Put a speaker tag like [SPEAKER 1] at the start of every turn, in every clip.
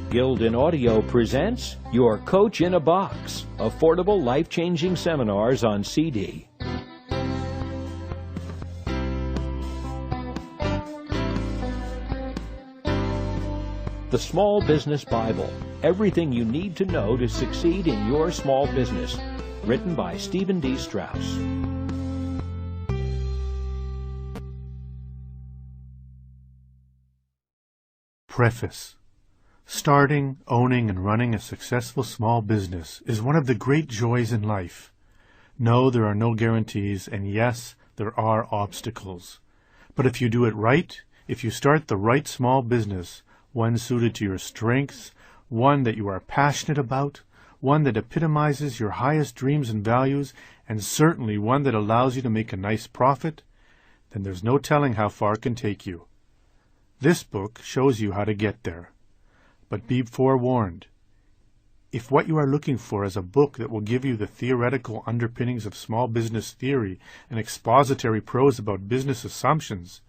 [SPEAKER 1] Guild in Audio presents Your Coach in a Box, affordable life-changing seminars on CD. The Small Business Bible, everything you need to know to succeed in your small business. Written by Stephen D. Strauss.
[SPEAKER 2] Preface. Starting, owning, and running a successful small business is one of the great joys in life. No, there are no guarantees, and yes, there are obstacles. But if you do it right, if you start the right small business, one suited to your strengths, one that you are passionate about, one that epitomizes your highest dreams and values, and certainly one that allows you to make a nice profit, then there's no telling how far it can take you. This book shows you how to get there. But be forewarned. If what you are looking for is a book that will give you the theoretical underpinnings of small business theory and expository prose about business assumptions,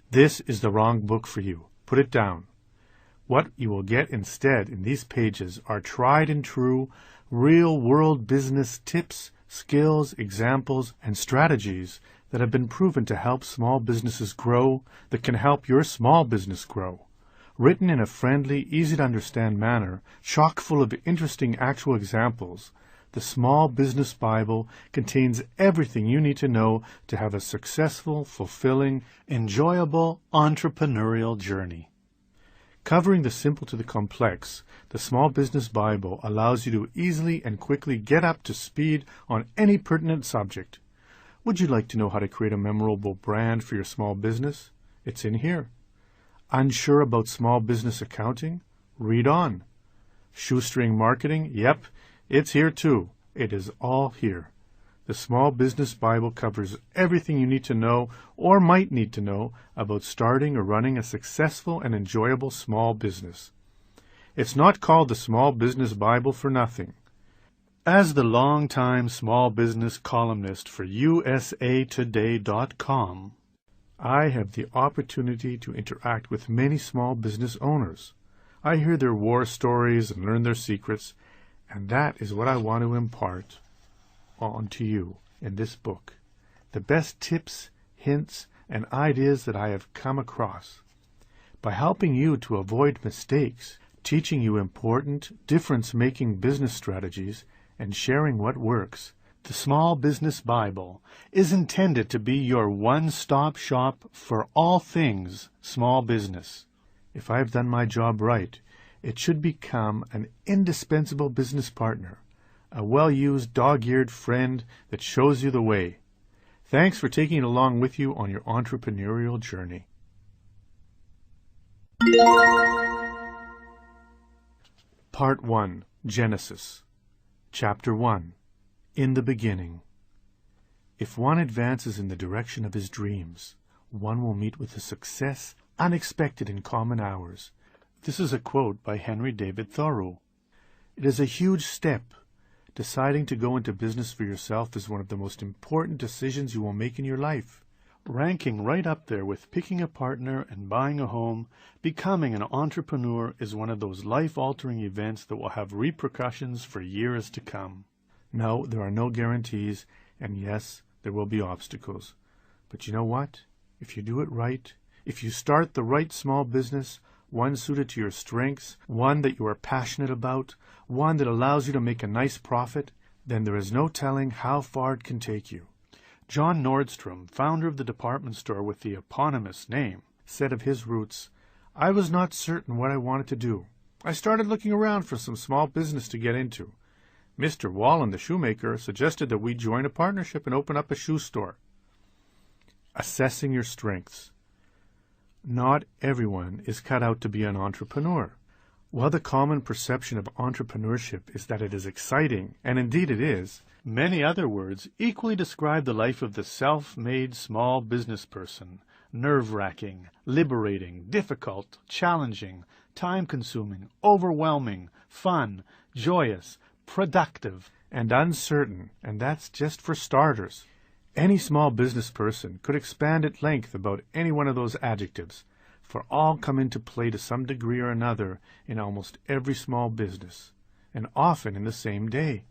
[SPEAKER 2] this is the wrong book for you. Put it down. What you will get instead in these pages are tried and true, real-world business tips, skills, examples, and strategies that have been proven to help small businesses grow, that can help your small business grow. Written in a friendly, easy-to-understand manner, chock full of interesting actual examples, the Small Business Bible contains everything you need to know to have a successful, fulfilling, enjoyable, entrepreneurial journey. Covering the simple to the complex, the Small Business Bible allows you to easily and quickly get up to speed on any pertinent subject. Would you like to know how to create a memorable brand for your small business? It's in here. Unsure about small business accounting? Read on. Shoestring marketing? Yep, it's here too. It is all here. The Small Business Bible covers everything you need to know or might need to know about starting or running a successful and enjoyable small business. It's not called the Small Business Bible for nothing. As the longtime small business columnist for usatoday.com, I have the opportunity to interact with many small business owners. I hear their war stories and learn their secrets, and that is what I want to impart on to you in this book. The best tips, hints, and ideas that I have come across. By helping you to avoid mistakes, teaching you important, difference-making business strategies, and sharing what works, the Small Business Bible is intended to be your one-stop shop for all things small business. If I have done my job right, it should become an indispensable business partner, a well-used dog-eared friend that shows you the way. Thanks for taking it along with you on your entrepreneurial journey. Part 1. Genesis. Chapter 1. In the beginning. If one advances in the direction of his dreams, one will meet with a success unexpected in common hours. This is a quote by Henry David Thoreau. It is a huge step. Deciding to go into business for yourself is one of the most important decisions you will make in your life. Ranking right up there with picking a partner and buying a home, becoming an entrepreneur is one of those life-altering events that will have repercussions for years to come. No, there are no guarantees, and yes, there will be obstacles. But you know what? If you do it right, if you start the right small business, one suited to your strengths, one that you are passionate about, one that allows you to make a nice profit, then there is no telling how far it can take you. John Nordstrom, founder of the department store with the eponymous name, said of his roots, "I was not certain what I wanted to do. I started looking around for some small business to get into. Mr. Wallen, the shoemaker, suggested that we join a partnership and open up a shoe store." Assessing your strengths. Not everyone is cut out to be an entrepreneur. While the common perception of entrepreneurship is that it is exciting, and indeed it is, many other words equally describe the life of the self-made small business person. Nerve-wracking, liberating, difficult, challenging, time-consuming, overwhelming, fun, joyous, productive, and uncertain, and that's just for starters. Any small business person could expand at length about any one of those adjectives. for all come into play to some degree or another in almost every small business, and often in the same day.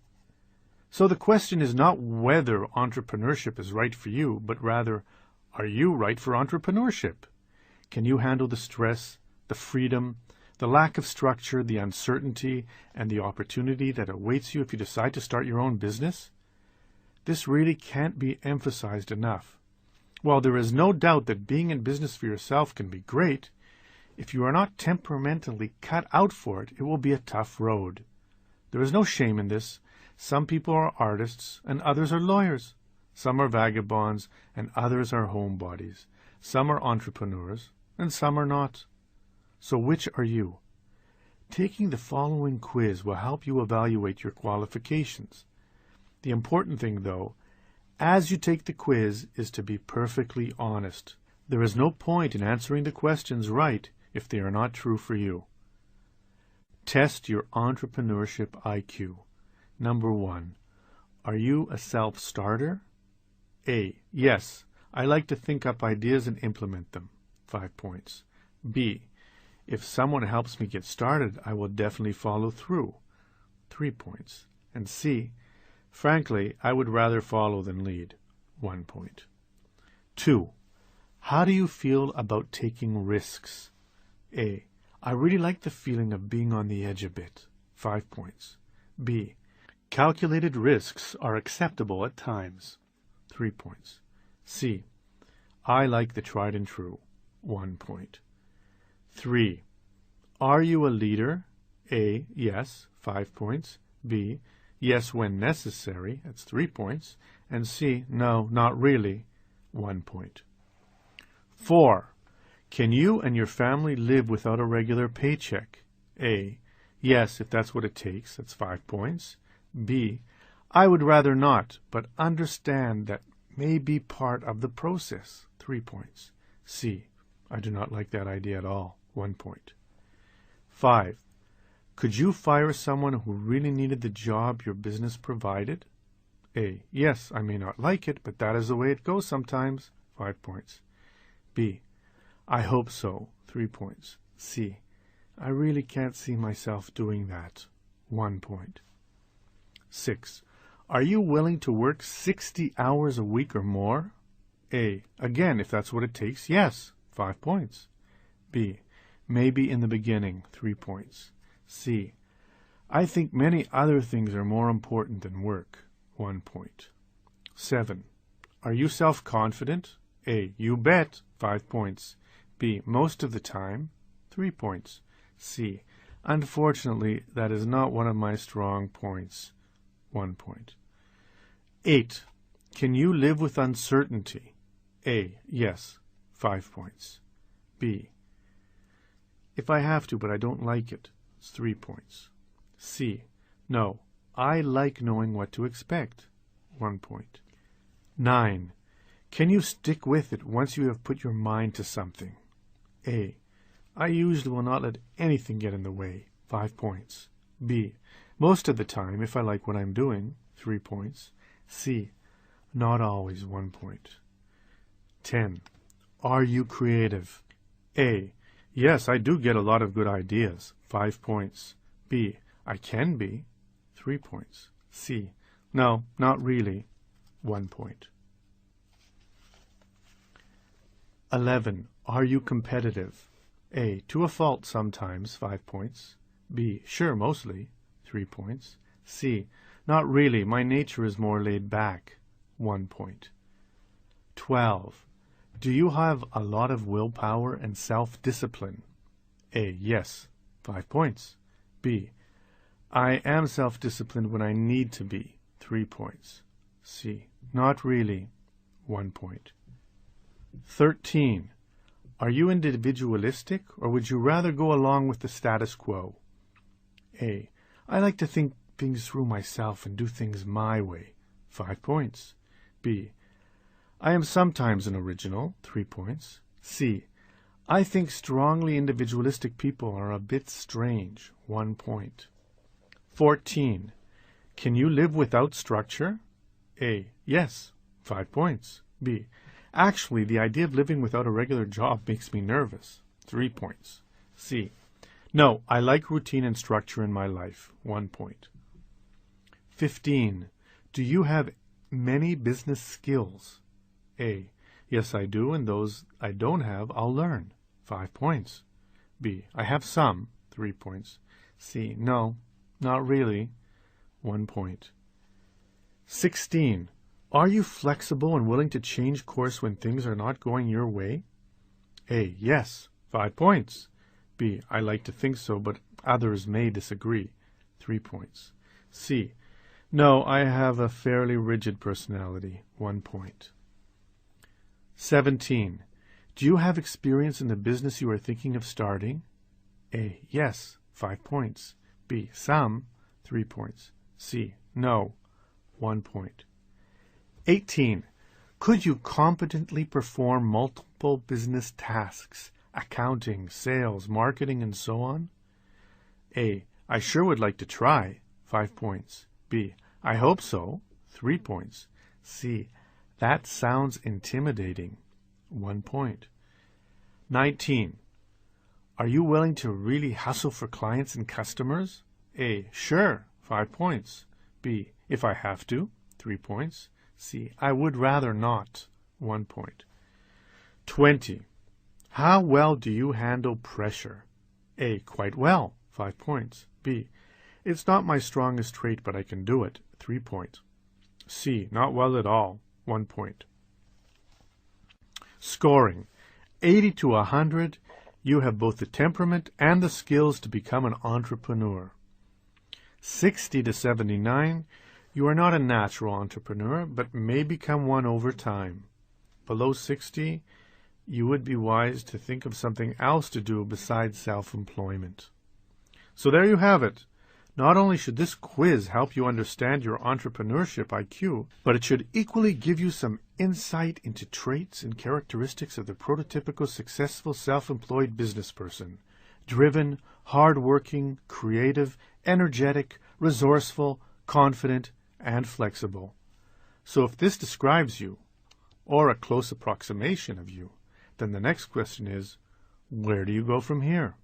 [SPEAKER 2] So the question is not whether entrepreneurship is right for you, but rather, are you right for entrepreneurship? Can you handle the stress, the freedom, the lack of structure, the uncertainty, and the opportunity that awaits you if you decide to start your own business? This really can't be emphasized enough. While there is no doubt that being in business for yourself can be great, if you are not temperamentally cut out for it, it will be a tough road. There is no shame in this. Some people are artists and others are lawyers. Some are vagabonds and others are homebodies. Some are entrepreneurs and some are not. So which are you? Taking the following quiz will help you evaluate your qualifications. The important thing, though, as you take the quiz, is to be perfectly honest. There is no point in answering the questions right if they are not true for you. Test your entrepreneurship IQ. Number 1. Are you a self-starter? A. Yes. I like to think up ideas and implement them. 5 points. B. If someone helps me get started, I will definitely follow through. 3 points. And C. Frankly, I would rather follow than lead. 1 point. 2. How do you feel about taking risks? A. I really like the feeling of being on the edge a bit. 5 points. B. Calculated risks are acceptable at times. 3 points. C. I like the tried and true. 1 point. 3. Are you a leader? A. Yes. 5 points. B. Yes when necessary. That's 3 points. And C. No, not really. 1 point. 4. Can you and your family live without a regular paycheck? A. Yes, if that's what it takes. That's 5 points. B. I would rather not, but understand that may be part of the process. 3 points. C. I do not like that idea at all. 1 point. 5. Could you fire someone who really needed the job your business provided? A. Yes, I may not like it, but that is the way it goes sometimes. 5 points. B. I hope so. 3 points. C. I really can't see myself doing that. 1 point. 6. Are you willing to work 60 hours a week or more? A. Again, if that's what it takes, yes. 5 points. B. Maybe in the beginning. 3 points. C. I think many other things are more important than work. 1 point. 7. Are you self-confident? A. You bet. 5 points. B. Most of the time. 3 points. C. Unfortunately, that is not one of my strong points. 1 point. 8. Can you live with uncertainty? A. Yes. 5 points. B. If I have to, but I don't like it. It's 3 points. C. No. I like knowing what to expect. 1 point. 9. Can you stick with it once you have put your mind to something? A. I usually will not let anything get in the way. 5 points. B. Most of the time, if I like what I'm doing. 3 points. C. Not always. 1 point. 10. Are you creative? A. Yes, I do get a lot of good ideas. 5 points. B. I can be. 3 points. C. No, not really. 1 point. 11. Are you competitive? A. To a fault sometimes. 5 points. B. Sure, mostly. 3 points. C. Not really. My nature is more laid back. 1 point. 12. Do you have a lot of willpower and self-discipline? A. Yes. 5 points. B. I am self-disciplined when I need to be. 3 points. C. Not really. 1 point. 13. Are you individualistic, or would you rather go along with the status quo? A. I like to think things through myself and do things my way. 5 points. B. I am sometimes an original. 3 points. C. I think strongly individualistic people are a bit strange. 1 point. 14. Can you live without structure? A. Yes. 5 points. B. Actually, the idea of living without a regular job makes me nervous. 3 points. C. No, I like routine and structure in my life. 1 point. 15. Do you have many business skills? A. Yes, I do, and those I don't have, I'll learn. 5 points. B. I have some. 3 points. C. No, not really. 1 point. 16. Are you flexible and willing to change course when things are not going your way? A. Yes. 5 points. B. I like to think so, but others may disagree. 3 points. C. No, I have a fairly rigid personality. 1 point. 17. Do you have experience in the business you are thinking of starting? A. Yes. 5 points. B. Some. 3 points. C. No. 1 point. 18. Could you competently perform multiple business tasks, accounting, sales, marketing, and so on? A. I sure would like to try. 5 points. B. I hope so. 3 points. C. That sounds intimidating. 1 point. 19. Are you willing to really hustle for clients and customers? A. Sure. 5 points. B. If I have to. 3 points. C. I would rather not. 1 point. 20. How well do you handle pressure? A. Quite well. 5 points. B. It's not my strongest trait, but I can do it. 3 points. C. Not well at all. 1 point. Scoring. 80 to 100. You have both the temperament and the skills to become an entrepreneur. 60 to 79. You are not a natural entrepreneur, but may become one over time. Below 60, you would be wise to think of something else to do besides self-employment. So there you have it. Not only should this quiz help you understand your entrepreneurship IQ, but it should equally give you some insight into traits and characteristics of the prototypical successful self-employed business person. Driven, hard-working, creative, energetic, resourceful, confident, and flexible. So if this describes you, or a close approximation of you, then the next question is, where do you go from here?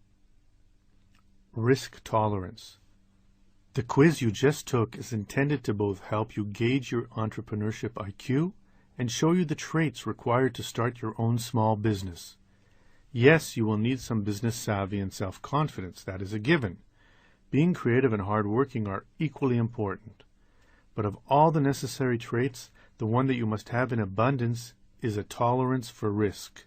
[SPEAKER 2] Risk tolerance. The quiz you just took is intended to both help you gauge your entrepreneurship IQ and show you the traits required to start your own small business. Yes, you will need some business savvy and self-confidence. That is a given. Being creative and hardworking are equally important. But of all the necessary traits, the one that you must have in abundance is a tolerance for risk,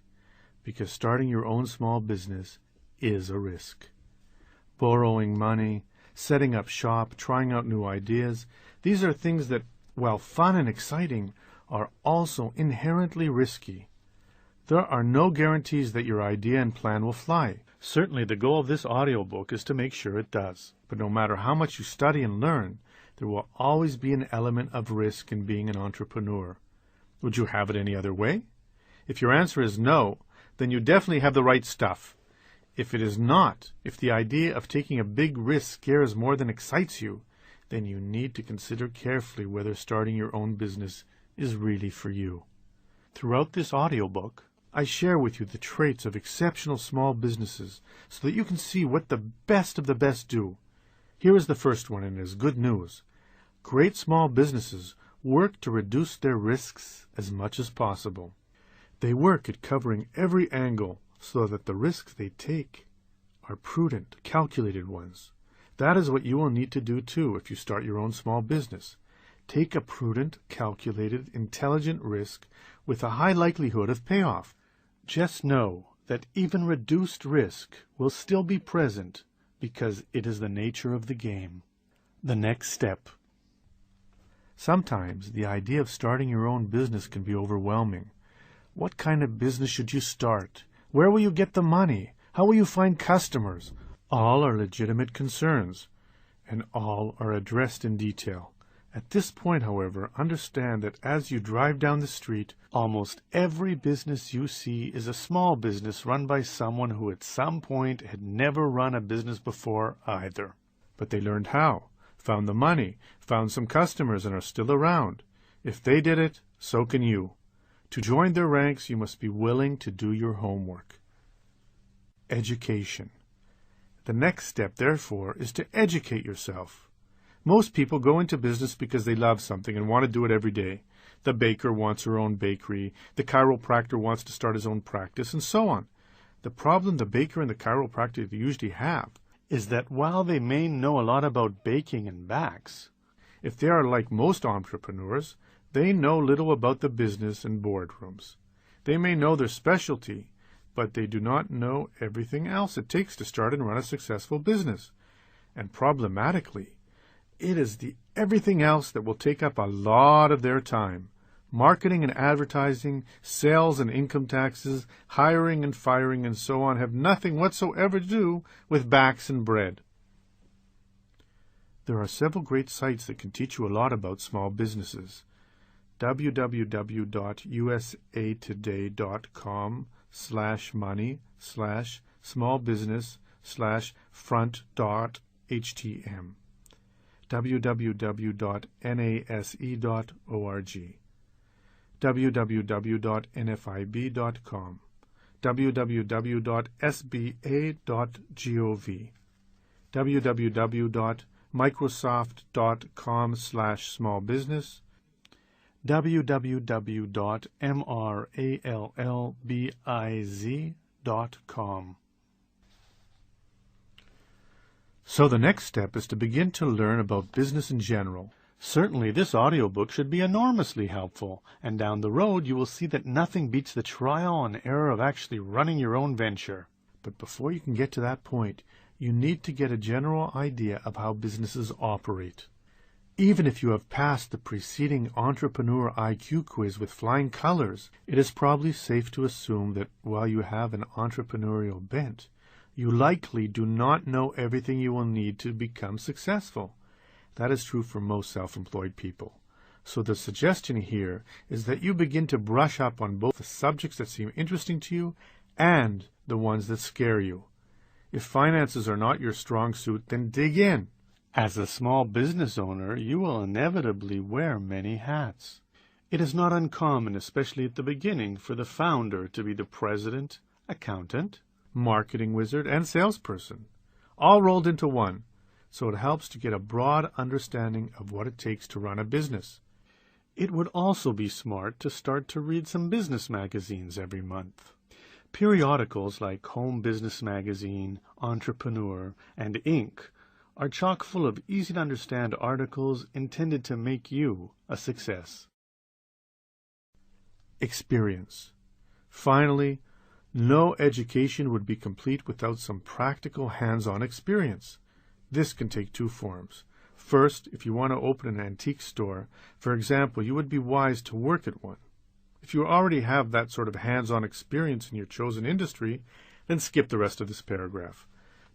[SPEAKER 2] because starting your own small business is a risk. Borrowing money, setting up shop, trying out new ideas, these are things that, while fun and exciting, are also inherently risky. There are no guarantees that your idea and plan will fly. Certainly the goal of this audiobook is to make sure it does. But no matter how much you study and learn, there will always be an element of risk in being an entrepreneur. Would you have it any other way? If your answer is no, then you definitely have the right stuff. If it is not, if the idea of taking a big risk scares more than excites you, then you need to consider carefully whether starting your own business is really for you. Throughout this audiobook, I share with you the traits of exceptional small businesses so that you can see what the best of the best do. Here is the first one, and it is good news. Great small businesses work to reduce their risks as much as possible. They work at covering every angle so that the risks they take are prudent, calculated ones. That is what you will need to do too if you start your own small business. Take a prudent, calculated, intelligent risk with a high likelihood of payoff. Just know that even reduced risk will still be present because it is the nature of the game. The next step. Sometimes the idea of starting your own business can be overwhelming. What kind of business should you start? Where will you get the money? How will you find customers? All are legitimate concerns, and all are addressed in detail. At this point, however, understand that as you drive down the street, almost every business you see is a small business run by someone who at some point had never run a business before either. But they learned how, found the money, found some customers, and are still around. If they did it, so can you. To join their ranks, you must be willing to do your homework. education. The next step, therefore, is to educate yourself. Most people go into business because they love something and want to do it every day. The baker wants her own bakery, the chiropractor wants to start his own practice, and so on. The problem the baker and the chiropractor usually have is that while they may know a lot about baking and backs, if they are like most entrepreneurs, they know little about the business and boardrooms. They may know their specialty, but they do not know everything else it takes to start and run a successful business. And problematically, it is the everything else that will take up a lot of their time. Marketing and advertising, sales and income taxes, hiring and firing, and so on have nothing whatsoever to do with backs and bread. There are several great sites that can teach you a lot about small businesses. www.usatoday.com/money/smallbusiness/front.htm www.nase.org www.nfib.com www.sba.gov www.microsoft.com/smallbusiness www.mrallbiz.com. So the next step is to begin to learn about business in general. Certainly this audiobook should be enormously helpful, and down the road you will see that nothing beats the trial and error of actually running your own venture. But before you can get to that point, you need to get a general idea of how businesses operate. Even if you have passed the preceding entrepreneur IQ quiz with flying colors, it is probably safe to assume that while you have an entrepreneurial bent, you likely do not know everything you will need to become successful. That is true for most self-employed people. So the suggestion here is that you begin to brush up on both the subjects that seem interesting to you and the ones that scare you. If finances are not your strong suit, then dig in. As a small business owner, you will inevitably wear many hats. It is not uncommon, especially at the beginning, for the founder to be the president, accountant, marketing wizard, and salesperson, all rolled into one, so it helps to get a broad understanding of what it takes to run a business. It would also be smart to start to read some business magazines every month. Periodicals like Home Business Magazine, Entrepreneur, and Inc. are chock full of easy-to-understand articles intended to make you a success. Experience. Finally, no education would be complete without some practical hands-on experience. This can take two forms. First, if you want to open an antique store, for example, you would be wise to work at one. If you already have that sort of hands-on experience in your chosen industry, then skip the rest of this paragraph.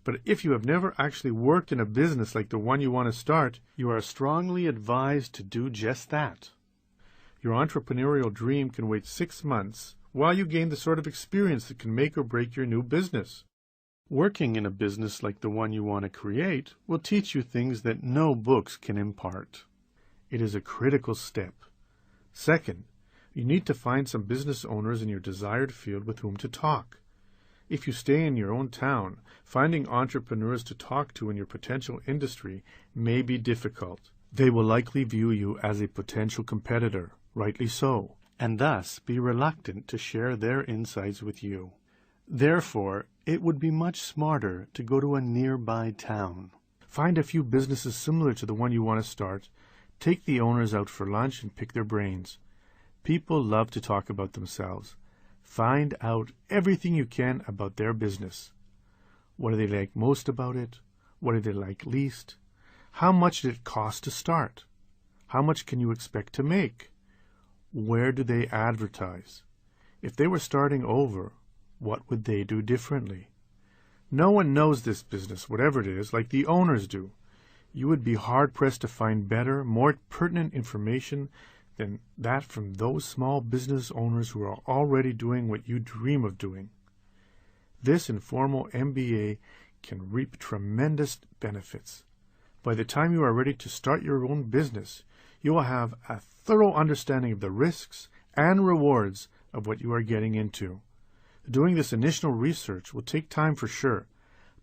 [SPEAKER 2] But if you have never actually worked in a business like the one you want to start, you are strongly advised to do just that. Your entrepreneurial dream can wait 6 months while you gain the sort of experience that can make or break your new business. Working in a business like the one you want to create will teach you things that no books can impart. It is a critical step. Second, you need to find some business owners in your desired field with whom to talk. If you stay in your own town, finding entrepreneurs to talk to in your potential industry may be difficult. They will likely view you as a potential competitor, rightly so, and thus be reluctant to share their insights with you. Therefore, it would be much smarter to go to a nearby town. Find a few businesses similar to the one you want to start, take the owners out for lunch and pick their brains. People love to talk about themselves. Find out everything you can about their business. What do they like most about it? What do they like least? How much did it cost to start? How much can you expect to make? Where do they advertise? If they were starting over, what would they do differently? No one knows this business, whatever it is, like the owners do. You would be hard-pressed to find better, more pertinent information than that from those small business owners who are already doing what you dream of doing. This informal MBA can reap tremendous benefits. By the time you are ready to start your own business, you will have a thorough understanding of the risks and rewards of what you are getting into. Doing this initial research will take time for sure,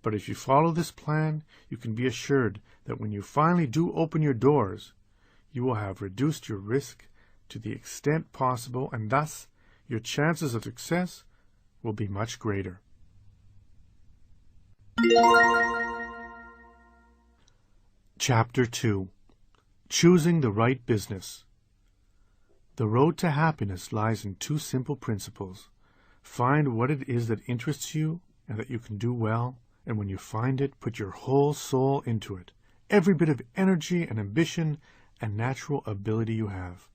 [SPEAKER 2] but if you follow this plan, you can be assured that when you finally do open your doors, you will have reduced your risk to the extent possible, and thus your chances of success will be much greater. Chapter 2. Choosing the Right Business. The road to happiness lies in two simple principles. Find what it is that interests you and that you can do well, and when you find it, put your whole soul into it, every bit of energy and ambition and natural ability you have.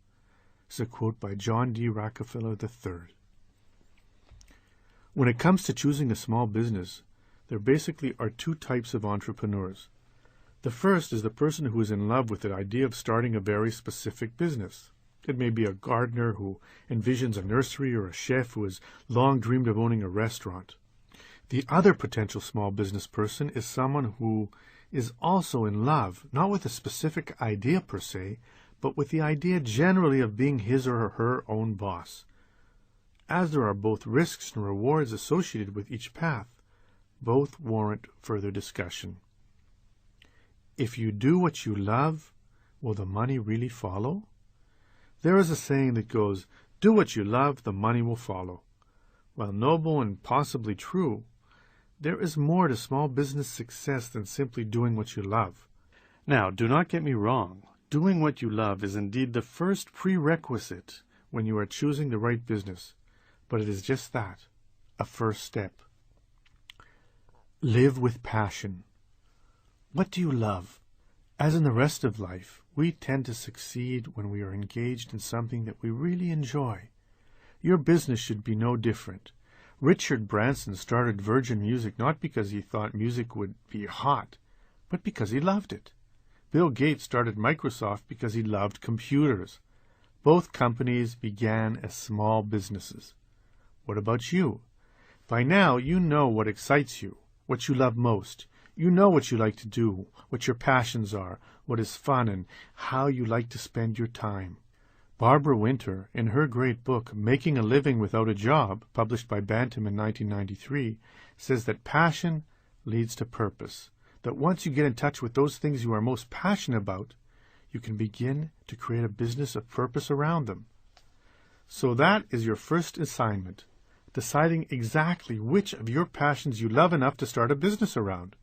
[SPEAKER 2] This is a quote by John D. Rockefeller III. When it comes to choosing a small business, there basically are two types of entrepreneurs. The first is the person who is in love with the idea of starting a very specific business. It may be a gardener who envisions a nursery or a chef who has long dreamed of owning a restaurant. The other potential small business person is someone who is also in love, not with a specific idea per se, but with the idea generally of being his or her own boss. As there are both risks and rewards associated with each path, both warrant further discussion. If you do what you love, will the money really follow? There is a saying that goes, "Do what you love, the money will follow." While noble and possibly true, there is more to small business success than simply doing what you love. Now, do not get me wrong. Doing what you love is indeed the first prerequisite when you are choosing the right business, but it is just that, a first step. Live with passion. What do you love? As in the rest of life, we tend to succeed when we are engaged in something that we really enjoy. Your business should be no different. Richard Branson started Virgin Music not because he thought music would be hot, but because he loved it. Bill Gates started Microsoft because he loved computers. Both companies began as small businesses. What about you? By now, you know what excites you, what you love most. You know what you like to do, what your passions are, what is fun, and how you like to spend your time. Barbara Winter, in her great book, Making a Living Without a Job, published by Bantam in 1993, says that passion leads to purpose, that once you get in touch with those things you are most passionate about, you can begin to create a business of purpose around them. So that is your first assignment, deciding exactly which of your passions you love enough to start a business around.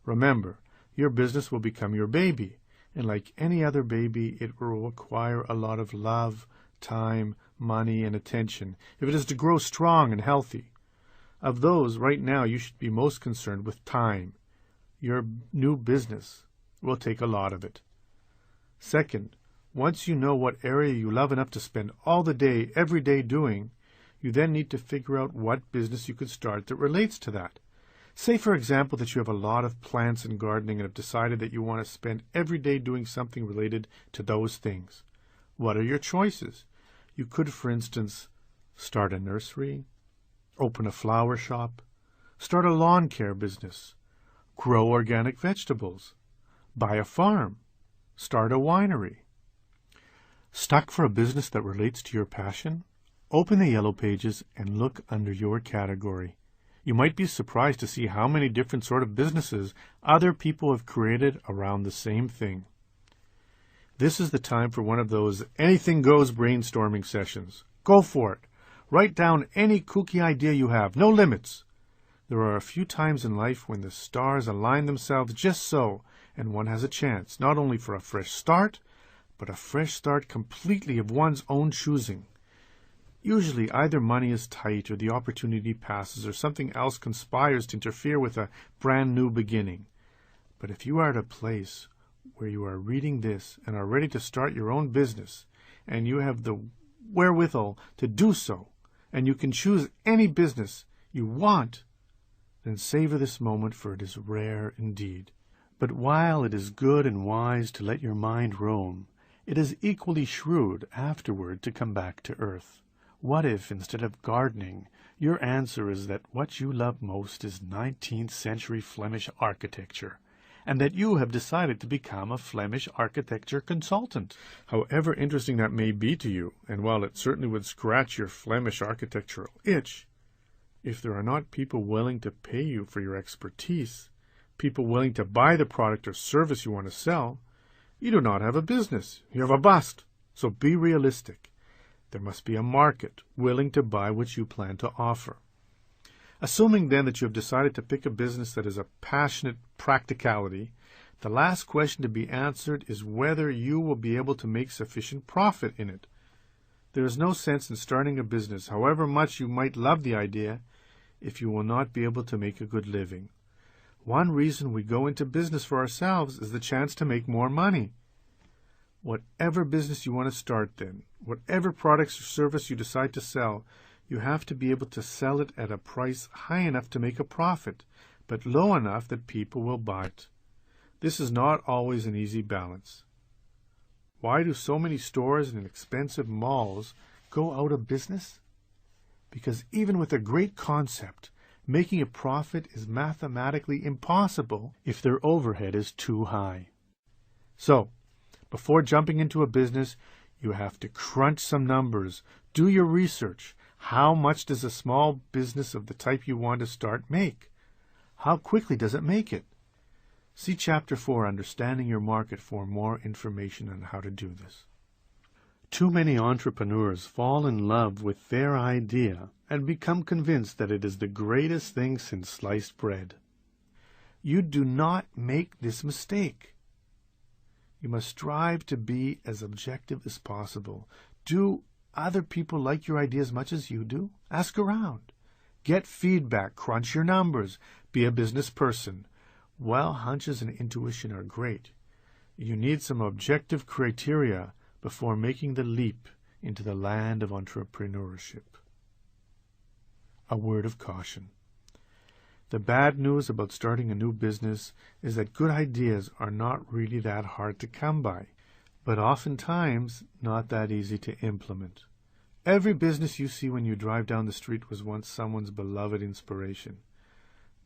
[SPEAKER 2] Remember, your business will become your baby, and like any other baby, it will require a lot of love, time, money, and attention if it is to grow strong and healthy. Of those, right now, you should be most concerned with time. Your new business will take a lot of it. Second, once you know what area you love enough to spend all the day, every day doing, you then need to figure out what business you could start that relates to that. Say, for example, that you have a lot of plants and gardening and have decided that you want to spend every day doing something related to those things. What are your choices? You could, for instance, start a nursery, open a flower shop, start a lawn care business, grow organic vegetables, buy a farm, start a winery. Stuck for a business that relates to your passion? Open the yellow pages and look under your category. You might be surprised to see how many different sort of businesses other people have created around the same thing. This is the time for one of those anything goes brainstorming sessions. Go for it. Write down any kooky idea you have. No limits. There are a few times in life when the stars align themselves just so, and one has a chance, not only for a fresh start, but a fresh start completely of one's own choosing. Usually either money is tight or the opportunity passes or something else conspires to interfere with a brand new beginning. But if you are at a place where you are reading this and are ready to start your own business, and you have the wherewithal to do so, and you can choose any business you want, then savor this moment, for it is rare indeed. But while it is good and wise to let your mind roam, it is equally shrewd afterward to come back to earth. What if, instead of gardening, your answer is that what you love most is 19th century Flemish architecture, and that you have decided to become a Flemish architecture consultant? However interesting that may be to you, and while it certainly would scratch your Flemish architectural itch, If there are not people willing to pay you for your expertise, people willing to buy the product or service you want to sell, you do not have a business. You have a bust. So be realistic. There must be a market willing to buy what you plan to offer. Assuming then that you have decided to pick a business that is a passionate practicality, the last question to be answered is whether you will be able to make sufficient profit in it. There is no sense in starting a business, however much you might love the idea, if you will not be able to make a good living. One reason we go into business for ourselves is the chance to make more money. Whatever business you want to start then, whatever products or service you decide to sell, you have to be able to sell it at a price high enough to make a profit, but low enough that people will buy it. This is not always an easy balance. Why do so many stores and expensive malls go out of business? Because even with a great concept, making a profit is mathematically impossible if their overhead is too high. So, before jumping into a business, you have to crunch some numbers, do your research. How much does a small business of the type you want to start make? How quickly does it make it? See Chapter 4, Understanding Your Market, for more information on how to do this. Too many entrepreneurs fall in love with their idea and become convinced that it is the greatest thing since sliced bread. You do not make this mistake. You must strive to be as objective as possible. Do other people like your idea as much as you do? Ask around. Get feedback. Crunch your numbers. Be a business person. While hunches and intuition are great, you need some objective criteria before making the leap into the land of entrepreneurship. A word of caution. The bad news about starting a new business is that good ideas are not really that hard to come by, but oftentimes not that easy to implement. Every business you see when you drive down the street was once someone's beloved inspiration.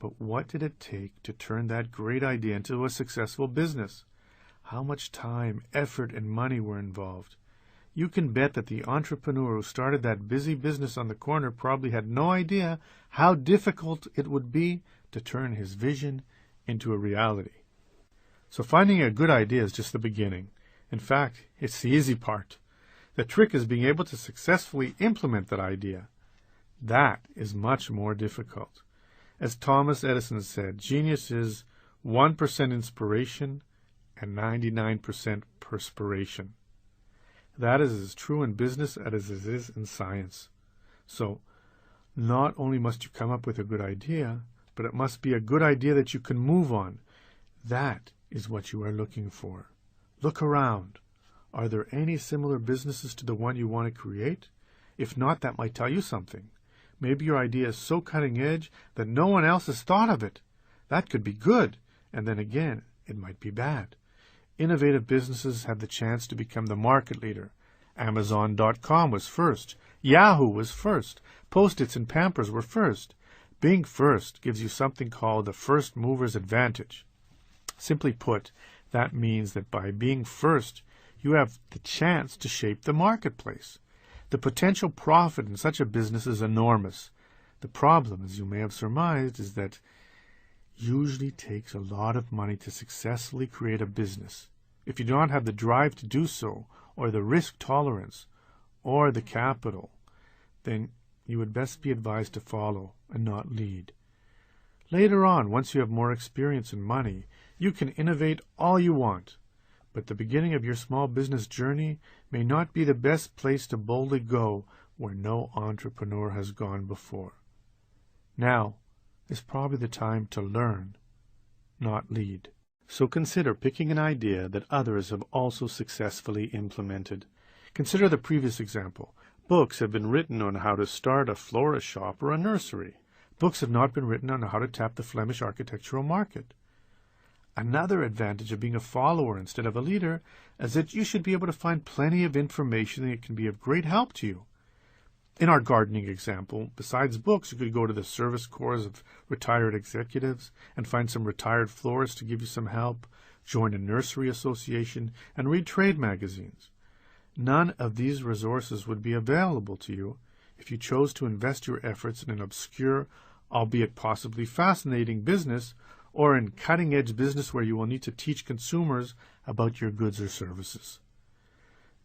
[SPEAKER 2] But what did it take to turn that great idea into a successful business? How much time, effort, and money were involved? You can bet that the entrepreneur who started that busy business on the corner probably had no idea how difficult it would be to turn his vision into a reality. So finding a good idea is just the beginning. In fact, it's the easy part. The trick is being able to successfully implement that idea. That is much more difficult. As Thomas Edison said, genius is 1% inspiration and 99% perspiration. That is as true in business as it is in science. So, not only must you come up with a good idea, but it must be a good idea that you can move on. That is what you are looking for. Look around. Are there any similar businesses to the one you want to create? If not, that might tell you something. Maybe your idea is so cutting edge that no one else has thought of it. That could be good, and then again, it might be bad. Innovative businesses have the chance to become the market leader. Amazon.com was first. Yahoo was first. Post-its and Pampers were first. Being first gives you something called the first mover's advantage. Simply put, that means that by being first, you have the chance to shape the marketplace. The potential profit in such a business is enormous. The problem, as you may have surmised, is that it usually takes a lot of money to successfully create a business. If you do not have the drive to do so, or the risk tolerance, or the capital, then you would best be advised to follow and not lead. Later on, once you have more experience and money, you can innovate all you want. But the beginning of your small business journey may not be the best place to boldly go where no entrepreneur has gone before. Now is probably the time to learn, not lead. So consider picking an idea that others have also successfully implemented. Consider the previous example. Books have been written on how to start a florist shop or a nursery. Books have not been written on how to tap the Flemish architectural market. Another advantage of being a follower instead of a leader is that you should be able to find plenty of information that can be of great help to you. In our gardening example, besides books, you could go to the service corps of retired executives and find some retired florists to give you some help, join a nursery association, and read trade magazines. None of these resources would be available to you If you chose to invest your efforts in an obscure, albeit possibly fascinating business, or in cutting-edge business where you will need to teach consumers about your goods or services.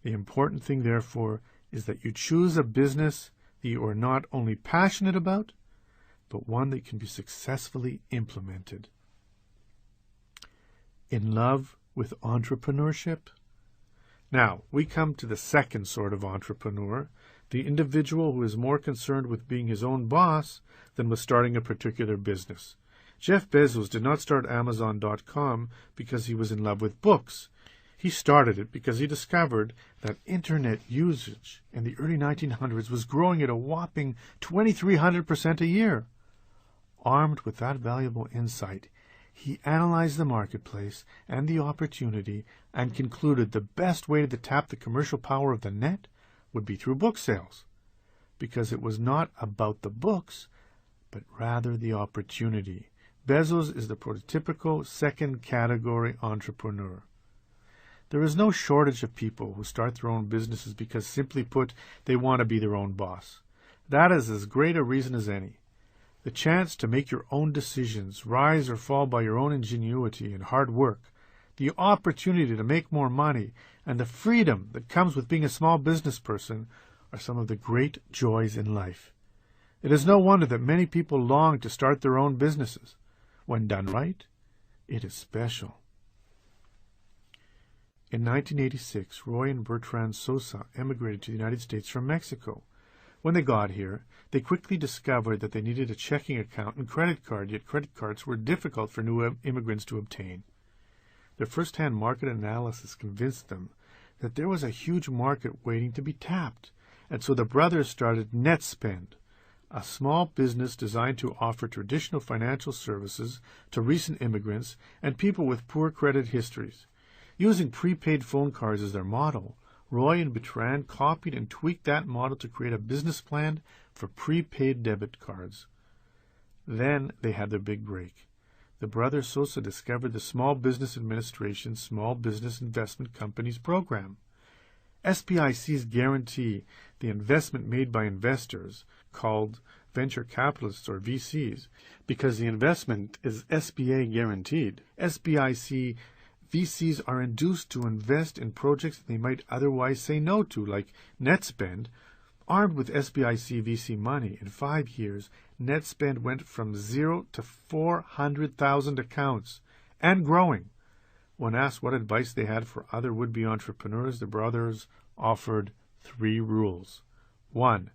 [SPEAKER 2] The important thing, therefore, is that you choose a business that you are not only passionate about, but one that can be successfully implemented. In love with entrepreneurship? Now, we come to the second sort of entrepreneur, the individual who is more concerned with being his own boss than with starting a particular business. Jeff Bezos did not start Amazon.com because he was in love with books. He started it because he discovered that internet usage in the early 1900s was growing at a whopping 2,300% a year. Armed with that valuable insight, he analyzed the marketplace and the opportunity and concluded the best way to tap the commercial power of the net would be through book sales, because it was not about the books, but rather the opportunity. Bezos is the prototypical second category entrepreneur. There is no shortage of people who start their own businesses because, simply put, they want to be their own boss. That is as great a reason as any. The chance to make your own decisions, rise or fall by your own ingenuity and hard work, the opportunity to make more money, and the freedom that comes with being a small business person are some of the great joys in life. It is no wonder that many people long to start their own businesses. When done right, it is special. In 1986, Roy and Bertrand Sosa emigrated to the United States from Mexico. When they got here, they quickly discovered that they needed a checking account and credit card, yet credit cards were difficult for new immigrants to obtain. Their first-hand market analysis convinced them that there was a huge market waiting to be tapped, and so the brothers started NetSpend, a small business designed to offer traditional financial services to recent immigrants and people with poor credit histories. Using prepaid phone cards as their model, Roy and Bertrand copied and tweaked that model to create a business plan for prepaid debit cards. Then they had their big break. The brothers Sosa discovered the Small Business Administration Small Business Investment Companies program. SBIC's guarantee the investment made by investors, called venture capitalists or VCs, because the investment is SBA guaranteed. SBIC VCs are induced to invest in projects that they might otherwise say no to, like NetSpend. Armed with SBIC VC money, in 5 years, NetSpend went from 0 to 400,000 accounts, and growing. When asked what advice they had for other would-be entrepreneurs, the brothers offered 3 rules. 1.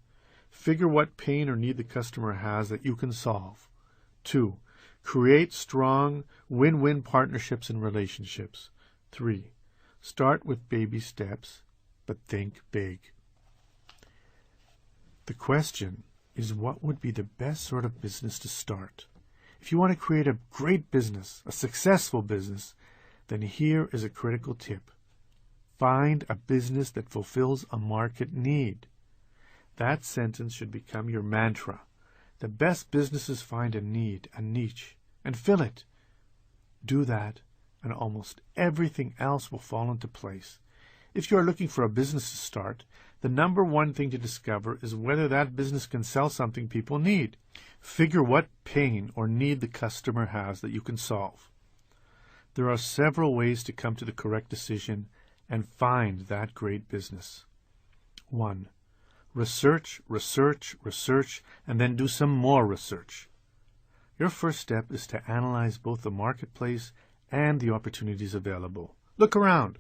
[SPEAKER 2] Figure what pain or need the customer has that you can solve. 2. Create strong win-win partnerships and relationships. 3. Start with baby steps, but think big. The question is, what would be the best sort of business to start? If you want to create a great business, a successful business, then here is a critical tip. Find a business that fulfills a market need. That sentence should become your mantra. The best businesses find a need, a niche, and fill it. Do that, and almost everything else will fall into place. If you are looking for a business to start, the number one thing to discover is whether that business can sell something people need. Figure what pain or need the customer has that you can solve. There are several ways to come to the correct decision and find that great business. 1. Research, research, research, and then do some more research. Your first step is to analyze both the marketplace and the opportunities available. Look around.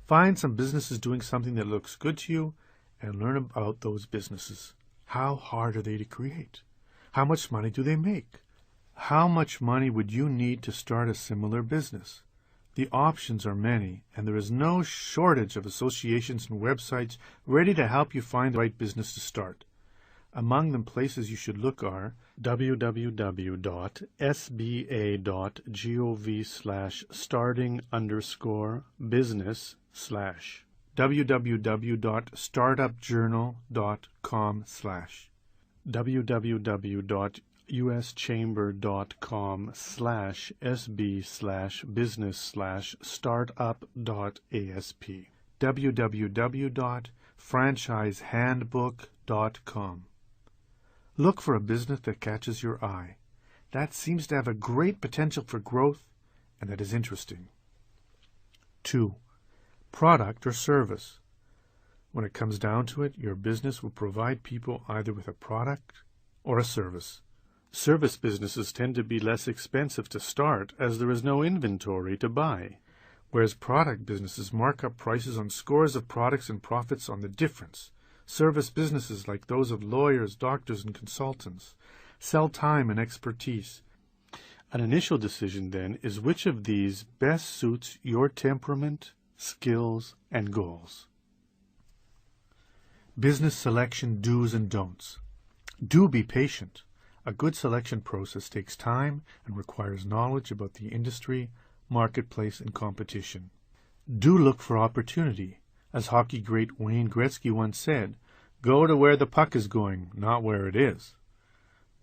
[SPEAKER 2] Find some businesses doing something that looks good to you and learn about those businesses. How hard are they to create? How much money do they make? How much money would you need to start a similar business? The options are many, and there is no shortage of associations and websites ready to help you find the right business to start. Among them, places you should look are www.sba.gov/starting_business/ www.startupjournal.com/ www.uschamber.com/sb/business/startup.asp www.franchisehandbook.com Look for a business that catches your eye, that seems to have a great potential for growth, and that is interesting. 2. Product or service. When it comes down to it, your business will provide people either with a product or a service. Service businesses tend to be less expensive to start as there is no inventory to buy, whereas product businesses mark up prices on scores of products and profits on the difference. Service businesses, like those of lawyers, doctors, and consultants, sell time and expertise. An initial decision, then, is which of these best suits your temperament, skills, and goals. Business selection do's and don'ts. Do be patient. A good selection process takes time and requires knowledge about the industry, marketplace, and competition. Do look for opportunity. As hockey great Wayne Gretzky once said, "Go to where the puck is going, not where it is."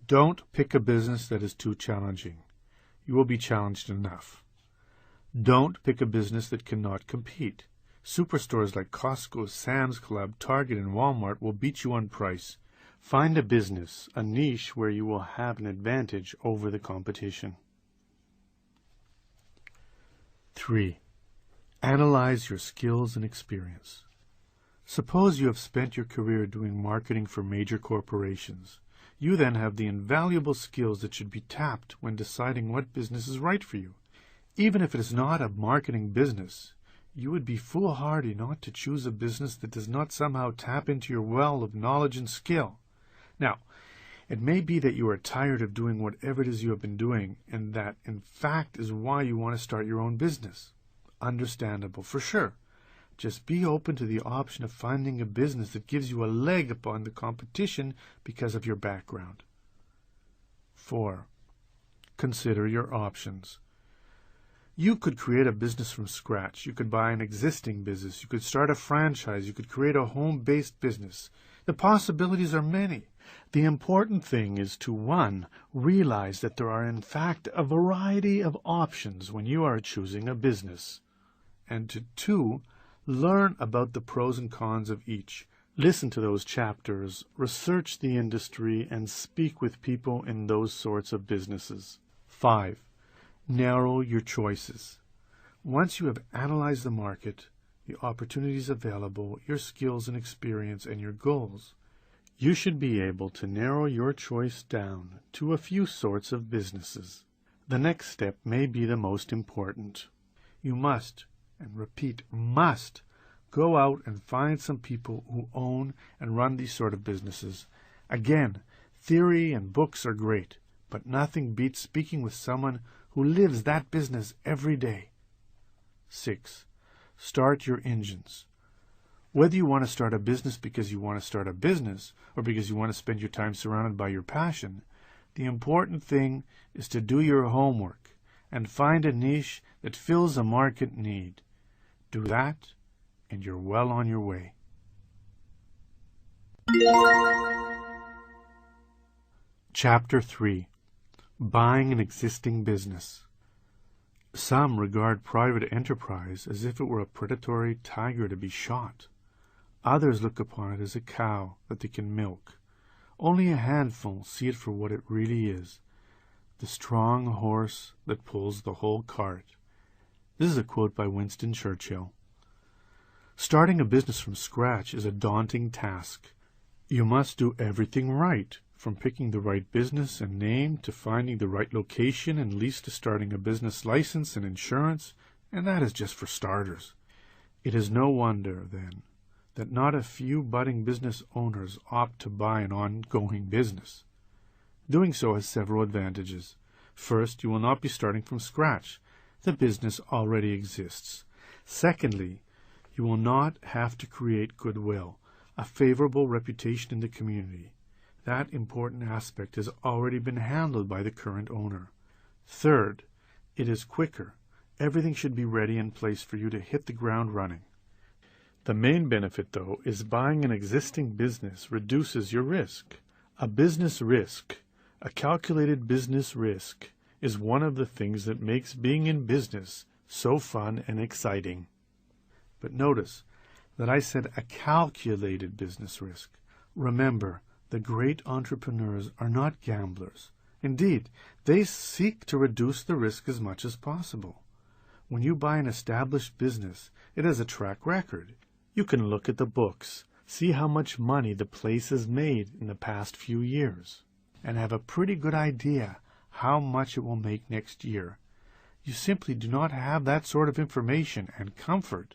[SPEAKER 2] Don't pick a business that is too challenging. You will be challenged enough. Don't pick a business that cannot compete. Superstores like Costco, Sam's Club, Target, and Walmart will beat you on price. Find a business, a niche where you will have an advantage over the competition. 3. Analyze your skills and experience. Suppose you have spent your career doing marketing for major corporations. You then have the invaluable skills that should be tapped when deciding what business is right for you. Even if it is not a marketing business, you would be foolhardy not to choose a business that does not somehow tap into your well of knowledge and skill. Now, it may be that you are tired of doing whatever it is you have been doing, and that, in fact, is why you want to start your own business. Understandable, for sure. Just be open to the option of finding a business that gives you a leg upon the competition because of your background. 4. Consider your options. You could create a business from scratch. You could buy an existing business. You could start a franchise. You could create a home-based business. The possibilities are many. The important thing is to, 1, realize that there are in fact a variety of options when you are choosing a business, and to 2, learn about the pros and cons of each. Listen to those chapters, research the industry, and speak with people in those sorts of businesses. 5. Narrow your choices. Once you have analyzed the market, the opportunities available, your skills and experience, and your goals, you should be able to narrow your choice down to a few sorts of businesses. The next step may be the most important. You must, and repeat, must, go out and find some people who own and run these sort of businesses. Again, theory and books are great, but nothing beats speaking with someone who lives that business every day. 6. Start your engines. Whether you want to start a business because you want to start a business or because you want to spend your time surrounded by your passion, the important thing is to do your homework and find a niche that fills a market need. Do that, and you're well on your way. Chapter 3. Buying an existing business. Some regard private enterprise as if it were a predatory tiger to be shot. Others look upon it as a cow that they can milk. Only a handful see it for what it really is, the strong horse that pulls the whole cart. This is a quote by Winston Churchill. Starting a business from scratch is a daunting task. You must do everything right, from picking the right business and name to finding the right location and lease to starting a business license and insurance, and that is just for starters. It is no wonder, then, that not a few budding business owners opt to buy an ongoing business. Doing so has several advantages. First, you will not be starting from scratch. The business already exists. Secondly, you will not have to create goodwill, a favorable reputation in the community. That important aspect has already been handled by the current owner. Third, it is quicker. Everything should be ready in place for you to hit the ground running. The main benefit, though, is buying an existing business reduces your risk. A business risk, a calculated business risk, is one of the things that makes being in business so fun and exciting. But notice that I said a calculated business risk. Remember, The great entrepreneurs are not gamblers. Indeed, they seek to reduce the risk as much as possible. When you buy an established business, it has a track record. You can look at the books, see how much money the place has made in the past few years, and have a pretty good idea how much it will make next year. You simply do not have that sort of information and comfort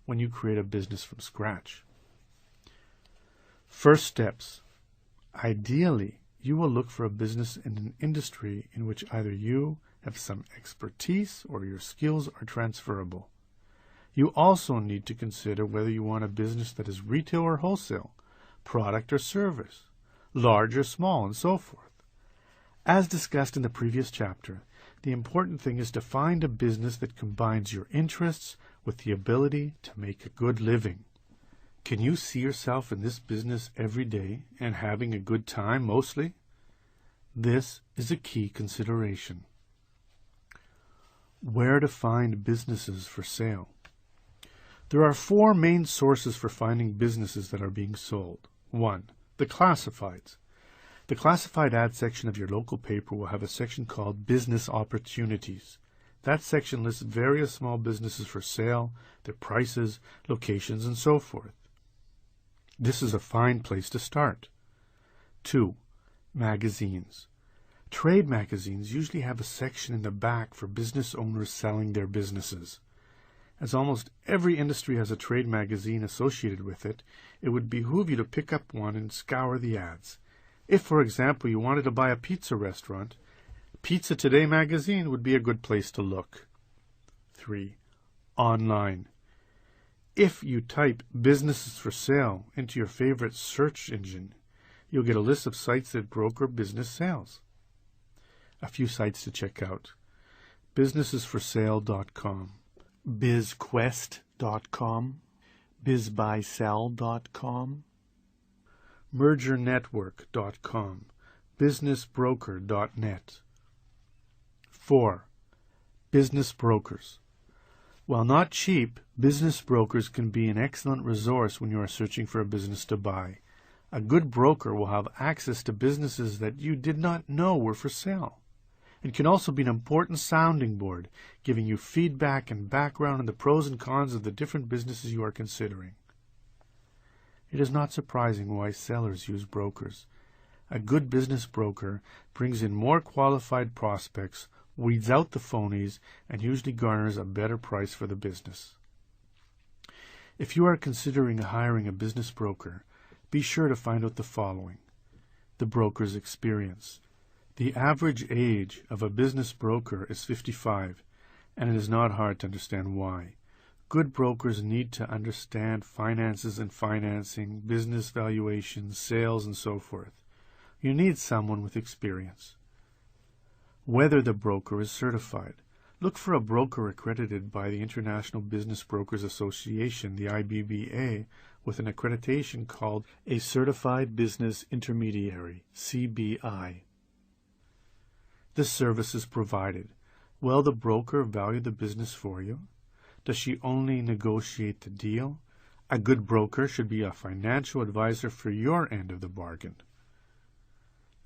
[SPEAKER 2] when you create a business from scratch. First steps. Ideally, you will look for a business in an industry in which either you have some expertise or your skills are transferable. You also need to consider whether you want a business that is retail or wholesale, product or service, large or small, and so forth. As discussed in the previous chapter, the important thing is to find a business that combines your interests with the ability to make a good living. Can you see yourself in this business every day and having a good time mostly? This is a key consideration. Where to find businesses for sale? There are 4 main sources for finding businesses that are being sold. 1. The classifieds. The classified ad section of your local paper will have a section called Business Opportunities. That section lists various small businesses for sale, their prices, locations, and so forth. This is a fine place to start. 2. Magazines. Trade magazines usually have a section in the back for business owners selling their businesses. As almost every industry has a trade magazine associated with it, it would behoove you to pick up one and scour the ads. If, for example, you wanted to buy a pizza restaurant, Pizza Today magazine would be a good place to look. 3. Online. If you type businesses for sale into your favorite search engine, you'll get a list of sites that broker business sales. A few sites to check out: businessesforsale.com, bizquest.com, bizbuysell.com, mergernetwork.com, businessbroker.net. 4. Business brokers. While not cheap, business brokers can be an excellent resource when you are searching for a business to buy. A good broker will have access to businesses that you did not know were for sale. It can also be an important sounding board, giving you feedback and background on the pros and cons of the different businesses you are considering. It is not surprising why sellers use brokers. A good business broker brings in more qualified prospects, weeds out the phonies, and usually garners a better price for the business. If you are considering hiring a business broker, be sure to find out the following: the broker's experience. The average age of a business broker is 55, and it is not hard to understand why. Good brokers need to understand finances and financing, business valuations, sales, and so forth. You need someone with experience. Whether the broker is certified. Look for a broker accredited by the International Business Brokers Association, the IBBA, with an accreditation called a Certified Business Intermediary, CBI. The services provided. Will the broker value the business for you? Does she only negotiate the deal? A good broker should be a financial advisor for your end of the bargain.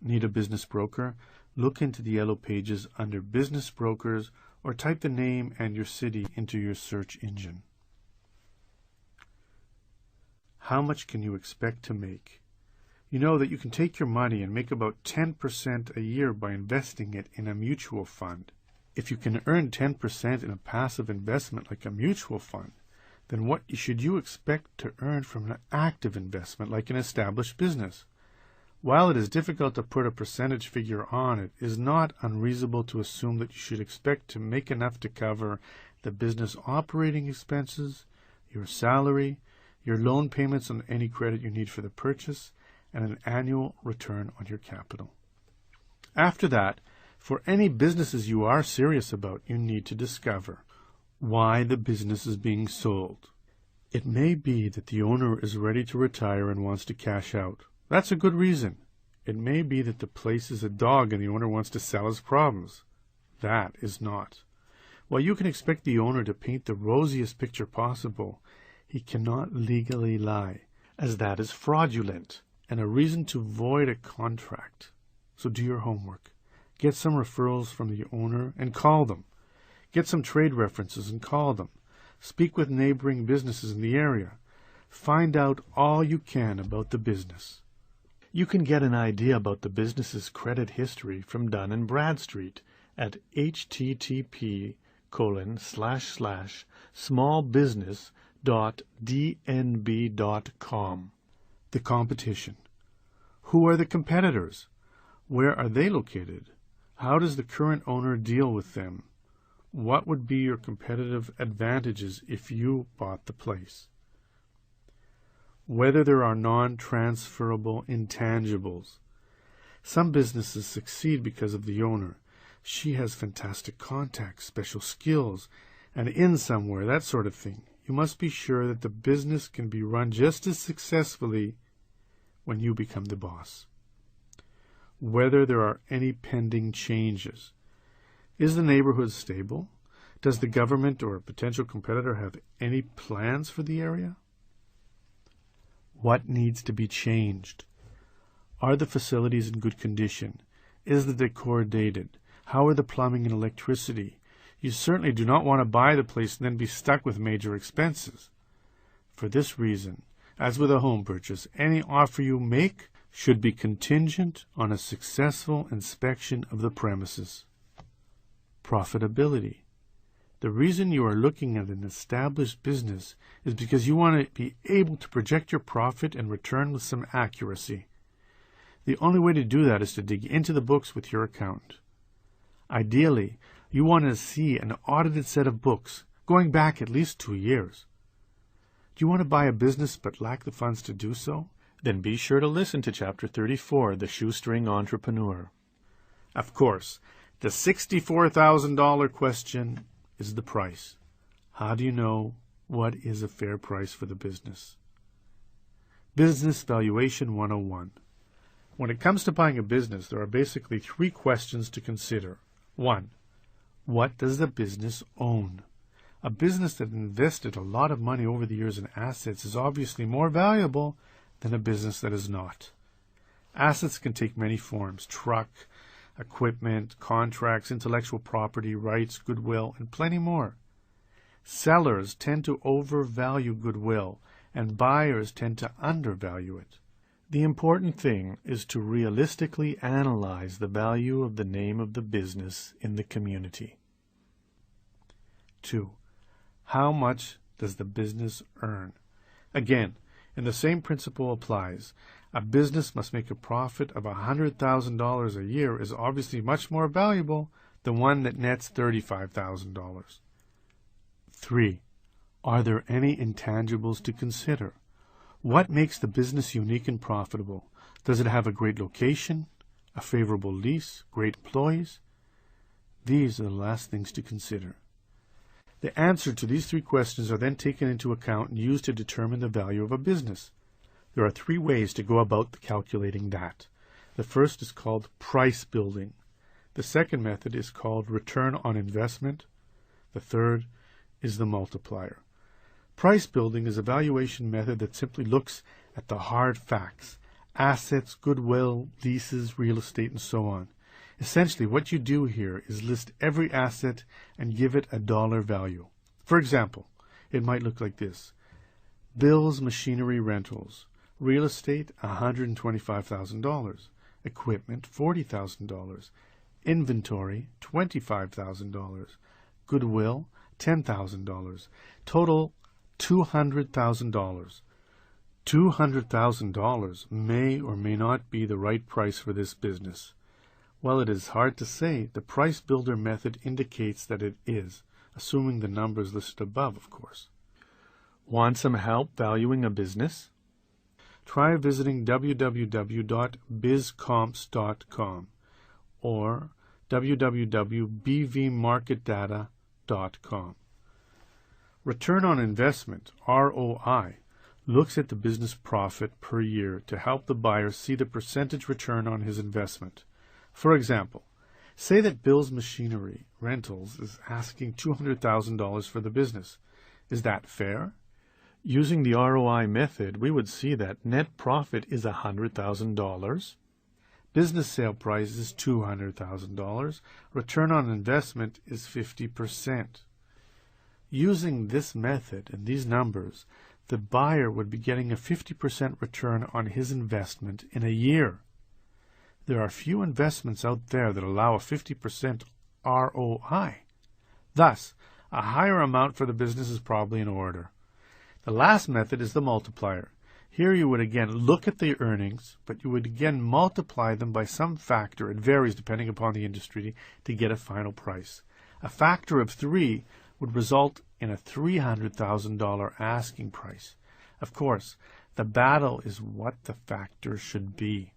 [SPEAKER 2] Need a business broker? Look into the yellow pages under Business Brokers or type the name and your city into your search engine. How much can you expect to make? You know that you can take your money and make about 10% a year by investing it in a mutual fund. If you can earn 10% in a passive investment like a mutual fund, then what should you expect to earn from an active investment like an established business? While it is difficult to put a percentage figure on it, it is not unreasonable to assume that you should expect to make enough to cover the business operating expenses, your salary, your loan payments on any credit you need for the purchase, and an annual return on your capital. After that, for any businesses you are serious about, you need to discover why the business is being sold. It may be that the owner is ready to retire and wants to cash out. That's a good reason. It may be that the place is a dog and the owner wants to sell his problems. That is not. While you can expect the owner to paint the rosiest picture possible, he cannot legally lie, as that is fraudulent, and a reason to void a contract. So do your homework. Get some referrals from the owner and call them. Get some trade references and call them. Speak with neighboring businesses in the area. Find out all you can about the business. You can get an idea about the business's credit history from Dun & Bradstreet at http://smallbusiness.dnb.com. The competition. Who are the competitors? Where are they located? How does the current owner deal with them? What would be your competitive advantages if you bought the place? Whether there are non-transferable intangibles. Some businesses succeed because of the owner. She has fantastic contacts, special skills, and in somewhere, that sort of thing. You must be sure that the business can be run just as successfully when you become the boss. Whether there are any pending changes. Is the neighborhood stable? Does the government or a potential competitor have any plans for the area? What needs to be changed? Are the facilities in good condition? Is the decor dated? How are the plumbing and electricity? You certainly do not want to buy the place and then be stuck with major expenses. For this reason, as with a home purchase, any offer you make should be contingent on a successful inspection of the premises. Profitability. The reason you are looking at an established business is because you want to be able to project your profit and return with some accuracy. The only way to do that is to dig into the books with your accountant. Ideally, you want to see an audited set of books going back at least 2 years. Do you want to buy a business but lack the funds to do so? Then be sure to listen to Chapter 34, The Shoestring Entrepreneur. Of course, the $64,000 question is the price. How do you know what is a fair price for the business? Business Valuation 101. When it comes to buying a business, there are basically 3 questions to consider. 1. What does the business own? A business that invested a lot of money over the years in assets is obviously more valuable than a business that is not. Assets can take many forms: truck, equipment, contracts, intellectual property, rights, goodwill, and plenty more. Sellers tend to overvalue goodwill, and buyers tend to undervalue it. The important thing is to realistically analyze the value of the name of the business in the community. 2. How much does the business earn? Again, and the same principle applies. A business must make a profit of $100,000 a year is obviously much more valuable than one that nets $35,000. 3. Are there any intangibles to consider? What makes the business unique and profitable? Does it have a great location, a favorable lease, great employees? These are the last things to consider. The answer to these 3 questions are then taken into account and used to determine the value of a business. There are 3 ways to go about calculating that. The first is called price building. The second method is called return on investment. The third is the multiplier. Price building is a valuation method that simply looks at the hard facts: assets, goodwill, leases, real estate, and so on. Essentially, what you do here is list every asset and give it a dollar value. For example, it might look like this: bills, machinery, rentals. Real estate, $125,000. Equipment, $40,000. Inventory, $25,000. Goodwill, $10,000. Total, $200,000. $200,000 may or may not be the right price for this business. While it is hard to say, the price builder method indicates that it is, assuming the numbers listed above, of course. Want some help valuing a business? Try visiting www.bizcomps.com or www.bvmarketdata.com. Return on investment, ROI, looks at the business profit per year to help the buyer see the percentage return on his investment. For example, say that Bill's Machinery Rentals is asking $200,000 for the business. Is that fair? Using the ROI method, we would see that net profit is $100,000. Business sale price is $200,000. Return on investment is 50%. Using this method and these numbers, the buyer would be getting a 50% return on his investment in a year. There are few investments out there that allow a 50% ROI. Thus, a higher amount for the business is probably in order. The last method is the multiplier. Here you would again look at the earnings, but you would again multiply them by some factor. It varies depending upon the industry to get a final price. A factor of 3 would result in a $300,000 asking price. Of course, the battle is what the factor should be.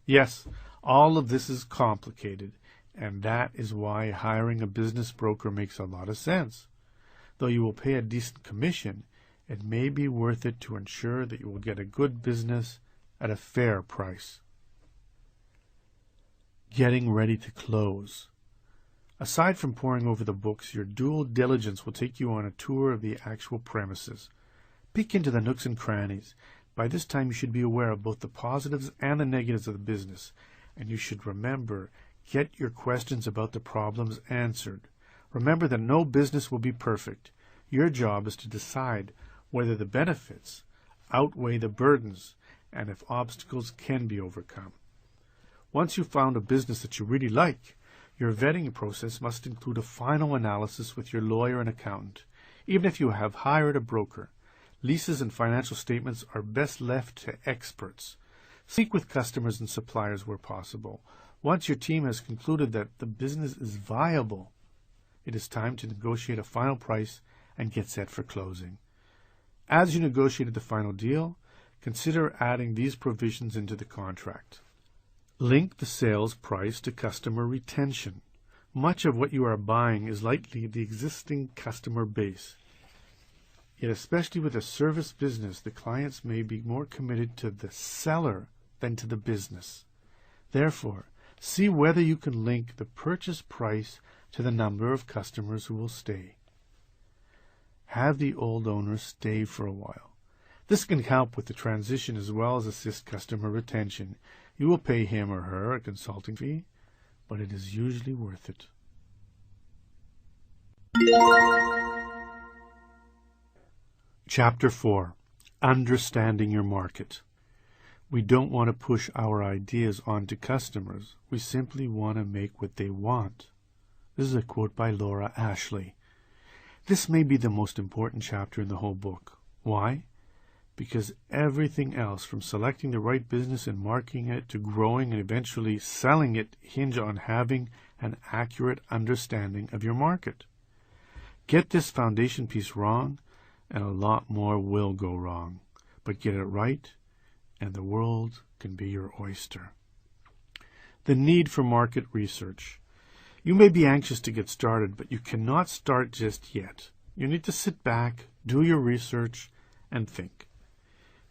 [SPEAKER 2] Yes, all of this is complicated, and that is why hiring a business broker makes a lot of sense. Though you will pay a decent commission, it may be worth it to ensure that you will get a good business at a fair price. Getting ready to close. Aside from poring over the books, your due diligence will take you on a tour of the actual premises. Peek into the nooks and crannies. By this time you should be aware of both the positives and the negatives of the business, and you should remember, get your questions about the problems answered. Remember that no business will be perfect. Your job is to decide whether the benefits outweigh the burdens and if obstacles can be overcome. Once you've found a business that you really like, your vetting process must include a final analysis with your lawyer and accountant. Even if you have hired a broker, leases and financial statements are best left to experts. Speak with customers and suppliers where possible. Once your team has concluded that the business is viable, it is time to negotiate a final price and get set for closing. As you negotiated the final deal, consider adding these provisions into the contract. Link the sales price to customer retention. Much of what you are buying is likely the existing customer base. Yet especially with a service business, the clients may be more committed to the seller than to the business. Therefore, see whether you can link the purchase price to the number of customers who will stay. Have the old owner stay for a while. This can help with the transition as well as assist customer retention. You will pay him or her a consulting fee, but it is usually worth it. Chapter 4. Understanding your market. We don't want to push our ideas onto customers. We simply want to make what they want. This is a quote by Laura Ashley. This may be the most important chapter in the whole book. Why? Because everything else, from selecting the right business and marketing it to growing and eventually selling it, hinge on having an accurate understanding of your market. Get this foundation piece wrong, and a lot more will go wrong. But get it right, and the world can be your oyster. The need for market research. You may be anxious to get started, but you cannot start just yet. You need to sit back, do your research, and think.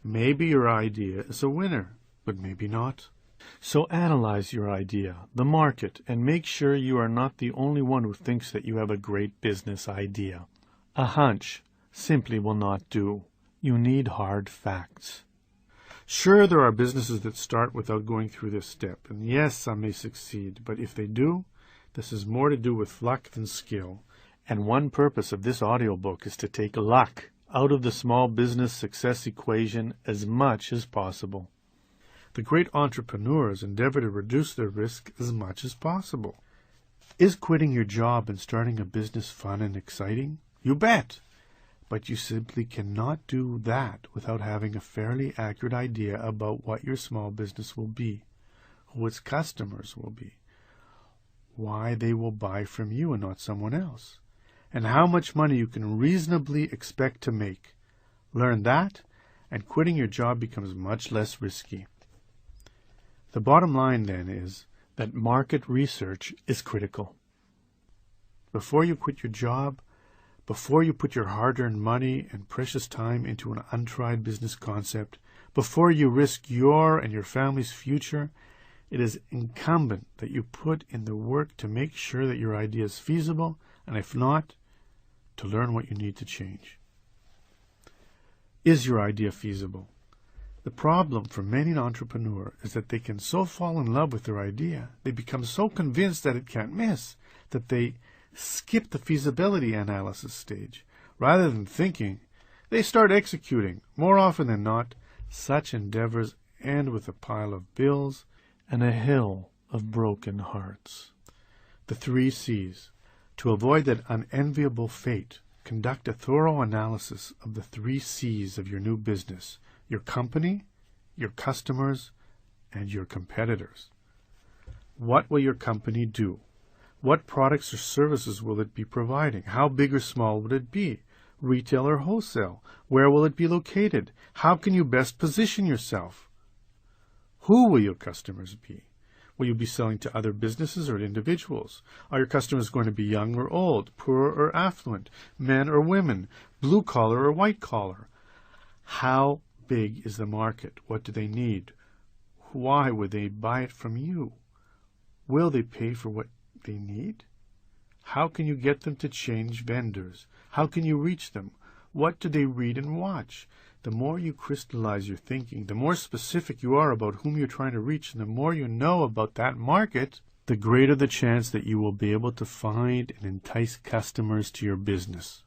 [SPEAKER 2] Maybe your idea is a winner, but maybe not. So analyze your idea, the market, and make sure you are not the only one who thinks that you have a great business idea. A hunch simply will not do. You need hard facts. Sure, there are businesses that start without going through this step, and yes, some may succeed, but if they do, this is more to do with luck than skill. And one purpose of this audiobook is to take luck out of the small business success equation as much as possible. The great entrepreneurs endeavor to reduce their risk as much as possible. Is quitting your job and starting a business fun and exciting? You bet! But you simply cannot do that without having a fairly accurate idea about what your small business will be, who its customers will be, why they will buy from you and not someone else, and how much money you can reasonably expect to make. Learn that, and quitting your job becomes much less risky. The bottom line, then, is that market research is critical. Before you quit your job, before you put your hard-earned money and precious time into an untried business concept, before you risk your and your family's future, it is incumbent that you put in the work to make sure that your idea is feasible, and if not, to learn what you need to change. Is your idea feasible? The problem for many an entrepreneur is that they can so fall in love with their idea, they become so convinced that it can't miss, that they skip the feasibility analysis stage. Rather than thinking, they start executing. More often than not, such endeavors end with a pile of bills and a hill of broken hearts. The 3 C's. To avoid that unenviable fate, conduct a thorough analysis of the 3 C's of your new business: your company, your customers, and your competitors. What will your company do? What products or services will it be providing? How big or small would it be? Retail or wholesale? Where will it be located? How can you best position yourself? Who will your customers be? Will you be selling to other businesses or individuals? Are your customers going to be young or old, poor or affluent, men or women, blue collar or white collar? How big is the market? What do they need? Why would they buy it from you? Will they pay for what they need? How can you get them to change vendors? How can you reach them? What do they read and watch? The more you crystallize your thinking, the more specific you are about whom you're trying to reach, and the more you know about that market, the greater the chance that you will be able to find and entice customers to your business.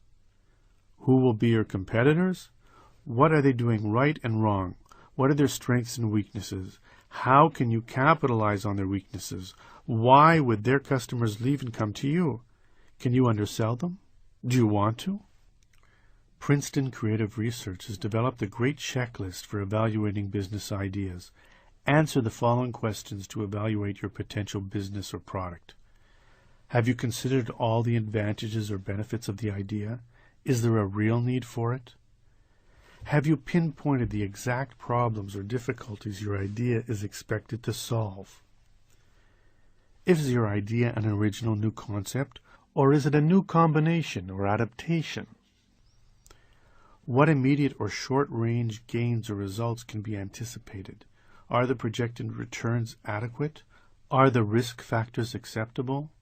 [SPEAKER 2] Who will be your competitors? What are they doing right and wrong? What are their strengths and weaknesses? How can you capitalize on their weaknesses? Why would their customers leave and come to you? Can you undersell them? Do you want to? Princeton Creative Research has developed a great checklist for evaluating business ideas. Answer the following questions to evaluate your potential business or product. Have you considered all the advantages or benefits of the idea? Is there a real need for it? Have you pinpointed the exact problems or difficulties your idea is expected to solve? Is your idea an original new concept, or is it a new combination or adaptation? What immediate or short-range gains or results can be anticipated? Are the projected returns adequate? Are the risk factors acceptable?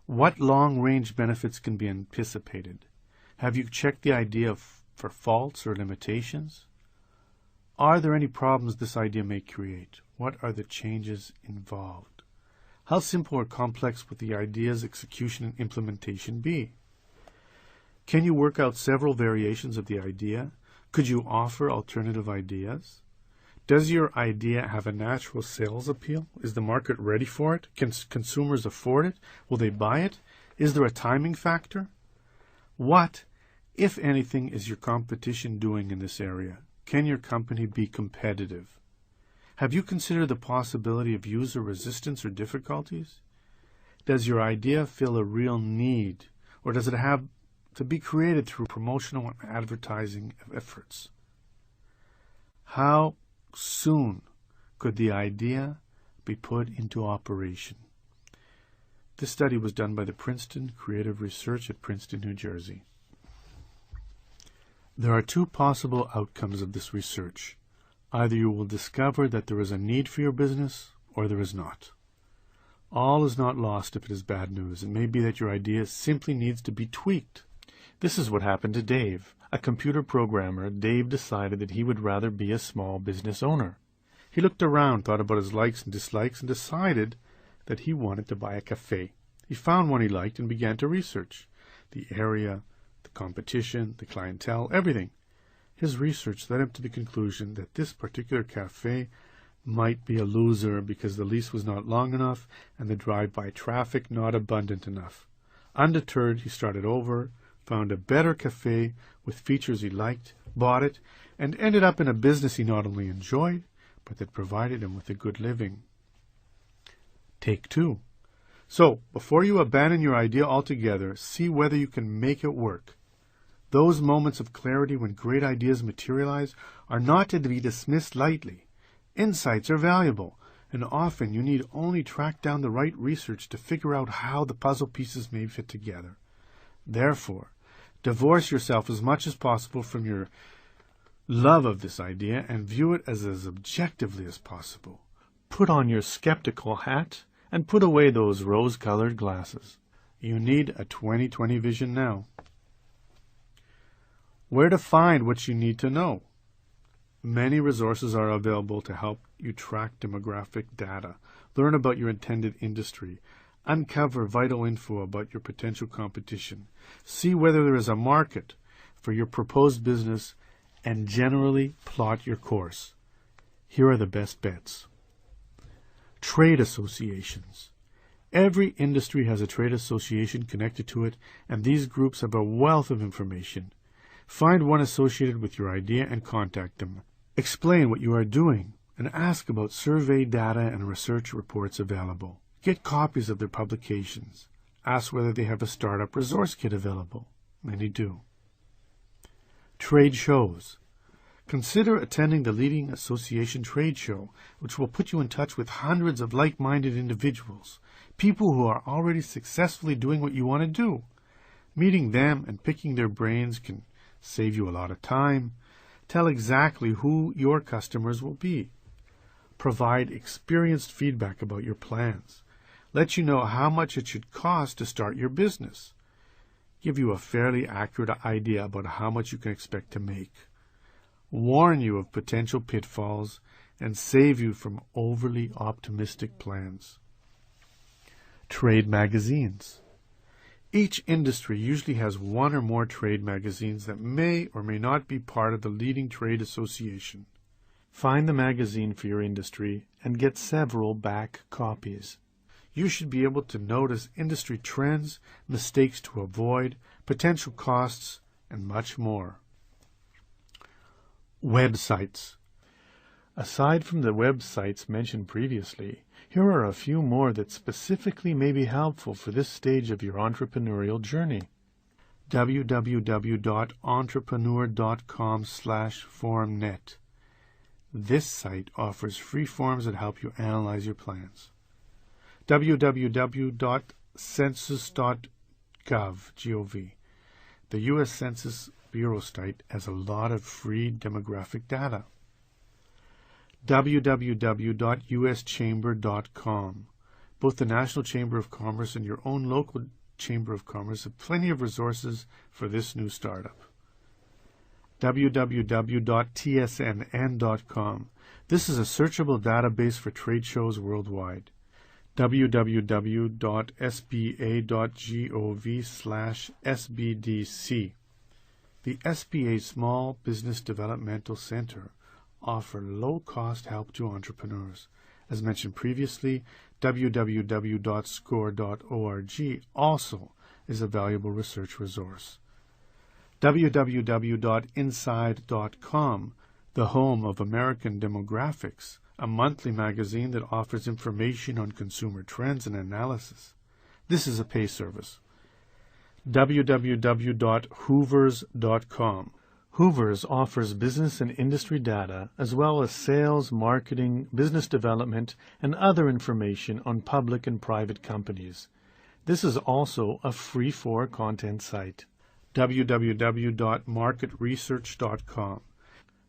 [SPEAKER 2] What long-range benefits can be anticipated? Have you checked the idea for faults or limitations? Are there any problems this idea may create? What are the changes involved? How simple or complex would the idea's execution and implementation be? Can you work out several variations of the idea? Could you offer alternative ideas? Does your idea have a natural sales appeal? Is the market ready for it? Can consumers afford it? Will they buy it? Is there a timing factor? What, if anything, is your competition doing in this area? Can your company be competitive? Have you considered the possibility of user resistance or difficulties? Does your idea fill a real need, or does it have to be created through promotional and advertising efforts? How soon could the idea be put into operation? This study was done by the Princeton Creative Research at Princeton, New Jersey. There are 2 possible outcomes of this research. Either you will discover that there is a need for your business, or there is not. All is not lost if it is bad news. It may be that your idea simply needs to be tweaked. This is what happened to Dave. A computer programmer, Dave decided that he would rather be a small business owner. He looked around, thought about his likes and dislikes, and decided that he wanted to buy a cafe. He found one he liked and began to research the area, the competition, the clientele, everything. His research led him to the conclusion that this particular cafe might be a loser because the lease was not long enough and the drive-by traffic not abundant enough. Undeterred, he started over, found a better cafe with features he liked, bought it, and ended up in a business he not only enjoyed, but that provided him with a good living. Take 2. So, before you abandon your idea altogether, see whether you can make it work. Those moments of clarity when great ideas materialize are not to be dismissed lightly. Insights are valuable, and often you need only track down the right research to figure out how the puzzle pieces may fit together. Therefore, divorce yourself as much as possible from your love of this idea and view it as objectively as possible. Put on your skeptical hat and put away those rose-colored glasses. You need a 20/20 vision now. Where to find what you need to know? Many resources are available to help you track demographic data, learn about your intended industry, uncover vital info about your potential competition, see whether there is a market for your proposed business, and generally plot your course. Here are the best bets. Trade associations. Every industry has a trade association connected to it, and these groups have a wealth of information. Find one associated with your idea and contact them. Explain what you are doing and ask about survey data and research reports available. Get copies of their publications. Ask whether they have a startup resource kit available. Many do. Trade shows. Consider attending the leading association trade show, which will put you in touch with hundreds of like-minded individuals, people who are already successfully doing what you want to do. Meeting them and picking their brains can save you a lot of time. Tell exactly who your customers will be. Provide experienced feedback about your plans. Let you know how much it should cost to start your business. Give you a fairly accurate idea about how much you can expect to make. Warn you of potential pitfalls and save you from overly optimistic plans. Trade magazines. Each industry usually has one or more trade magazines that may or may not be part of the leading trade association. Find the magazine for your industry and get several back copies. You should be able to notice industry trends, mistakes to avoid, potential costs, and much more. Websites. Aside from the websites mentioned previously, here are a few more that specifically may be helpful for this stage of your entrepreneurial journey. www.entrepreneur.com/formnet. This site offers free forms that help you analyze your plans. www.census.gov. The U.S. Census Bureau site has a lot of free demographic data. www.uschamber.com. Both the National Chamber of Commerce and your own local Chamber of Commerce have plenty of resources for this new startup. www.tsnn.com. This is a searchable database for trade shows worldwide. www.sba.gov/SBDC. The SBA Small Business Developmental Center offer low-cost help to entrepreneurs. As mentioned previously, www.score.org also is a valuable research resource. www.inside.com, the home of American Demographics, a monthly magazine that offers information on consumer trends and analysis. This is a pay service. www.hoovers.com. Hoovers offers business and industry data as well as sales, marketing, business development, and other information on public and private companies. This is also a free-for content site. www.marketresearch.com.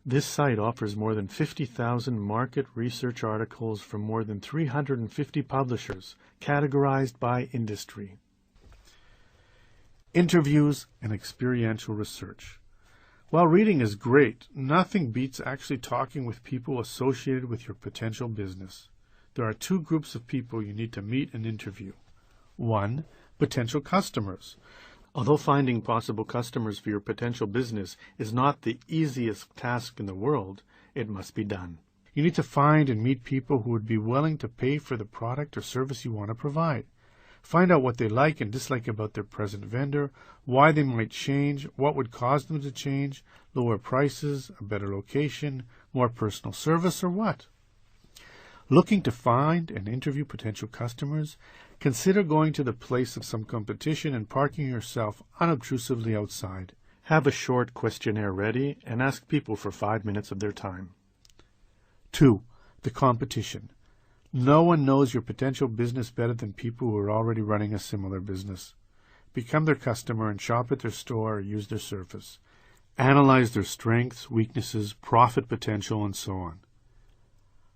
[SPEAKER 2] This site offers more than 50,000 market research articles from more than 350 publishers, categorized by industry. Interviews and experiential research. While reading is great, nothing beats actually talking with people associated with your potential business. There are two groups of people you need to meet and interview. 1. Potential customers. Although finding possible customers for your potential business is not the easiest task in the world, it must be done. You need to find and meet people who would be willing to pay for the product or service you want to provide. Find out what they like and dislike about their present vendor, why they might change, what would cause them to change, lower prices, a better location, more personal service, or what. Looking to find and interview potential customers, consider going to the place of some competition and parking yourself unobtrusively outside. Have a short questionnaire ready and ask people for 5 minutes of their time. 2. The competition. No one knows your potential business better than people who are already running a similar business. Become their customer and shop at their store or use their service. Analyze their strengths, weaknesses, profit potential, and so on.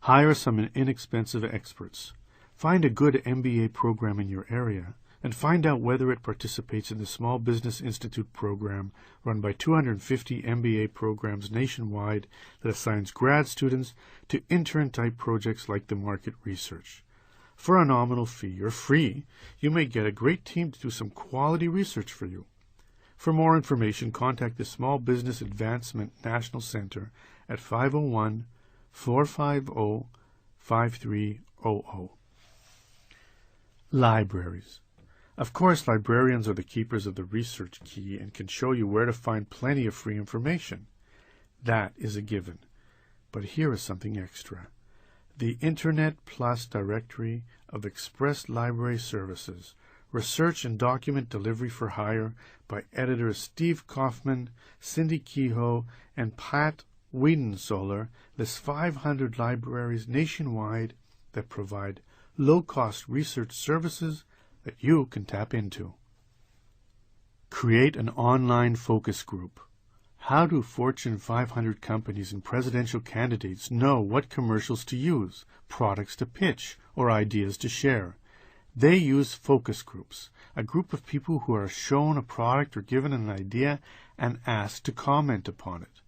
[SPEAKER 2] Hire some inexpensive experts. Find a good MBA program in your area. and find out whether it participates in the Small Business Institute program run by 250 MBA programs nationwide that assigns grad students to intern-type projects like the market research. For a nominal fee, or free, you may get a great team to do some quality research for you. For more information, contact the Small Business Advancement National Center at 501-450-5300. Libraries. Of course, librarians are the keepers of the research key and can show you where to find plenty of free information. That is a given. But here is something extra. The Internet Plus Directory of Express Library Services, Research and Document Delivery for Hire by editors Steve Kaufman, Cindy Kehoe, and Pat Wiedensoller, lists 500 libraries nationwide that provide low-cost research services that you can tap into. Create an online focus group. How do Fortune 500 companies and presidential candidates know what commercials to use, products to pitch, or ideas to share? They use focus groups, a group of people who are shown a product or given an idea and asked to comment upon it.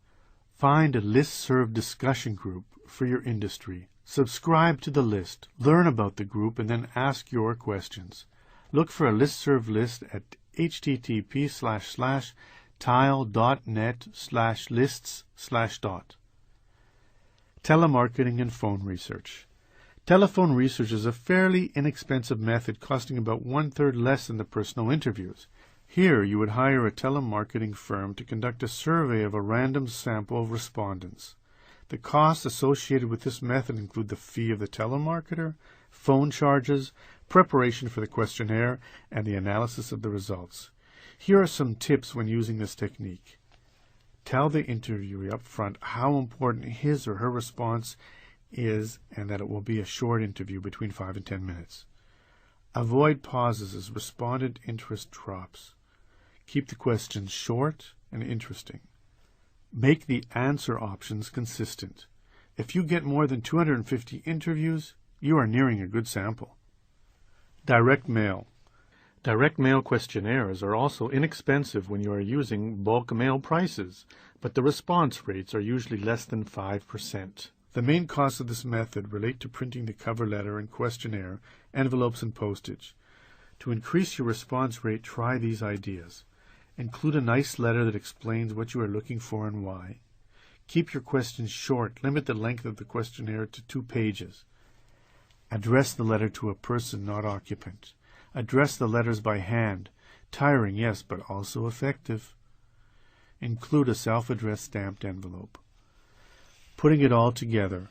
[SPEAKER 2] Find a listserv discussion group for your industry. Subscribe to the list, learn about the group, and then ask your questions. Look for a listserv list at http://tile.net/lists/. Telemarketing and phone research. Telephone research is a fairly inexpensive method costing about 1/3 less than the personal interviews. Here you would hire a telemarketing firm to conduct a survey of a random sample of respondents. The costs associated with this method include the fee of the telemarketer, phone charges, preparation for the questionnaire, and the analysis of the results. Here are some tips when using this technique. Tell the interviewee up front how important his or her response is and that it will be a short interview between 5 and 10 minutes. Avoid pauses as respondent interest drops. Keep the questions short and interesting. Make the answer options consistent. If you get more than 250 interviews, you are nearing a good sample. Direct mail. Direct mail questionnaires are also inexpensive when you are using bulk mail prices, but the response rates are usually less than 5%. The main costs of this method relate to printing the cover letter and questionnaire, envelopes, and postage. To increase your response rate, try these ideas. Include a nice letter that explains what you are looking for and why. Keep your questions short. Limit the length of the questionnaire to 2 pages. Address the letter to a person, not occupant. Address the letters by hand. Tiring, yes, but also effective. Include a self-addressed stamped envelope. Putting it all together.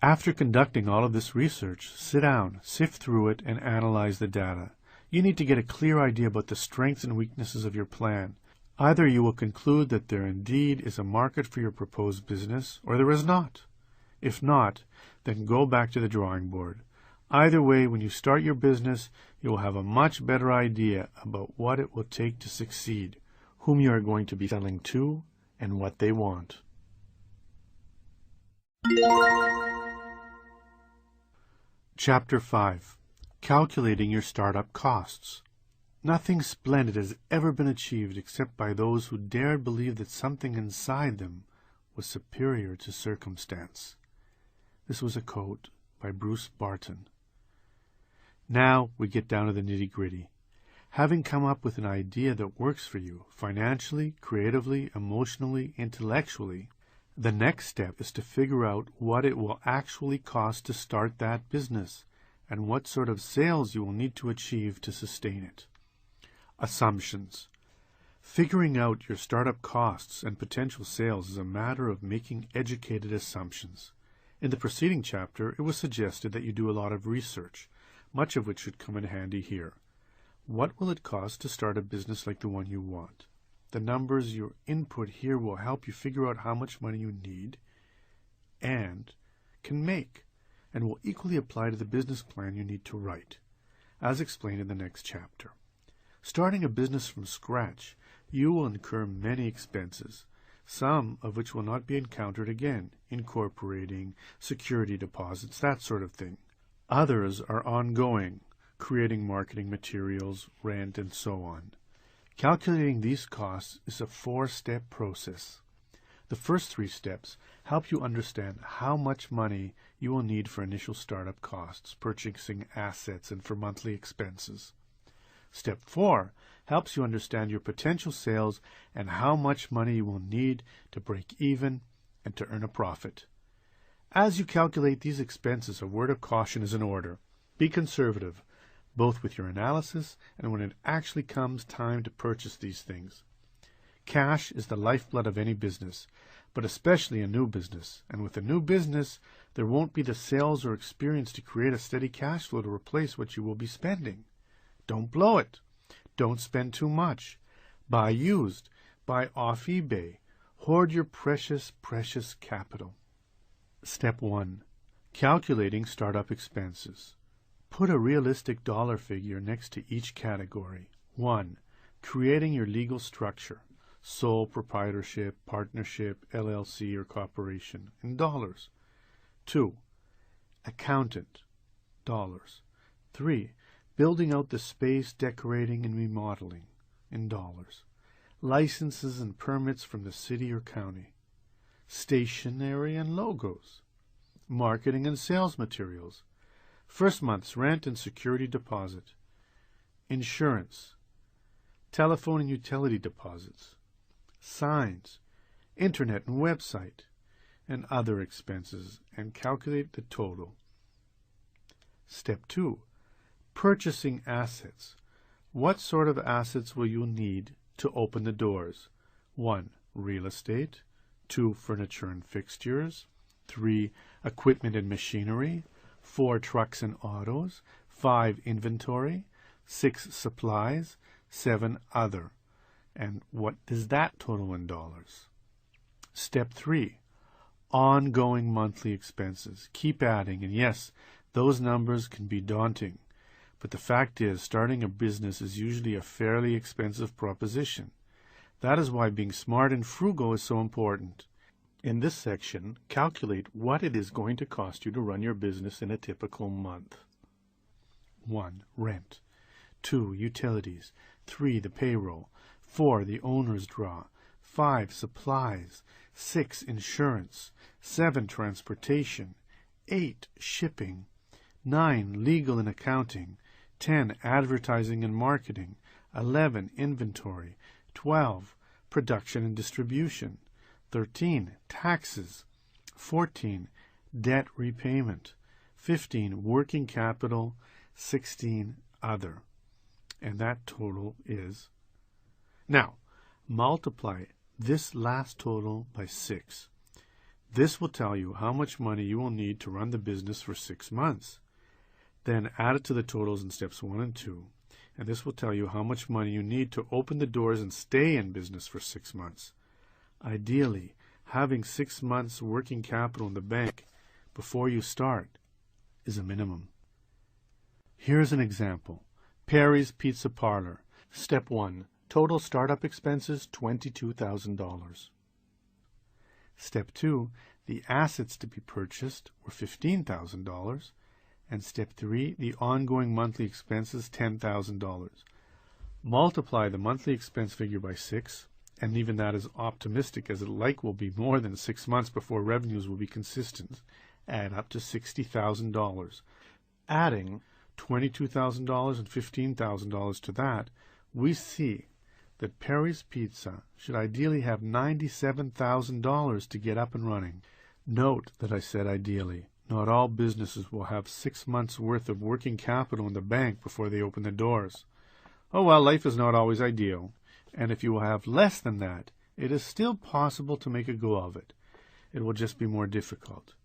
[SPEAKER 2] After conducting all of this research, sit down, sift through it, and analyze the data. You need to get a clear idea about the strengths and weaknesses of your plan. Either you will conclude that there indeed is a market for your proposed business, or there is not. If not, then go back to the drawing board. Either way, when you start your business, you will have a much better idea about what it will take to succeed, whom you are going to be selling to, and what they want. Chapter 5. Calculating your startup costs. Nothing splendid has ever been achieved except by those who dared believe that something inside them was superior to circumstance. This was a quote by Bruce Barton. Now we get down to the nitty-gritty. Having come up with an idea that works for you, financially, creatively, emotionally, intellectually, the next step is to figure out what it will actually cost to start that business, and what sort of sales you will need to achieve to sustain it. Assumptions. Figuring out your startup costs and potential sales is a matter of making educated assumptions. In the preceding chapter, it was suggested that you do a lot of research, much of which should come in handy here. What will it cost to start a business like the one you want? The numbers you input here will help you figure out how much money you need and can make, and will equally apply to the business plan you need to write, as explained in the next chapter. Starting a business from scratch, you will incur many expenses, some of which will not be encountered again, incorporating, security deposits, that sort of thing. Others are ongoing, creating marketing materials, rent, and so on. Calculating these costs is a 4-step process. The first 3 steps help you understand how much money you will need for initial startup costs, purchasing assets, and for monthly expenses. Step 4 helps you understand your potential sales and how much money you will need to break even and to earn a profit. As you calculate these expenses, a word of caution is in order. Be conservative, both with your analysis and when it actually comes time to purchase these things. Cash is the lifeblood of any business, but especially a new business. And with a new business, there won't be the sales or experience to create a steady cash flow to replace what you will be spending. Don't blow it. Don't spend too much. Buy used. Buy off eBay. Hoard your precious, precious capital. Step 1. Calculating startup expenses. Put a realistic dollar figure next to each category. 1. Creating your legal structure. Sole proprietorship, partnership, LLC, or corporation, in dollars. 2. Accountant, dollars. 3. Building out the space, decorating, and remodeling, in dollars. Licenses and permits from the city or county. Stationery and logos. Marketing and sales materials. First month's rent and security deposit. Insurance. Telephone and utility deposits. Signs, internet and website, and other expenses, and calculate the total. Step 2. Purchasing assets. What sort of assets will you need to open the doors? 1. Real estate. 2. Furniture and fixtures. 3. Equipment and machinery. 4. Trucks and autos. 5. Inventory. 6. Supplies. 7. Other. And what does that total in dollars? Step 3. Ongoing monthly expenses. Keep adding, and yes, those numbers can be daunting. But the fact is, starting a business is usually a fairly expensive proposition. That is why being smart and frugal is so important. In this section, calculate what it is going to cost you to run your business in a typical month. 1. Rent. 2. Utilities. 3. The payroll. 4. The owner's draw. 5. Supplies. 6. Insurance. 7. Transportation. 8. Shipping. 9. Legal and accounting. 10. Advertising and marketing. 11. Inventory. 12. Production and distribution. 13. Taxes. 14. Debt repayment. 15. Working capital. 16. Other. And that total is... Now, multiply this last total by 6. This will tell you how much money you will need to run the business for 6 months. Then add it to the totals in steps 1 and 2, and this will tell you how much money you need to open the doors and stay in business for 6 months. Ideally, having 6 months working capital in the bank before you start is a minimum. Here's an example. Perry's Pizza Parlor. Step 1. Total startup expenses, $22,000. Step 2. The assets to be purchased were $15,000. And step 3. The ongoing monthly expenses, $10,000. Multiply the monthly expense figure by 6, and even that is optimistic as it will be more than 6 months before revenues will be consistent. Add up to $60,000. Adding $22,000 and $15,000 to that, we see that Perry's Pizza should ideally have $97,000 to get up and running. Note that I said ideally. Not all businesses will have 6 months' worth of working capital in the bank before they open the doors. Oh well, life is not always ideal, and if you will have less than that, it is still possible to make a go of it. It will just be more difficult.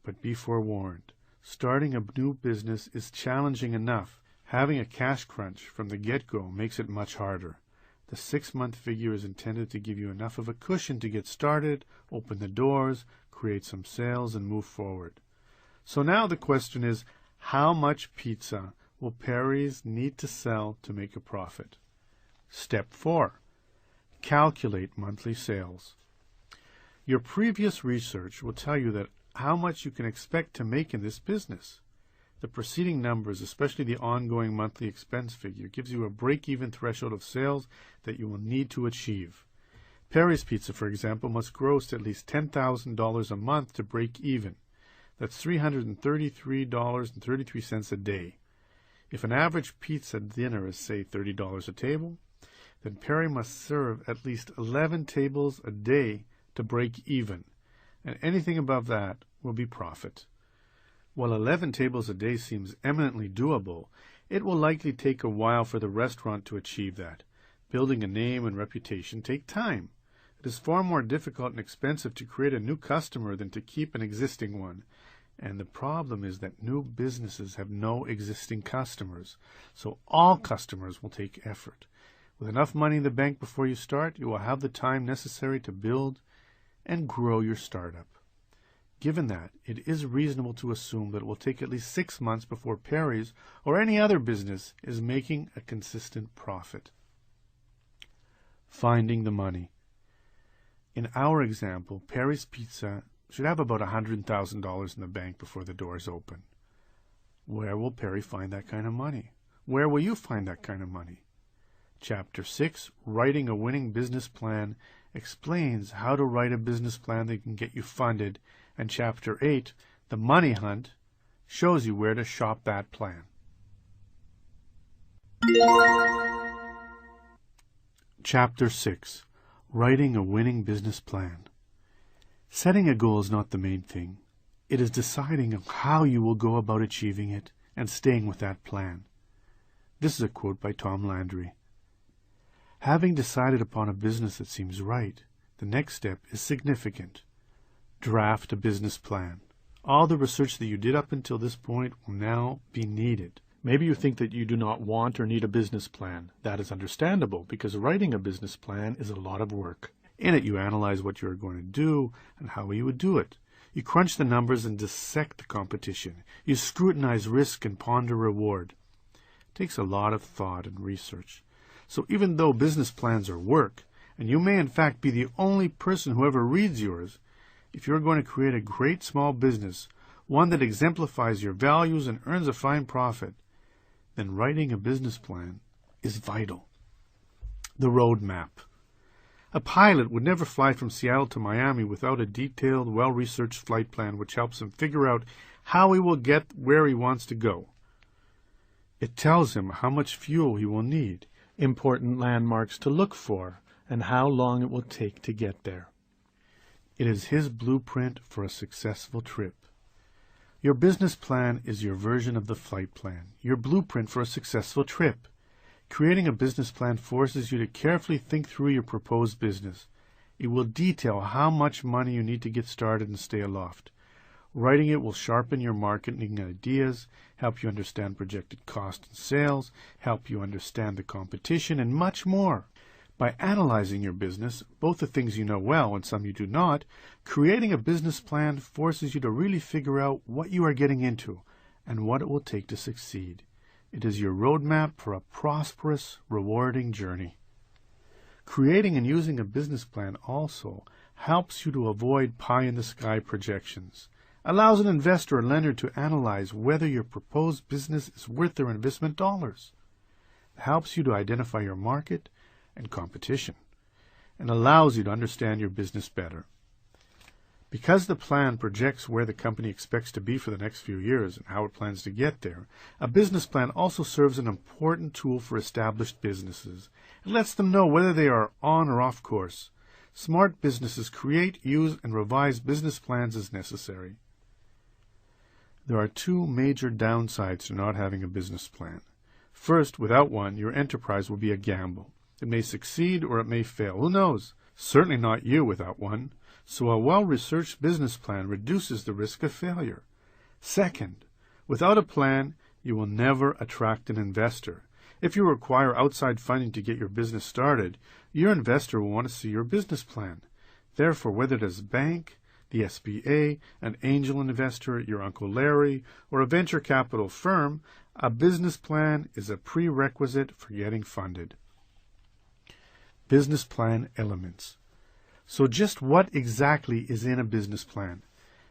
[SPEAKER 2] But be forewarned, starting a new business is challenging enough. Having a cash crunch from the get-go makes it much harder. The 6-month figure is intended to give you enough of a cushion to get started, open the doors, create some sales, and move forward. So now the question is, how much pizza will Perry's need to sell to make a profit? Step 4. Calculate monthly sales. Your previous research will tell you that how much you can expect to make in this business. The preceding numbers, especially the ongoing monthly expense figure, gives you a break-even threshold of sales that you will need to achieve. Perry's Pizza, for example, must gross at least $10,000 a month to break even. That's $333.33 a day. If an average pizza dinner is, say, $30 a table, then Perry must serve at least 11 tables a day to break even, and anything above that will be profit. While 11 tables a day seems eminently doable, it will likely take a while for the restaurant to achieve that. Building a name and reputation take time. It is far more difficult and expensive to create a new customer than to keep an existing one. And the problem is that new businesses have no existing customers, so all customers will take effort. With enough money in the bank before you start, you will have the time necessary to build and grow your startup. Given that, it is reasonable to assume that it will take at least 6 months before Perry's or any other business is making a consistent profit. Finding the money. In our example, Perry's Pizza should have about $100,000 in the bank before the doors open. Where will Perry find that kind of money? Where will you find that kind of money? Chapter 6, Writing a Winning Business Plan, explains how to write a business plan that can get you funded, and Chapter 8, The Money Hunt, shows you where to shop that plan. Chapter 6, Writing a Winning Business Plan. Setting a goal is not the main thing. It is deciding how you will go about achieving it and staying with that plan. This is a quote by Tom Landry. Having decided upon a business that seems right, the next step is significant. Draft a business plan. All the research that you did up until this point will now be needed. Maybe you think that you do not want or need a business plan. That is understandable, because writing a business plan is a lot of work. In it, you analyze what you are going to do and how you would do it. You crunch the numbers and dissect the competition. You scrutinize risk and ponder reward. It takes a lot of thought and research. So even though business plans are work, and you may in fact be the only person who ever reads yours, if you're going to create a great small business, one that exemplifies your values and earns a fine profit, then writing a business plan is vital. The roadmap. A pilot would never fly from Seattle to Miami without a detailed, well-researched flight plan which helps him figure out how he will get where he wants to go. It tells him how much fuel he will need, important landmarks to look for, and how long it will take to get there. It is his blueprint for a successful trip. Your business plan is your version of the flight plan, your blueprint for a successful trip. Creating a business plan forces you to carefully think through your proposed business. It will detail how much money you need to get started and stay aloft. Writing it will sharpen your marketing ideas, help you understand projected cost and sales, help you understand the competition, and much more. By analyzing your business, both the things you know well and some you do not, creating a business plan forces you to really figure out what you are getting into and what it will take to succeed. It is your roadmap for a prosperous, rewarding journey. Creating and using a business plan also helps you to avoid pie-in-the-sky projections, allows an investor or lender to analyze whether your proposed business is worth their investment dollars. It helps you to identify your market and competition, and allows you to understand your business better. Because the plan projects where the company expects to be for the next few years and how it plans to get there, a business plan also serves an important tool for established businesses. It lets them know whether they are on or off course. Smart businesses create, use, and revise business plans as necessary. There are two major downsides to not having a business plan. First, without one, your enterprise will be a gamble. It may succeed or it may fail. Who knows? Certainly not you without one. So a well-researched business plan reduces the risk of failure. Second, without a plan, you will never attract an investor. If you require outside funding to get your business started, your investor will want to see your business plan. Therefore, whether it is a bank, the SBA, an angel investor, your Uncle Larry, or a venture capital firm, a business plan is a prerequisite for getting funded. Business plan elements. So just what exactly is in a business plan?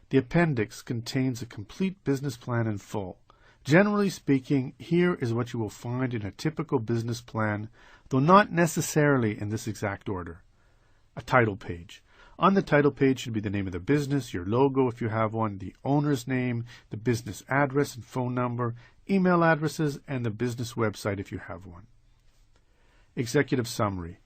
[SPEAKER 2] The appendix contains a complete business plan in full. Generally speaking, here is what you will find in a typical business plan, though not necessarily in this exact order. A title page. On the title page should be the name of the business, your logo if you have one, the owner's name, the business address and phone number, email addresses, and the business website if you have one. Executive summary.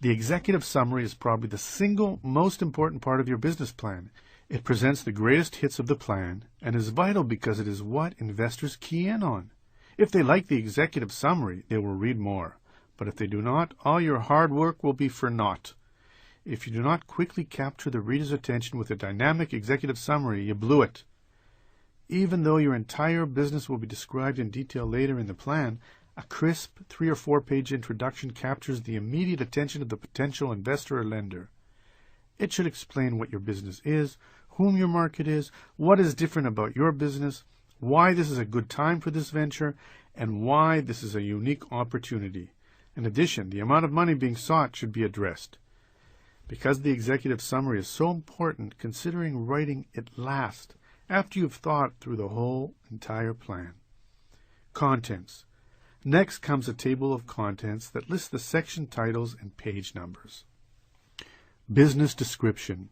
[SPEAKER 2] The executive summary is probably the single most important part of your business plan. It presents the greatest hits of the plan and is vital because it is what investors key in on. If they like the executive summary, they will read more. But if they do not, all your hard work will be for naught. If you do not quickly capture the reader's attention with a dynamic executive summary, you blew it. Even though your entire business will be described in detail later in the plan, a crisp 3 or 4 page introduction captures the immediate attention of the potential investor or lender. It should explain what your business is, whom your market is, what is different about your business, why this is a good time for this venture, and why this is a unique opportunity. In addition, the amount of money being sought should be addressed. Because the executive summary is so important, considering writing it last, after you've thought through the whole entire plan. Contents. Next comes a table of contents that lists the section titles and page numbers. Business description.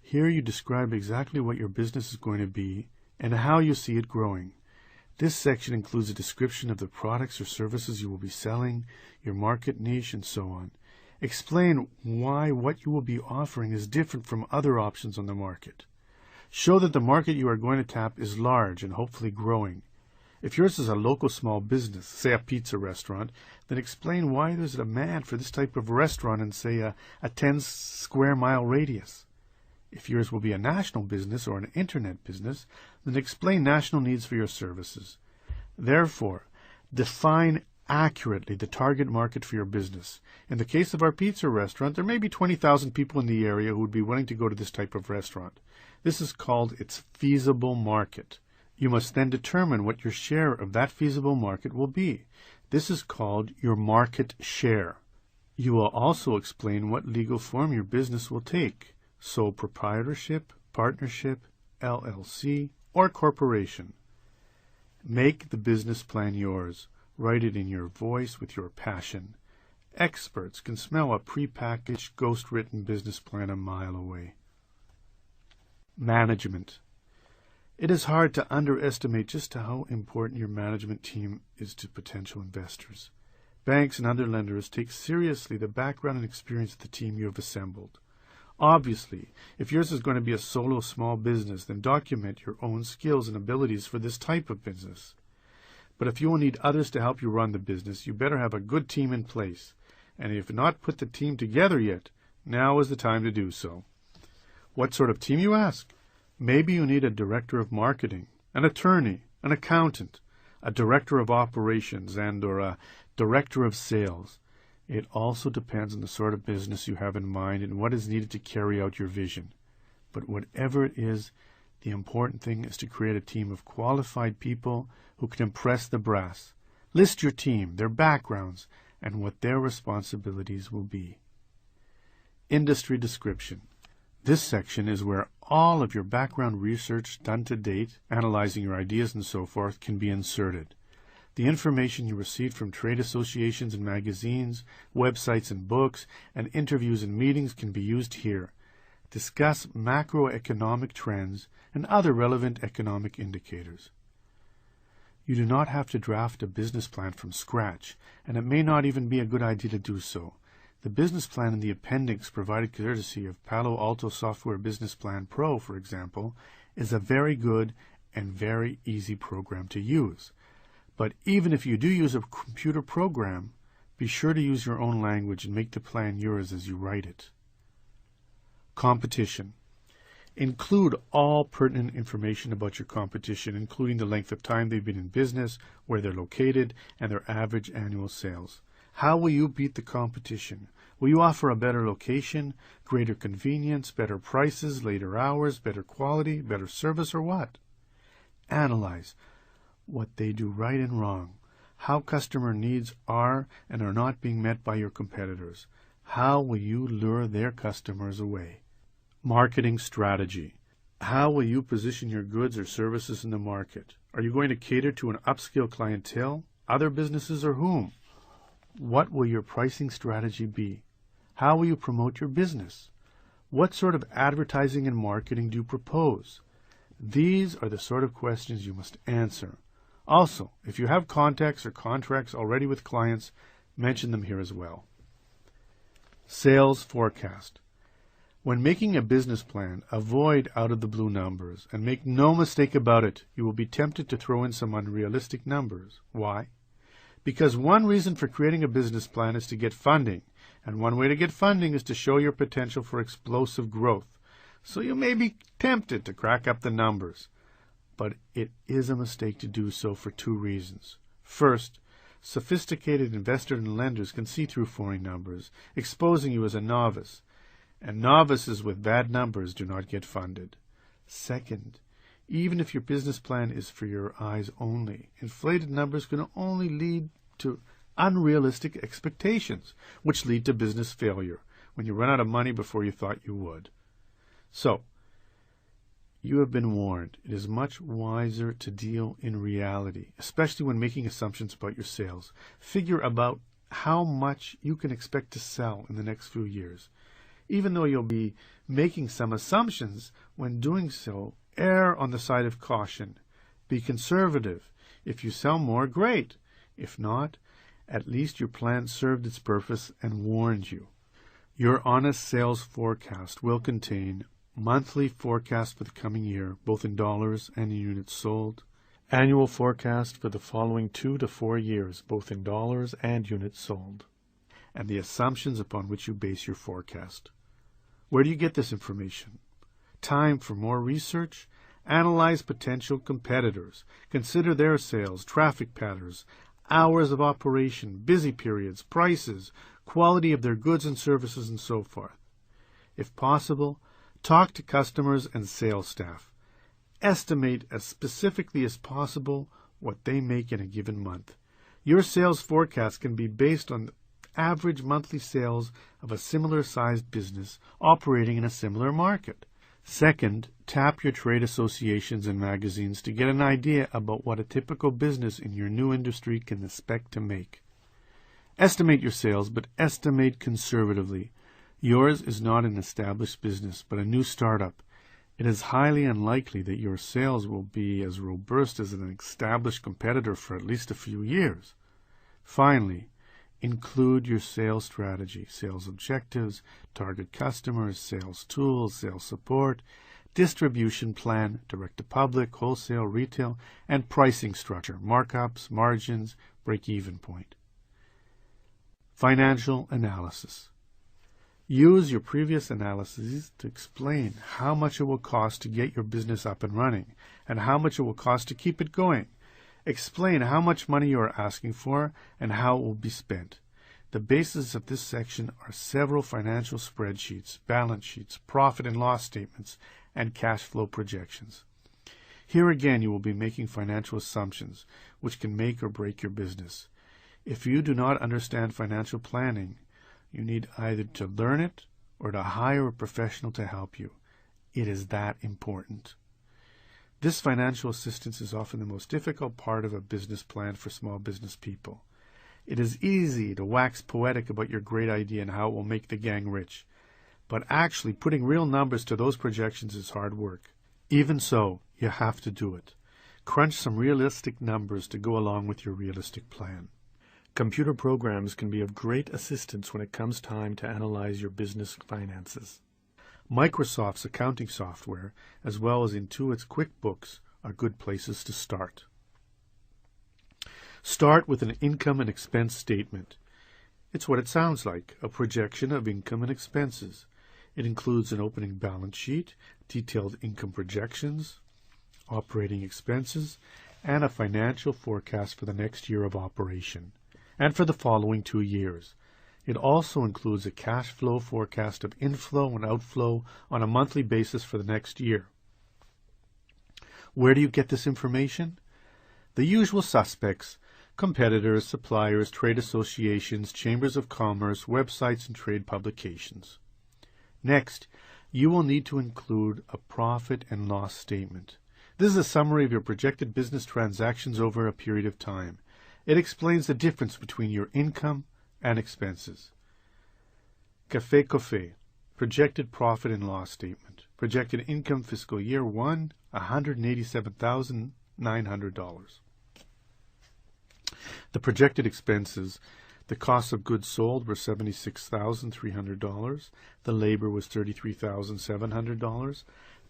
[SPEAKER 2] Here you describe exactly what your business is going to be and how you see it growing. This section includes a description of the products or services you will be selling, your market niche, and so on. Explain why what you will be offering is different from other options on the market. Show that the market you are going to tap is large and hopefully growing. If yours is a local small business, say a pizza restaurant, then explain why there's a demand for this type of restaurant in, say, a 10 square mile radius. If yours will be a national business or an internet business, then explain national needs for your services. Therefore, define accurately the target market for your business. In the case of our pizza restaurant, there may be 20,000 people in the area who would be willing to go to this type of restaurant. This is called its feasible market. You must then determine what your share of that feasible market will be. This is called your market share. You will also explain what legal form your business will take: sole proprietorship, partnership, LLC, or corporation. Make the business plan yours. Write it in your voice with your passion. Experts can smell a prepackaged, ghost-written business plan a mile away. Management. It is hard to underestimate just how important your management team is to potential investors. Banks and other lenders take seriously the background and experience of the team you have assembled. Obviously, if yours is going to be a solo small business, then document your own skills and abilities for this type of business. But if you will need others to help you run the business, you better have a good team in place. And if not put the team together yet, now is the time to do so. What sort of team, you ask? Maybe you need a director of marketing, an attorney, an accountant, a director of operations, or a director of sales. It also depends on the sort of business you have in mind and what is needed to carry out your vision. But whatever it is, the important thing is to create a team of qualified people who can impress the brass. List your team, their backgrounds, and what their responsibilities will be. Industry description. This section is where all of your background research done to date, analyzing your ideas and so forth, can be inserted. The information you received from trade associations and magazines, websites and books, and interviews and meetings can be used here. Discuss macroeconomic trends and other relevant economic indicators. You do not have to draft a business plan from scratch, and it may not even be a good idea to do so. The business plan in the appendix provided courtesy of Palo Alto Software Business Plan Pro, for example, is a very good and very easy program to use. But even if you do use a computer program, be sure to use your own language and make the plan yours as you write it. Competition. Include all pertinent information about your competition, including the length of time they've been in business, where they're located, and their average annual sales. How will you beat the competition? Will you offer a better location, greater convenience, better prices, later hours, better quality, better service, or what? Analyze what they do right and wrong, how customer needs are and are not being met by your competitors. How will you lure their customers away? Marketing strategy. How will you position your goods or services in the market? Are you going to cater to an upscale clientele, other businesses, or whom? What will your pricing strategy be? How will you promote your business? What sort of advertising and marketing do you propose? These are the sort of questions you must answer. Also, if you have contacts or contracts already with clients, mention them here as well. Sales forecast. When making a business plan, avoid out-of-the-blue numbers, and make no mistake about it, you will be tempted to throw in some unrealistic numbers. Why? Because one reason for creating a business plan is to get funding, and one way to get funding is to show your potential for explosive growth. So you may be tempted to crack up the numbers, but it is a mistake to do so for two reasons. First, sophisticated investors and lenders can see through foreign numbers, exposing you as a novice, and novices with bad numbers do not get funded. Second, even if your business plan is for your eyes only, inflated numbers can only lead to unrealistic expectations, which lead to business failure when you run out of money before you thought you would. So, you have been warned. It is much wiser to deal in reality, especially when making assumptions about your sales. Figure about how much you can expect to sell in the next few years. Even though you'll be making some assumptions, when doing so, err on the side of caution. Be conservative. If you sell more, great. If not, at least your plan served its purpose and warned you. Your honest sales forecast will contain monthly forecast for the coming year, both in dollars and in units sold, annual forecast for the following 2 to 4 years, both in dollars and units sold, and the assumptions upon which you base your forecast. Where do you get this information? Time for more research? Analyze potential competitors. Consider their sales, traffic patterns, hours of operation, busy periods, prices, quality of their goods and services, and so forth. If possible, talk to customers and sales staff. Estimate as specifically as possible what they make in a given month. Your sales forecast can be based on average monthly sales of a similar-sized business operating in a similar market. Second, tap your trade associations and magazines to get an idea about what a typical business in your new industry can expect to make. Estimate your sales, but estimate conservatively. Yours is not an established business, but a new startup. It is highly unlikely that your sales will be as robust as an established competitor for at least a few years. Finally, include your sales strategy, sales objectives, target customers, sales tools, sales support, distribution plan, direct-to-public, wholesale, retail, and pricing structure, markups, margins, break-even point. Financial analysis. Use your previous analyses to explain how much it will cost to get your business up and running and how much it will cost to keep it going. Explain how much money you are asking for and how it will be spent. The basis of this section are several financial spreadsheets, balance sheets, profit and loss statements, and cash flow projections. Here again you will be making financial assumptions, which can make or break your business. If you do not understand financial planning, you need either to learn it or to hire a professional to help you. It is that important. This financial assistance is often the most difficult part of a business plan for small business people. It is easy to wax poetic about your great idea and how it will make the gang rich, but actually putting real numbers to those projections is hard work. Even so, you have to do it. Crunch some realistic numbers to go along with your realistic plan. Computer programs can be of great assistance when it comes time to analyze your business finances. Microsoft's accounting software, as well as Intuit's QuickBooks, are good places to start. Start with an income and expense statement. It's what it sounds like, a projection of income and expenses. It includes an opening balance sheet, detailed income projections, operating expenses, and a financial forecast for the next year of operation, and for the following 2 years. It also includes a cash flow forecast of inflow and outflow on a monthly basis for the next year. Where do you get this information? The usual suspects: competitors, suppliers, trade associations, chambers of commerce, websites, and trade publications. Next, you will need to include a profit and loss statement. This is a summary of your projected business transactions over a period of time. It explains the difference between your income and expenses. Café Coffee, projected profit and loss statement. Projected income fiscal year 1, $187,900. The projected expenses, the cost of goods sold were $76,300. The labor was $33,700.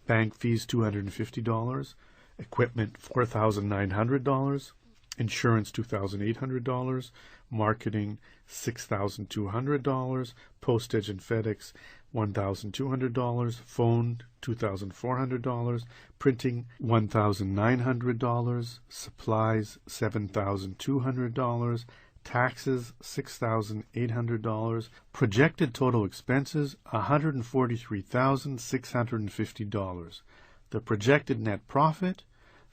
[SPEAKER 2] Bank fees $250. Equipment $4,900. Insurance $2,800. Marketing $6,200. Postage and FedEx $1,200. Phone $2,400. Printing $1,900. Supplies $7,200. Taxes $6,800. Projected total expenses $143,650. The projected net profit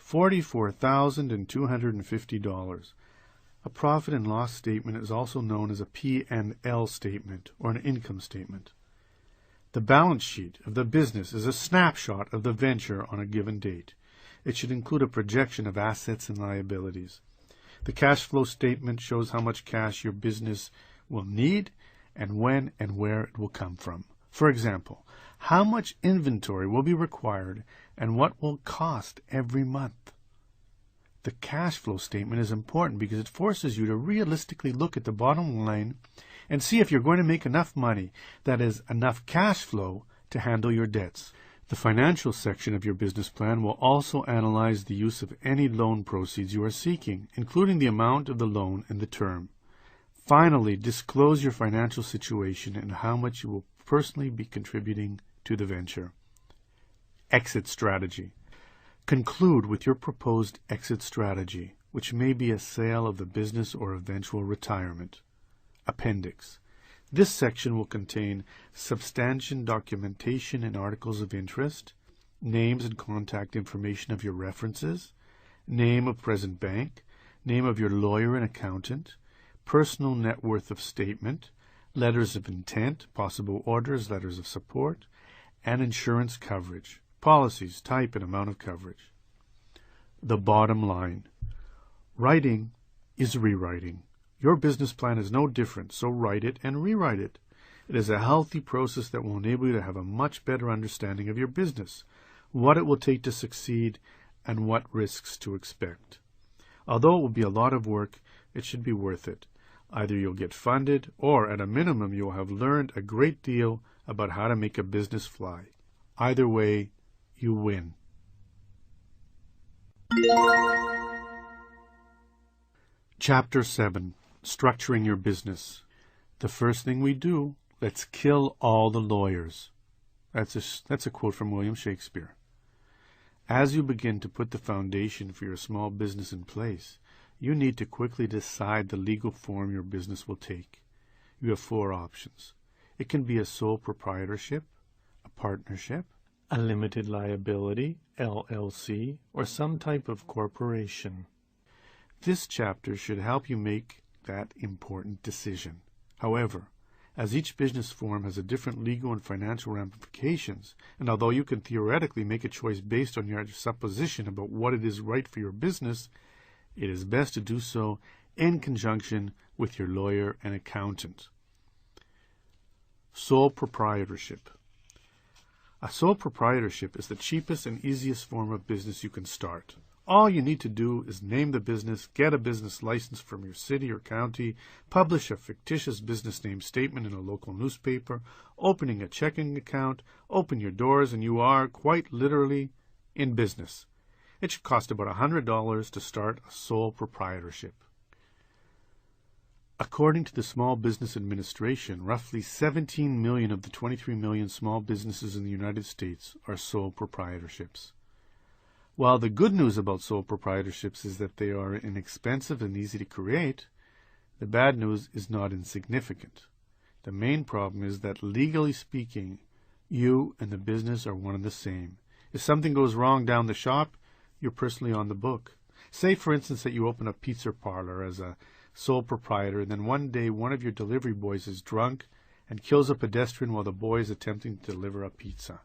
[SPEAKER 2] $44,250. A profit and loss statement is also known as a P&L statement or an income statement. The balance sheet of the business is a snapshot of the venture on a given date. It should include a projection of assets and liabilities. The cash flow statement shows how much cash your business will need and when and where it will come from. For example, how much inventory will be required and what will cost every month. The cash flow statement is important because it forces you to realistically look at the bottom line and see if you're going to make enough money, that is, enough cash flow to handle your debts. The financial section of your business plan will also analyze the use of any loan proceeds you are seeking, including the amount of the loan and the term. Finally, disclose your financial situation and how much you will personally be contributing to the venture. Exit strategy. Conclude with your proposed exit strategy, which may be a sale of the business or eventual retirement. Appendix. This section will contain substantial documentation and articles of interest, names and contact information of your references, name of present bank, name of your lawyer and accountant, personal net worth of statement, letters of intent, possible orders, letters of support, and insurance coverage, policies, type, and amount of coverage. The bottom line. Writing is rewriting. Your business plan is no different, so write it and rewrite it. It is a healthy process that will enable you to have a much better understanding of your business, what it will take to succeed, and what risks to expect. Although it will be a lot of work, it should be worth it. Either you'll get funded, or at a minimum you'll have learned a great deal about how to make a business fly. Either way, you win. Chapter 7. Structuring your business. The first thing we do, let's kill all the lawyers. That's a quote from William Shakespeare. As you begin to put the foundation for your small business in place, you need to quickly decide the legal form your business will take. You have 4 options. It can be a sole proprietorship, a partnership, a limited liability, LLC, or some type of corporation. This chapter should help you make that important decision. However, as each business form has a different legal and financial ramifications, and although you can theoretically make a choice based on your supposition about what it is right for your business, it is best to do so in conjunction with your lawyer and accountant. Sole proprietorship. A sole proprietorship is the cheapest and easiest form of business you can start. All you need to do is name the business, get a business license from your city or county, publish a fictitious business name statement in a local newspaper, opening a checking account, open your doors, and you are, quite literally, in business. It should cost about $100 to start a sole proprietorship. According to the Small Business Administration, roughly 17 million of the 23 million small businesses in the United States are sole proprietorships. While the good news about sole proprietorships is that they are inexpensive and easy to create, the bad news is not insignificant. The main problem is that, legally speaking, you and the business are one and the same. If something goes wrong down the shop, you're personally on the book. Say, for instance, that you open a pizza parlor as a sole proprietor, and then one day one of your delivery boys is drunk and kills a pedestrian while the boy is attempting to deliver a pizza.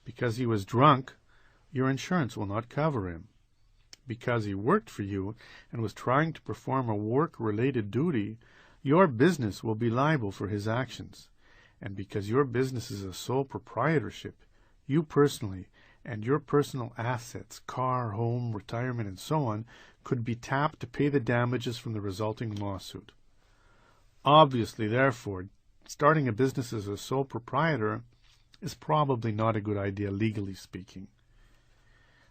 [SPEAKER 2] Because he was drunk, your insurance will not cover him. Because he worked for you and was trying to perform a work-related duty, your business will be liable for his actions. And because your business is a sole proprietorship, you personally and your personal assets, car, home, retirement, and so on, could be tapped to pay the damages from the resulting lawsuit. Obviously, therefore, starting a business as a sole proprietor is probably not a good idea, legally speaking.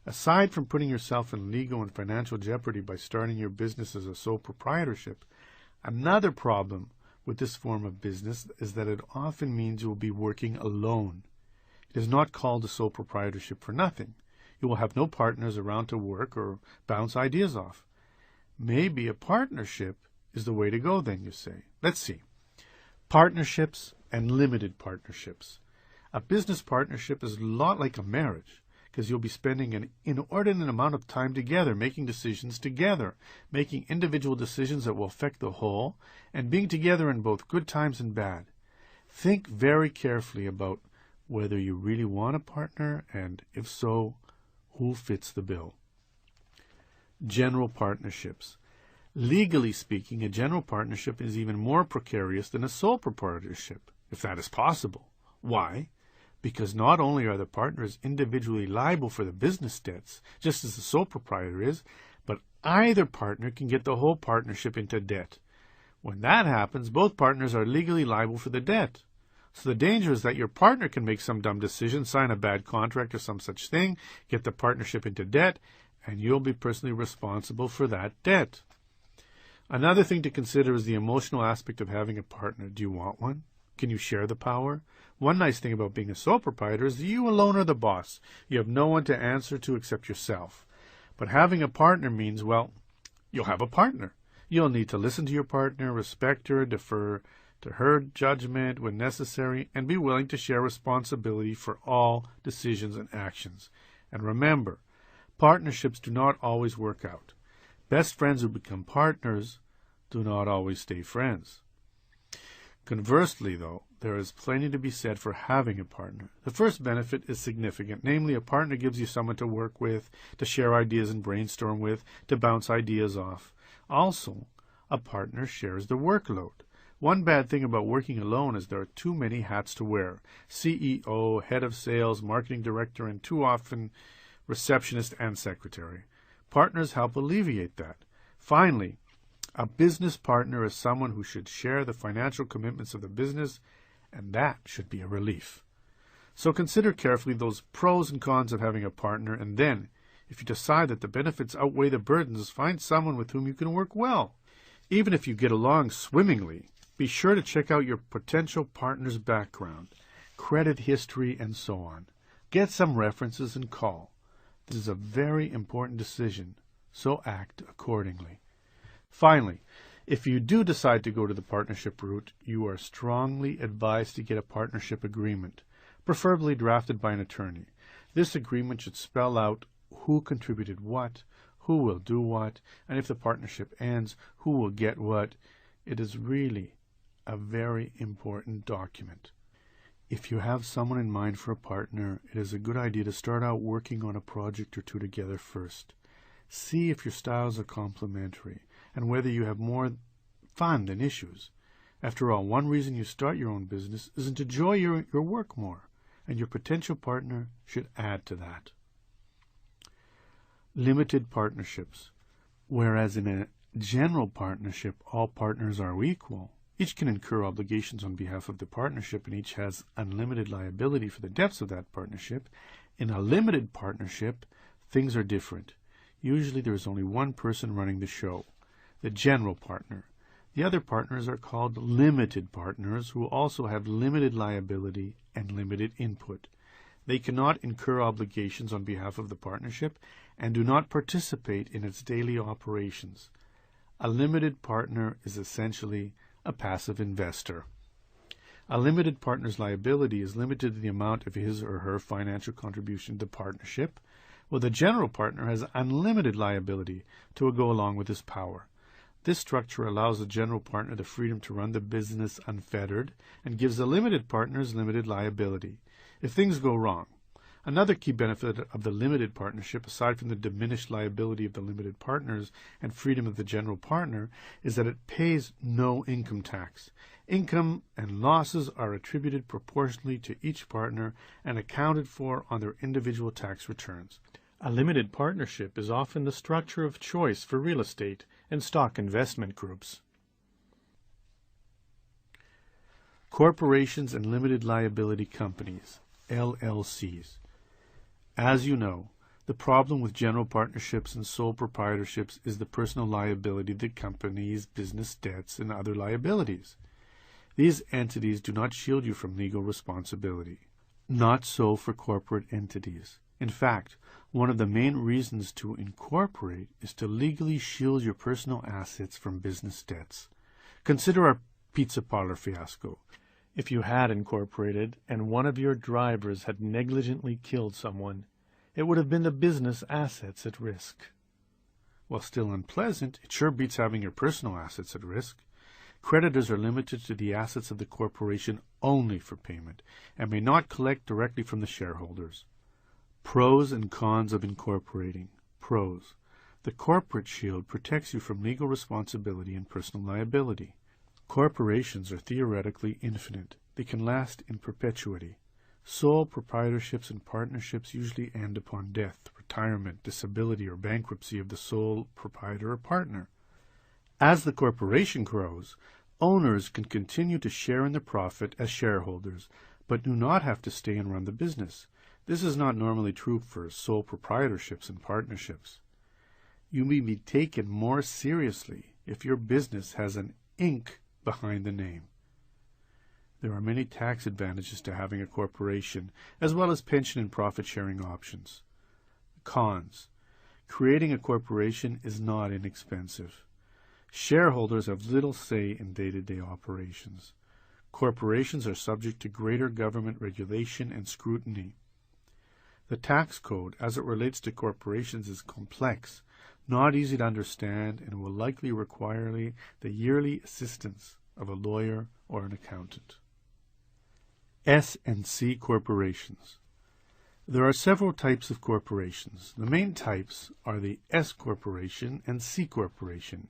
[SPEAKER 2] Aside from putting yourself in legal and financial jeopardy by starting your business as a sole proprietorship, another problem with this form of business is that it often means you will be working alone. It is not called a sole proprietorship for nothing. You will have no partners around to work or bounce ideas off. Maybe a partnership is the way to go then, you say. Let's see. Partnerships and limited partnerships. A business partnership is a lot like a marriage, because you'll be spending an inordinate amount of time together, making decisions together, making individual decisions that will affect the whole, and being together in both good times and bad. Think very carefully about whether you really want a partner, and if so, who fits the bill. General partnerships. Legally speaking, a general partnership is even more precarious than a sole proprietorship, if that is possible. Why? Because not only are the partners individually liable for the business debts, just as the sole proprietor is, but either partner can get the whole partnership into debt. When that happens, both partners are legally liable for the debt. So the danger is that your partner can make some dumb decision, sign a bad contract or some such thing, get the partnership into debt, and you'll be personally responsible for that debt. Another thing to consider is the emotional aspect of having a partner. Do you want one? Can you share the power? One nice thing about being a sole proprietor is that you alone are the boss. You have no one to answer to except yourself. But having a partner means, well, you'll have a partner. You'll need to listen to your partner, respect her, defer to her judgment when necessary, and be willing to share responsibility for all decisions and actions. And remember, partnerships do not always work out. Best friends who become partners do not always stay friends. Conversely, though, there is plenty to be said for having a partner. The first benefit is significant, namely a partner gives you someone to work with, to share ideas and brainstorm with, to bounce ideas off. Also, a partner shares the workload. One bad thing about working alone is there are too many hats to wear. CEO, head of sales, marketing director, and too often receptionist and secretary. Partners help alleviate that. Finally, a business partner is someone who should share the financial commitments of the business, and that should be a relief. So consider carefully those pros and cons of having a partner, and then, if you decide that the benefits outweigh the burdens, find someone with whom you can work well. Even if you get along swimmingly, be sure to check out your potential partner's background, credit history, and so on. Get some references and call. This is a very important decision, so act accordingly. Finally, if you do decide to go to the partnership route, you are strongly advised to get a partnership agreement, preferably drafted by an attorney. This agreement should spell out who contributed what, who will do what, and if the partnership ends, who will get what. It is really a very important document. If you have someone in mind for a partner, it is a good idea to start out working on a project or two together first. See if your styles are complementary, and whether you have more fun than issues. After all, one reason you start your own business is to enjoy your work more, and your potential partner should add to that. Limited partnerships. Whereas in a general partnership, all partners are equal, each can incur obligations on behalf of the partnership, and each has unlimited liability for the debts of that partnership. In a limited partnership, things are different. Usually there is only one person running the show, the general partner. The other partners are called limited partners, who also have limited liability and limited input. They cannot incur obligations on behalf of the partnership and do not participate in its daily operations. A limited partner is essentially a passive investor. A limited partner's liability is limited to the amount of his or her financial contribution to the partnership, while the general partner has unlimited liability to go along with his power. This structure allows the general partner the freedom to run the business unfettered and gives the limited partners limited liability. If things go wrong, Another key benefit of the limited partnership, aside from the diminished liability of the limited partners and freedom of the general partner, is that it pays no income tax. Income and losses are attributed proportionally to each partner and accounted for on their individual tax returns. A limited partnership is often the structure of choice for real estate and stock investment groups. Corporations and limited liability companies, LLCs. As you know, the problem with general partnerships and sole proprietorships is the personal liability of the company's business debts and other liabilities. These entities do not shield you from legal responsibility. Not so for corporate entities. In fact, one of the main reasons to incorporate is to legally shield your personal assets from business debts. Consider our pizza parlor fiasco. If you had incorporated and one of your drivers had negligently killed someone, it would have been the business assets at risk. While still unpleasant, it sure beats having your personal assets at risk. Creditors are limited to the assets of the corporation only for payment and may not collect directly from the shareholders. Pros and cons of incorporating. Pros. The corporate shield protects you from legal responsibility and personal liability. Corporations are theoretically infinite. They can last in perpetuity. Sole proprietorships and partnerships usually end upon death, retirement, disability, or bankruptcy of the sole proprietor or partner. As the corporation grows, owners can continue to share in the profit as shareholders, but do not have to stay and run the business. This is not normally true for sole proprietorships and partnerships. You may be taken more seriously if your business has an Inc. behind the name. There are many tax advantages to having a corporation, as well as pension and profit-sharing options. Cons. Creating a corporation is not inexpensive. Shareholders have little say in day-to-day operations. Corporations are subject to greater government regulation and scrutiny. The tax code, as it relates to corporations, is complex, not easy to understand, and will likely require the yearly assistance of a lawyer or an accountant. S&C corporations. There are several types of corporations. The main types are the S corporation and C corporation.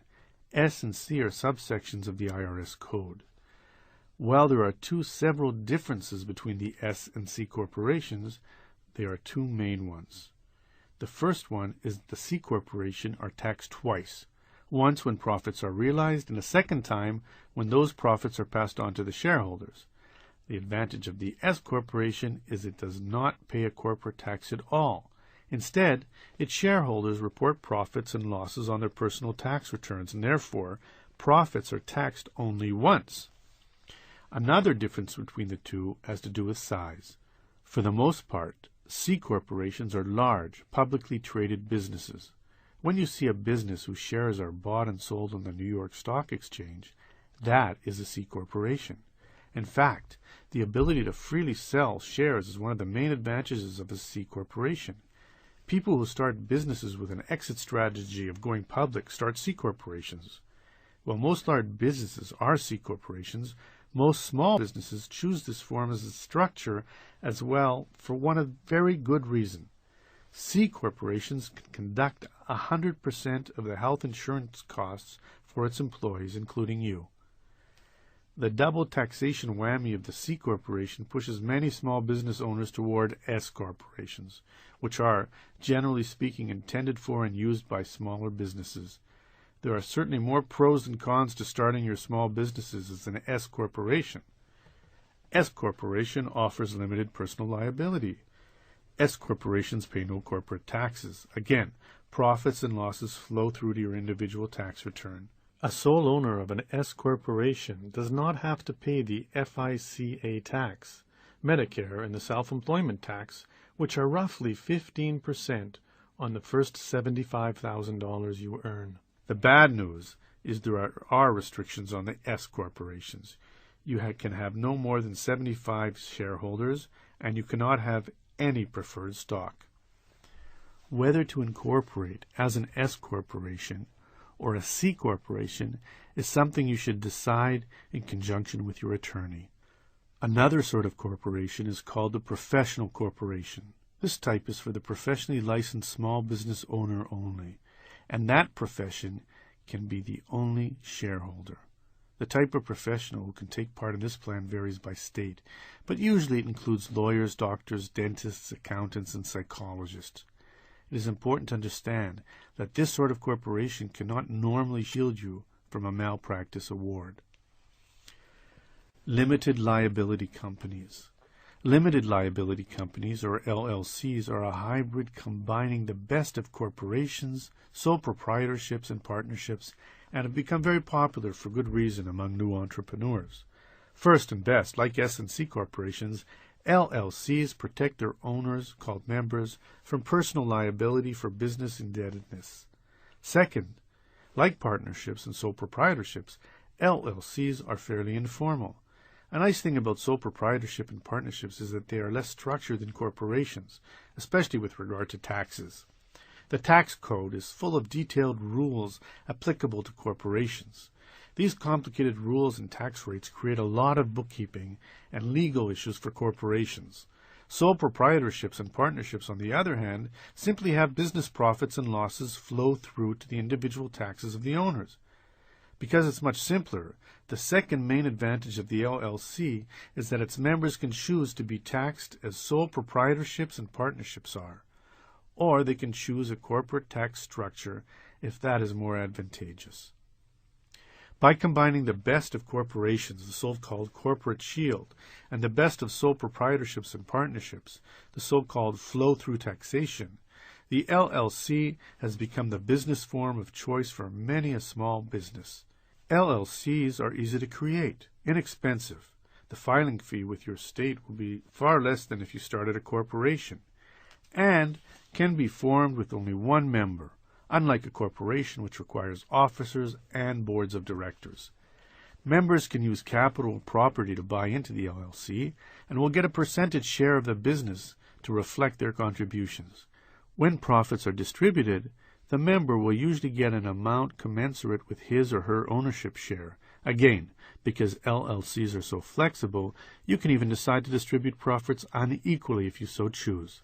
[SPEAKER 2] S and C are subsections of the IRS code. While there are several differences between the S and C corporations, there are two main ones. The first one is the C corporation are taxed twice, once when profits are realized and a second time when those profits are passed on to the shareholders. The advantage of the S corporation is it does not pay a corporate tax at all. Instead, its shareholders report profits and losses on their personal tax returns, and therefore profits are taxed only once. Another difference between the two has to do with size. For the most part, C corporations are large, publicly traded businesses. When you see a business whose shares are bought and sold on the New York Stock Exchange, that is a C corporation. In fact, the ability to freely sell shares is one of the main advantages of a C corporation. People who start businesses with an exit strategy of going public start C corporations. While most large businesses are C corporations, most small businesses choose this form as a structure as well for one very good reason. C corporations can conduct 100% of the health insurance costs for its employees, including you. The double taxation whammy of the C corporation pushes many small business owners toward S corporations, which are, generally speaking, intended for and used by smaller businesses. There are certainly more pros than cons to starting your small businesses as an S corporation. S corporation offers limited personal liability. S corporations pay no corporate taxes. Again, profits and losses flow through to your individual tax return. A sole owner of an S corporation does not have to pay the FICA tax, Medicare, and the self-employment tax, which are roughly 15% on the first $75,000 you earn. The bad news is there are restrictions on the S corporations. You can have no more than 75 shareholders, and you cannot have any preferred stock. Whether to incorporate as an S corporation or a C corporation is something you should decide in conjunction with your attorney. Another sort of corporation is called a professional corporation. This type is for the professionally licensed small business owner only, and that profession can be the only shareholder. The type of professional who can take part in this plan varies by state, but usually it includes lawyers, doctors, dentists, accountants, and psychologists. It is important to understand that this sort of corporation cannot normally shield you from a malpractice award. Limited liability companies. Limited liability companies, or LLCs, are a hybrid combining the best of corporations, sole proprietorships, and partnerships, and have become very popular for good reason among new entrepreneurs. First and best, like S&C corporations, LLCs protect their owners, called members, from personal liability for business indebtedness. Second, like partnerships and sole proprietorships, LLCs are fairly informal. A nice thing about sole proprietorship and partnerships is that they are less structured than corporations, especially with regard to taxes. The tax code is full of detailed rules applicable to corporations. These complicated rules and tax rates create a lot of bookkeeping and legal issues for corporations. Sole proprietorships and partnerships, on the other hand, simply have business profits and losses flow through to the individual taxes of the owners. Because it's much simpler, the second main advantage of the LLC is that its members can choose to be taxed as sole proprietorships and partnerships are, or they can choose a corporate tax structure if that is more advantageous. By combining the best of corporations, the so-called corporate shield, and the best of sole proprietorships and partnerships, the so-called flow-through taxation, the LLC has become the business form of choice for many a small business. LLCs are easy to create, inexpensive. The filing fee with your state will be far less than if you started a corporation, and can be formed with only one member, unlike a corporation which requires officers and boards of directors. Members can use capital or property to buy into the LLC and will get a percentage share of the business to reflect their contributions. When profits are distributed, the member will usually get an amount commensurate with his or her ownership share. Again, because LLCs are so flexible, you can even decide to distribute profits unequally if you so choose.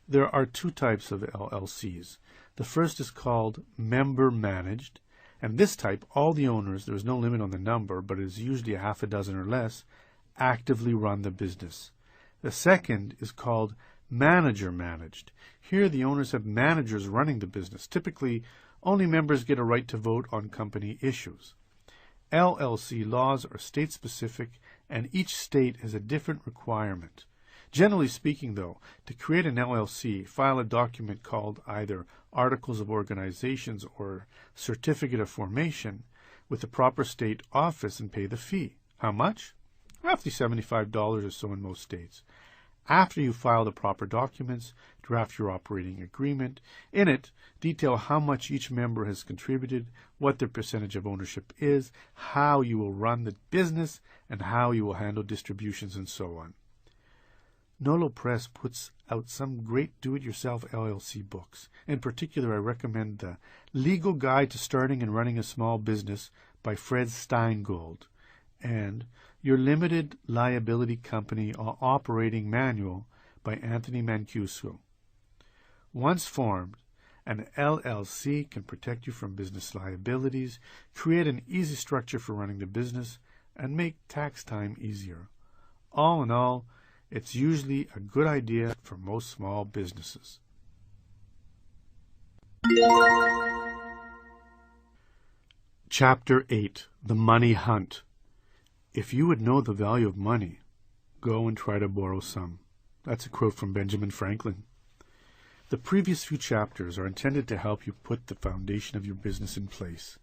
[SPEAKER 2] There are two types of LLCs. The first is called member managed, and this type, all the owners, there is no limit on the number, but it is usually a half a dozen or less, actively run the business. The second is called manager managed. Here the owners have managers running the business. Typically, only members get a right to vote on company issues. LLC laws are state-specific, and each state has a different requirement. Generally speaking, though, to create an LLC, file a document called either Articles of Organizations or Certificate of Formation with the proper state office and pay the fee. How much? Roughly $75 or so in most states. After you file the proper documents, draft your operating agreement. In it, detail how much each member has contributed, what their percentage of ownership is, how you will run the business, and how you will handle distributions and so on. Nolo Press puts out some great do-it-yourself LLC books. In particular, I recommend the Legal Guide to Starting and Running a Small Business by Fred Steingold and Your Limited Liability Company Operating Manual by Anthony Mancuso. Once formed, an LLC can protect you from business liabilities, create an easy structure for running the business, and make tax time easier. All in all, it's usually a good idea for most small businesses. Chapter 8. The Money Hunt. If you would know the value of money, go and try to borrow some. That's a quote from Benjamin Franklin. The previous few chapters are intended to help you put the foundation of your business in place,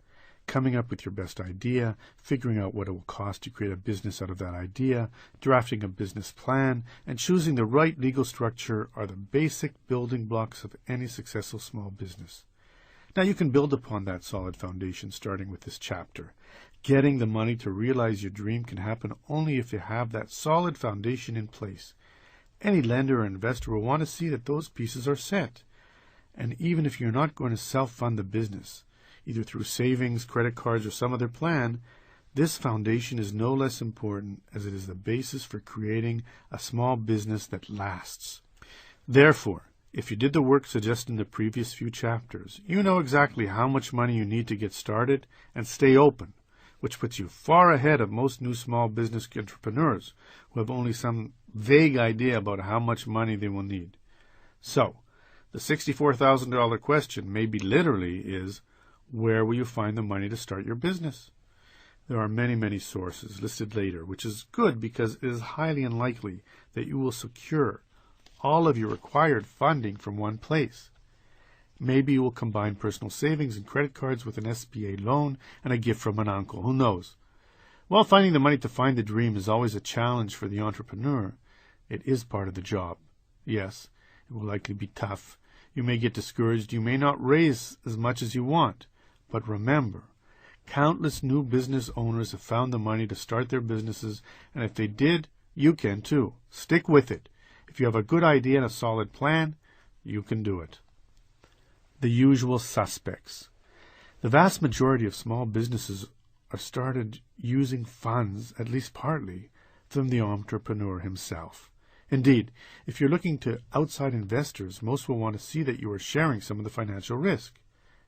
[SPEAKER 2] coming up with your best idea, figuring out what it will cost to create a business out of that idea, drafting a business plan, and choosing the right legal structure are the basic building blocks of any successful small business. Now you can build upon that solid foundation starting with this chapter. Getting the money to realize your dream can happen only if you have that solid foundation in place. Any lender or investor will want to see that those pieces are set. And even if you're not going to self-fund the business, either through savings, credit cards, or some other plan, this foundation is no less important as it is the basis for creating a small business that lasts. Therefore, if you did the work suggested in the previous few chapters, you know exactly how much money you need to get started and stay open, which puts you far ahead of most new small business entrepreneurs who have only some vague idea about how much money they will need. So, the $64,000 question maybe literally is, where will you find the money to start your business? There are many, many sources listed later, which is good because it is highly unlikely that you will secure all of your required funding from one place. Maybe you will combine personal savings and credit cards with an SBA loan and a gift from an uncle. Who knows? While finding the money to find the dream is always a challenge for the entrepreneur, it is part of the job. Yes, it will likely be tough. You may get discouraged. You may not raise as much as you want. But remember, countless new business owners have found the money to start their businesses, and if they did, you can too. Stick with it. If you have a good idea and a solid plan, you can do it. The usual suspects. The vast majority of small businesses are started using funds, at least partly, from the entrepreneur himself. Indeed, if you're looking to outside investors, most will want to see that you are sharing some of the financial risk.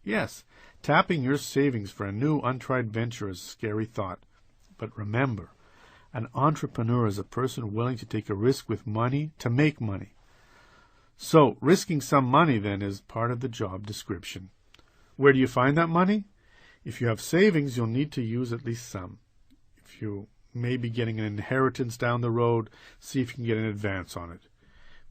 [SPEAKER 2] Yes, tapping your savings for a new, untried venture is a scary thought. But remember, an entrepreneur is a person willing to take a risk with money to make money. So, risking some money, then, is part of the job description. Where do you find that money? If you have savings, you'll need to use at least some. If you may be getting an inheritance down the road, see if you can get an advance on it.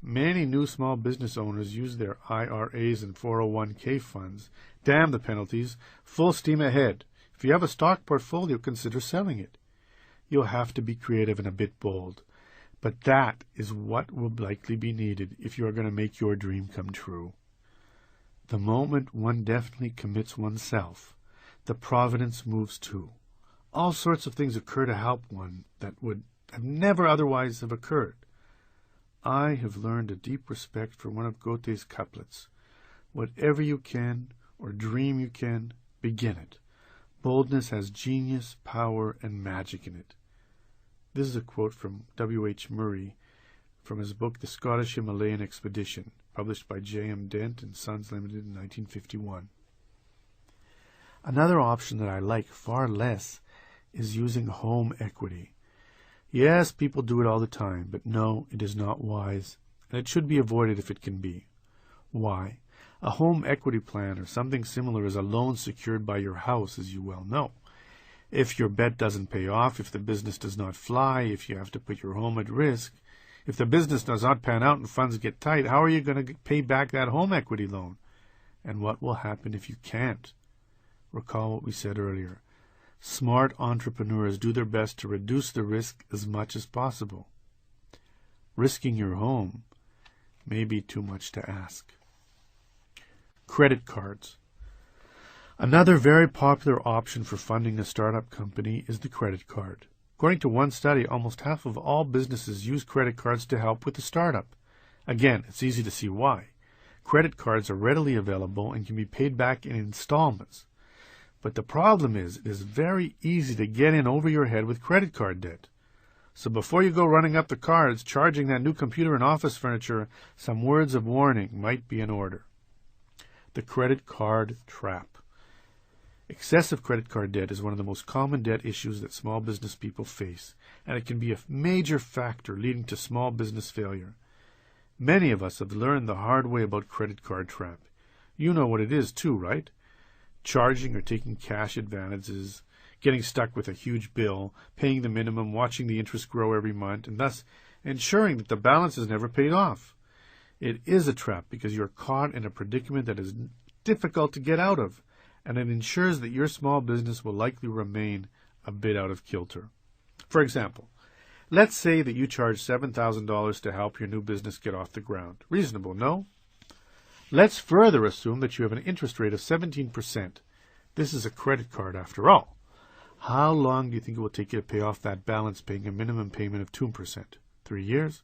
[SPEAKER 2] Many new small business owners use their IRAs and 401k funds. Damn the penalties. Full steam ahead. If you have a stock portfolio, consider selling it. You'll have to be creative and a bit bold. But that is what will likely be needed if you are going to make your dream come true. The moment one definitely commits oneself, the providence moves too. All sorts of things occur to help one that would have never otherwise have occurred. I have learned a deep respect for one of Goethe's couplets. Whatever you can, or dream you can, begin it. Boldness has genius, power, and magic in it. This is a quote from W.H. Murray from his book The Scottish Himalayan Expedition, published by J.M. Dent and Sons Limited in 1951. Another option that I like far less is using home equity. Yes, people do it all the time, but no, it is not wise, and it should be avoided if it can be. Why? A home equity plan or something similar is a loan secured by your house, as you well know. If your bet doesn't pay off, if the business does not fly, if you have to put your home at risk, if the business does not pan out and funds get tight, how are you going to pay back that home equity loan? And what will happen if you can't? Recall what we said earlier. Smart entrepreneurs do their best to reduce the risk as much as possible. Risking your home may be too much to ask. Credit cards. Another very popular option for funding a startup company is the credit card. According to one study, almost half of all businesses use credit cards to help with the startup. Again, it's easy to see why. Credit cards are readily available and can be paid back in installments. But the problem is, it is very easy to get in over your head with credit card debt. So before you go running up the cards, charging that new computer and office furniture, some words of warning might be in order. The credit card trap. Excessive credit card debt is one of the most common debt issues that small business people face, and it can be a major factor leading to small business failure. Many of us have learned the hard way about credit card trap. You know what it is too, right? Charging or taking cash advantages, getting stuck with a huge bill, paying the minimum, watching the interest grow every month, and thus ensuring that the balance is never paid off. It is a trap because you are caught in a predicament that is difficult to get out of, and it ensures that your small business will likely remain a bit out of kilter. For example, let's say that you charge $7,000 to help your new business get off the ground. Reasonable, no? Let's further assume that you have an interest rate of 17%. This is a credit card after all. How long do you think it will take you to pay off that balance paying a minimum payment of 2%? 3 years?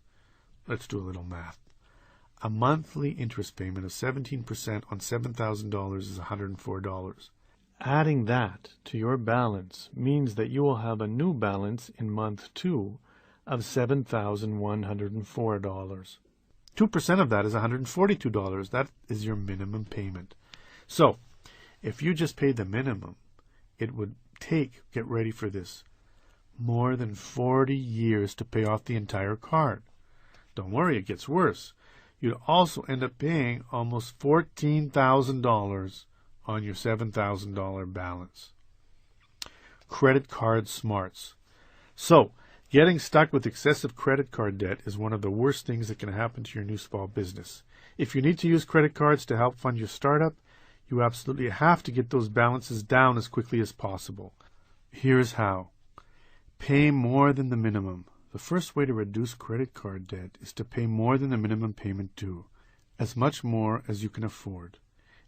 [SPEAKER 2] Let's do a little math. A monthly interest payment of 17% on $7,000 is $104. Adding that to your balance means that you will have a new balance in month 2 of $7,104. 2% of that is $142. That is your minimum payment. So, if you just paid the minimum, it would take, get ready for this, more than 40 years to pay off the entire card. Don't worry, it gets worse. You'd also end up paying almost $14,000 on your $7,000 balance. Credit card smarts. So, getting stuck with excessive credit card debt is one of the worst things that can happen to your new small business. If you need to use credit cards to help fund your startup, you absolutely have to get those balances down as quickly as possible. Here's how. Pay more than the minimum. The first way to reduce credit card debt is to pay more than the minimum payment due, as much more as you can afford.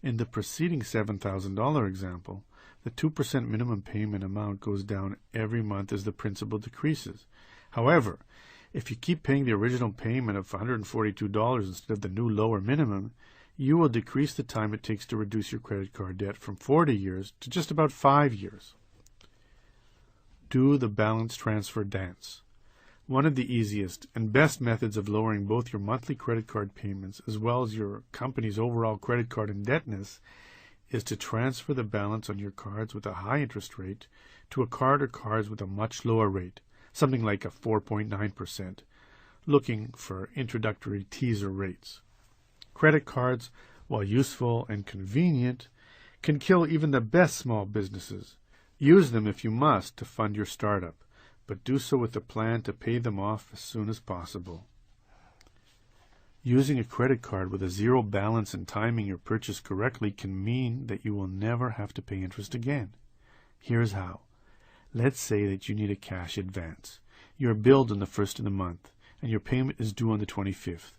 [SPEAKER 2] In the preceding $7,000 example, the 2% minimum payment amount goes down every month as the principal decreases. However, if you keep paying the original payment of $142 instead of the new lower minimum, you will decrease the time it takes to reduce your credit card debt from 40 years to just about 5 years. Do the balance transfer dance. One of the easiest and best methods of lowering both your monthly credit card payments as well as your company's overall credit card indebtedness is to transfer the balance on your cards with a high interest rate to a card or cards with a much lower rate, something like a 4.9%, looking for introductory teaser rates. Credit cards, while useful and convenient, can kill even the best small businesses. Use them if you must to fund your startup, but do so with a plan to pay them off as soon as possible. Using a credit card with a zero balance and timing your purchase correctly can mean that you will never have to pay interest again. Here's how. Let's say that you need a cash advance. You are billed on the 1st of the month, and your payment is due on the 25th.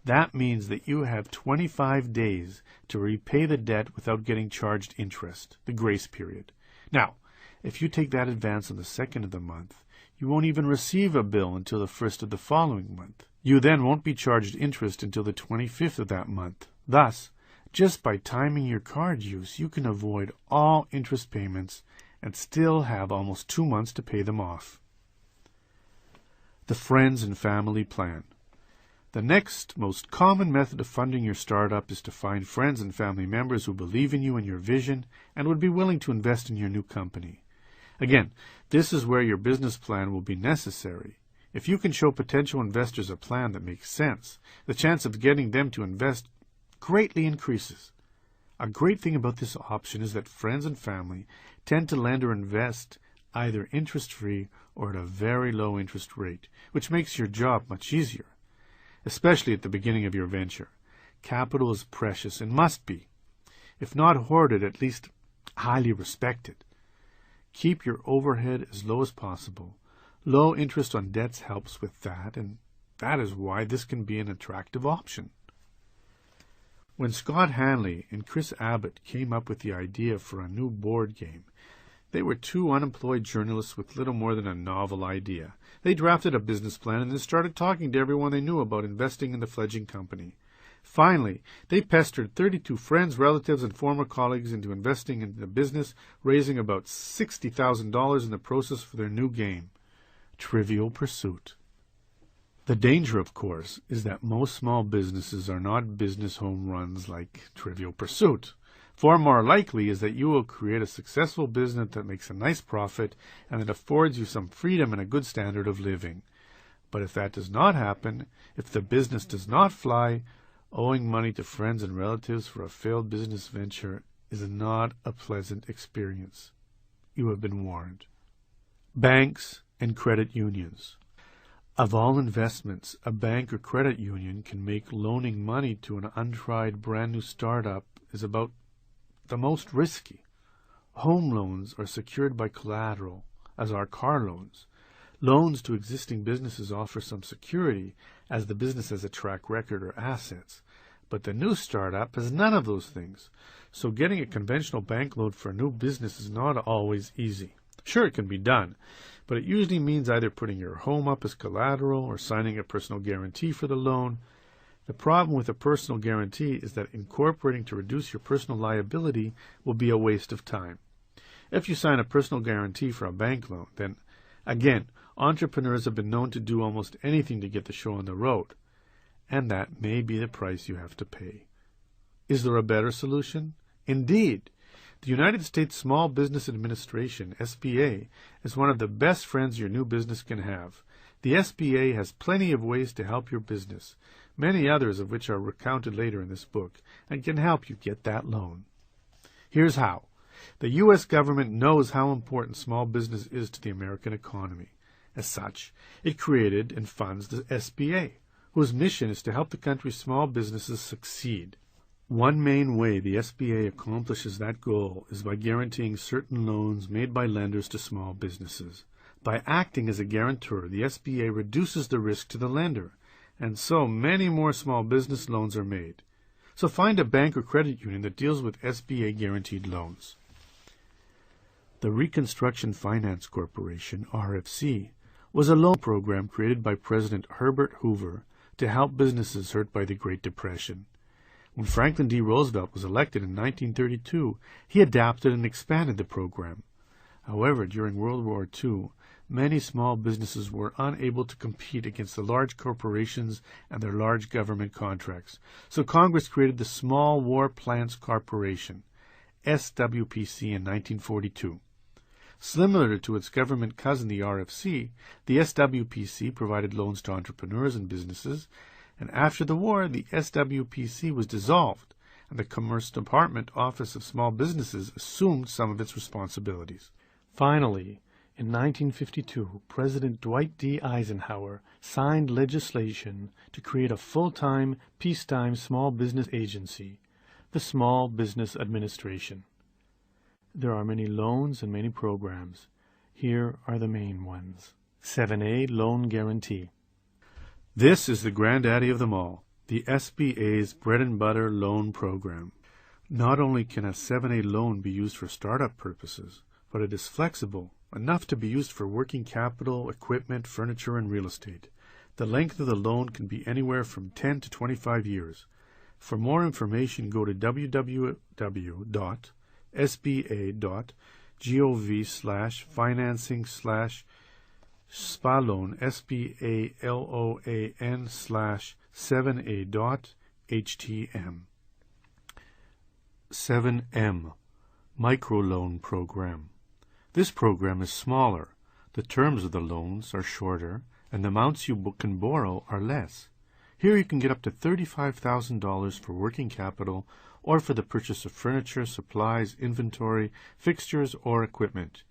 [SPEAKER 2] That means that you have 25 days to repay the debt without getting charged interest, the grace period. Now, if you take that advance on the 2nd of the month, you won't even receive a bill until the 1st of the following month. You then won't be charged interest until the 25th of that month. Thus, just by timing your card use, you can avoid all interest payments and still have almost 2 months to pay them off. The friends and family plan. The next most common method of funding your startup is to find friends and family members who believe in you and your vision and would be willing to invest in your new company. Again, this is where your business plan will be necessary. If you can show potential investors a plan that makes sense, the chance of getting them to invest greatly increases. A great thing about this option is that friends and family tend to lend or invest either interest-free or at a very low interest rate, which makes your job much easier, especially at the beginning of your venture. Capital is precious and must be, if not hoarded, at least highly respected. Keep your overhead as low as possible. Low interest on debts helps with that, and that is why this can be an attractive option. When Scott Hanley and Chris Abbott came up with the idea for a new board game, they were two unemployed journalists with little more than a novel idea. They drafted a business plan and then started talking to everyone they knew about investing in the fledgling company. Finally, they pestered 32 friends, relatives, and former colleagues into investing in the business, raising about $60,000 in the process for their new game, Trivial Pursuit. The danger, of course, is that most small businesses are not business home runs like Trivial Pursuit. Far more likely is that you will create a successful business that makes a nice profit and that affords you some freedom and a good standard of living. But if that does not happen, if the business does not fly, owing money to friends and relatives for a failed business venture is not a pleasant experience. You have been warned. Banks and credit unions. Of all investments, a bank or credit union can make loaning money to an untried brand new startup is about the most risky. Home loans are secured by collateral, as are car loans. Loans to existing businesses offer some security, as the business has a track record or assets. But the new startup has none of those things. So getting a conventional bank loan for a new business is not always easy. Sure, it can be done, but it usually means either putting your home up as collateral or signing a personal guarantee for the loan. The problem with a personal guarantee is that incorporating to reduce your personal liability will be a waste of time. If you sign a personal guarantee for a bank loan, then, again, entrepreneurs have been known to do almost anything to get the show on the road. and that may be the price you have to pay. Is there a better solution? Indeed. The United States Small Business Administration, SBA, is one of the best friends your new business can have. The SBA has plenty of ways to help your business, many others of which are recounted later in this book, and can help you get that loan. Here's how. The U.S. government knows how important small business is to the American economy. As such, it created and funds the SBA, whose mission is to help the country's small businesses succeed. One main way the SBA accomplishes that goal is by guaranteeing certain loans made by lenders to small businesses. By acting as a guarantor, the SBA reduces the risk to the lender, and so many more small business loans are made. So find a bank or credit union that deals with SBA guaranteed loans. The Reconstruction Finance Corporation, RFC, was a loan program created by President Herbert Hoover to help businesses hurt by the Great Depression. When Franklin D. Roosevelt was elected in 1932, he adapted and expanded the program. However, during World War II, many small businesses were unable to compete against the large corporations and their large government contracts, so Congress created the Small War Plants Corporation, SWPC, in 1942. Similar to its government cousin, the RFC, the SWPC provided loans to entrepreneurs and businesses, and after the war, the SWPC was dissolved, and the Commerce Department Office of Small Businesses assumed some of its responsibilities. Finally, in 1952, President Dwight D. Eisenhower signed legislation to create a full-time, peacetime small business agency, the Small Business Administration. There are many loans and many programs. Here are the main ones. 7A Loan Guarantee. This is the granddaddy of them all, the SBA's bread and butter loan program. Not only can a 7A loan be used for startup purposes, but it is flexible, enough to be used for working capital, equipment, furniture, and real estate. The length of the loan can be anywhere from 10 to 25 years. For more information, go to www.sba.gov/financing/SBALOAN, SBALOAN/7A.htm. 7M, Microloan Program. This program is smaller. The terms of the loans are shorter, and the amounts you can borrow are less. Here you can get up to $35,000 for working capital or for the purchase of furniture, supplies, inventory, fixtures, or equipment.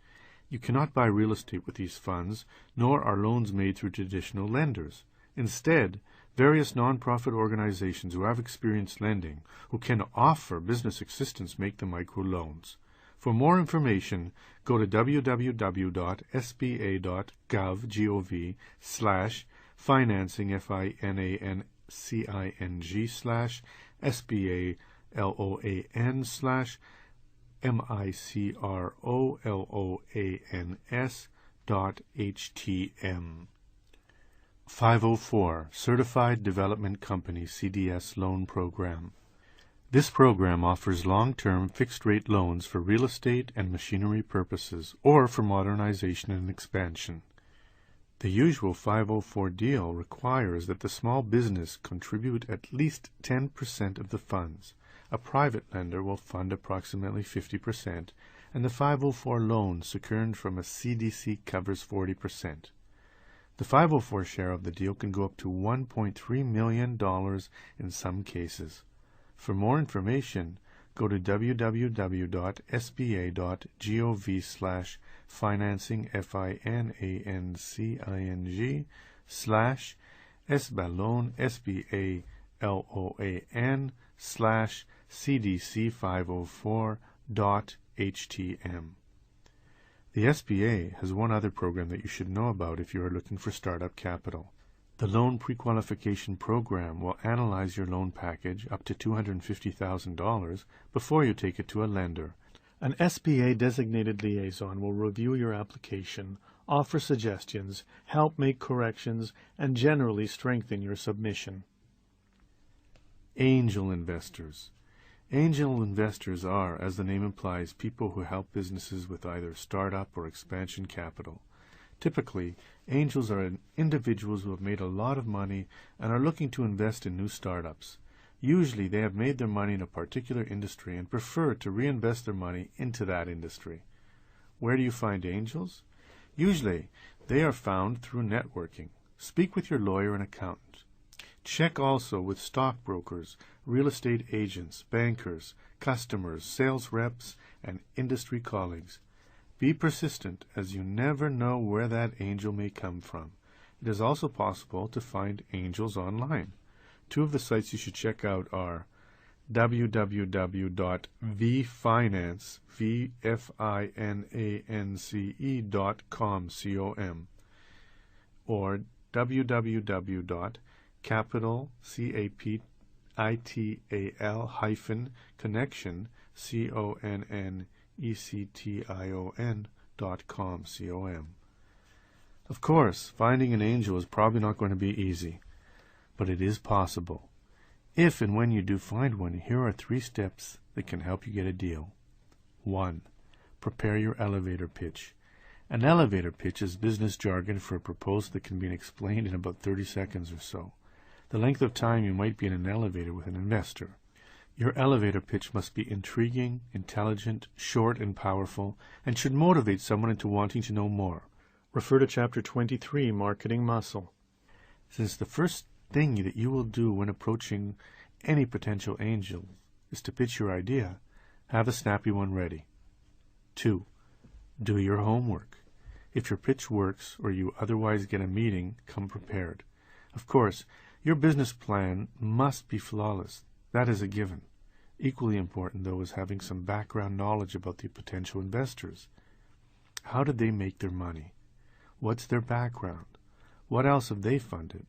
[SPEAKER 2] You cannot buy real estate with these funds, nor are loans made through traditional lenders. Instead, various nonprofit organizations who have experience lending, who can offer business assistance, make the microloans. For more information, go to www.sba.gov/financing/SBALOAN/MICROLANS.htm. 504 Certified Development Company CDS Loan Program. This program offers long-term fixed-rate loans for real estate and machinery purposes or for modernization and expansion. The usual 504 deal requires that the small business contribute at least 10% of the funds. A private lender will fund approximately 50%, and the 504 loan secured from a CDC covers 40%. The 504 share of the deal can go up to $1.3 million in some cases. For more information, go to www.sba.gov/financing/SBALOAN/SBALOAN/CDC504.htm. The SBA has one other program that you should know about if you are looking for startup capital. The Loan Prequalification Program will analyze your loan package up to $250,000 before you take it to a lender. An SBA designated liaison will review your application, offer suggestions, help make corrections, and generally strengthen your submission. Angel investors. Angel investors are, as the name implies, people who help businesses with either startup or expansion capital. Typically, angels are individuals who have made a lot of money and are looking to invest in new startups. Usually, they have made their money in a particular industry and prefer to reinvest their money into that industry. Where do you find angels? Usually, they are found through networking. Speak with your lawyer and accountant. Check also with stockbrokers, real estate agents, bankers, customers, sales reps, and industry colleagues. Be persistent, as you never know where that angel may come from. It is also possible to find angels online. Two of the sites you should check out are www.vfinance.com, or www.capital-capital-connection.com. Of course, finding an angel is probably not going to be easy, but it is possible. If and when you do find one, here are 3 steps that can help you get a deal. 1. Prepare your elevator pitch. An elevator pitch is business jargon for a proposal that can be explained in about 30 seconds or so. The length of time you might be in an elevator with an investor. Your elevator pitch must be intriguing, intelligent, short, and powerful, and should motivate someone into wanting to know more. Refer to Chapter 23, Marketing Muscle. Since the first thing that you will do when approaching any potential angel is to pitch your idea, have a snappy one ready. 2. Do your homework. If your pitch works or you otherwise get a meeting, come prepared. Of course, your business plan must be flawless. That is a given. Equally important, though, is having some background knowledge about the potential investors. How did they make their money? What's their background? What else have they funded?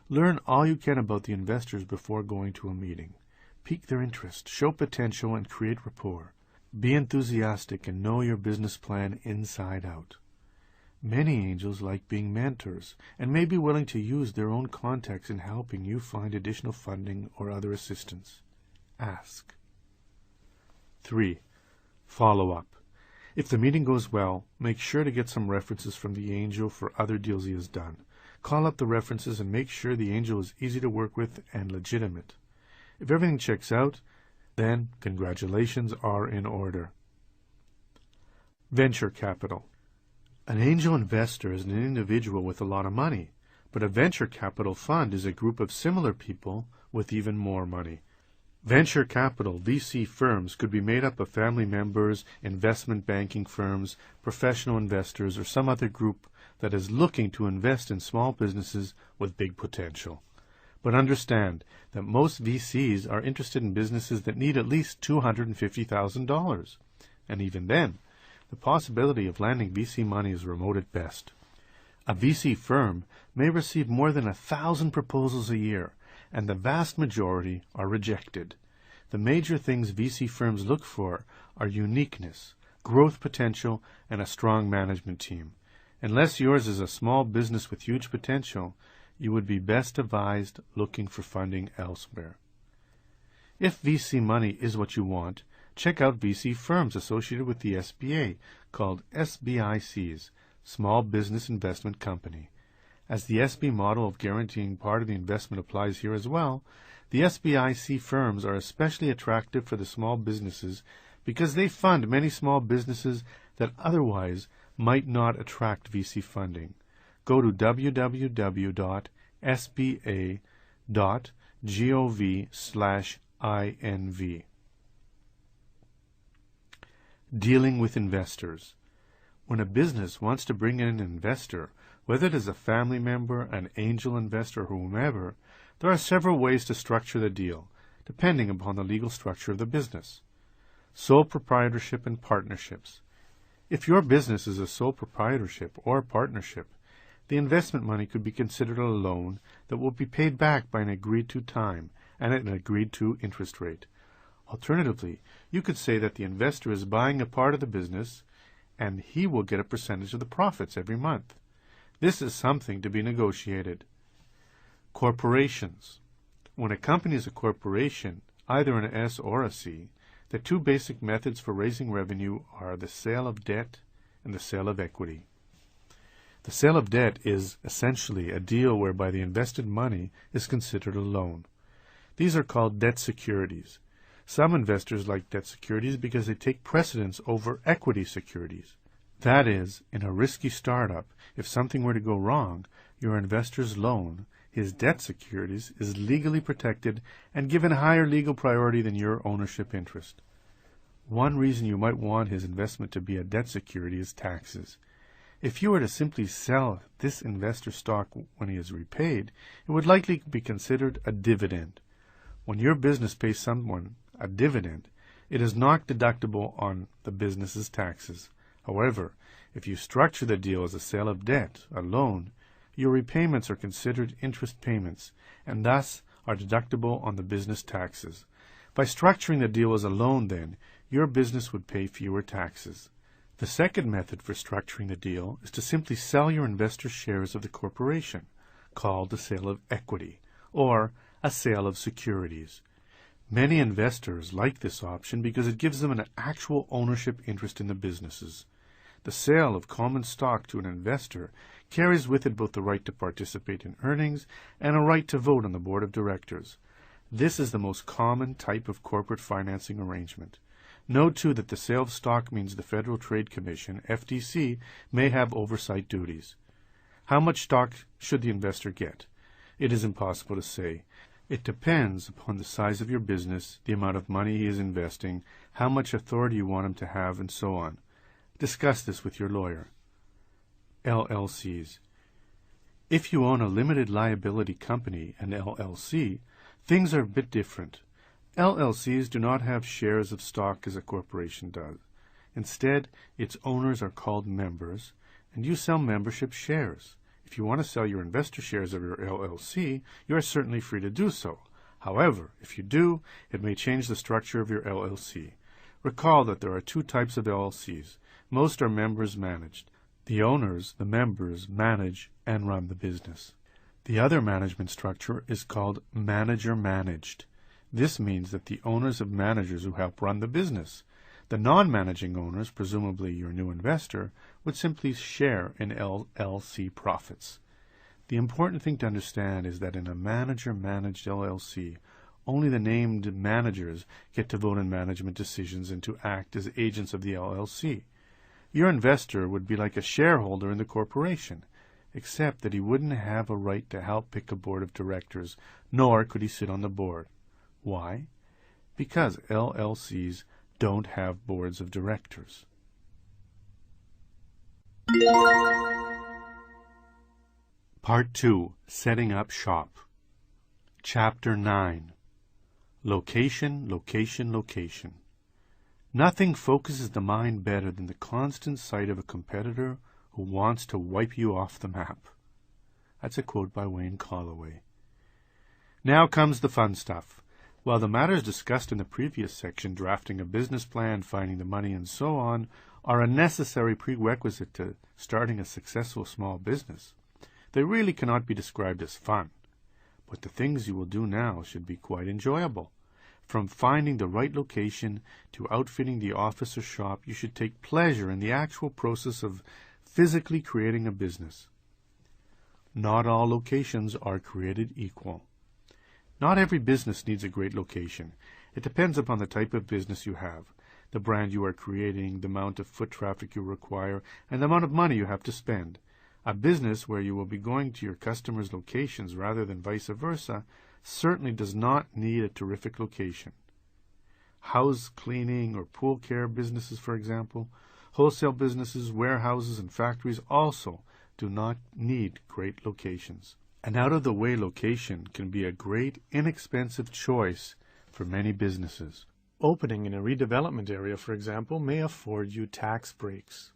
[SPEAKER 2] Learn all you can about the investors before going to a meeting. Pique their interest, show potential, and create rapport. Be enthusiastic and know your business plan inside out. Many angels like being mentors and may be willing to use their own contacts in helping you find additional funding or other assistance. Ask. 3. Follow up. If the meeting goes well, make sure to get some references from the angel for other deals he has done. Call up the references and make sure the angel is easy to work with and legitimate. If everything checks out, then congratulations are in order. Venture capital. An angel investor is an individual with a lot of money, but a venture capital fund is a group of similar people with even more money. Venture capital VC firms could be made up of family members, investment banking firms, professional investors, or some other group that is looking to invest in small businesses with big potential. But understand that most VCs are interested in businesses that need at least $250,000. And even then, the possibility of landing VC money is remote at best. A VC firm may receive more than 1,000 proposals a year, and the vast majority are rejected. The major things VC firms look for are uniqueness, growth potential, and a strong management team. Unless yours is a small business with huge potential, you would be best advised looking for funding elsewhere. If VC money is what you want, check out VC firms associated with the SBA called SBICs, Small Business Investment Company. As the SB model of guaranteeing part of the investment applies here as well, the SBIC firms are especially attractive for the small businesses because they fund many small businesses that otherwise might not attract VC funding. Go to www.sba.gov/inv. Dealing with investors. When a business wants to bring in an investor, whether it is a family member, an angel investor, or whomever, there are several ways to structure the deal, depending upon the legal structure of the business. Sole proprietorship and partnerships. If your business is a sole proprietorship or partnership, the investment money could be considered a loan that will be paid back by an agreed-to time and at an agreed-to interest rate. Alternatively, you could say that the investor is buying a part of the business and he will get a percentage of the profits every month. This is something to be negotiated. Corporations. When a company is a corporation, either an S or a C, the two basic methods for raising revenue are the sale of debt and the sale of equity. The sale of debt is essentially a deal whereby the invested money is considered a loan. These are called debt securities. Some investors like debt securities because they take precedence over equity securities. That is, in a risky startup, if something were to go wrong, your investor's loan, his debt securities, is legally protected and given higher legal priority than your ownership interest. One reason you might want his investment to be a debt security is taxes. If you were to simply sell this investor stock when he is repaid, it would likely be considered a dividend. When your business pays someone a dividend, it is not deductible on the business's taxes. However, if you structure the deal as a sale of debt, a loan, your repayments are considered interest payments and thus are deductible on the business taxes. By structuring the deal as a loan, then, your business would pay fewer taxes. The second method for structuring the deal is to simply sell your investor shares of the corporation, called the sale of equity, or a sale of securities. Many investors like this option because it gives them an actual ownership interest in the businesses. The sale of common stock to an investor carries with it both the right to participate in earnings and a right to vote on the board of directors. This is the most common type of corporate financing arrangement. Note, too, that the sale of stock means the Federal Trade Commission, FTC, may have oversight duties. How much stock should the investor get? It is impossible to say. It depends upon the size of your business, the amount of money he is investing, how much authority you want him to have, and so on. Discuss this with your lawyer. LLCs. If you own a limited liability company, an LLC, things are a bit different. LLCs do not have shares of stock as a corporation does. Instead, its owners are called members, and you sell membership shares. If you want to sell your investor shares of your LLC, you are certainly free to do so. However, if you do, it may change the structure of your LLC. Recall that there are two types of LLCs. Most are members managed. The owners, the members, manage and run the business. The other management structure is called manager managed. This means that the owners have managers who help run the business. The non-managing owners, presumably your new investor, would simply share in LLC profits. The important thing to understand is that in a manager-managed LLC, only the named managers get to vote on management decisions and to act as agents of the LLC. Your investor would be like a shareholder in the corporation, except that he wouldn't have a right to help pick a board of directors, nor could he sit on the board. Why? Because LLCs don't have boards of directors. Part 2. Setting up shop. Chapter 9. Location, location, location. Nothing focuses the mind better than the constant sight of a competitor who wants to wipe you off the map. That's a quote by Wayne Calloway. Now comes the fun stuff. While the matters discussed in the previous section, drafting a business plan, finding the money, and so on, are a necessary prerequisite to starting a successful small business, they really cannot be described as fun. But the things you will do now should be quite enjoyable. From finding the right location to outfitting the office or shop, you should take pleasure in the actual process of physically creating a business. Not all locations are created equal. Not every business needs a great location. It depends upon the type of business you have, the brand you are creating, the amount of foot traffic you require, and the amount of money you have to spend. A business where you will be going to your customers' locations rather than vice versa certainly does not need a terrific location. House cleaning or pool care businesses, for example, wholesale businesses, warehouses, and factories also do not need great locations. An out-of-the-way location can be a great, inexpensive choice for many businesses. Opening in a redevelopment area, for example, may afford you tax breaks.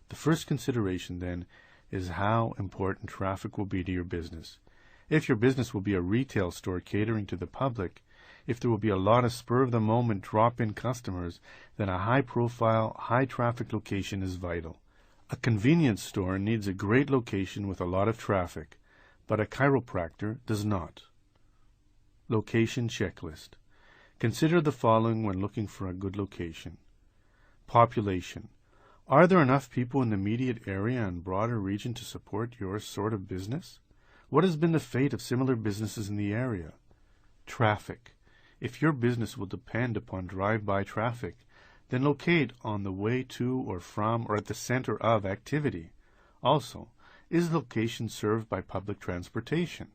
[SPEAKER 2] The first consideration, then, is how important traffic will be to your business. If your business will be a retail store catering to the public, if there will be a lot of spur-of-the-moment drop-in customers, then a high-profile, high-traffic location is vital. A convenience store needs a great location with a lot of traffic, but a chiropractor does not. Location checklist. Consider the following when looking for a good location. Population. Are there enough people in the immediate area and broader region to support your sort of business? What has been the fate of similar businesses in the area? Traffic. If your business will depend upon drive-by traffic, then locate on the way to or from or at the center of activity. Also, is the location served by public transportation?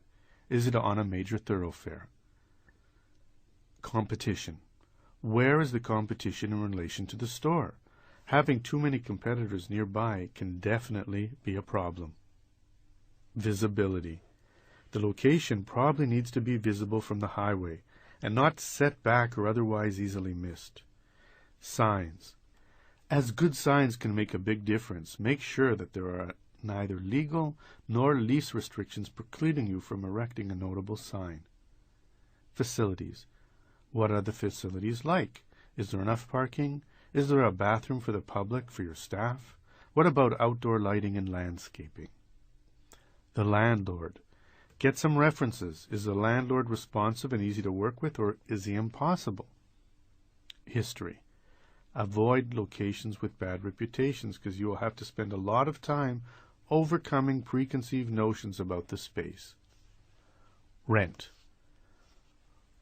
[SPEAKER 2] Is it on a major thoroughfare? Competition. Where is the competition in relation to the store? Having too many competitors nearby can definitely be a problem. Visibility. The location probably needs to be visible from the highway and not set back or otherwise easily missed. Signs. As good signs can make a big difference, make sure that there are neither legal nor lease restrictions precluding you from erecting a notable sign. Facilities. What are the facilities like? Is there enough parking? Is there a bathroom for the public, for your staff? What about outdoor lighting and landscaping? The landlord. Get some references. Is the landlord responsive and easy to work with, or is he impossible? History. Avoid locations with bad reputations because you will have to spend a lot of time overcoming preconceived notions about the space. Rent.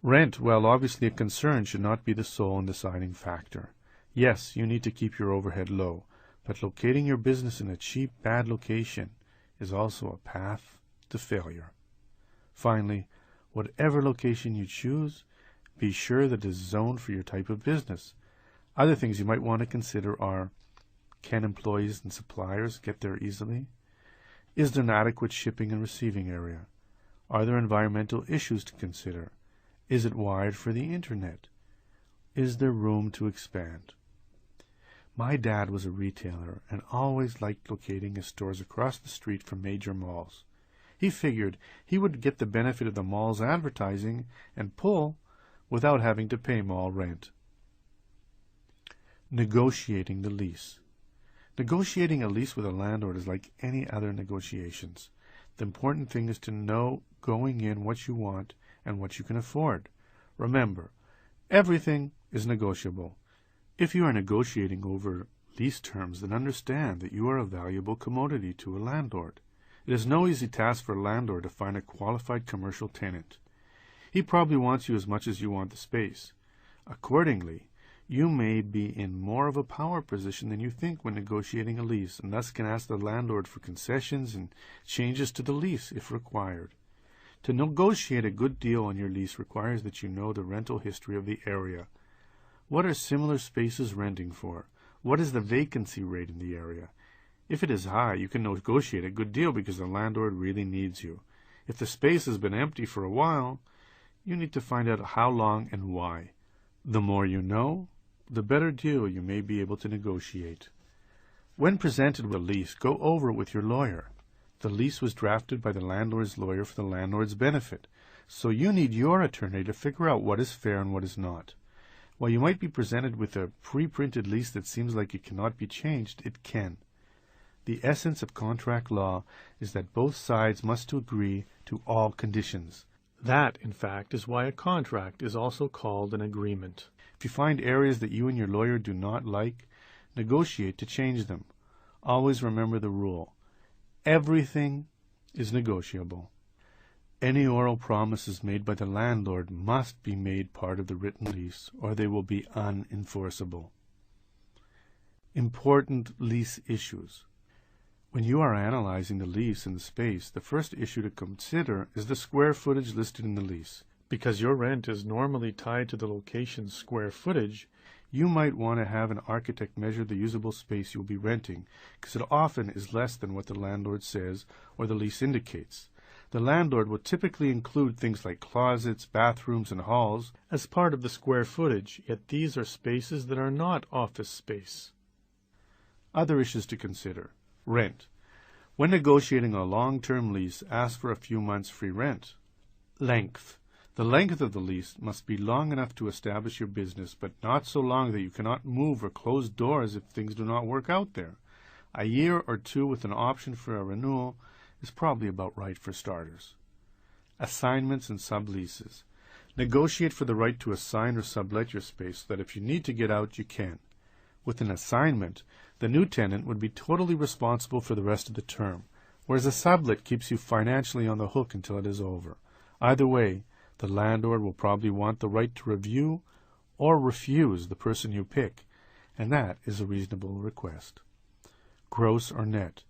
[SPEAKER 2] Rent, while obviously a concern, should not be the sole and deciding factor. Yes, you need to keep your overhead low, but locating your business in a cheap, bad location is also a path to failure. Finally, whatever location you choose, be sure that it is zoned for your type of business. Other things you might want to consider are, can employees and suppliers get there easily? Is there an adequate shipping and receiving area? Are there environmental issues to consider? Is it wired for the internet? Is there room to expand? My dad was a retailer and always liked locating his stores across the street from major malls. He figured he would get the benefit of the mall's advertising and pull without having to pay mall rent. Negotiating the lease. Negotiating a lease with a landlord is like any other negotiations. The important thing is to know going in what you want and what you can afford. Remember, everything is negotiable. If you are negotiating over lease terms, then understand that you are a valuable commodity to a landlord. It is no easy task for a landlord to find a qualified commercial tenant. He probably wants you as much as you want the space. Accordingly, you may be in more of a power position than you think when negotiating a lease, and thus can ask the landlord for concessions and changes to the lease if required. To negotiate a good deal on your lease requires that you know the rental history of the area. What are similar spaces renting for? What is the vacancy rate in the area? If it is high, you can negotiate a good deal because the landlord really needs you. If the space has been empty for a while, you need to find out how long and why. The more you know, the better deal you may be able to negotiate. When presented with a lease, go over it with your lawyer. The lease was drafted by the landlord's lawyer for the landlord's benefit, so you need your attorney to figure out what is fair and what is not. While you might be presented with a pre-printed lease that seems like it cannot be changed, it can. The essence of contract law is that both sides must agree to all conditions. That, in fact, is why a contract is also called an agreement. If you find areas that you and your lawyer do not like, negotiate to change them. Always remember the rule. Everything is negotiable. Any oral promises made by the landlord must be made part of the written lease, or they will be unenforceable. Important lease issues. When you are analyzing the lease and the space, the first issue to consider is the square footage listed in the lease. Because your rent is normally tied to the location's square footage, you might want to have an architect measure the usable space you'll be renting, because it often is less than what the landlord says or the lease indicates. The landlord will typically include things like closets, bathrooms, and halls as part of the square footage, yet these are spaces that are not office space. Other issues to consider. Rent. When negotiating a long-term lease, ask for a few months free rent. Length. The length of the lease must be long enough to establish your business, but not so long that you cannot move or close doors if things do not work out there. A year or two with an option for a renewal is probably about right for starters. Assignments and subleases. Negotiate for the right to assign or sublet your space so that if you need to get out, you can. With an assignment, the new tenant would be totally responsible for the rest of the term, whereas a sublet keeps you financially on the hook until it is over. Either way, the landlord will probably want the right to review or refuse the person you pick, and that is a reasonable request. Gross or net.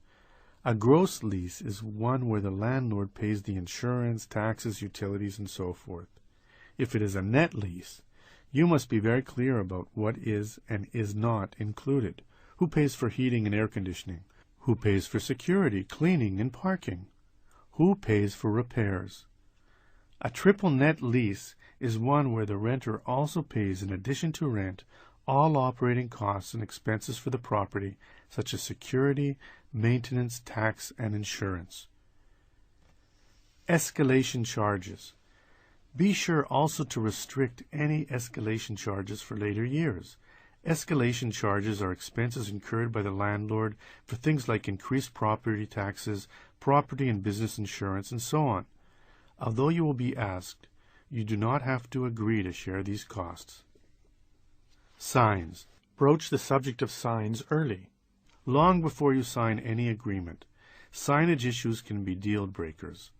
[SPEAKER 2] A gross lease is one where the landlord pays the insurance, taxes, utilities, and so forth. If it is a net lease, you must be very clear about what is and is not included. Who pays for heating and air conditioning? Who pays for security, cleaning, and parking? Who pays for repairs? A triple net lease is one where the renter also pays, in addition to rent, all operating costs and expenses for the property, such as security, maintenance, tax, and insurance. Escalation charges. Be sure also to restrict any escalation charges for later years. Escalation charges are expenses incurred by the landlord for things like increased property taxes, property and business insurance, and so on. Although you will be asked, you do not have to agree to share these costs. Signs. Broach the subject of signs early, long before you sign any agreement. Signage issues can be deal breakers.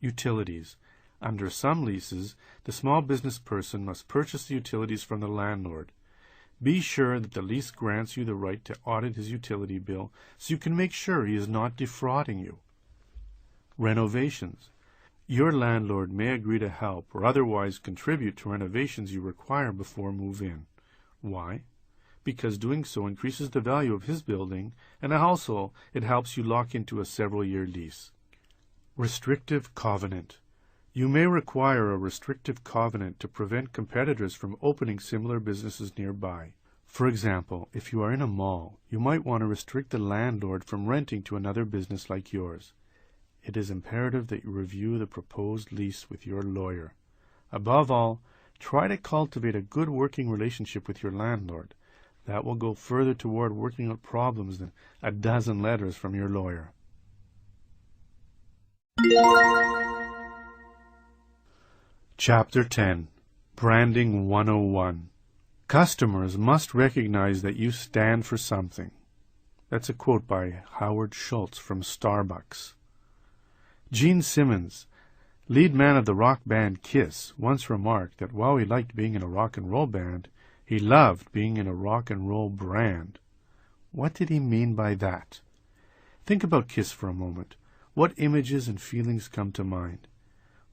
[SPEAKER 2] Utilities. Under some leases, the small business person must purchase the utilities from the landlord. Be sure that the lease grants you the right to audit his utility bill so you can make sure he is not defrauding you. Renovations. Your landlord may agree to help or otherwise contribute to renovations you require before move-in. Why? Because doing so increases the value of his building, and also it helps you lock into a several-year lease. Restrictive covenant. You may require a restrictive covenant to prevent competitors from opening similar businesses nearby. For example, if you are in a mall, you might want to restrict the landlord from renting to another business like yours. It is imperative that you review the proposed lease with your lawyer. Above all, try to cultivate a good working relationship with your landlord. That will go further toward working out problems than a dozen letters from your lawyer. Chapter 10. Branding 101. Customers must recognize that you stand for something. That's a quote by Howard Schultz from Starbucks. Gene Simmons, lead man of the rock band Kiss, once remarked that while he liked being in a rock and roll band, he loved being in a rock and roll brand. What did he mean by that? Think about Kiss for a moment. What images and feelings come to mind?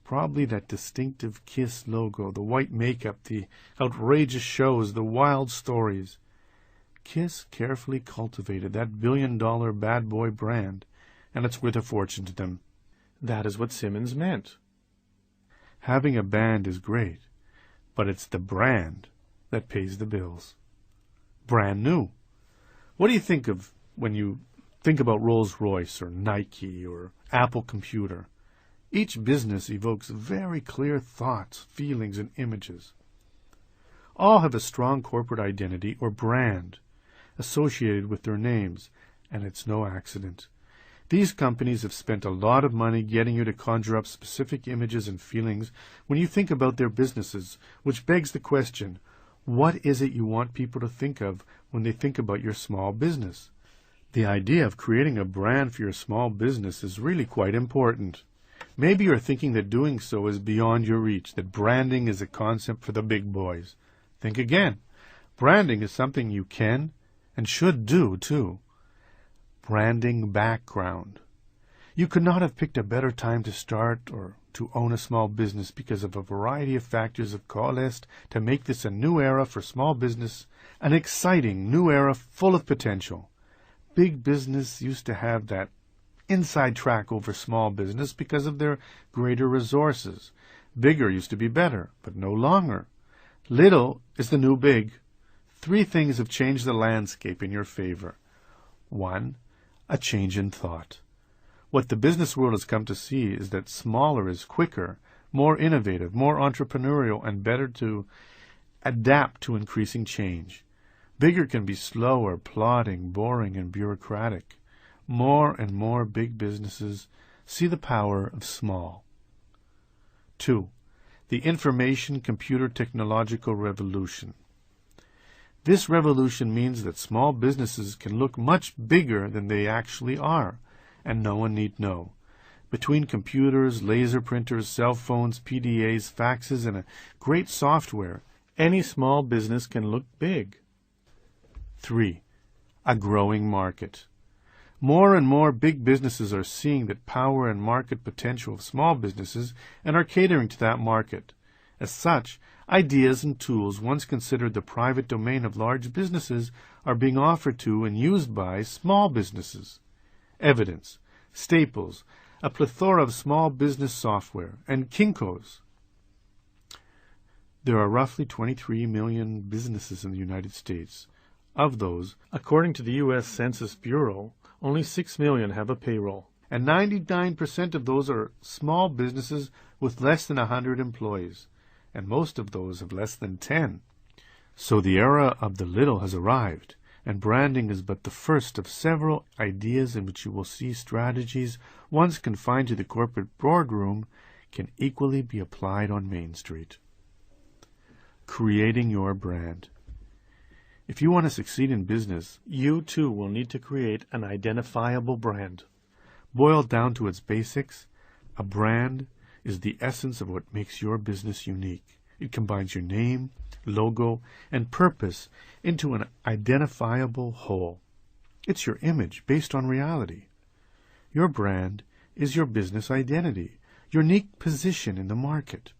[SPEAKER 2] Probably that distinctive Kiss logo, the white makeup, the outrageous shows, the wild stories. Kiss carefully cultivated that billion-dollar bad boy brand, and it's worth a fortune to them. That is what Simmons meant. Having a band is great, but it's the brand that pays the bills. Brand new. What do you think of when you think about Rolls-Royce or Nike or Apple Computer? Each business evokes very clear thoughts, feelings, and images. All have a strong corporate identity or brand associated with their names, and it's no accident. These companies have spent a lot of money getting you to conjure up specific images and feelings when you think about their businesses, which begs the question, what is it you want people to think of when they think about your small business? The idea of creating a brand for your small business is really quite important. Maybe you're thinking that doing so is beyond your reach, that branding is a concept for the big boys. Think again. Branding is something you can and should do, too. Branding background. You could not have picked a better time to start or to own a small business because of a variety of factors have coalesced to make this a new era for small business, an exciting new era full of potential. Big business used to have that inside track over small business because of their greater resources. Bigger used to be better, but no longer. Little is the new big. 3 things have changed the landscape in your favor. 1. A change in thought. What the business world has come to see is that smaller is quicker, more innovative, more entrepreneurial, and better to adapt to increasing change. Bigger can be slower, plodding, boring, and bureaucratic. More and more big businesses see the power of small. 2. The information computer technological revolution. This revolution means that small businesses can look much bigger than they actually are, and no one need know. Between computers, laser printers, cell phones, PDAs, faxes, and a great software, any small business can look big. 3. A growing market. More and more big businesses are seeing the power and market potential of small businesses and are catering to that market. As such, ideas and tools once considered the private domain of large businesses are being offered to and used by small businesses. Evidence, Staples, a plethora of small business software, and Kinko's. There are roughly 23 million businesses in the United States. Of those, according to the U.S. Census Bureau, only 6 million have a payroll, and 99% of those are small businesses with less than 100 employees, and most of those have less than 10. So the era of the little has arrived, and branding is but the first of several ideas in which you will see strategies once confined to the corporate boardroom can equally be applied on Main Street. Creating your brand. If you want to succeed in business, you too will need to create an identifiable brand. Boiled down to its basics, a brand is the essence of what makes your business unique. It combines your name, logo, and purpose into an identifiable whole. It's your image based on reality. Your brand is your business identity, your unique position in the market.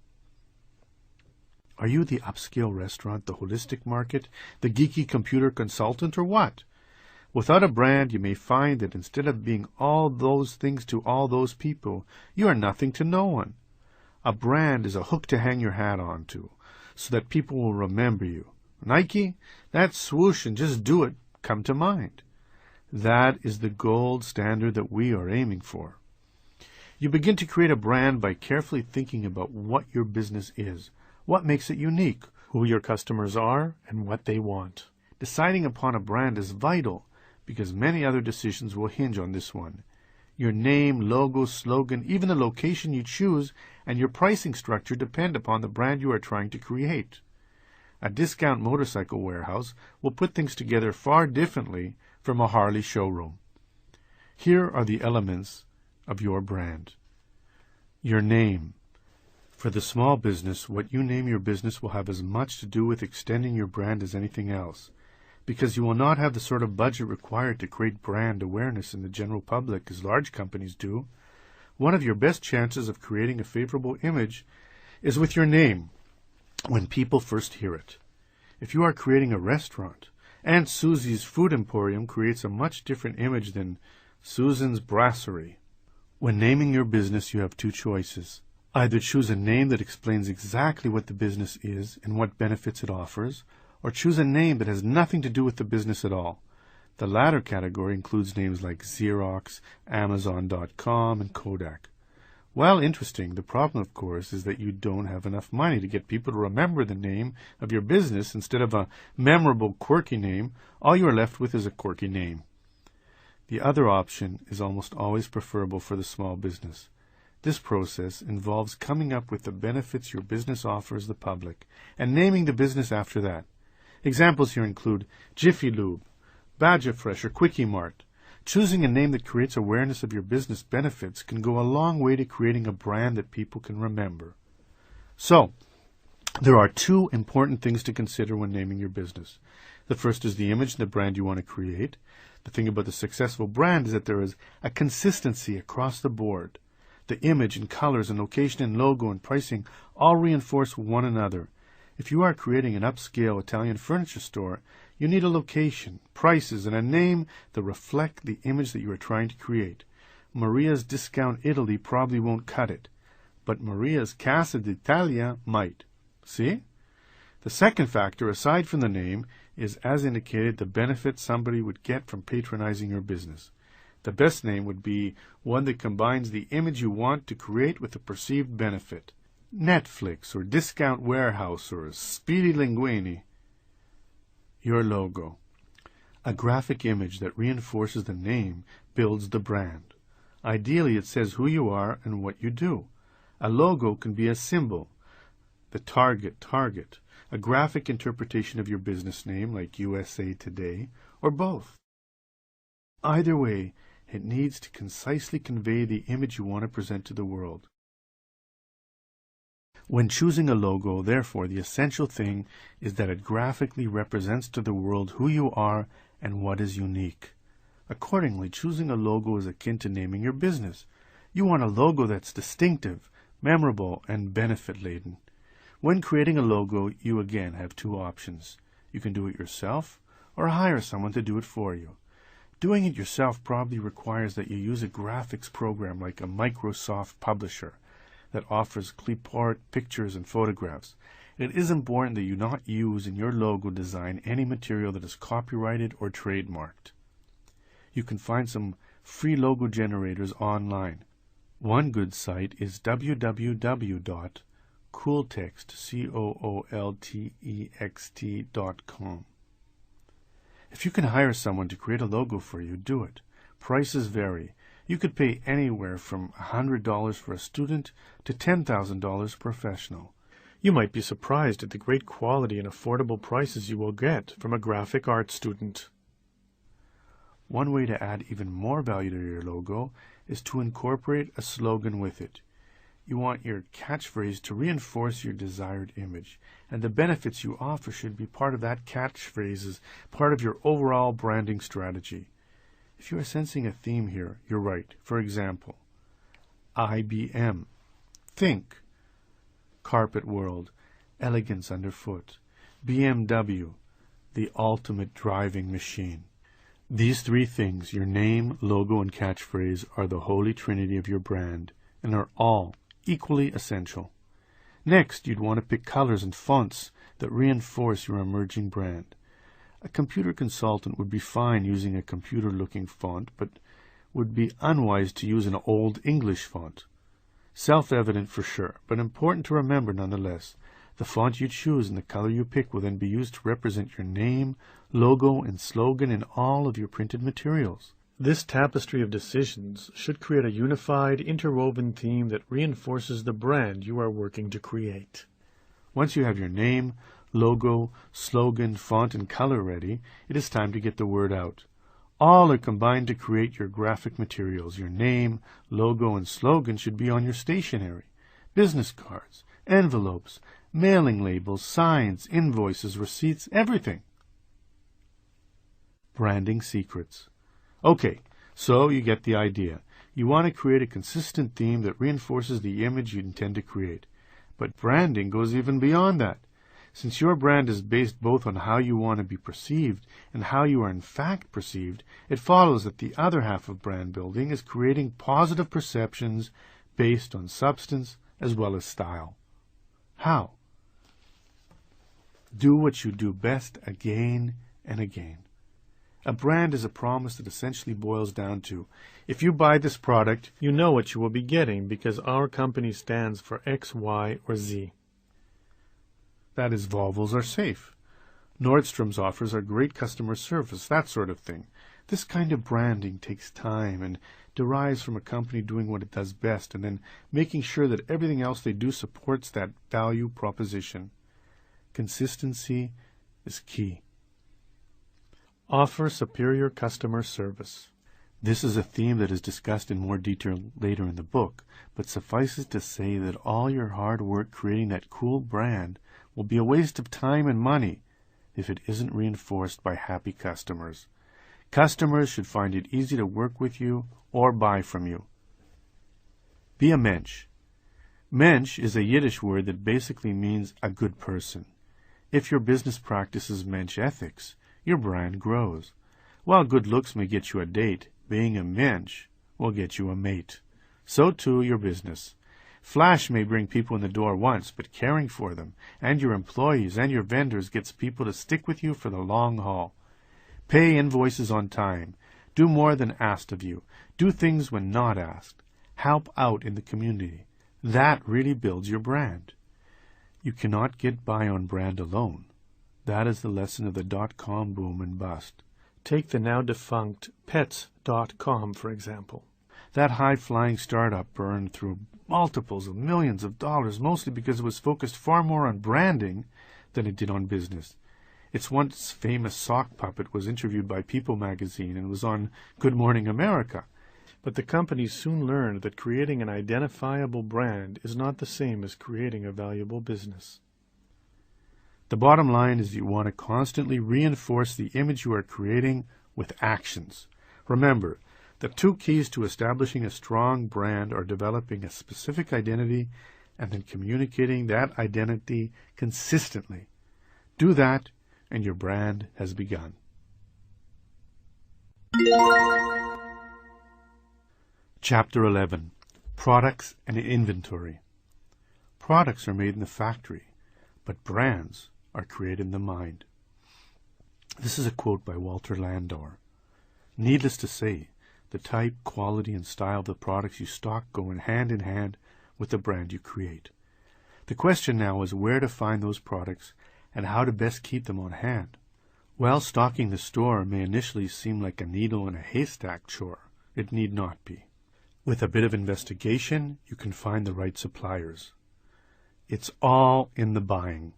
[SPEAKER 2] Are you the upscale restaurant, the holistic market, the geeky computer consultant, or what? Without a brand, you may find that instead of being all those things to all those people, you are nothing to no one. A brand is a hook to hang your hat onto, so that people will remember you. Nike, that swoosh and just do it come to mind. That is the gold standard that we are aiming for. You begin to create a brand by carefully thinking about what your business is, what makes it unique, who your customers are, and what they want. Deciding upon a brand is vital because many other decisions will hinge on this one. Your name, logo, slogan, even the location you choose, and your pricing structure depend upon the brand you are trying to create. A discount motorcycle warehouse will put things together far differently from a Harley showroom. Here are the elements of your brand. Your name. For the small business, what you name your business will have as much to do with extending your brand as anything else, because you will not have the sort of budget required to create brand awareness in the general public as large companies do. One of your best chances of creating a favorable image is with your name when people first hear it. If you are creating a restaurant, Aunt Susie's Food Emporium creates a much different image than Susan's Brasserie. When naming your business, you have two choices. Either choose a name that explains exactly what the business is and what benefits it offers, or choose a name that has nothing to do with the business at all. The latter category includes names like Xerox, Amazon.com, and Kodak. While interesting, the problem, of course, is that you don't have enough money to get people to remember the name of your business. Instead of a memorable, quirky name, all you are left with is a quirky name. The other option is almost always preferable for the small business. This process involves coming up with the benefits your business offers the public and naming the business after that. Examples here include Jiffy Lube, Badger Fresh, or Quickie Mart. Choosing a name that creates awareness of your business benefits can go a long way to creating a brand that people can remember. So, there are two important things to consider when naming your business. The first is the image and the brand you want to create. The thing about the successful brand is that there is a consistency across the board. The image and colors and location and logo and pricing all reinforce one another. If you are creating an upscale Italian furniture store, you need a location, prices, and a name that reflect the image that you are trying to create. Maria's Discount Italy probably won't cut it, but Maria's Casa d'Italia might. See? The second factor, aside from the name, is, as indicated, the benefit somebody would get from patronizing your business. The best name would be one that combines the image you want to create with the perceived benefit. Netflix, or Discount Warehouse, or Speedy Linguini. Your logo. A graphic image that reinforces the name builds the brand. Ideally, it says who you are and what you do. A logo can be a symbol. The target, a graphic interpretation of your business name like USA Today, or both. Either way, it needs to concisely convey the image you want to present to the world. When choosing a logo, therefore, the essential thing is that it graphically represents to the world who you are and what is unique. Accordingly, choosing a logo is akin to naming your business. You want a logo that's distinctive, memorable, and benefit-laden. When creating a logo, you again have two options. You can do it yourself or hire someone to do it for you. Doing it yourself probably requires that you use a graphics program like a Microsoft Publisher that offers clipart pictures and photographs. It is important that you not use in your logo design any material that is copyrighted or trademarked. You can find some free logo generators online. One good site is www.cooltext.com. If you can hire someone to create a logo for you, do it. Prices vary. You could pay anywhere from $100 for a student to $10,000 professional. You might be surprised at the great quality and affordable prices you will get from a graphic arts student. One way to add even more value to your logo is to incorporate a slogan with it. You want your catchphrase to reinforce your desired image, and the benefits you offer should be part of that catchphrase as part of your overall branding strategy. If you are sensing a theme here, you're right. For example, IBM, think, carpet world, elegance underfoot, BMW, the ultimate driving machine. These three things, your name, logo, and catchphrase, are the holy trinity of your brand and are all equally essential. Next, you'd want to pick colors and fonts that reinforce your emerging brand. A computer consultant would be fine using a computer-looking font, but would be unwise to use an old English font. Self-evident for sure, but important to remember nonetheless. The font you choose and the color you pick will then be used to represent your name, logo, and slogan in all of your printed materials. This tapestry of decisions should create a unified, interwoven theme that reinforces the brand you are working to create. Once you have your name, logo, slogan, font, and color ready, it is time to get the word out. All are combined to create your graphic materials. Your name, logo, and slogan should be on your stationery, business cards, envelopes, mailing labels, signs, invoices, receipts, everything. Branding secrets. Okay, so you get the idea. You want to create a consistent theme that reinforces the image you intend to create. But branding goes even beyond that. Since your brand is based both on how you want to be perceived and how you are in fact perceived, it follows that the other half of brand building is creating positive perceptions based on substance as well as style. How? Do what you do best again and again. A brand is a promise that essentially boils down to, if you buy this product, you know what you will be getting because our company stands for X, Y, or Z. That is, Volvos are safe. Nordstrom's offers are great customer service, that sort of thing. This kind of branding takes time and derives from a company doing what it does best and then making sure that everything else they do supports that value proposition. Consistency is key. Offer superior customer service. This is a theme that is discussed in more detail later in the book, but suffices to say that all your hard work creating that cool brand will be a waste of time and money if it isn't reinforced by happy customers. Customers should find it easy to work with you or buy from you. Be a mensch. Mensch is a Yiddish word that basically means a good person. If your business practices mensch ethics, your brand grows. While good looks may get you a date, being a mensch will get you a mate. So too your business. Flash may bring people in the door once, but caring for them and your employees and your vendors gets people to stick with you for the long haul. Pay invoices on time. Do more than asked of you. Do things when not asked. Help out in the community. That really builds your brand. You cannot get by on brand alone. That is the lesson of the .com boom and bust. Take the now defunct Pets.com, for example. That high-flying startup burned through multiples of millions of dollars, mostly because it was focused far more on branding than it did on business. Its once famous sock puppet was interviewed by People magazine and was on Good Morning America. But the company soon learned that creating an identifiable brand is not the same as creating a valuable business. The bottom line is you want to constantly reinforce the image you are creating with actions. Remember, the two keys to establishing a strong brand are developing a specific identity and then communicating that identity consistently. Do that, and your brand has begun. Chapter 11. Products and Inventory. Products are made in the factory, but brands are created in the mind. This is a quote by Walter Landor. Needless to say, the type, quality, and style of the products you stock go in hand with the brand you create. The question now is where to find those products and how to best keep them on hand. While stocking the store may initially seem like a needle in a haystack chore, it need not be. With a bit of investigation, you can find the right suppliers. It's all in the buying.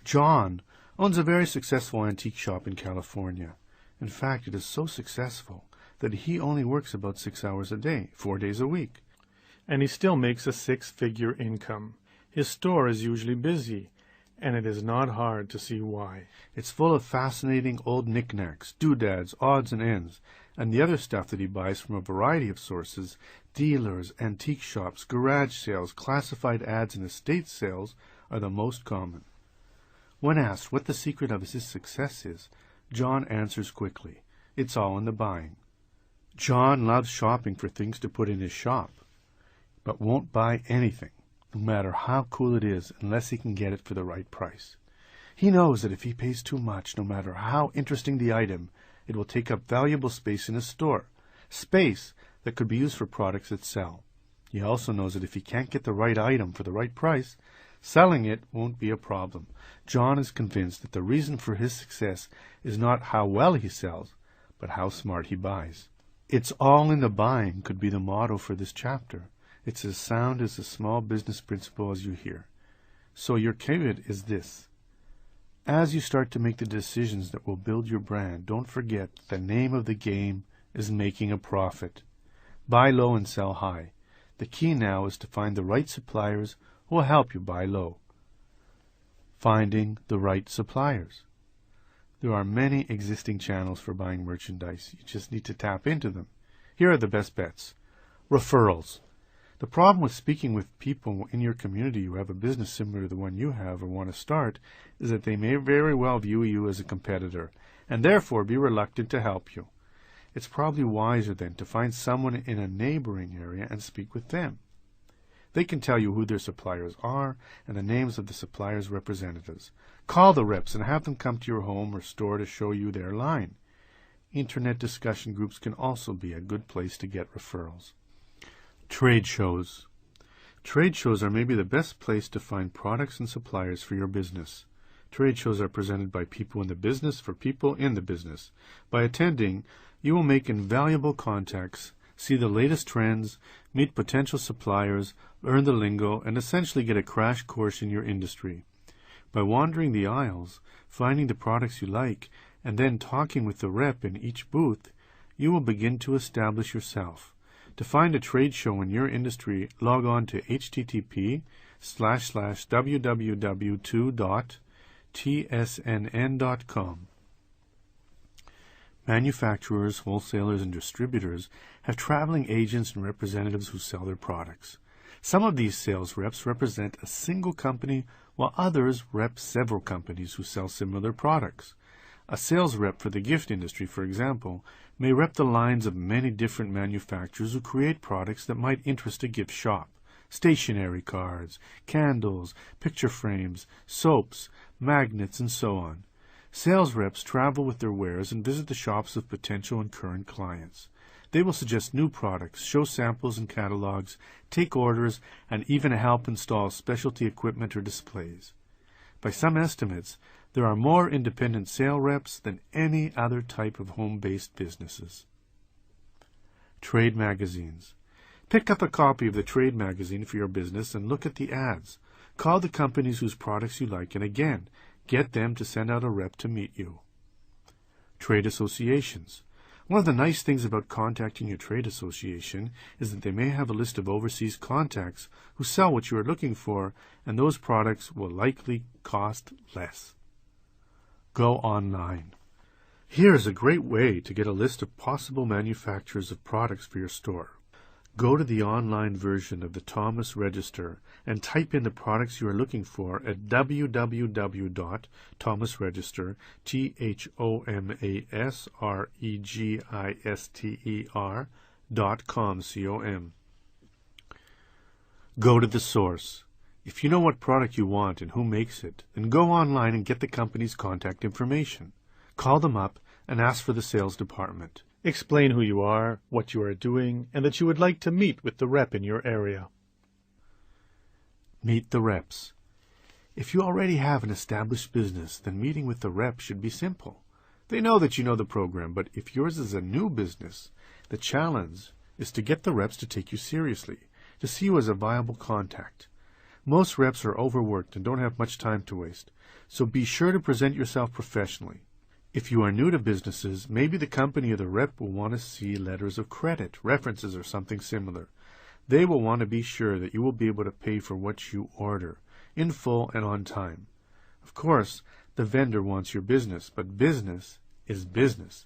[SPEAKER 2] John owns a very successful antique shop in California. In fact, it is so successful that he only works about 6 hours a day, 4 days a week. And he still makes a 6-figure income. His store is usually busy, and it is not hard to see why. It's full of fascinating old knickknacks, doodads, odds and ends, and the other stuff that he buys from a variety of sources: dealers, antique shops, garage sales, classified ads, and estate sales are the most common. When asked what the secret of his success is, John answers quickly, it's all in the buying. John loves shopping for things to put in his shop, but won't buy anything, no matter how cool it is, unless he can get it for the right price. He knows that if he pays too much, no matter how interesting the item, it will take up valuable space in his store, space that could be used for products that sell. He also knows that if he can't get the right item for the right price, selling it won't be a problem. John is convinced that the reason for his success is not how well he sells, but how smart he buys. It's all in the buying could be the motto for this chapter. It's as sound as a small business principle as you hear. So your caveat is this. As you start to make the decisions that will build your brand, don't forget the name of the game is making a profit. Buy low and sell high. The key now is to find the right suppliers who will help you buy low. Finding the right suppliers. There are many existing channels for buying merchandise. You just need to tap into them. Here are the best bets. Referrals. The problem with speaking with people in your community who have a business similar to the one you have or want to start is that they may very well view you as a competitor and therefore be reluctant to help you. It's probably wiser then to find someone in a neighboring area and speak with them. They can tell you who their suppliers are and the names of the suppliers' representatives. Call the reps and have them come to your home or store to show you their line. Internet discussion groups can also be a good place to get referrals. Trade shows. Trade shows are maybe the best place to find products and suppliers for your business. Trade shows are presented by people in the business for people in the business. By attending, you will make invaluable contacts, see the latest trends, meet potential suppliers, learn the lingo, and essentially get a crash course in your industry. By wandering the aisles, finding the products you like, and then talking with the rep in each booth, you will begin to establish yourself. To find a trade show in your industry, log on to http://www.tsnn.com. Manufacturers, wholesalers, and distributors have traveling agents and representatives who sell their products. Some of these sales reps represent a single company, while others rep several companies who sell similar products. A sales rep for the gift industry, for example, may rep the lines of many different manufacturers who create products that might interest a gift shop. Stationery cards, candles, picture frames, soaps, magnets, and so on. Sales reps travel with their wares and visit the shops of potential and current clients. They will suggest new products, show samples and catalogs, take orders, and even help install specialty equipment or displays. By some estimates, there are more independent sales reps than any other type of home-based businesses. Trade magazines. Pick up a copy of the trade magazine for your business and look at the ads. Call the companies whose products you like, and again, Get them to send out a rep to meet you. Trade associations. One of the nice things about contacting your trade association is that they may have a list of overseas contacts who sell what you are looking for, and those products will likely cost less. Go online. Here is a great way to get a list of possible manufacturers of products for your store. Go to the online version of the Thomas Register and type in the products you are looking for at www.thomasregister, ThomasRegister.com. Go to the source. If you know what product you want and who makes it, then go online and get the company's contact information. Call them up and ask for the sales department. Explain who you are, what you are doing, and that you would like to meet with the rep in your area. Meet the reps. If you already have an established business, then meeting with the rep should be simple. They know that you know the program, but if yours is a new business, the challenge is to get the reps to take you seriously, to see you as a viable contact. Most reps are overworked and don't have much time to waste, so be sure to present yourself professionally. If you are new to businesses, maybe the company or the rep will want to see letters of credit, references, or something similar. They will want to be sure that you will be able to pay for what you order, in full and on time. Of course, the vendor wants your business, but business is business.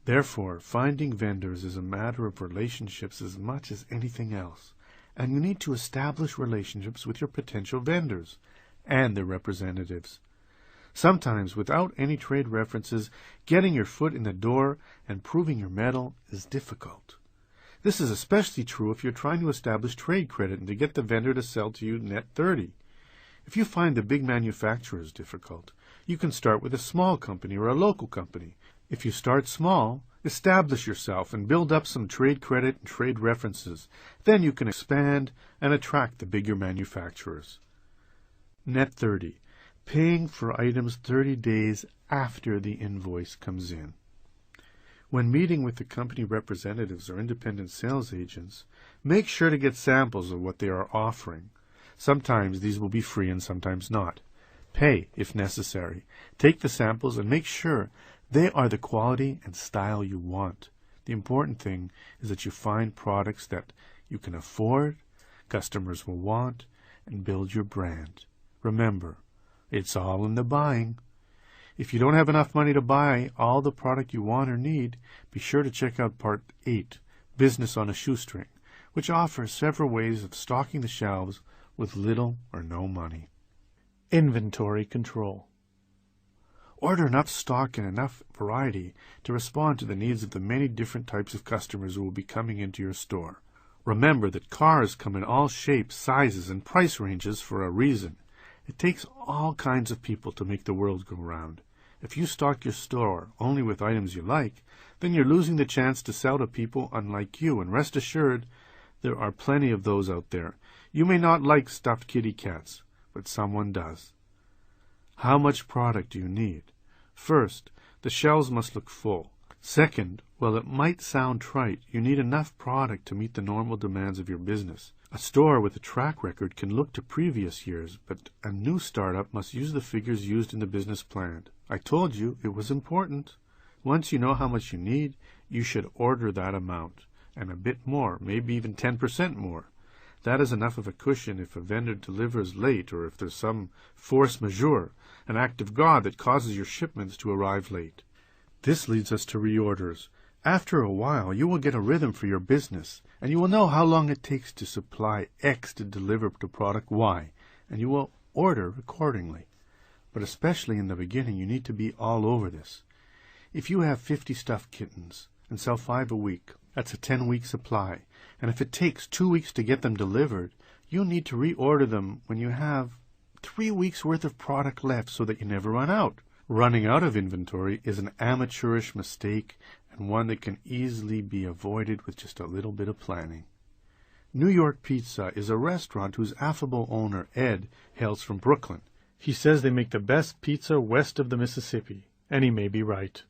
[SPEAKER 2] Therefore, finding vendors is a matter of relationships as much as anything else, and you need to establish relationships with your potential vendors and their representatives. Sometimes, without any trade references, getting your foot in the door and proving your mettle is difficult. This is especially true if you're trying to establish trade credit and to get the vendor to sell to you net 30. If you find the big manufacturers difficult, you can start with a small company or a local company. If you start small, establish yourself and build up some trade credit and trade references. Then you can expand and attract the bigger manufacturers. Net 30. Paying for items 30 days after the invoice comes in. When meeting with the company representatives or independent sales agents, make sure to get samples of what they are offering. Sometimes these will be free and sometimes not. Pay if necessary. Take the samples and make sure they are the quality and style you want. The important thing is that you find products that you can afford, customers will want, and build your brand. Remember, it's all in the buying. If you don't have enough money to buy all the product you want or need, be sure to check out Part 8, Business on a Shoestring, which offers several ways of stocking the shelves with little or no money. Inventory control. Order enough stock and enough variety to respond to the needs of the many different types of customers who will be coming into your store. Remember that cars come in all shapes, sizes, and price ranges for a reason. It takes all kinds of people to make the world go round. If you stock your store only with items you like, then you're losing the chance to sell to people unlike you, and rest assured, there are plenty of those out there. You may not like stuffed kitty cats, but someone does. How much product do you need? First, the shelves must look full. Second, while it might sound trite, you need enough product to meet the normal demands of your business. A store with a track record can look to previous years, but a new startup must use the figures used in the business plan. I told you it was important. Once you know how much you need, you should order that amount, and a bit more, maybe even 10% more. That is enough of a cushion if a vendor delivers late or if there's some force majeure, an act of God that causes your shipments to arrive late. This leads us to reorders. After a while, you will get a rhythm for your business, and you will know how long it takes to supply X to deliver to product Y, and you will order accordingly. But especially in the beginning, you need to be all over this. If you have 50 stuffed kittens and sell 5 a week, that's a 10-week supply, and if it takes 2 weeks to get them delivered, you'll need to reorder them when you have 3 weeks' worth of product left so that you never run out. Running out of inventory is an amateurish mistake and one that can easily be avoided with just a little bit of planning. New York Pizza is a restaurant whose affable owner, Ed, hails from Brooklyn. He says they make the best pizza west of the Mississippi, and he may be right.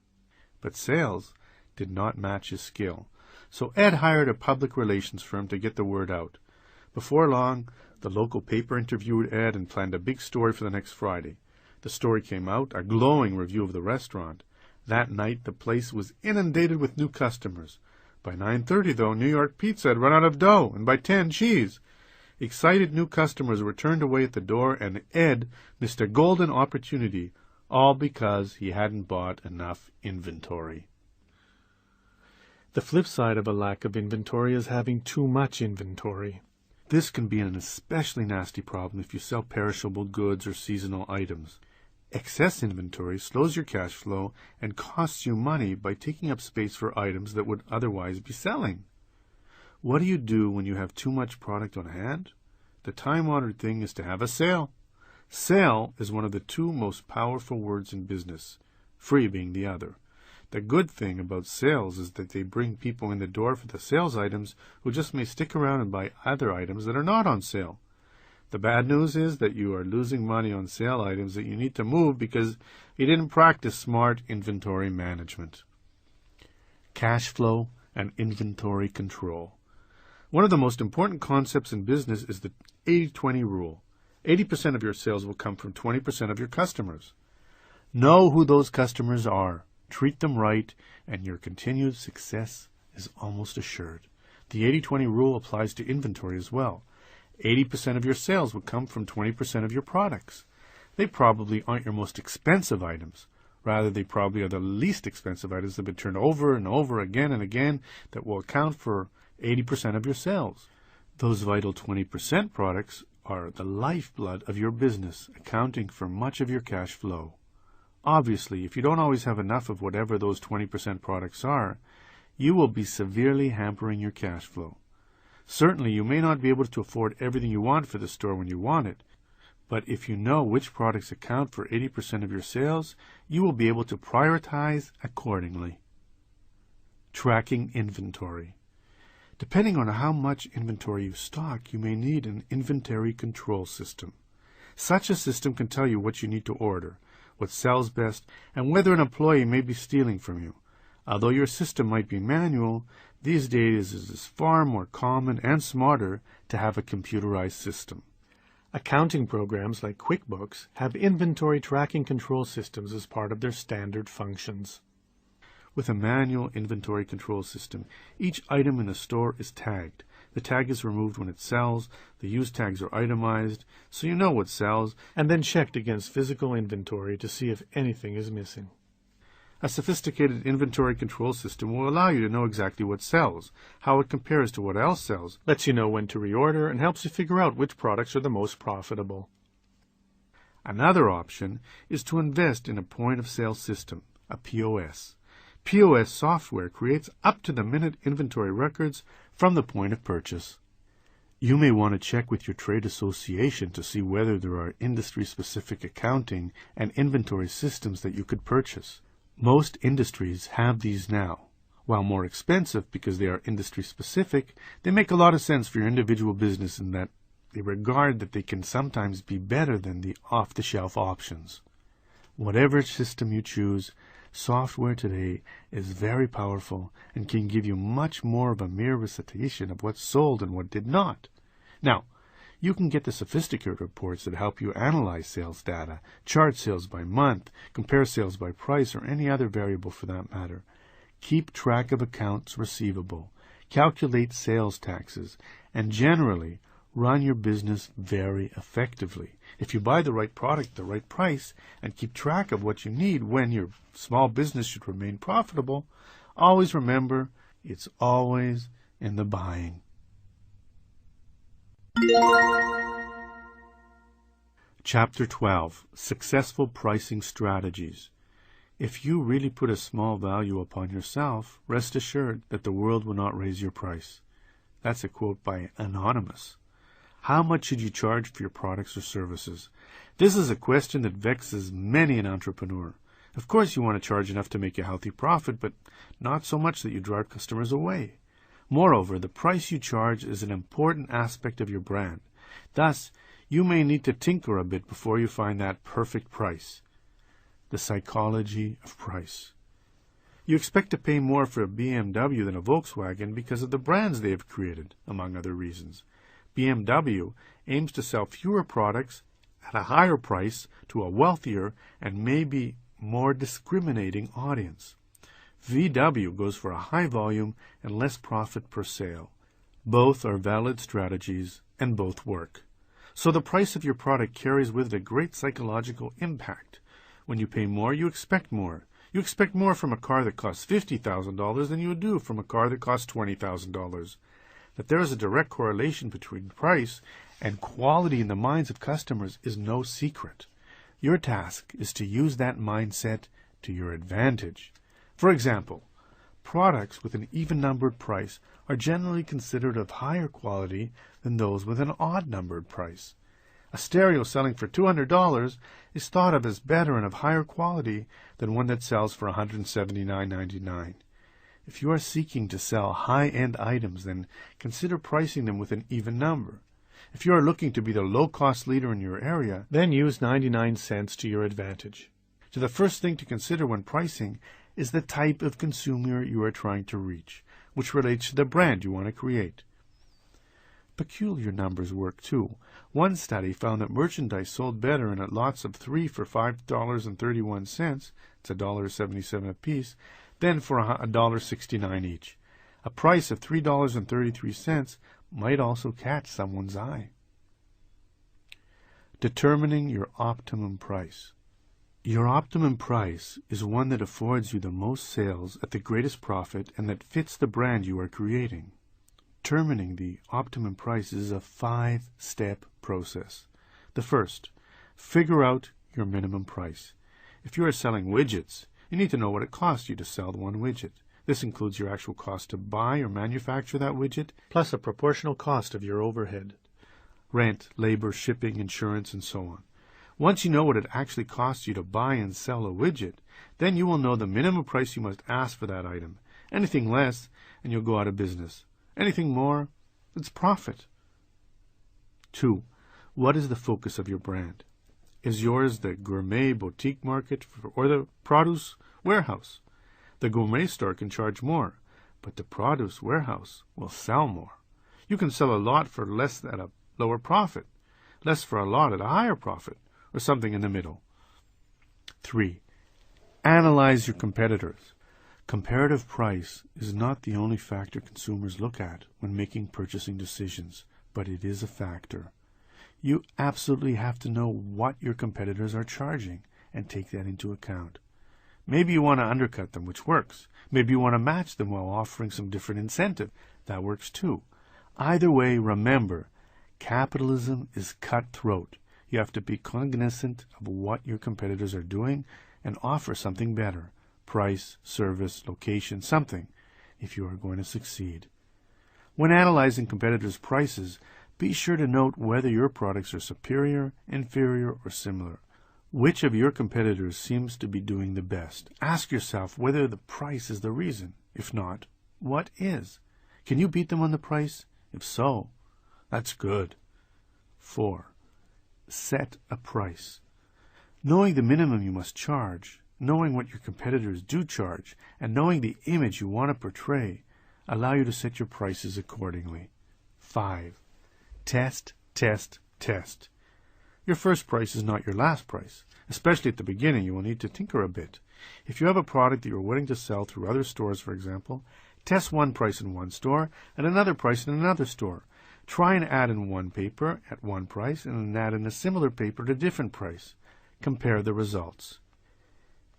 [SPEAKER 2] But sales did not match his skill, so Ed hired a public relations firm to get the word out. Before long, the local paper interviewed Ed and planned a big story for the next Friday. The story came out, a glowing review of the restaurant. That night, the place was inundated with new customers. By 9:30, though, New York pizza had run out of dough, and by 10, cheese. Excited new customers were turned away at the door, and Ed missed a golden opportunity, all because he hadn't bought enough inventory. The flip side of a lack of inventory is having too much inventory. This can be an especially nasty problem if you sell perishable goods or seasonal items. Excess inventory slows your cash flow and costs you money by taking up space for items that would otherwise be selling. What do you do when you have too much product on hand? The time-honored thing is to have a sale. Sale is one of the two most powerful words in business, free being the other. The good thing about sales is that they bring people in the door for the sales items who just may stick around and buy other items that are not on sale. The bad news is that you are losing money on sale items that you need to move because you didn't practice smart inventory management. Cash flow and inventory control. One of the most important concepts in business is the 80-20 rule. 80% of your sales will come from 20% of your customers. Know who those customers are. Treat them right, and your continued success is almost assured. The 80-20 rule applies to inventory as well. 80% of your sales will come from 20% of your products. They probably aren't your most expensive items. Rather, they probably are the least expensive items that have been turned over and over again and again that will account for 80% of your sales. Those vital 20% products are the lifeblood of your business, accounting for much of your cash flow. Obviously, if you don't always have enough of whatever those 20% products are, you will be severely hampering your cash flow. Certainly, you may not be able to afford everything you want for the store when you want it, but if you know which products account for 80% of your sales, you will be able to prioritize accordingly. Tracking inventory. Depending on how much inventory you stock, you may need an inventory control system. Such a system can tell you what you need to order, what sells best, and whether an employee may be stealing from you. Although your system might be manual, these days it is far more common and smarter to have a computerized system. Accounting programs like QuickBooks have inventory tracking control systems as part of their standard functions. With a manual inventory control system, each item in a store is tagged. The tag is removed when it sells, the use tags are itemized, so you know what sells, and then checked against physical inventory to see if anything is missing. A sophisticated inventory control system will allow you to know exactly what sells, how it compares to what else sells, lets you know when to reorder, and helps you figure out which products are the most profitable. Another option is to invest in a point-of-sale system, a POS. POS software creates up-to-the-minute inventory records from the point of purchase. You may want to check with your trade association to see whether there are industry-specific accounting and inventory systems that you could purchase. Most industries have these now. While more expensive because they are industry-specific, they make a lot of sense for your individual business in that they regard that they can sometimes be better than the off-the-shelf options. Whatever system you choose, software today is very powerful and can give you much more of a mere recitation of what sold and what did not. Now, you can get the sophisticated reports that help you analyze sales data, chart sales by month, compare sales by price, or any other variable for that matter. Keep track of accounts receivable, calculate sales taxes, and generally run your business very effectively. If you buy the right product at the right price and keep track of what you need when your small business should remain profitable, always remember it's always in the buying. Chapter 12. Successful Pricing Strategies. If you really put a small value upon yourself, rest assured that the world will not raise your price. That's a quote by Anonymous. How much should you charge for your products or services? This is a question that vexes many an entrepreneur. Of course you want to charge enough to make a healthy profit, but not so much that you drive customers away. Moreover, the price you charge is an important aspect of your brand. Thus, you may need to tinker a bit before you find that perfect price. The psychology of price. You expect to pay more for a BMW than a Volkswagen because of the brands they have created, among other reasons. BMW aims to sell fewer products at a higher price to a wealthier and maybe more discriminating audience. VW goes for a high volume and less profit per sale. Both are valid strategies and both work. So the price of your product carries with it a great psychological impact. When you pay more, you expect more. You expect more from a car that costs $50,000 than you would do from a car that costs $20,000. That there is a direct correlation between price and quality in the minds of customers is no secret. Your task is to use that mindset to your advantage. For example, products with an even-numbered price are generally considered of higher quality than those with an odd-numbered price. A stereo selling for $200 is thought of as better and of higher quality than one that sells for $179.99. If you are seeking to sell high-end items, then consider pricing them with an even number. If you are looking to be the low-cost leader in your area, then use 99 cents to your advantage. So the first thing to consider when pricing is the type of consumer you are trying to reach, which relates to the brand you want to create. Peculiar numbers work too. One study found that merchandise sold better in at lots of 3 for $5.31, it's $1.77 a piece, than for $1.69 each. A price of $3.33 might also catch someone's eye. Determining your optimum price. Your optimum price is one that affords you the most sales at the greatest profit and that fits the brand you are creating. Determining the optimum price is a 5-step process. The first, figure out your minimum price. If you are selling widgets, you need to know what it costs you to sell one widget. This includes your actual cost to buy or manufacture that widget, plus a proportional cost of your overhead, rent, labor, shipping, insurance, and so on. Once you know what it actually costs you to buy and sell a widget, then you will know the minimum price you must ask for that item. Anything less, and you'll go out of business. Anything more, it's profit. 2. What is the focus of your brand? Is yours the gourmet boutique market or the produce warehouse? The gourmet store can charge more, but the produce warehouse will sell more. You can sell a lot for less at a lower profit, less for a lot at a higher profit, or something in the middle. 3. Analyze your competitors. Comparative price is not the only factor consumers look at when making purchasing decisions, but it is a factor. You absolutely have to know what your competitors are charging and take that into account. Maybe you want to undercut them, which works. Maybe you want to match them while offering some different incentive. That works too. Either way, remember, capitalism is cutthroat. You have to be cognizant of what your competitors are doing and offer something better. Price, service, location, something, if you are going to succeed. When analyzing competitors' prices, be sure to note whether your products are superior, inferior, or similar. Which of your competitors seems to be doing the best? Ask yourself whether the price is the reason. If not, what is? Can you beat them on the price? If so, that's good. 4. Set a price. Knowing the minimum you must charge, knowing what your competitors do charge, and knowing the image you want to portray, allow you to set your prices accordingly. 5. Test, test, test. Your first price is not your last price. Especially at the beginning, you will need to tinker a bit. If you have a product that you are willing to sell through other stores, for example, test one price in one store and another price in another store. Try and add in one paper at one price and then add in a similar paper at a different price. Compare the results.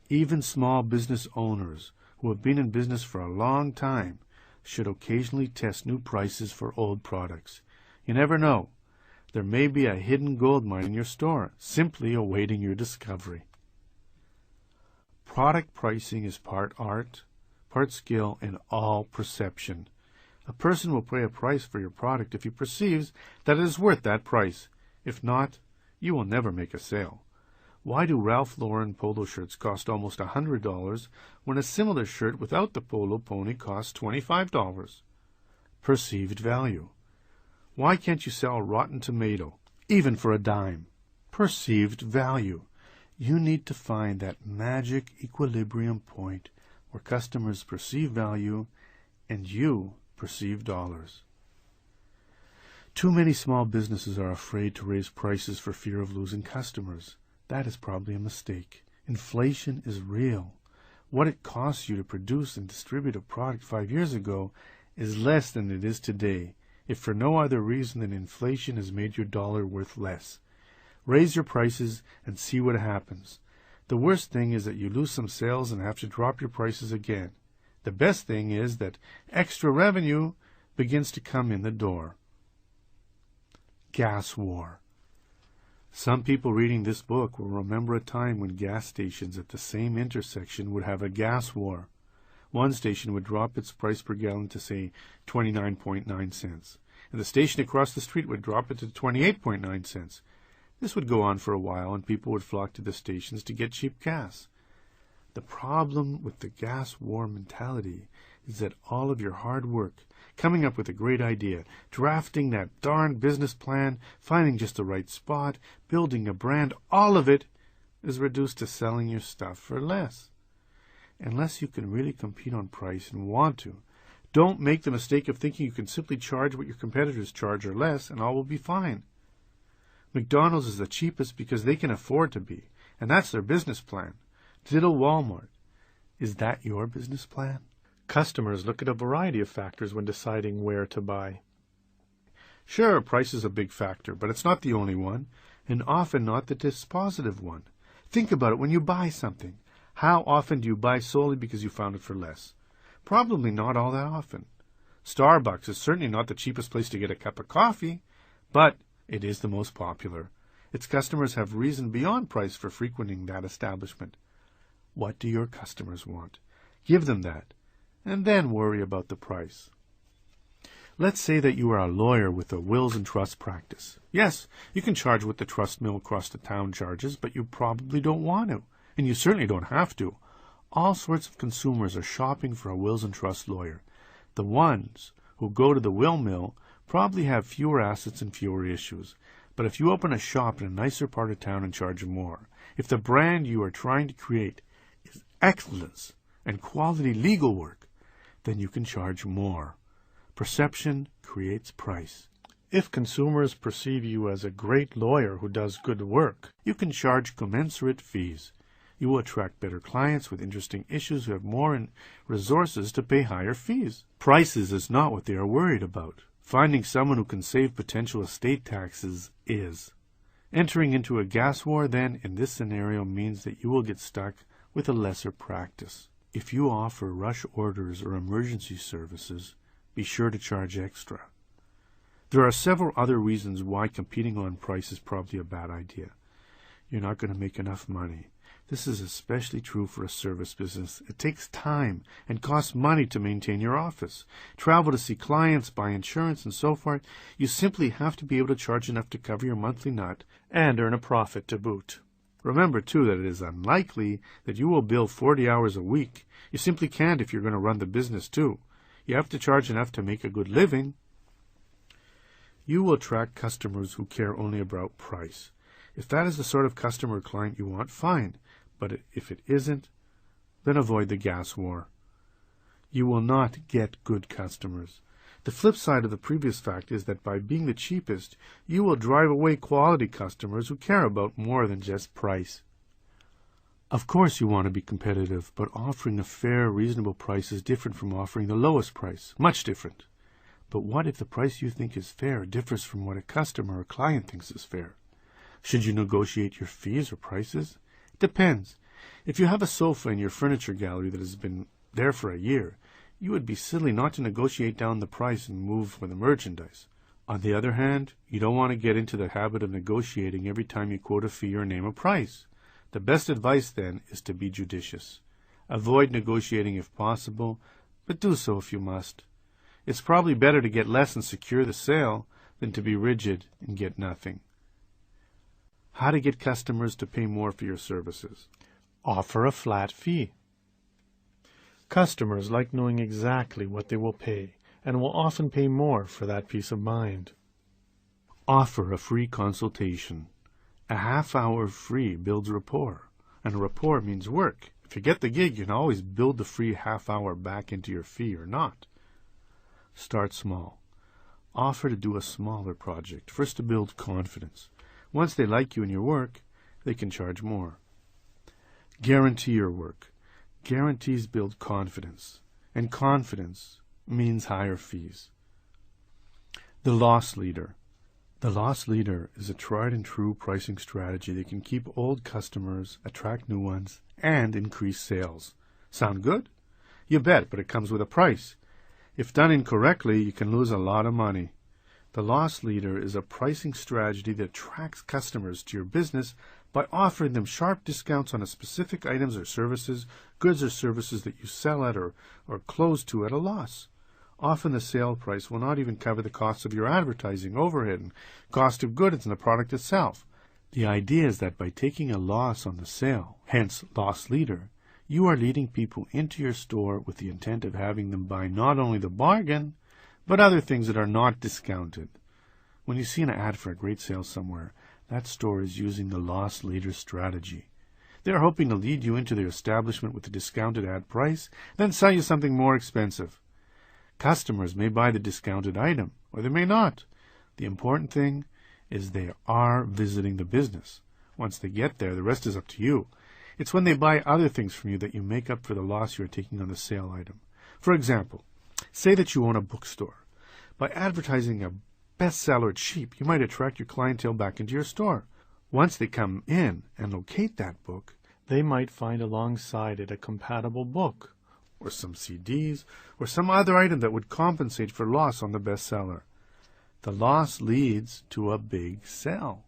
[SPEAKER 2] Even small business owners who have been in business for a long time should occasionally test new prices for old products. You never know. There may be a hidden gold mine in your store, simply awaiting your discovery. Product pricing is part art, part skill, and all perception. A person will pay a price for your product if he perceives that it is worth that price. If not, you will never make a sale. Why do Ralph Lauren polo shirts cost almost $100 when a similar shirt without the polo pony costs $25? Perceived value. Why can't you sell a rotten tomato, even for a dime? Perceived value. You need to find that magic equilibrium point where customers perceive value and you perceive dollars. Too many small businesses are afraid to raise prices for fear of losing customers. That is probably a mistake. Inflation is real. What it costs you to produce and distribute a product 5 years ago is less than it is today, if for no other reason than inflation has made your dollar worth less. Raise your prices and see what happens. The worst thing is that you lose some sales and have to drop your prices again. The best thing is that extra revenue begins to come in the door. Gas war. Some people reading this book will remember a time when gas stations at the same intersection would have a gas war. One station would drop its price per gallon to, say, 29.9 cents, and the station across the street would drop it to 28.9 cents. This would go on for a while, and people would flock to the stations to get cheap gas. The problem with the gas war mentality is that all of your hard work, coming up with a great idea, drafting that darn business plan, finding just the right spot, building a brand, all of it is reduced to selling your stuff for less. Unless you can really compete on price and want to, don't make the mistake of thinking you can simply charge what your competitors charge or less and all will be fine. McDonald's is the cheapest because they can afford to be, and that's their business plan. Ditto Walmart. Is that your business plan? Customers look at a variety of factors when deciding where to buy. Sure, price is a big factor, but it's not the only one, and often not the dispositive one. Think about it when you buy something. How often do you buy solely because you found it for less? Probably not all that often. Starbucks is certainly not the cheapest place to get a cup of coffee, but it is the most popular. Its customers have reason beyond price for frequenting that establishment. What do your customers want? Give them that, and then worry about the price. Let's say that you are a lawyer with a wills and trust practice. Yes, you can charge what the trust mill across the town charges, but you probably don't want to, and you certainly don't have to. All sorts of consumers are shopping for a wills and trust lawyer. The ones who go to the will mill probably have fewer assets and fewer issues. But if you open a shop in a nicer part of town and charge more, if the brand you are trying to create is excellence and quality legal work, then you can charge more. Perception creates price. If consumers perceive you as a great lawyer who does good work, you can charge commensurate fees. You will attract better clients with interesting issues who have more resources to pay higher fees. Prices is not what they are worried about. Finding someone who can save potential estate taxes is. Entering into a gas war, then, in this scenario means that you will get stuck with a lesser practice. If you offer rush orders or emergency services, be sure to charge extra. There are several other reasons why competing on price is probably a bad idea. You're not going to make enough money. This is especially true for a service business. It takes time and costs money to maintain your office, travel to see clients, buy insurance, and so forth. You simply have to be able to charge enough to cover your monthly nut and earn a profit to boot. Remember, too, that it is unlikely that you will bill 40 hours a week. You simply can't if you're going to run the business, too. You have to charge enough to make a good living. You will attract customers who care only about price. If that is the sort of customer or client you want, fine. But if it isn't, then avoid the gas war. You will not get good customers. The flip side of the previous fact is that by being the cheapest, you will drive away quality customers who care about more than just price. Of course you want to be competitive, but offering a fair, reasonable price is different from offering the lowest price. Much different. But what if the price you think is fair differs from what a customer or client thinks is fair? Should you negotiate your fees or prices? Depends. If you have a sofa in your furniture gallery that has been there for a year, you would be silly not to negotiate down the price and move for the merchandise. On the other hand, you don't want to get into the habit of negotiating every time you quote a fee or name a price. The best advice, then, is to be judicious. Avoid negotiating if possible, but do so if you must. It's probably better to get less and secure the sale than to be rigid and get nothing. How to get customers to pay more for your services. Offer a flat fee. Customers like knowing exactly what they will pay and will often pay more for that peace of mind. Offer a free consultation. A half-hour free builds rapport, and rapport means work. If you get the gig, you can always build the free half-hour back into your fee or not. Start small. Offer to do a smaller project, first to build confidence. Once they like you and your work, they can charge more. Guarantee your work. Guarantees build confidence, and confidence means higher fees. The loss leader. The loss leader is a tried and true pricing strategy that can keep old customers, attract new ones, and increase sales. Sound good? You bet, but it comes with a price. If done incorrectly, you can lose a lot of money. The loss leader is a pricing strategy that attracts customers to your business by offering them sharp discounts on a specific items or services, goods or services that you sell at or close to at a loss. Often the sale price will not even cover the cost of your advertising, overhead, and cost of goods and the product itself. The idea is that by taking a loss on the sale, hence loss leader, you are leading people into your store with the intent of having them buy not only the bargain, but other things that are not discounted. When you see an ad for a great sale somewhere, that store is using the loss leader strategy. They are hoping to lead you into their establishment with a discounted ad price, then sell you something more expensive. Customers may buy the discounted item, or they may not. The important thing is they are visiting the business. Once they get there, the rest is up to you. It's when they buy other things from you that you make up for the loss you are taking on the sale item. For example, say that you own a bookstore. By advertising a bestseller cheap, you might attract your clientele back into your store. Once they come in and locate that book, they might find alongside it a compatible book, or some CDs, or some other item that would compensate for loss on the bestseller. The loss leads to a big sale.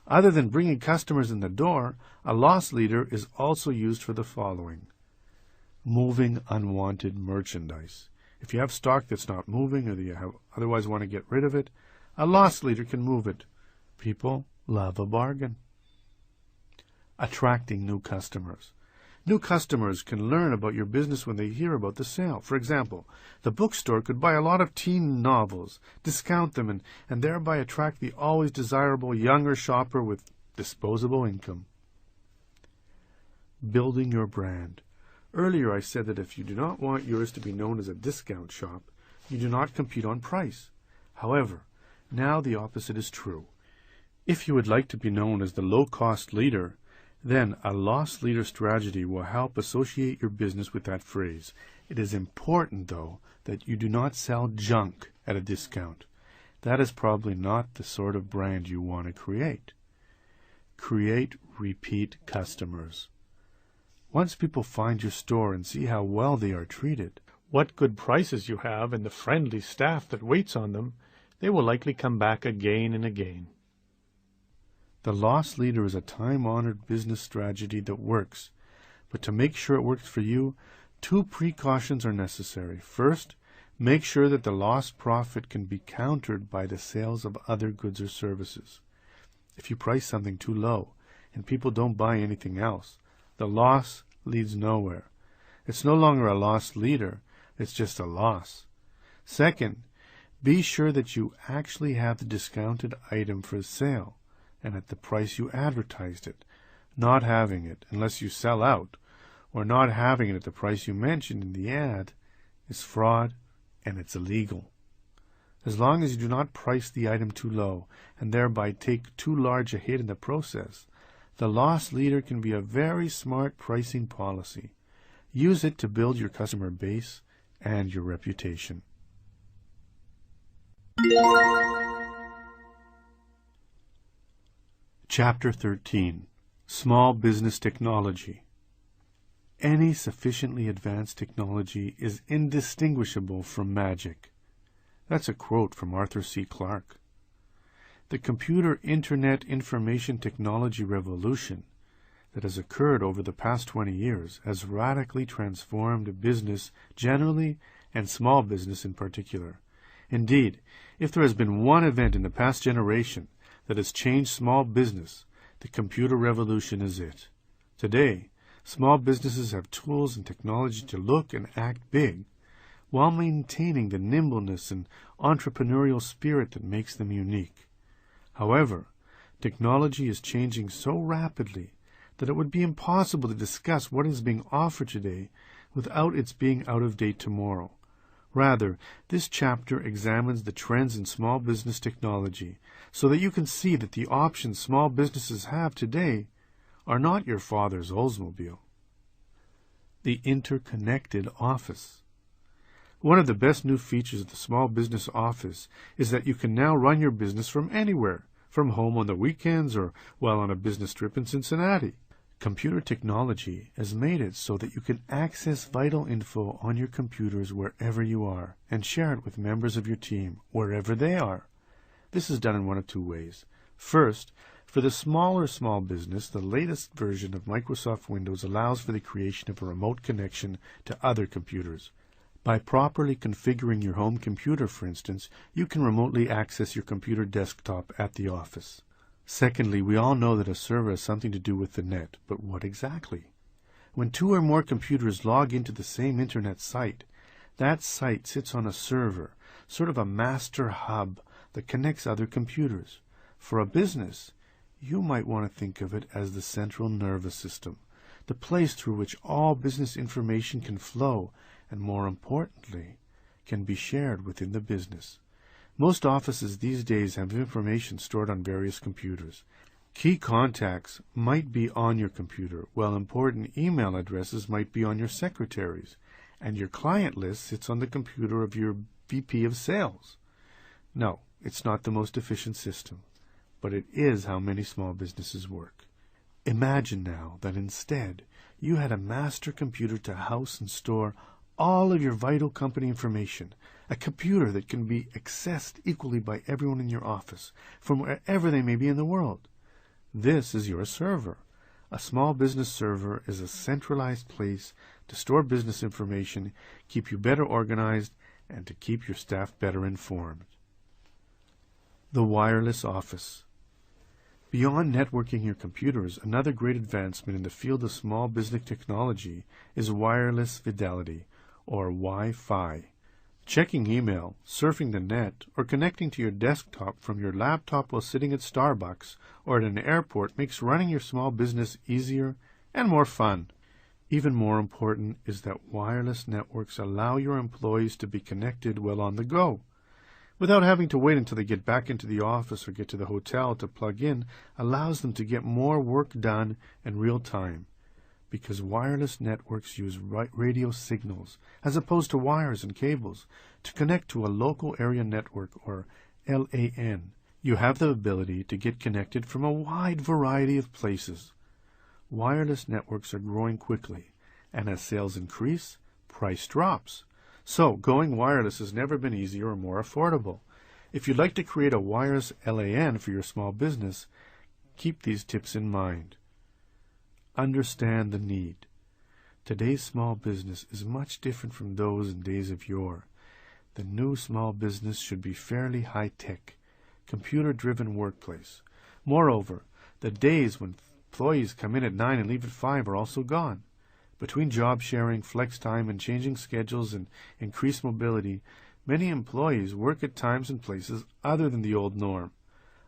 [SPEAKER 2] Other than bringing customers in the door, a loss leader is also used for the following: moving unwanted merchandise. If you have stock that's not moving or that you otherwise want to get rid of it, a loss leader can move it. People love a bargain. Attracting new customers. New customers can learn about your business when they hear about the sale. For example, the bookstore could buy a lot of teen novels, discount them, and thereby attract the always desirable younger shopper with disposable income. Building your brand. Earlier I said that if you do not want yours to be known as a discount shop, you do not compete on price. However, now the opposite is true. If you would like to be known as the low-cost leader, then a loss leader strategy will help associate your business with that phrase. It is important, though, that you do not sell junk at a discount. That is probably not the sort of brand you want to create. Create repeat customers. Once people find your store and see how well they are treated, what good prices you have, and the friendly staff that waits on them, they will likely come back again and again. The loss leader is a time-honored business strategy that works, but to make sure it works for you, 2 precautions are necessary. First, make sure that the lost profit can be countered by the sales of other goods or services. If you price something too low and people don't buy anything else, the loss leads nowhere. It's no longer a loss leader, it's just a loss. Second, be sure that you actually have the discounted item for sale and at the price you advertised it. Not having it unless you sell out, or not having it at the price you mentioned in the ad, is fraud and it's illegal. As long as you do not price the item too low and thereby take too large a hit in the process, the loss leader can be a very smart pricing policy. Use it to build your customer base and your reputation. Chapter 13. Small Business Technology. Any sufficiently advanced technology is indistinguishable from magic. That's a quote from Arthur C. Clarke. The computer internet information technology revolution that has occurred over the past 20 years has radically transformed business generally and small business in particular. Indeed, if there has been one event in the past generation that has changed small business, the computer revolution is it. Today, small businesses have tools and technology to look and act big, while maintaining the nimbleness and entrepreneurial spirit that makes them unique. However, technology is changing so rapidly that it would be impossible to discuss what is being offered today without its being out of date tomorrow. Rather, this chapter examines the trends in small business technology so that you can see that the options small businesses have today are not your father's Oldsmobile. The interconnected office. One of the best new features of the Small Business Office is that you can now run your business from anywhere, from home on the weekends or while on a business trip in Cincinnati. Computer technology has made it so that you can access vital info on your computers wherever you are and share it with members of your team wherever they are. This is done in one of two ways. First, for the smaller small business, the latest version of Microsoft Windows allows for the creation of a remote connection to other computers. By properly configuring your home computer, for instance, you can remotely access your computer desktop at the office. Secondly, we all know that a server has something to do with the net, but what exactly? When two or more computers log into the same internet site, that site sits on a server, sort of a master hub that connects other computers. For a business, you might want to think of it as the central nervous system, the place through which all business information can flow and, more importantly, can be shared within the business. Most offices these days have information stored on various computers. Key contacts might be on your computer, while important email addresses might be on your secretaries, and your client list sits on the computer of your VP of sales. No, it's not the most efficient system, but it is how many small businesses work. Imagine now that instead you had a master computer to house and store all of your vital company information, a computer that can be accessed equally by everyone in your office, from wherever they may be in the world. This is your server. A small business server is a centralized place to store business information, keep you better organized, and to keep your staff better informed. The wireless office. Beyond networking your computers, another great advancement in the field of small business technology is wireless fidelity, or Wi-Fi. Checking email, surfing the net, or connecting to your desktop from your laptop while sitting at Starbucks or at an airport makes running your small business easier and more fun. Even more important is that wireless networks allow your employees to be connected while on the go, without having to wait until they get back into the office or get to the hotel to plug in. Allows them to get more work done in real time, because wireless networks use radio signals as opposed to wires and cables to connect to a local area network, or LAN. You have the ability to get connected from a wide variety of places. Wireless networks are growing quickly, and as sales increase, price drops. So going wireless has never been easier or more affordable. If you'd like to create a wireless LAN for your small business, keep these tips in mind. Understand the need. Today's small business is much different from those in days of yore. The new small business should be fairly high-tech, computer-driven workplace. Moreover, the days when employees come in at 9 and leave at 5 are also gone. Between job sharing, flex time, and changing schedules and increased mobility, many employees work at times and places other than the old norm.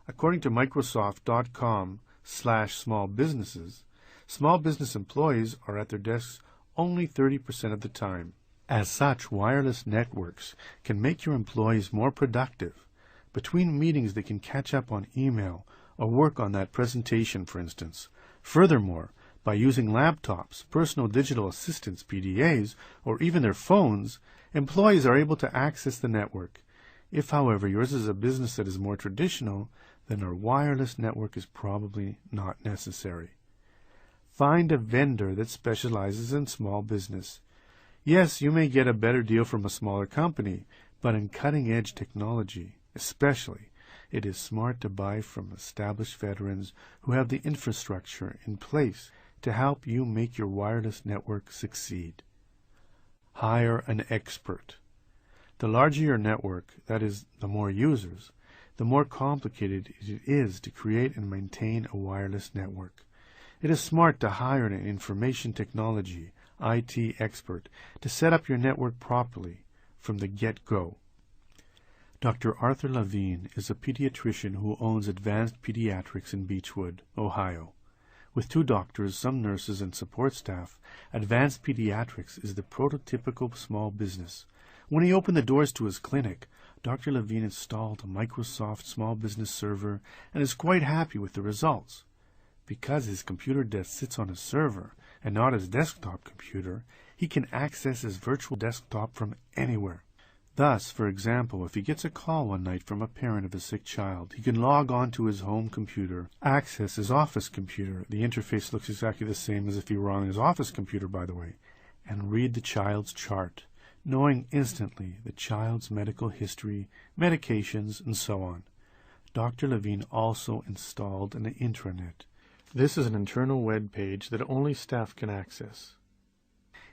[SPEAKER 2] According to Microsoft.com/small businesses, small business employees are at their desks only 30% of the time. As such, wireless networks can make your employees more productive. Between meetings, they can catch up on email or work on that presentation, for instance. Furthermore, by using laptops, personal digital assistants, PDAs, or even their phones, employees are able to access the network. If, however, yours is a business that is more traditional, then a wireless network is probably not necessary. Find a vendor that specializes in small business. Yes, you may get a better deal from a smaller company, but in cutting-edge technology, especially, it is smart to buy from established veterans who have the infrastructure in place to help you make your wireless network succeed. Hire an expert. The larger your network, that is, the more users, the more complicated it is to create and maintain a wireless network. It is smart to hire an information technology, IT expert, to set up your network properly from the get-go. Dr. Arthur Levine is a pediatrician who owns Advanced Pediatrics in Beechwood, Ohio. With 2 doctors, some nurses, and support staff, Advanced Pediatrics is the prototypical small business, When he opened the doors to his clinic, Dr. Levine installed a Microsoft Small Business Server and is quite happy with the results. Because his computer desk sits on a server and not his desktop computer, he can access his virtual desktop from anywhere. Thus, for example, if he gets a call one night from a parent of a sick child, he can log on to his home computer, access his office computer — the interface looks exactly the same as if he were on his office computer, by the way — and read the child's chart, knowing instantly the child's medical history, medications, and so on. Dr. Levine also installed an intranet. This is an internal web page that only staff can access.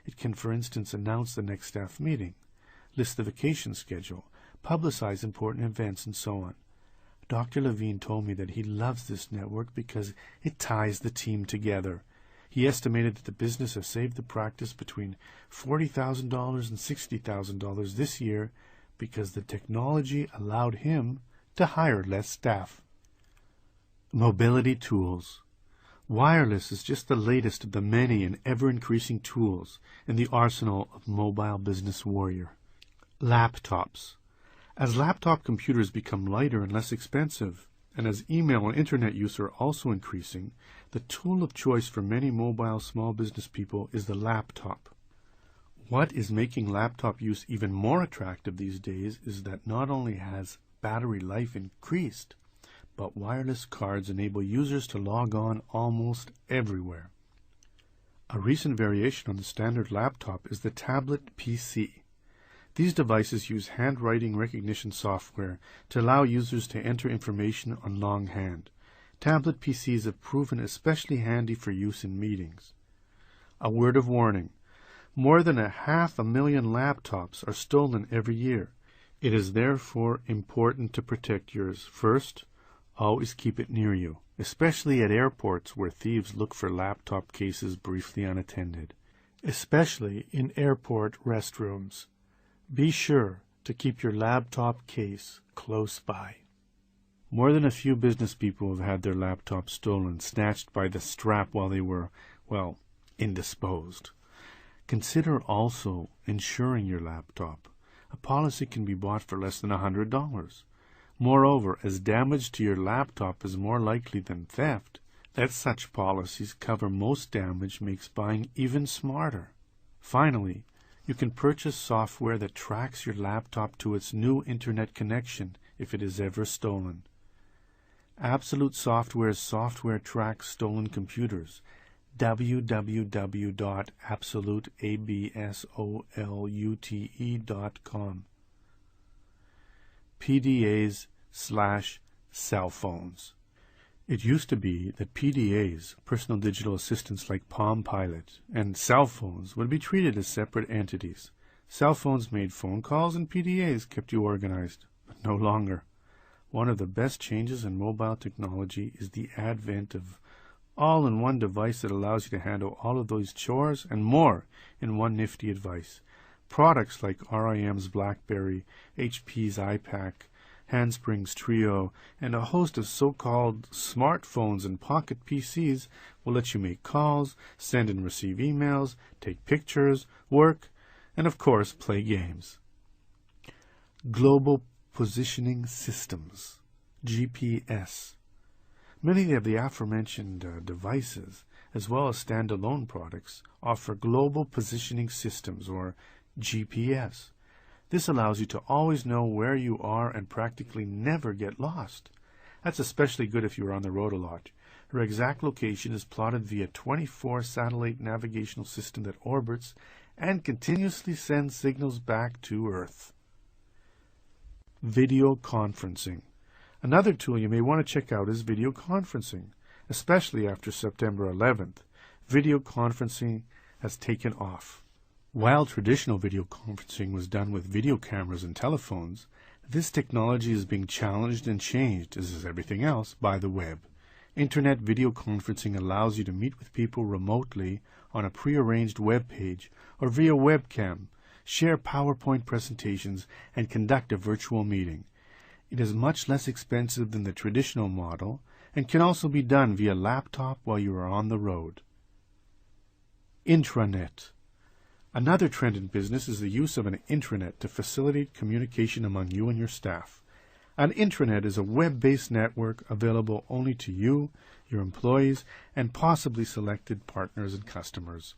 [SPEAKER 2] It can, for instance, announce the next staff meeting, list the vacation schedule, publicize important events, and so on. Dr. Levine told me that he loves this network because it ties the team together. He estimated that the business has saved the practice between $40,000 and $60,000 this year because the technology allowed him to hire less staff. Mobility tools. Wireless is just the latest of the many and ever-increasing tools in the arsenal of mobile business warrior. Laptops. As laptop computers become lighter and less expensive, and as email and internet use are also increasing, the tool of choice for many mobile small business people is the laptop. What is making laptop use even more attractive these days is that not only has battery life increased, but wireless cards enable users to log on almost everywhere. A recent variation on the standard laptop is the tablet PC. These devices use handwriting recognition software to allow users to enter information on longhand. Tablet PCs have proven especially handy for use in meetings. A word of warning: more than 500,000 laptops are stolen every year. It is therefore important to protect yours. First, always keep it near you, especially at airports where thieves look for laptop cases briefly unattended. Especially in airport restrooms. Be sure to keep your laptop case close by. More than a few business people have had their laptops stolen, snatched by the strap while they were, well, indisposed. Consider also insuring your laptop. A policy can be bought for less than $100. Moreover, as damage to your laptop is more likely than theft, that such policies cover most damage makes buying even smarter. Finally, you can purchase software that tracks your laptop to its new internet connection if it is ever stolen. Absolute Software's software tracks stolen computers. www.absoluteabsolute.com. PDAs/cell phones. It used to be that PDAs, personal digital assistants like Palm Pilot, and cell phones would be treated as separate entities. Cell phones made phone calls and PDAs kept you organized, but no longer. One of the best changes in mobile technology is the advent of all-in-one device that allows you to handle all of those chores and more in one nifty device. Products like RIM's BlackBerry, HP's iPac, Handspring's Trio, and a host of so-called smartphones and pocket PCs will let you make calls, send and receive emails, take pictures, work, and of course play games. Global Positioning Systems, GPS. Many of the aforementioned devices, as well as standalone products, offer Global Positioning Systems, or GPS. This allows you to always know where you are and practically never get lost. That's especially good if you are on the road a lot. Your exact location is plotted via 24 satellite navigational system that orbits and continuously sends signals back to Earth. Video conferencing. Another tool you may want to check out is video conferencing. Especially after September 11th, video conferencing has taken off. While traditional video conferencing was done with video cameras and telephones, this technology is being challenged and changed, as is everything else, by the web. Internet video conferencing allows you to meet with people remotely on a prearranged web page or via webcam, share PowerPoint presentations, and conduct a virtual meeting. It is much less expensive than the traditional model and can also be done via laptop while you are on the road. Intranet. Another trend in business is the use of an intranet to facilitate communication among you and your staff. An intranet is a web-based network available only to you, your employees, and possibly selected partners and customers.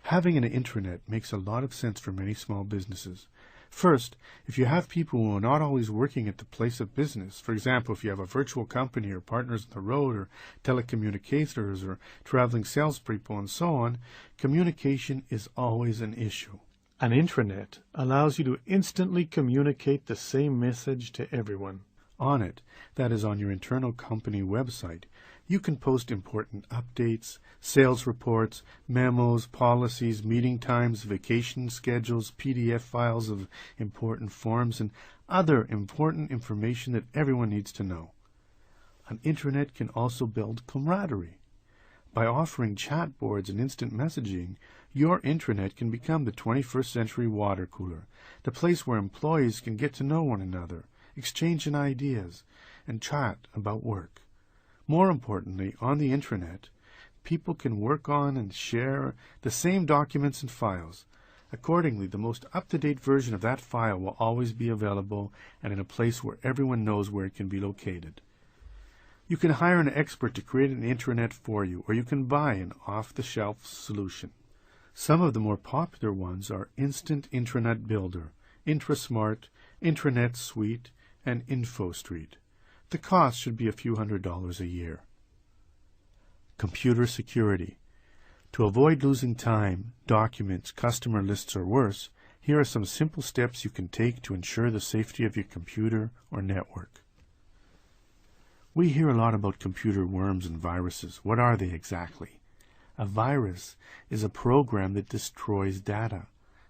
[SPEAKER 2] Having an intranet makes a lot of sense for many small businesses. First, if you have people who are not always working at the place of business, for example, if you have a virtual company or partners on the road or telecommunicators or traveling salespeople and so on, communication is always an issue. An intranet allows you to instantly communicate the same message to everyone. On it, that is on your internal company website, you can post important updates, sales reports, memos, policies, meeting times, vacation schedules, PDF files of important forms, and other important information that everyone needs to know. An intranet can also build camaraderie. By offering chat boards and instant messaging, your intranet can become the 21st century water cooler, the place where employees can get to know one another, exchange ideas, and chat about work. More importantly, on the intranet, people can work on and share the same documents and files. Accordingly, the most up-to-date version of that file will always be available and in a place where everyone knows where it can be located. You can hire an expert to create an intranet for you, or you can buy an off-the-shelf solution. Some of the more popular ones are Instant Intranet Builder, IntraSmart, Intranet Suite, and InfoStreet. The cost should be a few $100s a year. Computer security. To avoid losing time, documents, customer lists, or worse, here are some simple steps you can take to ensure the safety of your computer or network. We hear a lot about computer worms and viruses. What are they exactly? A virus is a program that destroys data.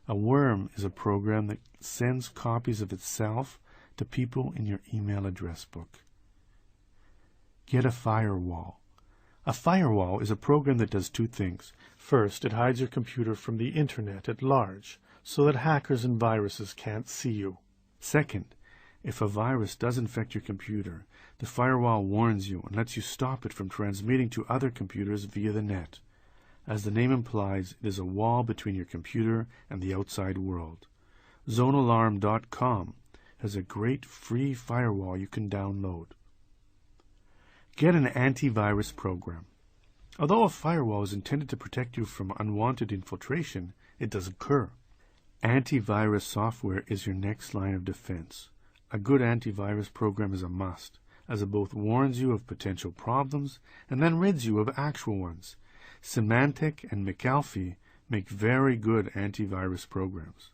[SPEAKER 2] A worm is a program that sends copies of itself to people in your email address book. Get a firewall. A firewall is a program that does two things. First, it hides your computer from the internet at large, so that hackers and viruses can't see you. Second, if a virus does infect your computer, the firewall warns you and lets you stop it from transmitting to other computers via the net. As the name implies, it is a wall between your computer and the outside world. ZoneAlarm.com has a great free firewall you can download. Get an antivirus program. Although a firewall is intended to protect you from unwanted infiltration, it does occur. Antivirus software is your next line of defense. A good antivirus program is a must, as it both warns you of potential problems and then rids you of actual ones. Symantec and McAfee make very good antivirus programs.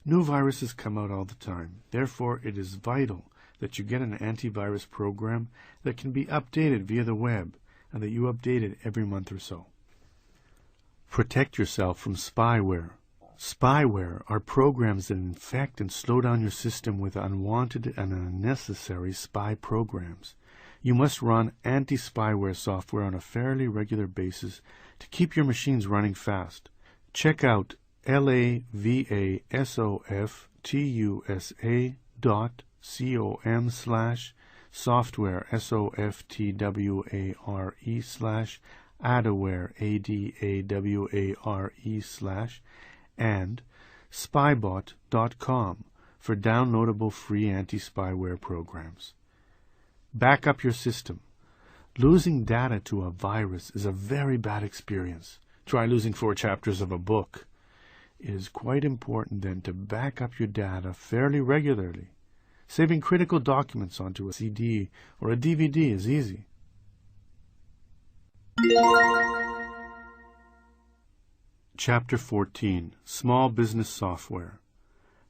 [SPEAKER 2] New viruses come out all the time. Therefore, it is vital that you get an antivirus program that can be updated via the web and that you update it every month or so. Protect yourself from spyware. Spyware are programs that infect and slow down your system with unwanted and unnecessary spy programs. You must run anti-spyware software on a fairly regular basis to keep your machines running fast. Check out lavasoftusa.com/software software/adaware adaware/ and spybot.com for downloadable free anti-spyware programs. Back up your system. Losing data to a virus is a very bad experience. Try losing 4 chapters of a book. It is quite important then to back up your data fairly regularly. Saving critical documents onto a CD or a DVD is easy. Chapter 14. Small Business Software.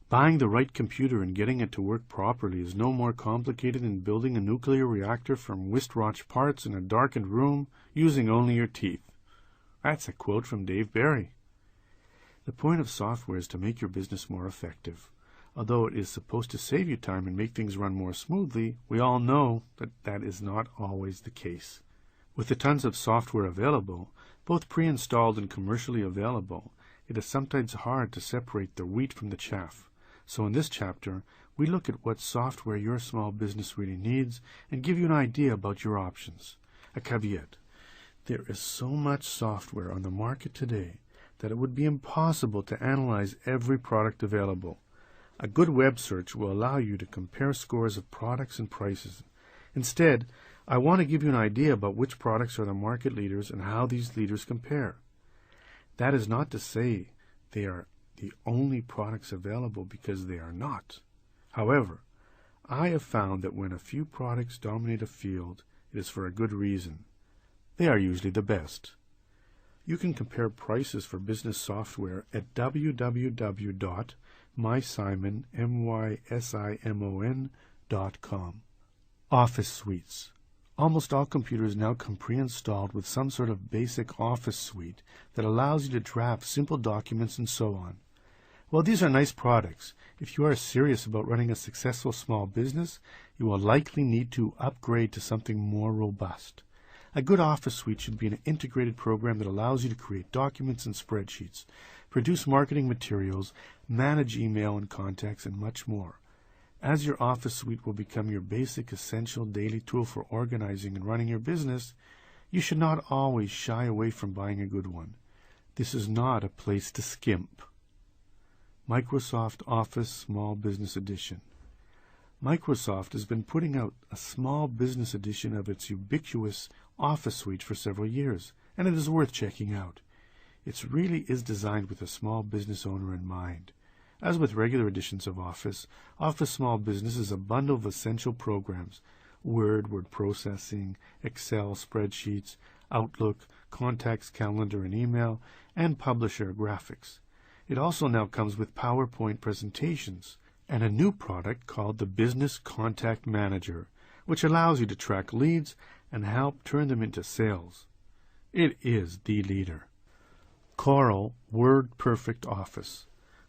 [SPEAKER 2] Buying the right computer and getting it to work properly is no more complicated than building a nuclear reactor from wristwatch parts in a darkened room using only your teeth. That's a quote from Dave Barry. The point of software is to make your business more effective. Although it is supposed to save you time and make things run more smoothly, we all know that that is not always the case. With the tons of software available, both pre-installed and commercially available, it is sometimes hard to separate the wheat from the chaff. So in this chapter, we look at what software your small business really needs and give you an idea about your options. A caveat. There is so much software on the market today that it would be impossible to analyze every product available. A good web search will allow you to compare scores of products and prices. Instead, I want to give you an idea about which products are the market leaders and how these leaders compare. That is not to say they are the only products available, because they are not. However, I have found that when a few products dominate a field, it is for a good reason. They are usually the best. You can compare prices for business software at www.mysimon.com. Office suites. Almost all computers now come pre-installed with some sort of basic office suite that allows you to draft simple documents and so on. While these are nice products, if you are serious about running a successful small business, you will likely need to upgrade to something more robust. A good office suite should be an integrated program that allows you to create documents and spreadsheets, produce marketing materials, manage email and contacts, and much more. As your office suite will become your basic, essential daily tool for organizing and running your business, you should not always shy away from buying a good one. This is not a place to skimp. Microsoft Office Small Business Edition. Microsoft has been putting out a small business edition of its ubiquitous Office suite for several years, and it is worth checking out. It really is designed with a small business owner in mind. As with regular editions of Office, Office Small Business is a bundle of essential programs: Word, word processing, Excel, spreadsheets, Outlook, contacts, calendar and email, and Publisher graphics. It also now comes with PowerPoint presentations and a new product called the Business Contact Manager, which allows you to track leads and help turn them into sales. It is the leader. Coral WordPerfect Office.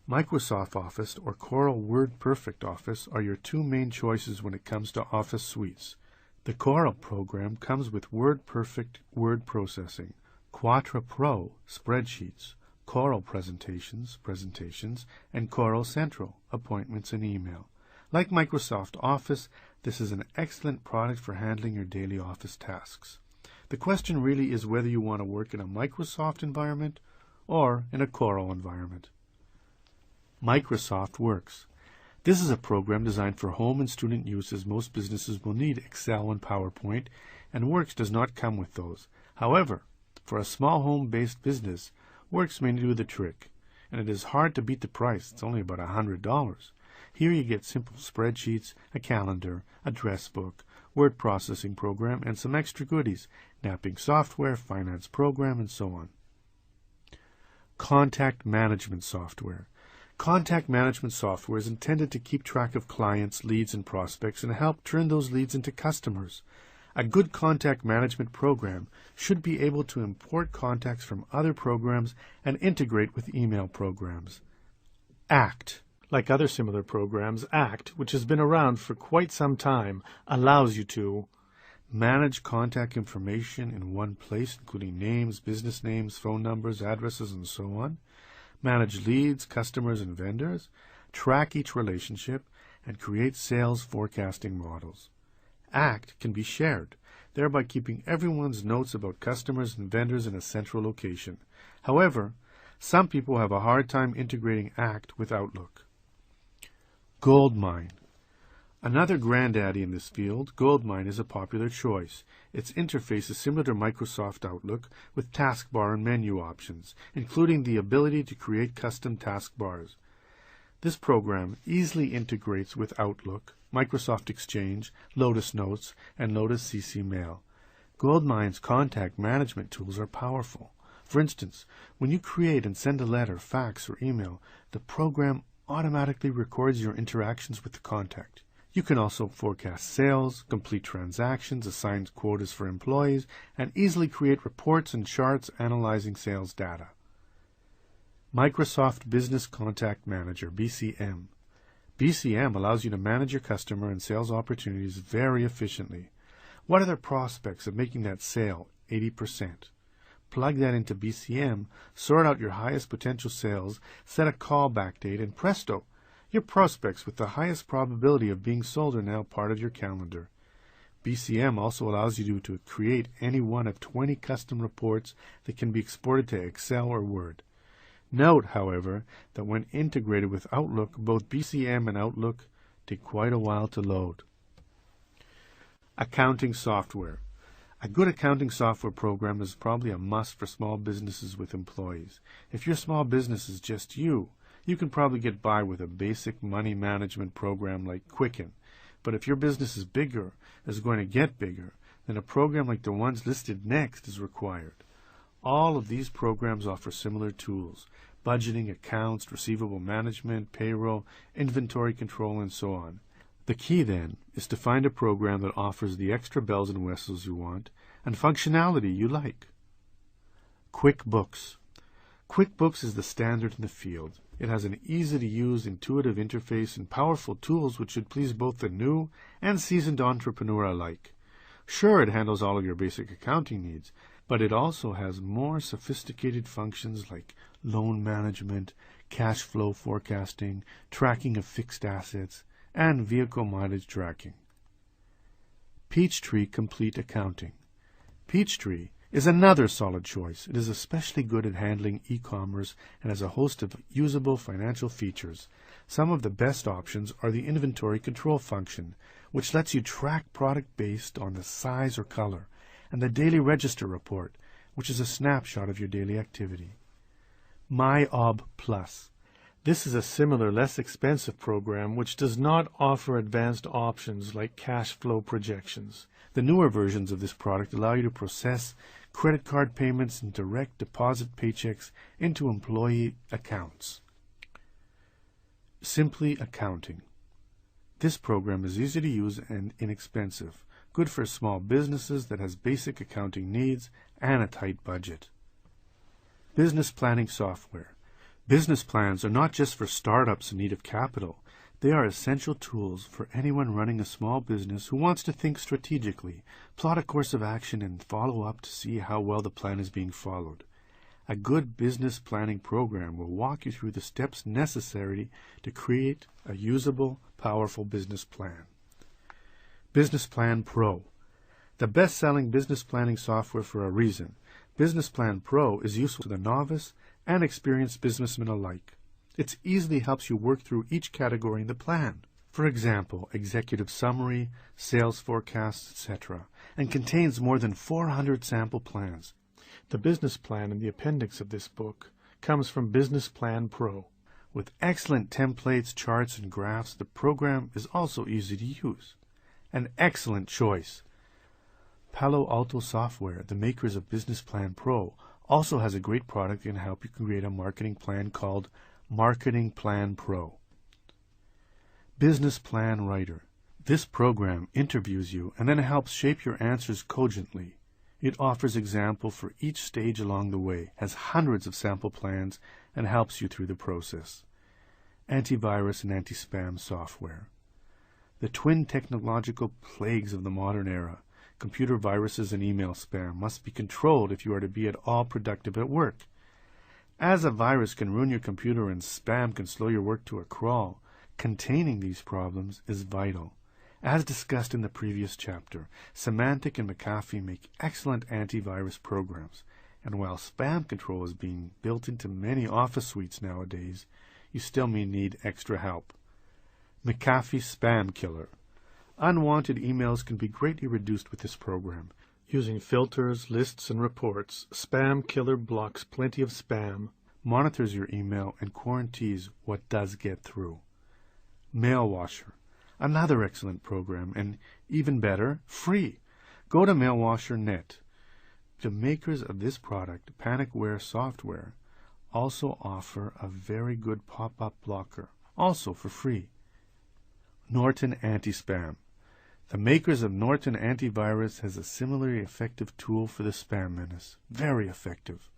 [SPEAKER 2] Microsoft Office or Coral WordPerfect Office are your two main choices when it comes to Office suites. The Coral program comes with WordPerfect word processing, Quatra Pro spreadsheets, Coral presentations, and Coral Central, appointments and email. Like Microsoft Office, this is an excellent product for handling your daily office tasks. The question really is whether you want to work in a Microsoft environment or in a Coral environment. Microsoft Works. This is a program designed for home and student use, as most businesses will need Excel and PowerPoint, and Works does not come with those. However, for a small home-based business, Works may do the trick, and it is hard to beat the price. It's only about $100. Here you get simple spreadsheets, a calendar, address book, word processing program, and some extra goodies: mapping software, finance program, and so on. Contact management software. Contact management software is intended to keep track of clients, leads, and prospects and help turn those leads into customers. A good contact management program should be able to import contacts from other programs and integrate with email programs. ACT. Like other similar programs, ACT, which has been around for quite some time, allows you to manage contact information in one place, including names, business names, phone numbers, addresses, and so on, manage leads, customers, and vendors, track each relationship, and create sales forecasting models. ACT can be shared, thereby keeping everyone's notes about customers and vendors in a central location. However, some people have a hard time integrating ACT with Outlook. Goldmine. Another granddaddy in this field, Goldmine is a popular choice. Its interface is similar to Microsoft Outlook, with taskbar and menu options, including the ability to create custom taskbars. This program easily integrates with Outlook, Microsoft Exchange, Lotus Notes, and Lotus CC Mail. Goldmine's contact management tools are powerful. For instance, when you create and send a letter, fax, or email, the program automatically records your interactions with the contact. You can also forecast sales, complete transactions, assign quotas for employees, and easily create reports and charts analyzing sales data. Microsoft Business Contact Manager, BCM. BCM allows you to manage your customer and sales opportunities very efficiently. What are the prospects of making that sale 80%? Plug that into BCM, sort out your highest potential sales, set a callback date, and presto! Your prospects with the highest probability of being sold are now part of your calendar. BCM also allows you to create any one of 20 custom reports that can be exported to Excel or Word. Note, however, that when integrated with Outlook, both BCM and Outlook take quite a while to load. Accounting software. A good accounting software program is probably a must for small businesses with employees. If your small business is just you can probably get by with a basic money management program like Quicken. But if your business is bigger, is going to get bigger, then a program like the ones listed next is required. All of these programs offer similar tools: budgeting, accounts, receivable management, payroll, inventory control, and so on. The key, then, is to find a program that offers the extra bells and whistles you want and functionality you like. QuickBooks. QuickBooks is the standard in the field. It has an easy-to-use, intuitive interface and powerful tools which should please both the new and seasoned entrepreneur alike. Sure, it handles all of your basic accounting needs, but it also has more sophisticated functions like loan management, cash flow forecasting, tracking of fixed assets, and vehicle mileage tracking. Peachtree Complete Accounting. Peachtree is another solid choice. It is especially good at handling e-commerce and has a host of usable financial features. Some of the best options are the inventory control function, which lets you track product based on the size or color, and the daily register report, which is a snapshot of your daily activity. MyOb Plus. This is a similar, less expensive program which does not offer advanced options like cash flow projections. The newer versions of this product allow you to process credit card payments and direct deposit paychecks into employee accounts. Simply Accounting. This program is easy to use and inexpensive, good for small businesses that has basic accounting needs and a tight budget. Business planning software. Business plans are not just for startups in need of capital. They are essential tools for anyone running a small business who wants to think strategically, plot a course of action, and follow up to see how well the plan is being followed. A good business planning program will walk you through the steps necessary to create a usable, powerful business plan. Business Plan Pro. The best-selling business planning software for a reason. Business Plan Pro is useful to the novice and experienced businessmen alike. It easily helps you work through each category in the plan. For example, executive summary, sales forecasts, etc., and contains more than 400 sample plans. The business plan in the appendix of this book comes from Business Plan Pro. With excellent templates, charts, and graphs, the program is also easy to use. An excellent choice. Palo Alto Software, the makers of Business Plan Pro, also has a great product that can help you create a marketing plan called Marketing Plan Pro. Business Plan Writer. This program interviews you and then helps shape your answers cogently. It offers examples for each stage along the way, has hundreds of sample plans, and helps you through the process. Antivirus and anti-spam software. The twin technological plagues of the modern era, computer viruses and email spam, must be controlled if you are to be at all productive at work. As a virus can ruin your computer and spam can slow your work to a crawl, containing these problems is vital. As discussed in the previous chapter, Symantec and McAfee make excellent antivirus programs, and while spam control is being built into many office suites nowadays, you still may need extra help. McAfee Spam Killer. Unwanted emails can be greatly reduced with this program. Using filters, lists, and reports, Spam Killer blocks plenty of spam, monitors your email, and quarantines what does get through. Mail Washer. Another excellent program, and even better, free. Go to MailWasher.net. The makers of this product, Panicware Software, also offer a very good pop-up blocker, also for free. Norton Anti-Spam. The makers of Norton Antivirus has a similarly effective tool for the spam menace. Very effective.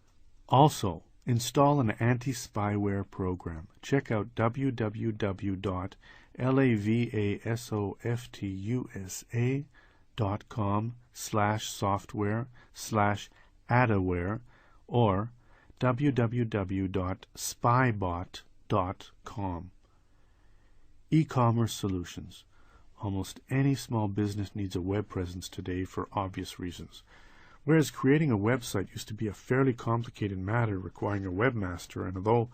[SPEAKER 2] Also, install an anti-spyware program. Check out www.lavasoftusa.com/software/adaware or www.spybot.com. E-commerce solutions. Almost any small business needs a web presence today for obvious reasons. Whereas creating a website used to be a fairly complicated matter requiring a webmaster, and although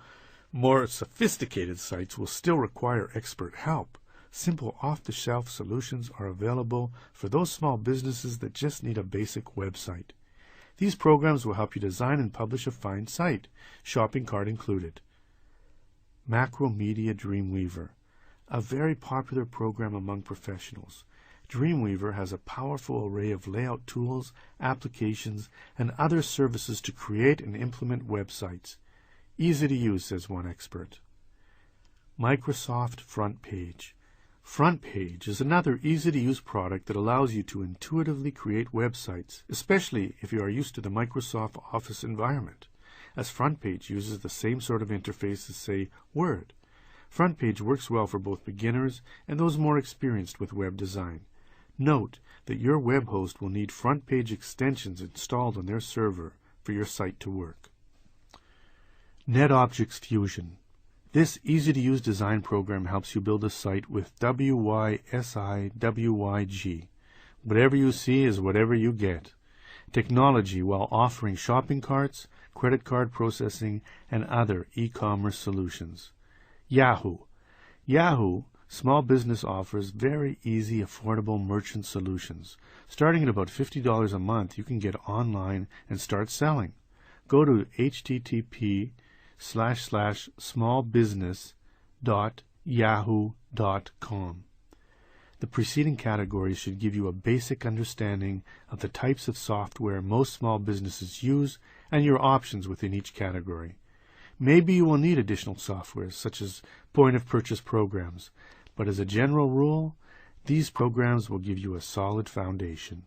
[SPEAKER 2] more sophisticated sites will still require expert help, simple off-the-shelf solutions are available for those small businesses that just need a basic website. These programs will help you design and publish a fine site, shopping cart included. Macromedia Dreamweaver, a very popular program among professionals. Dreamweaver has a powerful array of layout tools, applications, and other services to create and implement websites. Easy to use, says one expert. Microsoft Front Page. Front Page is another easy-to-use product that allows you to intuitively create websites, especially if you are used to the Microsoft Office environment, as Front Page uses the same sort of interface as, say, Word. Front Page works well for both beginners and those more experienced with web design. Note that your web host will need Front Page extensions installed on their server for your site to work. NetObjects Fusion. This easy-to-use design program helps you build a site with WYSIWYG. Whatever you see is whatever you get. Technology while offering shopping carts, credit card processing, and other e-commerce solutions. Yahoo. Yahoo Small Business offers very easy, affordable merchant solutions. Starting at about $50 a month, you can get online and start selling. Go to http://smallbusiness.yahoo.com. The preceding categories should give you a basic understanding of the types of software most small businesses use and your options within each category. Maybe you will need additional software, such as point-of-purchase programs, but as a general rule, these programs will give you a solid foundation.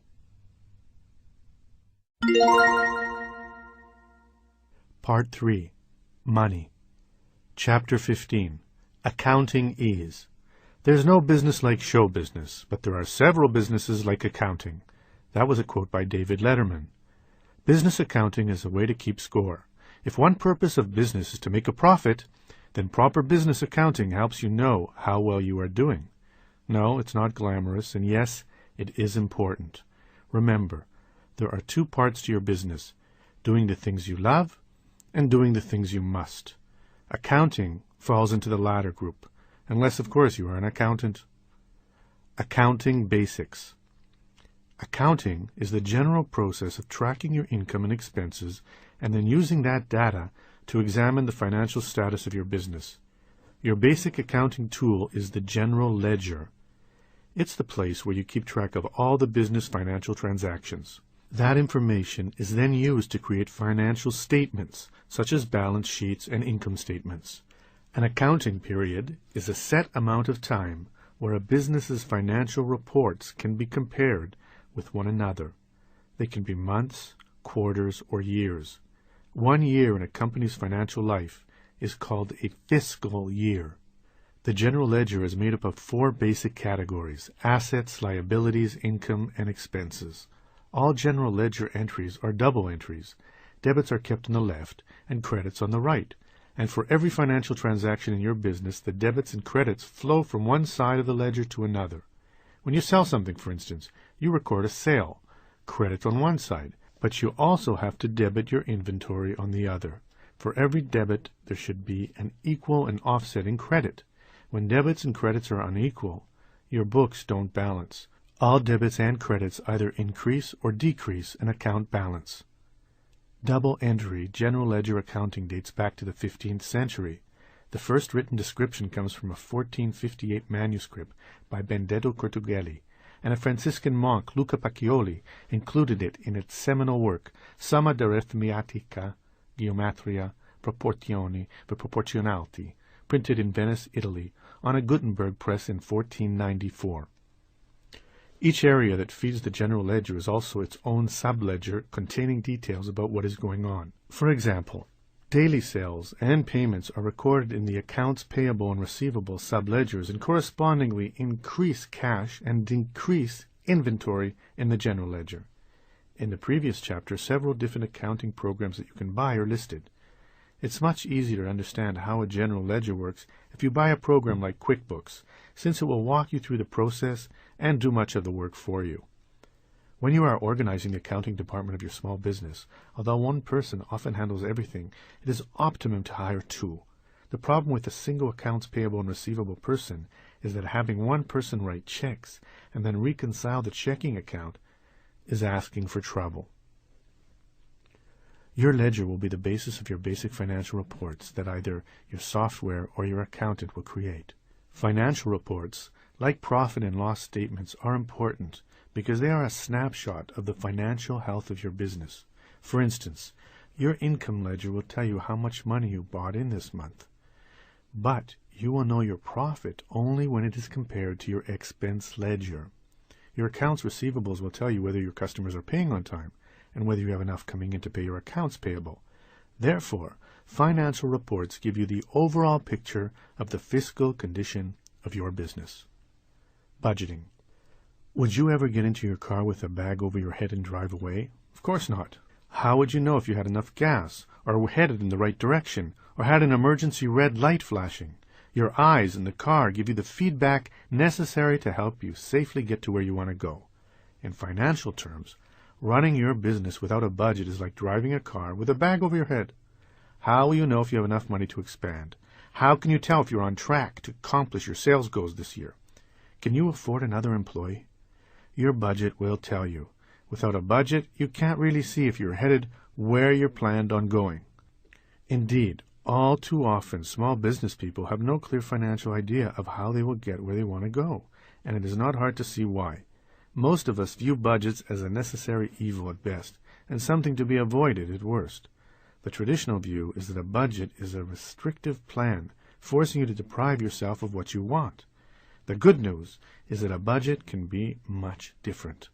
[SPEAKER 2] Part 3. Money. Chapter 15. Accounting Ease. There's no business like show business, but there are several businesses like accounting. That was a quote by David Letterman. Business accounting is a way to keep score. If one purpose of business is to make a profit, then proper business accounting helps you know how well you are doing. No, it's not glamorous, and yes, it is important. Remember, there are two parts to your business: doing the things you love and doing the things you must. Accounting falls into the latter group, unless, of course, you are an accountant. Accounting Basics. Accounting is the general process of tracking your income and expenses and then using that data to examine the financial status of your business. Your basic accounting tool is the general ledger. It's the place where you keep track of all the business financial transactions. That information is then used to create financial statements, such as balance sheets and income statements. An accounting period is a set amount of time where a business's financial reports can be compared with one another. They can be months, quarters, or years. 1 year in a company's financial life is called a fiscal year. The general ledger is made up of 4 basic categories: assets, liabilities, income, and expenses. All general ledger entries are double entries. Debits are kept on the left and credits on the right. And for every financial transaction in your business, the debits and credits flow from one side of the ledger to another. When you sell something, for instance, you record a sale, credit on one side, but you also have to debit your inventory on the other. For every debit, there should be an equal and offsetting credit. When debits and credits are unequal, your books don't balance. All debits and credits either increase or decrease an account balance. Double entry general ledger accounting dates back to the 15th century. The first written description comes from a 1458 manuscript by Benedetto Cortugelli, and a Franciscan monk, Luca Pacchioli, included it in its seminal work, Summa d'Arithmetica, Geometria, Proporzioni, Proporzionality, printed in Venice, Italy, on a Gutenberg press in 1494. Each area that feeds the general ledger is also its own subledger containing details about what is going on. For example, daily sales and payments are recorded in the accounts payable and receivable subledgers and correspondingly increase cash and decrease inventory in the general ledger. In the previous chapter, several different accounting programs that you can buy are listed. It's much easier to understand how a general ledger works if you buy a program like QuickBooks, since it will walk you through the process and do much of the work for you. When you are organizing the accounting department of your small business, although one person often handles everything, it is optimum to hire two. The problem with a single accounts payable and receivable person is that having one person write checks and then reconcile the checking account is asking for trouble. Your ledger will be the basis of your basic financial reports that either your software or your accountant will create. Financial reports, like profit and loss statements, are important because they are a snapshot of the financial health of your business. For instance, your income ledger will tell you how much money you brought in this month. But you will know your profit only when it is compared to your expense ledger. Your accounts receivables will tell you whether your customers are paying on time and whether you have enough coming in to pay your accounts payable. Therefore, financial reports give you the overall picture of the fiscal condition of your business. Budgeting. Would you ever get into your car with a bag over your head and drive away? Of course not. How would you know if you had enough gas, or were headed in the right direction, or had an emergency red light flashing? Your eyes in the car give you the feedback necessary to help you safely get to where you want to go. In financial terms, running your business without a budget is like driving a car with a bag over your head. How will you know if you have enough money to expand? How can you tell if you're on track to accomplish your sales goals this year? Can you afford another employee? Your budget will tell you. Without a budget, you can't really see if you're headed where you're planned on going. Indeed, all too often, small business people have no clear financial idea of how they will get where they want to go, and it is not hard to see why. Most of us view budgets as a necessary evil at best, and something to be avoided at worst. The traditional view is that a budget is a restrictive plan, forcing you to deprive yourself of what you want. The good news is that a budget can be much different.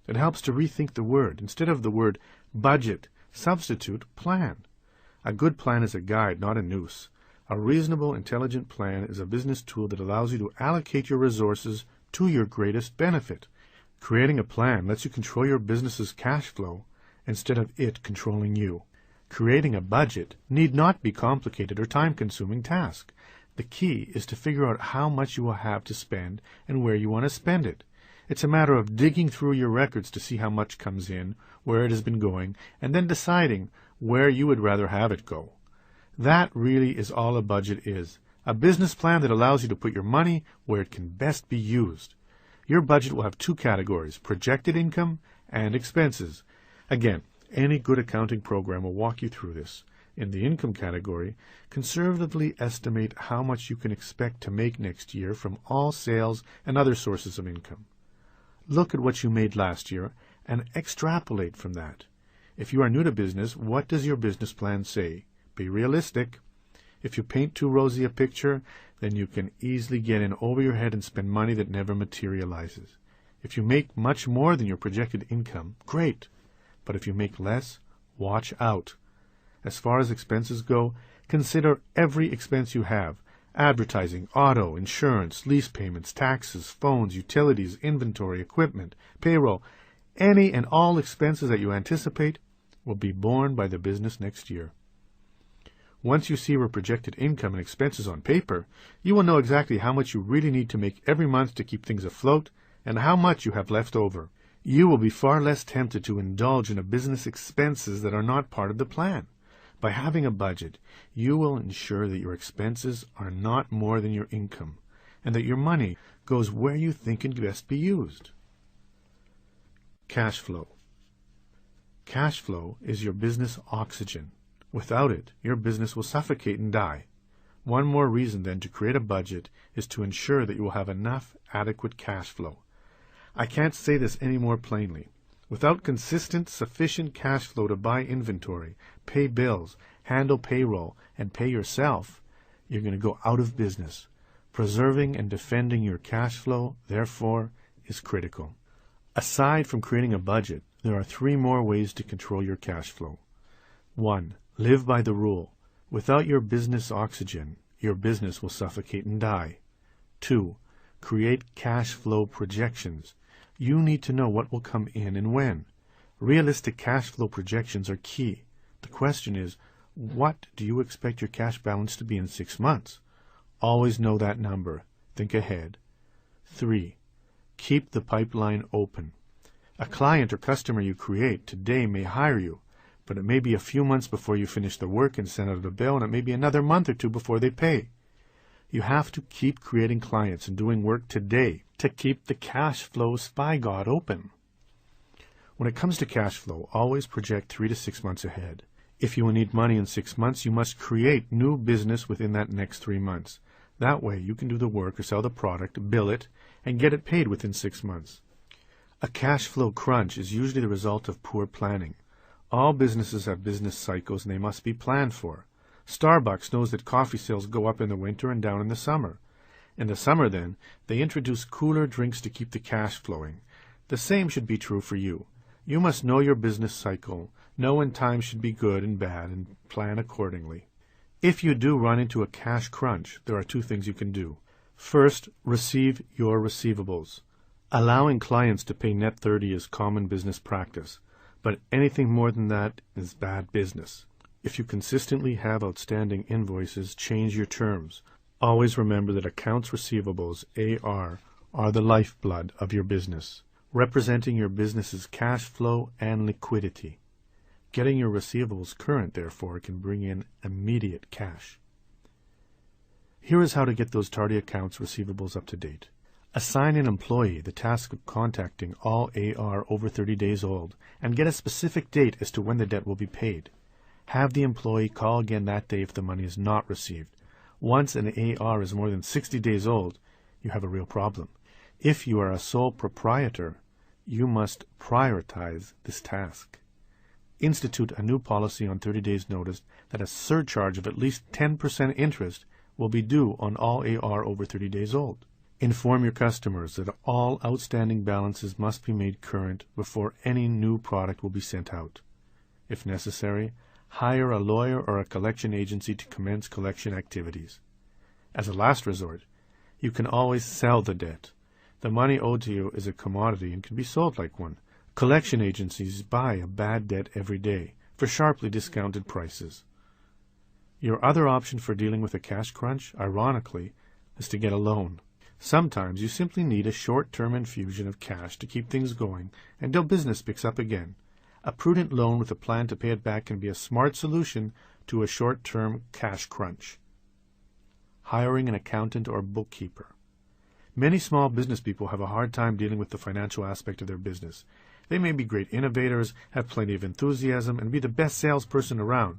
[SPEAKER 2] It helps to rethink the word. Instead of the word budget, substitute plan. A good plan is a guide, not a noose. A reasonable, intelligent plan is a business tool that allows you to allocate your resources to your greatest benefit. Creating a plan lets you control your business's cash flow instead of it controlling you. Creating a budget need not be complicated or time-consuming task. The key is to figure out how much you will have to spend and where you want to spend it. It's a matter of digging through your records to see how much comes in, where it has been going, and then deciding where you would rather have it go. That really is all a budget is. A business plan that allows you to put your money where it can best be used. Your budget will have two categories, projected income and expenses. Again, any good accounting program will walk you through this. In the income category, conservatively estimate how much you can expect to make next year from all sales and other sources of income. Look at what you made last year and extrapolate from that. If you are new to business, what does your business plan say? Be realistic. If you paint too rosy a picture, then you can easily get in over your head and spend money that never materializes. If you make much more than your projected income, great. But if you make less, watch out. As far as expenses go, consider every expense you have. Advertising, auto, insurance, lease payments, taxes, phones, utilities, inventory, equipment, payroll. Any and all expenses that you anticipate will be borne by the business next year. Once you see your projected income and expenses on paper, you will know exactly how much you really need to make every month to keep things afloat and how much you have left over. You will be far less tempted to indulge in a business expenses that are not part of the plan. By having a budget, you will ensure that your expenses are not more than your income, and that your money goes where you think it can best be used. Cash flow. Cash flow is your business oxygen. Without it, your business will suffocate and die. One more reason, then, to create a budget is to ensure that you will have enough adequate cash flow. I can't say this any more plainly. Without consistent, sufficient cash flow to buy inventory, pay bills, handle payroll, and pay yourself, you're going to go out of business. Preserving and defending your cash flow, therefore, is critical. Aside from creating a budget, there are 3 more ways to control your cash flow. 1. Live by the rule. Without your business oxygen, your business will suffocate and die. 2. Create cash flow projections. You need to know what will come in and when. Realistic cash flow projections are key. The question is, what do you expect your cash balance to be in 6 months? Always know that number. Think ahead. 3. Keep the pipeline open. A client or customer you create today may hire you, but it may be a few months before you finish the work and send out a bill, and it may be another month or two before they pay. You have to keep creating clients and doing work today to keep the cash flow spy god open. When it comes to cash flow, always project 3 to 6 months ahead. If you will need money in 6 months, you must create new business within that next 3 months. That way you can do the work or sell the product, bill it, and get it paid within 6 months. A cash flow crunch is usually the result of poor planning. All businesses have business cycles and they must be planned for. Starbucks knows that coffee sales go up in the winter and down in the summer. In the summer, then, they introduce cooler drinks to keep the cash flowing. The same should be true for you. You must know your business cycle, know when times should be good and bad, and plan accordingly. If you do run into a cash crunch, there are 2 things you can do. First, receive your receivables. Allowing clients to pay net 30 is common business practice, but anything more than that is bad business. If you consistently have outstanding invoices, change your terms. Always remember that accounts receivables, AR, are the lifeblood of your business, representing your business's cash flow and liquidity. Getting your receivables current, therefore, can bring in immediate cash. Here is how to get those tardy accounts receivables up to date. Assign an employee the task of contacting all AR over 30 days old and get a specific date as to when the debt will be paid. Have the employee call again that day if the money is not received. Once an AR is more than 60 days old, you have a real problem. If you are a sole proprietor, you must prioritize this task. Institute a new policy on 30 days' notice that a surcharge of at least 10% interest will be due on all AR over 30 days old. Inform your customers that all outstanding balances must be made current before any new product will be sent out. If necessary, hire a lawyer or a collection agency to commence collection activities. As a last resort, you can always sell the debt. The money owed to you is a commodity and can be sold like one. Collection agencies buy a bad debt every day for sharply discounted prices. Your other option for dealing with a cash crunch, ironically, is to get a loan. Sometimes you simply need a short-term infusion of cash to keep things going until business picks up again. A prudent loan with a plan to pay it back can be a smart solution to a short-term cash crunch. Hiring an accountant or bookkeeper. Many small business people have a hard time dealing with the financial aspect of their business. They may be great innovators, have plenty of enthusiasm, and be the best salesperson around,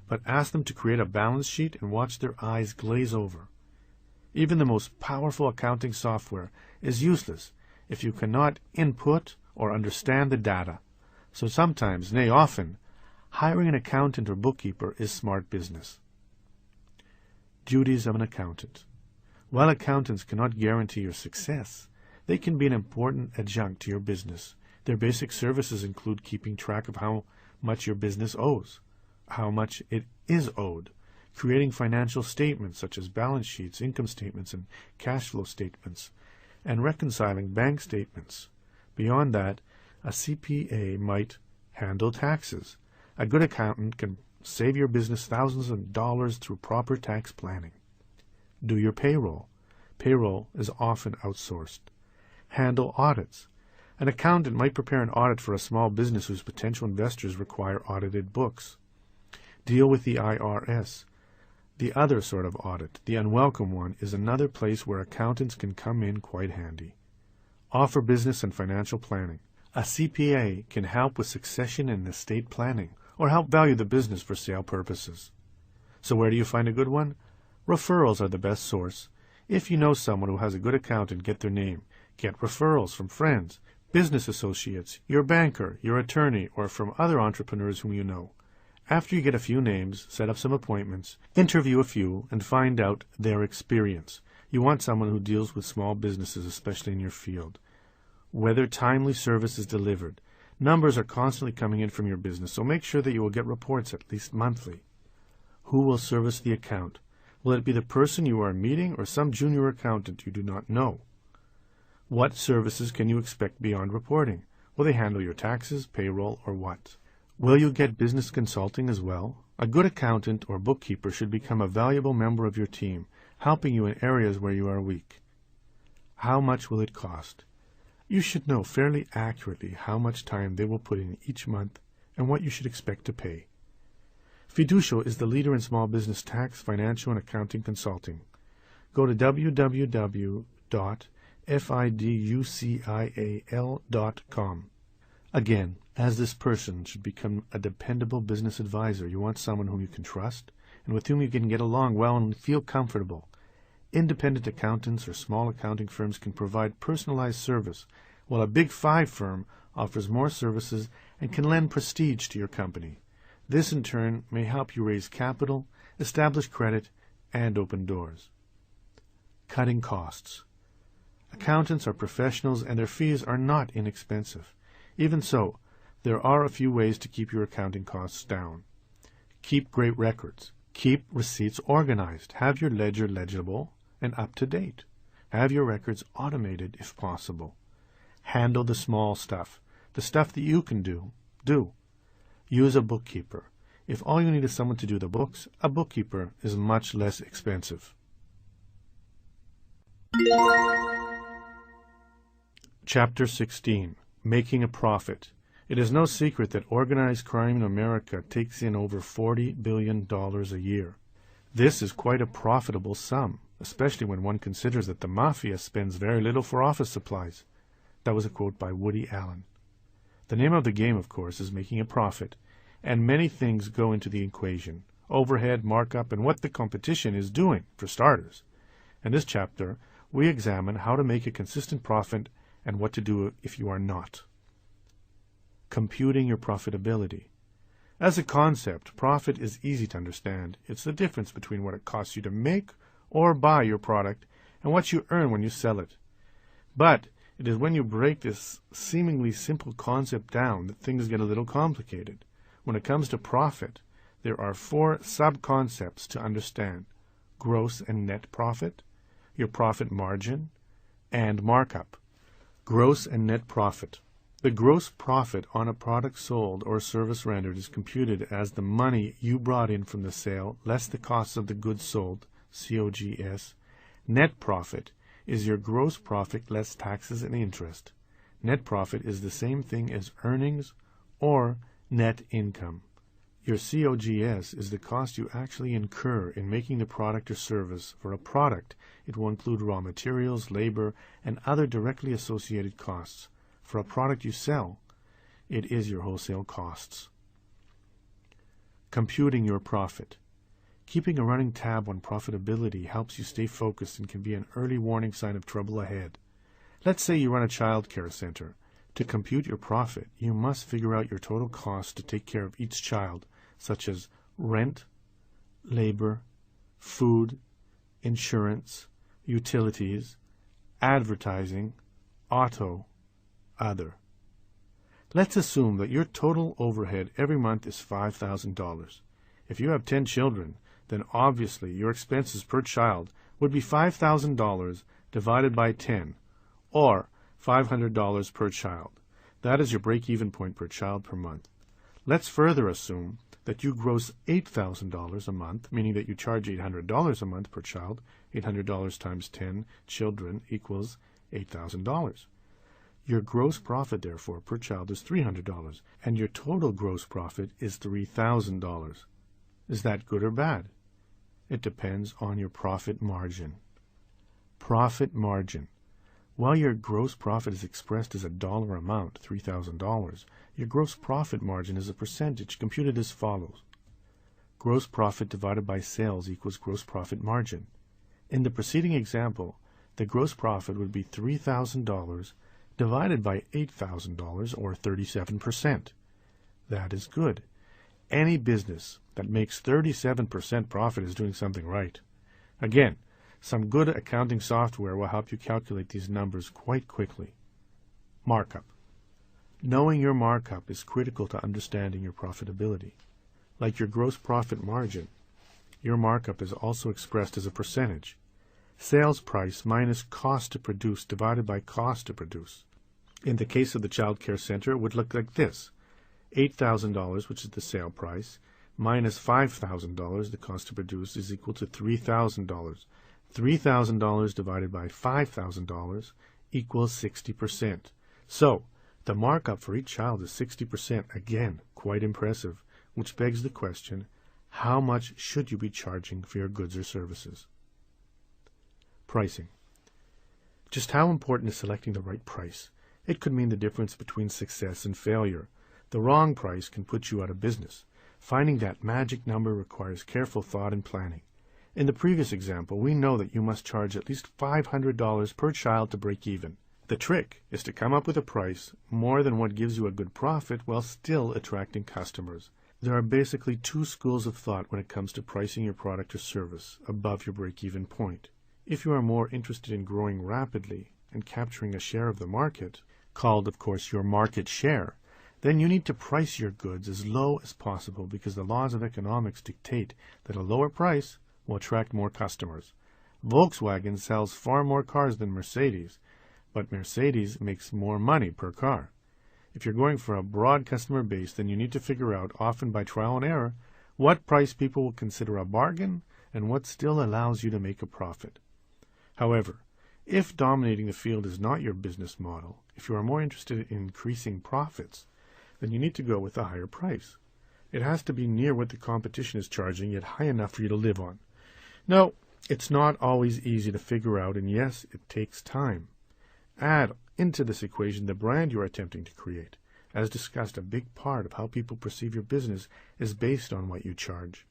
[SPEAKER 2] but ask them to create a balance sheet and watch their eyes glaze over. Even the most powerful accounting software is useless if you cannot input or understand the data. So sometimes, nay often, hiring an accountant or bookkeeper is smart business. Duties of an accountant. While accountants cannot guarantee your success, they can be an important adjunct to your business. Their basic services include keeping track of how much your business owes, how much it is owed, creating financial statements such as balance sheets, income statements, and cash flow statements, and reconciling bank statements. Beyond that, a CPA might handle taxes. A good accountant can save your business thousands of dollars through proper tax planning. Do your payroll. Payroll is often outsourced. Handle audits. An accountant might prepare an audit for a small business whose potential investors require audited books. Deal with the IRS. The other sort of audit, the unwelcome one, is another place where accountants can come in quite handy. Offer business and financial planning. A CPA can help with succession and estate planning, or help value the business for sale purposes. So where do you find a good one? Referrals are the best source. If you know someone who has a good accountant, get their name. Get referrals from friends, business associates, your banker, your attorney, or from other entrepreneurs whom you know. After you get a few names, set up some appointments, interview a few, and find out their experience. You want someone who deals with small businesses, especially in your field. Whether timely service is delivered. Numbers are constantly coming in from your business, so make sure that you will get reports at least monthly. Who will service the account? Will it be the person you are meeting or some junior accountant you do not know? What services can you expect beyond reporting? Will they handle your taxes, payroll, or what? Will you get business consulting as well? A good accountant or bookkeeper should become a valuable member of your team, helping you in areas where you are weak. How much will it cost? You should know fairly accurately how much time they will put in each month and what you should expect to pay. Fiducio is the leader in small business tax, financial, and accounting consulting. Go to www.fiducial.com. Again, as this person should become a dependable business advisor, you want someone whom you can trust and with whom you can get along well and feel comfortable. Independent accountants or small accounting firms can provide personalized service, while a Big Five firm offers more services and can lend prestige to your company. This, in turn, may help you raise capital, establish credit, and open doors. Cutting costs. Accountants are professionals and their fees are not inexpensive. Even so, there are a few ways to keep your accounting costs down. Keep great records. Keep receipts organized. Have your ledger legible and up to date. Have your records automated if possible. Handle the small stuff. The stuff that you can do. Use a bookkeeper. If all you need is someone to do the books, a bookkeeper is much less expensive. Chapter 16. Making a Profit. It is no secret that organized crime in America takes in over $40 billion a year. This is quite a profitable sum, especially when one considers that the mafia spends very little for office supplies. That was a quote by Woody Allen. The name of the game, of course, is making a profit, and many things go into the equation: overhead, markup, and what the competition is doing, for starters. In this chapter, we examine how to make a consistent profit and what to do if you are not. Computing your profitability. As a concept, profit is easy to understand. It's the difference between what it costs you to make or buy your product and what you earn when you sell it. But it is when you break this seemingly simple concept down that things get a little complicated. When it comes to profit, there are 4 sub-concepts to understand: gross and net profit, your profit margin, and markup. Gross and net profit. The gross profit on a product sold or service rendered is computed as the money you brought in from the sale less the costs of the goods sold, COGS. Net profit is your gross profit less taxes and interest. Net profit is the same thing as earnings or net income. Your COGS is the cost you actually incur in making the product or service. For a product, it will include raw materials, labor, and other directly associated costs. For a product you sell, it is your wholesale costs. Computing your profit. Keeping a running tab on profitability helps you stay focused and can be an early warning sign of trouble ahead. Let's say you run a child care center. To compute your profit, you must figure out your total costs to take care of each child, such as rent, labor, food, insurance, utilities, advertising, auto, other. Let's assume that your total overhead every month is $5,000. If you have 10 children, then obviously your expenses per child would be $5,000 divided by 10, or $500 per child. That is your break-even point per child per month. Let's further assume that you gross $8,000 a month, meaning that you charge $800 a month per child. $800 times 10 children equals $8,000. Your gross profit, therefore, per child is $300, and your total gross profit is $3,000. Is that good or bad? It depends on your profit margin. Profit margin. While your gross profit is expressed as a dollar amount, $3,000, your gross profit margin is a percentage computed as follows. Gross profit divided by sales equals gross profit margin. In the preceding example, the gross profit would be $3,000 divided by $8,000, or 37%. That is good. Any business that makes 37% profit is doing something right. Again, some good accounting software will help you calculate these numbers quite quickly. Markup. Knowing your markup is critical to understanding your profitability. Like your gross profit margin, your markup is also expressed as a percentage. Sales price minus cost to produce divided by cost to produce. In the case of the child care center, it would look like this. $8,000, which is the sale price, minus $5,000, the cost to produce, is equal to $3,000. $3,000 divided by $5,000 equals 60%. So, the markup for each child is 60%, again, quite impressive, which begs the question, how much should you be charging for your goods or services? Pricing. Just how important is selecting the right price? It could mean the difference between success and failure. The wrong price can put you out of business. Finding that magic number requires careful thought and planning. In the previous example, we know that you must charge at least $500 per child to break even. The trick is to come up with a price more than what gives you a good profit while still attracting customers. There are basically two schools of thought when it comes to pricing your product or service above your break-even point. If you are more interested in growing rapidly and capturing a share of the market, called, of course, your market share, then you need to price your goods as low as possible because the laws of economics dictate that a lower price will attract more customers. Volkswagen sells far more cars than Mercedes, but Mercedes makes more money per car. If you're going for a broad customer base, then you need to figure out, often by trial and error, what price people will consider a bargain and what still allows you to make a profit. However, if dominating the field is not your business model, if you are more interested in increasing profits, then you need to go with a higher price. It has to be near what the competition is charging, yet high enough for you to live on. No, it's not always easy to figure out, and yes, it takes time. Add into this equation the brand you are attempting to create. As discussed, a big part of how people perceive your business is based on what you charge.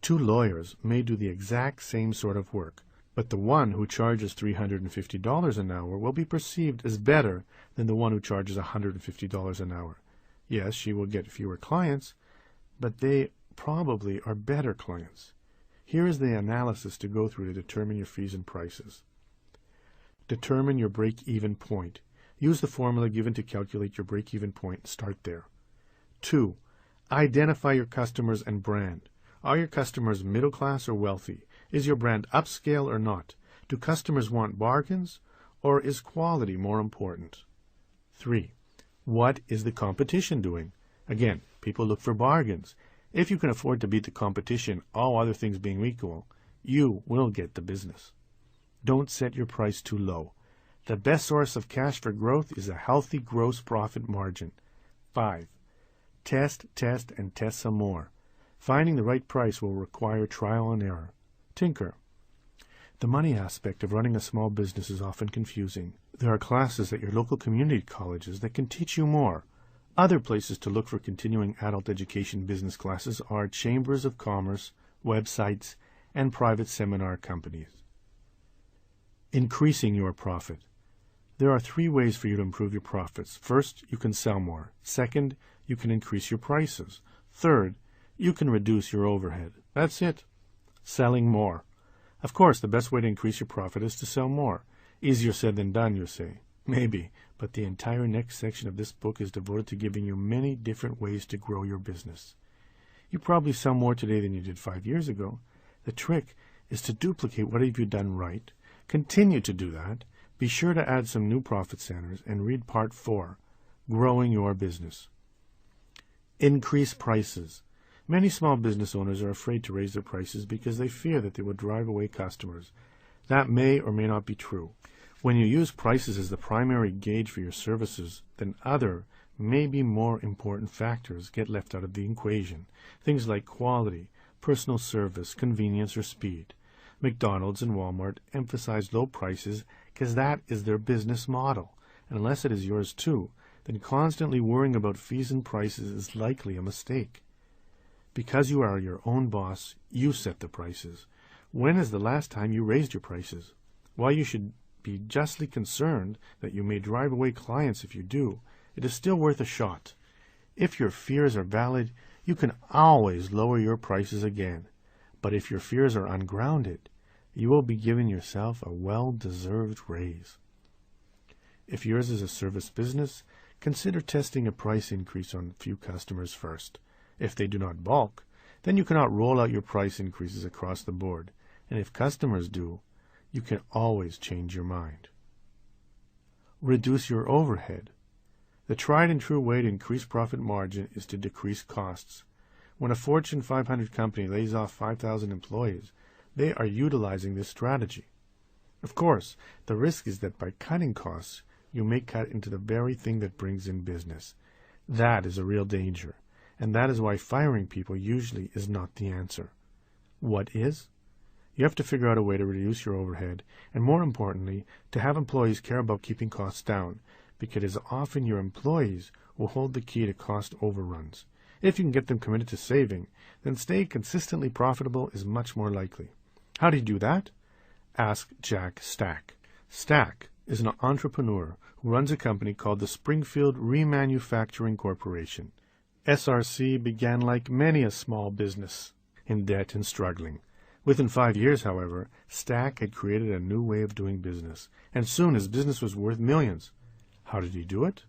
[SPEAKER 2] Two lawyers may do the exact same sort of work, but the one who charges $350 an hour will be perceived as better than the one who charges $150 an hour. Yes, she will get fewer clients, but they probably are better clients. Here is the analysis to go through to determine your fees and prices. Determine your break-even point. Use the formula given to calculate your break-even point and start there. 2. Identify your customers and brand. Are your customers middle class or wealthy? Is your brand upscale or not? Do customers want bargains, or is quality more important? 3. What is the competition doing? Again, people look for bargains. If you can afford to beat the competition, all other things being equal, you will get the business. Don't set your price too low. The best source of cash for growth is a healthy gross profit margin. 5. Test, and test some more. Finding the right price will require trial and error. Tinker. The money aspect of running a small business is often confusing. There are classes at your local community colleges that can teach you more. Other places to look for continuing adult education business classes are chambers of commerce, websites, and private seminar companies. Increasing your profit. There are 3 ways for you to improve your profits. First, you can sell more. Second, you can increase your prices. Third, you can reduce your overhead. That's it. Selling more. Of course, the best way to increase your profit is to sell more. Easier said than done, you say. Maybe, but the entire next section of this book is devoted to giving you many different ways to grow your business. You probably sell more today than you did 5 years ago. The trick is to duplicate what have you done right. Continue to do that. Be sure to add some new profit centers and read Part 4, Growing Your Business. Increase prices. Many small business owners are afraid to raise their prices because they fear that they will drive away customers. That may or may not be true. When you use prices as the primary gauge for your services, then other, maybe more important factors get left out of the equation. Things like quality, personal service, convenience, or speed. McDonald's and Walmart emphasize low prices because that is their business model. And unless it is yours too, then constantly worrying about fees and prices is likely a mistake. Because you are your own boss, you set the prices. When is the last time you raised your prices? While you should be justly concerned that you may drive away clients if you do, it is still worth a shot. If your fears are valid, you can always lower your prices again. But if your fears are ungrounded, you will be giving yourself a well-deserved raise. If yours is a service business, consider testing a price increase on a few customers first. If they do not balk, then you cannot roll out your price increases across the board. And if customers do, you can always change your mind. Reduce your overhead. The tried and true way to increase profit margin is to decrease costs. When a Fortune 500 company lays off 5,000 employees, they are utilizing this strategy. Of course, the risk is that by cutting costs, you may cut into the very thing that brings in business. That is a real danger, and that is why firing people usually is not the answer. What is? You have to figure out a way to reduce your overhead, and more importantly, to have employees care about keeping costs down, because it is often your employees who hold the key to cost overruns. If you can get them committed to saving, then staying consistently profitable is much more likely. How do you do that? Ask Jack Stack. Stack is an entrepreneur who runs a company called the Springfield Remanufacturing Corporation. SRC began like many a small business, in debt and struggling. Within 5 years, however, Stack had created a new way of doing business, and soon his business was worth millions. How did he do it?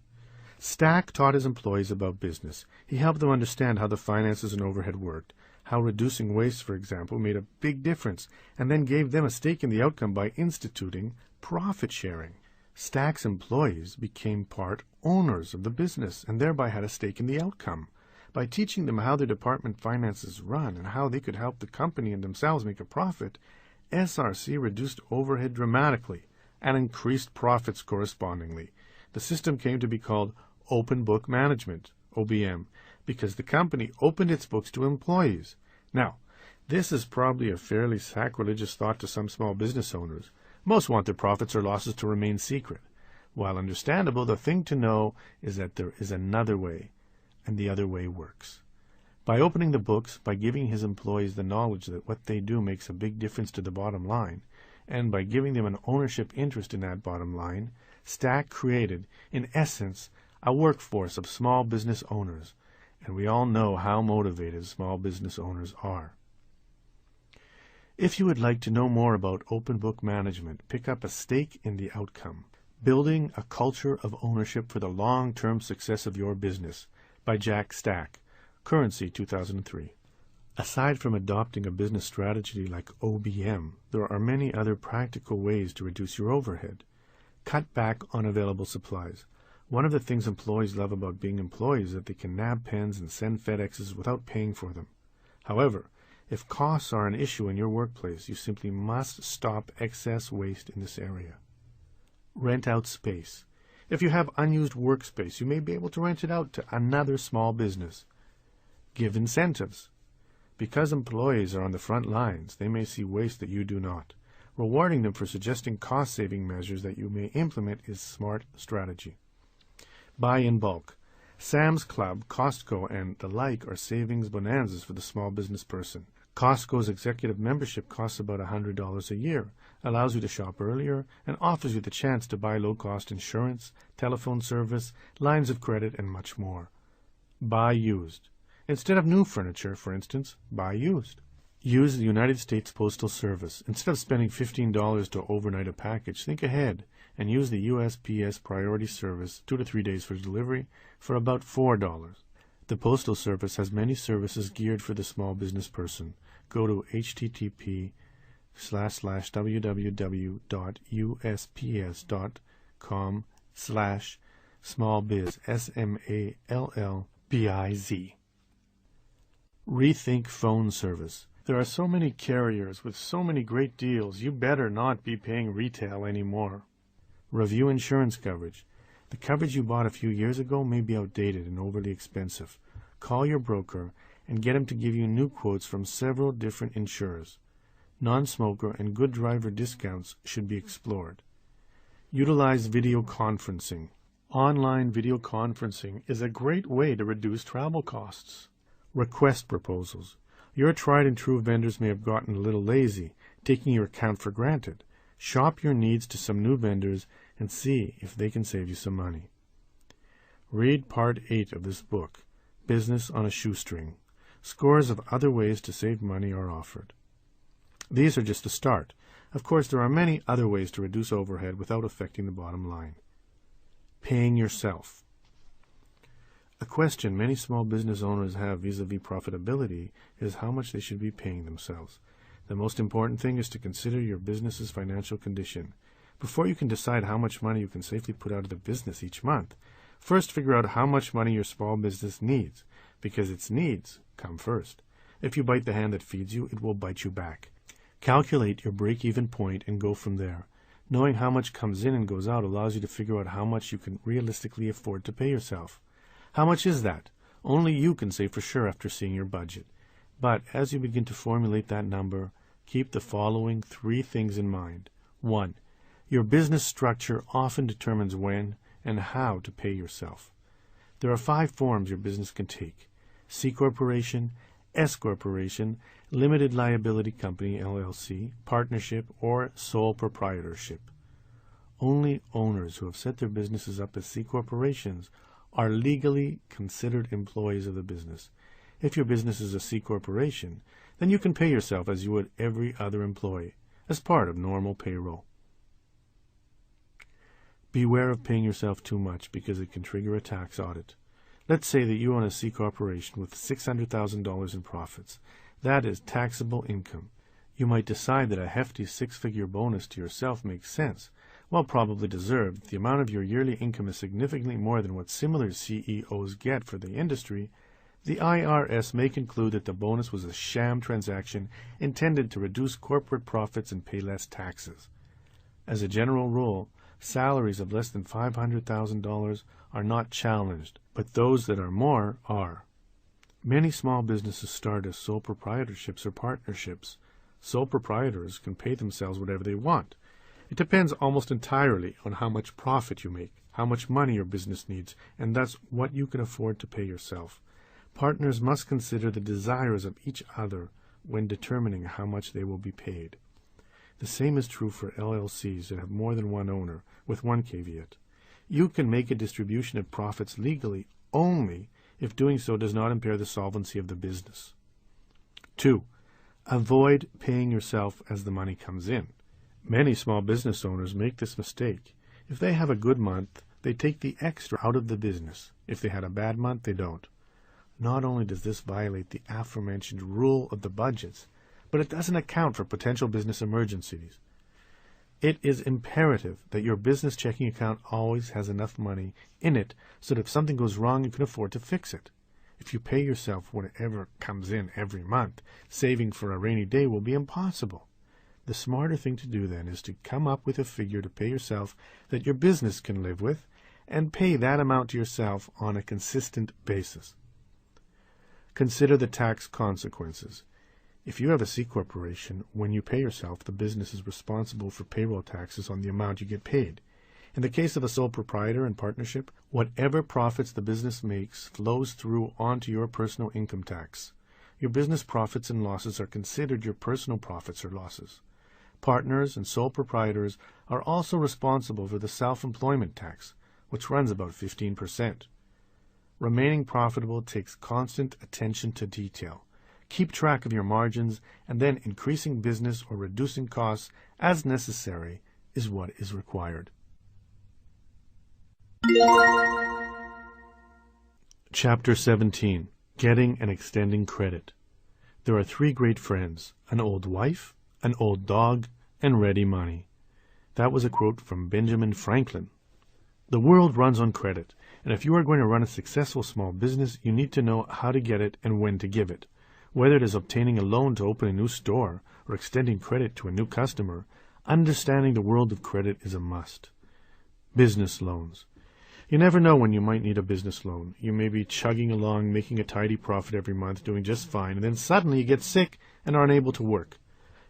[SPEAKER 2] Stack taught his employees about business. He helped them understand how the finances and overhead worked, how reducing waste, for example, made a big difference, and then gave them a stake in the outcome by instituting profit sharing. Stack's employees became part owners of the business and thereby had a stake in the outcome. By teaching them how their department finances run and how they could help the company and themselves make a profit, SRC reduced overhead dramatically and increased profits correspondingly. The system came to be called Open Book Management, OBM, because the company opened its books to employees. Now, this is probably a fairly sacrilegious thought to some small business owners. Most want their profits or losses to remain secret. While understandable, the thing to know is that there is another way, and the other way works. By opening the books, by giving his employees the knowledge that what they do makes a big difference to the bottom line, and by giving them an ownership interest in that bottom line, Stack created, in essence, a workforce of small business owners, and we all know how motivated small business owners are. If you would like to know more about open book management, pick up A Stake in the Outcome, Building a Culture of Ownership for the Long-Term Success of Your Business, by Jack Stack, Currency 2003. Aside from adopting a business strategy like OBM, there are many other practical ways to reduce your overhead. Cut back on available supplies. One of the things employees love about being employees is that they can nab pens and send FedExes without paying for them. However, if costs are an issue in your workplace, you simply must stop excess waste in this area. Rent out space. If you have unused workspace, you may be able to rent it out to another small business. Give incentives. Because employees are on the front lines, they may see waste that you do not. Rewarding them for suggesting cost-saving measures that you may implement is smart strategy. Buy in bulk. Sam's Club, Costco, and the like are savings bonanzas for the small business person. Costco's executive membership costs about $100 a year, allows you to shop earlier, and offers you the chance to buy low-cost insurance, telephone service, lines of credit, and much more. Buy used. Instead of new furniture, for instance, buy used. Use the United States Postal Service. Instead of spending $15 to overnight a package, think ahead and use the USPS Priority Service 2 to 3 days for delivery for about $4. The Postal Service has many services geared for the small business person. Go to http://www.usps.com/smallbiz, SMALLBIZ. Rethink phone service. There are so many carriers with so many great deals, you better not be paying retail anymore. Review insurance coverage. The coverage you bought a few years ago may be outdated and overly expensive. Call your broker and get him to give you new quotes from several different insurers. Non-smoker and good driver discounts should be explored. Utilize video conferencing. Online video conferencing is a great way to reduce travel costs. Request proposals. Your tried and true vendors may have gotten a little lazy, taking your account for granted. Shop your needs to some new vendors and see if they can save you some money. Read Part 8 of this book, Business on a Shoestring. Scores of other ways to save money are offered. These are just a start. Of course, there are many other ways to reduce overhead without affecting the bottom line. Paying yourself. A question many small business owners have vis-a-vis profitability is how much they should be paying themselves. The most important thing is to consider your business's financial condition. Before you can decide how much money you can safely put out of the business each month, first figure out how much money your small business needs, because its needs come first. If you bite the hand that feeds you, it will bite you back. Calculate your break-even point and go from there. Knowing how much comes in and goes out allows you to figure out how much you can realistically afford to pay yourself. How much is that? Only you can say for sure after seeing your budget. But as you begin to formulate that number, keep the following 3 things in mind. 1. Your business structure often determines when and how to pay yourself. There are 5 forms your business can take: C Corporation, S Corporation, Limited Liability Company, LLC, Partnership, or Sole Proprietorship. Only owners who have set their businesses up as C Corporations are legally considered employees of the business. If your business is a C Corporation, then you can pay yourself as you would every other employee, as part of normal payroll. Beware of paying yourself too much because it can trigger a tax audit. Let's say that you own a C Corporation with $600,000 in profits. That is taxable income. You might decide that a hefty 6-figure bonus to yourself makes sense. While probably deserved, if the amount of your yearly income is significantly more than what similar CEOs get for the industry, the IRS may conclude that the bonus was a sham transaction intended to reduce corporate profits and pay less taxes. As a general rule, salaries of less than $500,000 are not challenged, but those that are more are. Many small businesses start as sole proprietorships or partnerships. Sole proprietors can pay themselves whatever they want. It depends almost entirely on how much profit you make, how much money your business needs, and thus what you can afford to pay yourself. Partners must consider the desires of each other when determining how much they will be paid. The same is true for LLCs that have more than one owner, with one caveat. You can make a distribution of profits legally only if doing so does not impair the solvency of the business. 2. Avoid paying yourself as the money comes in. Many small business owners make this mistake. If they have a good month, they take the extra out of the business. If they had a bad month, they don't. Not only does this violate the aforementioned rule of the budgets, but it doesn't account for potential business emergencies. It is imperative that your business checking account always has enough money in it so that if something goes wrong, you can afford to fix it. If you pay yourself whatever comes in every month, saving for a rainy day will be impossible. The smarter thing to do then is to come up with a figure to pay yourself that your business can live with, and pay that amount to yourself on a consistent basis. Consider the tax consequences. If you have a C Corporation, when you pay yourself, the business is responsible for payroll taxes on the amount you get paid. In the case of a sole proprietor and partnership, whatever profits the business makes flows through onto your personal income tax. Your business profits and losses are considered your personal profits or losses. Partners and sole proprietors are also responsible for the self-employment tax, which runs about 15%. Remaining profitable takes constant attention to detail. Keep track of your margins, and then increasing business or reducing costs as necessary is what is required. Chapter 17. Getting and Extending Credit. There are 3 great friends: an old wife, an old dog, and ready money. That was a quote from Benjamin Franklin. The world runs on credit, and if you are going to run a successful small business, you need to know how to get it and when to give it. Whether it is obtaining a loan to open a new store or extending credit to a new customer, understanding the world of credit is a must. Business loans. You never know when you might need a business loan. You may be chugging along, making a tidy profit every month, doing just fine, and then suddenly you get sick and are unable to work.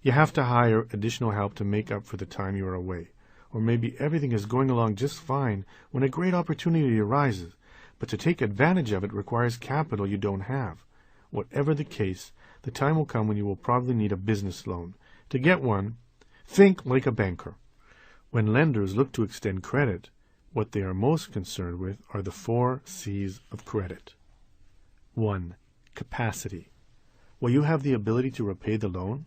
[SPEAKER 2] You have to hire additional help to make up for the time you are away. Or maybe everything is going along just fine when a great opportunity arises, but to take advantage of it requires capital you don't have. Whatever the case, the time will come when you will probably need a business loan. To get one, think like a banker. When lenders look to extend credit, what they are most concerned with are the 4 C's of credit. 1. Capacity. Will you have the ability to repay the loan?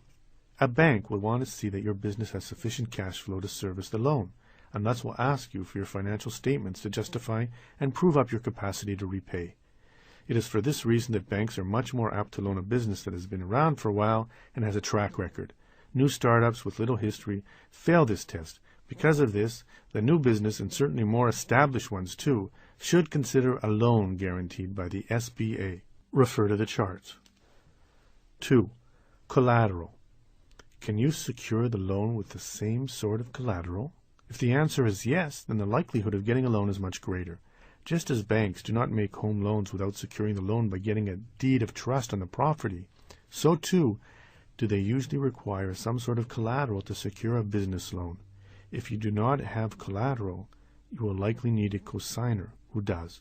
[SPEAKER 2] A bank will want to see that your business has sufficient cash flow to service the loan, and thus will ask you for your financial statements to justify and prove up your capacity to repay. It is for this reason that banks are much more apt to loan a business that has been around for a while and has a track record. New startups with little history fail this test. Because of this, the new business, and certainly more established ones too, should consider a loan guaranteed by the SBA. Refer to the charts. 2. Collateral. Can you secure the loan with the same sort of collateral? If the answer is yes, then the likelihood of getting a loan is much greater. Just as banks do not make home loans without securing the loan by getting a deed of trust on the property, so too do they usually require some sort of collateral to secure a business loan. If you do not have collateral, you will likely need a cosigner who does.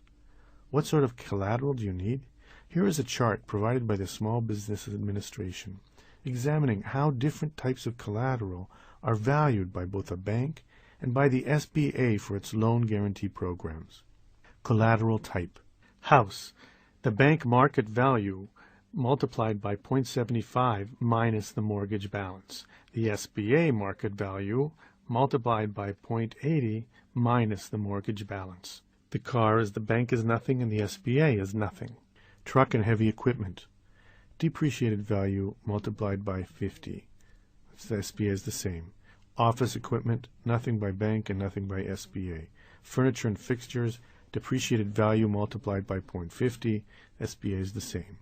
[SPEAKER 2] What sort of collateral do you need? Here is a chart provided by the Small Business Administration, examining how different types of collateral are valued by both a bank and by the SBA for its loan guarantee programs. Collateral type. House. The bank market value multiplied by 0.75 minus the mortgage balance. The SBA market value multiplied by 0.80 minus the mortgage balance. The car is the bank is nothing and the SBA is nothing. Truck and heavy equipment. Depreciated value multiplied by 50. The SBA is the same. Office equipment, nothing by bank and nothing by SBA. Furniture and fixtures, depreciated value multiplied by 0.50, SBA is the same.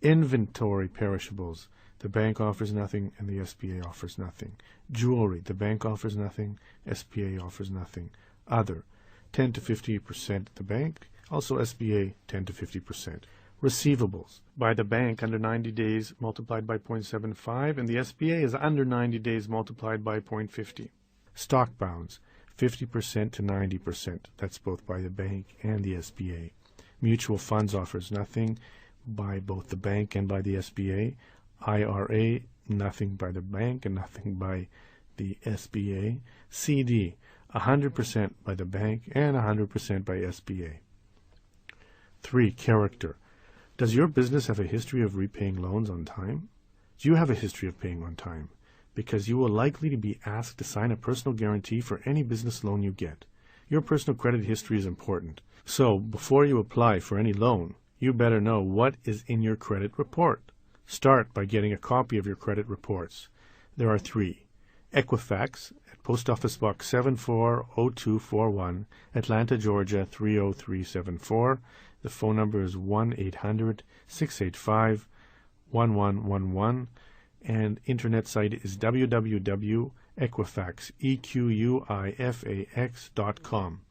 [SPEAKER 2] Inventory perishables, the bank offers nothing and the SBA offers nothing. Jewelry, the bank offers nothing, SBA offers nothing. Other, 10 to 50% the bank, also SBA 10 to 50%. Receivables, by the bank under 90 days multiplied by 0.75 and the SBA is under 90 days multiplied by 0.50. Stock bonds, 50% to 90%, that's both by the bank and the SBA. Mutual funds offers nothing by both the bank and by the SBA. IRA, nothing by the bank and nothing by the SBA. CD, 100% by the bank and 100% by SBA. 3. Character. Does your business have a history of repaying loans on time? Do you have a history of paying on time? Because you will likely to be asked to sign a personal guarantee for any business loan you get. Your personal credit history is important. So, before you apply for any loan, you better know what is in your credit report. Start by getting a copy of your credit reports. There are 3. Equifax at Post Office Box 740241, Atlanta, Georgia 30374. The phone number is 1-800-685-1111, and internet site is www.equifax.com.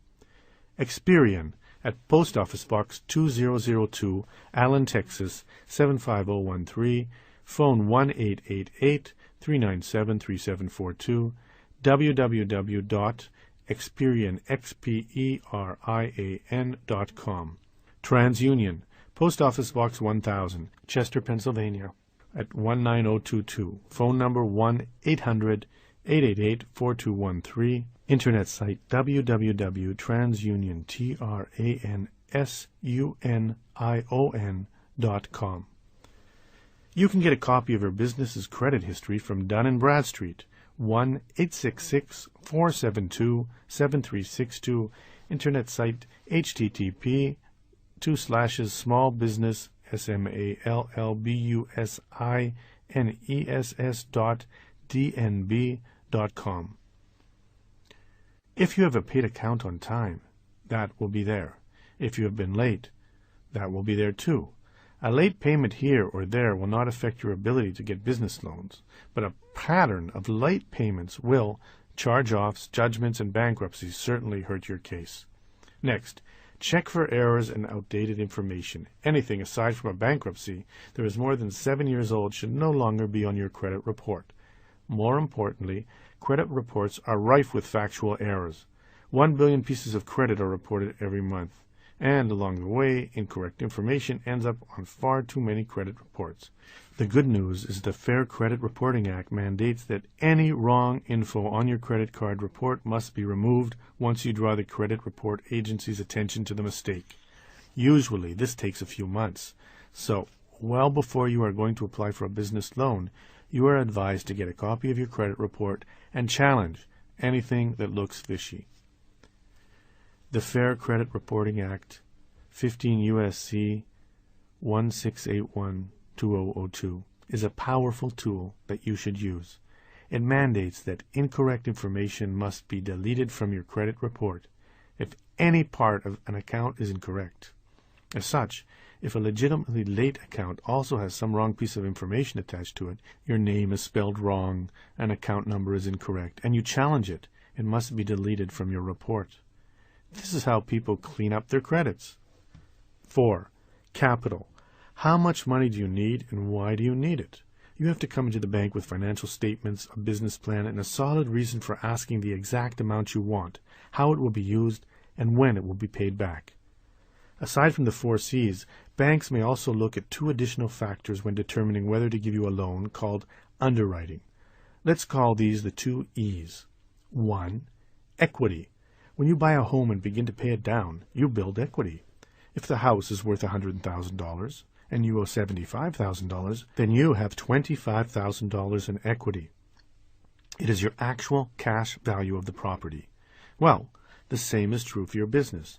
[SPEAKER 2] Experian at Post Office Box 2002, Allen, Texas 75013, phone 1-888-397-3742, www.experian.com. TransUnion, Post Office Box 1000, Chester, Pennsylvania, at 19022, phone number 1-800-888-4213, internet site www.transunionTransunion.com. You can get a copy of your business's credit history from Dun & Bradstreet, 1-866-472-7362, internet site http://smallbusiness.dnb.com. If you have a paid account on time, that will be there. If you have been late, that will be there too. A late payment here or there will not affect your ability to get business loans, but a pattern of late payments will, charge-offs, judgments, and bankruptcies certainly hurt your case. Next, check for errors and outdated information. Anything aside from a bankruptcy that is more than 7 years old should no longer be on your credit report. More importantly, credit reports are rife with factual errors. 1 billion pieces of credit are reported every month, and along the way, incorrect information ends up on far too many credit reports. The good news is the Fair Credit Reporting Act mandates that any wrong info on your credit card report must be removed once you draw the credit report agency's attention to the mistake. Usually, this takes a few months. So, well before you are going to apply for a business loan, you are advised to get a copy of your credit report and challenge anything that looks fishy. The Fair Credit Reporting Act, 15 U.S.C. 1681-2002, is a powerful tool that you should use. It mandates that incorrect information must be deleted from your credit report if any part of an account is incorrect. As such, if a legitimately late account also has some wrong piece of information attached to it, your name is spelled wrong, an account number is incorrect, and you challenge it, it must be deleted from your report. This is how people clean up their credits. 4. Capital. How much money do you need and why do you need it? You have to come into the bank with financial statements, a business plan, and a solid reason for asking the exact amount you want, how it will be used, and when it will be paid back. Aside from the 4 C's, banks may also look at 2 additional factors when determining whether to give you a loan called underwriting. Let's call these the 2 E's. 1. Equity. When you buy a home and begin to pay it down, you build equity. If the house is worth $100,000 and you owe $75,000, then you have $25,000 in equity. It is your actual cash value of the property. Well, the same is true for your business.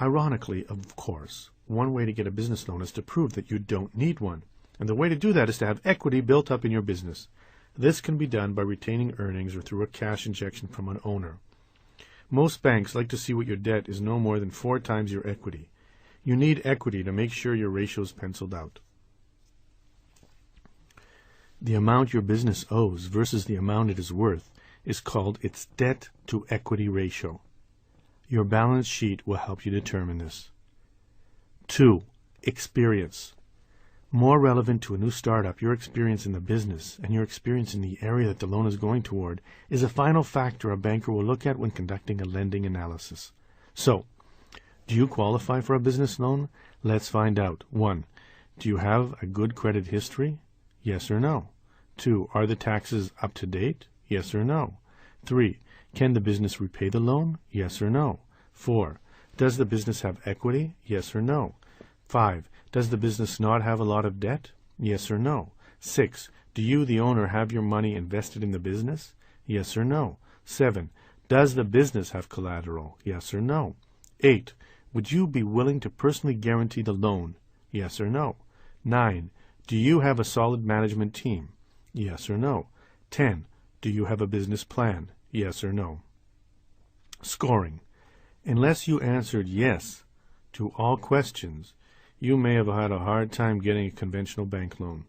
[SPEAKER 2] Ironically, of course, one way to get a business loan is to prove that you don't need one. And the way to do that is to have equity built up in your business. This can be done by retaining earnings or through a cash injection from an owner. Most banks like to see what your debt is no more than 4 times your equity. You need equity to make sure your ratio is penciled out. The amount your business owes versus the amount it is worth is called its debt-to-equity ratio. Your balance sheet will help you determine this. 2. Experience. More relevant to a new startup, your experience in the business and your experience in the area that the loan is going toward is a final factor a banker will look at when conducting a lending analysis. So, do you qualify for a business loan? Let's find out. 1. Do you have a good credit history? Yes or no? 2. Are the taxes up to date? Yes or no? 3. Can the business repay the loan? Yes or no? 4. Does the business have equity? Yes or no? 5. Does the business not have a lot of debt? Yes or no? 6. Do you, the owner, have your money invested in the business? Yes or no? 7. Does the business have collateral? Yes or no? 8. Would you be willing to personally guarantee the loan? Yes or no? 9. Do you have a solid management team? Yes or no? 10. Do you have a business plan? Yes or no? Scoring. Unless you answered yes to all questions, you may have had a hard time getting a conventional bank loan.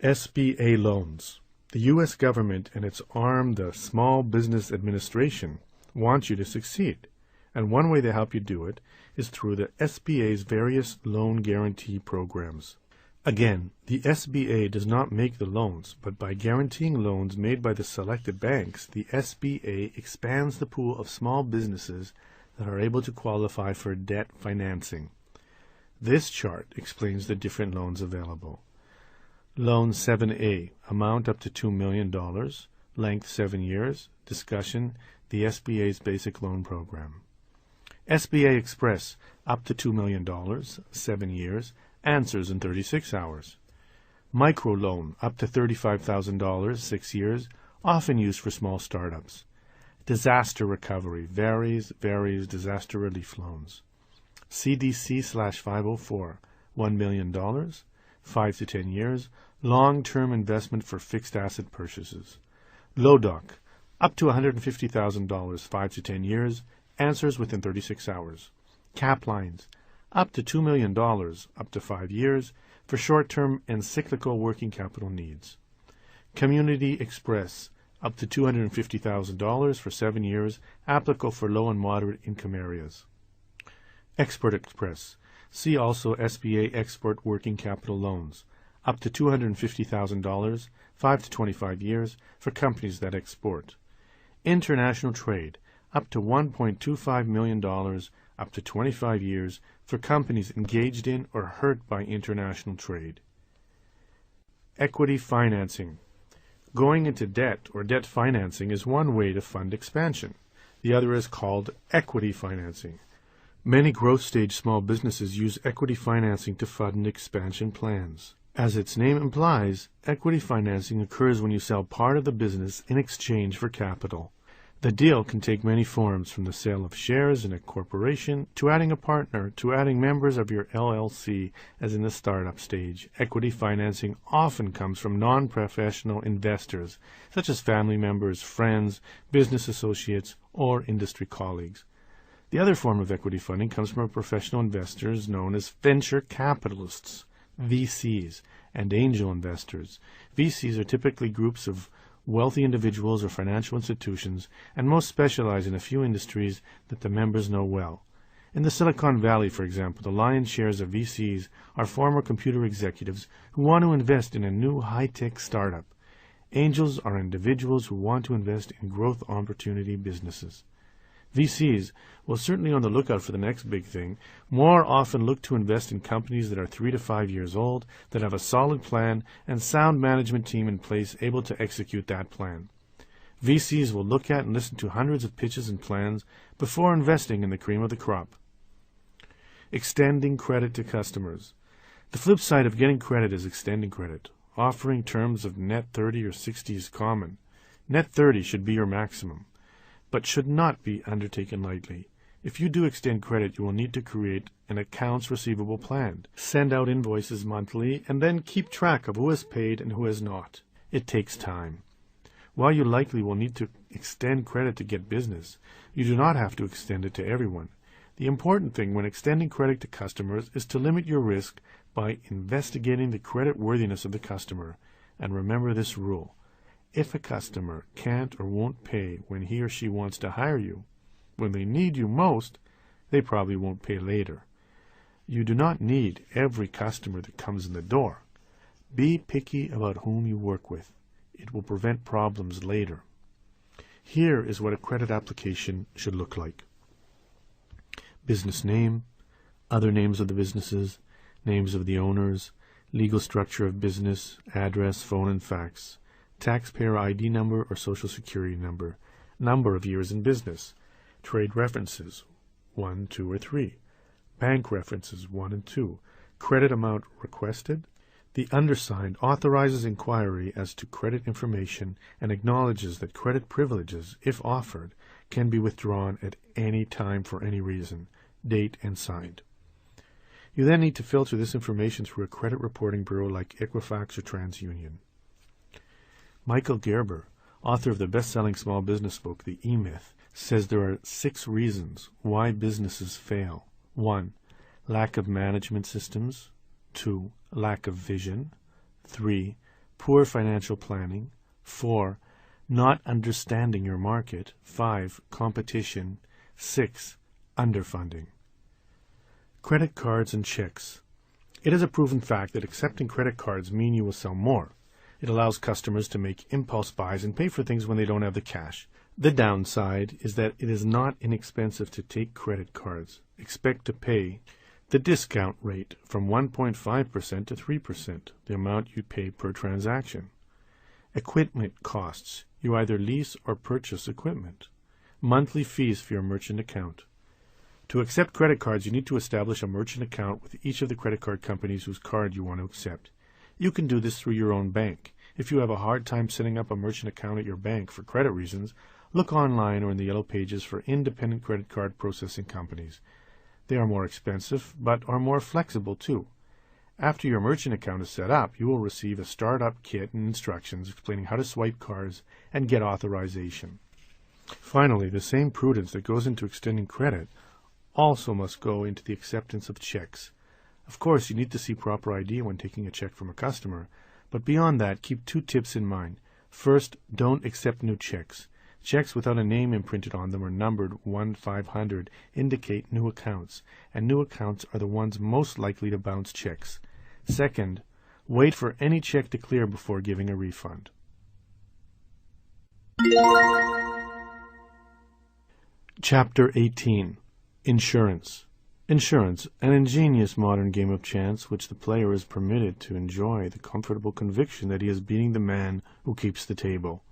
[SPEAKER 2] SBA loans. The U.S. government and its arm, the Small Business Administration, want you to succeed. And one way they help you do it is through the SBA's various loan guarantee programs. Again, the SBA does not make the loans, but by guaranteeing loans made by the selected banks, the SBA expands the pool of small businesses that are able to qualify for debt financing. This chart explains the different loans available. Loan 7A, amount up to $2 million, length 7 years, discussion, the SBA's basic loan program. SBA Express, up to $2 million, 7 years, answers in 36 hours. Microloan, up to $35,000, 6 years, often used for small startups. Disaster recovery, varies, disaster relief loans. CDC/504, $1 million, 5 to 10 years, long-term investment for fixed asset purchases. LODOC, up to $150,000, 5 to 10 years, answers within 36 hours. Cap lines, up to $2 million, up to 5 years, for short-term and cyclical working capital needs. Community Express, up to $250,000 for 7 years, applicable for low and moderate income areas. Export Express, see also SBA Export Working Capital Loans, up to $250,000, 5 to 25 years, for companies that export. International Trade, up to $1.25 million, up to 25 years, for companies engaged in or hurt by international trade. Equity financing. Going into debt or debt financing is one way to fund expansion. The other is called equity financing. Many growth stage small businesses use equity financing to fund expansion plans. As its name implies, equity financing occurs when you sell part of the business in exchange for capital. The deal can take many forms, from the sale of shares in a corporation to adding a partner to adding members of your LLC as in the startup stage. Equity financing often comes from non-professional investors, such as family members, friends, business associates, or industry colleagues. The other form of equity funding comes from professional investors known as venture capitalists, VCs, and angel investors. VCs are typically groups of wealthy individuals or financial institutions, and most specialize in a few industries that the members know well. In the Silicon Valley, for example, the lion's shares of VCs are former computer executives who want to invest in a new high-tech startup. Angels are individuals who want to invest in growth opportunity businesses. VCs, while certainly on the lookout for the next big thing, more often look to invest in companies that are 3 to 5 years old, that have a solid plan and sound management team in place able to execute that plan. VCs will look at and listen to hundreds of pitches and plans before investing in the cream of the crop. Extending credit to customers. The flip side of getting credit is extending credit. Offering terms of net 30 or 60 is common. Net 30 should be your maximum, but should not be undertaken lightly. If you do extend credit, you will need to create an accounts receivable plan, send out invoices monthly, and then keep track of who has paid and who has not. It takes time. While you likely will need to extend credit to get business, you do not have to extend it to everyone. The important thing when extending credit to customers is to limit your risk by investigating the credit worthiness of the customer. And remember this rule. If a customer can't or won't pay when he or she wants to hire you, when they need you most, they probably won't pay later. You do not need every customer that comes in the door. Be picky about whom you work with. It will prevent problems later. Here is what a credit application should look like. Business name, other names of the businesses, names of the owners, legal structure of business, address, phone and fax, taxpayer ID number or social security number, number of years in business, trade references, 1, 2, or 3, bank references, 1 and 2, credit amount requested. The undersigned authorizes inquiry as to credit information and acknowledges that credit privileges, if offered, can be withdrawn at any time for any reason, date and signed. You then need to filter this information through a credit reporting bureau like Equifax or TransUnion. Michael Gerber, author of the best-selling small business book, The E-Myth, says there are 6 reasons why businesses fail. 1. Lack of management systems. 2. Lack of vision. 3. Poor financial planning. 4. Not understanding your market. 5. Competition. 6. Underfunding. Credit cards and checks. It is a proven fact that accepting credit cards mean you will sell more. It allows customers to make impulse buys and pay for things when they don't have the cash. The downside is that it is not inexpensive to take credit cards. Expect to pay the discount rate from 1.5% to 3%, the amount you pay per transaction. Equipment costs. You either lease or purchase equipment. Monthly fees for your merchant account. To accept credit cards, you need to establish a merchant account with each of the credit card companies whose card you want to accept. You can do this through your own bank. If you have a hard time setting up a merchant account at your bank for credit reasons, look online or in the yellow pages for independent credit card processing companies. They are more expensive, but are more flexible too. After your merchant account is set up, you will receive a startup kit and instructions explaining how to swipe cards and get authorization. Finally, the same prudence that goes into extending credit also must go into the acceptance of checks. Of course, you need to see proper ID when taking a check from a customer, but beyond that, keep 2 tips in mind. First, don't accept new checks. Checks without a name imprinted on them or numbered 1-500 indicate new accounts, and new accounts are the ones most likely to bounce checks. Second, wait for any check to clear before giving a refund. Chapter 18. Insurance. Insurance, an ingenious modern game of chance which the player is permitted to enjoy the comfortable conviction that he is beating the man who keeps the table.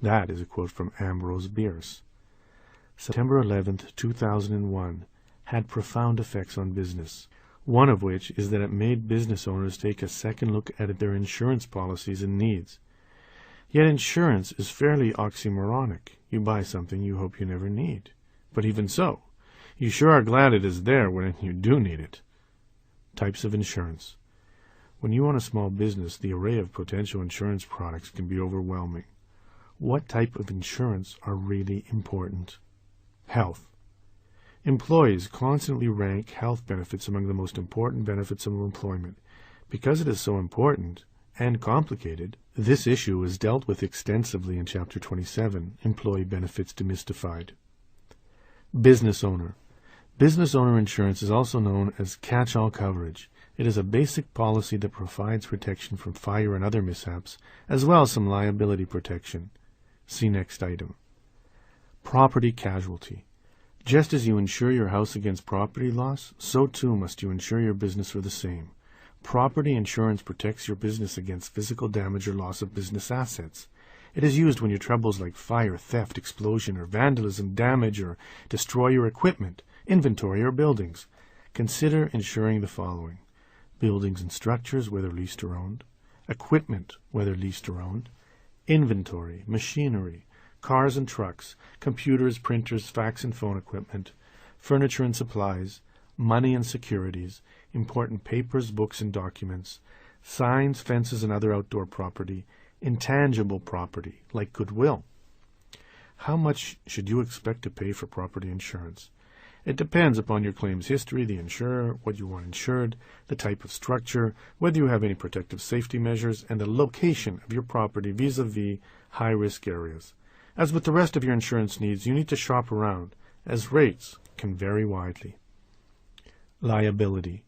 [SPEAKER 2] That is a quote from Ambrose Bierce. September 11th, 2001 had profound effects on business, one of which is that it made business owners take a second look at their insurance policies and needs. Yet insurance is fairly oxymoronic. You buy something you hope you never need. But even so, you sure are glad it is there when you do need it. Types of insurance. When you own a small business, the array of potential insurance products can be overwhelming. What type of insurance are really important? Health. Employees constantly rank health benefits among the most important benefits of employment. Because it is so important and complicated, This issue is dealt with extensively in Chapter 27, Employee Benefits Demystified. Business owner. Business owner insurance is also known as catch-all coverage. It is a basic policy that provides protection from fire and other mishaps, as well as some liability protection. See next item. Property casualty. Just as you insure your house against property loss, so too must you insure your business for the same. Property insurance protects your business against physical damage or loss of business assets. It is used when your troubles like fire, theft, explosion, or vandalism damage or destroy your equipment, inventory, or buildings. Consider insuring the following: buildings and structures, whether leased or owned; equipment, whether leased or owned; inventory, machinery, cars and trucks, computers, printers, fax and phone equipment; furniture and supplies; money and securities; important papers, books and documents; signs, fences and other outdoor property; intangible property, like goodwill. How much should you expect to pay for property insurance? It depends upon your claims history, the insurer, what you want insured, the type of structure, whether you have any protective safety measures, and the location of your property vis-a-vis high-risk areas. As with the rest of your insurance needs, you need to shop around, as rates can vary widely. Liability.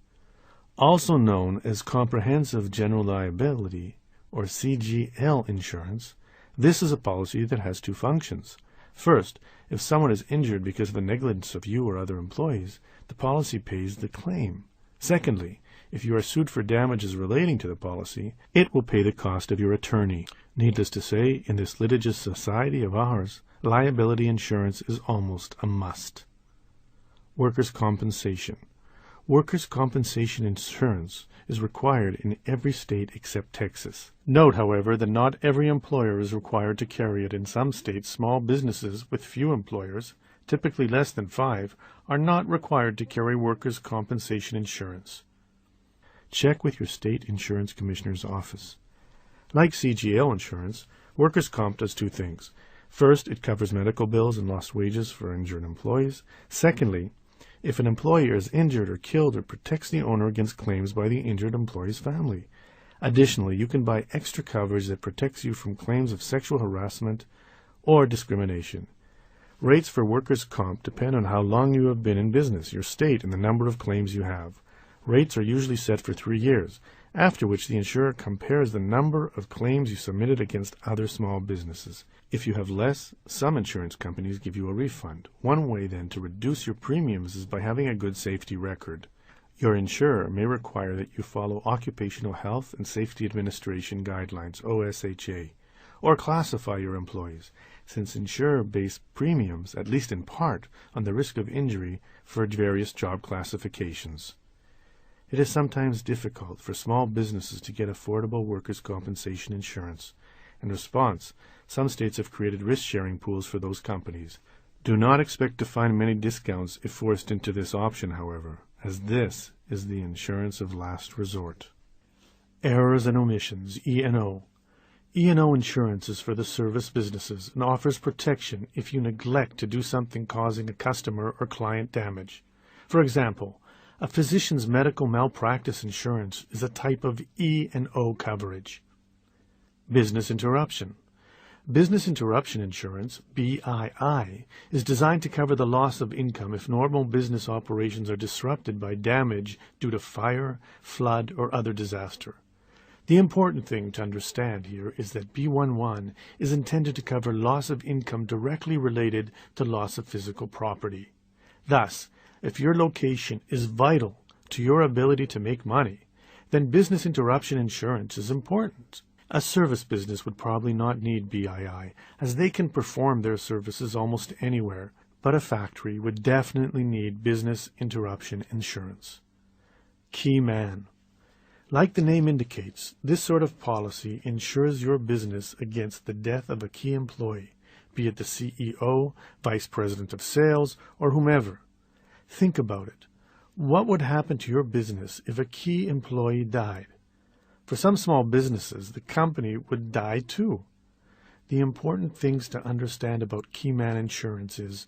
[SPEAKER 2] Also known as Comprehensive General Liability, or CGL insurance, this is a policy that has two functions. First, if someone is injured because of the negligence of you or other employees, the policy pays the claim. Secondly, if you are sued for damages relating to the policy, it will pay the cost of your attorney. Needless to say, in this litigious society of ours, liability insurance is almost a must. Workers' compensation. Workers' compensation insurance is required in every state except Texas. Note, however, that not every employer is required to carry it. In some states, small businesses with few employers, typically less than 5, are not required to carry workers' compensation insurance. Check with your state insurance commissioner's office. Like CGL insurance, workers' comp does two things. First, it covers medical bills and lost wages for injured employees. Secondly, if an employer is injured or killed, it protects the owner against claims by the injured employee's family. Additionally, you can buy extra coverage that protects you from claims of sexual harassment or discrimination. Rates for workers' comp depend on how long you have been in business, your state, and the number of claims you have. Rates are usually set for 3 years, after which the insurer compares the number of claims you submitted against other small businesses. If you have less, some insurance companies give you a refund. One way, then, to reduce your premiums is by having a good safety record. Your insurer may require that you follow Occupational Health and Safety Administration Guidelines, OSHA, or classify your employees, since insurer base premiums, at least in part, on the risk of injury for various job classifications. It is sometimes difficult for small businesses to get affordable workers' compensation insurance. In response, some states have created risk-sharing pools for those companies. Do not expect to find many discounts if forced into this option, however, as this is the insurance of last resort. Errors and omissions, E&O. E&O insurance is for the service businesses and offers protection if you neglect to do something causing a customer or client damage. For example, a physician's medical malpractice insurance is a type of E&O coverage. Business interruption. Business interruption insurance, BII, is designed to cover the loss of income if normal business operations are disrupted by damage due to fire, flood, or other disaster. The important thing to understand here is that B11 is intended to cover loss of income directly related to loss of physical property. Thus, if your location is vital to your ability to make money, then business interruption insurance is important. A service business would probably not need BII, as they can perform their services almost anywhere, but a factory would definitely need business interruption insurance. Key man. Like the name indicates, this sort of policy insures your business against the death of a key employee, be it the CEO, vice president of sales, or whomever. Think about it. What would happen to your business if a key employee died? For some small businesses, the company would die too. The important things to understand about key man insurance is,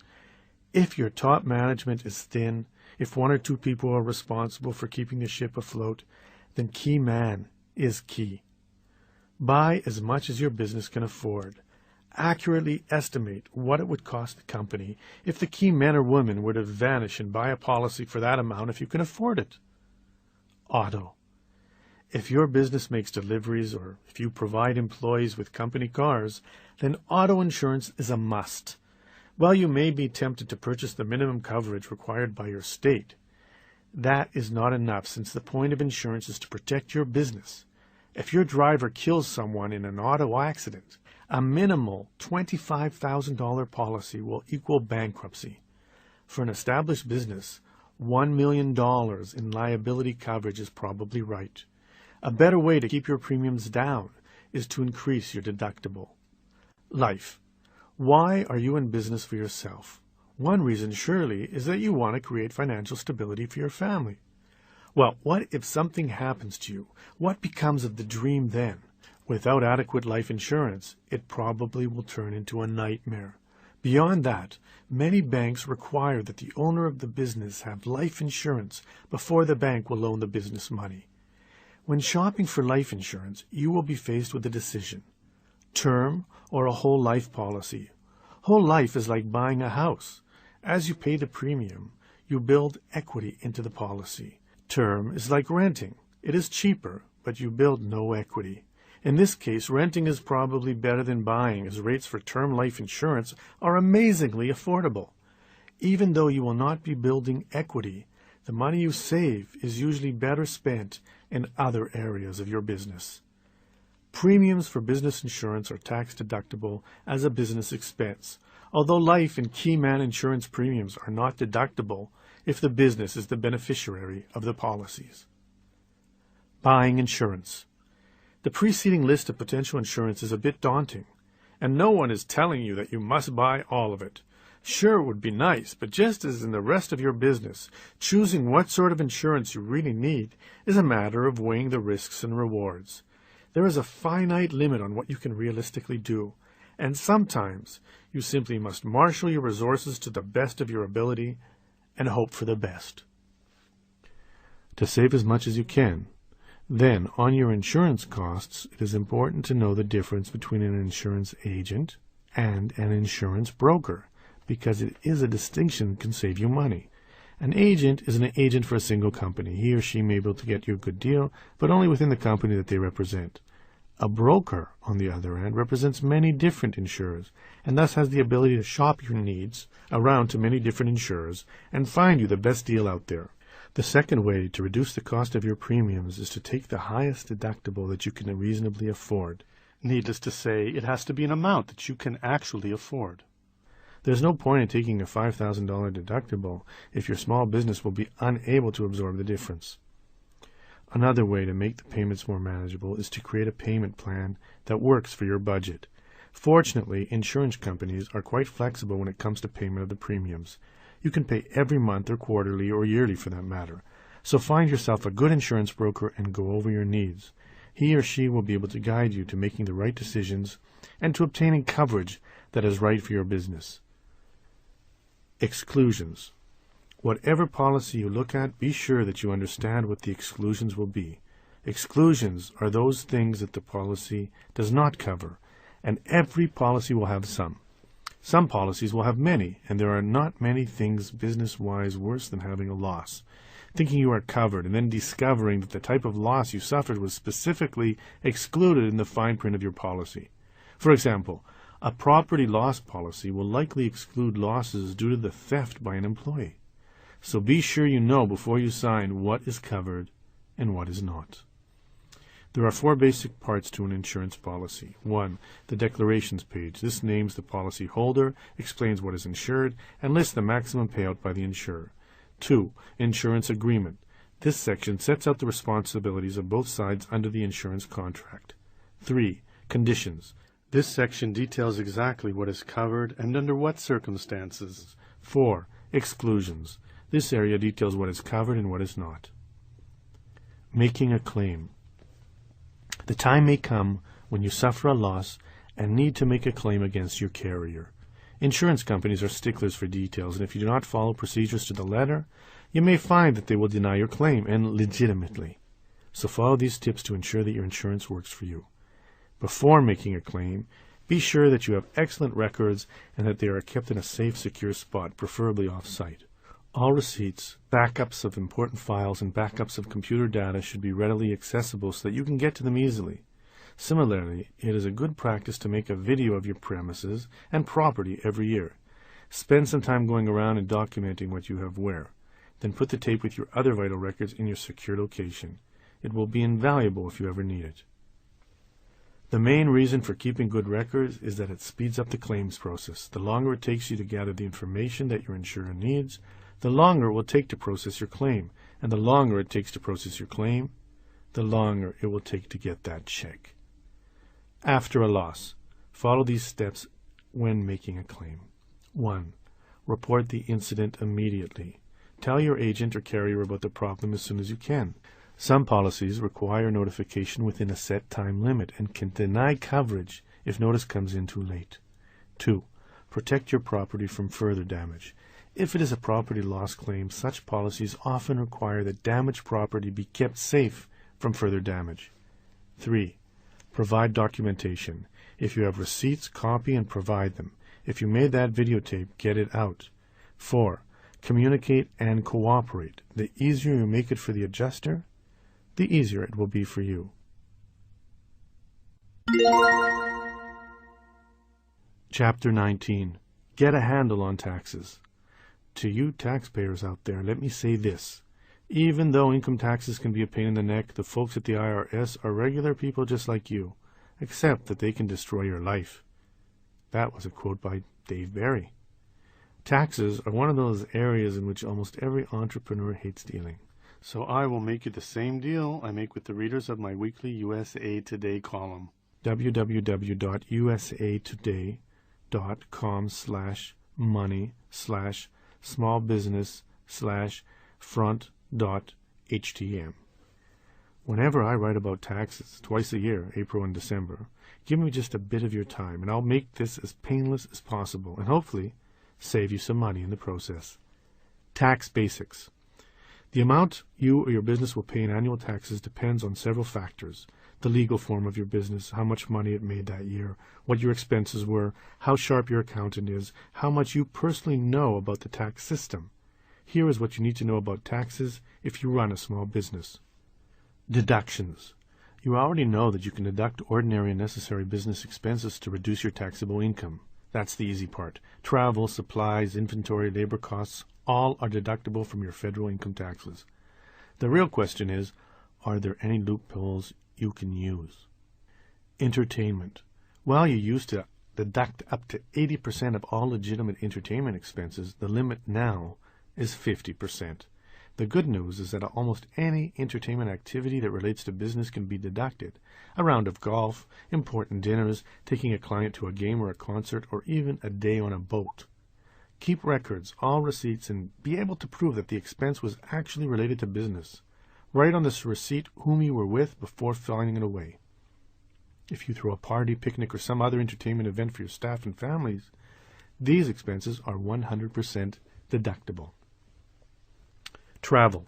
[SPEAKER 2] if your top management is thin, if 1 or 2 people are responsible for keeping the ship afloat, then key man is key. Buy as much as your business can afford. Accurately estimate what it would cost the company if the key men or women were to vanish, and buy a policy for that amount if you can afford it. Auto. If your business makes deliveries or if you provide employees with company cars, then auto insurance is a must. While you may be tempted to purchase the minimum coverage required by your state, that is not enough, since the point of insurance is to protect your business. If your driver kills someone in an auto accident, a minimal $25,000 policy will equal bankruptcy. For an established business, $1 million in liability coverage is probably right. A better way to keep your premiums down is to increase your deductible. Life. Why are you in business for yourself? One reason surely is that you want to create financial stability for your family. Well, what if something happens to you? What becomes of the dream then? Without adequate life insurance, it probably will turn into a nightmare. Beyond that, many banks require that the owner of the business have life insurance before the bank will loan the business money. When shopping for life insurance, you will be faced with a decision: term or a whole life policy. Whole life is like buying a house. As you pay the premium, you build equity into the policy. Term is like renting. It is cheaper, but you build no equity. In this case, renting is probably better than buying, as rates for term life insurance are amazingly affordable. Even though you will not be building equity, the money you save is usually better spent in other areas of your business. Premiums for business insurance are tax deductible as a business expense, although life and key man insurance premiums are not deductible if the business is the beneficiary of the policies. Buying insurance. The preceding list of potential insurance is a bit daunting, and no one is telling you that you must buy all of it. Sure, it would be nice, but just as in the rest of your business, choosing what sort of insurance you really need is a matter of weighing the risks and rewards. There is a finite limit on what you can realistically do, and sometimes you simply must marshal your resources to the best of your ability and hope for the best. To save as much as you can. Then, on your insurance costs, it is important to know the difference between an insurance agent and an insurance broker, because it is a distinction that can save you money. An agent is an agent for a single company. He or she may be able to get you a good deal, but only within the company that they represent. A broker, on the other hand, represents many different insurers, and thus has the ability to shop your needs around to many different insurers and find you the best deal out there. The second way to reduce the cost of your premiums is to take the highest deductible that you can reasonably afford. Needless to say, it has to be an amount that you can actually afford. There's no point in taking a $5,000 deductible if your small business will be unable to absorb the difference. Another way to make the payments more manageable is to create a payment plan that works for your budget. Fortunately, insurance companies are quite flexible when it comes to payment of the premiums. You can pay every month or quarterly or yearly for that matter. So find yourself a good insurance broker and go over your needs. He or she will be able to guide you to making the right decisions and to obtaining coverage that is right for your business. Exclusions. Whatever policy you look at, be sure that you understand what the exclusions will be. Exclusions are those things that the policy does not cover, and every policy will have some. Some policies will have many, and there are not many things business-wise worse than having a loss. Thinking you are covered and then discovering that the type of loss you suffered was specifically excluded in the fine print of your policy. For example, a property loss policy will likely exclude losses due to the theft by an employee. So be sure you know before you sign what is covered and what is not. There are 4 basic parts to an insurance policy. 1. The declarations page. This names the policy holder, explains what is insured, and lists the maximum payout by the insurer. 2. Insurance agreement. This section sets out the responsibilities of both sides under the insurance contract. 3. Conditions. This section details exactly what is covered and under what circumstances. 4. Exclusions. This area details what is covered and what is not. Making a claim. The time may come when you suffer a loss and need to make a claim against your carrier. Insurance companies are sticklers for details, and if you do not follow procedures to the letter, you may find that they will deny your claim, and legitimately. So follow these tips to ensure that your insurance works for you. Before making a claim, be sure that you have excellent records and that they are kept in a safe, secure spot, preferably off-site. All receipts, backups of important files, and backups of computer data should be readily accessible so that you can get to them easily. Similarly, it is a good practice to make a video of your premises and property every year. Spend some time going around and documenting what you have where. Then put the tape with your other vital records in your secure location. It will be invaluable if you ever need it. The main reason for keeping good records is that it speeds up the claims process. The longer it takes you to gather the information that your insurer needs, the longer it will take to process your claim. And the longer it takes to process your claim, the longer it will take to get that check. After a loss, follow these steps when making a claim. 1. Report the incident immediately. Tell your agent or carrier about the problem as soon as you can. Some policies require notification within a set time limit and can deny coverage if notice comes in too late. 2. Protect your property from further damage. If it is a property loss claim, such policies often require that damaged property be kept safe from further damage. 3. Provide documentation. If you have receipts, copy and provide them. If you made that videotape, get it out. 4. Communicate and cooperate. The easier you make it for the adjuster, the easier it will be for you. Chapter 19. Get a handle on taxes. To you taxpayers out there, let me say this. Even though income taxes can be a pain in the neck, the folks at the IRS are regular people just like you, except that they can destroy your life. That was a quote by Dave Barry. Taxes are one of those areas in which almost every entrepreneur hates dealing. So I will make you the same deal I make with the readers of my weekly USA Today column. www.usatoday.com/money/smallbusiness/front.htm. Whenever I write about taxes, twice a year, April and December, give me just a bit of your time, and I'll make this as painless as possible, and hopefully save you some money in the process. Tax basics. The amount you or your business will pay in annual taxes depends on several factors. The legal form of your business, how much money it made that year, what your expenses were, how sharp your accountant is, how much you personally know about the tax system. Here is what you need to know about taxes if you run a small business. Deductions. You already know that you can deduct ordinary and necessary business expenses to reduce your taxable income. That's the easy part. Travel, supplies, inventory, labor costs, all are deductible from your federal income taxes. The real question is, are there any loopholes you can use? Entertainment. While you used to deduct up to 80% of all legitimate entertainment expenses, the limit now is 50%. The good news is that almost any entertainment activity that relates to business can be deducted. A round of golf, important dinners, taking a client to a game or a concert, or even a day on a boat. Keep records, all receipts, and be able to prove that the expense was actually related to business. Write on this receipt whom you were with before filing it away. If you throw a party, picnic, or some other entertainment event for your staff and families, these expenses are 100% deductible. Travel.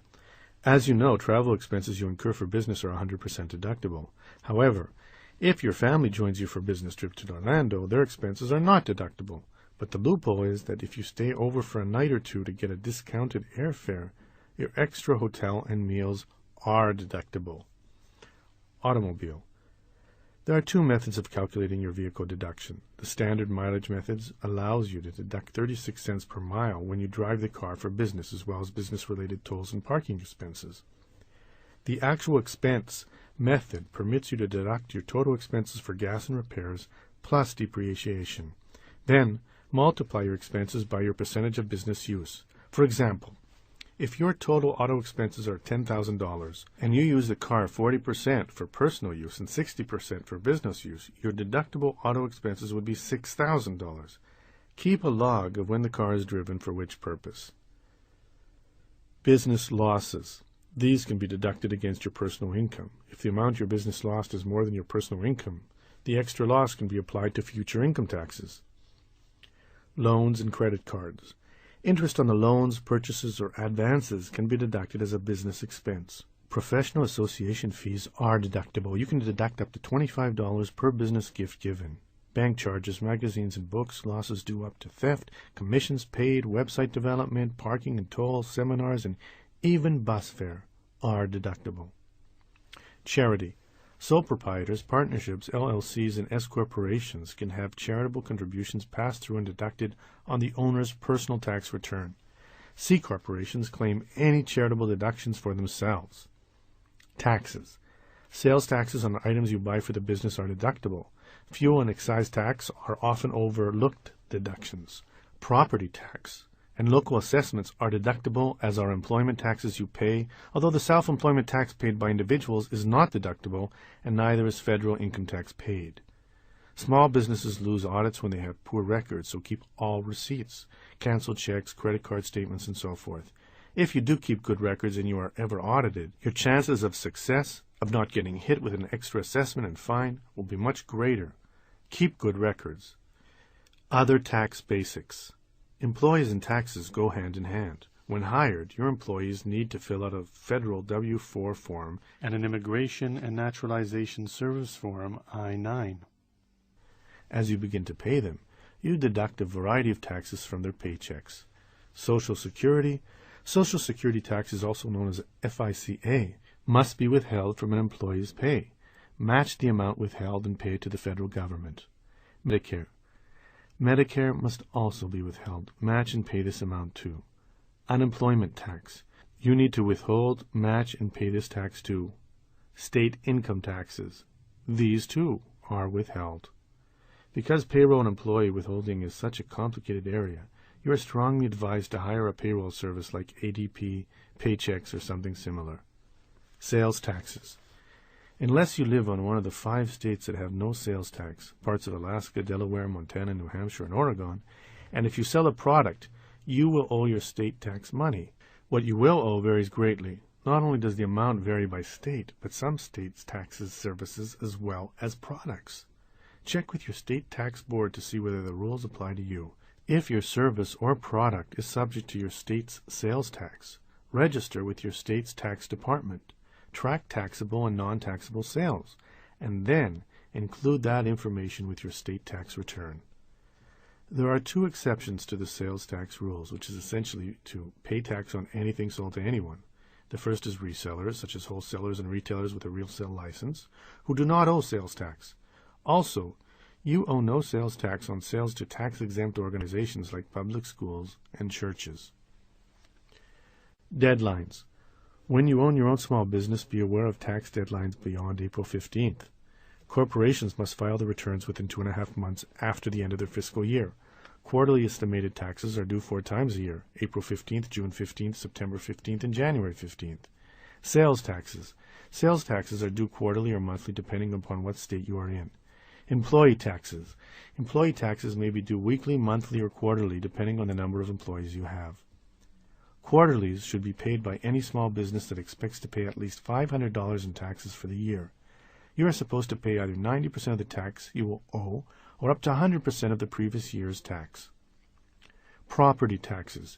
[SPEAKER 2] As you know, travel expenses you incur for business are 100% deductible. However, if your family joins you for a business trip to Orlando, their expenses are not deductible. But the loophole is that if you stay over for a night or two to get a discounted airfare, your extra hotel and meals are deductible. Automobile. There are two methods of calculating your vehicle deduction. The standard mileage methods allows you to deduct 36 cents per mile when you drive the car for business, as well as business-related tolls and parking expenses. The actual expense method permits you to deduct your total expenses for gas and repairs plus depreciation. Then, multiply your expenses by your percentage of business use. For example, if your total auto expenses are $10,000 and you use the car 40% for personal use and 60% for business use, your deductible auto expenses would be $6,000. Keep a log of when the car is driven for which purpose. Business losses. These can be deducted against your personal income. If the amount your business lost is more than your personal income, the extra loss can be applied to future income taxes. Loans and credit cards. Interest on the loans, purchases, or advances can be deducted as a business expense. Professional association fees are deductible. You can deduct up to $25 per business gift given. Bank charges, magazines and books, losses due up to theft, commissions paid, website development, parking and tolls, seminars, and even bus fare are deductible. Charity. Sole proprietors, partnerships, LLCs, and S corporations can have charitable contributions passed through and deducted on the owner's personal tax return. C corporations claim any charitable deductions for themselves. Taxes. Sales taxes on items you buy for the business are deductible. Fuel and excise tax are often overlooked deductions. Property tax and local assessments are deductible, as are employment taxes you pay, although the self-employment tax paid by individuals is not deductible, and neither is federal income tax paid. Small businesses lose audits when they have poor records, so keep all receipts, canceled checks, credit card statements, and so forth. If you do keep good records and you are ever audited, your chances of success, of not getting hit with an extra assessment and fine, will be much greater. Keep good records. Other tax basics. Employees and taxes go hand in hand. When hired, your employees need to fill out a federal W-4 form and an Immigration and Naturalization Service form I-9. As you begin to pay them, you deduct a variety of taxes from their paychecks. Social Security taxes, also known as FICA, must be withheld from an employee's pay. Match the amount withheld and pay it to the federal government. Medicare must also be withheld. Match and pay this amount too. Unemployment tax. You need to withhold, match, and pay this tax too. State income taxes. These too are withheld. Because payroll and employee withholding is such a complicated area, you are strongly advised to hire a payroll service like ADP, Paychecks, or something similar. Sales taxes. Unless you live on one of the 5 states that have no sales tax, parts of Alaska, Delaware, Montana, New Hampshire, and Oregon, and if you sell a product, you will owe your state tax money. What you will owe varies greatly. Not only does the amount vary by state, but some states taxes services as well as products. Check with your state tax board to see whether the rules apply to you. If your service or product is subject to your state's sales tax, register with your state's tax department. Track taxable and non-taxable sales, and then include that information with your state tax return. There are 2 exceptions to the sales tax rules, which is essentially to pay tax on anything sold to anyone. The first is resellers, such as wholesalers and retailers with a real sale license, who do not owe sales tax. Also, you owe no sales tax on sales to tax-exempt organizations like public schools and churches. Deadlines. When you own your own small business, be aware of tax deadlines beyond April 15th. Corporations must file their returns within 2.5 months after the end of their fiscal year. Quarterly estimated taxes are due 4 times a year: April 15th, June 15th, September 15th, and January 15th. Sales taxes. Sales taxes are due quarterly or monthly depending upon what state you are in. Employee taxes. Employee taxes may be due weekly, monthly, or quarterly depending on the number of employees you have. Quarterlies should be paid by any small business that expects to pay at least $500 in taxes for the year. You are supposed to pay either 90% of the tax you will owe or up to 100% of the previous year's tax. Property taxes.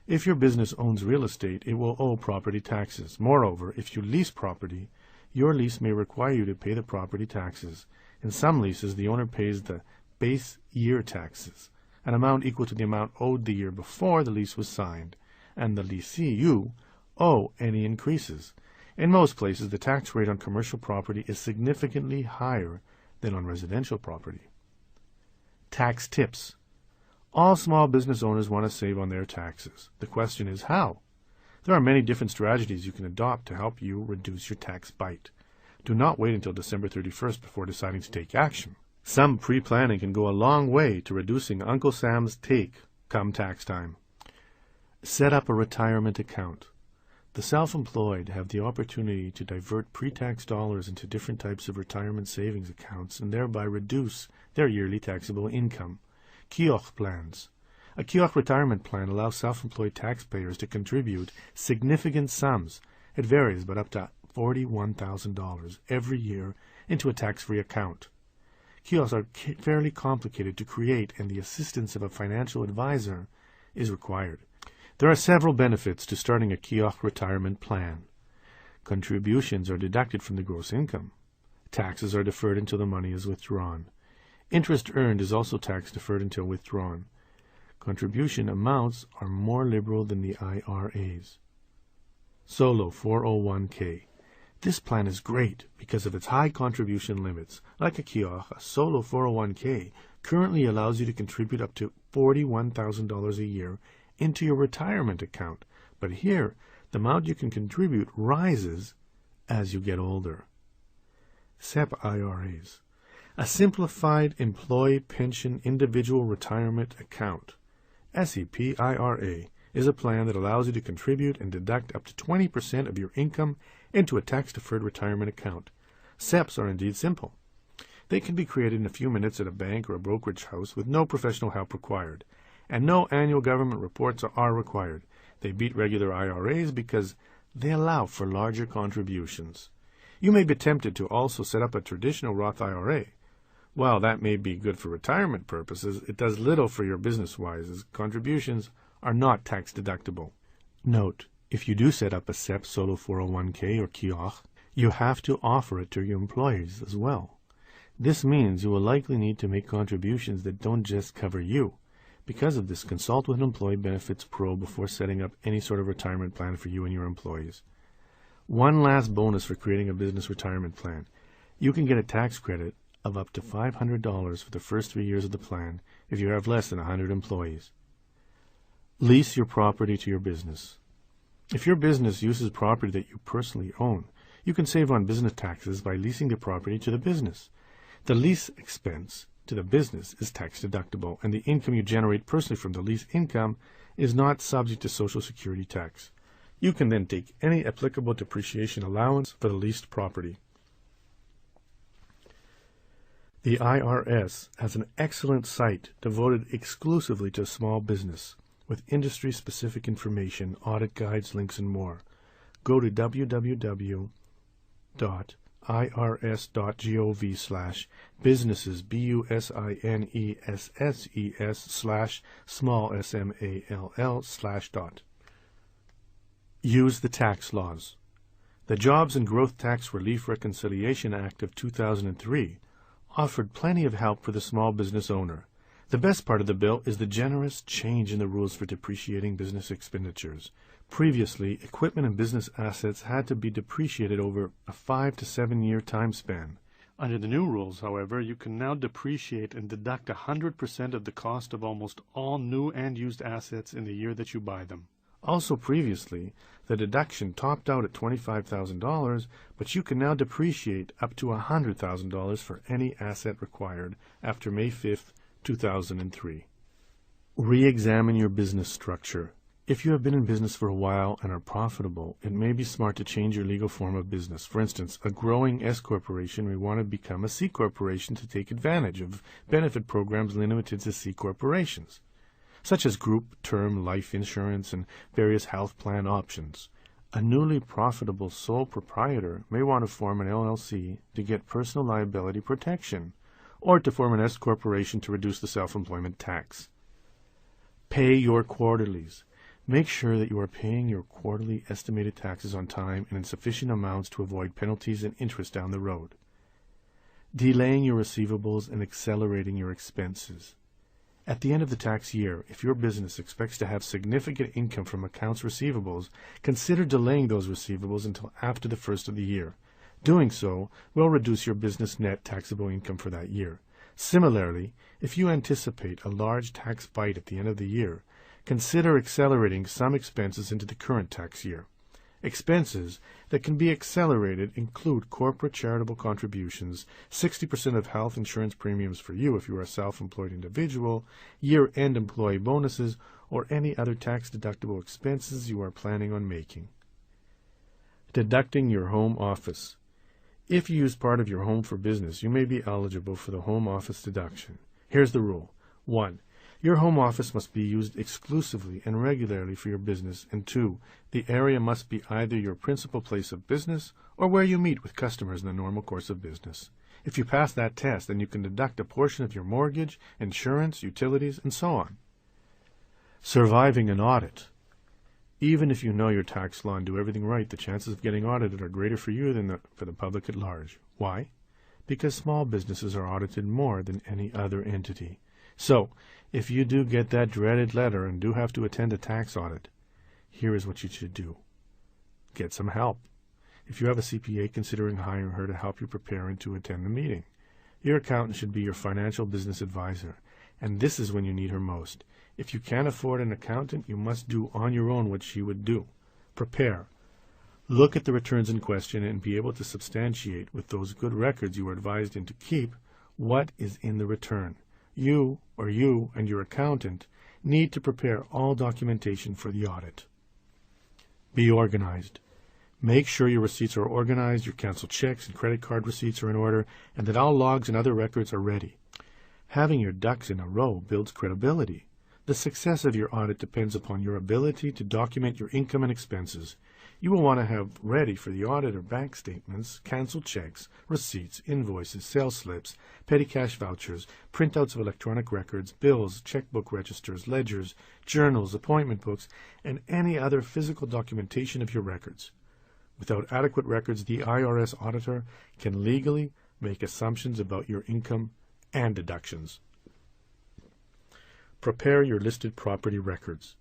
[SPEAKER 2] If your business owns real estate, it will owe property taxes. Moreover, if you lease property, your lease may require you to pay the property taxes. In some leases, the owner pays the base year taxes, an amount equal to the amount owed the year before the lease was signed, and the lessee, you, owe any increases. In most places, the tax rate on commercial property is significantly higher than on residential property. Tax tips. All small business owners want to save on their taxes. The question is how? There are many different strategies you can adopt to help you reduce your tax bite. Do not wait until December 31st before deciding to take action. Some pre-planning can go a long way to reducing Uncle Sam's take come tax time. Set up a retirement account. The self-employed have the opportunity to divert pre-tax dollars into different types of retirement savings accounts and thereby reduce their yearly taxable income. Kiosk plans. A kiosk retirement plan allows self-employed taxpayers to contribute significant sums. It varies, but up to $41,000 every year into a tax-free account. Kiosks are fairly complicated to create, and the assistance of a financial advisor is required. There are several benefits to starting a kiosk retirement plan. Contributions are deducted from the gross income. Taxes are deferred until the money is withdrawn. Interest earned is also tax deferred until withdrawn. Contribution amounts are more liberal than the IRAs. Solo 401k. This plan is great because of its high contribution limits. Like a kiosk, a solo 401k currently allows you to contribute up to $41,000 a year into your retirement account. But here, the amount you can contribute rises as you get older. SEP IRAs. A simplified employee pension individual retirement account. SEP IRA is a plan that allows you to contribute and deduct up to 20% of your income into a tax-deferred retirement account. SEPs are indeed simple. They can be created in a few minutes at a bank or a brokerage house with no professional help required, and no annual government reports are required. They beat regular IRAs because they allow for larger contributions. You may be tempted to also set up a traditional Roth IRA. While that may be good for retirement purposes, it does little for your business-wise, as contributions are not tax-deductible. Note, if you do set up a SEP Solo 401k or kiosk, you have to offer it to your employees as well. This means you will likely need to make contributions that don't just cover you. Because of this, consult with an employee benefits pro before setting up any sort of retirement plan for you and your employees. One last bonus for creating a business retirement plan. You can get a tax credit of up to $500 for the first 3 years of the plan if you have less than 100 employees. Lease your property to your business. If your business uses property that you personally own, you can save on business taxes by leasing the property to the business. The lease expense to the business is tax deductible, and the income you generate personally from the lease income is not subject to Social Security tax. You can then take any applicable depreciation allowance for the leased property. The IRS has an excellent site devoted exclusively to small business, with industry-specific information, audit guides, links, and more. Go to www.irs.gov/businesses, businesses/small. Use the tax laws. The Jobs and Growth Tax Relief Reconciliation Act of 2003 offered plenty of help for the small business owner. The best part of the bill is the generous change in the rules for depreciating business expenditures. Previously, equipment and business assets had to be depreciated over a 5 to 7 year time span. Under the new rules, however, you can now depreciate and deduct 100% of the cost of almost all new and used assets in the year that you buy them. Also previously, the deduction topped out at $25,000, but you can now depreciate up to $100,000 for any asset required after May 5th, 2003. Re-examine your business structure. If you have been in business for a while and are profitable, it may be smart to change your legal form of business. For instance, a growing S corporation may want to become a C corporation to take advantage of benefit programs limited to C corporations, such as group term life insurance and various health plan options. A newly profitable sole proprietor may want to form an LLC to get personal liability protection, or to form an S corporation to reduce the self-employment tax. Pay your quarterlies. Make sure that you are paying your quarterly estimated taxes on time and in sufficient amounts to avoid penalties and interest down the road. Delaying your receivables and accelerating your expenses. At the end of the tax year, if your business expects to have significant income from accounts receivables, consider delaying those receivables until after the first of the year. Doing so will reduce your business net taxable income for that year. Similarly, if you anticipate a large tax bite at the end of the year, consider accelerating some expenses into the current tax year. Expenses that can be accelerated include corporate charitable contributions, 60% of health insurance premiums for you if you are a self-employed individual, year-end employee bonuses, or any other tax-deductible expenses you are planning on making. Deducting your home office. If you use part of your home for business, you may be eligible for the home office deduction. Here's the rule. 1. Your home office must be used exclusively and regularly for your business, and 2. The area must be either your principal place of business or where you meet with customers in the normal course of business. If you pass that test, then you can deduct a portion of your mortgage, insurance, utilities, and so on. Surviving an audit. Even if you know your tax law and do everything right, the chances of getting audited are greater for you than for the public at large. Why? Because small businesses are audited more than any other entity. So, if you do get that dreaded letter and do have to attend a tax audit, here is what you should do. Get some help. If you have a CPA, considering hiring her to help you prepare and to attend the meeting. Your accountant should be your financial business advisor, and this is when you need her most. If you can't afford an accountant, you must do on your own what she would do. Prepare. Look at the returns in question and be able to substantiate with those good records you were advised in to keep what is in the return. You and your accountant need to prepare all documentation for the audit. Be organized. Make sure your receipts are organized, your canceled checks and credit card receipts are in order, and that all logs and other records are ready. Having your ducks in a row builds credibility. The success of your audit depends upon your ability to document your income and expenses. You will want to have ready for the auditor bank statements, canceled checks, receipts, invoices, sales slips, petty cash vouchers, printouts of electronic records, bills, checkbook registers, ledgers, journals, appointment books, and any other physical documentation of your records. Without adequate records, the IRS auditor can legally make assumptions about your income and deductions. Prepare your listed property records.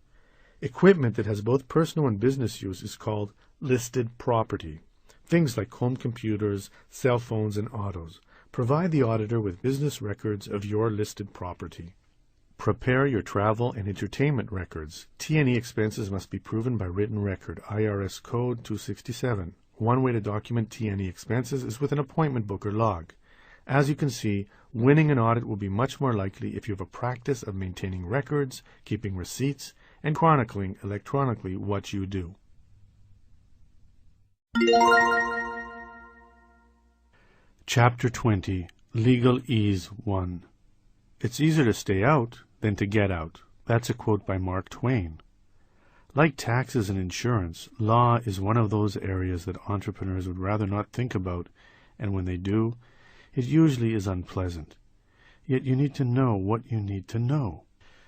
[SPEAKER 2] Equipment that has both personal and business use is called listed property. Things like home computers, cell phones, and autos. Provide the auditor with business records of your listed property. Prepare your travel and entertainment records. T&E expenses must be proven by written record. IRS Code 267. One way to document T&E expenses is with an appointment book or log. As you can see, winning an audit will be much more likely if you have a practice of maintaining records, keeping receipts, and chronicling electronically what you do. Chapter 20. Legal Ease 1. It's easier to stay out than to get out. That's a quote by Mark Twain. Like taxes and insurance, law is one of those areas that entrepreneurs would rather not think about, and when they do, it usually is unpleasant. Yet you need to know what you need to know.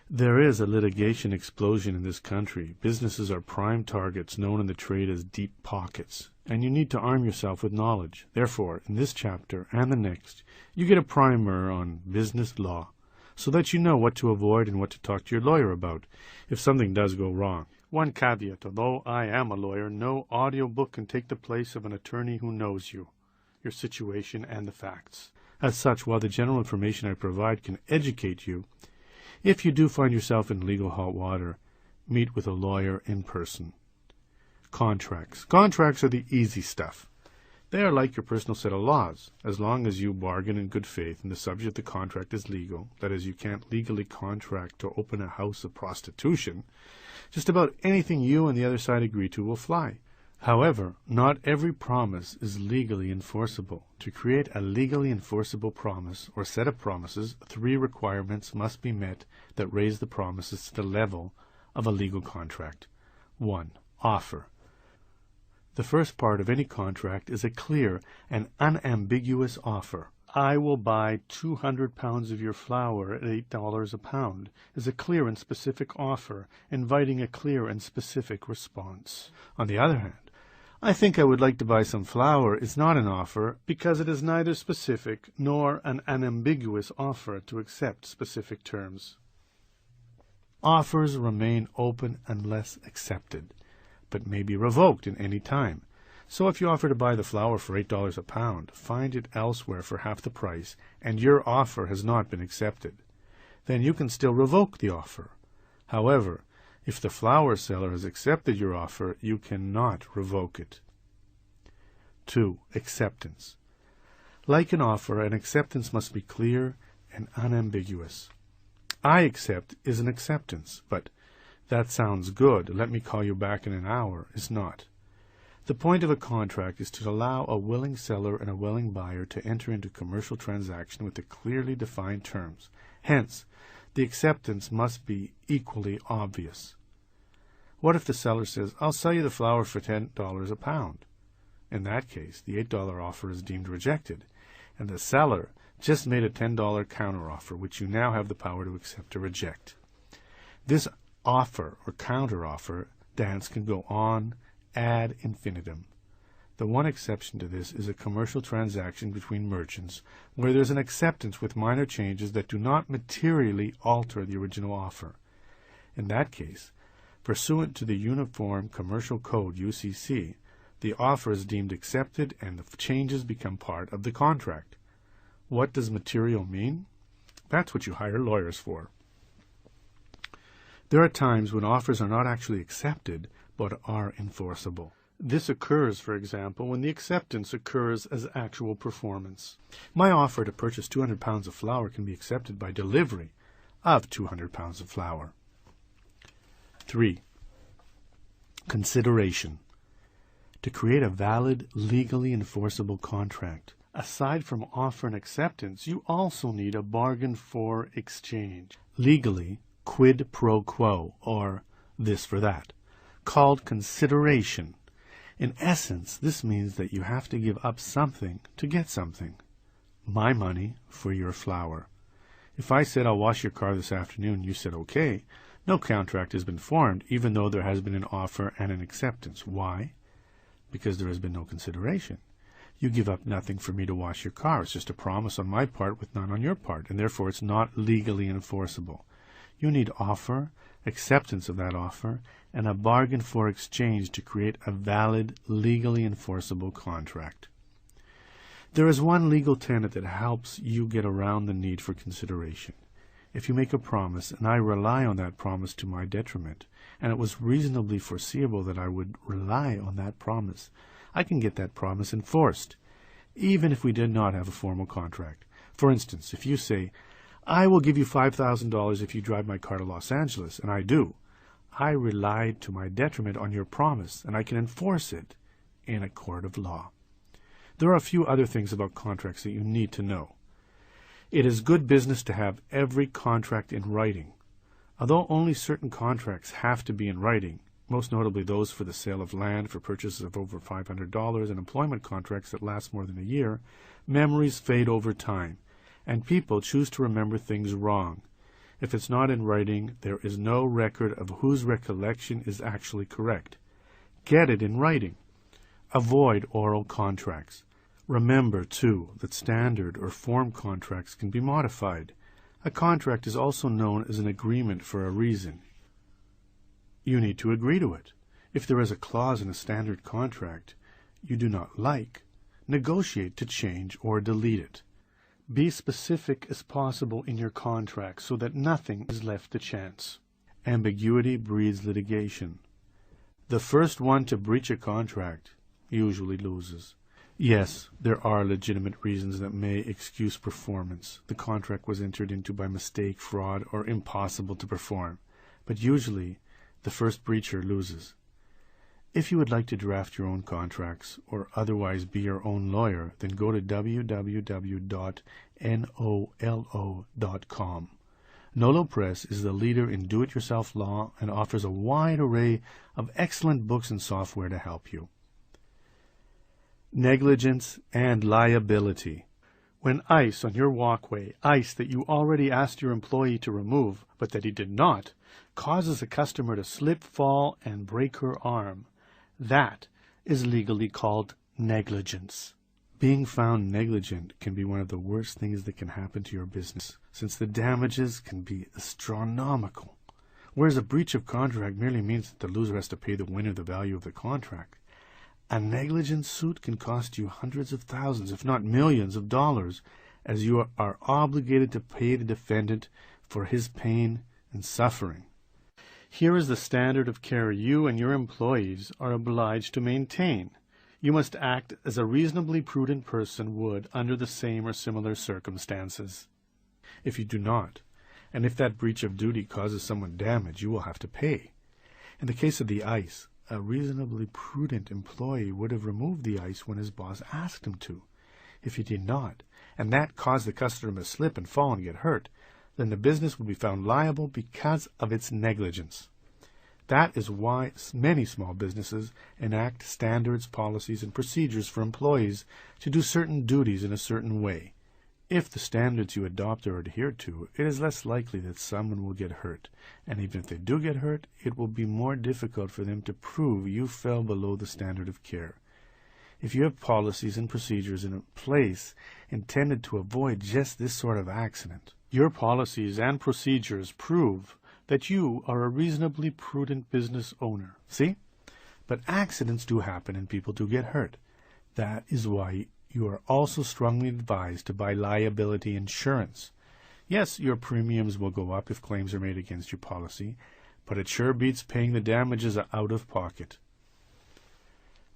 [SPEAKER 2] There is a litigation explosion in this country. Businesses are prime targets known in the trade as deep pockets, and you need to arm yourself with knowledge. Therefore, in this chapter and the next, you get a primer on business law, so that you know what to avoid and what to talk to your lawyer about if something does go wrong. One caveat: although I am a lawyer, no audiobook can take the place of an attorney who knows you, your situation, and the facts. As such, while the general information I provide can educate you, if you do find yourself in legal hot water, meet with a lawyer in person. Contracts. Contracts are the easy stuff. They are like your personal set of laws. As long as you bargain in good faith and the subject of the contract is legal, that is, you can't legally contract to open a house of prostitution, just about anything you and the other side agree to will fly. However, not every promise is legally enforceable. To create a legally enforceable promise or set of promises, 3 requirements must be met that raise the promises to the level of a legal contract. 1. Offer. The first part of any contract is a clear and unambiguous offer. I will buy 200 pounds of your flour at $8 a pound is a clear and specific offer, inviting a clear and specific response. On the other hand, I think I would like to buy some flour is not an offer because it is neither specific nor an unambiguous offer to accept specific terms. Offers remain open unless accepted, but may be revoked at any time. So if you offer to buy the flour for $8 a pound, find it elsewhere for half the price, and your offer has not been accepted, then you can still revoke the offer. However, if the flour seller has accepted your offer, you cannot revoke it. 2. Acceptance. Like an offer, an acceptance must be clear and unambiguous. I accept is an acceptance, but that sounds good, let me call you back in an hour, is not. The point of a contract is to allow a willing seller and a willing buyer to enter into commercial transaction with the clearly defined terms. Hence, the acceptance must be equally obvious. What if the seller says, I'll sell you the flour for $10 a pound? In that case, the $8 offer is deemed rejected, and the seller just made a $10 counteroffer, which you now have the power to accept or reject. This offer or counteroffer dance can go on ad infinitum. The one exception to this is a commercial transaction between merchants, where there's an acceptance with minor changes that do not materially alter the original offer. In that case, pursuant to the Uniform Commercial Code, UCC, the offer is deemed accepted and the changes become part of the contract. What does material mean? That's what you hire lawyers for. There are times when offers are not actually accepted, but are enforceable. This occurs, for example, when the acceptance occurs as actual performance. My offer to purchase 200 pounds of flour can be accepted by delivery of 200 pounds of flour. 3. Consideration. To create a valid, legally enforceable contract, aside from offer and acceptance, you also need a bargain for exchange. Legally, quid pro quo, or this for that, called consideration. In essence, this means that you have to give up something to get something. My money for your flour. If I said I'll wash your car this afternoon, you said okay, no contract has been formed, even though there has been an offer and an acceptance. Why? Because there has been no consideration. You give up nothing for me to wash your car. It's just a promise on my part with none on your part, and therefore it's not legally enforceable. You need offer, acceptance of that offer, and a bargain for exchange to create a valid, legally enforceable contract. There is one legal tenet that helps you get around the need for consideration. If you make a promise, and I rely on that promise to my detriment, and it was reasonably foreseeable that I would rely on that promise, I can get that promise enforced, even if we did not have a formal contract. For instance, if you say, I will give you $5,000 if you drive my car to Los Angeles, and I do, I relied to my detriment on your promise, and I can enforce it in a court of law. There are a few other things about contracts that you need to know. It is good business to have every contract in writing. Although only certain contracts have to be in writing, most notably those for the sale of land for purchases of over $500 and employment contracts that last more than a year, memories fade over time, and people choose to remember things wrong. If it's not in writing, there is no record of whose recollection is actually correct. Get it in writing. Avoid oral contracts. Remember, too, that standard or form contracts can be modified. A contract is also known as an agreement for a reason. You need to agree to it. If there is a clause in a standard contract you do not like, negotiate to change or delete it. Be specific as possible in your contract so that nothing is left to chance. Ambiguity breeds litigation. The first one to breach a contract usually loses. Yes, there are legitimate reasons that may excuse performance. The contract was entered into by mistake, fraud, or impossible to perform. But usually, the first breacher loses. If you would like to draft your own contracts or otherwise be your own lawyer, then go to www.nolo.com. Nolo Press is the leader in do-it-yourself law and offers a wide array of excellent books and software to help you. Negligence and liability. When ice on your walkway, ice that you already asked your employee to remove, but that he did not, causes a customer to slip, fall, and break her arm, that is legally called negligence. Being found negligent can be one of the worst things that can happen to your business, since the damages can be astronomical. Whereas a breach of contract merely means that the loser has to pay the winner the value of the contract, a negligence suit can cost you hundreds of thousands, if not millions of dollars, as you are obligated to pay the defendant for his pain and suffering. Here is the standard of care you and your employees are obliged to maintain. You must act as a reasonably prudent person would under the same or similar circumstances. If you do not, and if that breach of duty causes someone damage, you will have to pay. In the case of the ice, a reasonably prudent employee would have removed the ice when his boss asked him to. If he did not, and that caused the customer to slip and fall and get hurt, then the business would be found liable because of its negligence. That is why many small businesses enact standards, policies, and procedures for employees to do certain duties in a certain way. If the standards you adopt are adhered to, it is less likely that someone will get hurt, and even if they do get hurt, it will be more difficult for them to prove you fell below the standard of care. If you have policies and procedures in place intended to avoid just this sort of accident, your policies and procedures prove that you are a reasonably prudent business owner. See? But accidents do happen and people do get hurt. That is why you are also strongly advised to buy liability insurance. Yes, your premiums will go up if claims are made against your policy, but it sure beats paying the damages out of pocket.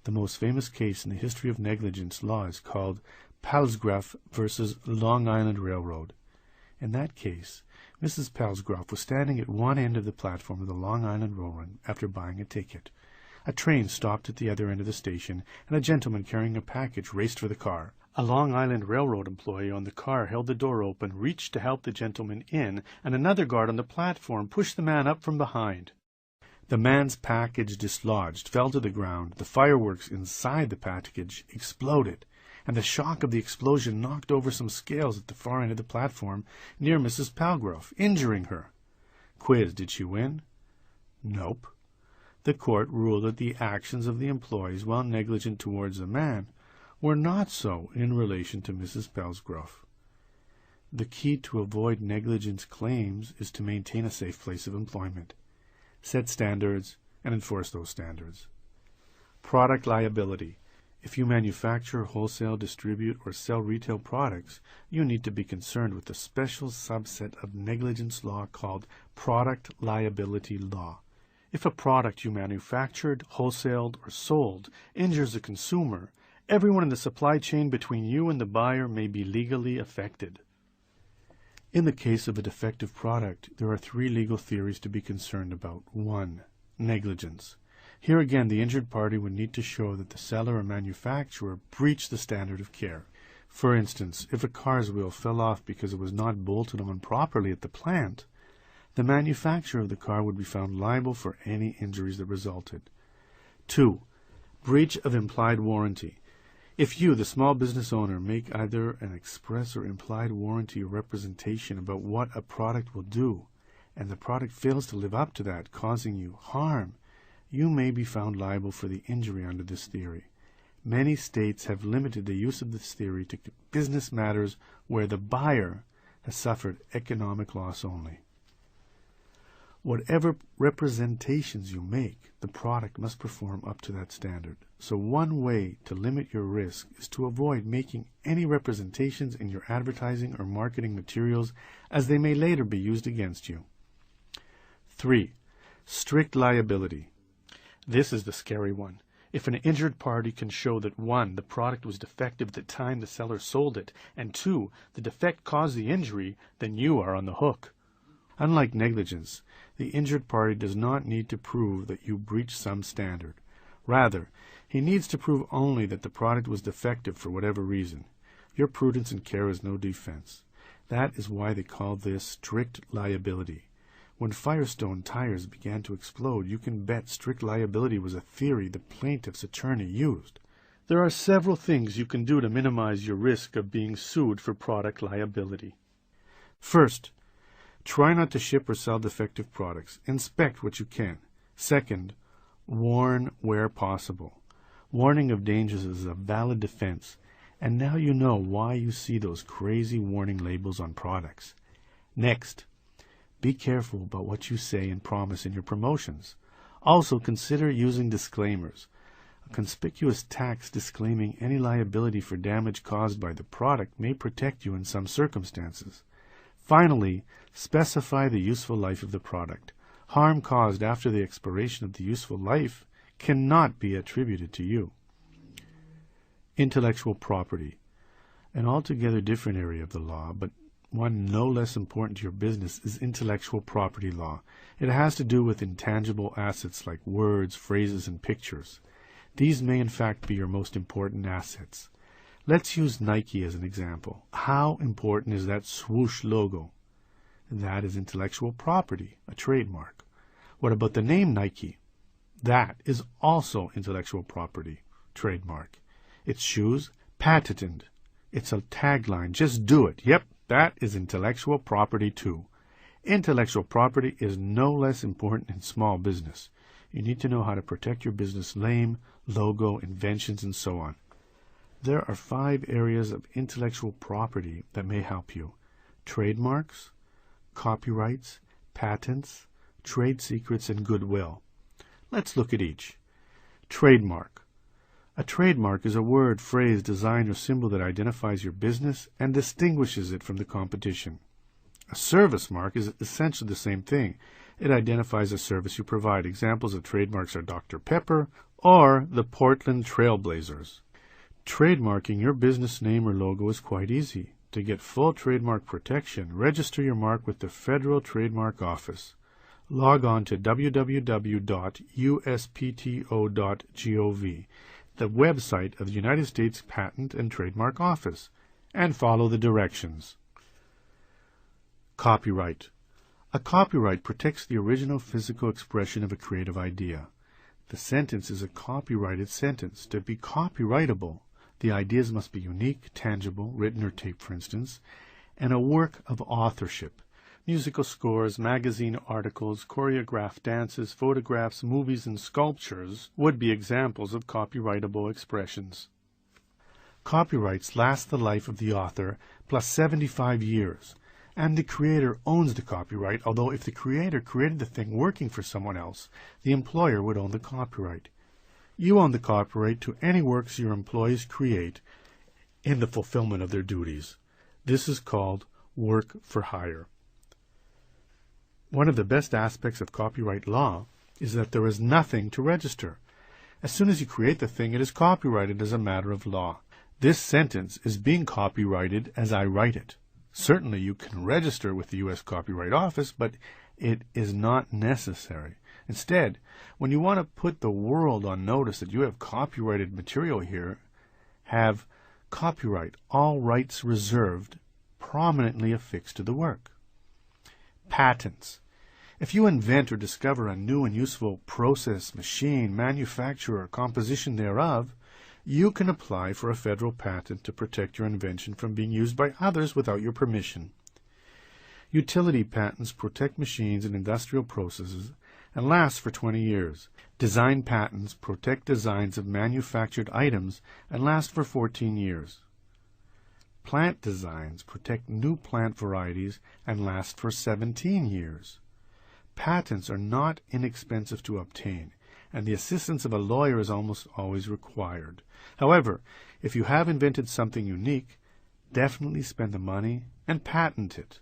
[SPEAKER 2] The most famous case in the history of negligence law is called Palsgraf versus Long Island Railroad. In that case, Mrs. Palsgraf was standing at one end of the platform of the Long Island Railroad after buying a ticket. A train stopped at the other end of the station, and a gentleman carrying a package raced for the car. A Long Island Railroad employee on the car held the door open, reached to help the gentleman in, and another guard on the platform pushed the man up from behind. The man's package dislodged, fell to the ground, the fireworks inside the package exploded, and the shock of the explosion knocked over some scales at the far end of the platform near Mrs. Palsgraf, injuring her. Quiz, did she win? Nope. The court ruled that the actions of the employees, while negligent towards the man, were not so in relation to Mrs. Palsgraf. The key to avoid negligence claims is to maintain a safe place of employment. Set standards and enforce those standards. Product liability. If you manufacture, wholesale, distribute, or sell retail products, you need to be concerned with the special subset of negligence law called product liability law. If a product you manufactured, wholesaled, or sold injures a consumer, everyone in the supply chain between you and the buyer may be legally affected. In the case of a defective product, there are three legal theories to be concerned about. 1. Negligence. Here again, the injured party would need to show that the seller or manufacturer breached the standard of care. For instance, if a car's wheel fell off because it was not bolted on properly at the plant, the manufacturer of the car would be found liable for any injuries that resulted. 2. Breach of implied warranty. If you, the small business owner, make either an express or implied warranty or representation about what a product will do, and the product fails to live up to that, causing you harm, you may be found liable for the injury under this theory. Many states have limited the use of this theory to business matters where the buyer has suffered economic loss only. Whatever representations you make, the product must perform up to that standard. So one way to limit your risk is to avoid making any representations in your advertising or marketing materials, as they may later be used against you. 3. Strict liability. This is the scary one. If an injured party can show that 1. The product was defective at the time the seller sold it, and 2. The defect caused the injury, then you are on the hook. Unlike negligence, the injured party does not need to prove that you breached some standard. Rather, he needs to prove only that the product was defective for whatever reason. Your prudence and care is no defense. That is why they call this strict liability. When Firestone tires began to explode, you can bet strict liability was a theory the plaintiff's attorney used. There are several things you can do to minimize your risk of being sued for product liability. First, try not to ship or sell defective products. Inspect what you can. Second, warn where possible. Warning of dangers is a valid defense, and now you know why you see those crazy warning labels on products. Next, be careful about what you say and promise in your promotions. Also, consider using disclaimers. A conspicuous text disclaiming any liability for damage caused by the product may protect you in some circumstances. Finally, specify the useful life of the product. Harm caused after the expiration of the useful life cannot be attributed to you. Intellectual property. An altogether different area of the law, but one no less important to your business, is intellectual property law. It has to do with intangible assets like words, phrases, and pictures. These may in fact be your most important assets. Let's use Nike as an example. How important is that swoosh logo? That is intellectual property, a trademark. What about the name Nike? That is also intellectual property, trademark. Its shoes, patented. It's a tagline. Just do it. Yep, that is intellectual property too. Intellectual property is no less important in small business. You need to know how to protect your business name, logo, inventions, and so on. There are 5 areas of intellectual property that may help you: trademarks, copyrights, patents, trade secrets, and goodwill. Let's look at each. Trademark. A trademark is a word, phrase, design, or symbol that identifies your business and distinguishes it from the competition. A service mark is essentially the same thing. It identifies a service you provide. Examples of trademarks are Dr. Pepper or the Portland Trail Blazers. Trademarking your business name or logo is quite easy. To get full trademark protection, register your mark with the Federal Trademark Office. Log on to www.uspto.gov, the website of the United States Patent and Trademark Office, and follow the directions. Copyright. A copyright protects the original physical expression of a creative idea. The sentence is a copyrighted sentence. To be copyrightable, the ideas must be unique, tangible, written or taped, for instance, and a work of authorship. Musical scores, magazine articles, choreographed dances, photographs, movies, and sculptures would be examples of copyrightable expressions. Copyrights last the life of the author plus 75 years, and the creator owns the copyright, although if the creator created the thing working for someone else, the employer would own the copyright. You own the copyright to any works your employees create in the fulfillment of their duties. This is called work for hire. One of the best aspects of copyright law is that there is nothing to register. As soon as you create the thing, it is copyrighted as a matter of law. This sentence is being copyrighted as I write it. Certainly you can register with the U.S. Copyright Office, but it is not necessary. Instead, when you want to put the world on notice that you have copyrighted material here, have copyright, all rights reserved, prominently affixed to the work. Patents. If you invent or discover a new and useful process, machine, manufacture, or composition thereof, you can apply for a federal patent to protect your invention from being used by others without your permission. Utility patents protect machines and industrial processes and last for 20 years. Design patents protect designs of manufactured items and last for 14 years. Plant designs protect new plant varieties and last for 17 years. Patents are not inexpensive to obtain, and the assistance of a lawyer is almost always required. However, if you have invented something unique, definitely spend the money and patent it.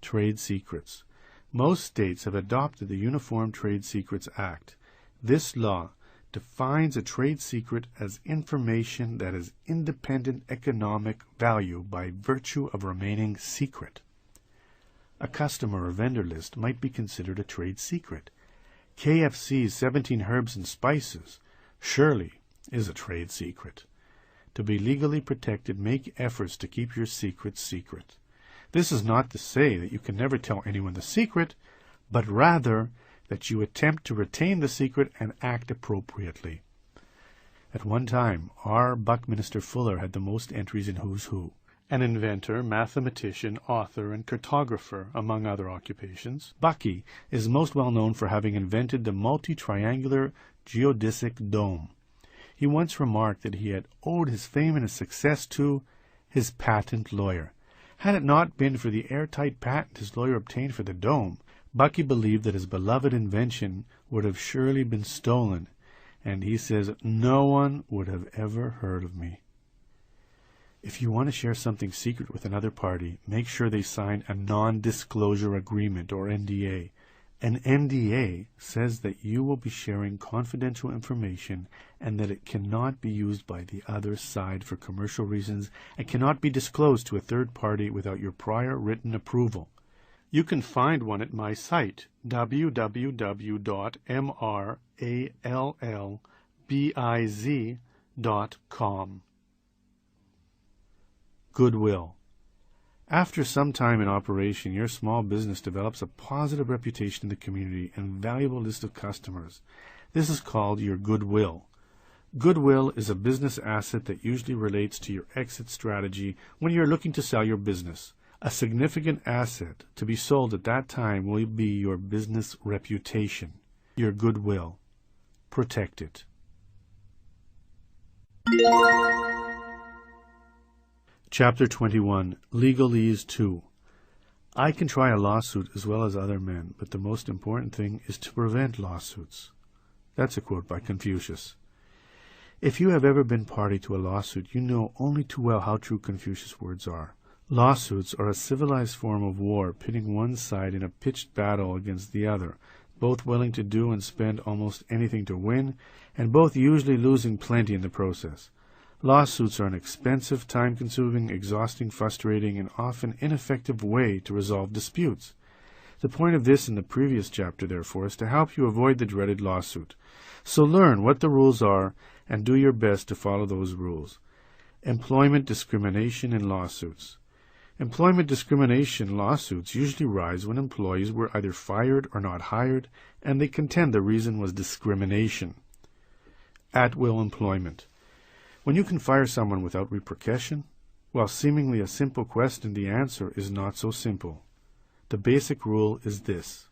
[SPEAKER 2] Trade secrets. Most states have adopted the Uniform Trade Secrets Act. This law defines a trade secret as information that has independent economic value by virtue of remaining secret. A customer or vendor list might be considered a trade secret. KFC's 17 herbs and spices surely is a trade secret. To be legally protected, make efforts to keep your secrets secret. This is not to say that you can never tell anyone the secret, but rather that you attempt to retain the secret and act appropriately. At one time, R. Buckminster Fuller had the most entries in Who's Who. An inventor, mathematician, author, and cartographer, among other occupations, Bucky is most well known for having invented the multi-triangular geodesic dome. He once remarked that he had owed his fame and his success to his patent lawyer. Had it not been for the airtight patent his lawyer obtained for the dome, Bucky believed that his beloved invention would have surely been stolen, and he says, "No one would have ever heard of me." If you want to share something secret with another party, make sure they sign a non-disclosure agreement, or NDA. An NDA says that you will be sharing confidential information and that it cannot be used by the other side for commercial reasons and cannot be disclosed to a third party without your prior written approval. You can find one at my site, www.mrallbiz.com. Goodwill. After some time in operation, your small business develops a positive reputation in the community and valuable list of customers. This is called your goodwill. Goodwill is a business asset that usually relates to your exit strategy when you're looking to sell your business. A significant asset to be sold at that time will be your business reputation, your goodwill. Protect it. Chapter 21, Legalese 2. I can try a lawsuit as well as other men, but the most important thing is to prevent lawsuits. That's a quote by Confucius. If you have ever been party to a lawsuit, you know only too well how true Confucius' words are. Lawsuits are a civilized form of war, pitting one side in a pitched battle against the other, both willing to do and spend almost anything to win, and both usually losing plenty in the process. Lawsuits are an expensive, time-consuming, exhausting, frustrating, and often ineffective way to resolve disputes. The point of this in the previous chapter, therefore, is to help you avoid the dreaded lawsuit. So learn what the rules are and do your best to follow those rules. Employment discrimination in lawsuits. Employment discrimination lawsuits usually arise when employees were either fired or not hired, and they contend the reason was discrimination. At-will employment. When you can fire someone without repercussion, well, seemingly a simple question, the answer is not so simple. The basic rule is this.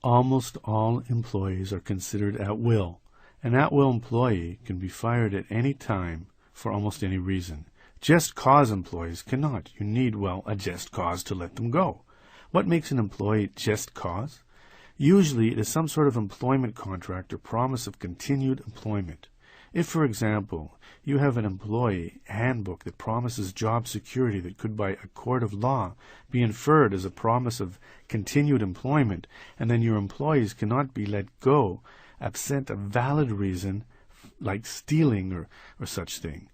[SPEAKER 2] Almost all employees are considered at will. An at-will employee can be fired at any time for almost any reason. Just cause employees cannot. You need, well, a just cause to let them go. What makes an employee just cause? Usually it is some sort of employment contract or promise of continued employment. If, for example, you have an employee handbook that promises job security that could by a court of law be inferred as a promise of continued employment, and then your employees cannot be let go absent a valid reason like stealing or such thing,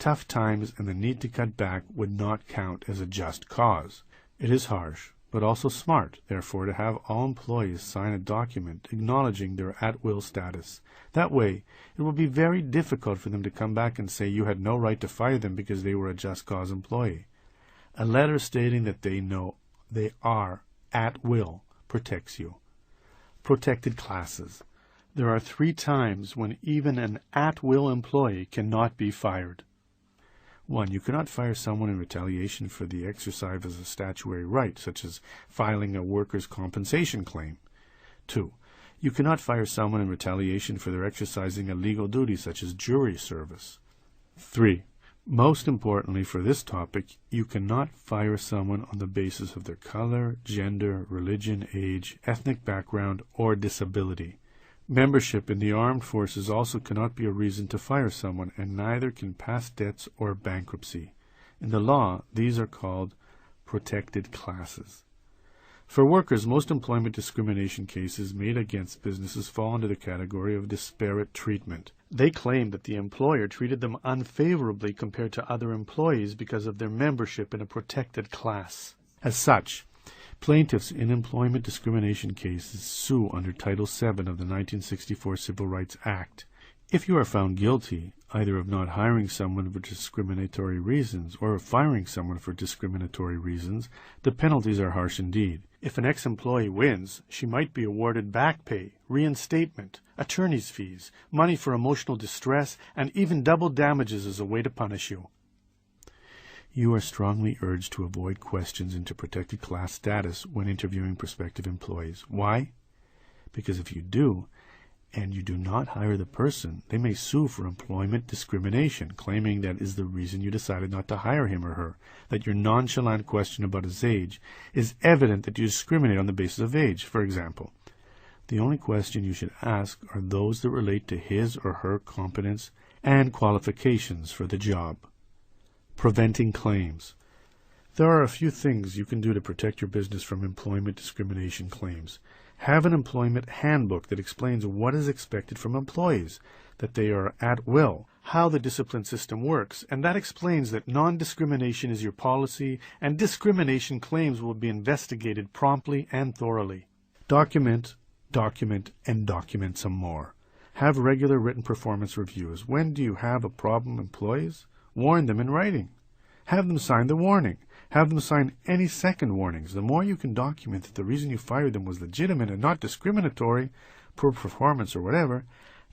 [SPEAKER 2] tough times and the need to cut back would not count as a just cause. It is harsh, but also smart, therefore, to have all employees sign a document acknowledging their at-will status. That way, it will be very difficult for them to come back and say you had no right to fire them because they were a just cause employee. A letter stating that they know they are at will protects you. Protected classes. There are 3 times when even an at-will employee cannot be fired. 1. You cannot fire someone in retaliation for the exercise of a statutory right, such as filing a workers' compensation claim. 2. You cannot fire someone in retaliation for their exercising a legal duty, such as jury service. 3. Most importantly for this topic, you cannot fire someone on the basis of their color, gender, religion, age, ethnic background, or disability. Membership in the armed forces also cannot be a reason to fire someone, and neither can past debts or bankruptcy. In the law, these are called protected classes. For workers, most employment discrimination cases made against businesses fall into the category of disparate treatment. They claim that the employer treated them unfavorably compared to other employees because of their membership in a protected class. As such, plaintiffs in employment discrimination cases sue under Title VII of the 1964 Civil Rights Act. If you are found guilty either of not hiring someone for discriminatory reasons or of firing someone for discriminatory reasons, the penalties are harsh indeed. If an ex-employee wins, she might be awarded back pay, reinstatement, attorney's fees, money for emotional distress, and even double damages as a way to punish you. You are strongly urged to avoid questions into protected class status when interviewing prospective employees. Why? Because if you do, and you do not hire the person, they may sue for employment discrimination, claiming that is the reason you decided not to hire him or her, that your nonchalant question about his age is evident that you discriminate on the basis of age, for example. The only question you should ask are those that relate to his or her competence and qualifications for the job. Preventing claims. There are a few things you can do to protect your business from employment discrimination claims. Have an employment handbook that explains what is expected from employees, that they are at will, how the discipline system works, and that explains that non-discrimination is your policy and discrimination claims will be investigated promptly and thoroughly. Document, and document some more. Have regular written performance reviews. When do you have a problem, employees? Warn them in writing. Have them sign the warning. Have them sign any second warnings. The more you can document that the reason you fired them was legitimate and not discriminatory, poor performance or whatever,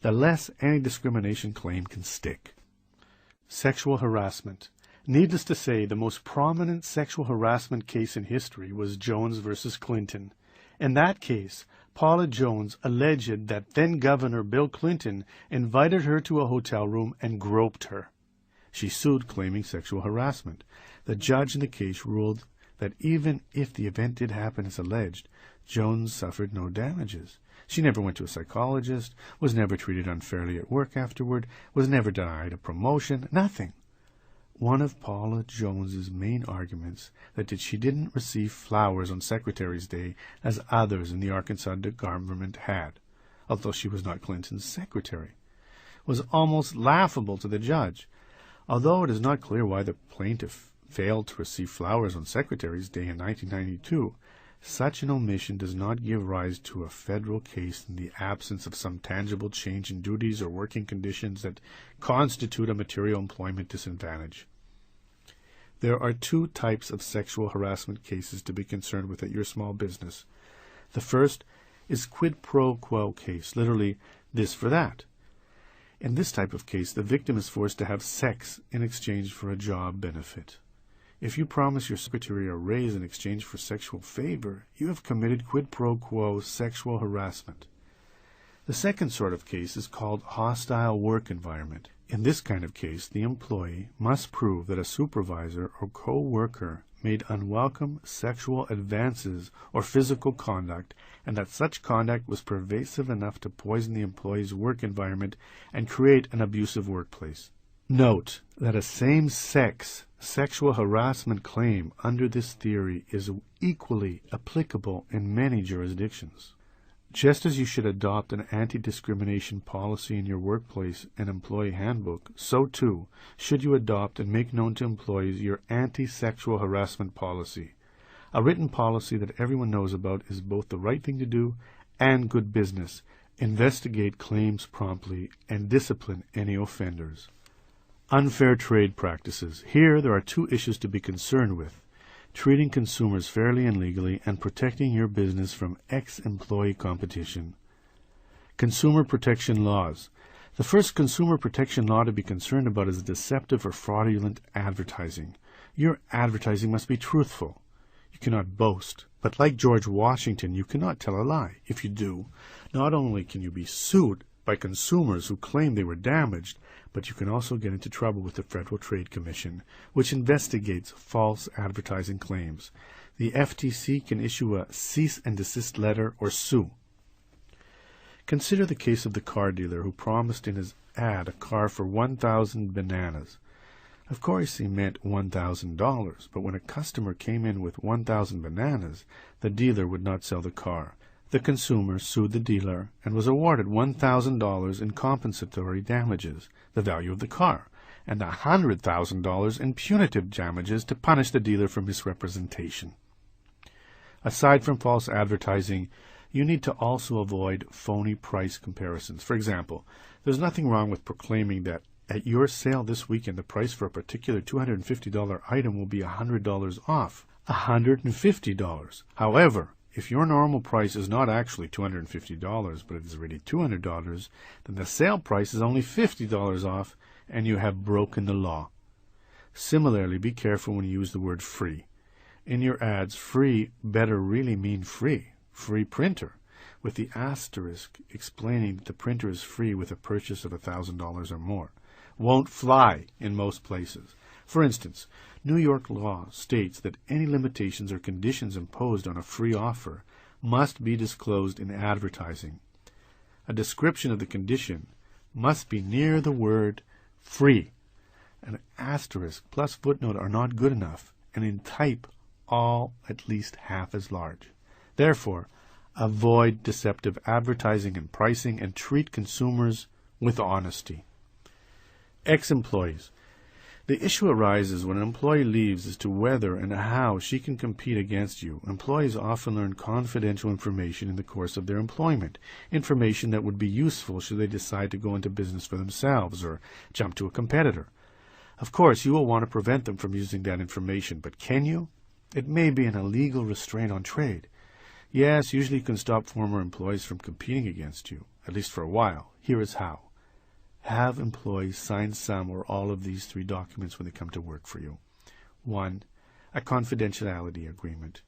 [SPEAKER 2] the less any discrimination claim can stick. Sexual harassment. Needless to say, the most prominent sexual harassment case in history was Jones versus Clinton. In that case, Paula Jones alleged that then-Governor Bill Clinton invited her to a hotel room and groped her. She sued, claiming sexual harassment. The judge in the case ruled that even if the event did happen as alleged, Jones suffered no damages. She never went to a psychologist, was never treated unfairly at work afterward, was never denied a promotion, nothing. One of Paula Jones's main arguments that she didn't receive flowers on Secretary's Day as others in the Arkansas government had, although she was not Clinton's secretary, was almost laughable to the judge. Although it is not clear why the plaintiff failed to receive flowers on Secretary's Day in 1992, such an omission does not give rise to a federal case in the absence of some tangible change in duties or working conditions that constitute a material employment disadvantage. There are two types of sexual harassment cases to be concerned with at your small business. The first is quid pro quo case, literally this for that. In this type of case, the victim is forced to have sex in exchange for a job benefit. If you promise your secretary a raise in exchange for sexual favor, you have committed quid pro quo sexual harassment. The second sort of case is called hostile work environment. In this kind of case, the employee must prove that a supervisor or co-worker made unwelcome sexual advances or physical conduct, and that such conduct was pervasive enough to poison the employee's work environment and create an abusive workplace. Note that a same-sex sexual harassment claim under this theory is equally applicable in many jurisdictions. Just as you should adopt an anti-discrimination policy in your workplace and employee handbook, so too should you adopt and make known to employees your anti-sexual harassment policy. A written policy that everyone knows about is both the right thing to do and good business. Investigate claims promptly and discipline any offenders. Unfair trade practices. Here there are two issues to be concerned with: treating consumers fairly and legally, and protecting your business from ex-employee competition. Consumer protection laws. The first consumer protection law to be concerned about is deceptive or fraudulent advertising. Your advertising must be truthful. You cannot boast, but like George Washington, you cannot tell a lie. If you do, not only can you be sued by consumers who claim they were damaged, but you can also get into trouble with the Federal Trade Commission, which investigates false advertising claims. The FTC can issue a cease and desist letter or sue. Consider the case of the car dealer who promised in his ad a car for 1,000 bananas. Of course he meant $1,000, but when a customer came in with 1,000 bananas, the dealer would not sell the car. The consumer sued the dealer and was awarded $1,000 in compensatory damages, the value of the car, and $100,000 in punitive damages to punish the dealer for misrepresentation. Aside from false advertising, you need to also avoid phony price comparisons. For example, there's nothing wrong with proclaiming that at your sale this weekend the price for a particular $250 item will be $100 off. $150. However, if your normal price is not actually $250, but it is really $200, then the sale price is only $50 off, and you have broken the law. Similarly, be careful when you use the word free. In your ads, free better really mean free printer, with the asterisk explaining that the printer is free with a purchase of $1,000 or more. Won't fly in most places. For instance, New York law states that any limitations or conditions imposed on a free offer must be disclosed in advertising. A description of the condition must be near the word free. An asterisk plus footnote are not good enough, and in type all at least half as large. Therefore, avoid deceptive advertising and pricing and treat consumers with honesty. Ex-employees. The issue arises when an employee leaves as to whether and how she can compete against you. Employees often learn confidential information in the course of their employment, information that would be useful should they decide to go into business for themselves or jump to a competitor. Of course, you will want to prevent them from using that information, but can you? It may be an illegal restraint on trade. Yes, usually you can stop former employees from competing against you, at least for a while. Here is how. Have employees sign some or all of these 3 documents when they come to work for you. 1. A confidentiality agreement.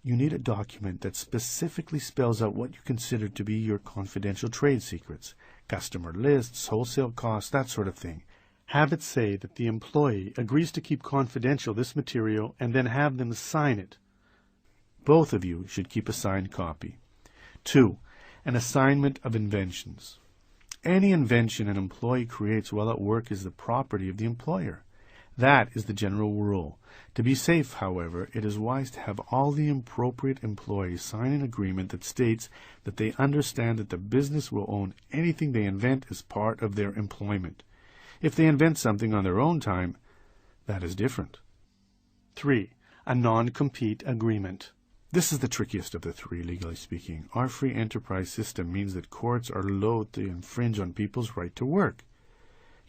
[SPEAKER 2] You need a document that specifically spells out what you consider to be your confidential trade secrets, customer lists, wholesale costs, that sort of thing. Have it say that the employee agrees to keep confidential this material and then have them sign it. Both of you should keep a signed copy. 2. An assignment of inventions. Any invention an employee creates while at work is the property of the employer. That is the general rule. To be safe, however, it is wise to have all the appropriate employees sign an agreement that states that they understand that the business will own anything they invent as part of their employment. If they invent something on their own time, that is different. 3. A non-compete agreement. This is the trickiest of the 3, legally speaking. Our free enterprise system means that courts are loath to infringe on people's right to work.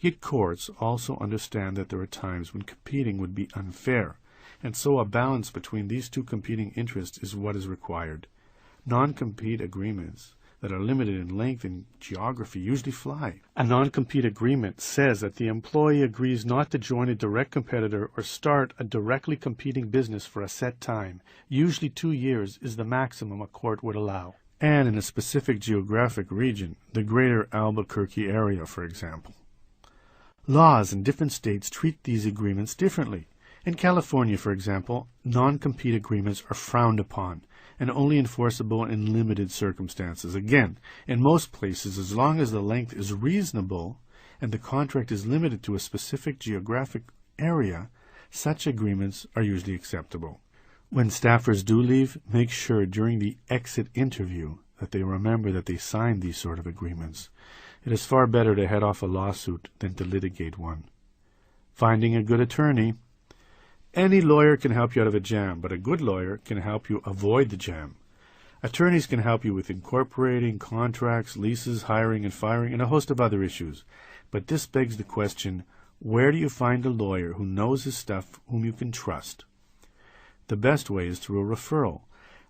[SPEAKER 2] Yet courts also understand that there are times when competing would be unfair, and so a balance between these 2 competing interests is what is required. Non-compete agreements that are limited in length and geography usually fly. A non-compete agreement says that the employee agrees not to join a direct competitor or start a directly competing business for a set time. Usually 2 years is the maximum a court would allow. And in a specific geographic region, the greater Albuquerque area, for example. Laws in different states treat these agreements differently. In California, for example, non-compete agreements are frowned upon and only enforceable in limited circumstances. Again, in most places, as long as the length is reasonable and the contract is limited to a specific geographic area, such agreements are usually acceptable. When staffers do leave, make sure during the exit interview that they remember that they signed these sort of agreements. It is far better to head off a lawsuit than to litigate one. Finding a good attorney. Any lawyer can help you out of a jam, but a good lawyer can help you avoid the jam. Attorneys can help you with incorporating contracts, leases, hiring and firing, and a host of other issues. But this begs the question, where do you find a lawyer who knows his stuff, whom you can trust? The best way is through a referral.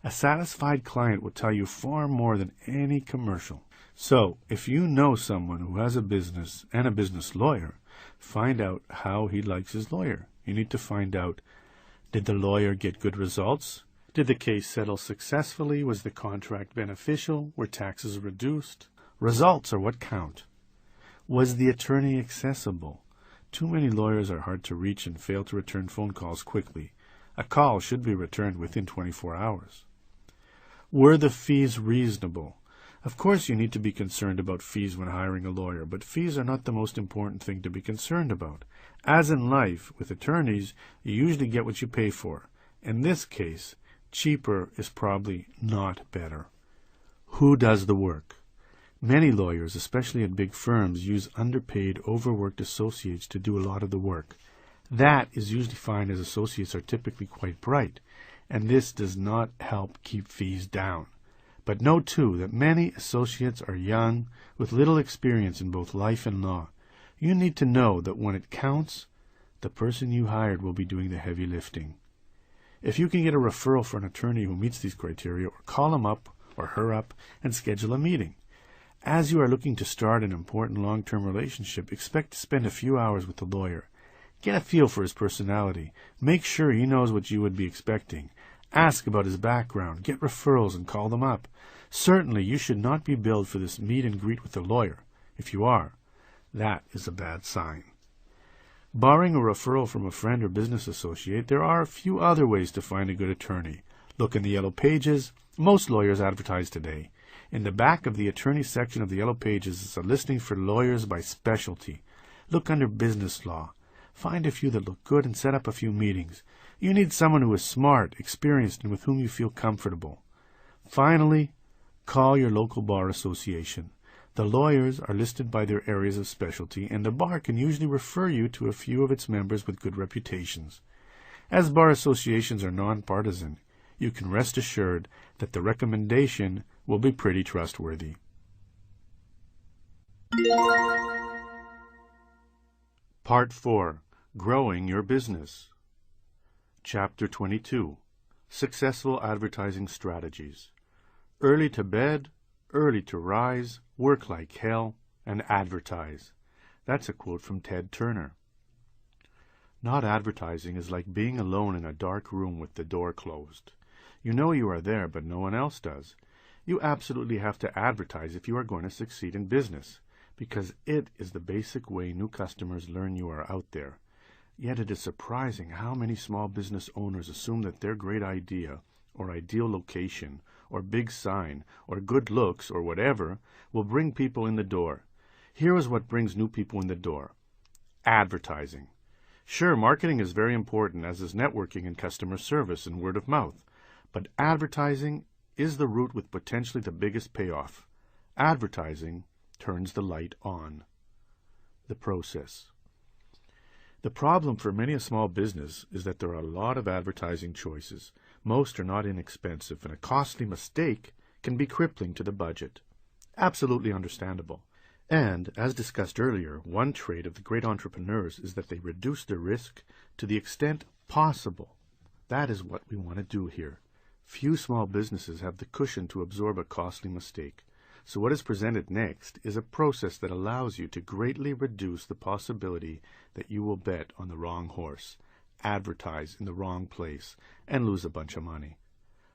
[SPEAKER 2] A satisfied client will tell you far more than any commercial. So, if you know someone who has a business and a business lawyer, find out how he likes his lawyer. You need to find out, did the lawyer get good results? Did the case settle successfully? Was the contract beneficial? Were taxes reduced? Results are what count. Was the attorney accessible? Too many lawyers are hard to reach and fail to return phone calls quickly. A call should be returned within 24 hours. Were the fees reasonable? Of course, you need to be concerned about fees when hiring a lawyer, but fees are not the most important thing to be concerned about. As in life, with attorneys, you usually get what you pay for. In this case, cheaper is probably not better. Who does the work? Many lawyers, especially at big firms, use underpaid, overworked associates to do a lot of the work. That is usually fine, as associates are typically quite bright, and this does not help keep fees down. But note, too, that many associates are young, with little experience in both life and law. You need to know that when it counts, the person you hired will be doing the heavy lifting. If you can get a referral for an attorney who meets these criteria, or call him up or her up and schedule a meeting. As you are looking to start an important long-term relationship, expect to spend a few hours with the lawyer. Get a feel for his personality. Make sure he knows what you would be expecting. Ask about his background. Get referrals and call them up. Certainly, you should not be billed for this meet and greet with the lawyer. If you are, that is a bad sign. Barring a referral from a friend or business associate, there are a few other ways to find a good attorney. Look in the Yellow Pages. Most lawyers advertise today. In the back of the attorney section of the Yellow Pages is a listing for lawyers by specialty. Look under business law. Find a few that look good and set up a few meetings. You need someone who is smart, experienced, and with whom you feel comfortable. Finally, call your local bar association. The lawyers are listed by their areas of specialty, and the bar can usually refer you to a few of its members with good reputations. As bar associations are nonpartisan, you can rest assured that the recommendation will be pretty trustworthy. Part 4. Growing your business. Chapter 22. Successful Advertising Strategies. Early to bed, early to rise, work like hell, and advertise. That's a quote from Ted Turner. Not advertising is like being alone in a dark room with the door closed. You know you are there, but no one else does. You absolutely have to advertise if you are going to succeed in business, because it is the basic way new customers learn you are out there. Yet it is surprising how many small business owners assume that their great idea, or ideal location, or big sign, or good looks, or whatever, will bring people in the door. Here is what brings new people in the door. Advertising. Sure, marketing is very important, as is networking and customer service and word of mouth. But advertising is the route with potentially the biggest payoff. Advertising turns the light on. The process. The problem for many a small business is that there are a lot of advertising choices. Most are not inexpensive, and a costly mistake can be crippling to the budget. Absolutely understandable. And, as discussed earlier, one trait of the great entrepreneurs is that they reduce their risk to the extent possible. That is what we want to do here. Few small businesses have the cushion to absorb a costly mistake. So what is presented next is a process that allows you to greatly reduce the possibility that you will bet on the wrong horse, advertise in the wrong place, and lose a bunch of money.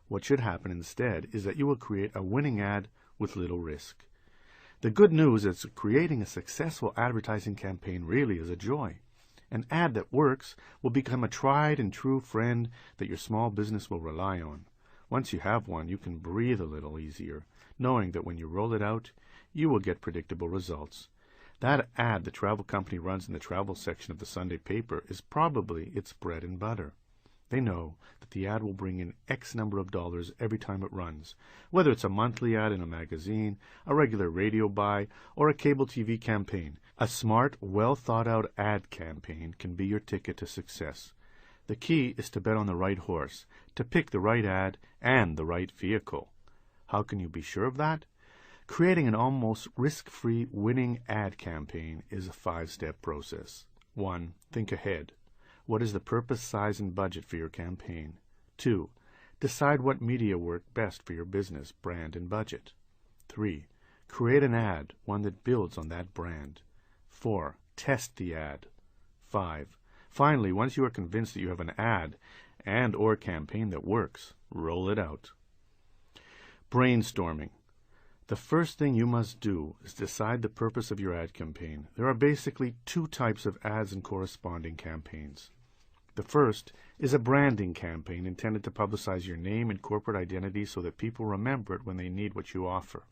[SPEAKER 2] What should happen instead is that you will create a winning ad with little risk. The good news is that creating a successful advertising campaign really is a joy. An ad that works will become a tried and true friend that your small business will rely on. Once you have one, you can breathe a little easier, knowing that when you roll it out, you will get predictable results. That ad the travel company runs in the travel section of the Sunday paper is probably its bread and butter. They know that the ad will bring in X number of dollars every time it runs, whether it's a monthly ad in a magazine, a regular radio buy, or a cable TV campaign. A smart, well-thought-out ad campaign can be your ticket to success. The key is to bet on the right horse, to pick the right ad and the right vehicle. How can you be sure of that? Creating an almost risk-free winning ad campaign is a 5-step process. 1. Think ahead. What is the purpose, size, and budget for your campaign? 2. Decide what media work best for your business, brand, and budget. 3. Create an ad, one that builds on that brand. 4. Test the ad. 5. Finally, once you are convinced that you have an ad and or campaign that works, roll it out. Brainstorming. The first thing you must do is decide the purpose of your ad campaign. There are basically 2 types of ads and corresponding campaigns. The first is a branding campaign intended to publicize your name and corporate identity so that people remember it when they need what you offer.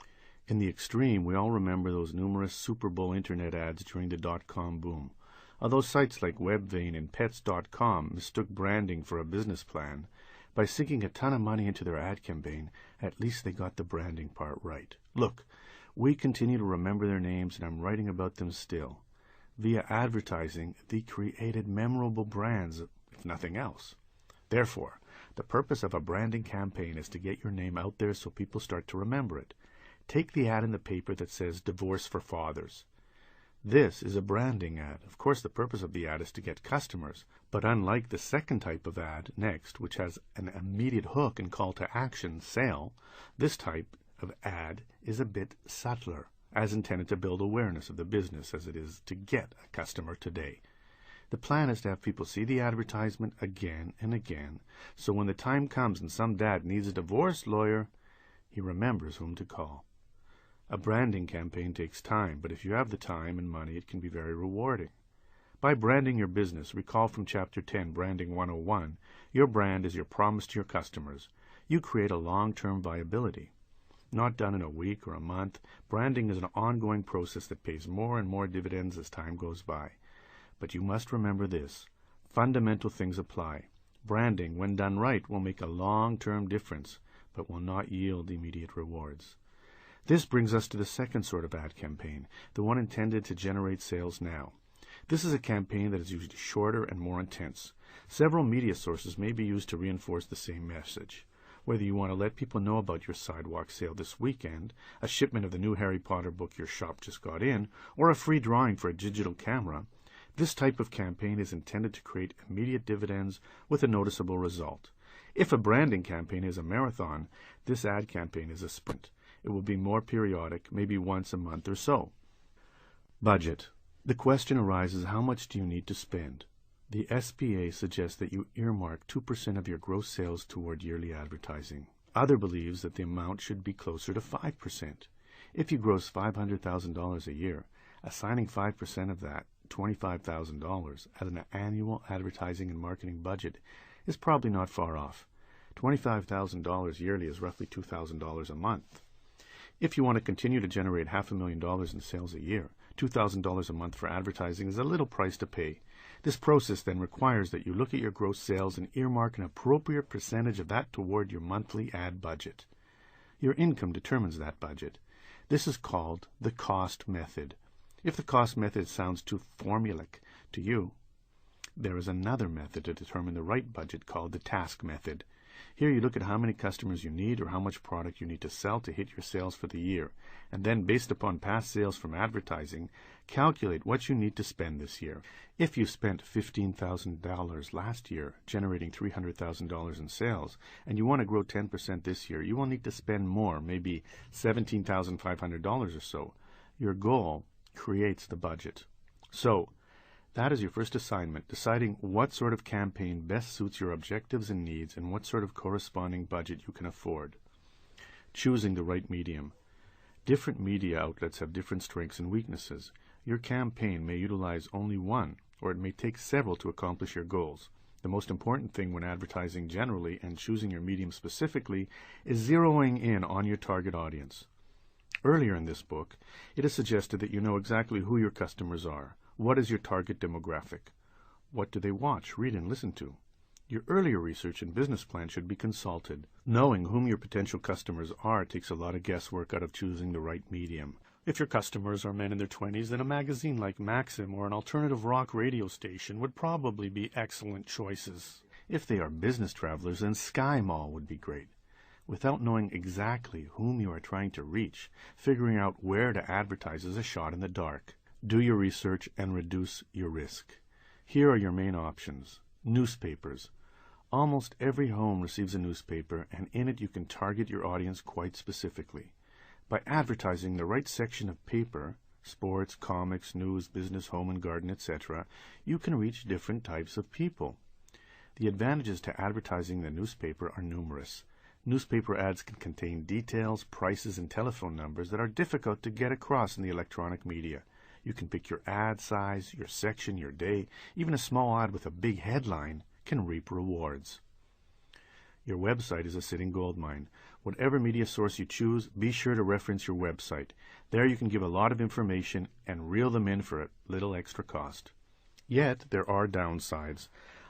[SPEAKER 2] In the extreme, we all remember those numerous Super Bowl internet ads during the dot-com boom. Although sites like Webvein and Pets.com mistook branding for a business plan, by sinking a ton of money into their ad campaign, at least they got the branding part right. Look, we continue to remember their names, and I'm writing about them still. Via advertising, they created memorable brands, if nothing else. Therefore, the purpose of a branding campaign is to get your name out there so people start to remember it. Take the ad in the paper that says Divorce for Fathers. This is a branding ad. Of course, the purpose of the ad is to get customers, but unlike the second type of ad, next, which has an immediate hook and call to action, sale, this type of ad is a bit subtler, as intended to build awareness of the business as it is to get a customer today. The plan is to have people see the advertisement again and again, so when the time comes and some dad needs a divorce lawyer, he remembers whom to call. A branding campaign takes time, but if you have the time and money, it can be very rewarding. By branding your business, recall from Chapter 10, Branding 101, your brand is your promise to your customers. You create a long-term viability. Not done in a week or a month, branding is an ongoing process that pays more and more dividends as time goes by. But you must remember this. Fundamental things apply. Branding, when done right, will make a long-term difference, but will not yield immediate rewards. This brings us to the second sort of ad campaign, the one intended to generate sales now. This is a campaign that is usually shorter and more intense. Several media sources may be used to reinforce the same message. Whether you want to let people know about your sidewalk sale this weekend, a shipment of the new Harry Potter book your shop just got in, or a free drawing for a digital camera, this type of campaign is intended to create immediate dividends with a noticeable result. If a branding campaign is a marathon, this ad campaign is a sprint. It will be more periodic, maybe once a month or so. Budget. The question arises, how much do you need to spend? The SBA suggests that you earmark 2% of your gross sales toward yearly advertising. Other believes that the amount should be closer to 5%. If you gross $500,000 a year, assigning 5% of that, $25,000, as an annual advertising and marketing budget is probably not far off. $25,000 yearly is roughly $2,000 a month. If you want to continue to generate $500,000 in sales a year, $2,000 a month for advertising is a little price to pay. This process then requires that you look at your gross sales and earmark an appropriate percentage of that toward your monthly ad budget. Your income determines that budget. This is called the cost method. If the cost method sounds too formulaic to you, there is another method to determine the right budget called the task method. Here you look at how many customers you need or how much product you need to sell to hit your sales for the year, and then based upon past sales from advertising, calculate what you need to spend this year. If you spent $15,000 last year, generating $300,000 in sales, and you want to grow 10% this year, you will need to spend more, maybe $17,500 or so. Your goal creates the budget. So, that is your first assignment, deciding what sort of campaign best suits your objectives and needs and what sort of corresponding budget you can afford. Choosing the right medium. Different media outlets have different strengths and weaknesses. Your campaign may utilize only one, or it may take several to accomplish your goals. The most important thing when advertising generally and choosing your medium specifically is zeroing in on your target audience. Earlier in this book, it is suggested that you know exactly who your customers are. What is your target demographic? What do they watch, read, and listen to? Your earlier research and business plan should be consulted. Knowing whom your potential customers are takes a lot of guesswork out of choosing the right medium. If your customers are men in their 20s, then a magazine like Maxim or an alternative rock radio station would probably be excellent choices. If they are business travelers, then Sky Mall would be great. Without knowing exactly whom you are trying to reach, figuring out where to advertise is a shot in the dark. Do your research and reduce your risk. Here are your main options. Newspapers. Almost every home receives a newspaper, and in it you can target your audience quite specifically. By advertising the right section of paper, sports, comics, news, business, home and garden, etc., you can reach different types of people. The advantages to advertising the newspaper are numerous. Newspaper ads can contain details, prices, and telephone numbers that are difficult to get across in the electronic media. You can pick your ad size, your section, your day. Even a small ad with a big headline can reap rewards. Your website is a sitting goldmine. Whatever media source you choose, be sure to reference your website. There you can give a lot of information and reel them in for a little extra cost. Yet, there are downsides.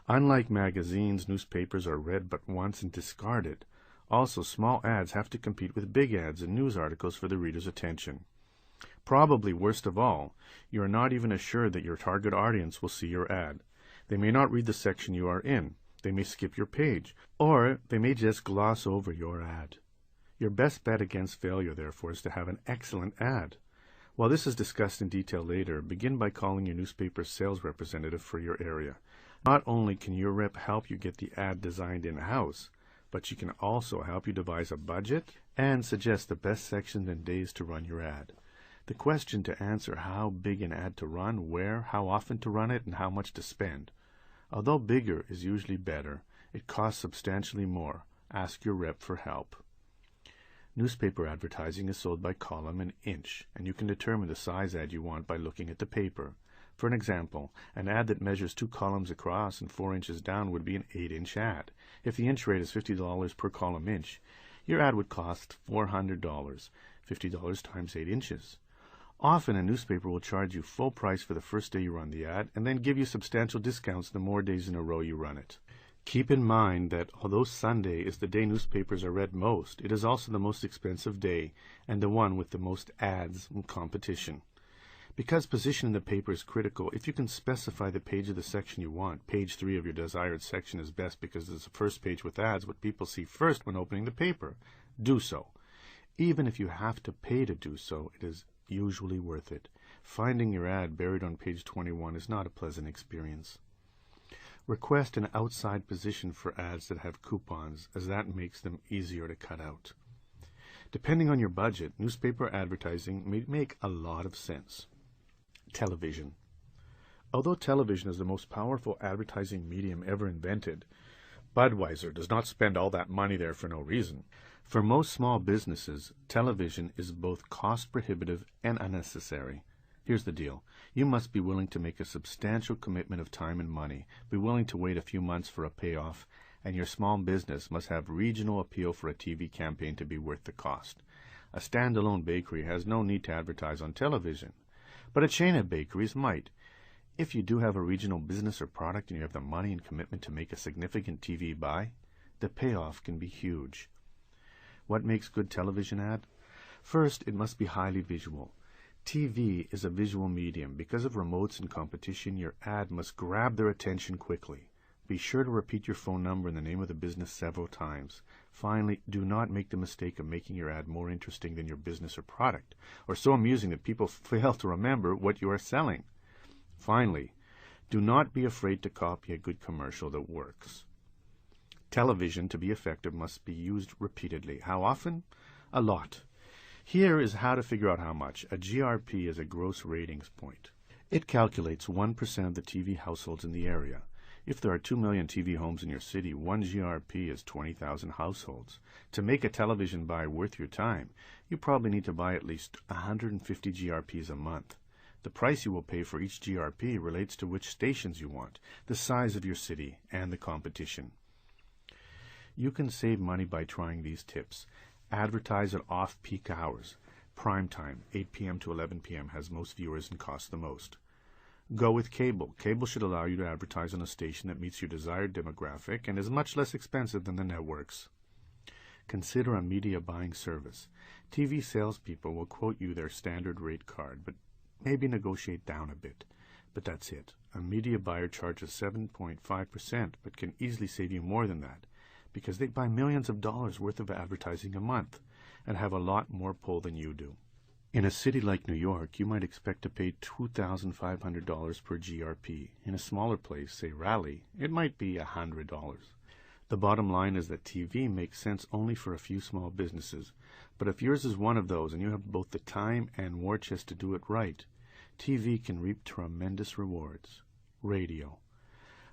[SPEAKER 2] Unlike magazines, newspapers are read but once and discarded. Also, small ads have to compete with big ads and news articles for the reader's attention. Probably worst of all, you are not even assured that your target audience will see your ad. They may not read the section you are in. They may skip your page, or they may just gloss over your ad. Your best bet against failure, therefore, is to have an excellent ad. While this is discussed in detail later, begin by calling your newspaper's sales representative for your area. Not only can your rep help you get the ad designed in-house, but she can also help you devise a budget and suggest the best sections and days to run your ad. The question to answer how big an ad to run, where, how often to run it, and how much to spend. Although bigger is usually better, it costs substantially more. Ask your rep for help. Newspaper advertising is sold by column and inch, and you can determine the size ad you want by looking at the paper. For an example, an ad that measures 2 columns across and 4 inches down would be an 8-inch ad. If the inch rate is $50 per column inch, your ad would cost $400, $50 times 8 inches. Often a newspaper will charge you full price for the first day you run the ad and then give you substantial discounts the more days in a row you run it. Keep in mind that although Sunday is the day newspapers are read most, it is also the most expensive day and the one with the most ads and competition. Because position in the paper is critical, if you can specify the page of the section you want, page 3 of your desired section is best because it's the first page with ads, what people see first when opening the paper. Do so. Even if you have to pay to do so, it is usually worth it. Finding your ad buried on page 21 is not a pleasant experience. Request an outside position for ads that have coupons, as that makes them easier to cut out. Depending on your budget, newspaper advertising may make a lot of sense. Television. Although television is the most powerful advertising medium ever invented, Budweiser does not spend all that money there for no reason. For most small businesses, television is both cost-prohibitive and unnecessary. Here's the deal. You must be willing to make a substantial commitment of time and money, be willing to wait a few months for a payoff, and your small business must have regional appeal for a TV campaign to be worth the cost. A standalone bakery has no need to advertise on television, but a chain of bakeries might. If you do have a regional business or product and you have the money and commitment to make a significant TV buy, the payoff can be huge. What makes good television ad? First, it must be highly visual. TV is a visual medium. Because of remotes and competition, your ad must grab their attention quickly. Be sure to repeat your phone number and the name of the business several times. Finally, do not make the mistake of making your ad more interesting than your business or product, or so amusing that people fail to remember what you are selling. Finally, do not be afraid to copy a good commercial that works. Television, to be effective, must be used repeatedly. How often? A lot. Here is how to figure out how much. A GRP is a gross ratings point. It calculates 1% of the TV households in the area. If there are 2 million TV homes in your city, 1 GRP is 20,000 households. To make a television buy worth your time, you probably need to buy at least 150 GRPs a month. The price you will pay for each GRP relates to which stations you want, the size of your city, and the competition. You can save money by trying these tips. Advertise at off-peak hours. Prime time, 8 p.m. to 11 p.m., has most viewers and costs the most. Go with cable. Cable should allow you to advertise on a station that meets your desired demographic and is much less expensive than the networks. Consider a media buying service. TV salespeople will quote you their standard rate card, but maybe negotiate down a bit. But that's it. A media buyer charges 7.5%, but can easily save you more than that, because they buy millions of dollars worth of advertising a month and have a lot more pull than you do. In a city like New York, you might expect to pay $2,500 per GRP. In a smaller place, say Raleigh, it might be $100. The bottom line is that TV makes sense only for a few small businesses, but if yours is one of those and you have both the time and war chest to do it right, TV can reap tremendous rewards. Radio.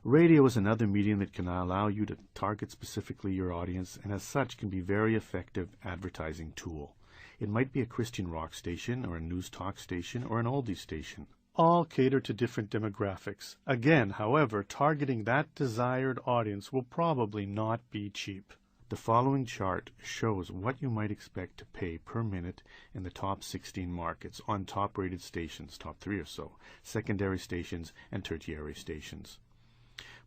[SPEAKER 2] Radio is another medium that can allow you to target specifically your audience and as such can be a very effective advertising tool. It might be a Christian rock station or a news talk station or an oldies station. All cater to different demographics. Again, however, targeting that desired audience will probably not be cheap. The following chart shows what you might expect to pay per minute in the top 16 markets on top-rated stations, top 3 or so, secondary stations, and tertiary stations.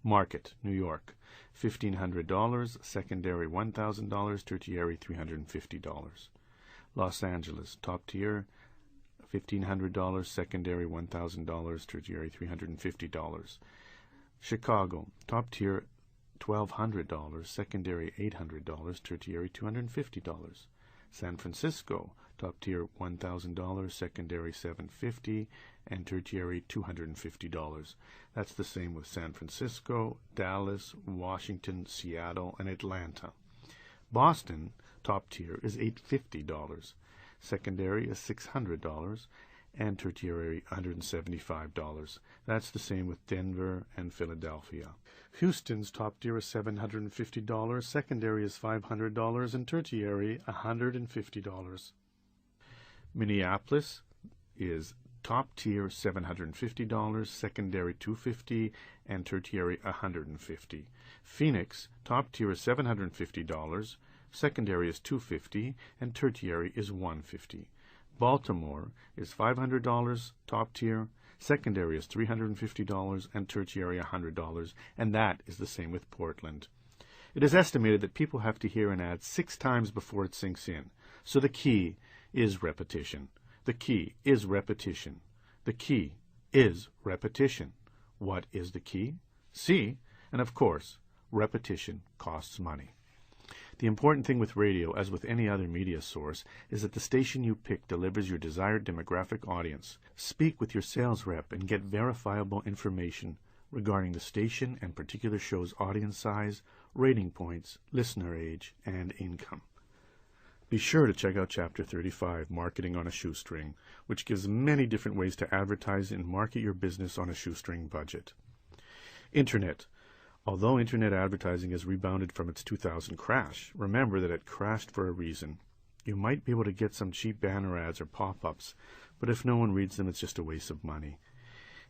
[SPEAKER 2] Market, New York, $1,500, secondary $1,000, tertiary $350. Los Angeles, top tier, $1,500, secondary $1,000, tertiary $350. Chicago, top tier, $1,200, secondary $800, tertiary $250. San Francisco, top tier $1,000, secondary $750, and tertiary $250. That's the same with San Francisco, Dallas, Washington, Seattle, and Atlanta. Boston, top tier, is $850, secondary is $600, and tertiary $175. That's the same with Denver and Philadelphia. Houston's top tier is $750, secondary is $500, and tertiary $150. Minneapolis is top tier $750, secondary $250, and tertiary $150. Phoenix, top tier is $750, secondary is $250, and tertiary is $150. Baltimore is $500 top tier, secondary is $350, and tertiary $100, and that is the same with Portland. It is estimated that people have to hear an ad 6 times before it sinks in, so the key is repetition. The key is repetition. The key is repetition. What is the key? C, and of course, repetition costs money. The important thing with radio, as with any other media source, is that the station you pick delivers your desired demographic audience. Speak with your sales rep and get verifiable information regarding the station and particular show's audience size, rating points, listener age, and income. Be sure to check out Chapter 35, Marketing on a Shoestring, which gives many different ways to advertise and market your business on a shoestring budget. Internet. Although Internet advertising has rebounded from its 2000 crash, remember that it crashed for a reason. You might be able to get some cheap banner ads or pop-ups, but if no one reads them, it's just a waste of money.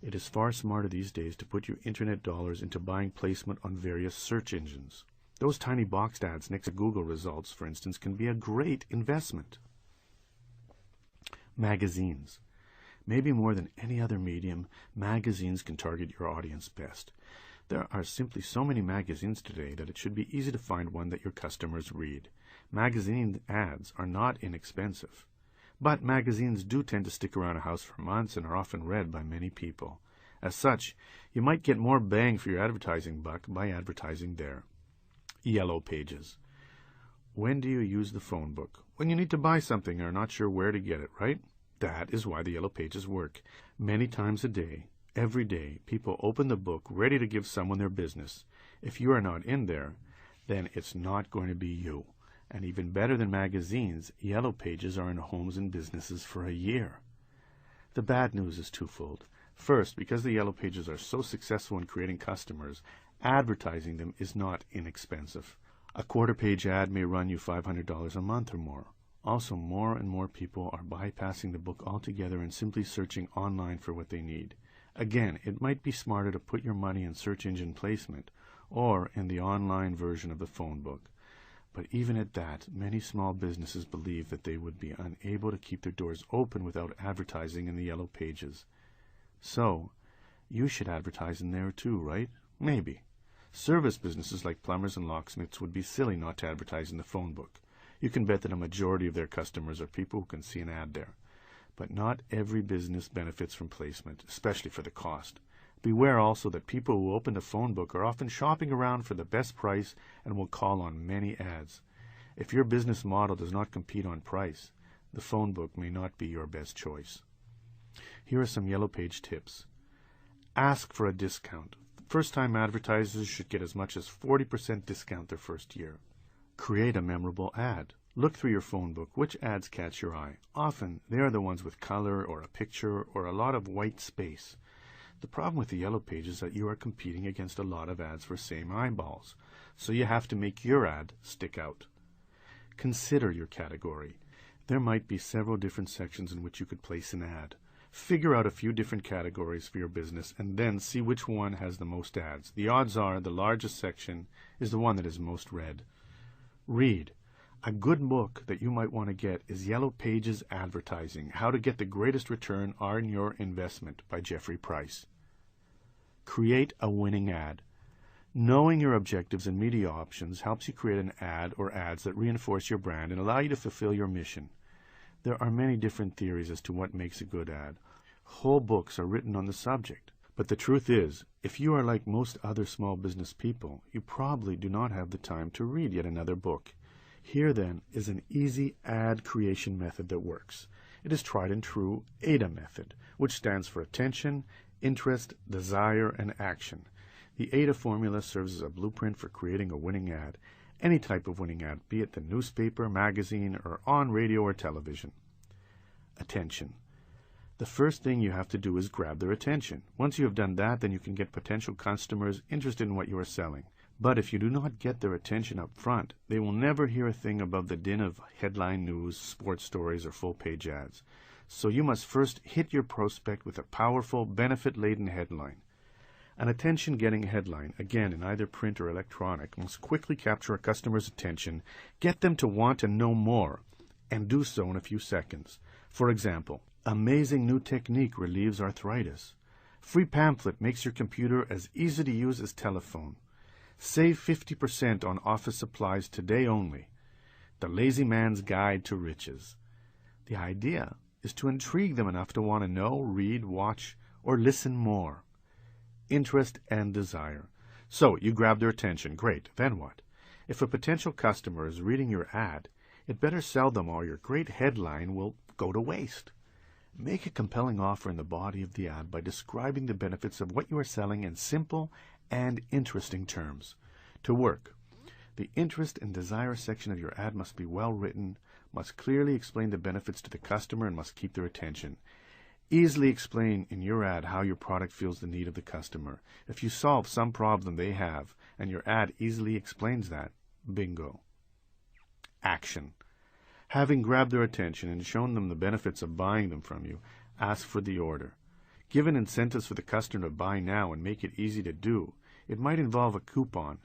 [SPEAKER 2] It is far smarter these days to put your Internet dollars into buying placement on various search engines. Those tiny boxed ads next to Google results, for instance, can be a great investment. Magazines. Maybe more than any other medium, magazines can target your audience best. There are simply so many magazines today that it should be easy to find one that your customers read. Magazine ads are not inexpensive, but magazines do tend to stick around a house for months and are often read by many people. As such, you might get more bang for your advertising buck by advertising there. Yellow pages. When do you use the phone book? When you need to buy something and are not sure where to get it, right? That is why the yellow pages work. Many times a day, every day, people open the book ready to give someone their business. If you are not in there, then it's not going to be you. And even better than magazines, yellow pages are in homes and businesses for a year. The bad news is twofold. First, because the yellow pages are so successful in creating customers, advertising them is not inexpensive. A quarter-page ad may run you $500 a month or more. Also, more and more people are bypassing the book altogether and simply searching online for what they need. Again, it might be smarter to put your money in search engine placement or in the online version of the phone book. But even at that, many small businesses believe that they would be unable to keep their doors open without advertising in the yellow pages. So, you should advertise in there too, right? Maybe. Service businesses like plumbers and locksmiths would be silly not to advertise in the phone book. You can bet that a majority of their customers are people who can see an ad there. But not every business benefits from placement, especially for the cost. Beware also that people who open the phone book are often shopping around for the best price and will call on many ads. If your business model does not compete on price, the phone book may not be your best choice. Here are some yellow page tips. Ask for a discount. First-time advertisers should get as much as 40% discount their first year. Create a memorable ad. Look through your phone book. Which ads catch your eye? Often, they are the ones with color or a picture or a lot of white space. The problem with the yellow page is that you are competing against a lot of ads for same eyeballs, so you have to make your ad stick out. Consider your category. There might be several different sections in which you could place an ad. Figure out a few different categories for your business and then see which one has the most ads. The odds are the largest section is the one that is most read. Read. A good book that you might want to get is Yellow Pages Advertising, How to Get the Greatest Return on Your Investment by Jeffrey Price. Create a winning ad. Knowing your objectives and media options helps you create an ad or ads that reinforce your brand and allow you to fulfill your mission. There are many different theories as to what makes a good ad. Whole books are written on the subject. But the truth is, if you are like most other small business people, you probably do not have the time to read yet another book. Here, then, is an easy ad creation method that works. It is tried and true AIDA method, which stands for attention, interest, desire, and action. The AIDA formula serves as a blueprint for creating a winning ad. Any type of winning ad, be it the newspaper, magazine, or on radio or television. Attention. The first thing you have to do is grab their attention. Once you have done that, then you can get potential customers interested in what you are selling. But if you do not get their attention up front, they will never hear a thing above the din of headline news, sports stories, or full-page ads. So you must first hit your prospect with a powerful, benefit-laden headline. An attention-getting headline, again in either print or electronic, must quickly capture a customer's attention, get them to want to know more, and do so in a few seconds. For example, amazing new technique relieves arthritis. Free pamphlet makes your computer as easy to use as telephone. Save 50% on office supplies today only. The Lazy Man's Guide to Riches. The idea is to intrigue them enough to want to know, read, watch, or listen more. Interest and desire. So, you grab their attention. Great. Then what? If a potential customer is reading your ad, it better sell them or your great headline will go to waste. Make a compelling offer in the body of the ad by describing the benefits of what you are selling in simple and interesting terms. To work, the interest and desire section of your ad must be well written, must clearly explain the benefits to the customer, and must keep their attention. Easily explain in your ad how your product fills the need of the customer. If you solve some problem they have, and your ad easily explains that, bingo. Action. Having grabbed their attention and shown them the benefits of buying them from you, ask for the order. Given incentives for the customer to buy now and make it easy to do, it might involve a coupon,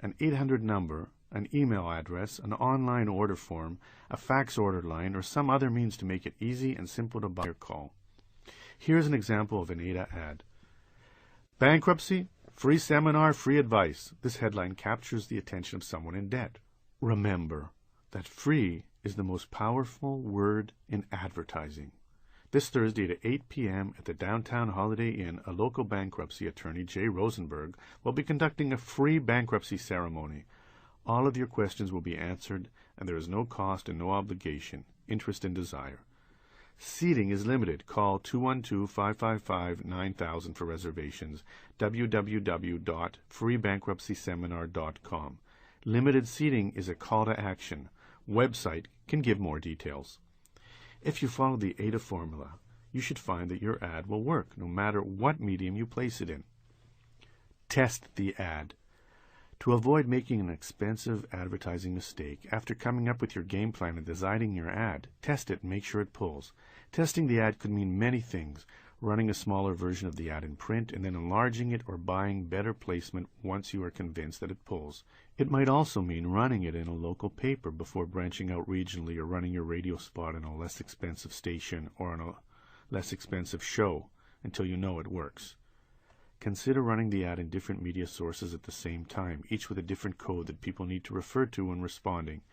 [SPEAKER 2] an 800 number, an email address, an online order form, a fax order line, or some other means to make it easy and simple to buy or call. Here's an example of an ADA ad. Bankruptcy, free seminar, free advice. This headline captures the attention of someone in debt. Remember that free is the most powerful word in advertising. This Thursday at 8 p.m. at the Downtown Holiday Inn, a local bankruptcy attorney, Jay Rosenberg, will be conducting a free bankruptcy ceremony. All of your questions will be answered, and there is no cost and no obligation, interest and desire. Seating is limited. Call 212-555-9000 for reservations. www.freebankruptcyseminar.com. Limited seating is a call to action. Website can give more details. If you follow the ADA formula, you should find that your ad will work no matter what medium you place it in. Test the ad. To avoid making an expensive advertising mistake, after coming up with your game plan and designing your ad, test it and make sure it pulls. Testing the ad could mean many things: running a smaller version of the ad in print and then enlarging it, or buying better placement once you are convinced that it pulls. It might also mean running it in a local paper before branching out regionally, or running your radio spot on a less expensive station or on a less expensive show until you know it works. Consider running the ad in different media sources at the same time, each with a different code that people need to refer to when responding.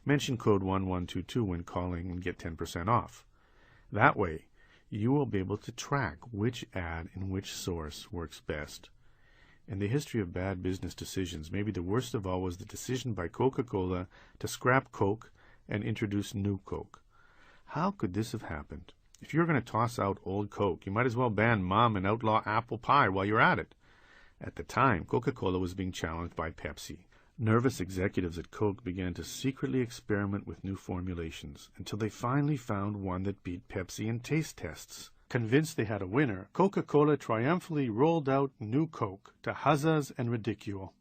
[SPEAKER 2] Mention code 1122 when calling and get 10% off. That way, you will be able to track which ad in which source works best. In the history of bad business decisions, maybe the worst of all was the decision by Coca-Cola to scrap Coke and introduce new Coke. How could this have happened? If you're going to toss out old Coke, you might as well ban Mom and outlaw apple pie while you're at it. At the time, Coca-Cola was being challenged by Pepsi. Nervous executives at Coke began to secretly experiment with new formulations until they finally found one that beat Pepsi in taste tests. Convinced they had a winner, Coca-Cola triumphantly rolled out new Coke to huzzas and ridicule.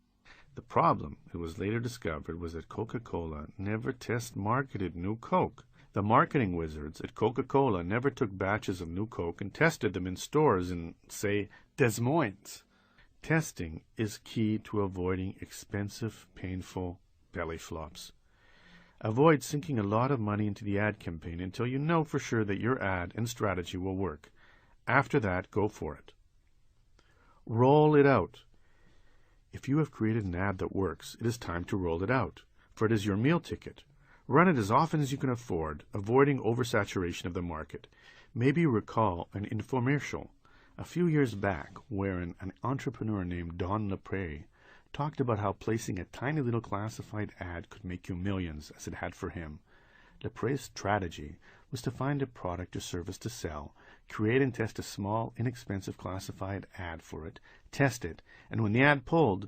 [SPEAKER 2] The problem, it was later discovered, was that Coca-Cola never test-marketed new Coke. The marketing wizards at Coca-Cola never took batches of new Coke and tested them in stores in, say, Des Moines. Testing is key to avoiding expensive, painful belly flops. Avoid sinking a lot of money into the ad campaign until you know for sure that your ad and strategy will work. After that, go for it. Roll it out. If you have created an ad that works, it is time to roll it out, for it is your meal ticket. Run it as often as you can afford, avoiding oversaturation of the market. Maybe you recall an infomercial a few years back wherein an entrepreneur named Don LePrey talked about how placing a tiny little classified ad could make you millions, as it had for him. LePrey's strategy was to find a product or service to sell, create and test a small, inexpensive classified ad for it, test it, and when the ad pulled,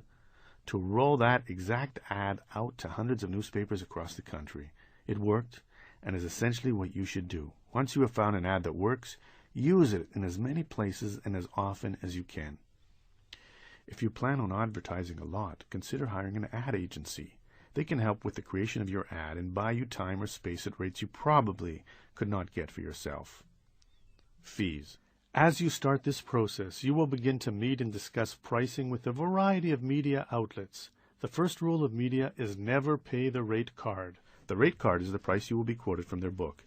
[SPEAKER 2] to roll that exact ad out to hundreds of newspapers across the country. It worked, and is essentially what you should do. Once you have found an ad that works, use it in as many places and as often as you can. If you plan on advertising a lot, consider hiring an ad agency. They can help with the creation of your ad and buy you time or space at rates you probably could not get for yourself. Fees. As you start this process, you will begin to meet and discuss pricing with a variety of media outlets. The first rule of media is never pay the rate card. The rate card is the price you will be quoted from their book.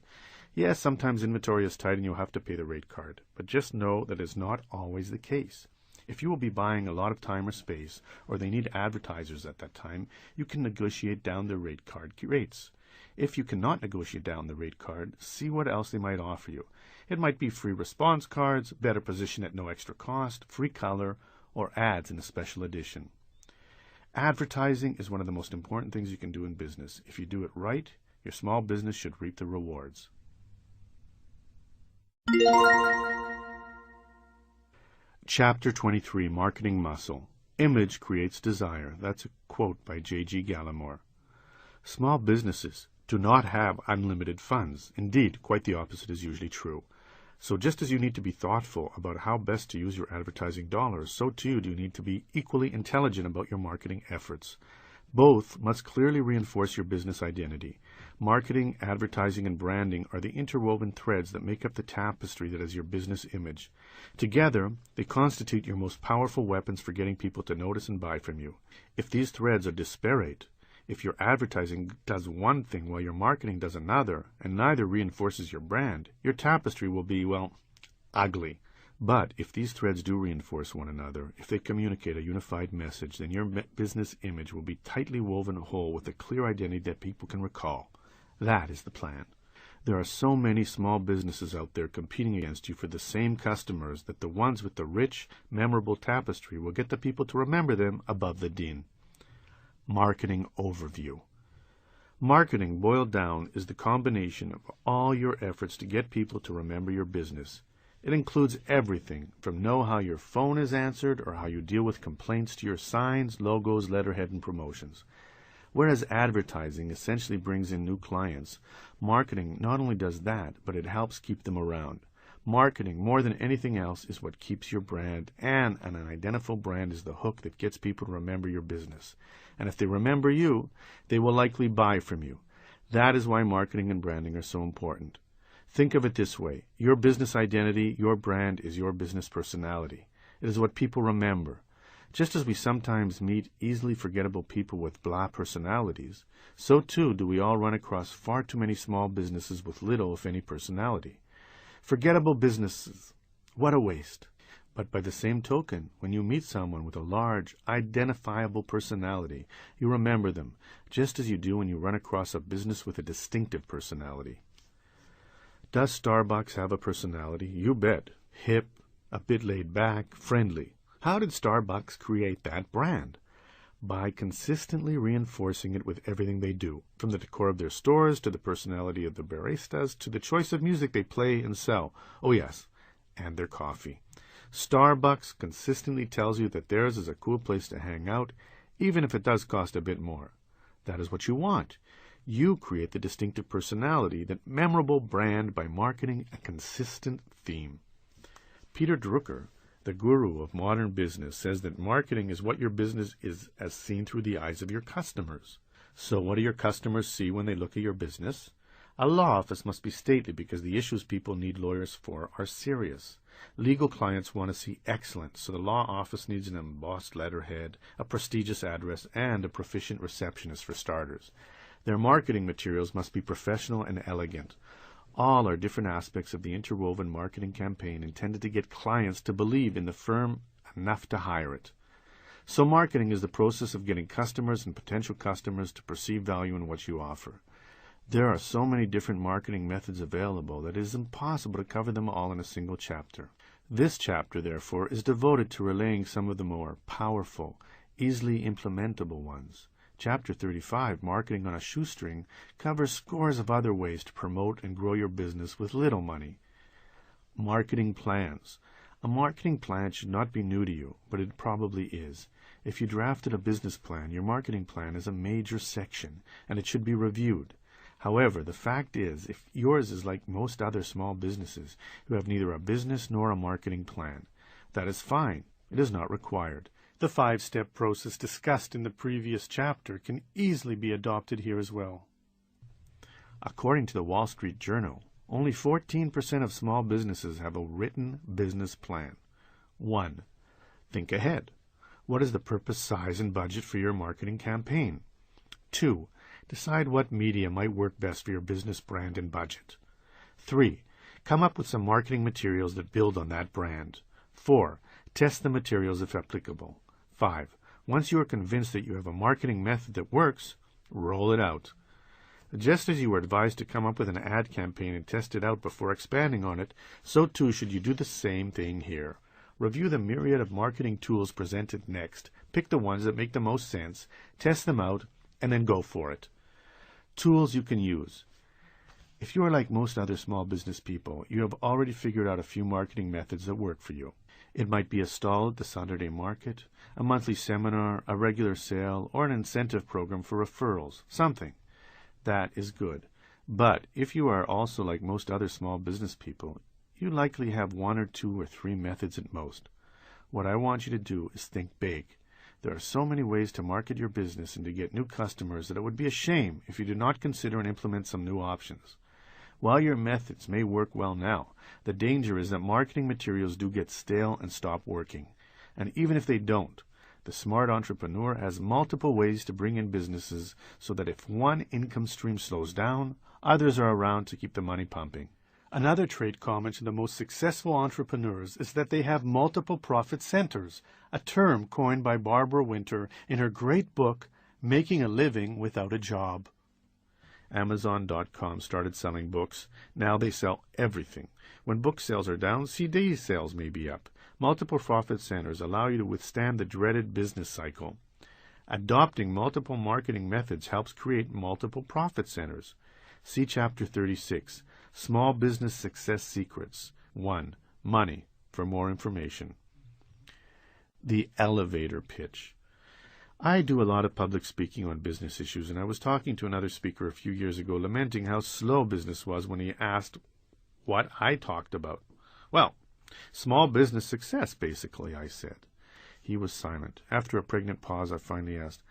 [SPEAKER 2] Yes, sometimes inventory is tight and you'll have to pay the rate card, but just know that is not always the case. If you will be buying a lot of time or space, or they need advertisers at that time, you can negotiate down the rate card rates. If you cannot negotiate down the rate card, see what else they might offer you. It might be free response cards, better position at no extra cost, free color, or ads in a special edition. Advertising is one of the most important things you can do in business. If you do it right, your small business should reap the rewards. Chapter 23, Marketing Muscle. Image creates desire. That's a quote by J.G. Gallimore. Small businesses do not have unlimited funds. Indeed, quite the opposite is usually true. So just as you need to be thoughtful about how best to use your advertising dollars, so too do you need to be equally intelligent about your marketing efforts. Both must clearly reinforce your business identity. Marketing, advertising, and branding are the interwoven threads that make up the tapestry that is your business image. Together, they constitute your most powerful weapons for getting people to notice and buy from you. If these threads are disparate, if your advertising does one thing while your marketing does another, and neither reinforces your brand, your tapestry will be, well, ugly. But if these threads do reinforce one another, if they communicate a unified message, then your business image will be tightly woven whole with a clear identity that people can recall. That is the plan. There are so many small businesses out there competing against you for the same customers that the ones with the rich, memorable tapestry will get the people to remember them above the din. Marketing overview. Marketing, boiled down, is the combination of all your efforts to get people to remember your business. It includes everything from know how your phone is answered or how you deal with complaints to your signs, logos, letterhead, and promotions. Whereas advertising essentially brings in new clients, marketing not only does that, but it helps keep them around. Marketing, more than anything else, is what keeps your brand, and an identifiable brand is the hook that gets people to remember your business. And if they remember you, they will likely buy from you. That is why marketing and branding are so important. Think of it this way. Your business identity, your brand, is your business personality. It is what people remember. Just as we sometimes meet easily forgettable people with blah personalities, so too do we all run across far too many small businesses with little, if any, personality. Forgettable businesses. What a waste. But by the same token, when you meet someone with a large, identifiable personality, you remember them, just as you do when you run across a business with a distinctive personality. Does Starbucks have a personality? You bet. Hip, a bit laid back, friendly. How did Starbucks create that brand? By consistently reinforcing it with everything they do, from the decor of their stores to the personality of the baristas to the choice of music they play and sell. Oh yes, and their coffee. Starbucks consistently tells you that theirs is a cool place to hang out, even if it does cost a bit more. That is what you want. You create the distinctive personality, that memorable brand, by marketing a consistent theme. Peter Drucker, the guru of modern business, says that marketing is what your business is as seen through the eyes of your customers. So what do your customers see when they look at your business? A law office must be stately because the issues people need lawyers for are serious. Legal clients want to see excellence, so the law office needs an embossed letterhead, a prestigious address, and a proficient receptionist for starters. Their marketing materials must be professional and elegant. All are different aspects of the interwoven marketing campaign intended to get clients to believe in the firm enough to hire it. So marketing is the process of getting customers and potential customers to perceive value in what you offer. There are so many different marketing methods available that it is impossible to cover them all in a single chapter. This chapter, therefore, is devoted to relaying some of the more powerful, easily implementable ones. Chapter 35, Marketing on a Shoestring, covers scores of other ways to promote and grow your business with little money. Marketing plans. A marketing plan should not be new to you, but it probably is. If you drafted a business plan, your marketing plan is a major section, and it should be reviewed. However, the fact is, if yours is like most other small businesses, you have neither a business nor a marketing plan. That is fine. It is not required. The 5-step process discussed in the previous chapter can easily be adopted here as well. According to the Wall Street Journal, only 14% of small businesses have a written business plan. 1. Think ahead. What is the purpose, size, and budget for your marketing campaign? 2. Decide what media might work best for your business brand and budget. 3. Come up with some marketing materials that build on that brand. 4. Test the materials if applicable. 5. Once you are convinced that you have a marketing method that works, roll it out. Just as you were advised to come up with an ad campaign and test it out before expanding on it, so too should you do the same thing here. Review the myriad of marketing tools presented next, pick the ones that make the most sense, test them out, and then go for it. Tools you can use. If you are like most other small business people, you have already figured out a few marketing methods that work for you. It might be a stall at the Saturday market, a monthly seminar, a regular sale, or an incentive program for referrals, something. That is good. But if you are also like most other small business people, you likely have 1 or 2 or 3 methods at most. What I want you to do is think big. There are so many ways to market your business and to get new customers that it would be a shame if you do not consider and implement some new options. While your methods may work well now, the danger is that marketing materials do get stale and stop working. And even if they don't, the smart entrepreneur has multiple ways to bring in businesses so that if one income stream slows down, others are around to keep the money pumping. Another trait common to the most successful entrepreneurs is that they have multiple profit centers, a term coined by Barbara Winter in her great book, Making a Living Without a Job. Amazon.com started selling books. Now they sell everything. When book sales are down, CD sales may be up. Multiple profit centers allow you to withstand the dreaded business cycle. Adopting multiple marketing methods helps create multiple profit centers. See Chapter 36, Small Business Success Secrets. 1. Money, for more information. The elevator pitch. I do a lot of public speaking on business issues, and I was talking to another speaker a few years ago lamenting how slow business was when he asked what I talked about. Well, small business success, basically, I said. He was silent. After a pregnant pause, I finally asked,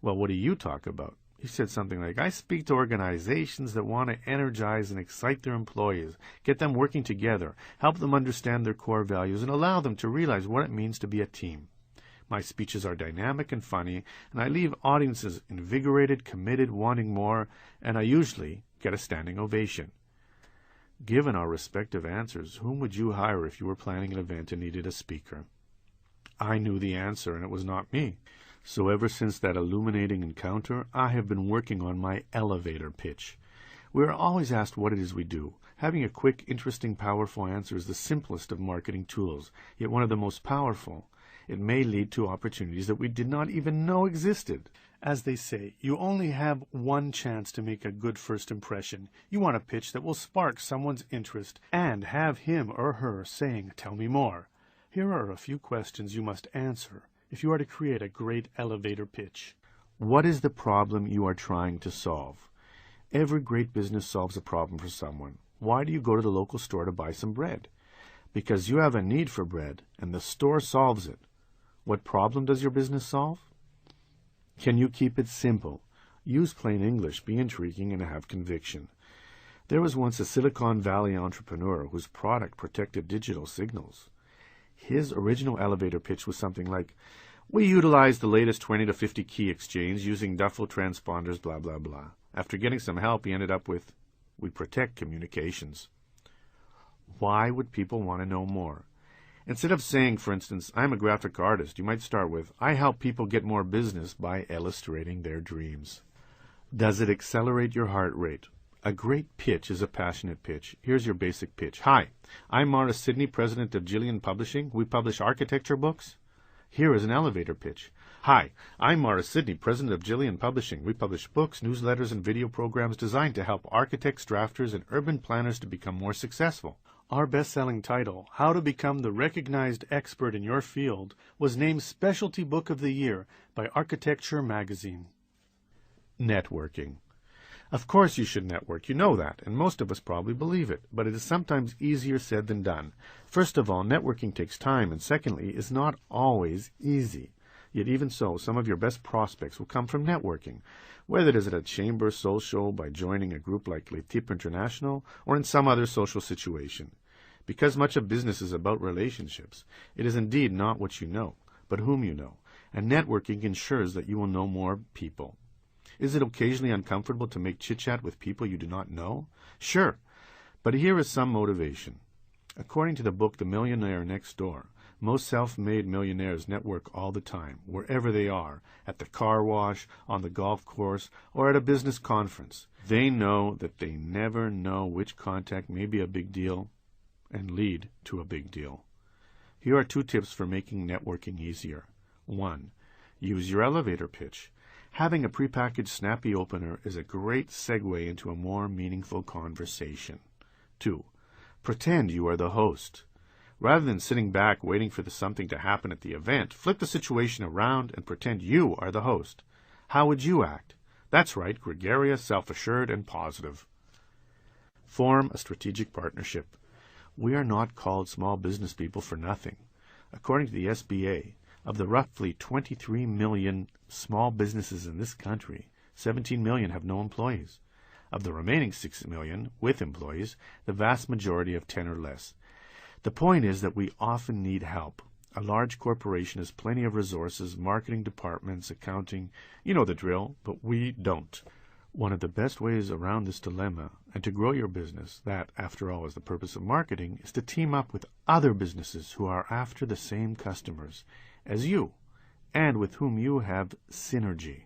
[SPEAKER 2] well, what do you talk about? He said something like, I speak to organizations that want to energize and excite their employees, get them working together, help them understand their core values, and allow them to realize what it means to be a team. My speeches are dynamic and funny, and I leave audiences invigorated, committed, wanting more, and I usually get a standing ovation. Given our respective answers, whom would you hire if you were planning an event and needed a speaker? I knew the answer, and it was not me. So ever since that illuminating encounter, I have been working on my elevator pitch. We are always asked what it is we do. Having a quick, interesting, powerful answer is the simplest of marketing tools, yet one of the most powerful. It may lead to opportunities that we did not even know existed. As they say, you only have one chance to make a good first impression. You want a pitch that will spark someone's interest and have him or her saying, tell me more. Here are a few questions you must answer if you are to create a great elevator pitch. What is the problem you are trying to solve? Every great business solves a problem for someone. Why do you go to the local store to buy some bread? Because you have a need for bread, and the store solves it. What problem does your business solve? Can you keep it simple? Use plain English, be intriguing, and have conviction. There was once a Silicon Valley entrepreneur whose product protected digital signals. His original elevator pitch was something like, we utilize the latest 20 to 50 key exchange using duffel transponders, blah, blah, blah. After getting some help, he ended up with, we protect communications. Why would people want to know more? Instead of saying, for instance, I'm a graphic artist, you might start with, I help people get more business by illustrating their dreams. Does it accelerate your heart rate? A great pitch is a passionate pitch. Here's your basic pitch. Hi, I'm Maura Sidney, president of Gillian Publishing. We publish architecture books. Here is an elevator pitch. Hi, I'm Maura Sidney, president of Gillian Publishing. We publish books, newsletters, and video programs designed to help architects, drafters, and urban planners to become more successful. Our best-selling title, How to Become the Recognized Expert in Your Field, was named Specialty Book of the Year by Architecture Magazine. Networking. Of course you should network, you know that, and most of us probably believe it, but it is sometimes easier said than done. First of all, networking takes time, and secondly, is not always easy. Yet even so, some of your best prospects will come from networking, whether it is at a chamber social, by joining a group like Le Type International, or in some other social situation. Because much of business is about relationships, it is indeed not what you know, but whom you know, and networking ensures that you will know more people. Is it occasionally uncomfortable to make chit-chat with people you do not know? Sure, but here is some motivation. According to the book The Millionaire Next Door, most self-made millionaires network all the time, wherever they are, at the car wash, on the golf course, or at a business conference. They know that they never know which contact may be a big deal and lead to a big deal. Here are 2 tips for making networking easier. 1. Use your elevator pitch. Having a prepackaged snappy opener is a great segue into a more meaningful conversation. 2. Pretend you are the host. Rather than sitting back waiting for something to happen at the event, flip the situation around and pretend you are the host. How would you act? That's right, gregarious, self-assured, and positive. Form a strategic partnership. We are not called small business people for nothing. According to the SBA, of the roughly 23 million small businesses in this country, 17 million have no employees. Of the remaining 6 million with employees, the vast majority have 10 or less. The point is that we often need help. A large corporation has plenty of resources, marketing departments, accounting, you know the drill, but we don't. One of the best ways around this dilemma and to grow your business, that, after all, is the purpose of marketing, is to team up with other businesses who are after the same customers as you and with whom you have synergy.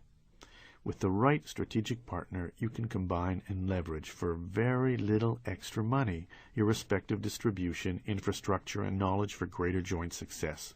[SPEAKER 2] With the right strategic partner, you can combine and leverage for very little extra money your respective distribution, infrastructure, and knowledge for greater joint success.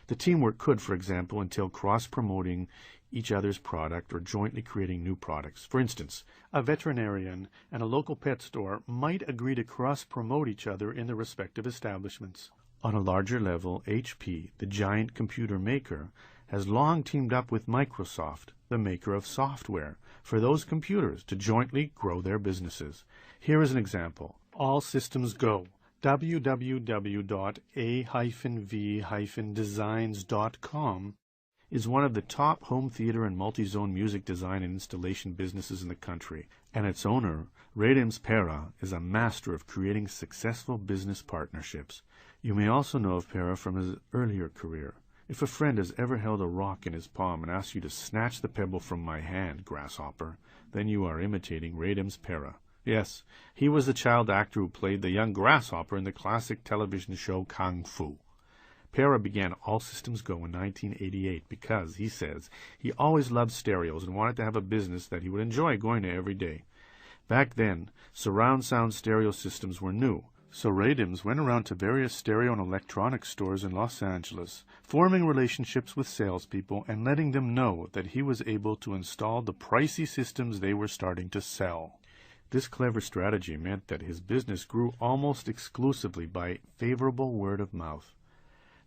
[SPEAKER 2] The teamwork could, for example, entail cross-promoting each other's product or jointly creating new products. For instance, a veterinarian and a local pet store might agree to cross-promote each other in their respective establishments. On a larger level, HP, the giant computer maker, has long teamed up with Microsoft, the maker of software, for those computers to jointly grow their businesses. Here is an example. All Systems Go. www.a-v-designs.com is one of the top home theater and multi-zone music design and installation businesses in the country, and its owner, Radems Pera, is a master of creating successful business partnerships. You may also know of Pera from his earlier career. If a friend has ever held a rock in his palm and asks you to snatch the pebble from my hand, grasshopper, then you are imitating Radems Pera. Yes, he was the child actor who played the young grasshopper in the classic television show Kung Fu. Pera began All Systems Go in 1988 because, he says, he always loved stereos and wanted to have a business that he would enjoy going to every day. Back then, surround sound stereo systems were new, so Radems went around to various stereo and electronics stores in Los Angeles, forming relationships with salespeople and letting them know that he was able to install the pricey systems they were starting to sell. This clever strategy meant that his business grew almost exclusively by favorable word of mouth.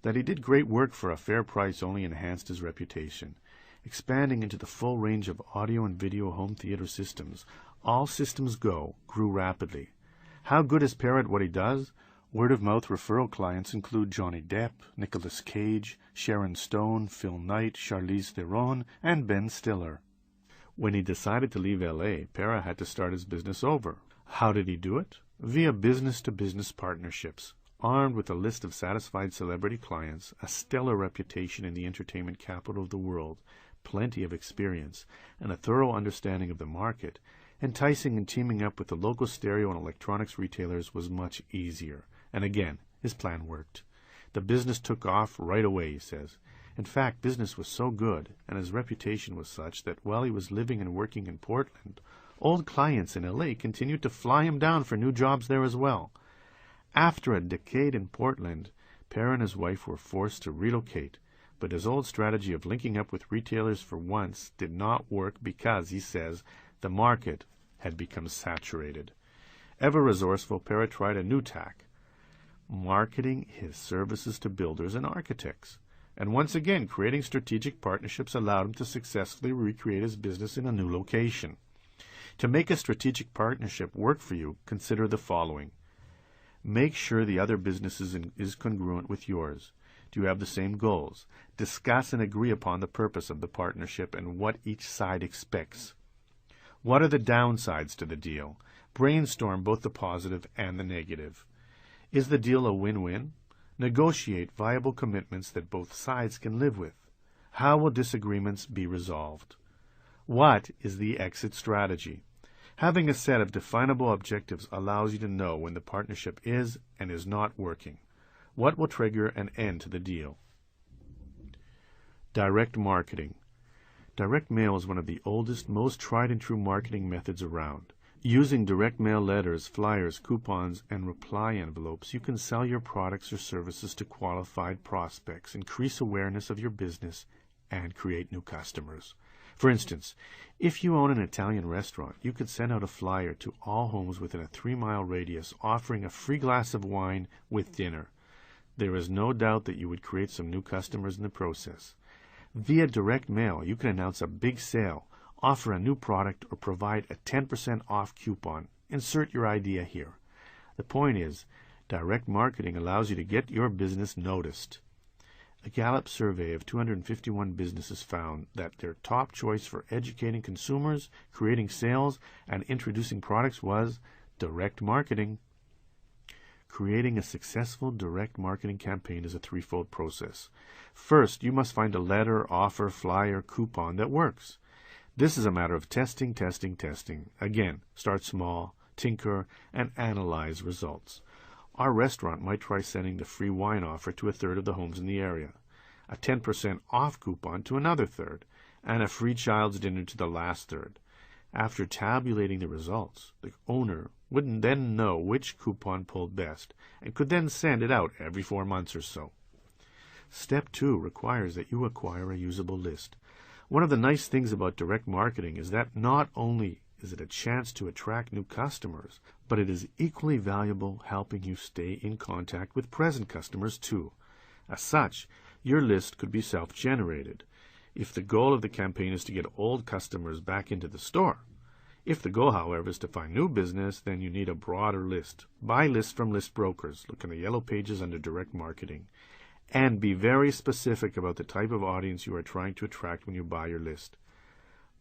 [SPEAKER 2] That he did great work for a fair price only enhanced his reputation. Expanding into the full range of audio and video home theater systems, All Systems Go grew rapidly. How good is Pera at what he does? Word-of-mouth referral clients include Johnny Depp, Nicolas Cage, Sharon Stone, Phil Knight, Charlize Theron, and Ben Stiller. When he decided to leave L.A., Pera had to start his business over. How did he do it? Via business-to-business partnerships. Armed with a list of satisfied celebrity clients, a stellar reputation in the entertainment capital of the world, plenty of experience, and a thorough understanding of the market, enticing and teaming up with the local stereo and electronics retailers was much easier. And again, his plan worked. The business took off right away, he says. In fact, business was so good, and his reputation was such that while he was living and working in Portland, old clients in L.A. continued to fly him down for new jobs there as well. After a decade in Portland, Pera and his wife were forced to relocate, but his old strategy of linking up with retailers for once did not work because, he says, the market had become saturated. Ever resourceful, Pera tried a new tack, marketing his services to builders and architects. And once again, creating strategic partnerships allowed him to successfully recreate his business in a new location. To make a strategic partnership work for you, consider the following. Make sure the other business is congruent with yours. Do you have the same goals? Discuss and agree upon the purpose of the partnership and what each side expects. What are the downsides to the deal? Brainstorm both the positive and the negative. Is the deal a win-win? Negotiate viable commitments that both sides can live with. How will disagreements be resolved? What is the exit strategy? Having a set of definable objectives allows you to know when the partnership is and is not working. What will trigger an end to the deal? Direct marketing. Direct mail is one of the oldest, most tried and true marketing methods around. Using direct mail letters, flyers, coupons, and reply envelopes, you can sell your products or services to qualified prospects, increase awareness of your business, and create new customers. For instance, if you own an Italian restaurant, you could send out a flyer to all homes within a 3-mile radius offering a free glass of wine with dinner. There is no doubt that you would create some new customers in the process. Via direct mail, you can announce a big sale, offer a new product, or provide a 10% off coupon. Insert your idea here. The point is, direct marketing allows you to get your business noticed. A Gallup survey of 251 businesses found that their top choice for educating consumers, creating sales, and introducing products was direct marketing. Creating a successful direct marketing campaign is a threefold process. First, you must find a letter, offer, flyer, coupon that works. This is a matter of testing. Again, start small, tinker, and analyze results. Our restaurant might try sending the free wine offer to a third of the homes in the area, a 10% off coupon to another third, and a free child's dinner to the last third. After tabulating the results, the owner would then know which coupon pulled best and could then send it out every 4 months or so. Step 2 requires that you acquire a usable list. One of the nice things about direct marketing is that not only is it a chance to attract new customers, but it is equally valuable helping you stay in contact with present customers too. As such, your list could be self-generated. If the goal of the campaign is to get old customers back into the store. If the goal, however, is to find new business, then you need a broader list. Buy lists from list brokers. Look in the yellow pages under direct marketing. And be very specific about the type of audience you are trying to attract when you buy your list.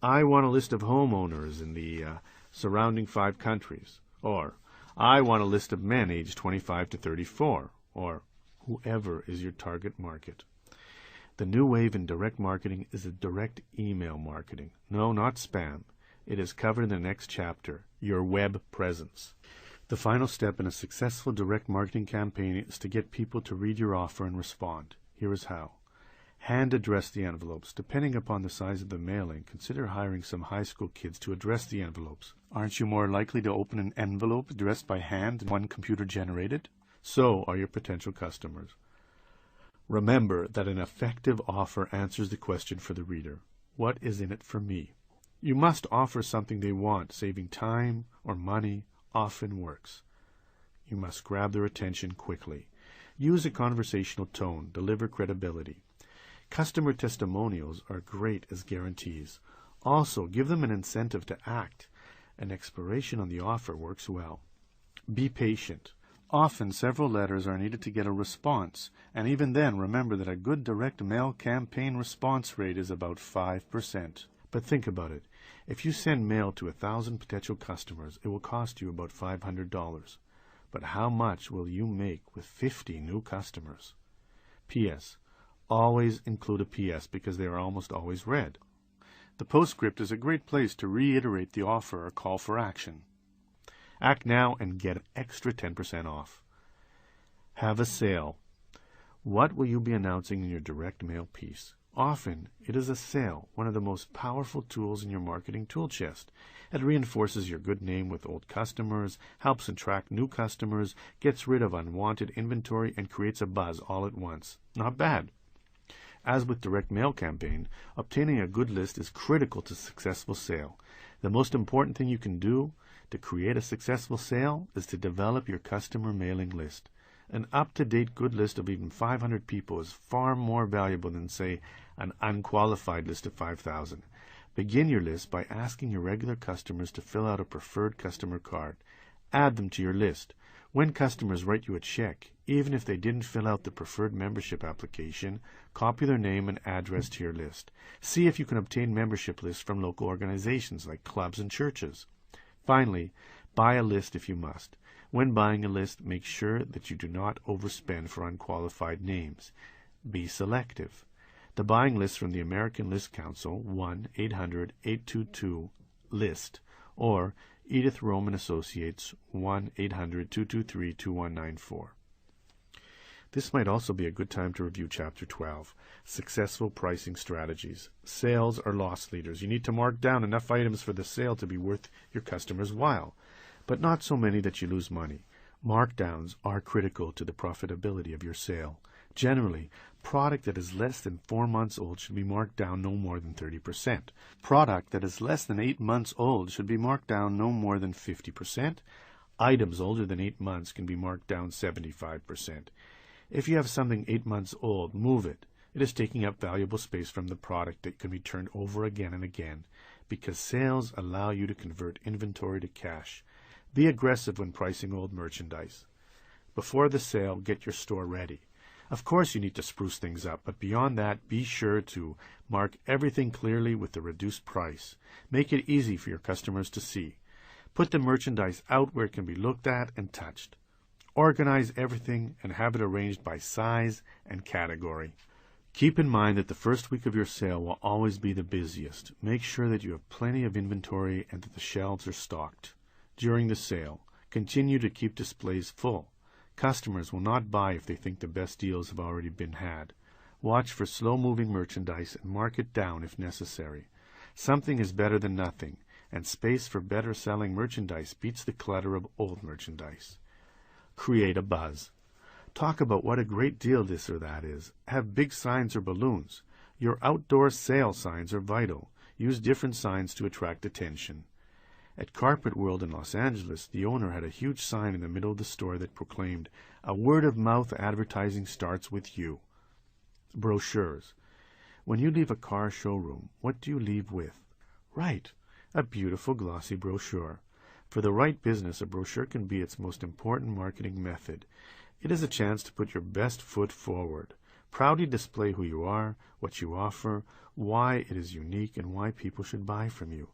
[SPEAKER 2] I want a list of homeowners in the surrounding 5 countries. Or, I want a list of men aged 25 to 34. Or, whoever is your target market. The new wave in direct marketing is a direct email marketing. No, not spam. It is covered in the next chapter, your web presence. The final step in a successful direct marketing campaign is to get people to read your offer and respond. Here is how. Hand address the envelopes. Depending upon the size of the mailing, consider hiring some high school kids to address the envelopes. Aren't you more likely to open an envelope addressed by hand than one computer-generated? So are your potential customers. Remember that an effective offer answers the question for the reader. What is in it for me? You must offer something they want. Saving time or money often works. You must grab their attention quickly. Use a conversational tone. Deliver credibility. Customer testimonials are great as guarantees. Also, give them an incentive to act. An expiration on the offer works well. Be patient. Often, several letters are needed to get a response, and even then, remember that a good direct mail campaign response rate is about 5%. But think about it. If you send mail to 1,000 potential customers, it will cost you about $500. But how much will you make with 50 new customers? P.S. Always include a P.S. because they are almost always read. The postscript is a great place to reiterate the offer or call for action. Act now and get an extra 10% off. Have a sale. What will you be announcing in your direct mail piece? Often, it is a sale, one of the most powerful tools in your marketing tool chest. It reinforces your good name with old customers, helps attract new customers, gets rid of unwanted inventory, and creates a buzz all at once. Not bad. As with direct mail campaign, obtaining a good list is critical to successful sale. The most important thing you can do to create a successful sale is to develop your customer mailing list. An up-to-date good list of even 500 people is far more valuable than, say, an unqualified list of 5,000. Begin your list by asking your regular customers to fill out a preferred customer card. Add them to your list. When customers write you a check, even if they didn't fill out the preferred membership application, copy their name and address to your list. See if you can obtain membership lists from local organizations like clubs and churches. Finally, buy a list if you must. When buying a list, make sure that you do not overspend for unqualified names. Be selective. The buying list from the American List Council, 1-800-822-LIST, or Edith Roman Associates, 1-800-223-2194. This might also be a good time to review Chapter 12, Successful Pricing Strategies. Sales are loss leaders. You need to mark down enough items for the sale to be worth your customer's while, but not so many that you lose money. Markdowns are critical to the profitability of your sale. Generally, product that is less than 4 months old should be marked down no more than 30%. Product that is less than 8 months old should be marked down no more than 50%. Items older than 8 months can be marked down 75%. If you have something 8 months old, move it. It is taking up valuable space from the product that can be turned over again and again, because sales allow you to convert inventory to cash. Be aggressive when pricing old merchandise. Before the sale, get your store ready. Of course you need to spruce things up, but beyond that, be sure to mark everything clearly with the reduced price. Make it easy for your customers to see. Put the merchandise out where it can be looked at and touched. Organize everything and have it arranged by size and category. Keep in mind that the first week of your sale will always be the busiest. Make sure that you have plenty of inventory and that the shelves are stocked. During the sale, continue to keep displays full. Customers will not buy if they think the best deals have already been had. Watch for slow-moving merchandise and mark it down if necessary. Something is better than nothing, and space for better-selling merchandise beats the clutter of old merchandise. Create a buzz. Talk about what a great deal this or that is. Have big signs or balloons. Your outdoor sale signs are vital. Use different signs to attract attention. At Carpet World in Los Angeles, the owner had a huge sign in the middle of the store that proclaimed, "A word-of-mouth advertising starts with you." Brochures. When you leave a car showroom, what do you leave with? Right, a beautiful glossy brochure. For the right business, a brochure can be its most important marketing method. It is a chance to put your best foot forward. Proudly display who you are, what you offer, why it is unique, and why people should buy from you.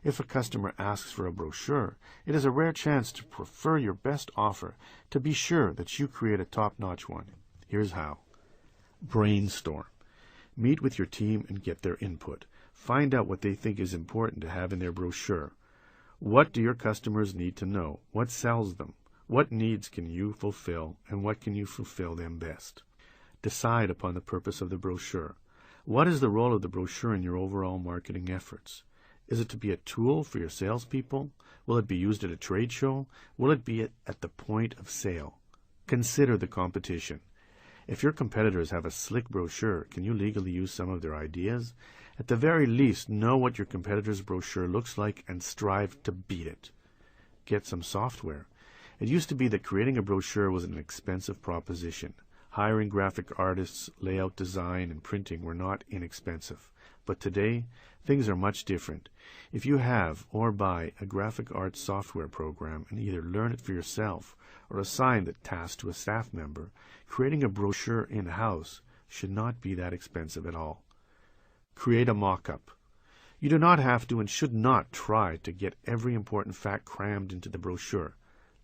[SPEAKER 2] If a customer asks for a brochure, it is a rare chance to prefer your best offer, to be sure that you create a top-notch one. Here's how. Brainstorm. Meet with your team and get their input. Find out what they think is important to have in their brochure. What do your customers need to know? What sells them? What needs can you fulfill, and what can you fulfill them best? Decide upon the purpose of the brochure. What is the role of the brochure in your overall marketing efforts? Is it to be a tool for your salespeople? Will it be used at a trade show? Will it be at the point of sale? Consider the competition. If your competitors have a slick brochure, can you legally use some of their ideas? At the very least, know what your competitor's brochure looks like and strive to beat it. Get some software. It used to be that creating a brochure was an expensive proposition. Hiring graphic artists, layout design, and printing were not inexpensive. But today, things are much different. If you have or buy a graphic arts software program and either learn it for yourself or assign the task to a staff member, creating a brochure in-house should not be that expensive at all. Create a mock-up. You do not have to and should not try to get every important fact crammed into the brochure.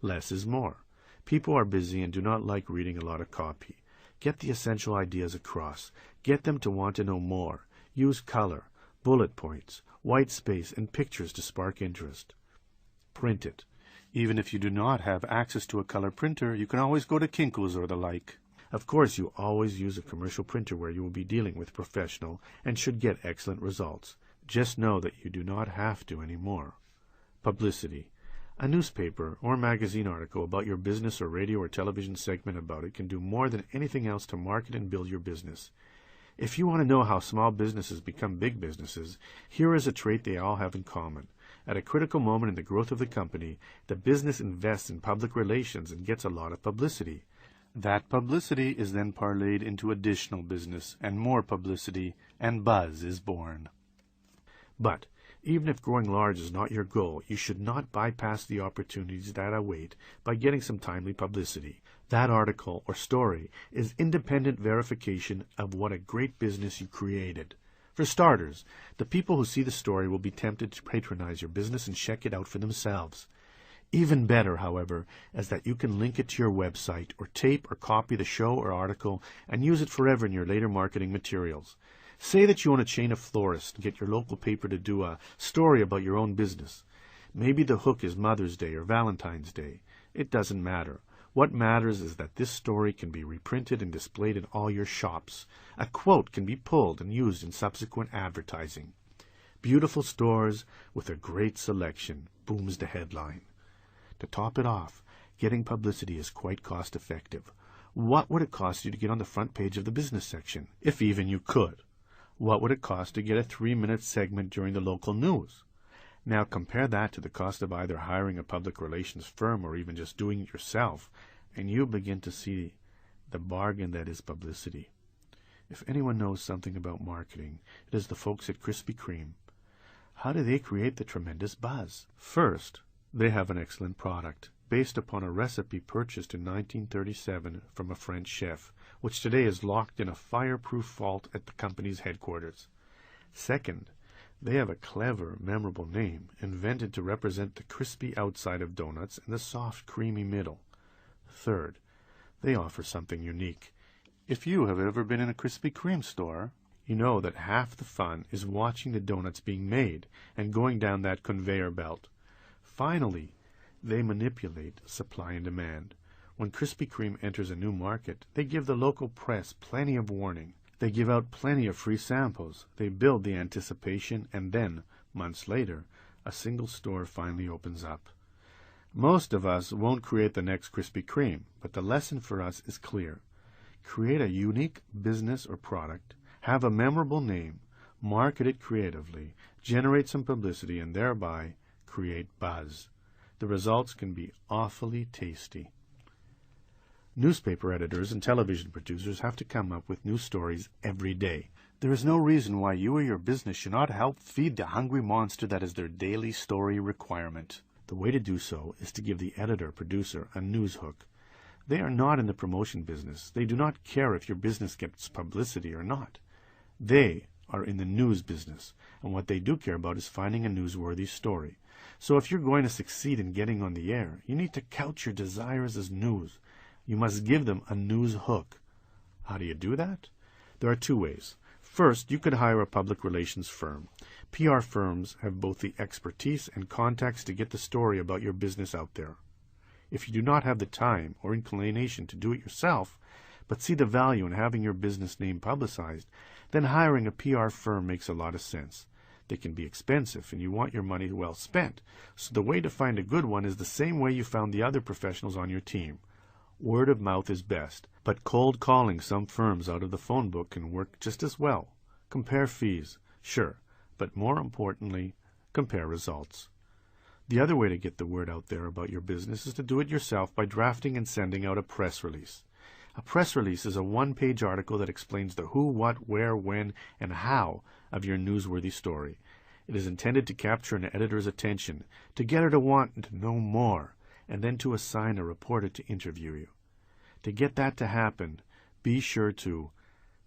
[SPEAKER 2] Less is more. People are busy and do not like reading a lot of copy. Get the essential ideas across. Get them to want to know more. Use color, bullet points, white space, and pictures to spark interest. Print it. Even if you do not have access to a color printer, you can always go to Kinko's or the like. Of course, you always use a commercial printer where you will be dealing with professional and should get excellent results. Just know that you do not have to anymore. Publicity. A newspaper or magazine article about your business or radio or television segment about it can do more than anything else to market and build your business. If you want to know how small businesses become big businesses, here is a trait they all have in common. At a critical moment in the growth of the company, the business invests in public relations and gets a lot of publicity. That publicity is then parlayed into additional business, and more publicity, and buzz is born. But even if growing large is not your goal, you should not bypass the opportunities that await by getting some timely publicity. That article or story is independent verification of what a great business you created. For starters, the people who see the story will be tempted to patronize your business and check it out for themselves. Even better, however, is that you can link it to your website or tape or copy the show or article and use it forever in your later marketing materials. Say that you own a chain of florists and get your local paper to do a story about your own business. Maybe the hook is Mother's Day or Valentine's Day. It doesn't matter. What matters is that this story can be reprinted and displayed in all your shops. A quote can be pulled and used in subsequent advertising. Beautiful stores with a great selection booms the headline. To top it off, getting publicity is quite cost-effective. What would it cost you to get on the front page of the business section, if even you could? What would it cost to get a 3-minute segment during the local news? Now compare that to the cost of either hiring a public relations firm or even just doing it yourself, and you begin to see the bargain that is publicity. If anyone knows something about marketing, it is the folks at Krispy Kreme. How do they create the tremendous buzz? First, they have an excellent product, based upon a recipe purchased in 1937 from a French chef, which today is locked in a fireproof vault at the company's headquarters. Second, they have a clever, memorable name, invented to represent the crispy outside of donuts and the soft, creamy middle. Third, they offer something unique. If you have ever been in a Krispy Kreme store, you know that half the fun is watching the donuts being made and going down that conveyor belt. Finally, they manipulate supply and demand. When Krispy Kreme enters a new market, they give the local press plenty of warning. They give out plenty of free samples. They build the anticipation, and then, months later, a single store finally opens up. Most of us won't create the next Krispy Kreme, but the lesson for us is clear. Create a unique business or product, have a memorable name, market it creatively, generate some publicity, and thereby create buzz. The results can be awfully tasty. Newspaper editors and television producers have to come up with new stories every day. There is no reason why you or your business should not help feed the hungry monster that is their daily story requirement. The way to do so is to give the editor-producer a news hook. They are not in the promotion business. They do not care if your business gets publicity or not. They are in the news business, and what they do care about is finding a newsworthy story. So if you're going to succeed in getting on the air, you need to couch your desires as news. You must give them a news hook. How do you do that? There are 2 ways. First, you could hire a public relations firm. PR firms have both the expertise and contacts to get the story about your business out there. If you do not have the time or inclination to do it yourself, but see the value in having your business name publicized, then hiring a PR firm makes a lot of sense. They can be expensive, and you want your money well spent. So the way to find a good one is the same way you found the other professionals on your team. Word of mouth is best, but cold calling some firms out of the phone book can work just as well. Compare fees, sure, but more importantly, compare results. The other way to get the word out there about your business is to do it yourself by drafting and sending out a press release. A press release is a 1-page article that explains the who, what, where, when, and how of your newsworthy story. It is intended to capture an editor's attention, to get her to want to know more, and then to assign a reporter to interview you. To get that to happen, be sure to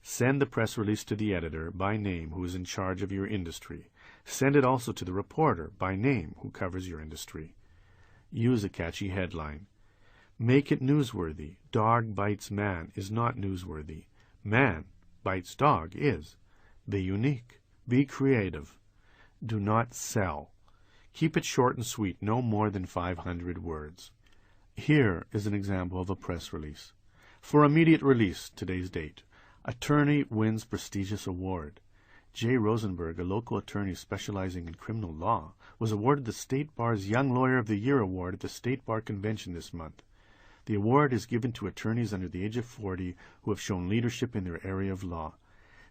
[SPEAKER 2] send the press release to the editor by name who is in charge of your industry. Send it also to the reporter by name who covers your industry. Use a catchy headline. Make it newsworthy. Dog bites man is not newsworthy. Man bites dog is. Be unique. Be creative. Do not sell. Keep it short and sweet, no more than 500 words. Here is an example of a press release. For immediate release, today's date. Attorney wins prestigious award. J. Rosenberg, a local attorney specializing in criminal law, was awarded the State Bar's Young Lawyer of the Year award at the State Bar Convention this month. The award is given to attorneys under the age of 40 who have shown leadership in their area of law.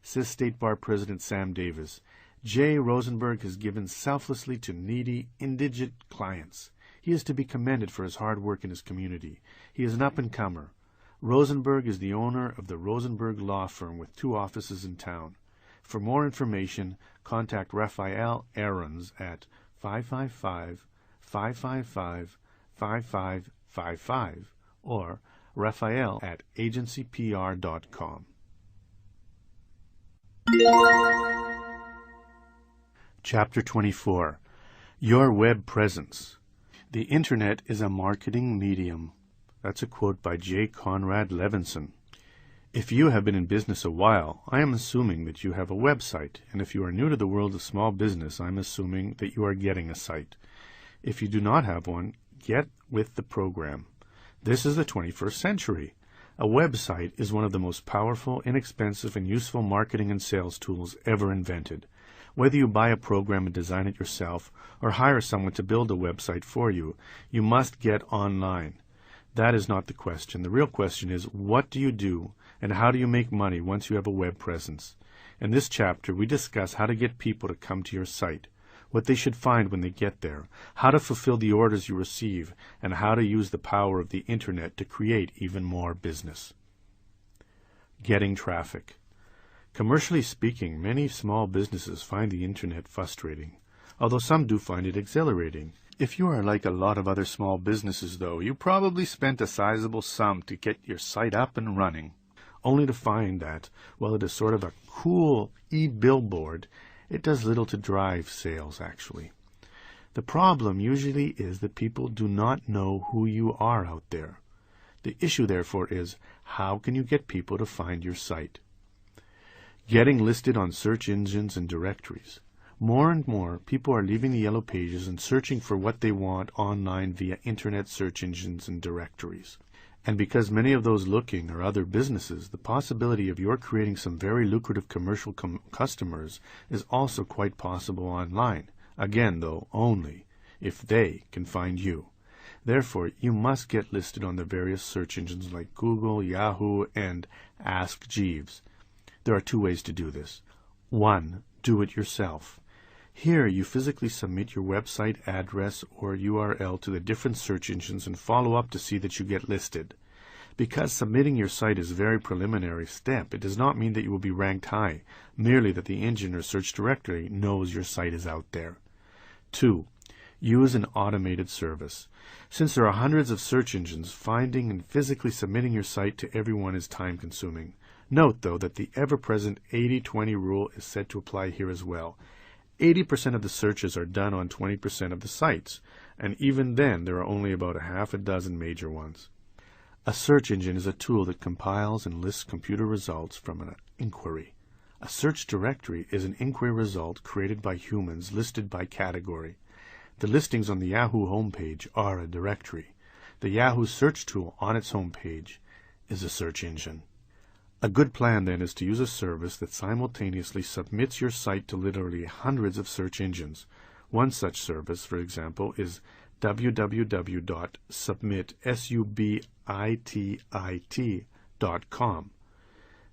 [SPEAKER 2] Says State Bar President Sam Davis, J. Rosenberg has given selflessly to needy, indigent clients. He is to be commended for his hard work in his community. He is an up-and-comer. Rosenberg is the owner of the Rosenberg Law Firm with 2 offices in town. For more information, contact Raphael Aarons at 555-555-5555 or Raphael at agencypr.com. Chapter 24. Your Web Presence. The Internet is a marketing medium. That's a quote by J. Conrad Levinson. If you have been in business a while, I am assuming that you have a website, and if you are new to the world of small business, I am assuming that you are getting a site. If you do not have one, get with the program. This is the 21st century. A website is one of the most powerful, inexpensive, and useful marketing and sales tools ever invented. Whether you buy a program and design it yourself, or hire someone to build a website for you, you must get online. That is not the question. The real question is, what do you do and how do you make money once you have a web presence? In this chapter, we discuss how to get people to come to your site, what they should find when they get there, how to fulfill the orders you receive, and how to use the power of the internet to create even more business. Getting traffic. Commercially speaking, many small businesses find the internet frustrating, although some do find it exhilarating. If you are like a lot of other small businesses, though, you probably spent a sizable sum to get your site up and running, only to find that, while it is sort of a cool e-billboard, it does little to drive sales, actually. The problem usually is that people do not know who you are out there. The issue, therefore, is how can you get people to find your site? Getting listed on search engines and directories. More and more, people are leaving the yellow pages and searching for what they want online via internet search engines and directories. And because many of those looking are other businesses, the possibility of your creating some very lucrative commercial customers is also quite possible online. Again, though, only if they can find you. Therefore, you must get listed on the various search engines like Google, Yahoo, and Ask Jeeves. There are two ways to do this. 1. Do it yourself. Here, you physically submit your website address or URL to the different search engines and follow up to see that you get listed. Because submitting your site is a very preliminary step, it does not mean that you will be ranked high, merely that the engine or search directory knows your site is out there. 2. Use an automated service. Since there are hundreds of search engines, finding and physically submitting your site to everyone is time-consuming. Note, though, that the ever-present 80-20 rule is said to apply here as well. 80% of the searches are done on 20% of the sites, and even then there are only about a half a dozen major ones. A search engine is a tool that compiles and lists computer results from an inquiry. A search directory is an inquiry result created by humans listed by category. The listings on the Yahoo homepage are a directory. The Yahoo search tool on its homepage is a search engine. A good plan, then, is to use a service that simultaneously submits your site to literally hundreds of search engines. One such service, for example, is www.submit.com.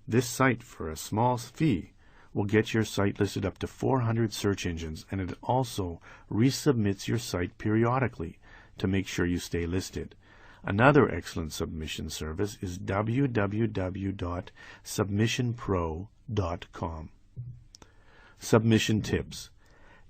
[SPEAKER 2] This site, for a small fee, will get your site listed up to 400 search engines, and it also resubmits your site periodically to make sure you stay listed. Another excellent submission service is www.submissionpro.com. Submission tips.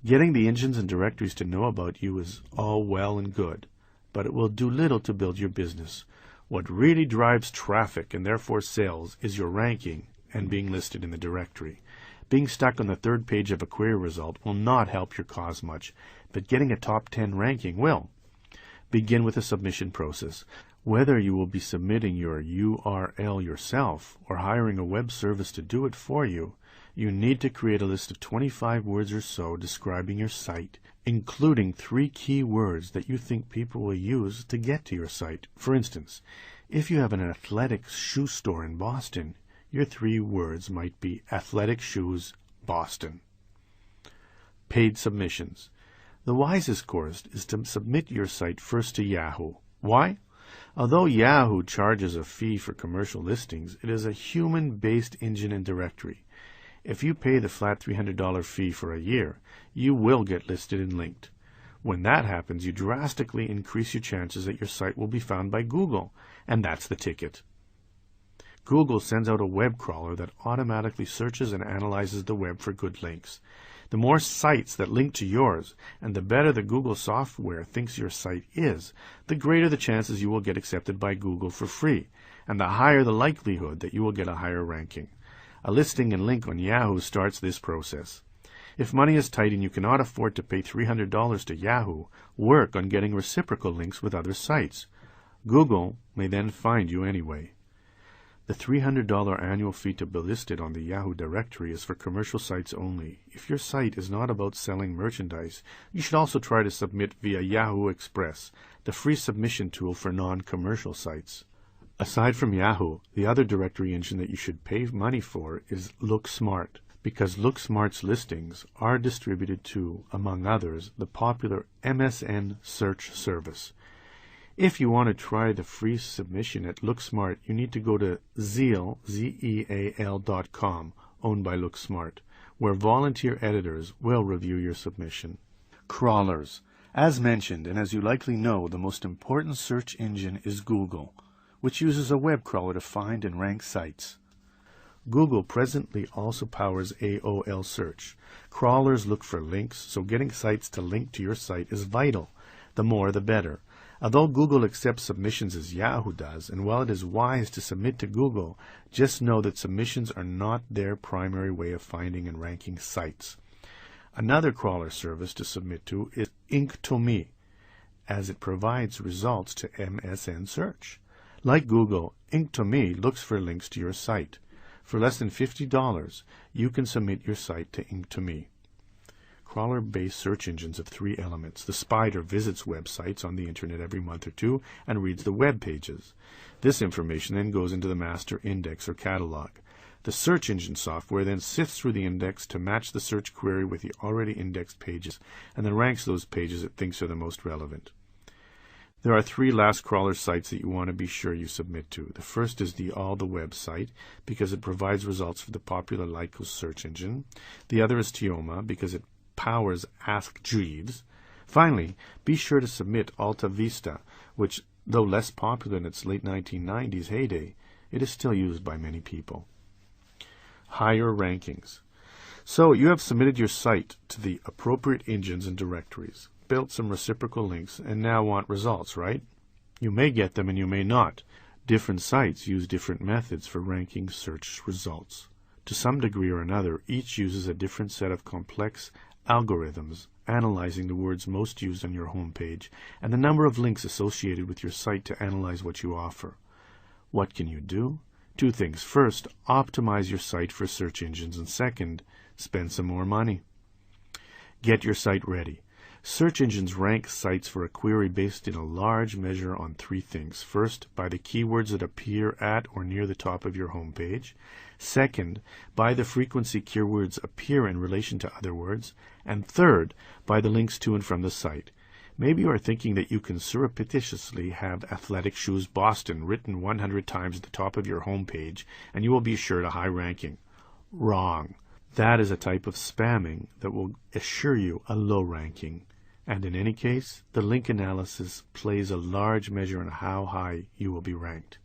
[SPEAKER 2] Getting the engines and directories to know about you is all well and good, but it will do little to build your business. What really drives traffic and therefore sales is your ranking and being listed in the directory. Being stuck on the third page of a query result will not help your cause much, but getting a top 10 ranking will. Begin with a submission process. Whether you will be submitting your URL yourself or hiring a web service to do it for you, you need to create a list of 25 words or so describing your site, including 3 key words that you think people will use to get to your site. For instance, if you have an athletic shoe store in Boston, your 3 words might be athletic shoes, Boston. Paid submissions. The wisest course is to submit your site first to Yahoo. Why? Although Yahoo charges a fee for commercial listings, it is a human-based engine and directory. If you pay the flat $300 fee for a year, you will get listed and linked. When that happens, you drastically increase your chances that your site will be found by Google, and that's the ticket. Google sends out a web crawler that automatically searches and analyzes the web for good links. The more sites that link to yours, and the better the Google software thinks your site is, the greater the chances you will get accepted by Google for free, and the higher the likelihood that you will get a higher ranking. A listing and link on Yahoo starts this process. If money is tight and you cannot afford to pay $300 to Yahoo, work on getting reciprocal links with other sites. Google may then find you anyway. The $300 annual fee to be listed on the Yahoo directory is for commercial sites only. If your site is not about selling merchandise, you should also try to submit via Yahoo Express, the free submission tool for non-commercial sites. Aside from Yahoo, the other directory engine that you should pay money for is LookSmart, because LookSmart's listings are distributed to, among others, the popular MSN search service. If you want to try the free submission at LookSmart, you need to go to Zeal, zeal.com, owned by LookSmart, where volunteer editors will review your submission. Crawlers. As mentioned, and as you likely know, the most important search engine is Google, which uses a web crawler to find and rank sites. Google presently also powers AOL search. Crawlers look for links, so getting sites to link to your site is vital. The more, the better. Although Google accepts submissions as Yahoo does, and while it is wise to submit to Google, just know that submissions are not their primary way of finding and ranking sites. Another crawler service to submit to is Ink2Me, as it provides results to MSN Search. Like Google, Ink2Me looks for links to your site. For less than $50, you can submit your site to Ink2Me. Crawler-based search engines have three elements. The spider visits websites on the internet every month or two and reads the web pages. This information then goes into the master index or catalog. The search engine software then sifts through the index to match the search query with the already indexed pages and then ranks those pages it thinks are the most relevant. There are three last crawler sites that you want to be sure you submit to. The first is the All the Web site, because it provides results for the popular Lycos search engine. The other is Teoma, because it powers Ask Jeeves. Finally, be sure to submit Alta Vista, which, though less popular in its late 1990s heyday, it is still used by many people. Higher rankings. So you have submitted your site to the appropriate engines and directories, built some reciprocal links, and now want results, right? You may get them and you may not. Different sites use different methods for ranking search results. To some degree or another, each uses a different set of complex algorithms analyzing the words most used on your home page and the number of links associated with your site to analyze what you offer. What can you do? Two things. First, optimize your site for search engines, and second, spend some more money. Get your site ready. Search engines rank sites for a query based in a large measure on three things. First, by the keywords that appear at or near the top of your home page. Second, by the frequency keywords appear in relation to other words. And third, by the links to and from the site. Maybe you are thinking that you can surreptitiously have Athletic Shoes Boston written 100 times at the top of your home page, and you will be assured a high ranking. Wrong. That is a type of spamming that will assure you a low ranking. And in any case, the link analysis plays a large measure on how high you will be ranked.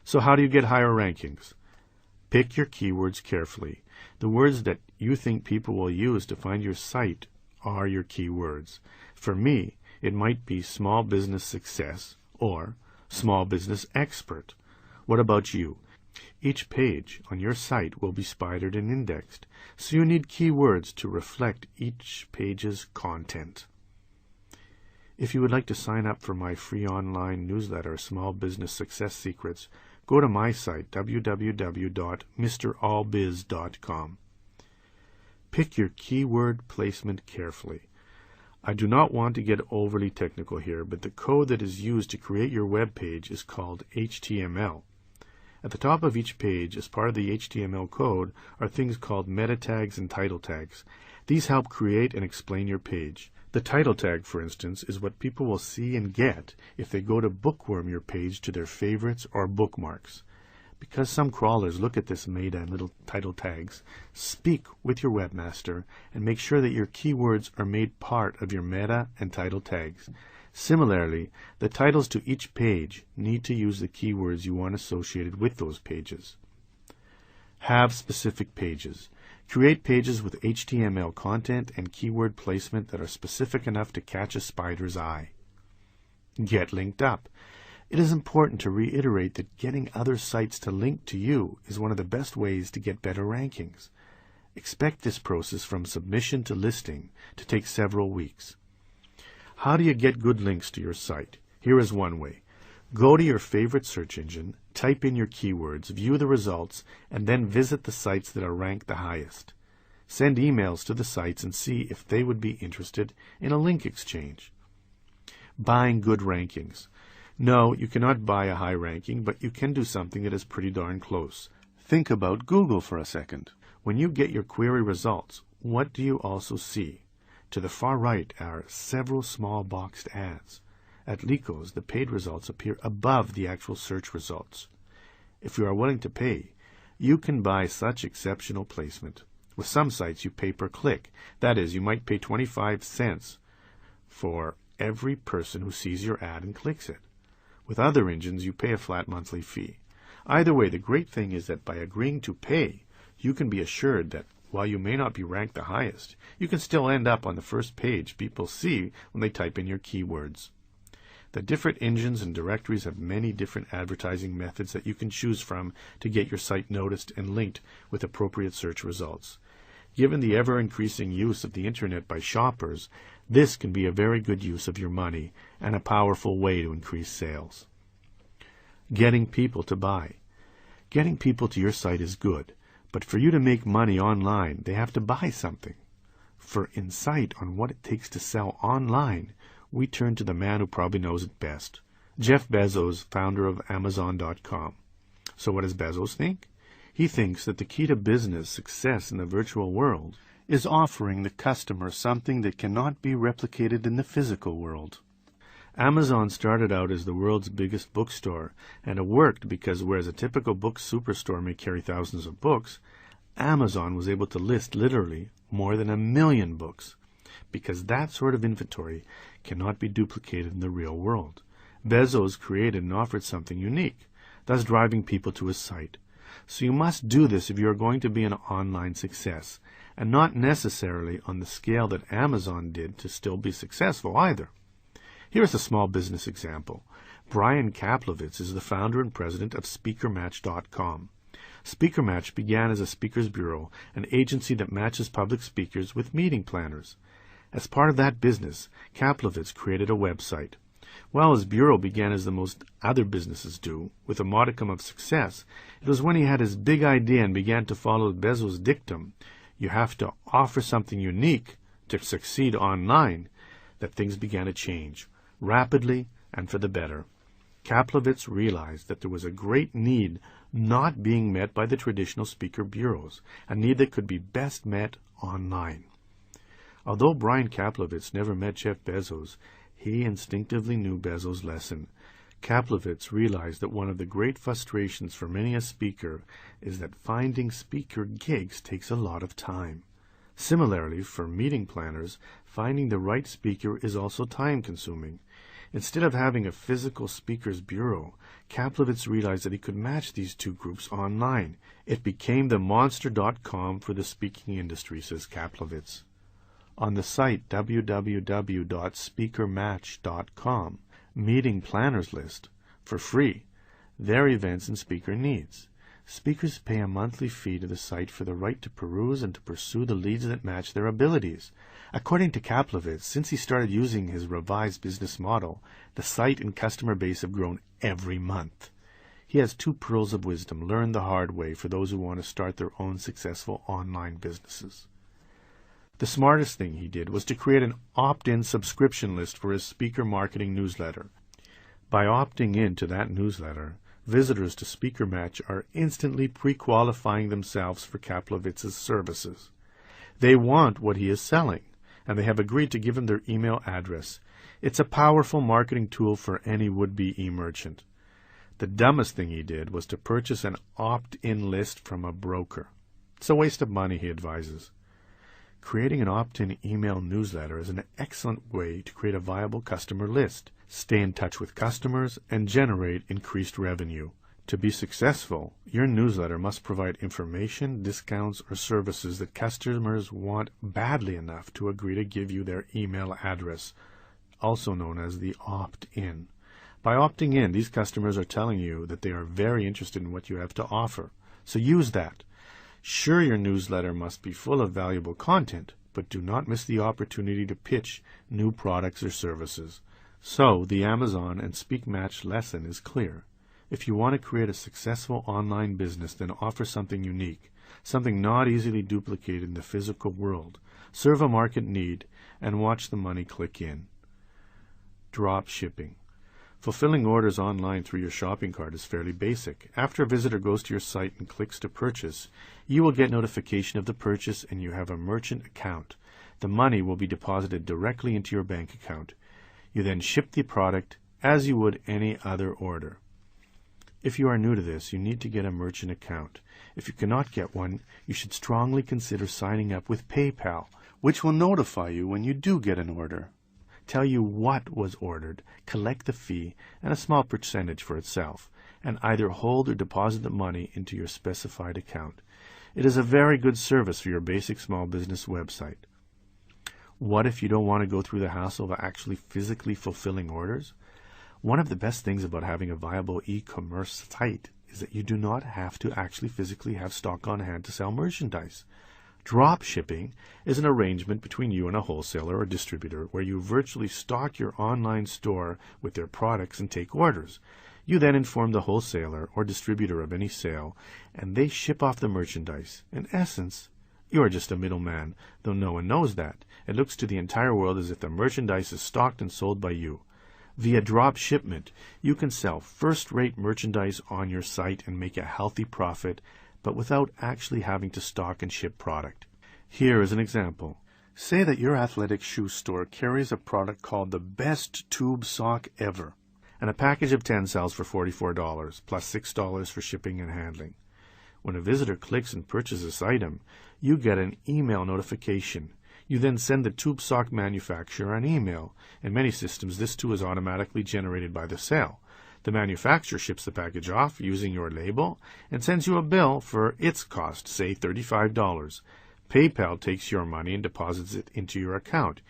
[SPEAKER 2] So how do you get higher rankings? Pick your keywords carefully. The words that you think people will use to find your site are your keywords. For me, it might be small business success or small business expert. What about you? Each page on your site will be spidered and indexed, so you need keywords to reflect each page's content. If you would like to sign up for my free online newsletter, Small Business Success Secrets, go to my site, www.mrallbiz.com. Pick your keyword placement carefully. I do not want to get overly technical here, but the code that is used to create your web page is called HTML. At the top of each page, as part of the HTML code, are things called meta tags and title tags. These help create and explain your page. The title tag, for instance, is what people will see and get if they go to bookworm your page to their favorites or bookmarks. Because some crawlers look at this meta and little title tags, speak with your webmaster and make sure that your keywords are made part of your meta and title tags. Similarly, the titles to each page need to use the keywords you want associated with those pages. Have specific pages. Create pages with HTML content and keyword placement that are specific enough to catch a spider's eye. Get linked up. It is important to reiterate that getting other sites to link to you is one of the best ways to get better rankings. Expect this process from submission to listing to take several weeks. How do you get good links to your site? Here is one way. Go to your favorite search engine, type in your keywords, view the results, and then visit the sites that are ranked the highest. Send emails to the sites and see if they would be interested in a link exchange. Buying good rankings. No, you cannot buy a high ranking, but you can do something that is pretty darn close. Think about Google for a second. When you get your query results, what do you also see? To the far right are several small boxed ads. At Lycos, the paid results appear above the actual search results. If you are willing to pay, you can buy such exceptional placement. With some sites, you pay per click. That is, you might pay 25 cents for every person who sees your ad and clicks it. With other engines, you pay a flat monthly fee. Either way, the great thing is that by agreeing to pay, you can be assured that while you may not be ranked the highest, you can still end up on the first page people see when they type in your keywords. The different engines and directories have many different advertising methods that you can choose from to get your site noticed and linked with appropriate search results. Given the ever-increasing use of the Internet by shoppers, this can be a very good use of your money and a powerful way to increase sales. Getting people to buy. Getting people to your site is good, but for you to make money online, they have to buy something. For insight on what it takes to sell online, we turn to the man who probably knows it best, Jeff Bezos, founder of Amazon.com. So what does Bezos think? He thinks that the key to business success in the virtual world is offering the customer something that cannot be replicated in the physical world. Amazon started out as the world's biggest bookstore, and it worked because whereas a typical book superstore may carry thousands of books, Amazon was able to list literally more than 1 million books, because that sort of inventory cannot be duplicated in the real world. Bezos created and offered something unique, thus driving people to his site. So you must do this if you are going to be an online success, and not necessarily on the scale that Amazon did to still be successful either. Here's a small business example. Brian Kaplowitz is the founder and president of SpeakerMatch.com. SpeakerMatch began as a speakers bureau, an agency that matches public speakers with meeting planners. As part of that business, Kaplowitz created a website. While his bureau began as the most other businesses do, with a modicum of success, it was when he had his big idea and began to follow Bezos' dictum, you have to offer something unique to succeed online, that things began to change, rapidly and for the better. Kaplowitz realized that there was a great need not being met by the traditional speaker bureaus, a need that could be best met online. Although Brian Kaplowitz never met Jeff Bezos, he instinctively knew Bezos' lesson. Kaplowitz realized that one of the great frustrations for many a speaker is that finding speaker gigs takes a lot of time. Similarly, for meeting planners, finding the right speaker is also time-consuming. Instead of having a physical speakers bureau, Kaplowitz realized that he could match these two groups online. It became the monster.com for the speaking industry, says Kaplowitz. On the site www.speakermatch.com, meeting planners list, for free, their events and speaker needs. Speakers pay a monthly fee to the site for the right to peruse and to pursue the leads that match their abilities. According to Kaplowitz, since he started using his revised business model, the site and customer base have grown every month. He has 2 pearls of wisdom learned the hard way for those who want to start their own successful online businesses. The smartest thing he did was to create an opt-in subscription list for his speaker marketing newsletter. By opting in to that newsletter, visitors to Speaker Match are instantly pre-qualifying themselves for Kaplowitz's services. They want what he is selling, and they have agreed to give him their email address. It's a powerful marketing tool for any would-be e-merchant. The dumbest thing he did was to purchase an opt-in list from a broker. It's a waste of money, he advises. Creating an opt-in email newsletter is an excellent way to create a viable customer list, stay in touch with customers, and generate increased revenue. To be successful, your newsletter must provide information, discounts, or services that customers want badly enough to agree to give you their email address, also known as the opt-in. By opting in, these customers are telling you that they are very interested in what you have to offer. So use that. Sure, your newsletter must be full of valuable content, but do not miss the opportunity to pitch new products or services. So, the Amazon and SpeakMatch lesson is clear. If you want to create a successful online business, then offer something unique, something not easily duplicated in the physical world. Serve a market need, and watch the money click in. Drop shipping. Fulfilling orders online through your shopping cart is fairly basic. After a visitor goes to your site and clicks to purchase, you will get notification of the purchase and you have a merchant account. The money will be deposited directly into your bank account. You then ship the product as you would any other order. If you are new to this, you need to get a merchant account. If you cannot get one, you should strongly consider signing up with PayPal, which will notify you when you do get an order, tell you what was ordered, collect the fee and a small percentage for itself, and either hold or deposit the money into your specified account. It is a very good service for your basic small business website. What if you don't want to go through the hassle of actually physically fulfilling orders? One of the best things about having a viable e-commerce site is that you do not have to actually physically have stock on hand to sell merchandise. Drop shipping is an arrangement between you and a wholesaler or distributor where you virtually stock your online store with their products and take orders. You then inform the wholesaler or distributor of any sale, and they ship off the merchandise. In essence, you are just a middleman, though no one knows that. It looks to the entire world as if the merchandise is stocked and sold by you. Via drop shipment, you can sell first-rate merchandise on your site and make a healthy profit, but without actually having to stock and ship product. Here is an example. Say that your athletic shoe store carries a product called the best tube sock ever, and a package of 10 sells for $44, plus $6 for shipping and handling. When a visitor clicks and purchases this item, you get an email notification. You then send the tube sock manufacturer an email. In many systems, this too is automatically generated by the sale. The manufacturer ships the package off using your label and sends you a bill for its cost, say $35. PayPal takes your money and deposits it into your account.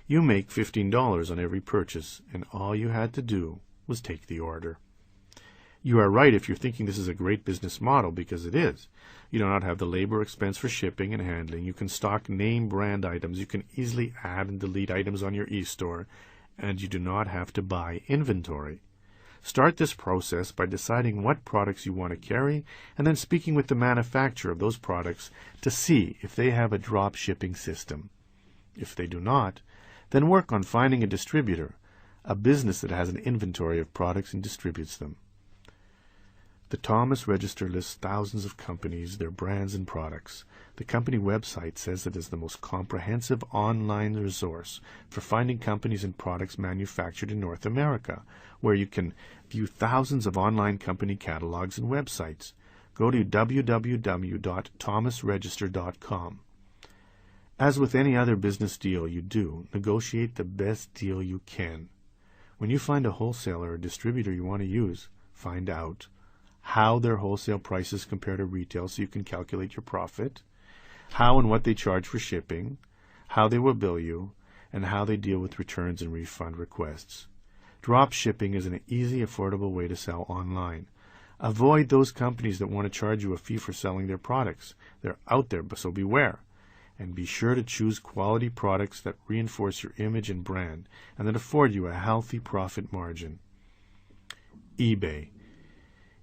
[SPEAKER 2] You make $15 on every purchase, and all you had to do was take the order. You are right if you're thinking this is a great business model, because it is. You do not have the labor expense for shipping and handling. You can stock name brand items. You can easily add and delete items on your e-store, and you do not have to buy inventory. Start this process by deciding what products you want to carry and then speaking with the manufacturer of those products to see if they have a drop shipping system. If they do not, then work on finding a distributor, a business that has an inventory of products and distributes them. The Thomas Register lists thousands of companies, their brands, and products. The company website says it is the most comprehensive online resource for finding companies and products manufactured in North America, where you can view thousands of online company catalogs and websites. Go to www.thomasregister.com. As with any other business deal you do, negotiate the best deal you can. When you find a wholesaler or distributor you want to use, find out how their wholesale prices compare to retail so you can calculate your profit, how and what they charge for shipping, how they will bill you, and how they deal with returns and refund requests. Drop shipping is an easy, affordable way to sell online. Avoid those companies that want to charge you a fee for selling their products. They're out there, so beware. And be sure to choose quality products that reinforce your image and brand and that afford you a healthy profit margin. eBay.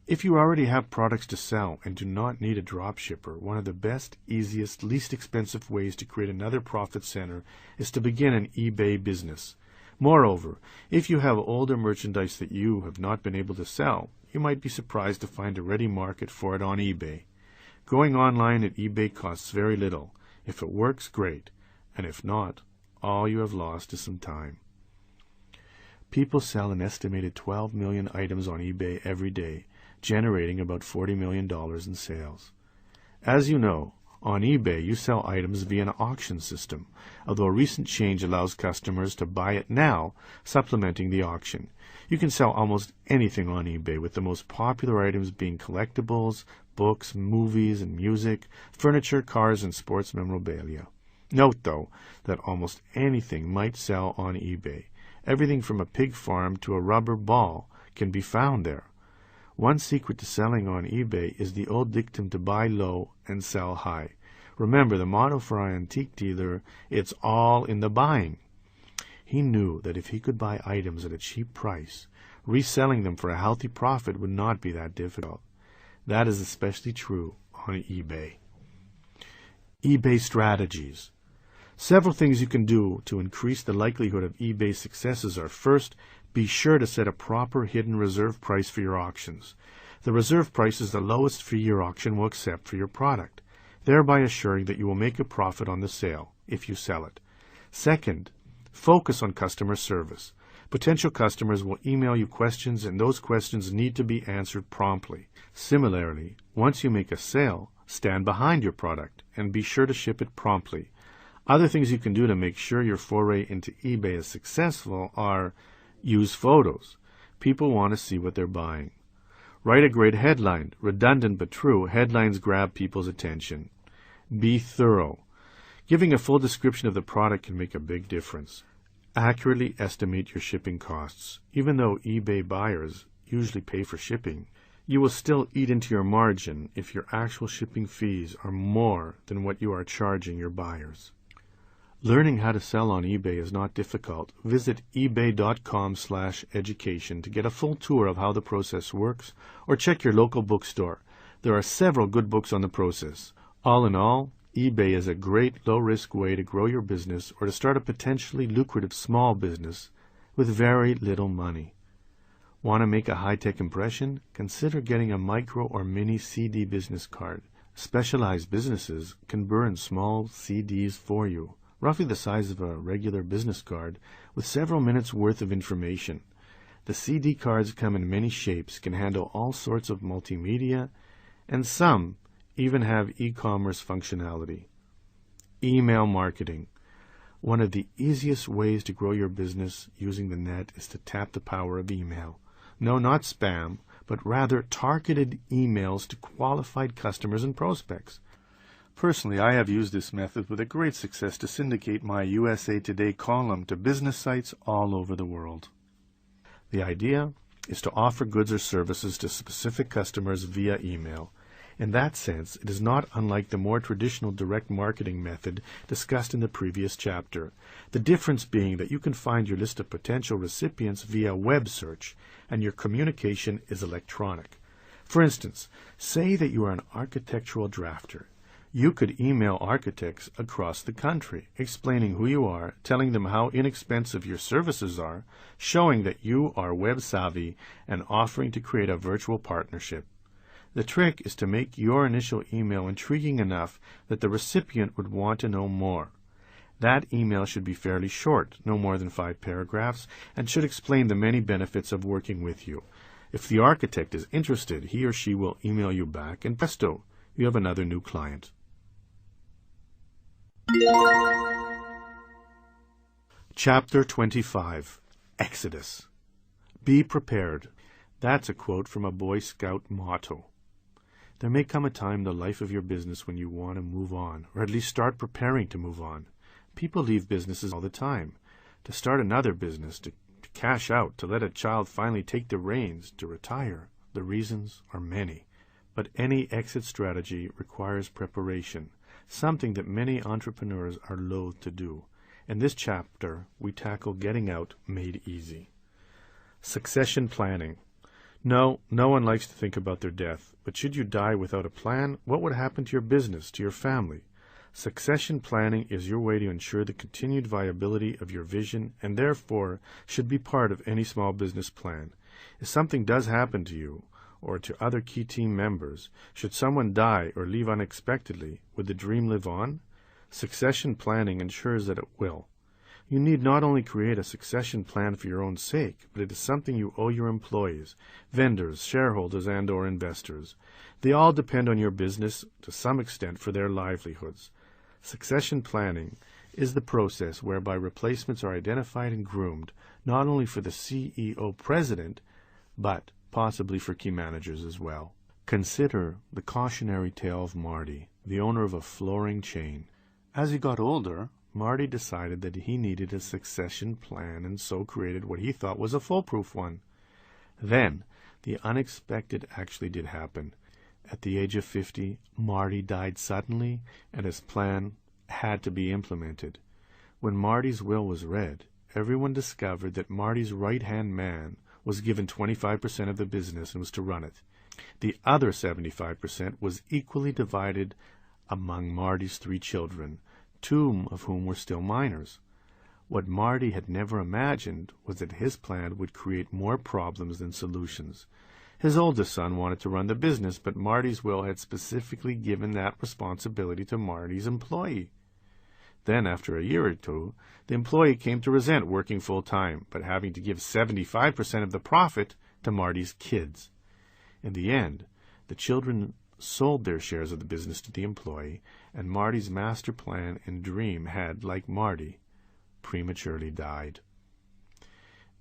[SPEAKER 2] If you already have products to sell and do not need a drop shipper, one of the best, easiest, least expensive ways to create another profit center is to begin an eBay business. Moreover, if you have older merchandise that you have not been able to sell, you might be surprised to find a ready market for it on eBay. Going online at eBay costs very little. If it works, great, and if not, all you have lost is some time. People sell an estimated 12 million items on eBay every day, generating about $40 million in sales. As you know, on eBay you sell items via an auction system, although a recent change allows customers to buy it now, supplementing the auction. You can sell almost anything on eBay, with the most popular items being collectibles, books, movies and music, furniture, cars, and sports memorabilia. Note, though, that almost anything might sell on eBay. Everything from a pig farm to a rubber ball can be found there. One secret to selling on eBay is the old dictum to buy low and sell high. Remember the motto for our antique dealer, it's all in the buying. He knew that if he could buy items at a cheap price, reselling them for a healthy profit would not be that difficult. That is especially true on eBay. eBay strategies. Several things you can do to increase the likelihood of eBay successes are: first, be sure to set a proper hidden reserve price for your auctions. The reserve price is the lowest fee your auction will accept for your product, thereby assuring that you will make a profit on the sale if you sell it. Second, focus on customer service. Potential customers will email you questions, and those questions need to be answered promptly. Similarly, once you make a sale, stand behind your product and be sure to ship it promptly. Other things you can do to make sure your foray into eBay is successful are use photos. People want to see what they're buying. Write a great headline. Redundant but true, headlines grab people's attention. Be thorough. Giving a full description of the product can make a big difference. Accurately estimate your shipping costs. Even though eBay buyers usually pay for shipping, you will still eat into your margin if your actual shipping fees are more than what you are charging your buyers. Learning how to sell on eBay is not difficult. Visit ebay.com/education to get a full tour of how the process works, or check your local bookstore. There are several good books on the process. All in all, eBay is a great low-risk way to grow your business or to start a potentially lucrative small business with very little money. Want to make a high-tech impression? Consider getting a micro or mini CD business card. Specialized businesses can burn small CDs for you, roughly the size of a regular business card, with several minutes' worth of information. The CD cards come in many shapes, can handle all sorts of multimedia, and some even have e-commerce functionality. Email marketing. One of the easiest ways to grow your business using the net is to tap the power of email. No, not spam, but rather targeted emails to qualified customers and prospects. Personally, I have used this method with a great success to syndicate my USA Today column to business sites all over the world. The idea is to offer goods or services to specific customers via email. In that sense, it is not unlike the more traditional direct marketing method discussed in the previous chapter, the difference being that you can find your list of potential recipients via web search, and your communication is electronic. For instance, say that you are an architectural drafter. You could email architects across the country, explaining who you are, telling them how inexpensive your services are, showing that you are web savvy, and offering to create a virtual partnership. The trick is to make your initial email intriguing enough that the recipient would want to know more. That email should be fairly short, no more than 5 paragraphs, and should explain the many benefits of working with you. If the architect is interested, he or she will email you back, and presto, you have another new client. Chapter 25. Exodus. Be prepared. That's a quote from a Boy Scout motto. There may come a time in the life of your business when you want to move on, or at least start preparing to move on. People leave businesses all the time. To start another business, to cash out, to let a child finally take the reins, to retire. The reasons are many. But any exit strategy requires preparation, something that many entrepreneurs are loath to do. In this chapter, we tackle getting out made easy. Succession planning. No one likes to think about their death, but should you die without a plan, what would happen to your business, to your family? Succession planning is your way to ensure the continued viability of your vision, and therefore should be part of any small business plan. If something does happen to you, or to other key team members, should someone die or leave unexpectedly, would the dream live on? Succession planning ensures that it will. You need not only create a succession plan for your own sake, but it is something you owe your employees, vendors, shareholders, and/or investors. They all depend on your business to some extent for their livelihoods. Succession planning is the process whereby replacements are identified and groomed, not only for the CEO president, but possibly for key managers as well. Consider the cautionary tale of Marty, the owner of a flooring chain. As he got older, Marty decided that he needed a succession plan and so created what he thought was a foolproof one. Then, the unexpected actually did happen. At the age of 50, Marty died suddenly, and his plan had to be implemented. When Marty's will was read, everyone discovered that Marty's right-hand man was given 25% of the business and was to run it. The other 75% was equally divided among Marty's 3 children, 2 of whom were still minors. What Marty had never imagined was that his plan would create more problems than solutions. His oldest son wanted to run the business, but Marty's will had specifically given that responsibility to Marty's employee. Then, after a year or two, the employee came to resent working full-time, but having to give 75% of the profit to Marty's kids. In the end, the children sold their shares of the business to the employee, and Marty's master plan and dream had, like Marty, prematurely died.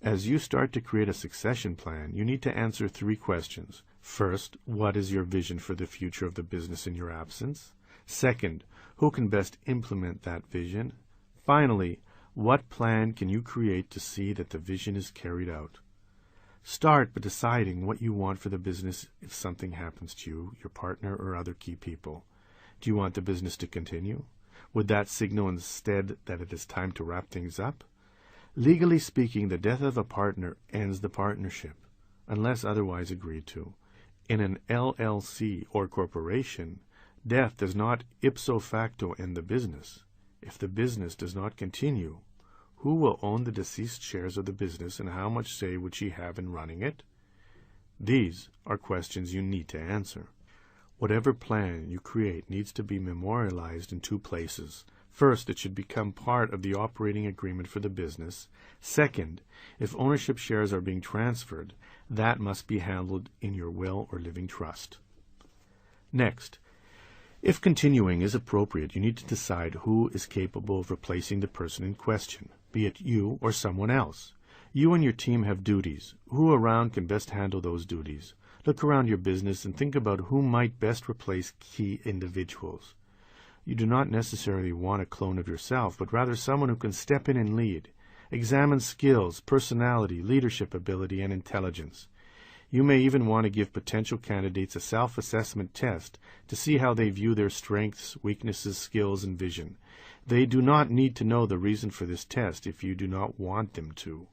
[SPEAKER 2] As you start to create a succession plan, you need to answer 3 questions. First, what is your vision for the future of the business in your absence? Second, who can best implement that vision? Finally, what plan can you create to see that the vision is carried out? Start by deciding what you want for the business if something happens to you, your partner, or other key people. Do you want the business to continue? Would that signal instead that it is time to wrap things up? Legally speaking, the death of a partner ends the partnership, unless otherwise agreed to. In an LLC or corporation, death does not ipso facto end the business. If the business does not continue, who will own the deceased shares of the business and how much say would she have in running it? These are questions you need to answer. Whatever plan you create needs to be memorialized in 2 places. First, it should become part of the operating agreement for the business. Second, if ownership shares are being transferred, that must be handled in your will or living trust. Next, if continuing is appropriate, you need to decide who is capable of replacing the person in question, be it you or someone else. You and your team have duties. Who around can best handle those duties? Look around your business and think about who might best replace key individuals. You do not necessarily want a clone of yourself, but rather someone who can step in and lead. Examine skills, personality, leadership ability, and intelligence. You may even want to give potential candidates a self-assessment test to see how they view their strengths, weaknesses, skills, and vision. They do not need to know the reason for this test if you do not want them to.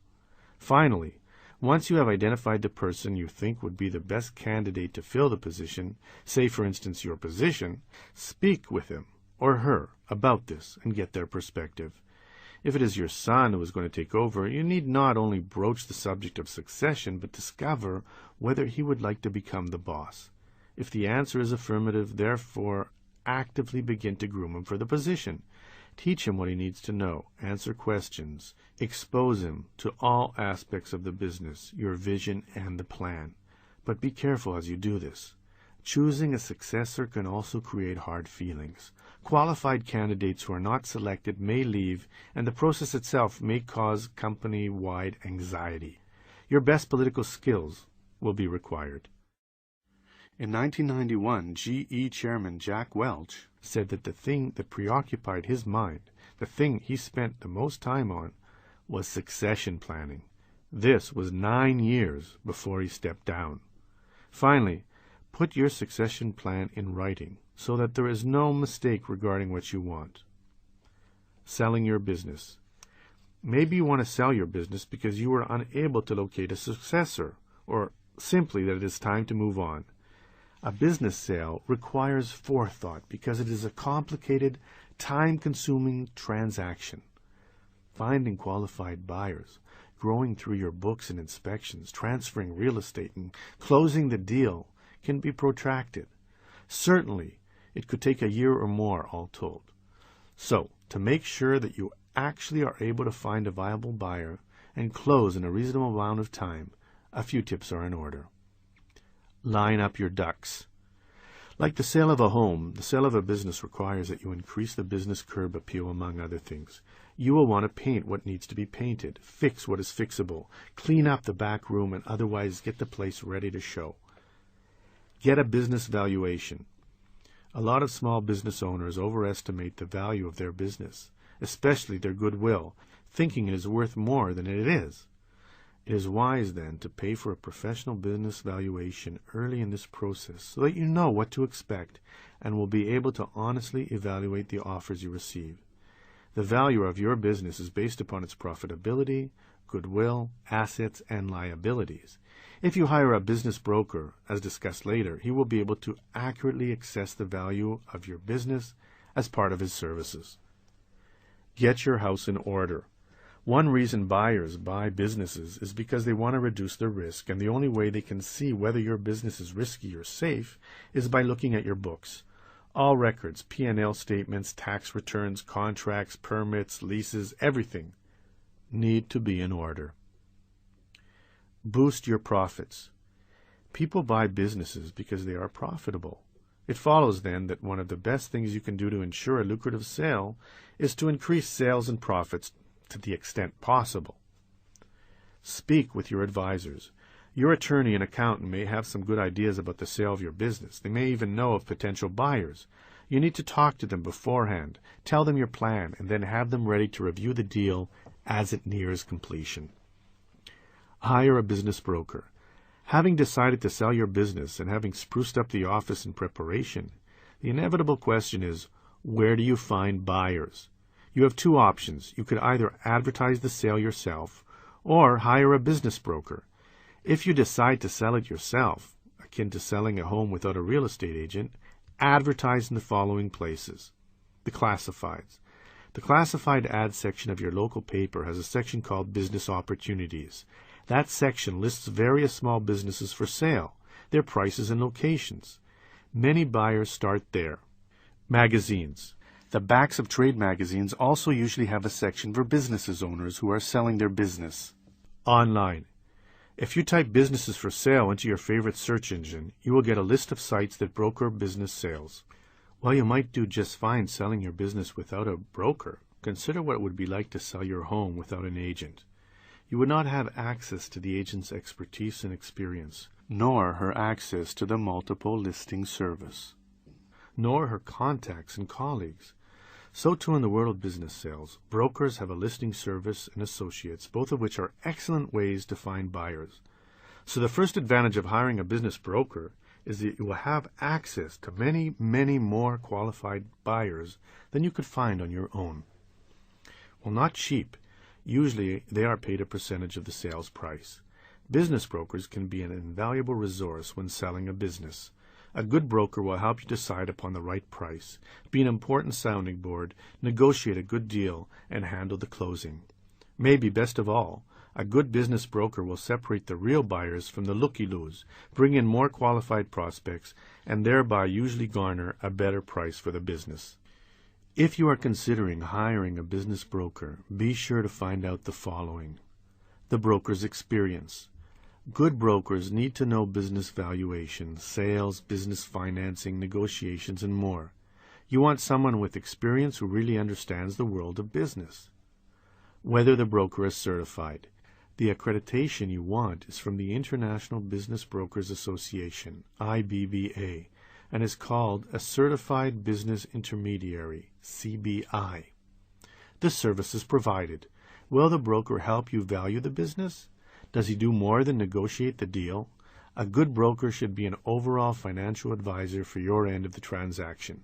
[SPEAKER 2] Finally, once you have identified the person you think would be the best candidate to fill the position, say for instance your position, speak with him or her about this and get their perspective. If it is your son who is going to take over, you need not only broach the subject of succession, but discover whether he would like to become the boss. If the answer is affirmative, therefore, actively begin to groom him for the position. Teach him what he needs to know, answer questions, expose him to all aspects of the business, your vision, and the plan. But be careful as you do this. Choosing a successor can also create hard feelings. Qualified candidates who are not selected may leave, and the process itself may cause company-wide anxiety. Your best political skills will be required. In 1991, GE Chairman Jack Welch said that the thing that preoccupied his mind, the thing he spent the most time on, was succession planning. This was 9 years before he stepped down. Finally, put your succession plan in writing so that there is no mistake regarding what you want. Selling your business. Maybe you want to sell your business because you were unable to locate a successor, or simply that it is time to move on. A business sale requires forethought because it is a complicated, time-consuming transaction. Finding qualified buyers, growing through your books and inspections, transferring real estate, and closing the deal can be protracted. Certainly, it could take a year or more, all told. So, to make sure that you actually are able to find a viable buyer and close in a reasonable amount of time, a few tips are in order. Line up your ducks. Like the sale of a home, the sale of a business requires that you increase the business curb appeal, among other things. You will want to paint what needs to be painted, fix what is fixable, clean up the back room, and otherwise get the place ready to show. Get a business valuation. A lot of small business owners overestimate the value of their business, especially their goodwill, thinking it is worth more than it is. It is wise, then, to pay for a professional business valuation early in this process so that you know what to expect and will be able to honestly evaluate the offers you receive. The value of your business is based upon its profitability, goodwill, assets, and liabilities. If you hire a business broker, as discussed later, he will be able to accurately assess the value of your business as part of his services. Get your house in order. One reason buyers buy businesses is because they want to reduce their risk, and the only way they can see whether your business is risky or safe is by looking at your books. All records, P&L statements, tax returns, contracts, permits, leases, everything need to be in order. Boost your profits. People buy businesses because they are profitable. It follows then that one of the best things you can do to ensure a lucrative sale is to increase sales and profits to the extent possible. Speak with your advisors. Your attorney and accountant may have some good ideas about the sale of your business. They may even know of potential buyers. You need to talk to them beforehand, tell them your plan, and then have them ready to review the deal as it nears completion. Hire a business broker. Having decided to sell your business and having spruced up the office in preparation, the inevitable question is, where do you find buyers? You have two options. You could either advertise the sale yourself or hire a business broker. If you decide to sell it yourself, akin to selling a home without a real estate agent, advertise in the following places. The classifieds. The classified ad section of your local paper has a section called Business Opportunities. That section lists various small businesses for sale, their prices and locations. Many buyers start there. Magazines. The backs of trade magazines also usually have a section for business owners who are selling their business. Online. If you type businesses for sale into your favorite search engine, you will get a list of sites that broker business sales. While you might do just fine selling your business without a broker, consider what it would be like to sell your home without an agent. You would not have access to the agent's expertise and experience, nor her access to the multiple listing service, nor her contacts and colleagues. So too in the world of business sales, brokers have a listing service and associates, both of which are excellent ways to find buyers. So the first advantage of hiring a business broker is that you will have access to many, many more qualified buyers than you could find on your own. Well, not cheap. Usually they are paid a percentage of the sales price. Business brokers can be an invaluable resource when selling a business. A good broker will help you decide upon the right price, be an important sounding board, negotiate a good deal, and handle the closing. Maybe best of all, a good business broker will separate the real buyers from the looky-loos, bring in more qualified prospects, and thereby usually garner a better price for the business. If you are considering hiring a business broker, be sure to find out the following. The broker's experience. Good brokers need to know business valuation, sales, business financing, negotiations, and more. You want someone with experience who really understands the world of business. Whether the broker is certified. The accreditation you want is from the International Business Brokers Association, IBBA, and is called a Certified Business Intermediary, CBI. This service is provided. Will the broker help you value the business? Does he do more than negotiate the deal? A good broker should be an overall financial advisor for your end of the transaction.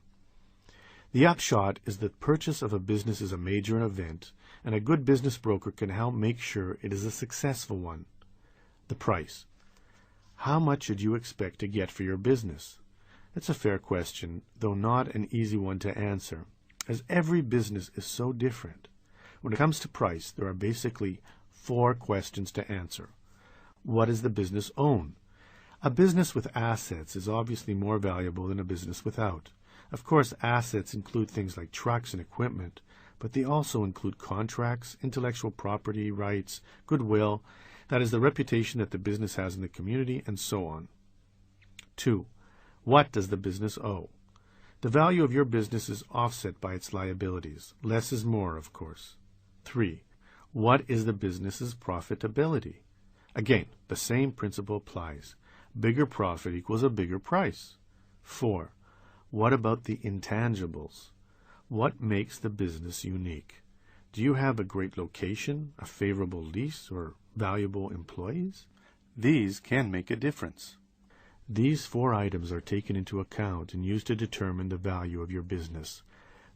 [SPEAKER 2] The upshot is that purchase of a business is a major event, and a good business broker can help make sure it is a successful one. The price. How much should you expect to get for your business? It's a fair question, though not an easy one to answer, as every business is so different. When it comes to price, there are basically 4 questions to answer. What does the business own? A business with assets is obviously more valuable than a business without. Of course, assets include things like trucks and equipment, but they also include contracts, intellectual property rights, goodwill, that is the reputation that the business has in the community, and so on. 2. What does the business owe? The value of your business is offset by its liabilities. Less is more, of course. 3. What is the business's profitability? Again, the same principle applies. Bigger profit equals a bigger price. 4. What about the intangibles? What makes the business unique? Do you have a great location, a favorable lease, or valuable employees? These can make a difference. These 4 items are taken into account and used to determine the value of your business.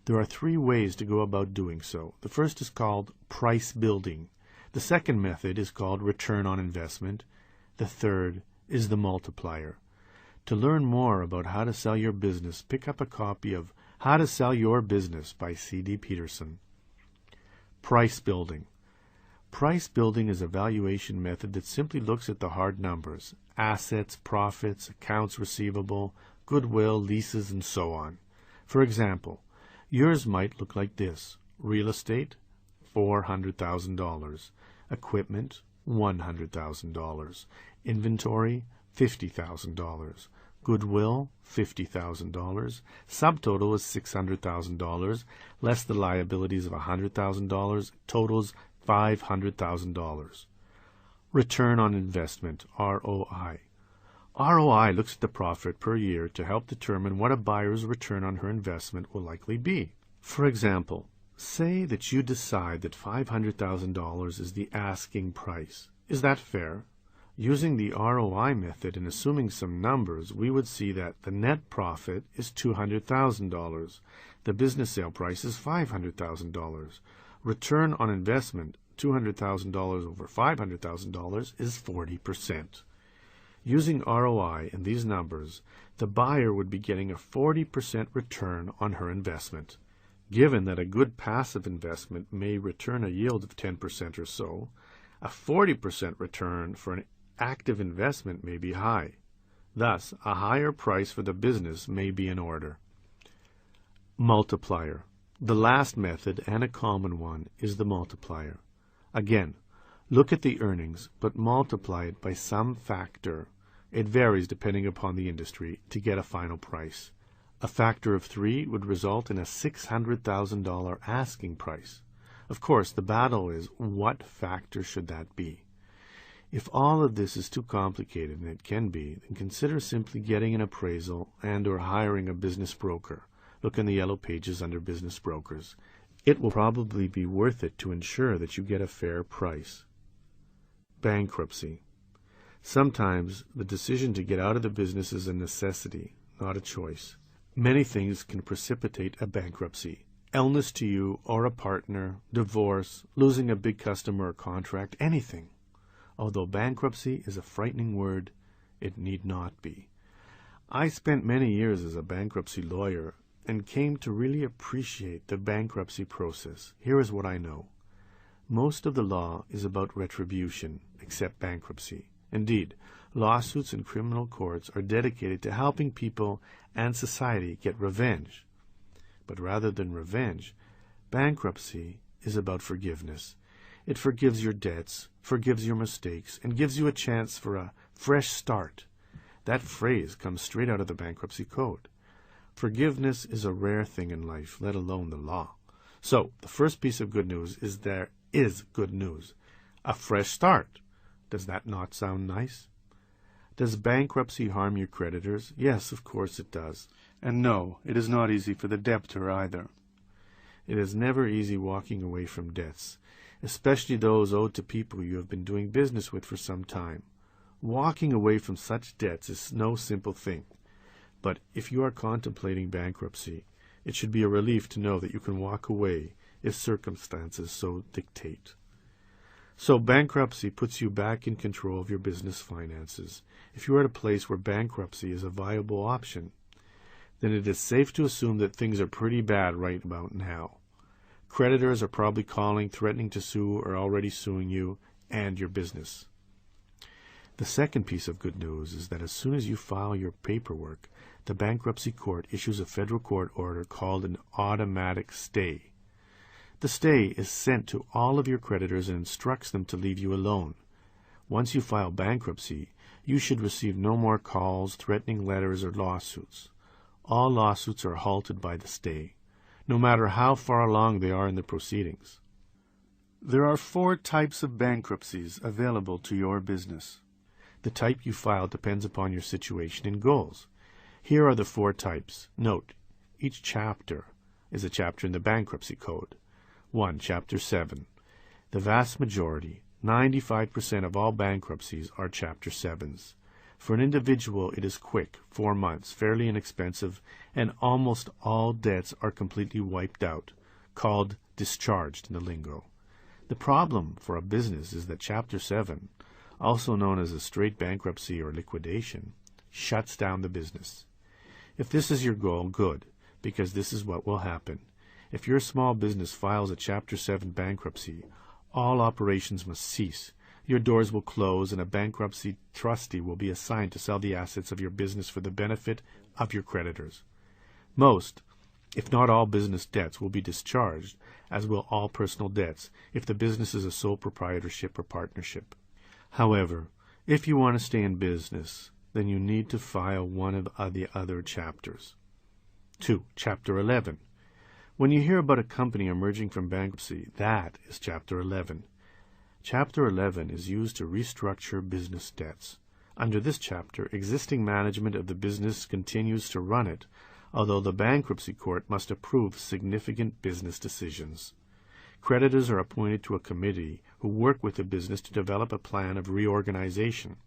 [SPEAKER 2] There are 3 ways to go about doing so. The first is called price building. The second method is called return on investment. The third is the multiplier. To learn more about how to sell your business, pick up a copy of How to Sell Your Business by C.D. Peterson. Price building. Price building is a valuation method that simply looks at the hard numbers, assets, profits, accounts receivable, goodwill, leases, and so on. For example, yours might look like this: real estate, $400,000, equipment, $100,000, inventory, $50,000, goodwill, $50,000, subtotal is $600,000, less the liabilities of $100,000, totals $500,000. Return on investment, ROI. ROI looks at the profit per year to help determine what a buyer's return on her investment will likely be. For example, say that you decide that $500,000 is the asking price. Is that fair? Using the ROI method and assuming some numbers, we would see that the net profit is $200,000. The business sale price is $500,000. Return on investment, $200,000 over $500,000, is 40%. Using ROI and these numbers, the buyer would be getting a 40% return on her investment. Given that a good passive investment may return a yield of 10% or so, a 40% return for an active investment may be high. Thus, a higher price for the business may be in order. Multiplier. The last method, and a common one, is the multiplier. Again, look at the earnings, but multiply it by some factor. It varies depending upon the industry to get a final price. A factor of 3 would result in a $600,000 asking price. Of course, the battle is, what factor should that be? If all of this is too complicated, and it can be, then consider simply getting an appraisal and/or hiring a business broker. Look in the yellow pages under business brokers. It will probably be worth it to ensure that you get a fair price. Bankruptcy. Sometimes the decision to get out of the business is a necessity, not a choice. Many things can precipitate a bankruptcy. Illness to you or a partner, divorce, losing a big customer or contract, anything. Although bankruptcy is a frightening word, it need not be. I spent many years as a bankruptcy lawyer and came to really appreciate the bankruptcy process. Here is what I know. Most of the law is about retribution, except bankruptcy. Indeed, lawsuits in criminal courts are dedicated to helping people and society get revenge. But rather than revenge, bankruptcy is about forgiveness. It forgives your debts, forgives your mistakes, and gives you a chance for a fresh start. That phrase comes straight out of the bankruptcy code. Forgiveness is a rare thing in life, let alone the law. So, the first piece of good news is there is good news. A fresh start. Does that not sound nice? Does bankruptcy harm your creditors? Yes, of course it does. And no, it is not easy for the debtor either. It is never easy walking away from debts, especially those owed to people you have been doing business with for some time. Walking away from such debts is no simple thing. But if you are contemplating bankruptcy, it should be a relief to know that you can walk away if circumstances so dictate. So bankruptcy puts you back in control of your business finances. If you are at a place where bankruptcy is a viable option, then it is safe to assume that things are pretty bad right about now. Creditors are probably calling, threatening to sue, or already suing you and your business. The second piece of good news is that as soon as you file your paperwork, the bankruptcy court issues a federal court order called an automatic stay. The stay is sent to all of your creditors and instructs them to leave you alone. Once you file bankruptcy, you should receive no more calls, threatening letters, or lawsuits. All lawsuits are halted by the stay, no matter how far along they are in the proceedings. There are 4 types of bankruptcies available to your business. The type you file depends upon your situation and goals. Here are the 4 types. Note, each chapter is a chapter in the bankruptcy code. 1. Chapter 7. The vast majority, 95% of all bankruptcies, are Chapter 7s. For an individual, it is quick, 4 months, fairly inexpensive, and almost all debts are completely wiped out, called discharged in the lingo. The problem for a business is that Chapter 7, also known as a straight bankruptcy or liquidation, shuts down the business. If this is your goal, good, because this is what will happen. If your small business files a Chapter 7 bankruptcy, all operations must cease. Your doors will close, and a bankruptcy trustee will be assigned to sell the assets of your business for the benefit of your creditors. Most, If not all business debts will be discharged, as will all personal debts if the business is a sole proprietorship or partnership. However, if you want to stay in business, then you need to file one of the other chapters. 2. Chapter 11. When you hear about a company emerging from bankruptcy, that is Chapter 11. Chapter 11 is used to restructure business debts. Under this chapter, existing management of the business continues to run it, although the bankruptcy court must approve significant business decisions. Creditors are appointed to a committee who work with the business to develop a plan of reorganization.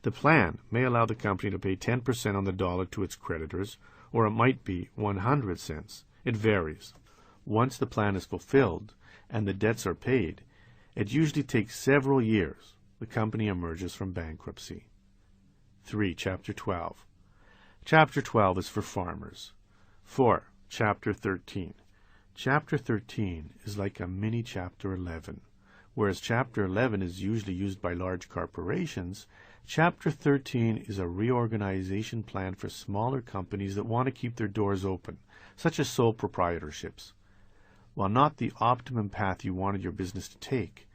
[SPEAKER 2] The plan may allow the company to pay 10% on the dollar to its creditors, or it might be 100 cents. It varies. Once the plan is fulfilled and the debts are paid, it usually takes several years. The company emerges from bankruptcy. 3. Chapter 12. Chapter 12 is for farmers. 4. Chapter 13. Chapter 13 is like a mini Chapter 11. Whereas Chapter 11 is usually used by large corporations, Chapter 13 is a reorganization plan for smaller companies that want to keep their doors open, such as sole proprietorships. While not the optimum path you wanted your business to take,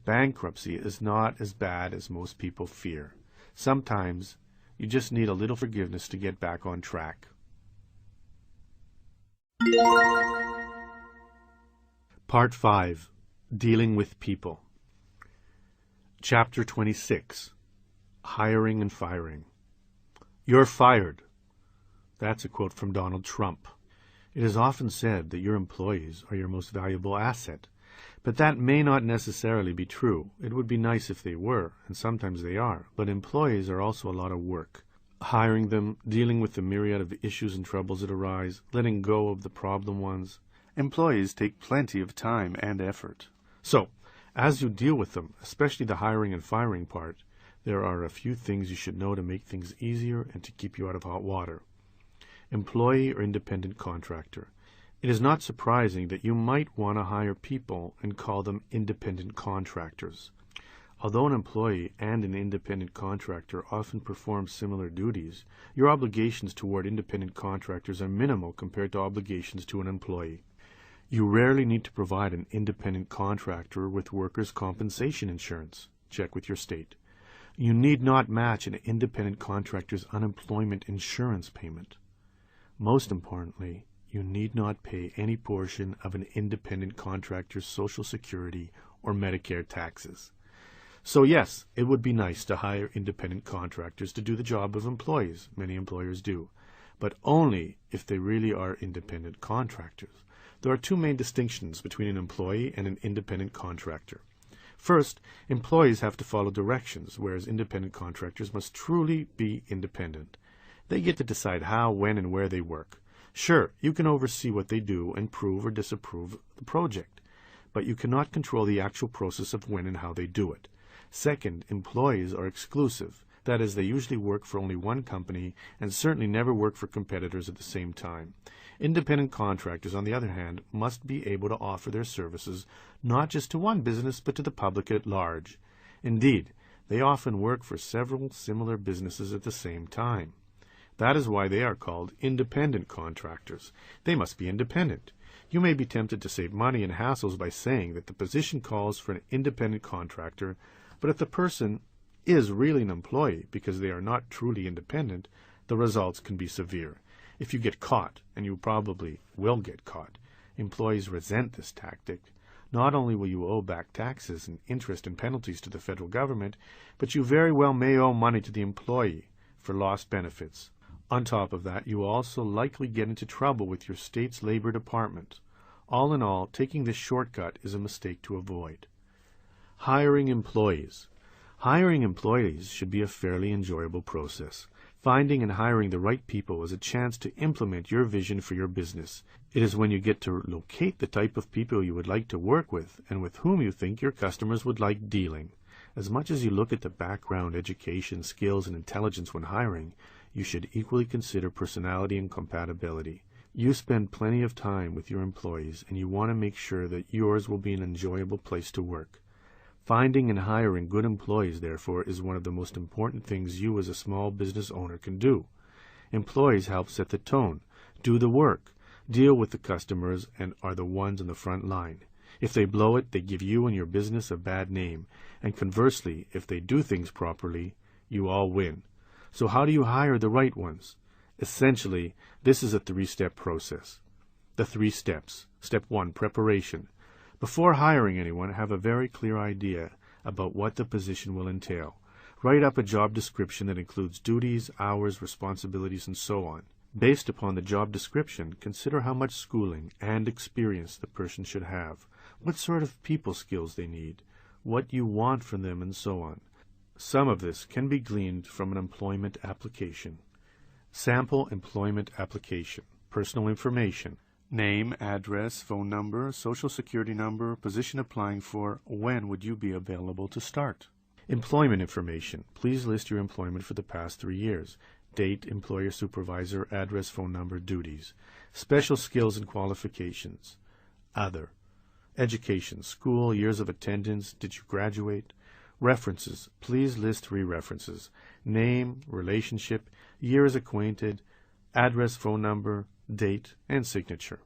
[SPEAKER 2] bankruptcy is not as bad as most people fear. Sometimes you just need a little forgiveness to get back on track. Part 5. Dealing with people. Chapter 26. Hiring and firing. You're fired. That's a quote from Donald Trump. It is often said that your employees are your most valuable asset, but that may not necessarily be true. It would be nice if they were, and sometimes they are, but employees are also a lot of work. Hiring them, dealing with the myriad of issues and troubles that arise, letting go of the problem ones. Employees take plenty of time and effort. So, as you deal with them, especially the hiring and firing part, there are a few things you should know to make things easier and to keep you out of hot water. Employee or independent contractor. It is not surprising that you might want to hire people and call them independent contractors. Although an employee and an independent contractor often perform similar duties, your obligations toward independent contractors are minimal compared to obligations to an employee. You rarely need to provide an independent contractor with workers' compensation insurance. Check with your state. You need not match an independent contractor's unemployment insurance payment. Most importantly, you need not pay any portion of an independent contractor's Social Security or Medicare taxes. So yes, it would be nice to hire independent contractors to do the job of employees. Many employers do, but only if they really are independent contractors. There are two main distinctions between an employee and an independent contractor. First, employees have to follow directions, whereas independent contractors must truly be independent. They get to decide how, when, and where they work. Sure, you can oversee what they do and approve or disapprove the project, but you cannot control the actual process of when and how they do it. Second, employees are exclusive. That is, they usually work for only one company and certainly never work for competitors at the same time. Independent contractors, on the other hand, must be able to offer their services not just to one business but to the public at large. Indeed, they often work for several similar businesses at the same time. That is why they are called independent contractors. They must be independent. You may be tempted to save money and hassles by saying that the position calls for an independent contractor, but if the person is really an employee because they are not truly independent, the results can be severe. If you get caught, and you probably will get caught, employees resent this tactic. Not only will you owe back taxes and interest and penalties to the federal government, but you very well may owe money to the employee for lost benefits. On top of that, you will also likely get into trouble with your state's labor department. All in all, taking this shortcut is a mistake to avoid. Hiring employees. Hiring employees should be a fairly enjoyable process. Finding and hiring the right people is a chance to implement your vision for your business. It is when you get to locate the type of people you would like to work with and with whom you think your customers would like dealing. As much as you look at the background, education, skills, and intelligence when hiring, you should equally consider personality and compatibility. You spend plenty of time with your employees, and you want to make sure that yours will be an enjoyable place to work. Finding and hiring good employees, therefore, is one of the most important things you as a small business owner can do. Employees help set the tone, do the work. deal with the customers and are the ones on the front line. If they blow it, they give you and your business a bad name. And conversely, if they do things properly, you all win. So how do you hire the right ones? Essentially, this is a 3-step process. The 3 steps. Step 1, preparation. Before hiring anyone, have a very clear idea about what the position will entail. Write up a job description that includes duties, hours, responsibilities, and so on. Based upon the job description, consider how much schooling and experience the person should have, what sort of people skills they need, what you want from them, and so on. Some of this can be gleaned from an employment application. Sample employment application. Personal information. Name, address, phone number, social security number, position applying for, when would you be available to start. Employment information. Please list your employment for the past 3 years. Date, employer, supervisor, address, phone number, duties. Special skills and qualifications. Other. Education, school, years of attendance, did you graduate? References. Please list 3 references. Name, relationship, years acquainted, address, phone number, date, and signature.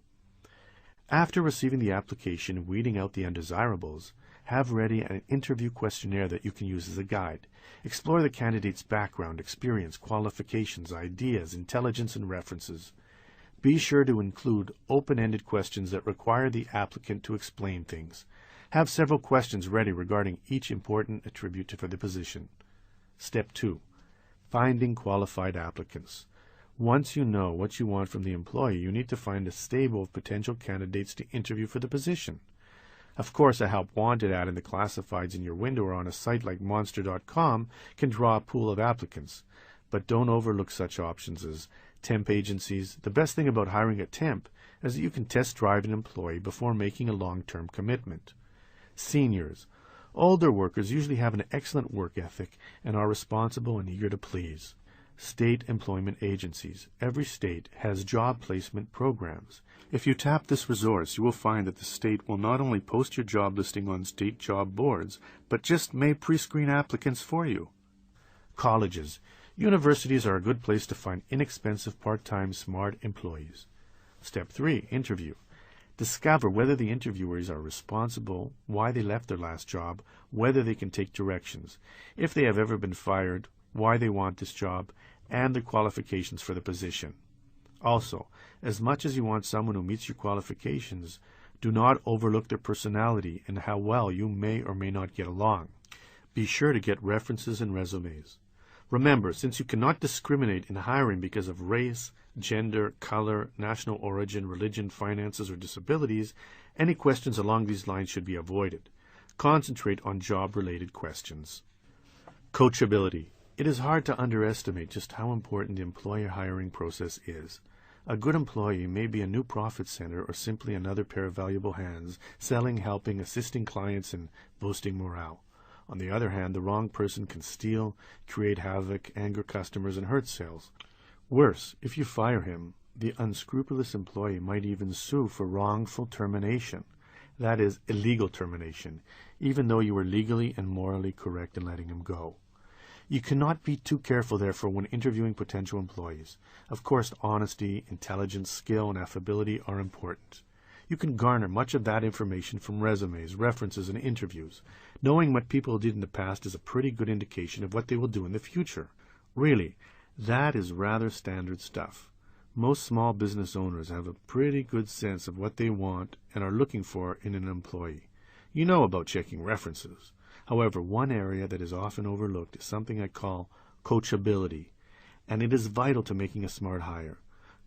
[SPEAKER 2] After receiving the application and weeding out the undesirables, have ready an interview questionnaire that you can use as a guide. Explore the candidate's background, experience, qualifications, ideas, intelligence, and references. Be sure to include open-ended questions that require the applicant to explain things. Have several questions ready regarding each important attribute for the position. Step 2. Finding qualified applicants. Once you know what you want from the employee, you need to find a stable of potential candidates to interview for the position. Of course, a help wanted ad in the classifieds in your window or on a site like monster.com can draw a pool of applicants. But don't overlook such options as temp agencies. The best thing about hiring a temp is that you can test drive an employee before making a long-term commitment. Seniors. Older workers usually have an excellent work ethic and are responsible and eager to please. State employment agencies. Every state has job placement programs. If you tap this resource, you will find that the state will not only post your job listing on state job boards, but just may pre-screen applicants for you. Colleges. Universities are a good place to find inexpensive part-time smart employees. Step 3. Interview. Discover whether the interviewers are responsible, why they left their last job, whether they can take directions, if they have ever been fired, why they want this job, and their qualifications for the position. Also, as much as you want someone who meets your qualifications, do not overlook their personality and how well you may or may not get along. Be sure to get references and resumes. Remember, since you cannot discriminate in hiring because of race, gender, color, national origin, religion, finances, or disabilities, any questions along these lines should be avoided. Concentrate on job-related questions. Coachability. It is hard to underestimate just how important the employer hiring process is. A good employee may be a new profit center or simply another pair of valuable hands, selling, helping, assisting clients, and boosting morale. On the other hand, the wrong person can steal, create havoc, anger customers, and hurt sales. Worse, if you fire him, the unscrupulous employee might even sue for wrongful termination. That is, illegal termination, even though you were legally and morally correct in letting him go. You cannot be too careful, therefore, when interviewing potential employees. Of course, honesty, intelligence, skill, and affability are important. You can garner much of that information from resumes, references, and interviews. Knowing what people did in the past is a pretty good indication of what they will do in the future. Really, that is rather standard stuff. Most small business owners have a pretty good sense of what they want and are looking for in an employee. You know about checking references. However, one area that is often overlooked is something I call coachability, and it is vital to making a smart hire.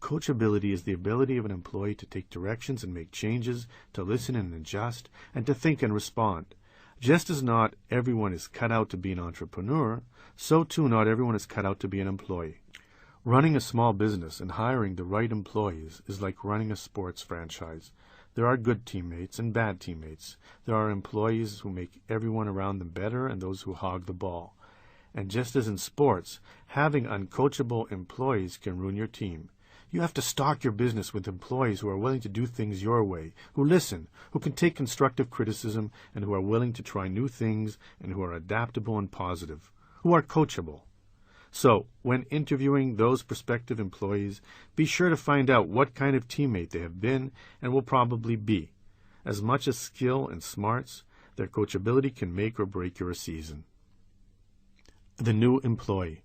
[SPEAKER 2] Coachability is the ability of an employee to take directions and make changes, to listen and adjust, and to think and respond. Just as not everyone is cut out to be an entrepreneur, so too not everyone is cut out to be an employee. Running a small business and hiring the right employees is like running a sports franchise. There are good teammates and bad teammates. There are employees who make everyone around them better and those who hog the ball. And just as in sports, having uncoachable employees can ruin your team. You have to stock your business with employees who are willing to do things your way, who listen, who can take constructive criticism, and who are willing to try new things, and who are adaptable and positive, who are coachable. So, when interviewing those prospective employees, be sure to find out what kind of teammate they have been and will probably be. As much as skill and smarts, their coachability can make or break your season. The new employee.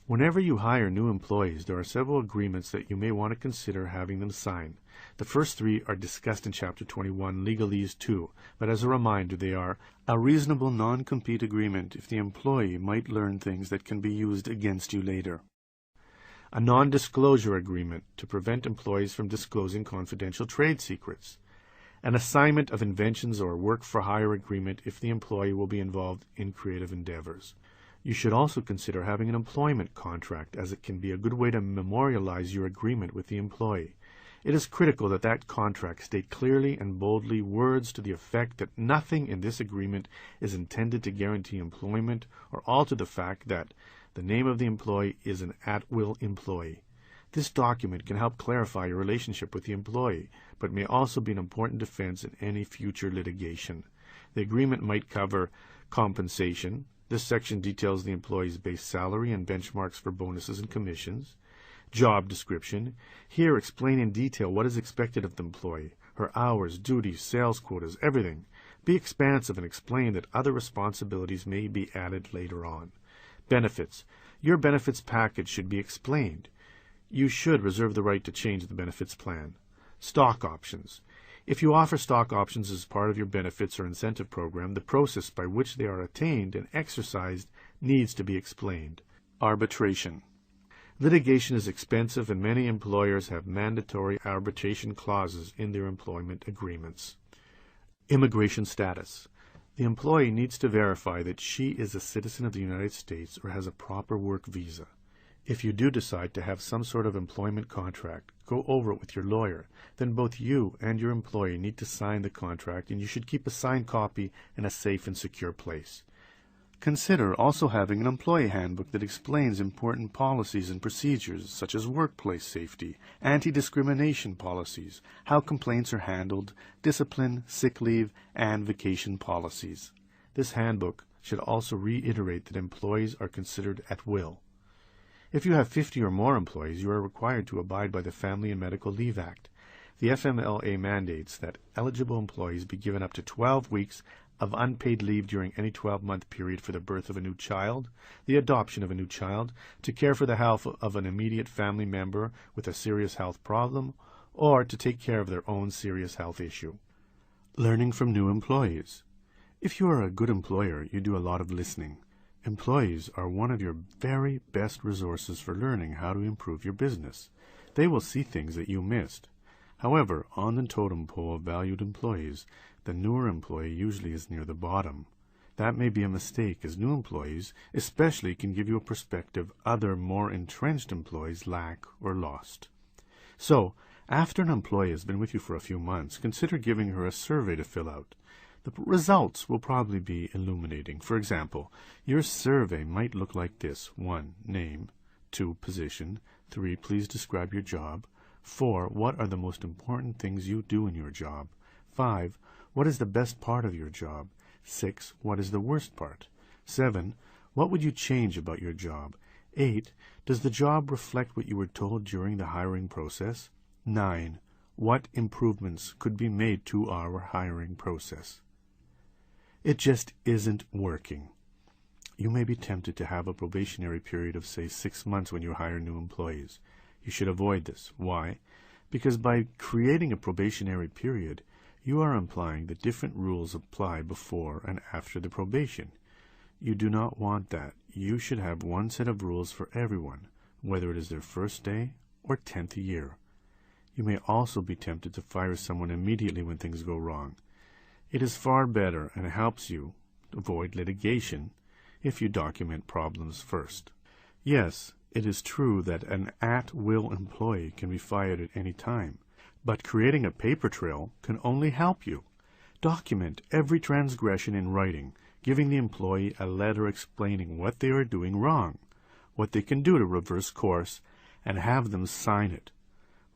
[SPEAKER 2] Whenever you hire new employees, there are several agreements that you may want to consider having them sign. The first 3 are discussed in Chapter 21, Legalese 2, but as a reminder, they are a reasonable non-compete agreement if the employee might learn things that can be used against you later. A non-disclosure agreement to prevent employees from disclosing confidential trade secrets. An assignment of inventions or work-for-hire agreement if the employee will be involved in creative endeavors. You should also consider having an employment contract, as it can be a good way to memorialize your agreement with the employee. It is critical that that contract state clearly and boldly words to the effect that nothing in this agreement is intended to guarantee employment or alter the fact that the name of the employee is an at-will employee. This document can help clarify your relationship with the employee, but may also be an important defense in any future litigation. The agreement might cover compensation. This section details the employee's base salary and benchmarks for bonuses and commissions. Job description. Here explain in detail what is expected of the employee, her hours, duties, sales quotas, everything. Be expansive and explain that other responsibilities may be added later on. Benefits. Your benefits package should be explained. You should reserve the right to change the benefits plan. Stock options. If you offer stock options as part of your benefits or incentive program, the process by which they are attained and exercised needs to be explained. Arbitration. Litigation is expensive, and many employers have mandatory arbitration clauses in their employment agreements. Immigration status. The employee needs to verify that she is a citizen of the United States or has a proper work visa. If you do decide to have some sort of employment contract, go over it with your lawyer. Then both you and your employee need to sign the contract, and you should keep a signed copy in a safe and secure place. Consider also having an employee handbook that explains important policies and procedures, such as workplace safety, anti-discrimination policies, how complaints are handled, discipline, sick leave, and vacation policies. This handbook should also reiterate that employees are considered at will. If you have 50 or more employees, you are required to abide by the Family and Medical Leave Act. The FMLA mandates that eligible employees be given up to 12 weeks of unpaid leave during any 12-month period for the birth of a new child, the adoption of a new child, to care for the health of an immediate family member with a serious health problem, or to take care of their own serious health issue. Learning from new employees. If you are a good employer, you do a lot of listening. Employees are one of your very best resources for learning how to improve your business. They will see things that you missed. However, on the totem pole of valued employees, the newer employee usually is near the bottom. That may be a mistake, as new employees especially can give you a perspective other more entrenched employees lack or lost. So, after an employee has been with you for a few months, consider giving her a survey to fill out. The results will probably be illuminating. For example, your survey might look like this: 1. Name. 2. Position. 3. Please describe your job. 4. What are the most important things you do in your job? 5. What is the best part of your job? 6. What is the worst part? 7. What would you change about your job? 8. Does the job reflect what you were told during the hiring process? 9. What improvements could be made to our hiring process? It just isn't working. You may be tempted to have a probationary period of, say, 6 months when you hire new employees. You should avoid this. Why? Because by creating a probationary period, you are implying that different rules apply before and after the probation. You do not want that. You should have one set of rules for everyone, whether it is their first day or 10th year. You may also be tempted to fire someone immediately when things go wrong. It is far better and helps you avoid litigation if you document problems first. Yes, it is true that an at-will employee can be fired at any time, but creating a paper trail can only help you. Document every transgression in writing, giving the employee a letter explaining what they are doing wrong, what they can do to reverse course, and have them sign it.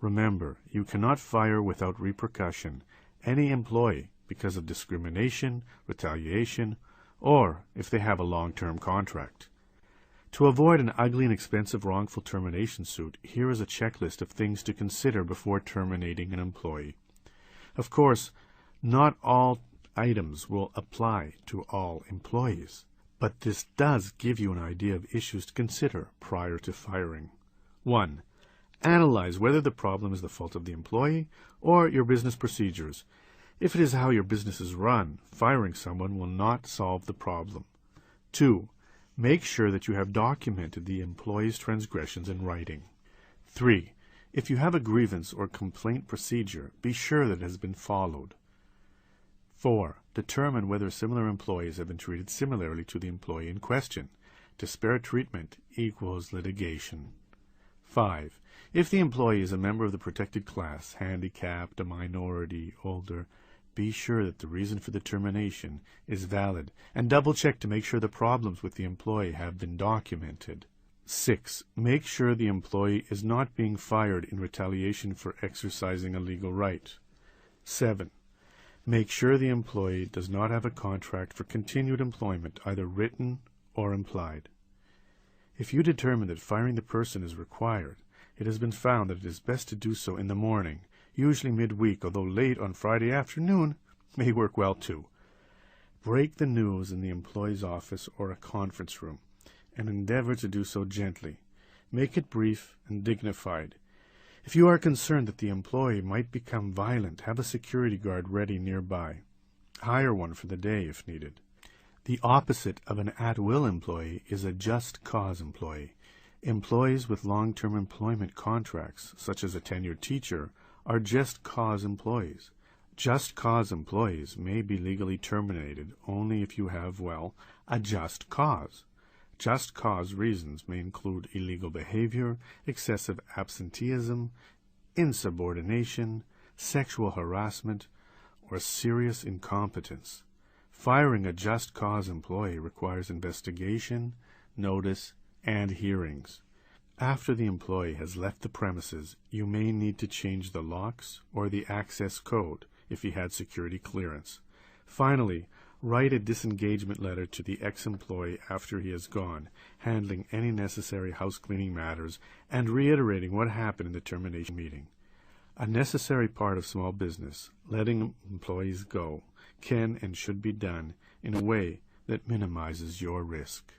[SPEAKER 2] Remember, you cannot fire without repercussion any employee because of discrimination, retaliation, or if they have a long-term contract. To avoid an ugly and expensive wrongful termination suit, here is a checklist of things to consider before terminating an employee. Of course, not all items will apply to all employees, but this does give you an idea of issues to consider prior to firing. 1. Analyze whether the problem is the fault of the employee or your business procedures. If it is how your business is run, firing someone will not solve the problem. 2. Make sure that you have documented the employee's transgressions in writing. 3. If you have a grievance or complaint procedure, be sure that it has been followed. 4. Determine whether similar employees have been treated similarly to the employee in question. Disparate treatment equals litigation. 5. If the employee is a member of the protected class, handicapped, a minority, older, be sure that the reason for the termination is valid and double-check to make sure the problems with the employee have been documented. 6. Make sure the employee is not being fired in retaliation for exercising a legal right. 7. Make sure the employee does not have a contract for continued employment, either written or implied. If you determine that firing the person is required, it has been found that it is best to do so in the morning, usually midweek, although late on Friday afternoon may work well too. Break the news in the employee's office or a conference room, and endeavor to do so gently. Make it brief and dignified. If you are concerned that the employee might become violent, have a security guard ready nearby. Hire one for the day if needed. The opposite of an at-will employee is a just cause employee. Employees with long-term employment contracts, such as a tenured teacher, are just cause employees. Just cause employees may be legally terminated only if you have, well, a just cause. Just cause reasons may include illegal behavior, excessive absenteeism, insubordination, sexual harassment, or serious incompetence. Firing a just cause employee requires investigation, notice, and hearings. After the employee has left the premises, you may need to change the locks or the access code if he had security clearance. Finally, write a disengagement letter to the ex-employee after he has gone, handling any necessary house-cleaning matters and reiterating what happened in the termination meeting. A necessary part of small business, letting employees go, can and should be done in a way that minimizes your risk.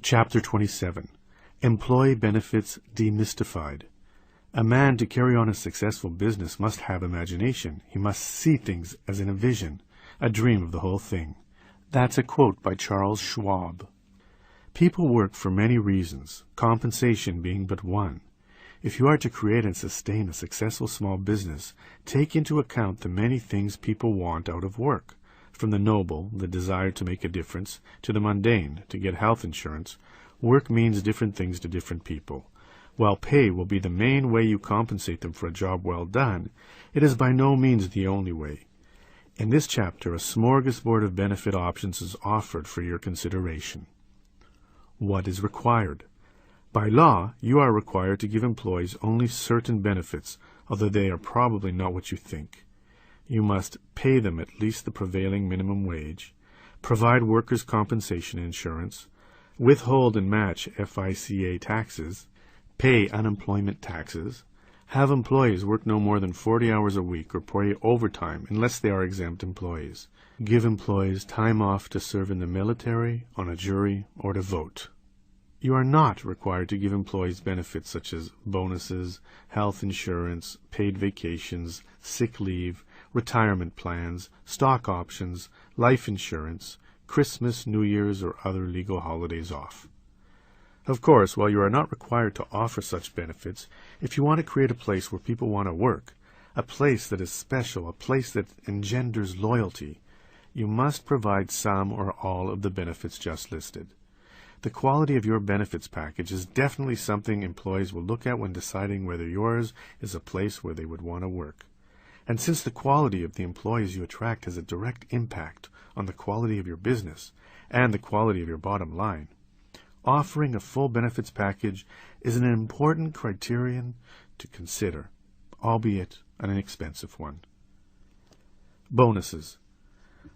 [SPEAKER 2] Chapter 27. Employee Benefits Demystified. A man to carry on a successful business must have imagination. He must see things as in a vision, a dream of the whole thing. That's a quote by Charles Schwab. People work for many reasons, compensation being but one. If you are to create and sustain a successful small business, take into account the many things people want out of work. From the noble, the desire to make a difference, to the mundane, to get health insurance, work means different things to different people. While pay will be the main way you compensate them for a job well done, it is by no means the only way. In this chapter, a smorgasbord of benefit options is offered for your consideration. What is required? By law, you are required to give employees only certain benefits, although they are probably not what you think. You must pay them at least the prevailing minimum wage, provide workers' compensation insurance, withhold and match FICA taxes, pay unemployment taxes, have employees work no more than 40 hours a week or pay overtime unless they are exempt employees, give employees time off to serve in the military, on a jury, or to vote. You are not required to give employees benefits such as bonuses, health insurance, paid vacations, sick leave, retirement plans, stock options, life insurance, Christmas, New Year's, or other legal holidays off. Of course, while you are not required to offer such benefits, if you want to create a place where people want to work, a place that is special, a place that engenders loyalty, you must provide some or all of the benefits just listed. The quality of your benefits package is definitely something employees will look at when deciding whether yours is a place where they would want to work. And since the quality of the employees you attract has a direct impact on the quality of your business and the quality of your bottom line, offering a full benefits package is an important criterion to consider, albeit an inexpensive one. Bonuses.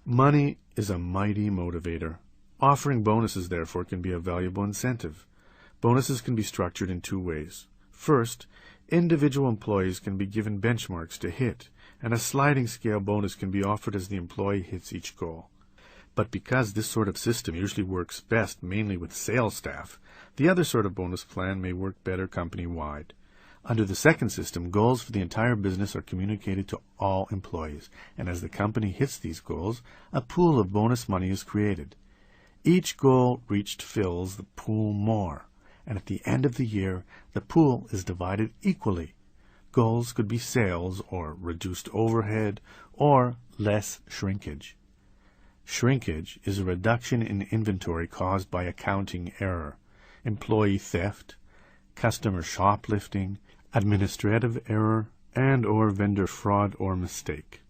[SPEAKER 2] Money is a mighty motivator. Offering bonuses, therefore, can be a valuable incentive. Bonuses can be structured in two ways. First, individual employees can be given benchmarks to hit, and a sliding scale bonus can be offered as the employee hits each goal. But because this sort of system usually works best mainly with sales staff, the other sort of bonus plan may work better company-wide. Under the second system, goals for the entire business are communicated to all employees, and as the company hits these goals, a pool of bonus money is created. Each goal reached fills the pool more, and at the end of the year, the pool is divided equally. Goals could be sales, or reduced overhead, or less shrinkage. Shrinkage is a reduction in inventory caused by accounting error, employee theft, customer shoplifting, administrative error, and/or vendor fraud or mistake.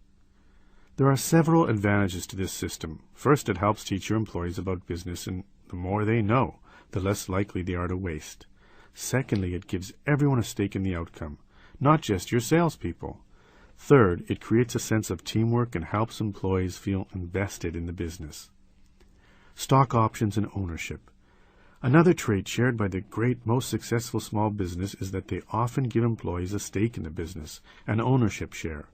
[SPEAKER 2] There are several advantages to this system. First, it helps teach your employees about business, and the more they know, the less likely they are to waste. Secondly, it gives everyone a stake in the outcome, not just your salespeople. Third, it creates a sense of teamwork and helps employees feel invested in the business. Stock options and ownership. Another trait shared by the most successful small business is that they often give employees a stake in the business, an ownership share.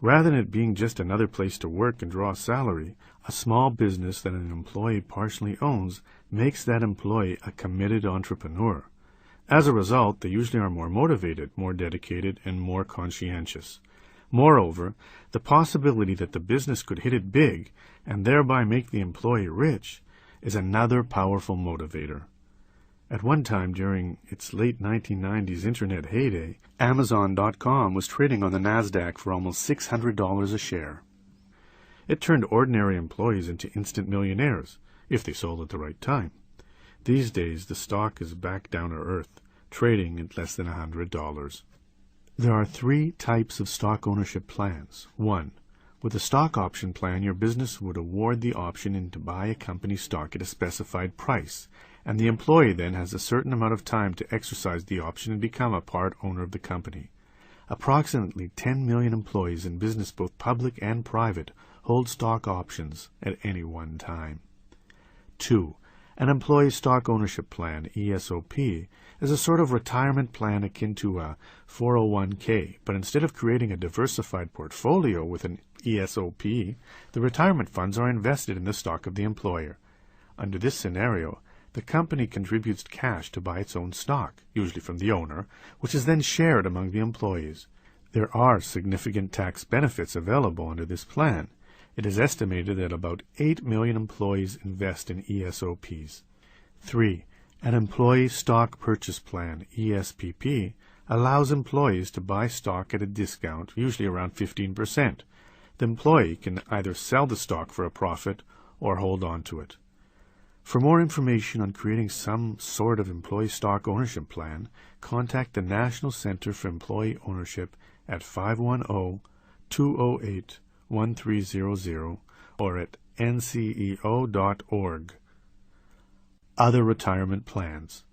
[SPEAKER 2] Rather than it being just another place to work and draw a salary, a small business that an employee partially owns makes that employee a committed entrepreneur. As a result, they usually are more motivated, more dedicated, and more conscientious. Moreover, the possibility that the business could hit it big and thereby make the employee rich is another powerful motivator. At one time during its late 1990s internet heyday, Amazon.com was trading on the NASDAQ for almost $600 a share. It turned ordinary employees into instant millionaires, if they sold at the right time. These days, the stock is back down to earth, trading at less than $100. There are three types of stock ownership plans. 1. With a stock option plan, your business would award the option to buy a company stock at a specified price, and the employee then has a certain amount of time to exercise the option and become a part owner of the company. Approximately 10 million employees in business, both public and private, hold stock options at any one time. 2. An employee stock ownership plan, ESOP, is a sort of retirement plan akin to a 401k, but instead of creating a diversified portfolio with an ESOP, the retirement funds are invested in the stock of the employer. Under this scenario, the company contributes cash to buy its own stock, usually from the owner, which is then shared among the employees. There are significant tax benefits available under this plan. It is estimated that about 8 million employees invest in ESOPs. 3. An employee stock purchase plan, ESPP, allows employees to buy stock at a discount, usually around 15%. The employee can either sell the stock for a profit or hold on to it. For more information on creating some sort of employee stock ownership plan, contact the National Center for Employee Ownership at 510-208-1300 or at nceo.org. Other retirement plans.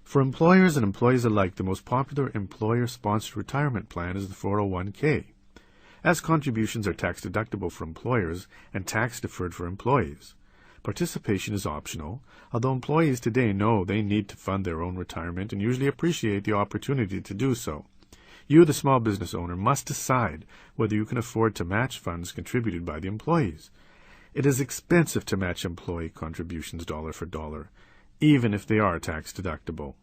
[SPEAKER 2] For employers and employees alike, the most popular employer-sponsored retirement plan is the 401k, as contributions are tax-deductible for employers and tax-deferred for employees. Participation is optional, although employees today know they need to fund their own retirement and usually appreciate the opportunity to do so. You, the small business owner, must decide whether you can afford to match funds contributed by the employees. It is expensive to match employee contributions dollar for dollar, even if they are tax-deductible.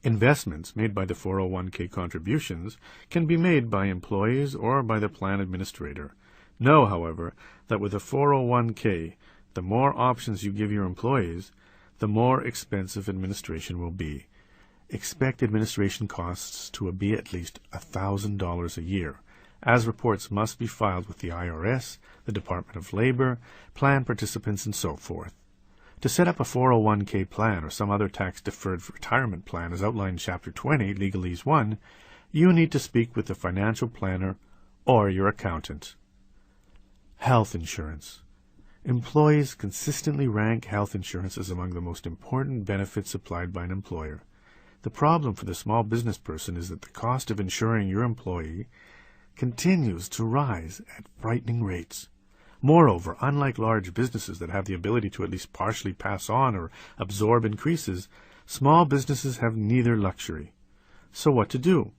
[SPEAKER 2] Investments made by the 401k contributions can be made by employees or by the plan administrator. Know, however, that with a 401k, the more options you give your employees, the more expensive administration will be. Expect administration costs to be at least $1,000 a year, as reports must be filed with the IRS, the Department of Labor, plan participants, and so forth. To set up a 401k plan or some other tax-deferred retirement plan as outlined in Chapter 20, Legalese 1, you need to speak with a financial planner or your accountant. Health insurance. Employees consistently rank health insurance as among the most important benefits supplied by an employer. The problem for the small business person is that the cost of insuring your employee continues to rise at frightening rates. Moreover, unlike large businesses that have the ability to at least partially pass on or absorb increases, small businesses have neither luxury. So what to do?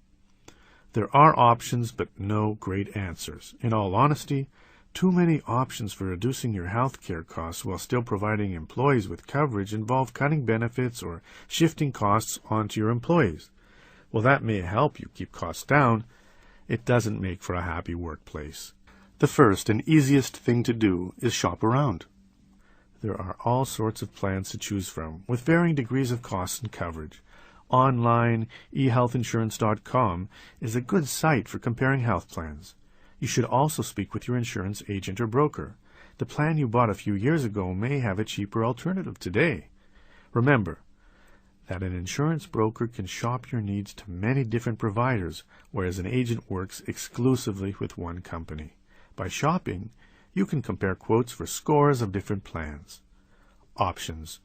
[SPEAKER 2] There are options, but no great answers. In all honesty, too many options for reducing your health care costs while still providing employees with coverage involve cutting benefits or shifting costs onto your employees. While that may help you keep costs down, it doesn't make for a happy workplace. The first and easiest thing to do is shop around. There are all sorts of plans to choose from, with varying degrees of cost and coverage. Online, ehealthinsurance.com is a good site for comparing health plans. You should also speak with your insurance agent or broker. The plan you bought a few years ago may have a cheaper alternative today. Remember that an insurance broker can shop your needs to many different providers, whereas an agent works exclusively with one company. By shopping, you can compare quotes for scores of different plans. Options.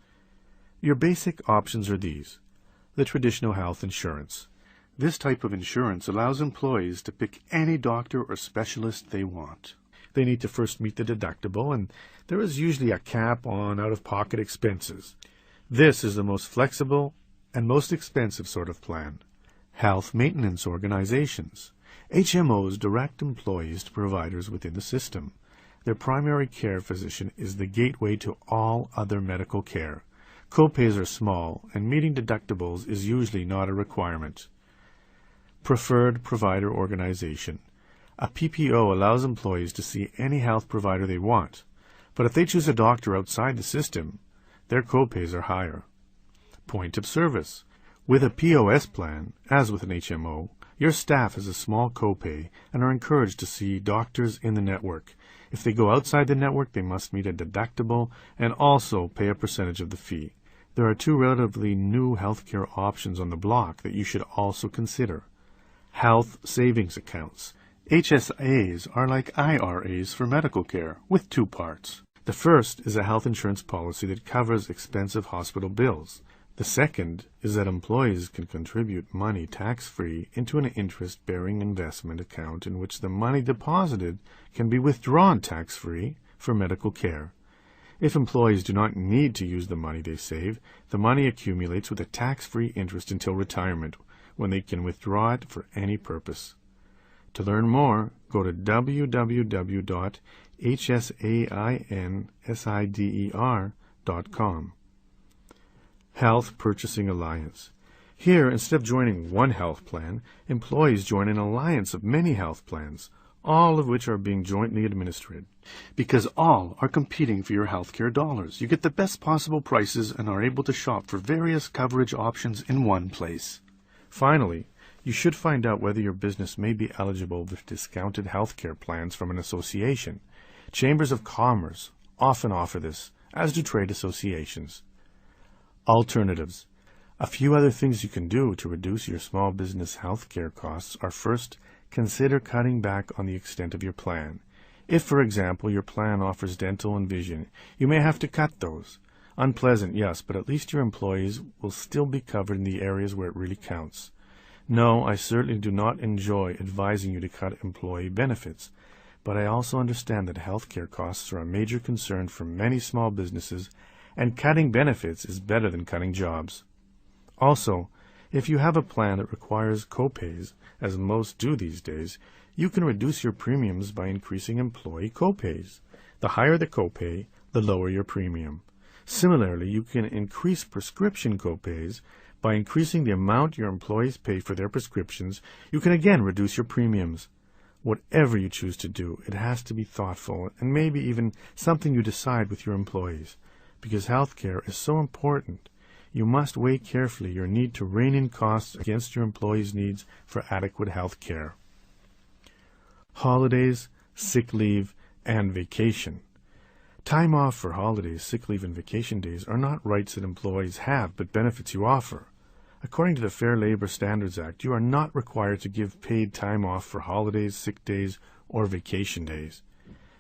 [SPEAKER 2] Your basic options are these. The traditional health insurance. This type of insurance allows employees to pick any doctor or specialist they want. They need to first meet the deductible, and there is usually a cap on out-of-pocket expenses. This is the most flexible and most expensive sort of plan. Health maintenance organizations. HMOs direct employees to providers within the system. Their primary care physician is the gateway to all other medical care. Copays are small, and meeting deductibles is usually not a requirement. Preferred provider organization. A PPO allows employees to see any health provider they want, but if they choose a doctor outside the system, their copays are higher. Point of service. With a POS plan, as with an HMO, your staff has a small copay and are encouraged to see doctors in the network. If they go outside the network, they must meet a deductible and also pay a percentage of the fee. There are two relatively new healthcare options on the block that you should also consider. Health savings accounts. HSAs are like IRAs for medical care, with two parts. The first is a health insurance policy that covers expensive hospital bills. The second is that employees can contribute money tax-free into an interest-bearing investment account in which the money deposited can be withdrawn tax-free for medical care. If employees do not need to use the money they save, the money accumulates with a tax-free interest until retirement, when they can withdraw it for any purpose. To learn more, go to www.hsainsider.com. Health Purchasing Alliance. Here, instead of joining one health plan, employees join an alliance of many health plans, all of which are being jointly administered. Because all are competing for your healthcare dollars, you get the best possible prices and are able to shop for various coverage options in one place. Finally, you should find out whether your business may be eligible for discounted healthcare plans from an association. Chambers of Commerce often offer this, as do trade associations. Alternatives. A few other things you can do to reduce your small business healthcare costs are first, consider cutting back on the extent of your plan. If, for example, your plan offers dental and vision, you may have to cut those. Unpleasant, yes, but at least your employees will still be covered in the areas where it really counts. No, I certainly do not enjoy advising you to cut employee benefits, but I also understand that healthcare costs are a major concern for many small businesses, and cutting benefits is better than cutting jobs. Also, if you have a plan that requires copays, as most do these days, you can reduce your premiums by increasing employee copays. The higher the copay, the lower your premium. Similarly, you can increase prescription copays by increasing the amount your employees pay for their prescriptions. You can again reduce your premiums. Whatever you choose to do, it has to be thoughtful and maybe even something you decide with your employees. Because healthcare is so important, you must weigh carefully your need to rein in costs against your employees' needs for adequate health care. Holidays, sick leave, and vacation. Time off for holidays, sick leave, and vacation days are not rights that employees have, but benefits you offer. According to the Fair Labor Standards Act, you are not required to give paid time off for holidays, sick days, or vacation days.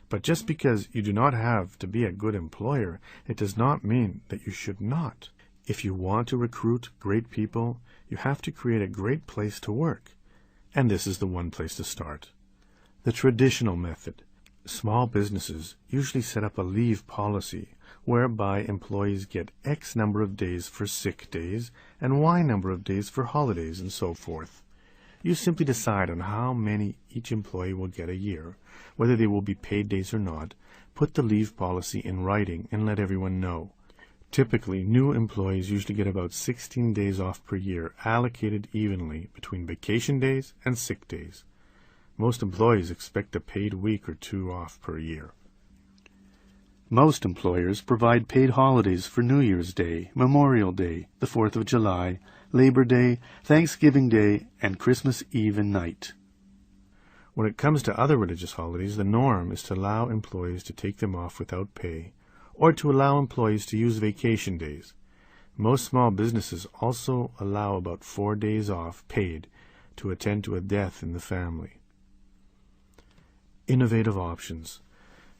[SPEAKER 2] But just because you do not have to be a good employer, it does not mean that you should not. If you want to recruit great people, you have to create a great place to work. And this is the one place to start. The traditional method. Small businesses usually set up a leave policy whereby employees get X number of days for sick days and Y number of days for holidays and so forth. You simply decide on how many each employee will get a year, whether they will be paid days or not, put the leave policy in writing, and let everyone know. Typically, new employees usually get about 16 days off per year, allocated evenly between vacation days and sick days. Most employees expect a paid week or two off per year. Most employers provide paid holidays for New Year's Day, Memorial Day, the 4th of July, Labor Day, Thanksgiving Day, and Christmas Eve and night. When it comes to other religious holidays, the norm is to allow employees to take them off without pay, or to allow employees to use vacation days. Most small businesses also allow about 4 days off paid to attend to a death in the family. Innovative options.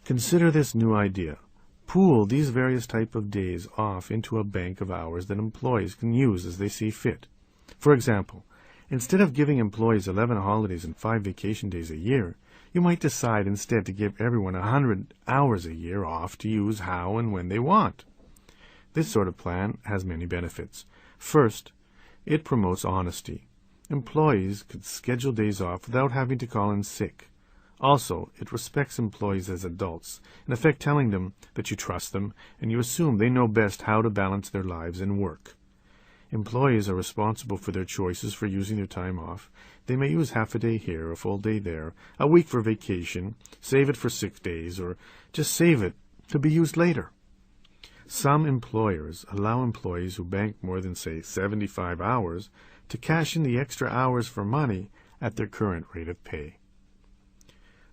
[SPEAKER 2] Consider this new idea. Pool these various types of days off into a bank of hours that employees can use as they see fit. For example, instead of giving employees 11 holidays and 5 vacation days a year, you might decide instead to give everyone 100 hours a year off to use how and when they want. This sort of plan has many benefits. First, it promotes honesty. Employees could schedule days off without having to call in sick. Also, it respects employees as adults, in effect telling them that you trust them and you assume they know best how to balance their lives and work. Employees are responsible for their choices for using their time off. They may use half a day here, a full day there, a week for vacation, save it for sick days, or just save it to be used later. Some employers allow employees who bank more than, say, 75 hours to cash in the extra hours for money at their current rate of pay.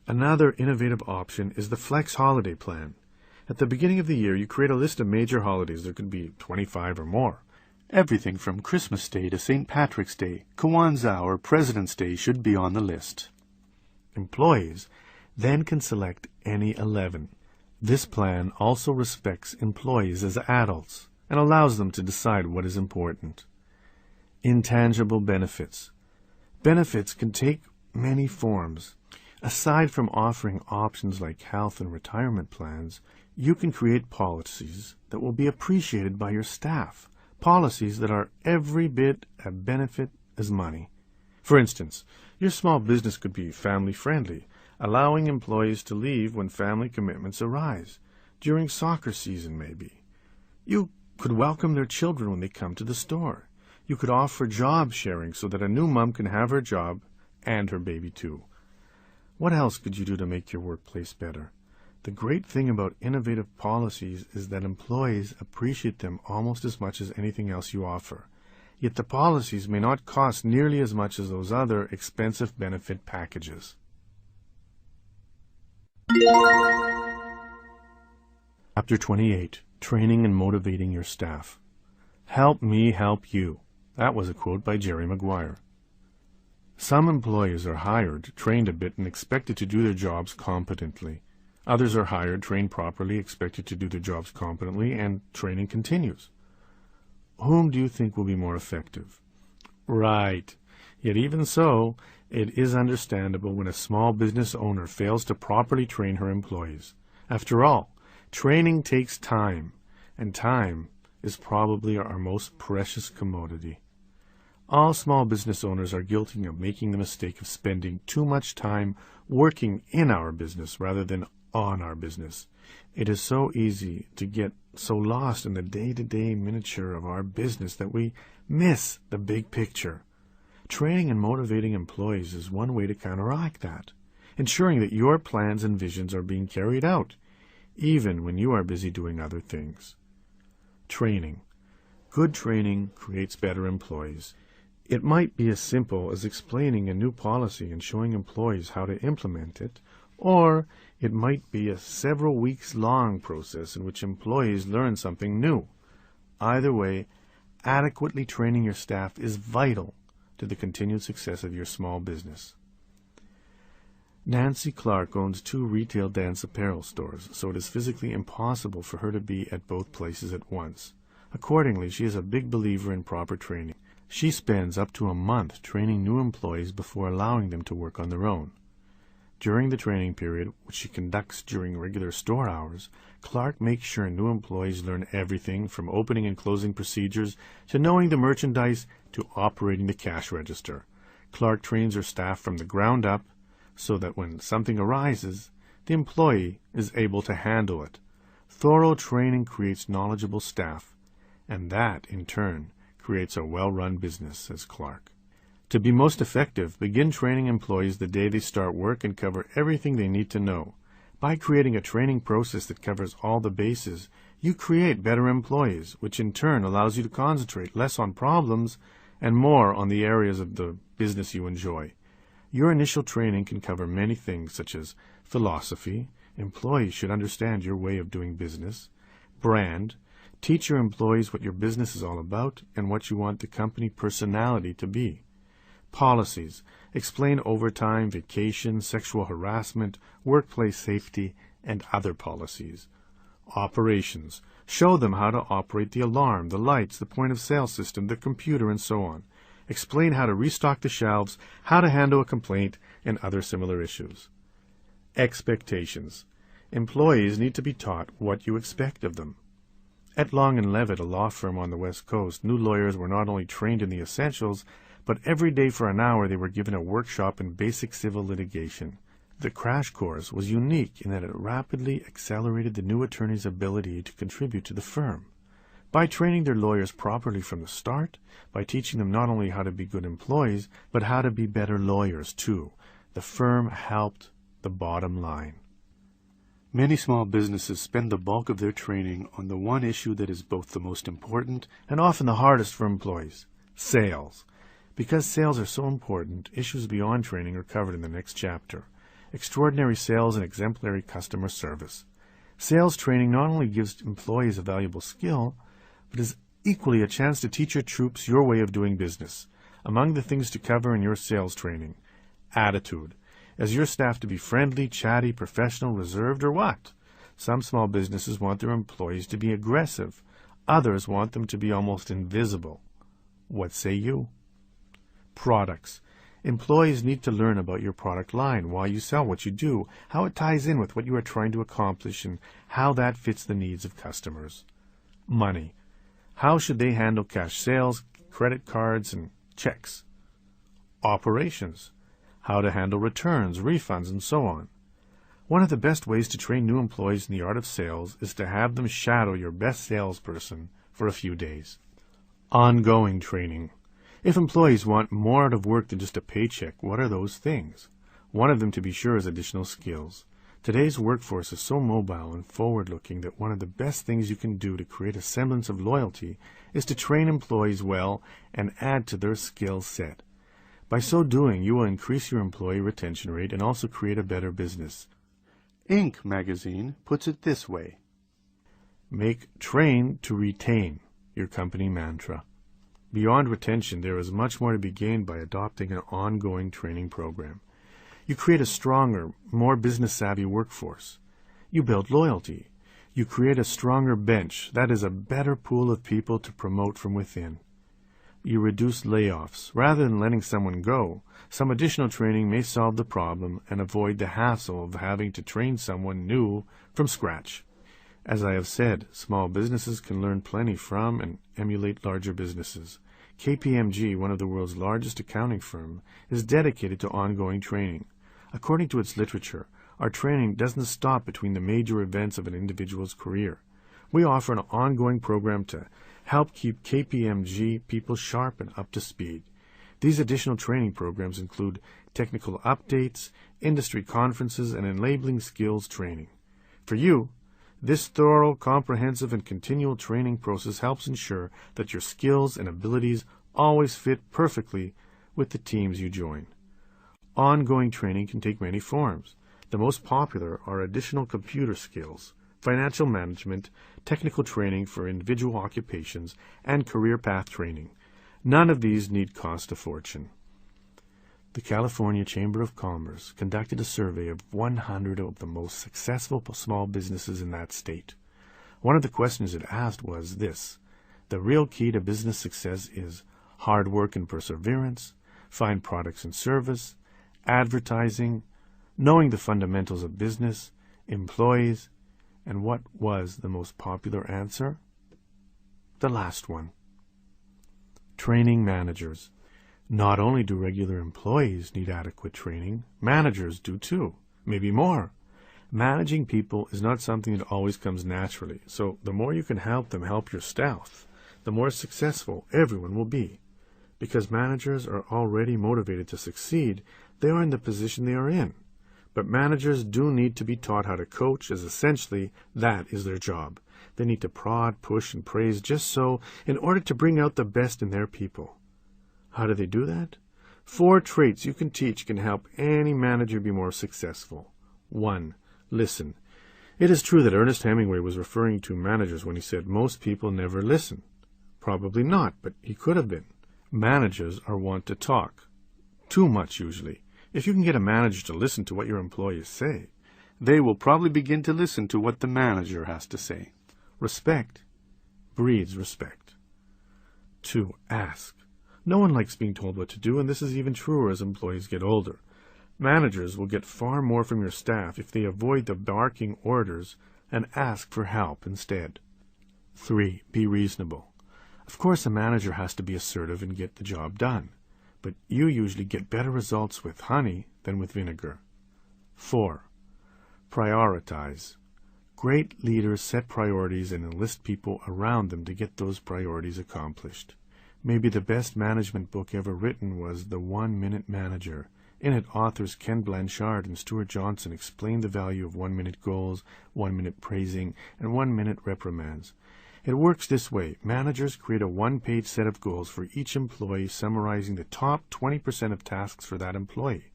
[SPEAKER 2] Another innovative option is the Flex Holiday Plan. At the beginning of the year, you create a list of major holidays. There could be 25 or more. Everything from Christmas Day to St. Patrick's Day, Kwanzaa, or President's Day should be on the list. Employees then can select any 11. This plan also respects employees as adults and allows them to decide what is important. Intangible benefits. Benefits can take many forms. Aside from offering options like health and retirement plans, you can create policies that will be appreciated by your staff, policies that are every bit a benefit as money. For instance, your small business could be family-friendly, allowing employees to leave when family commitments arise, during soccer season maybe. You could welcome their children when they come to the store. You could offer job sharing so that a new mom can have her job and her baby too. What else could you do to make your workplace better? The great thing about innovative policies is that employees appreciate them almost as much as anything else you offer. Yet the policies may not cost nearly as much as those other expensive benefit packages. Chapter 28. Training and Motivating Your Staff. Help me help you. That was a quote by Jerry Maguire. Some employees are hired, trained a bit, and expected to do their jobs competently. Others are hired, trained properly, expected to do their jobs competently, and training continues. Whom do you think will be more effective? Right. Yet even so, it is understandable when a small business owner fails to properly train her employees. After all, training takes time, and time is probably our most precious commodity. All small business owners are guilty of making the mistake of spending too much time working in our business rather than on our business. It is so easy to get so lost in the day-to-day miniature of our business that we miss the big picture. Training and motivating employees is one way to counteract that, ensuring that your plans and visions are being carried out, even when you are busy doing other things. Training. Good training creates better employees. It might be as simple as explaining a new policy and showing employees how to implement it, or it might be a several weeks long process in which employees learn something new. Either way, adequately training your staff is vital to the continued success of your small business. Nancy Clark owns 2 retail dance apparel stores, so it is physically impossible for her to be at both places at once. Accordingly, she is a big believer in proper training. She spends up to a month training new employees before allowing them to work on their own. During the training period, which she conducts during regular store hours, Clark makes sure new employees learn everything from opening and closing procedures to knowing the merchandise to operating the cash register. Clark trains her staff from the ground up so that when something arises, the employee is able to handle it. Thorough training creates knowledgeable staff, and that, in turn, creates a well-run business, says Clark. To be most effective, begin training employees the day they start work and cover everything they need to know. By creating a training process that covers all the bases, you create better employees, which in turn allows you to concentrate less on problems and more on the areas of the business you enjoy. Your initial training can cover many things such as philosophy, employees should understand your way of doing business, brand, teach your employees what your business is all about and what you want the company personality to be. Policies, explain overtime, vacation, sexual harassment, workplace safety, and other policies. Operations, show them how to operate the alarm, the lights, the point-of-sale system, the computer, and so on. Explain how to restock the shelves, how to handle a complaint, and other similar issues. Expectations. Employees need to be taught what you expect of them. At Long & Levitt, a law firm on the West Coast, new lawyers were not only trained in the essentials, but every day for an hour they were given a workshop in basic civil litigation. The crash course was unique in that it rapidly accelerated the new attorney's ability to contribute to the firm. By training their lawyers properly from the start, by teaching them not only how to be good employees, but how to be better lawyers too, the firm helped the bottom line. Many small businesses spend the bulk of their training on the one issue that is both the most important and often the hardest for employees, sales. Because sales are so important, issues beyond training are covered in the next chapter. Extraordinary sales and exemplary customer service. Sales training not only gives employees a valuable skill, but is equally a chance to teach your troops your way of doing business. Among the things to cover in your sales training, attitude. Is your staff to be friendly, chatty, professional, reserved, or what? Some small businesses want their employees to be aggressive. Others want them to be almost invisible. What say you? Products. Employees need to learn about your product line, why you sell what you do, how it ties in with what you are trying to accomplish, and how that fits the needs of customers. Money. How should they handle cash sales, credit cards, and checks? Operations. How to handle returns, refunds, and so on. One of the best ways to train new employees in the art of sales is to have them shadow your best salesperson for a few days. Ongoing training. If employees want more out of work than just a paycheck, what are those things? One of them, to be sure, is additional skills. Today's workforce is so mobile and forward-looking that one of the best things you can do to create a semblance of loyalty is to train employees well and add to their skill set. By so doing, you will increase your employee retention rate and also create a better business. Inc. magazine puts it this way: make train to retain your company mantra. Beyond retention, there is much more to be gained by adopting an ongoing training program. You create a stronger, more business-savvy workforce. You build loyalty. You create a stronger bench, that is, a better pool of people to promote from within. You reduce layoffs. Rather than letting someone go, some additional training may solve the problem and avoid the hassle of having to train someone new from scratch. As I have said, small businesses can learn plenty from and emulate larger businesses. KPMG, one of the world's largest accounting firms, is dedicated to ongoing training. According to its literature, our training doesn't stop between the major events of an individual's career. We offer an ongoing program to help keep KPMG people sharp and up to speed. These additional training programs include technical updates, industry conferences, and enabling skills training. For you, this thorough, comprehensive, and continual training process helps ensure that your skills and abilities always fit perfectly with the teams you join. Ongoing training can take many forms. The most popular are additional computer skills, financial management, technical training for individual occupations, and career path training. None of these need cost a fortune. The California Chamber of Commerce conducted a survey of 100 of the most successful small businesses in that state. One of the questions it asked was this: the real key to business success is hard work and perseverance, fine products and service, advertising, knowing the fundamentals of business, employees, and what was the most popular answer? The last one. Training managers. Not only do regular employees need adequate training, managers do too, maybe more. Managing people is not something that always comes naturally, so the more you can help them help your staff, the more successful everyone will be. Because managers are already motivated to succeed, they are in the position they are in. But managers do need to be taught how to coach, as essentially that is their job. They need to prod, push, and praise just so in order to bring out the best in their people. How do they do that? 4 traits you can teach can help any manager be more successful. 1. Listen. It is true that Ernest Hemingway was referring to managers when he said most people never listen. Probably not, but he could have been. Managers are wont to talk. Too much, usually. If you can get a manager to listen to what your employees say, they will probably begin to listen to what the manager has to say. Respect breeds respect. 2. Ask. No one likes being told what to do, and this is even truer as employees get older. Managers will get far more from your staff if they avoid the barking orders and ask for help instead. 3. Be reasonable. Of course, a manager has to be assertive and get the job done, but you usually get better results with honey than with vinegar. 4. Prioritize. Great leaders set priorities and enlist people around them to get those priorities accomplished. Maybe the best management book ever written was The 1-Minute Manager. In it, authors Ken Blanchard and Stuart Johnson explain the value of 1-minute goals, 1-minute praising, and 1-minute reprimands. It works this way. Managers create a 1-page set of goals for each employee summarizing the top 20% of tasks for that employee.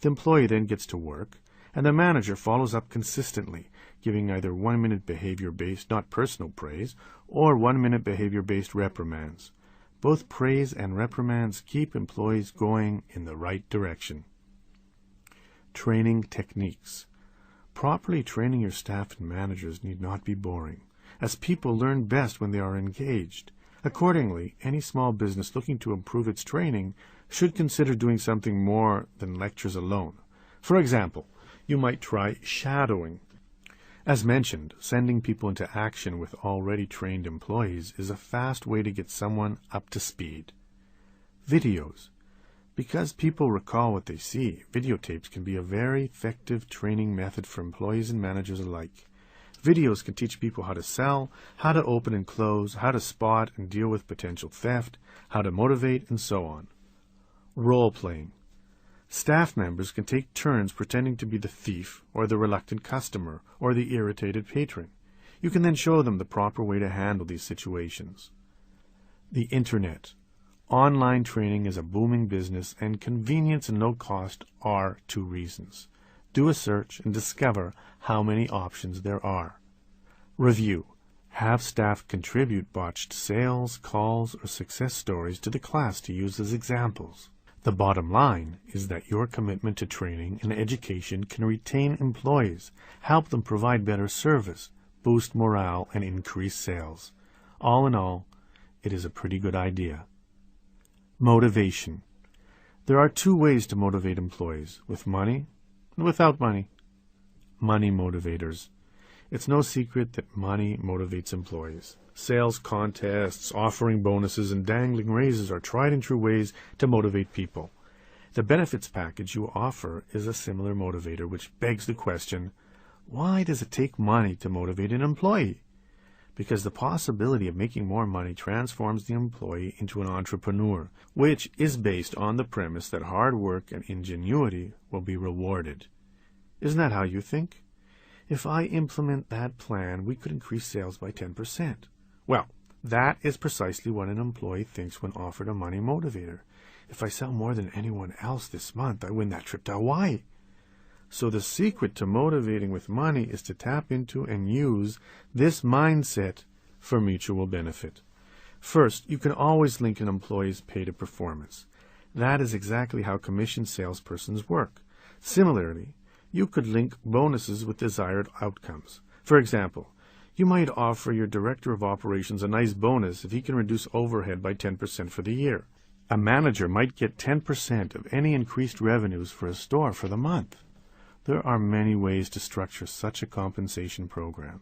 [SPEAKER 2] The employee then gets to work, and the manager follows up consistently, giving either 1-minute behavior-based, not personal praise, or 1-minute behavior-based reprimands. Both praise and reprimands keep employees going in the right direction. Training techniques. Properly training your staff and managers need not be boring, as people learn best when they are engaged. Accordingly, any small business looking to improve its training should consider doing something more than lectures alone. For example, you might try shadowing. As mentioned, sending people into action with already trained employees is a fast way to get someone up to speed. Videos. Because people recall what they see, videotapes can be a very effective training method for employees and managers alike. Videos can teach people how to sell, how to open and close, how to spot and deal with potential theft, how to motivate, and so on. Role-playing. Staff members can take turns pretending to be the thief, or the reluctant customer, or the irritated patron. You can then show them the proper way to handle these situations. The Internet. Online training is a booming business, and convenience and no cost are 2 reasons. Do a search and discover how many options there are. Review. Have staff contribute botched sales, calls, or success stories to the class to use as examples. The bottom line is that your commitment to training and education can retain employees, help them provide better service, boost morale, and increase sales. All in all, it is a pretty good idea. Motivation. There are 2 ways to motivate employees, with money and without money. Money motivators. It's no secret that money motivates employees. Sales contests, offering bonuses, and dangling raises are tried and true ways to motivate people. The benefits package you offer is a similar motivator, which begs the question, why does it take money to motivate an employee? Because the possibility of making more money transforms the employee into an entrepreneur, which is based on the premise that hard work and ingenuity will be rewarded. Isn't that how you think? If I implement that plan, we could increase sales by 10%. Well, that is precisely what an employee thinks when offered a money motivator. If I sell more than anyone else this month, I win that trip to Hawaii. So the secret to motivating with money is to tap into and use this mindset for mutual benefit. First, you can always link an employee's pay to performance. That is exactly how commission salespersons work. Similarly, you could link bonuses with desired outcomes. For example, you might offer your director of operations a nice bonus if he can reduce overhead by 10% for the year. A manager might get 10% of any increased revenues for a store for the month. There are many ways to structure such a compensation program.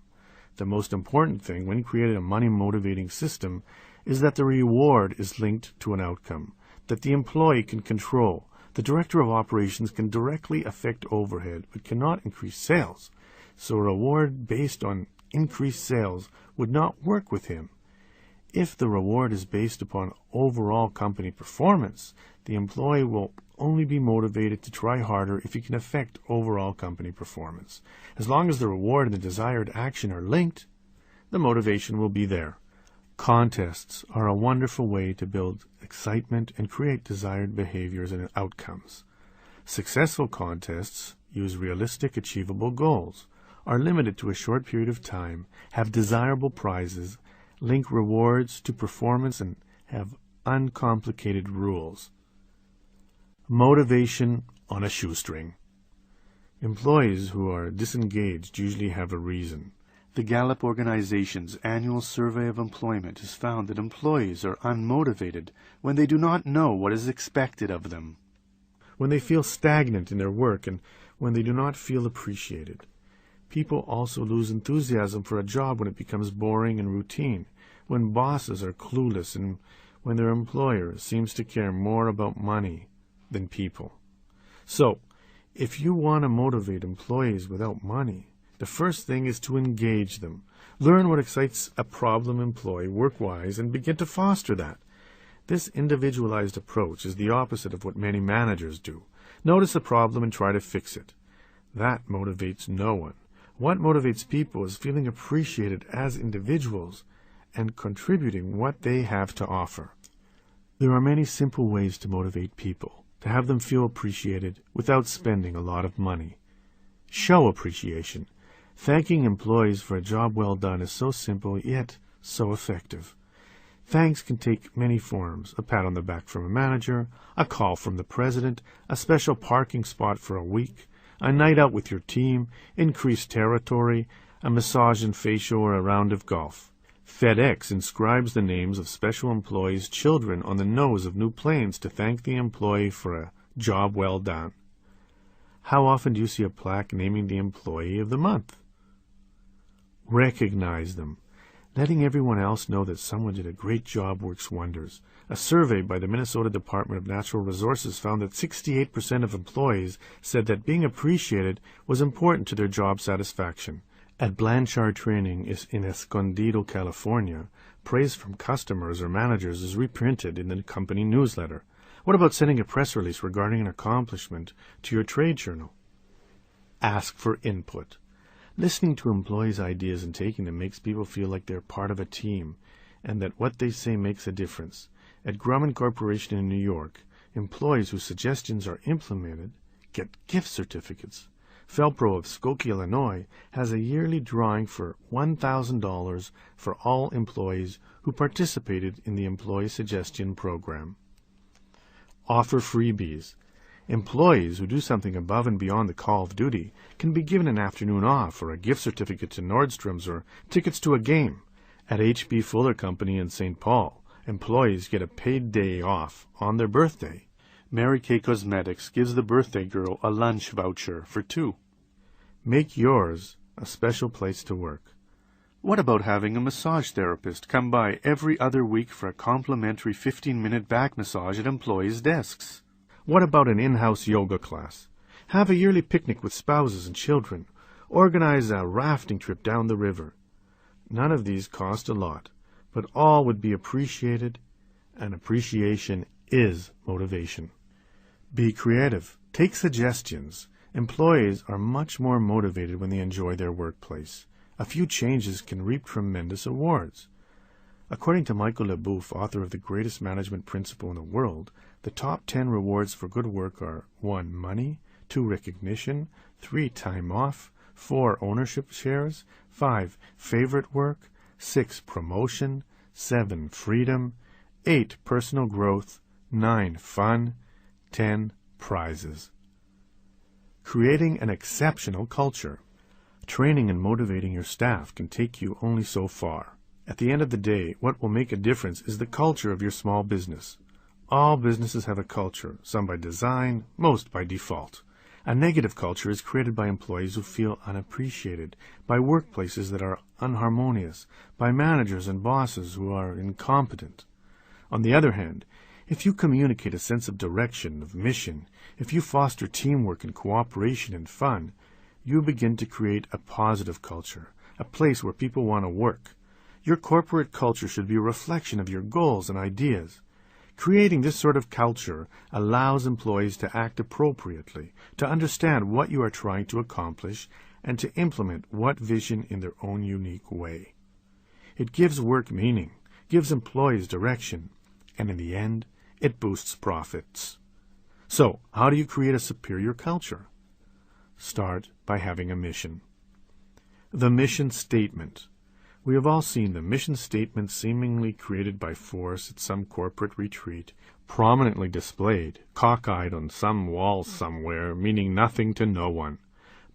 [SPEAKER 2] The most important thing when creating a money-motivating system is that the reward is linked to an outcome that the employee can control. The director of operations can directly affect overhead, but cannot increase sales. So a reward based on increased sales would not work with him. If the reward is based upon overall company performance, the employee will only be motivated to try harder if he can affect overall company performance. As long as the reward and the desired action are linked, the motivation will be there. Contests are a wonderful way to build excitement and create desired behaviors and outcomes. Successful contests use realistic, achievable goals, are limited to a short period of time, have desirable prizes, link rewards to performance, and have uncomplicated rules. Motivation on a shoestring. Employees who are disengaged usually have a reason. The Gallup organization's annual survey of employment has found that employees are unmotivated when they do not know what is expected of them, when they feel stagnant in their work, and when they do not feel appreciated. People also lose enthusiasm for a job when it becomes boring and routine, when bosses are clueless, and when their employer seems to care more about money than people. So, if you want to motivate employees without money, the first thing is to engage them. Learn what excites a problem employee work-wise and begin to foster that. This individualized approach is the opposite of what many managers do. Notice a problem and try to fix it. That motivates no one. What motivates people is feeling appreciated as individuals and contributing what they have to offer. There are many simple ways to motivate people, to have them feel appreciated without spending a lot of money. Show appreciation. Thanking employees for a job well done is so simple, yet so effective. Thanks can take many forms: a pat on the back from a manager, a call from the president, a special parking spot for a week, a night out with your team, increased territory, a massage and facial, or a round of golf. FedEx inscribes the names of special employees' children on the nose of new planes to thank the employee for a job well done. How often do you see a plaque naming the employee of the month? Recognize them. Letting everyone else know that someone did a great job works wonders. A survey by the Minnesota Department of Natural Resources found that 68% of employees said that being appreciated was important to their job satisfaction. At Blanchard Training in Escondido, California, praise from customers or managers is reprinted in the company newsletter. What about sending a press release regarding an accomplishment to your trade journal? Ask for input. Listening to employees' ideas and taking them makes people feel like they're part of a team and that what they say makes a difference. At Grumman Corporation in New York, employees whose suggestions are implemented get gift certificates. Felpro of Skokie, Illinois, has a yearly drawing for $1,000 for all employees who participated in the Employee Suggestion Program. Offer freebies. Employees who do something above and beyond the call of duty can be given an afternoon off or a gift certificate to Nordstrom's or tickets to a game. At H.B. Fuller Company in St. Paul, employees get a paid day off on their birthday. Mary Kay Cosmetics gives the birthday girl a lunch voucher for 2. Make yours a special place to work. What about having a massage therapist come by every other week for a complimentary 15-minute back massage at employees' desks? What about an in-house yoga class? Have a yearly picnic with spouses and children. Organize a rafting trip down the river. None of these cost a lot, but all would be appreciated, and appreciation is motivation. Be creative. Take suggestions. Employees are much more motivated when they enjoy their workplace. A few changes can reap tremendous awards. According to Michael LeBouf, author of The Greatest Management Principle in the World, the top 10 rewards for good work are 1. Money, 2. Recognition, 3. Time off, 4. Ownership shares, 5. Favorite work, 6. Promotion, 7. Freedom, 8. Personal growth, 9. Fun, 10. Prizes. Creating an exceptional culture. Training and motivating your staff can take you only so far. At the end of the day, what will make a difference is the culture of your small business. All businesses have a culture, some by design, most by default. A negative culture is created by employees who feel unappreciated, by workplaces that are unharmonious, by managers and bosses who are incompetent. On the other hand, if you communicate a sense of direction, of mission, if you foster teamwork and cooperation and fun, you begin to create a positive culture, a place where people want to work. Your corporate culture should be a reflection of your goals and ideas. Creating this sort of culture allows employees to act appropriately, to understand what you are trying to accomplish, and to implement what vision in their own unique way. It gives work meaning, gives employees direction, and in the end, it boosts profits. So, how do you create a superior culture? Start by having a mission. The mission statement. We have all seen the mission statement seemingly created by force at some corporate retreat, prominently displayed, cockeyed on some wall somewhere, meaning nothing to no one.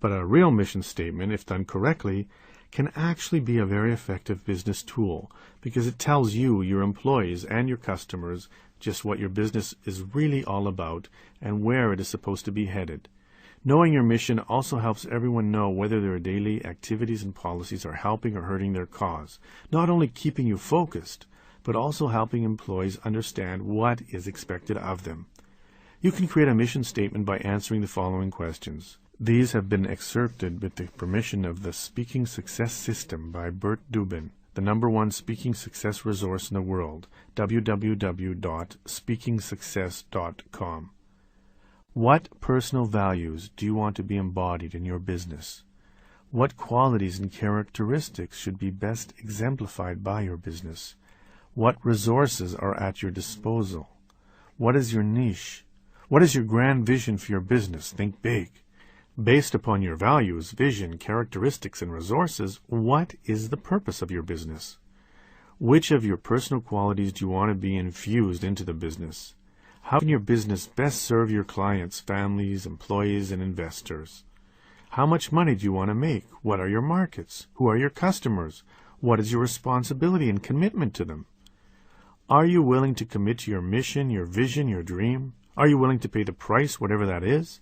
[SPEAKER 2] But a real mission statement, if done correctly, can actually be a very effective business tool because it tells you, your employees, and your customers just what your business is really all about and where it is supposed to be headed. Knowing your mission also helps everyone know whether their daily activities and policies are helping or hurting their cause, not only keeping you focused, but also helping employees understand what is expected of them. You can create a mission statement by answering the following questions. These have been excerpted with the permission of the Speaking Success System by Bert Dubin, the #1 speaking success resource in the world, www.speakingsuccess.com. What personal values do you want to be embodied in your business? What qualities and characteristics should be best exemplified by your business? What resources are at your disposal? What is your niche? What is your grand vision for your business? Think big. Based upon your values, vision, characteristics, and resources, what is the purpose of your business? Which of your personal qualities do you want to be infused into the business? How can your business best serve your clients, families, employees, and investors? How much money do you want to make? What are your markets? Who are your customers? What is your responsibility and commitment to them? Are you willing to commit to your mission, your vision, your dream? Are you willing to pay the price, whatever that is?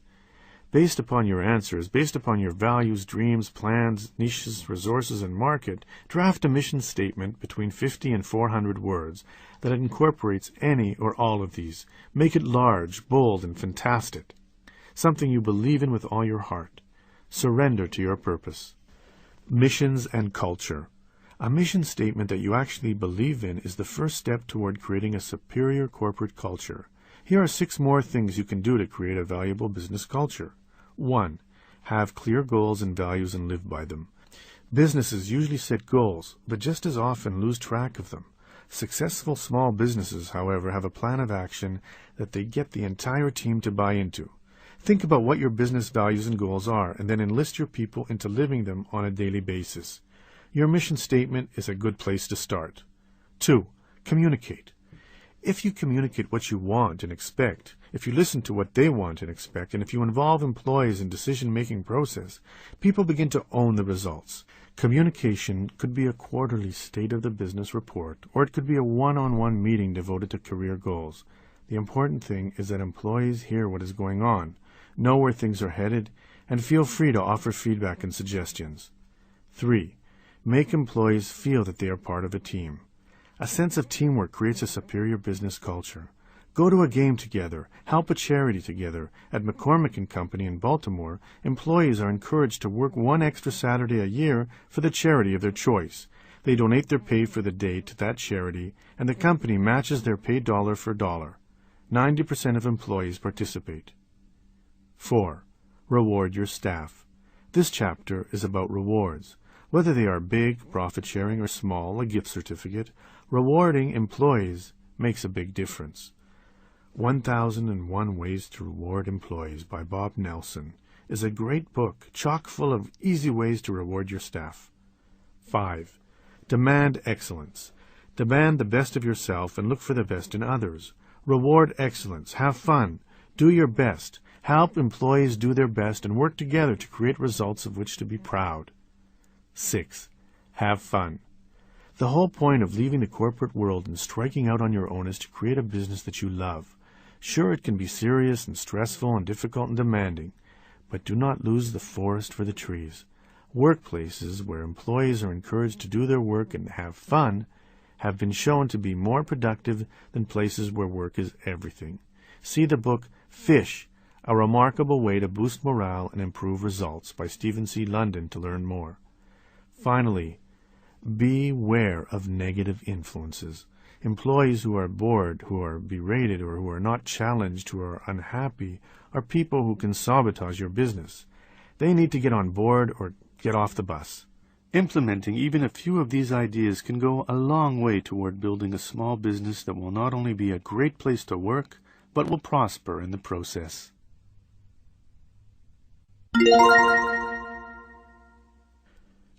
[SPEAKER 2] Based upon your answers, based upon your values, dreams, plans, niches, resources, and market, draft a mission statement between 50 and 400 words that incorporates any or all of these. Make it large, bold, and fantastic. Something you believe in with all your heart. Surrender to your purpose. Missions and culture. A mission statement that you actually believe in is the first step toward creating a superior corporate culture. Here are 6 more things you can do to create a valuable business culture. 1. Have clear goals and values and live by them. Businesses usually set goals, but just as often lose track of them. Successful small businesses, however, have a plan of action that they get the entire team to buy into. Think about what your business values and goals are, and then enlist your people into living them on a daily basis. Your mission statement is a good place to start. 2. Communicate. If you communicate what you want and expect, if you listen to what they want and expect, and if you involve employees in decision-making process, people begin to own the results. Communication could be a quarterly state of the business report, or it could be a one-on-one meeting devoted to career goals. The important thing is that employees hear what is going on, know where things are headed, and feel free to offer feedback and suggestions. 3. Make employees feel that they are part of a team. A sense of teamwork creates a superior business culture. Go to a game together, help a charity together. At McCormick & Company in Baltimore, employees are encouraged to work 1 extra Saturday a year for the charity of their choice. They donate their pay for the day to that charity, and the company matches their pay dollar for dollar. 90% of employees participate. 4. Reward your staff. This chapter is about rewards. Whether they are big, profit-sharing, or small, a gift certificate, rewarding employees makes a big difference. 1001 Ways to Reward Employees by Bob Nelson is a great book, chock full of easy ways to reward your staff. 5. Demand excellence. Demand the best of yourself and look for the best in others. Reward excellence. Have fun. Do your best. Help employees do their best and work together to create results of which to be proud. 6. Have fun. The whole point of leaving the corporate world and striking out on your own is to create a business that you love. Sure, it can be serious and stressful and difficult and demanding, but do not lose the forest for the trees. Workplaces where employees are encouraged to do their work and have fun have been shown to be more productive than places where work is everything. See the book Fish, A Remarkable Way to Boost Morale and Improve Results by Stephen C. London to learn more. Finally, beware of negative influences. Employees who are bored, who are berated, or who are not challenged, who are unhappy, are people who can sabotage your business. They need to get on board or get off the bus. Implementing even a few of these ideas can go a long way toward building a small business that will not only be a great place to work, but will prosper in the process.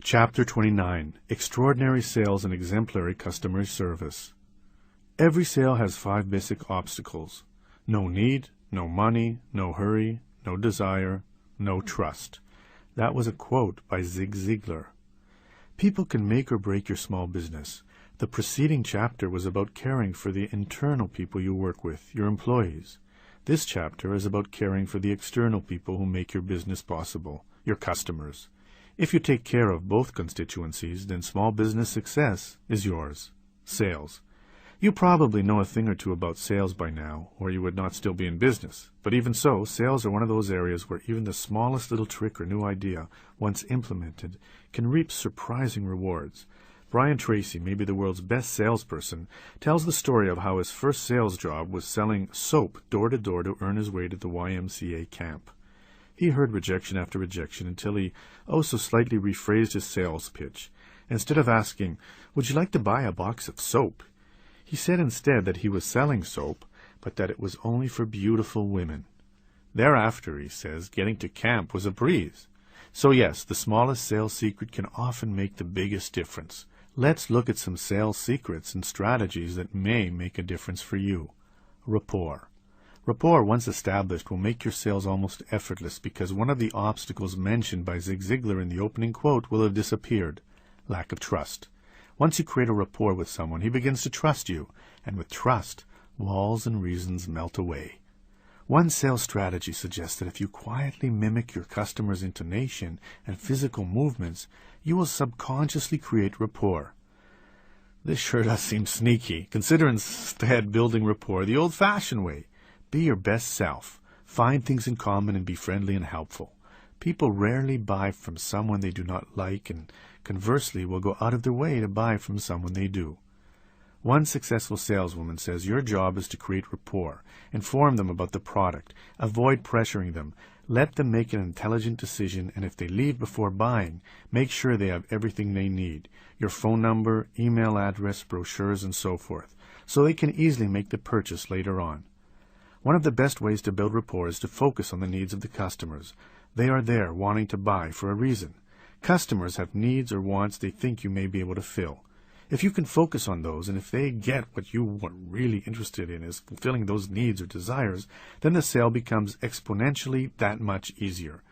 [SPEAKER 2] Chapter 29. Extraordinary Sales and Exemplary Customer Service. Every sale has 5 basic obstacles. No need, no money, no hurry, no desire, no trust. That was a quote by Zig Ziglar. People can make or break your small business. The preceding chapter was about caring for the internal people you work with, your employees. This chapter is about caring for the external people who make your business possible, your customers. If you take care of both constituencies, then small business success is yours. Sales. You probably know a thing or two about sales by now, or you would not still be in business. But even so, sales are one of those areas where even the smallest little trick or new idea, once implemented, can reap surprising rewards. Brian Tracy, maybe the world's best salesperson, tells the story of how his first sales job was selling soap door to door to earn his way to the YMCA camp. He heard rejection after rejection until he so slightly rephrased his sales pitch. Instead of asking, "Would you like to buy a box of soap?" he said instead that he was selling soap, but that it was only for beautiful women. Thereafter, he says, getting to camp was a breeze. So yes, the smallest sales secret can often make the biggest difference. Let's look at some sales secrets and strategies that may make a difference for you. Rapport. Rapport, once established, will make your sales almost effortless because one of the obstacles mentioned by Zig Ziglar in the opening quote will have disappeared: lack of trust. Once you create a rapport with someone, he begins to trust you, and with trust, walls and reasons melt away. One sales strategy suggests that if you quietly mimic your customer's intonation and physical movements, you will subconsciously create rapport. This sure does seem sneaky. Consider instead building rapport the old-fashioned way. Be your best self. Find things in common and be friendly and helpful. People rarely buy from someone they do not like, and conversely will go out of their way to buy from someone they do. One successful saleswoman says your job is to create rapport, inform them about the product, avoid pressuring them, let them make an intelligent decision, and if they leave before buying, make sure they have everything they need, your phone number, email address, brochures, and so forth, so they can easily make the purchase later on. One of the best ways to build rapport is to focus on the needs of the customers. They are there wanting to buy for a reason. Customers have needs or wants they think you may be able to fill. If you can focus on those, and if they get what you are really interested in is fulfilling those needs or desires, then the sale becomes exponentially that much easier.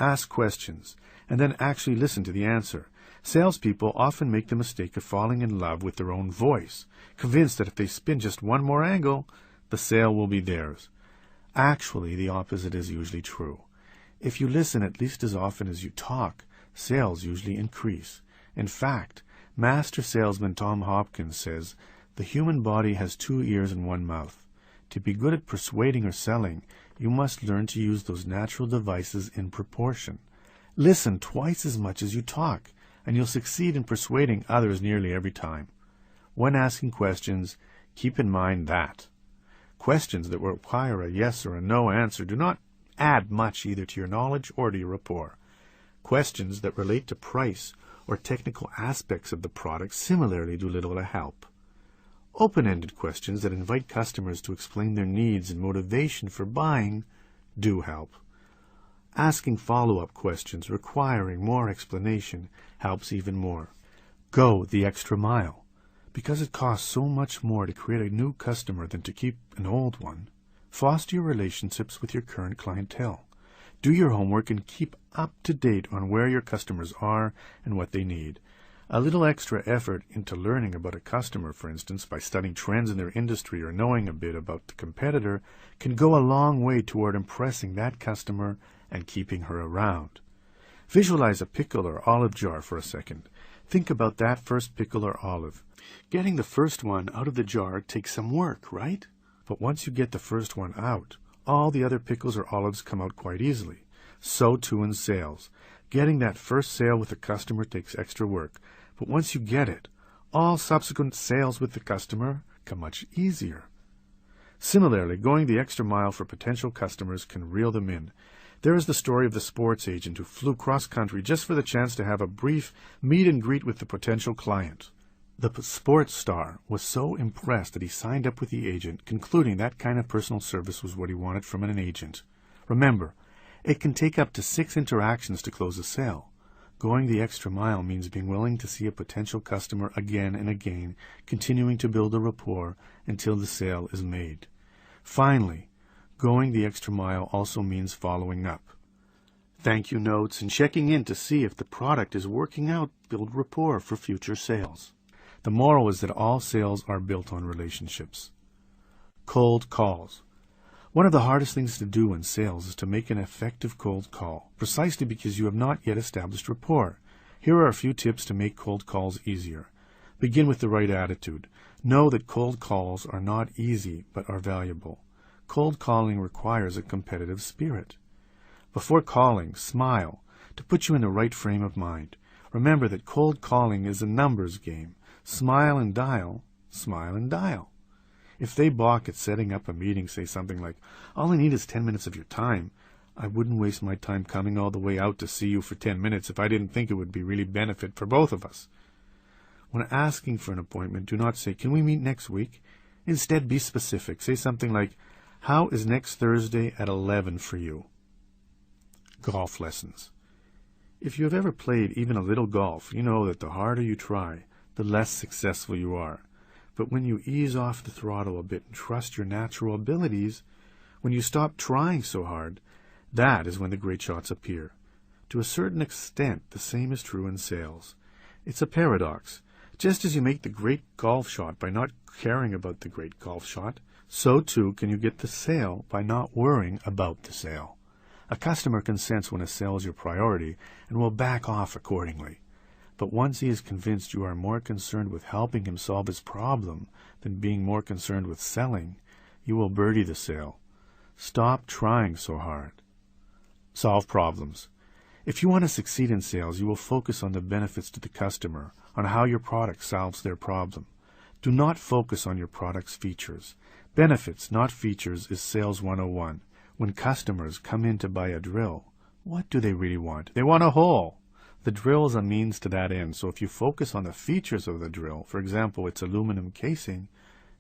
[SPEAKER 2] Ask questions, and then actually listen to the answer. Salespeople often make the mistake of falling in love with their own voice, convinced that if they spin just one more angle, the sale will be theirs. Actually, the opposite is usually true. If you listen at least as often as you talk, sales usually increase. In fact, master salesman Tom Hopkins says, the human body has 2 ears and 1 mouth. To be good at persuading or selling, you must learn to use those natural devices in proportion. Listen twice as much as you talk, and you'll succeed in persuading others nearly every time. When asking questions, keep in mind that questions that require a yes or a no answer do not add much either to your knowledge or to your rapport. Questions that relate to price or technical aspects of the product similarly do little to help. Open-ended questions that invite customers to explain their needs and motivation for buying do help. Asking follow-up questions requiring more explanation helps even more. Go the extra mile. Because it costs so much more to create a new customer than to keep an old one, foster your relationships with your current clientele. Do your homework and keep up to date on where your customers are and what they need. A little extra effort into learning about a customer, for instance, by studying trends in their industry or knowing a bit about the competitor, can go a long way toward impressing that customer and keeping her around. Visualize a pickle or olive jar for a second. Think about that first pickle or olive. Getting the first one out of the jar takes some work, right? But once you get the first one out, all the other pickles or olives come out quite easily. So too in sales. Getting that first sale with the customer takes extra work, but once you get it, all subsequent sales with the customer come much easier. Similarly, going the extra mile for potential customers can reel them in. There is the story of the sports agent who flew cross-country just for the chance to have a brief meet and greet with the potential client. The sports star was so impressed that he signed up with the agent, concluding that kind of personal service was what he wanted from an agent. Remember, it can take up to 6 interactions to close a sale. Going the extra mile means being willing to see a potential customer again and again, continuing to build a rapport until the sale is made. Finally, going the extra mile also means following up. Thank you notes and checking in to see if the product is working out build rapport for future sales. The moral is that all sales are built on relationships. Cold calls. One of the hardest things to do in sales is to make an effective cold call, precisely because you have not yet established rapport. Here are a few tips to make cold calls easier. Begin with the right attitude. Know that cold calls are not easy, but are valuable. Cold calling requires a competitive spirit. Before calling, smile, to put you in the right frame of mind. Remember that cold calling is a numbers game. Smile and dial, smile and dial. If they balk at setting up a meeting, say something like, "All I need is 10 minutes of your time," I wouldn't waste my time coming all the way out to see you for 10 minutes if I didn't think it would be really benefit for both of us. When asking for an appointment, do not say, "Can we meet next week?" Instead, be specific. Say something like, "How is next Thursday at 11 for you?" Golf lessons. If you have ever played even a little golf, you know that the harder you try, the less successful you are. But when you ease off the throttle a bit and trust your natural abilities, when you stop trying so hard, that is when the great shots appear. To a certain extent, the same is true in sales. It's a paradox. Just as you make the great golf shot by not caring about the great golf shot, so too can you get the sale by not worrying about the sale. A customer can sense when a sale is your priority and will back off accordingly. But once he is convinced you are more concerned with helping him solve his problem than being more concerned with selling, you will birdie the sale. Stop trying so hard. Solve problems. If you want to succeed in sales, you will focus on the benefits to the customer, on how your product solves their problem. Do not focus on your product's features. Benefits, not features, is Sales 101. When customers come in to buy a drill, what do they really want? They want a hole. The drill is a means to that end, so if you focus on the features of the drill, for example, its aluminum casing,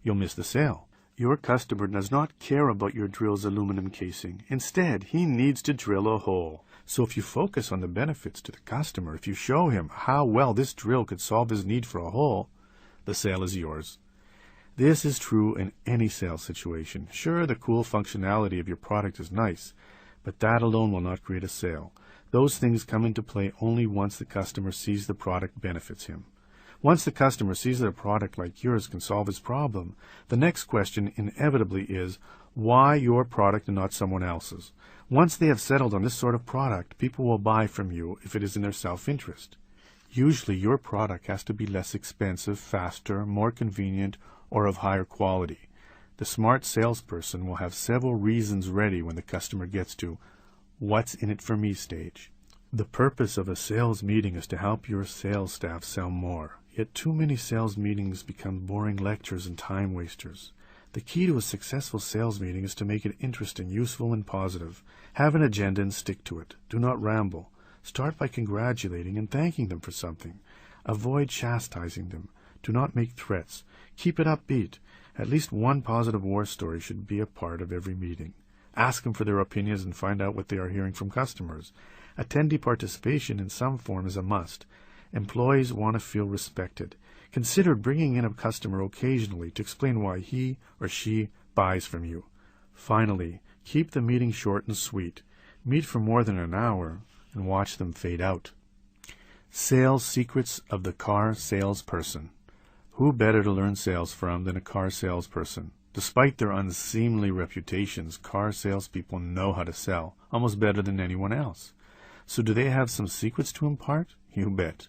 [SPEAKER 2] you'll miss the sale. Your customer does not care about your drill's aluminum casing. Instead, he needs to drill a hole. So if you focus on the benefits to the customer, if you show him how well this drill could solve his need for a hole, the sale is yours. This is true in any sales situation. Sure, the cool functionality of your product is nice, but that alone will not create a sale. Those things come into play only once the customer sees the product benefits him. Once the customer sees that a product like yours can solve his problem, the next question inevitably is, why your product and not someone else's? Once they have settled on this sort of product, people will buy from you if it is in their self-interest. Usually your product has to be less expensive, faster, more convenient, or of higher quality. The smart salesperson will have several reasons ready when the customer gets to what's in it for me stage. The purpose of a sales meeting is to help your sales staff sell more. Yet too many sales meetings become boring lectures and time wasters. The key to a successful sales meeting is to make it interesting, useful, and positive. Have an agenda and stick to it. Do not ramble. Start by congratulating and thanking them for something. Avoid chastising them. Do not make threats. Keep it upbeat. At least one positive war story should be a part of every meeting. Ask them for their opinions and find out what they are hearing from customers. Attendee participation in some form is a must. Employees want to feel respected. Consider bringing in a customer occasionally to explain why he or she buys from you. Finally, keep the meeting short and sweet. Meet for more than an hour and watch them fade out. Sales secrets of the car salesperson. Who better to learn sales from than a car salesperson? Despite their unseemly reputations, car salespeople know how to sell, almost better than anyone else. So do they have some secrets to impart? You bet.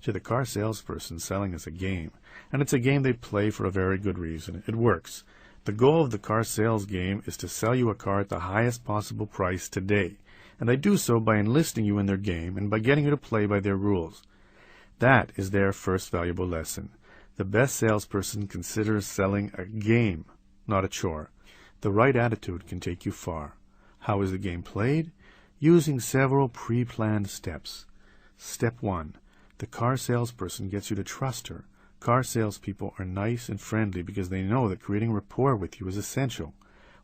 [SPEAKER 2] To the car salesperson, selling is a game, and it's a game they play for a very good reason. It works. The goal of the car sales game is to sell you a car at the highest possible price today, and they do so by enlisting you in their game and by getting you to play by their rules. That is their first valuable lesson. The best salesperson considers selling a game, not a chore. The right attitude can take you far. How is the game played? Using several pre-planned steps. Step 1. The car salesperson gets you to trust her. Car salespeople are nice and friendly because they know that creating rapport with you is essential.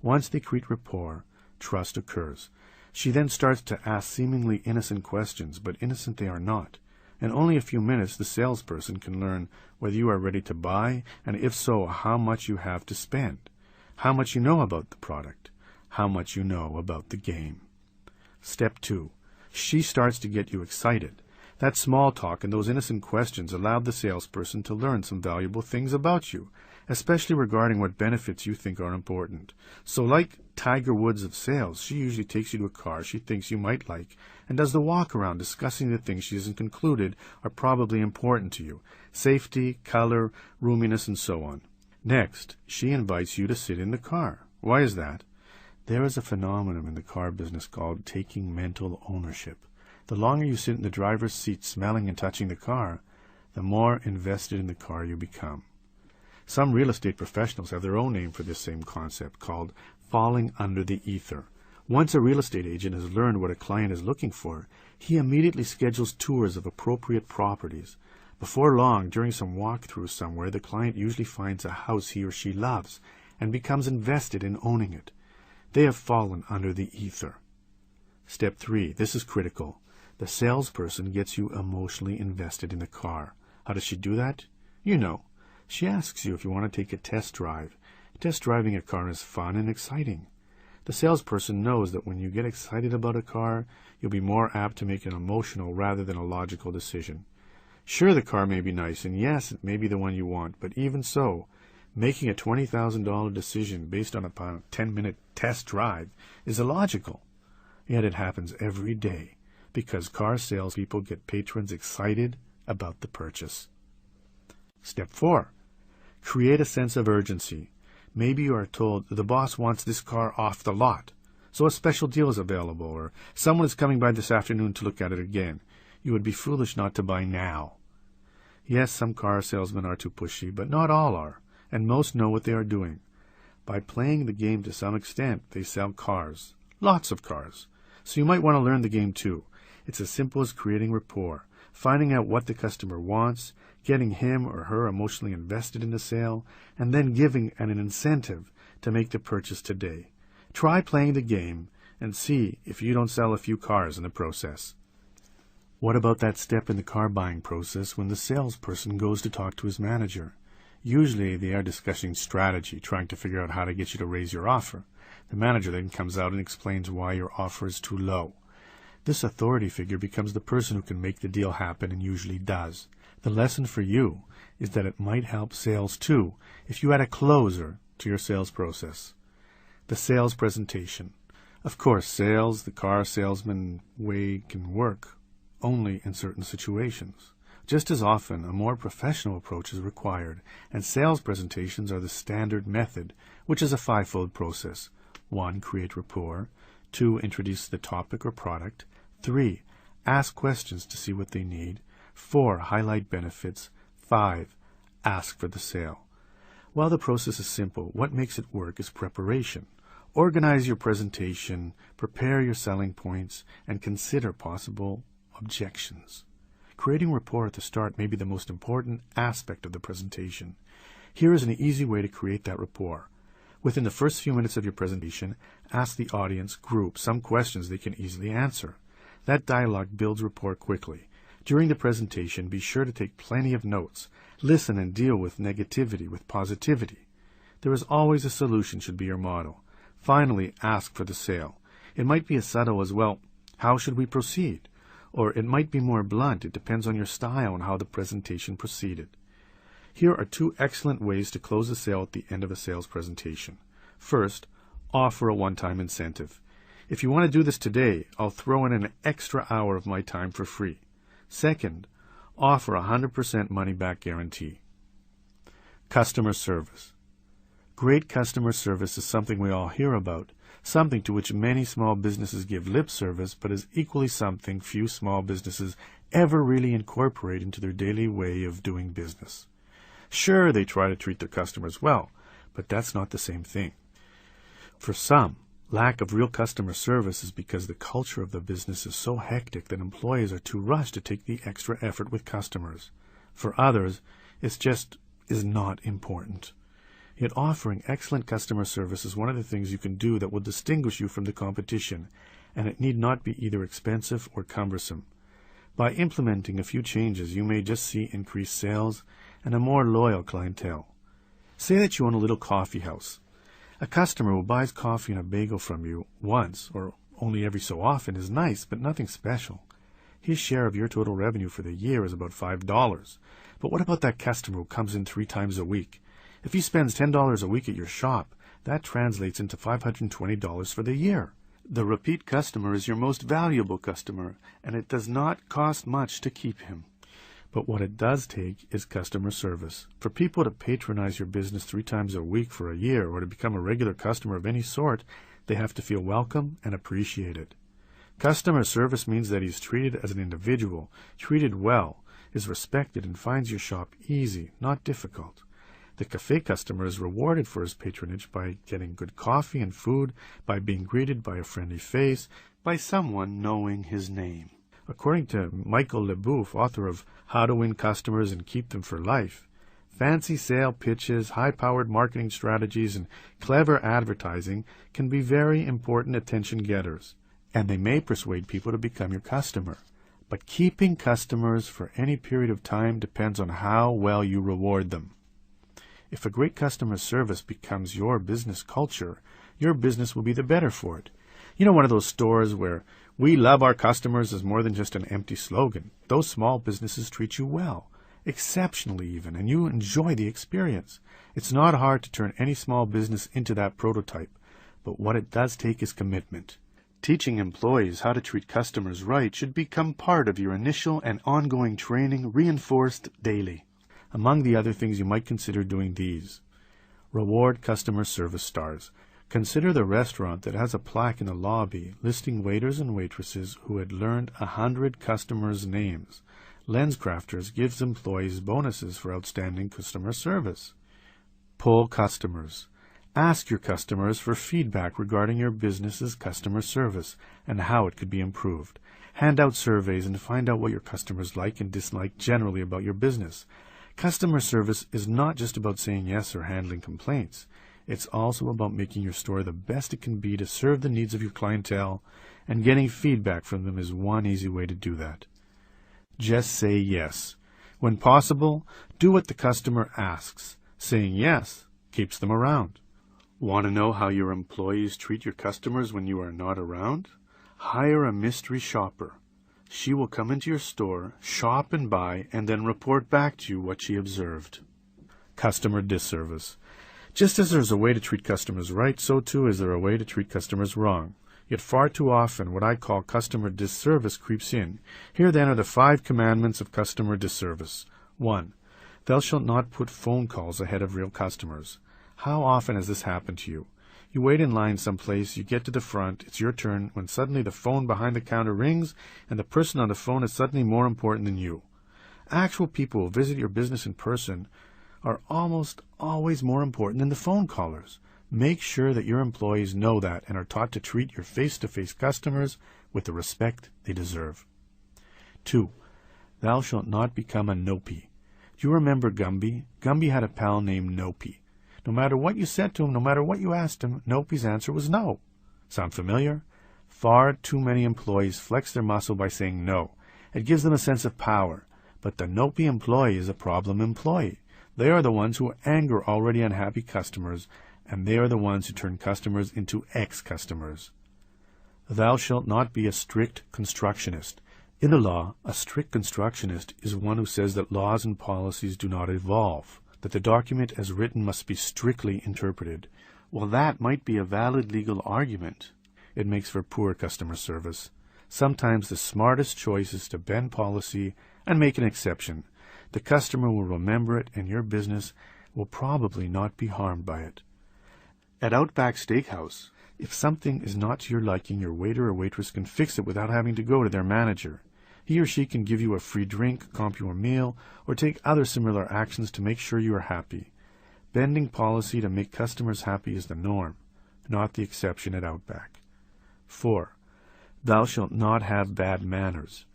[SPEAKER 2] Once they create rapport, trust occurs. She then starts to ask seemingly innocent questions, but innocent they are not. In only a few minutes, the salesperson can learn whether you are ready to buy, and if so, how much you have to spend, how much you know about the product, how much you know about the game. Step 2. She starts to get you excited. That small talk and those innocent questions allowed the salesperson to learn some valuable things about you, especially regarding what benefits you think are important. So like Tiger Woods of sales, she usually takes you to a car she thinks you might like and does the walk around discussing the things she hasn't concluded are probably important to you: safety, color, roominess, and so on. Next, she invites you to sit in the car. Why is that? There is a phenomenon in the car business called taking mental ownership. The longer you sit in the driver's seat smelling and touching the car, the more invested in the car you become. Some real estate professionals have their own name for this same concept, called falling under the ether. Once a real estate agent has learned what a client is looking for, he immediately schedules tours of appropriate properties. Before long, during some walkthrough somewhere, the client usually finds a house he or she loves and becomes invested in owning it. They have fallen under the ether. Step 3. This is critical. The salesperson gets you emotionally invested in the car. How does she do that? You know. She asks you if you want to take a test drive. Test driving a car is fun and exciting. The salesperson knows that when you get excited about a car, you'll be more apt to make an emotional rather than a logical decision. Sure, the car may be nice, and yes, it may be the one you want, but even so, making a $20,000 decision based on a 10-minute test drive is illogical. Yet it happens every day because car salespeople get patrons excited about the purchase. Step 4. Create a sense of urgency. Maybe you are told the boss wants this car off the lot, so a special deal is available, or someone is coming by this afternoon to look at it again. You would be foolish not to buy now. Yes, some car salesmen are too pushy, but not all are, and most know what they are doing. By playing the game to some extent, they sell cars, lots of cars. So you might want to learn the game too. It's as simple as creating rapport, finding out what the customer wants, getting him or her emotionally invested in the sale, and then giving an incentive to make the purchase today. Try playing the game and see if you don't sell a few cars in the process. What about that step in the car buying process when the salesperson goes to talk to his manager? Usually they are discussing strategy, trying to figure out how to get you to raise your offer. The manager then comes out and explains why your offer is too low. This authority figure becomes the person who can make the deal happen and usually does. The lesson for you is that it might help sales too if you add a closer to your sales process. The sales presentation. Of course, sales, the car salesman way, can work only in certain situations. Just as often, a more professional approach is required, and sales presentations are the standard method, which is a 5-fold process. 1. Create rapport. 2. Introduce the topic or product. 3. Ask questions to see what they need. 4. Highlight benefits. 5. Ask for the sale. While the process is simple, what makes it work is preparation. Organize your presentation, prepare your selling points, and consider possible objections. Creating rapport at the start may be the most important aspect of the presentation. Here is an easy way to create that rapport. Within the first few minutes of your presentation, ask the audience group some questions they can easily answer. That dialogue builds rapport quickly. During the presentation, be sure to take plenty of notes. Listen and deal with negativity with positivity. There is always a solution should be your motto. Finally, ask for the sale. It might be as subtle as, well, how should we proceed? Or it might be more blunt. It depends on your style and how the presentation proceeded. Here are 2 excellent ways to close a sale at the end of a sales presentation. First, offer a one-time incentive. If you want to do this today, I'll throw in an extra hour of my time for free. Second, offer a 100% money-back guarantee. Customer service. Great customer service is something we all hear about, something to which many small businesses give lip service, but is equally something few small businesses ever really incorporate into their daily way of doing business. Sure, they try to treat their customers well, but that's not the same thing. For some, lack of real customer service is because the culture of the business is so hectic that employees are too rushed to take the extra effort with customers. For others, it just is not important. Yet offering excellent customer service is one of the things you can do that will distinguish you from the competition, and it need not be either expensive or cumbersome. By implementing a few changes, you may just see increased sales and a more loyal clientele. Say that you own a little coffee house. A customer who buys coffee and a bagel from you once, or only every so often, is nice, but nothing special. His share of your total revenue for the year is about $5. But what about that customer who comes in 3 times a week? If he spends $10 a week at your shop, that translates into $520 for the year. The repeat customer is your most valuable customer, and it does not cost much to keep him. But what it does take is customer service. For people to patronize your business 3 times a week for a year, or to become a regular customer of any sort, they have to feel welcome and appreciated. Customer service means that he's treated as an individual, treated well, is respected, and finds your shop easy, not difficult. The cafe customer is rewarded for his patronage by getting good coffee and food, by being greeted by a friendly face, by someone knowing his name. According to Michael LeBouf, author of How to Win Customers and Keep Them for Life, fancy sale pitches, high-powered marketing strategies, and clever advertising can be very important attention getters, and they may persuade people to become your customer. But keeping customers for any period of time depends on how well you reward them. If a great customer service becomes your business culture, your business will be the better for it. You know, one of those stores where "we love our customers" is more than just an empty slogan. Those small businesses treat you well, exceptionally even, and you enjoy the experience. It's not hard to turn any small business into that prototype, but what it does take is commitment. Teaching employees how to treat customers right should become part of your initial and ongoing training, reinforced daily. Among the other things, you might consider doing these. Reward customer service stars. Consider the restaurant that has a plaque in the lobby listing waiters and waitresses who had learned 100 customers' names. LensCrafters gives employees bonuses for outstanding customer service. Poll customers. Ask your customers for feedback regarding your business's customer service and how it could be improved. Hand out surveys and find out what your customers like and dislike generally about your business. Customer service is not just about saying yes or handling complaints. It's also about making your store the best it can be to serve the needs of your clientele, and getting feedback from them is one easy way to do that. Just say yes. When possible, do what the customer asks. Saying yes keeps them around. Want to know how your employees treat your customers when you are not around? Hire a mystery shopper. She will come into your store, shop and buy, and then report back to you what she observed. Customer disservice. Just as there's a way to treat customers right, so too is there a way to treat customers wrong. Yet far too often what I call customer disservice creeps in. Here then are the 5 commandments of customer disservice. 1. Thou shalt not put phone calls ahead of real customers. How often has this happened to you? You wait in line someplace, you get to the front, it's your turn, when suddenly the phone behind the counter rings, and the person on the phone is suddenly more important than you. Actual people who visit your business in person are almost always more important than the phone callers. Make sure that your employees know that and are taught to treat your face-to-face customers with the respect they deserve. 2. Thou shalt not become a nopey. Do you remember Gumby? Gumby had a pal named Nopey. No matter what you said to him, no matter what you asked him, Nopey's answer was no. Sound familiar? Far too many employees flex their muscle by saying no. It gives them a sense of power. But the Nopey employee is a problem employee. They are the ones who anger already unhappy customers, and they are the ones who turn customers into ex-customers. Thou shalt not be a strict constructionist. In the law, a strict constructionist is one who says that laws and policies do not evolve. that the document as written must be strictly interpreted. While that might be a valid legal argument, it makes for poor customer service. Sometimes the smartest choice is to bend policy and make an exception. The customer will remember it, and your business will probably not be harmed by it. At Outback Steakhouse, if something is not to your liking, your waiter or waitress can fix it without having to go to their manager. He or she can give you a free drink, comp your meal, or take other similar actions to make sure you are happy. Bending policy to make customers happy is the norm, not the exception at Outback. 4. Thou shalt not have bad manners.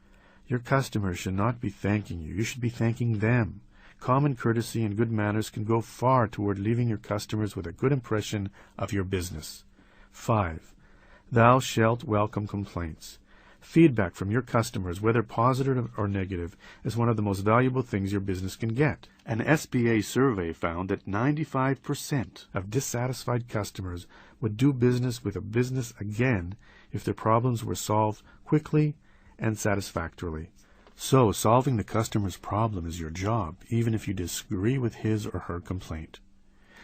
[SPEAKER 2] Your customers should not be thanking you. You should be thanking them. Common courtesy and good manners can go far toward leaving your customers with a good impression of your business. 5. Thou shalt welcome complaints. Feedback from your customers, whether positive or negative, is one of the most valuable things your business can get. An SBA survey found that 95% of dissatisfied customers would do business with a business again if their problems were solved quickly and satisfactorily. So, solving the customer's problem is your job, even if you disagree with his or her complaint.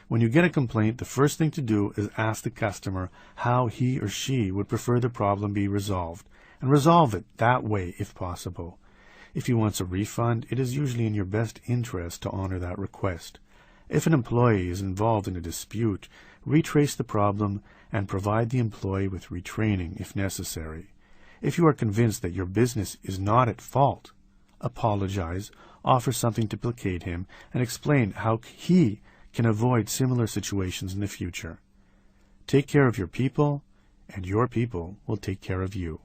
[SPEAKER 2] When you get a complaint, the first thing to do is ask the customer how he or she would prefer the problem be resolved, and resolve it that way if possible. If he wants a refund, it is usually in your best interest to honor that request. If an employee is involved in a dispute, retrace the problem and provide the employee with retraining if necessary. If you are convinced that your business is not at fault, apologize, offer something to placate him, and explain how he can avoid similar situations in the future. Take care of your people, and your people will take care of you.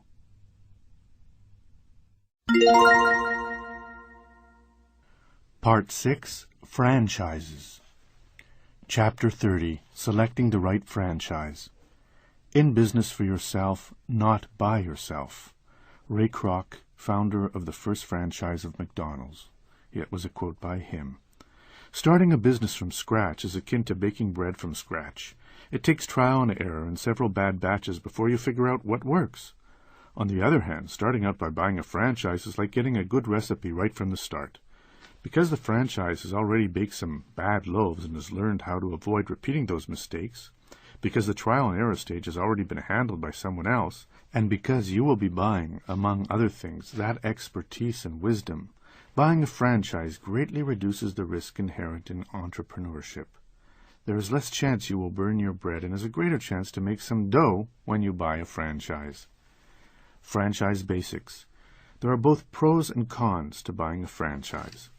[SPEAKER 2] Part 6. Franchises. Chapter 30. Selecting the right franchise. In business for yourself, not by yourself. Ray Kroc, founder of the first franchise of McDonald's. It was a quote by him. Starting a business from scratch is akin to baking bread from scratch. It takes trial and error and several bad batches before you figure out what works. On the other hand, starting out by buying a franchise is like getting a good recipe right from the start. Because the franchise has already baked some bad loaves and has learned how to avoid repeating those mistakes, because the trial and error stage has already been handled by someone else, and because you will be buying, among other things, that expertise and wisdom, buying a franchise greatly reduces the risk inherent in entrepreneurship. There is less chance you will burn your bread and is a greater chance to make some dough when you buy a franchise. Franchise basics. There are both pros and cons to buying a franchise.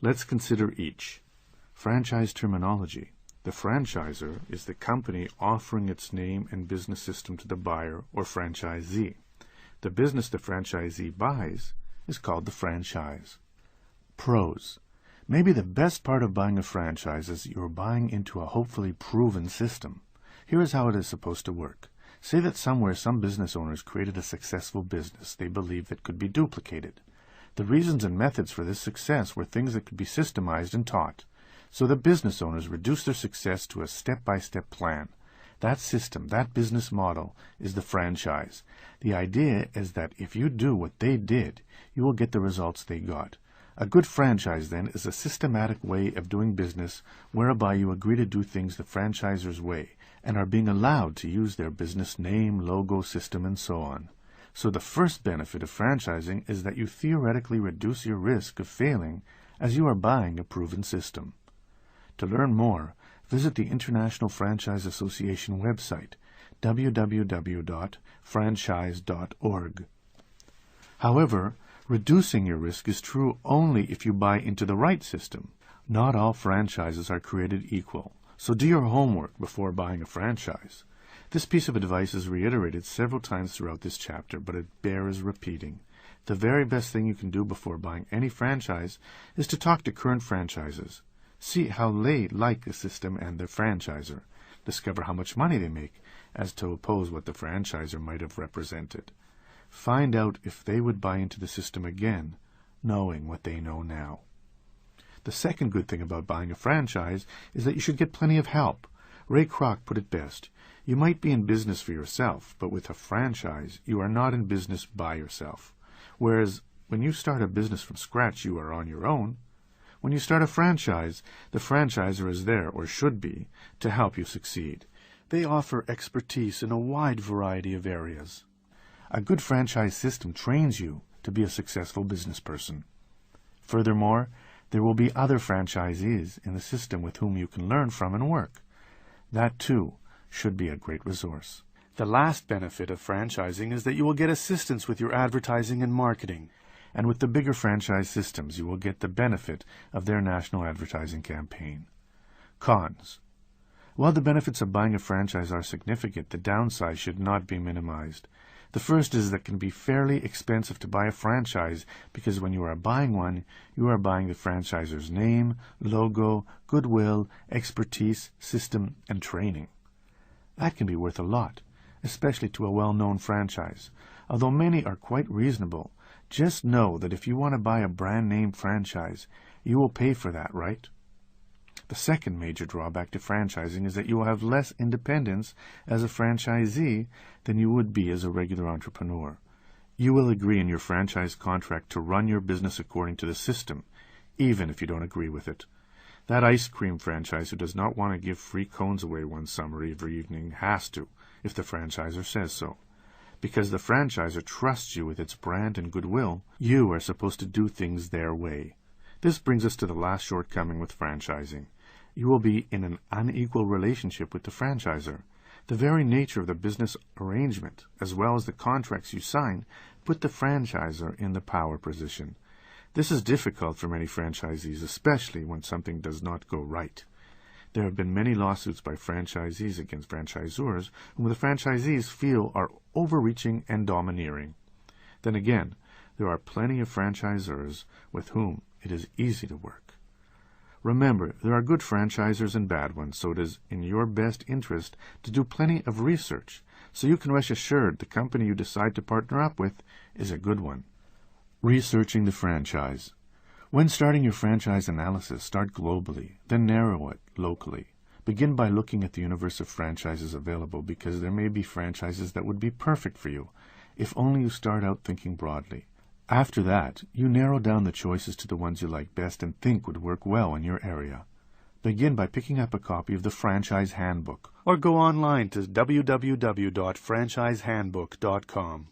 [SPEAKER 2] Let's consider each. Franchise terminology. The franchisor is the company offering its name and business system to the buyer or franchisee. The business the franchisee buys is called the franchise. Pros. Maybe the best part of buying a franchise is that you're buying into a hopefully proven system. Here is how it is supposed to work. Say that somewhere some business owners created a successful business they believed that could be duplicated. The reasons and methods for this success were things that could be systemized and taught. So the business owners reduced their success to a step-by-step plan. That system, that business model, is the franchise. The idea is that if you do what they did, you will get the results they got. A good franchise, then, is a systematic way of doing business whereby you agree to do things the franchisor's way and are being allowed to use their business name, logo, system, and so on. So the first benefit of franchising is that you theoretically reduce your risk of failing as you are buying a proven system. To learn more, visit the International Franchise Association website, www.franchise.org. However, reducing your risk is true only if you buy into the right system. Not all franchises are created equal, so do your homework before buying a franchise. This piece of advice is reiterated several times throughout this chapter, but it bears repeating. The very best thing you can do before buying any franchise is to talk to current franchises. See how they like the system and their franchisor. Discover how much money they make, as to oppose what the franchisor might have represented. Find out if they would buy into the system again, knowing what they know now. The second good thing about buying a franchise is that you should get plenty of help. Ray Kroc put it best. You might be in business for yourself, but with a franchise, you are not in business by yourself. Whereas, when you start a business from scratch, you are on your own. When you start a franchise, the franchisor is there, or should be, to help you succeed. They offer expertise in a wide variety of areas. A good franchise system trains you to be a successful business person. Furthermore, there will be other franchisees in the system with whom you can learn from and work. That, too, should be a great resource. The last benefit of franchising is that you will get assistance with your advertising and marketing. And with the bigger franchise systems, you will get the benefit of their national advertising campaign. Cons. While the benefits of buying a franchise are significant, the downside should not be minimized. The first is that it can be fairly expensive to buy a franchise because when you are buying one, you are buying the franchisor's name, logo, goodwill, expertise, system, and training. That can be worth a lot, especially to a well-known franchise. Although many are quite reasonable, just know that if you want to buy a brand-name franchise, you will pay for that, right? The second major drawback to franchising is that you will have less independence as a franchisee than you would be as a regular entrepreneur. You will agree in your franchise contract to run your business according to the system, even if you don't agree with it. That ice cream franchise who does not want to give free cones away one summer every evening has to, if the franchisor says so. Because the franchisor trusts you with its brand and goodwill, you are supposed to do things their way. This brings us to the last shortcoming with franchising. You will be in an unequal relationship with the franchisor. The very nature of the business arrangement, as well as the contracts you sign, put the franchisor in the power position. This is difficult for many franchisees, especially when something does not go right. There have been many lawsuits by franchisees against franchisors whom the franchisees feel are overreaching and domineering. Then again, there are plenty of franchisors with whom it is easy to work. Remember, there are good franchisors and bad ones, so it is in your best interest to do plenty of research, so you can rest assured the company you decide to partner up with is a good one. Researching the franchise. When starting your franchise analysis, start globally, then narrow it locally. Begin by looking at the universe of franchises available because there may be franchises that would be perfect for you, if only you start out thinking broadly. After that, you narrow down the choices to the ones you like best and think would work well in your area. Begin by picking up a copy of the Franchise Handbook, or go online to www.franchisehandbook.com.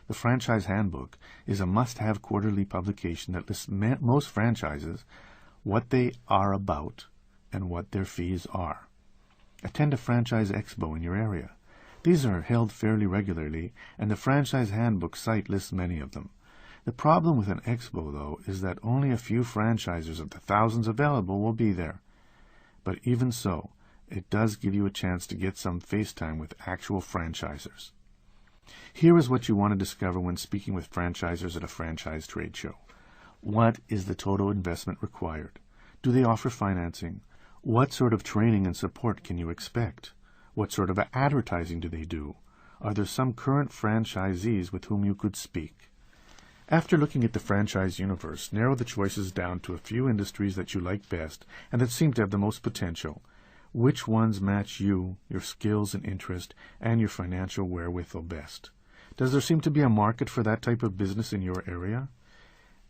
[SPEAKER 2] The Franchise Handbook is a must-have quarterly publication that lists most franchises, what they are about, and what their fees are. Attend a franchise expo in your area. These are held fairly regularly, and the Franchise Handbook site lists many of them. The problem with an expo, though, is that only a few franchisers of the thousands available will be there. But even so, it does give you a chance to get some face time with actual franchisers. Here is what you want to discover when speaking with franchisers at a franchise trade show. What is the total investment required? Do they offer financing? What sort of training and support can you expect? What sort of advertising do they do? Are there some current franchisees with whom you could speak? After looking at the franchise universe, narrow the choices down to a few industries that you like best and that seem to have the most potential. Which ones match you, your skills and interest, and your financial wherewithal best? Does there seem to be a market for that type of business in your area?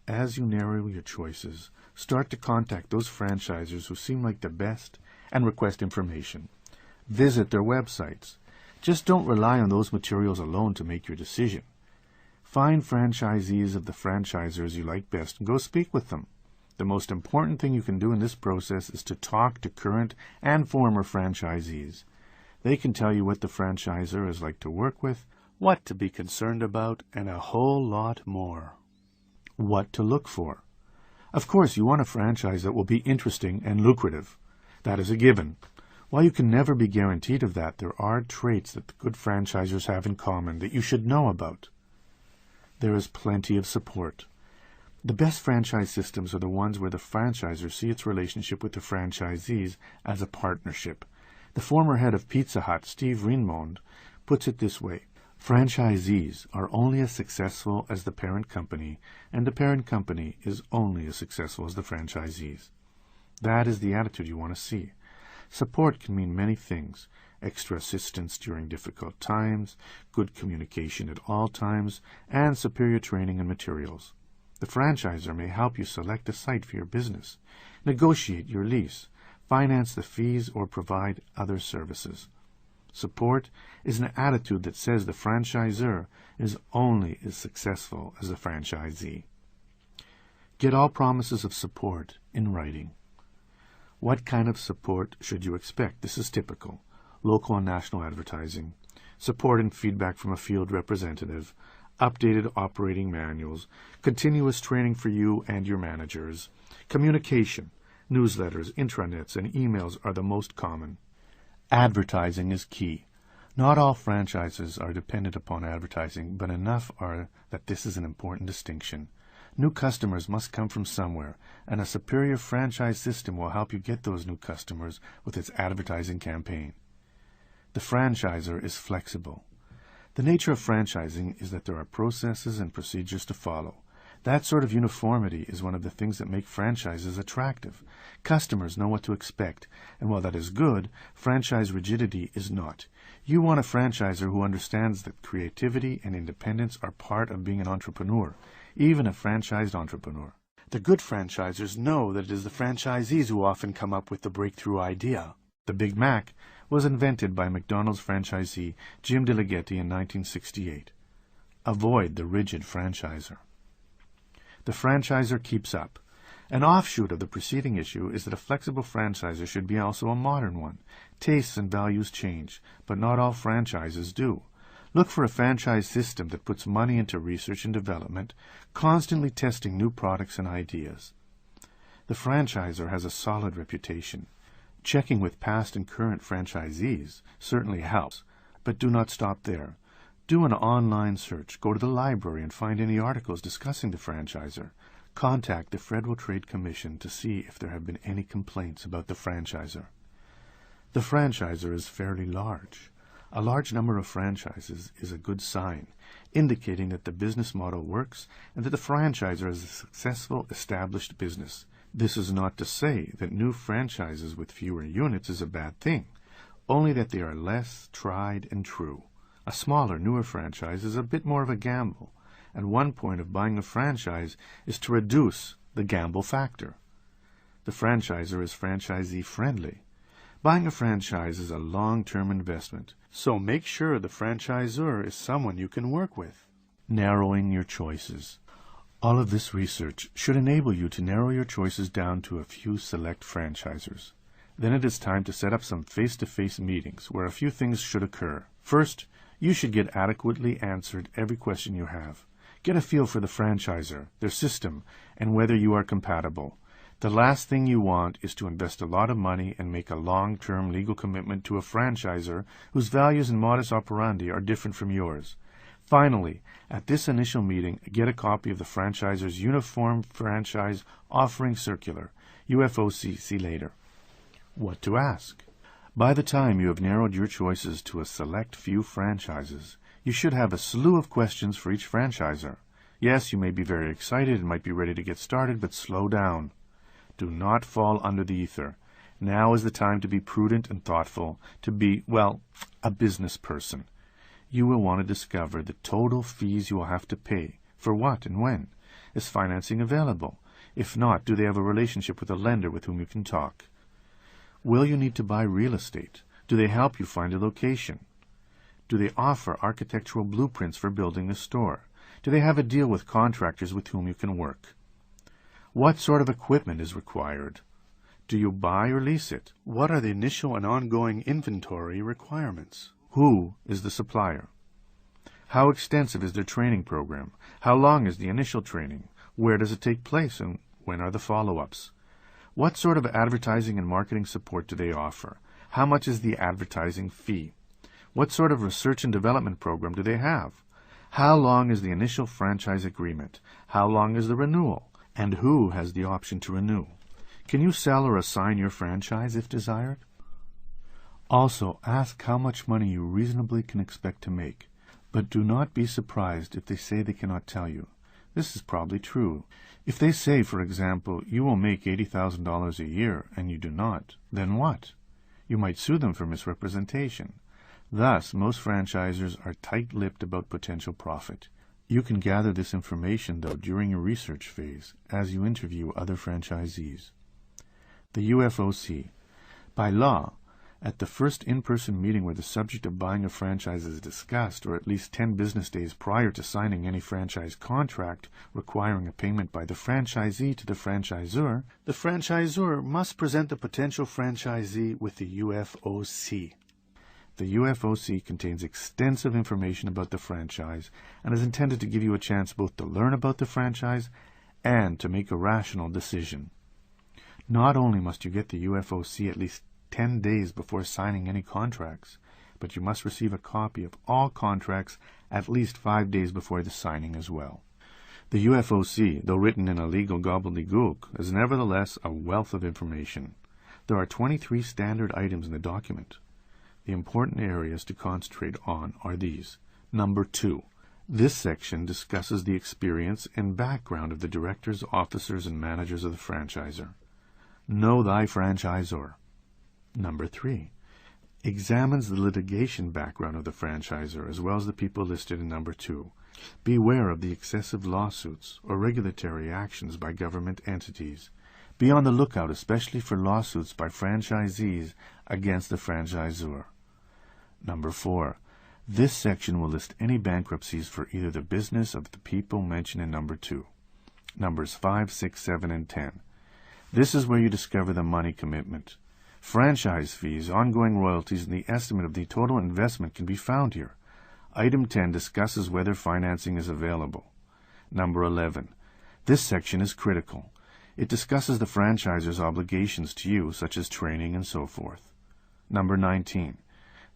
[SPEAKER 2] As you narrow your choices, start to contact those franchisers who seem like the best and request information. Visit their websites. Just don't rely on those materials alone to make your decision. Find franchisees of the franchisers you like best and go speak with them. The most important thing you can do in this process is to talk to current and former franchisees. They can tell you what the franchisor is like to work with, what to be concerned about, and a whole lot more. What to look for. Of course, you want a franchise that will be interesting and lucrative. That is a given. While you can never be guaranteed of that, there are traits that the good franchisers have in common that you should know about. There is plenty of support. The best franchise systems are the ones where the franchisor sees its relationship with the franchisees as a partnership. The former head of Pizza Hut, Steve Rinmond, puts it this way: franchisees are only as successful as the parent company, and the parent company is only as successful as the franchisees. That is the attitude you want to see. Support can mean many things: extra assistance during difficult times, good communication at all times, and superior training and materials. The franchisor may help you select a site for your business, negotiate your lease, finance the fees, or provide other services. Support is an attitude that says the franchisor is only as successful as the franchisee. Get all promises of support in writing. What kind of support should you expect? This is typical. Local and national advertising, support and feedback from a field representative, updated operating manuals, continuous training for you and your managers, communication, newsletters, intranets, and emails are the most common. Advertising is key. Not all franchises are dependent upon advertising, but enough are that this is an important distinction. New customers must come from somewhere, and a superior franchise system will help you get those new customers with its advertising campaign. The franchisor is flexible. The nature of franchising is that there are processes and procedures to follow. That sort of uniformity is one of the things that make franchises attractive. Customers know what to expect, and while that is good, franchise rigidity is not. You want a franchisor who understands that creativity and independence are part of being an entrepreneur, even a franchised entrepreneur. The good franchisors know that it is the franchisees who often come up with the breakthrough idea. The Big Mac was invented by McDonald's franchisee Jim DeLeghetti in 1968. Avoid the rigid franchisor. The franchisor keeps up. An offshoot of the preceding issue is that a flexible franchisor should be also a modern one. Tastes and values change, but not all franchises do. Look for a franchise system that puts money into research and development, constantly testing new products and ideas. The franchisor has a solid reputation. Checking with past and current franchisees certainly helps, but do not stop there. Do an online search, go to the library and find any articles discussing the franchisor. Contact the Federal Trade Commission to see if there have been any complaints about the franchisor. The franchisor is fairly large. A large number of franchises is a good sign, indicating that the business model works and that the franchisor is a successful, established business. This is not to say that new franchises with fewer units is a bad thing, only that they are less tried and true. A smaller, newer franchise is a bit more of a gamble, and one point of buying a franchise is to reduce the gamble factor. The franchisor is franchisee-friendly. Buying a franchise is a long-term investment, so make sure the franchisor is someone you can work with. Narrowing your choices. All of this research should enable you to narrow your choices down to a few select franchisors. Then it is time to set up some face-to-face meetings where a few things should occur. First, you should get adequately answered every question you have. Get a feel for the franchisor, their system, and whether you are compatible. The last thing you want is to invest a lot of money and make a long-term legal commitment to a franchisor whose values and modus operandi are different from yours. Finally, at this initial meeting, get a copy of the franchisor's Uniform Franchise Offering Circular, UFOC. See later. What to ask? By the time you have narrowed your choices to a select few franchises, you should have a slew of questions for each franchisor. Yes, you may be very excited and might be ready to get started, but slow down. Do not fall under the ether. Now is the time to be prudent and thoughtful, to be, well, a business person. You will want to discover the total fees you will have to pay. For what and when? Is financing available? If not, do they have a relationship with a lender with whom you can talk? Will you need to buy real estate? Do they help you find a location? Do they offer architectural blueprints for building the store? Do they have a deal with contractors with whom you can work? What sort of equipment is required? Do you buy or lease it? What are the initial and ongoing inventory requirements? Who is the supplier? How extensive is their training program? How long is the initial training? Where does it take place, and when are the follow-ups? What sort of advertising and marketing support do they offer? How much is the advertising fee? What sort of research and development program do they have? How long is the initial franchise agreement? How long is the renewal? And who has the option to renew? Can you sell or assign your franchise if desired? Also, ask how much money you reasonably can expect to make, but do not be surprised if they say they cannot tell you. This is probably true. If they say, for example, you will make $80,000 a year and you do not, then what? You might sue them for misrepresentation. Thus, most franchisors are tight-lipped about potential profit. You can gather this information, though, during your research phase as you interview other franchisees. The UFOC. By law, at the first in-person meeting where the subject of buying a franchise is discussed, or at least 10 business days prior to signing any franchise contract requiring a payment by the franchisee to the franchisor must present the potential franchisee with the UFOC. The UFOC contains extensive information about the franchise and is intended to give you a chance both to learn about the franchise and to make a rational decision. Not only must you get the UFOC at least 10 days before signing any contracts, but you must receive a copy of all contracts at least 5 days before the signing as well. The UFOC, though written in a legal gobbledygook, is nevertheless a wealth of information. There are 23 standard items in the document. The important areas to concentrate on are these. Number 2. This section discusses the experience and background of the directors, officers, and managers of the franchisor. Know thy franchisor. Number 3. Examines the litigation background of the franchisor as well as the people listed in number 2. Beware of the excessive lawsuits or regulatory actions by government entities. Be on the lookout especially for lawsuits by franchisees against the franchisor. Number 4. This section will list any bankruptcies for either the business of the people mentioned in number 2. Numbers 5, 6, 7, and 10. This is where you discover the money commitment. Franchise fees, ongoing royalties, and the estimate of the total investment can be found here. Item 10 discusses whether financing is available. Number 11. This section is critical. It discusses the franchisor's obligations to you, such as training and so forth. Number 19.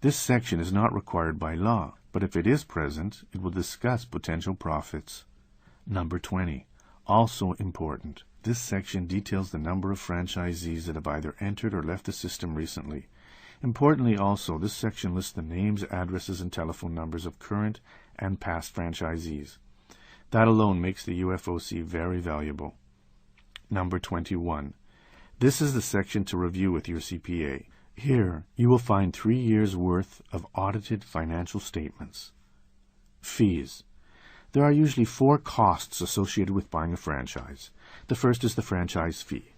[SPEAKER 2] This section is not required by law, but if it is present, it will discuss potential profits. Number 20. Also important. This section details the number of franchisees that have either entered or left the system recently. Importantly also, this section lists the names, addresses, and telephone numbers of current and past franchisees. That alone makes the UFOC very valuable. Number 21. This is the section to review with your CPA. Here, you will find 3 years' worth of audited financial statements. Fees. There are usually 4 costs associated with buying a franchise. The first is the franchise fee.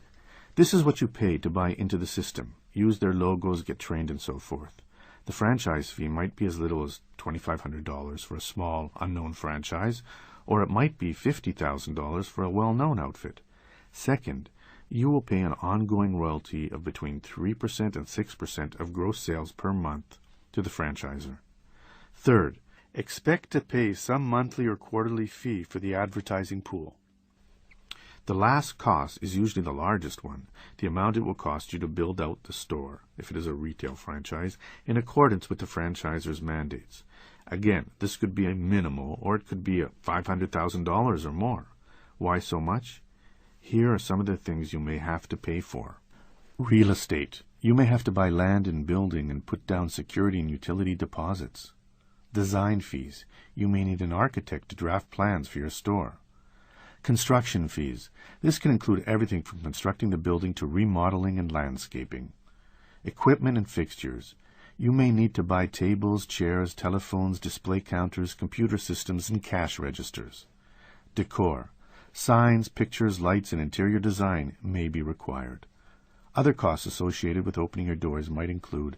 [SPEAKER 2] This is what you pay to buy into the system, use their logos, get trained, and so forth. The franchise fee might be as little as $2,500 for a small, unknown franchise, or it might be $50,000 for a well-known outfit. Second, you will pay an ongoing royalty of between 3% and 6% of gross sales per month to the franchisor. Third, expect to pay some monthly or quarterly fee for the advertising pool. The last cost is usually the largest one, the amount it will cost you to build out the store, if it is a retail franchise, in accordance with the franchisor's mandates. Again, this could be a minimal, or it could be $500,000 or more. Why so much? Here are some of the things you may have to pay for. Real estate. You may have to buy land and building and put down security and utility deposits. Design fees. You may need an architect to draft plans for your store. Construction fees. This can include everything from constructing the building to remodeling and landscaping. Equipment and fixtures. You may need to buy tables, chairs, telephones, display counters, computer systems, and cash registers. Decor. Signs, pictures, lights, and interior design may be required. Other costs associated with opening your doors might include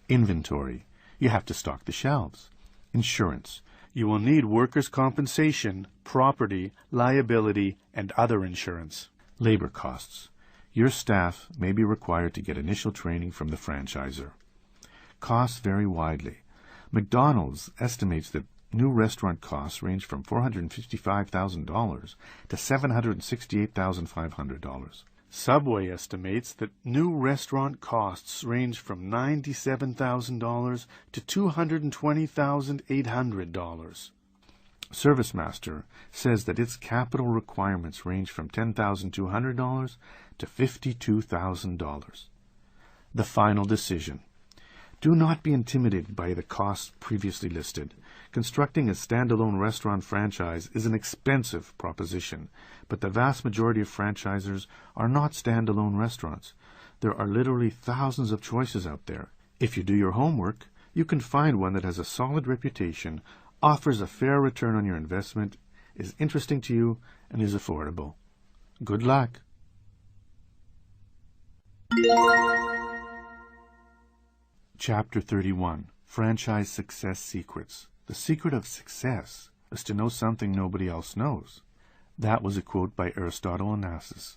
[SPEAKER 2] inventory. You have to stock the shelves. Insurance. You will need workers' compensation, property, liability, and other insurance. Labor costs. Your staff may be required to get initial training from the franchisor. Costs vary widely. McDonald's estimates that new restaurant costs range from $455,000 to $768,500. Subway estimates that new restaurant costs range from $97,000 to $220,800. ServiceMaster says that its capital requirements range from $10,200 to $52,000. The final decision. Do not be intimidated by the costs previously listed. Constructing a standalone restaurant franchise is an expensive proposition, but the vast majority of franchisors are not standalone restaurants. There are literally thousands of choices out there. If you do your homework, you can find one that has a solid reputation, offers a fair return on your investment, is interesting to you, and is affordable. Good luck! Chapter 31. Franchise Success Secrets. The secret of success is to know something nobody else knows. That was a quote by Aristotle Onassis.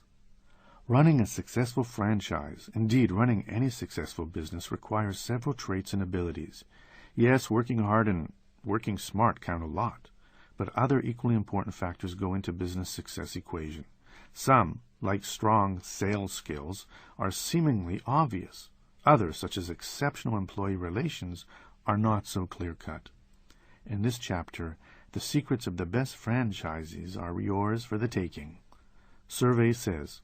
[SPEAKER 2] Running a successful franchise, indeed running any successful business, requires several traits and abilities. Yes, working hard and working smart count a lot, but other equally important factors go into business success equation. Some, like strong sales skills, are seemingly obvious. Others, such as exceptional employee relations, are not so clear-cut. In this chapter, the secrets of the best franchisees are yours for the taking. Survey says,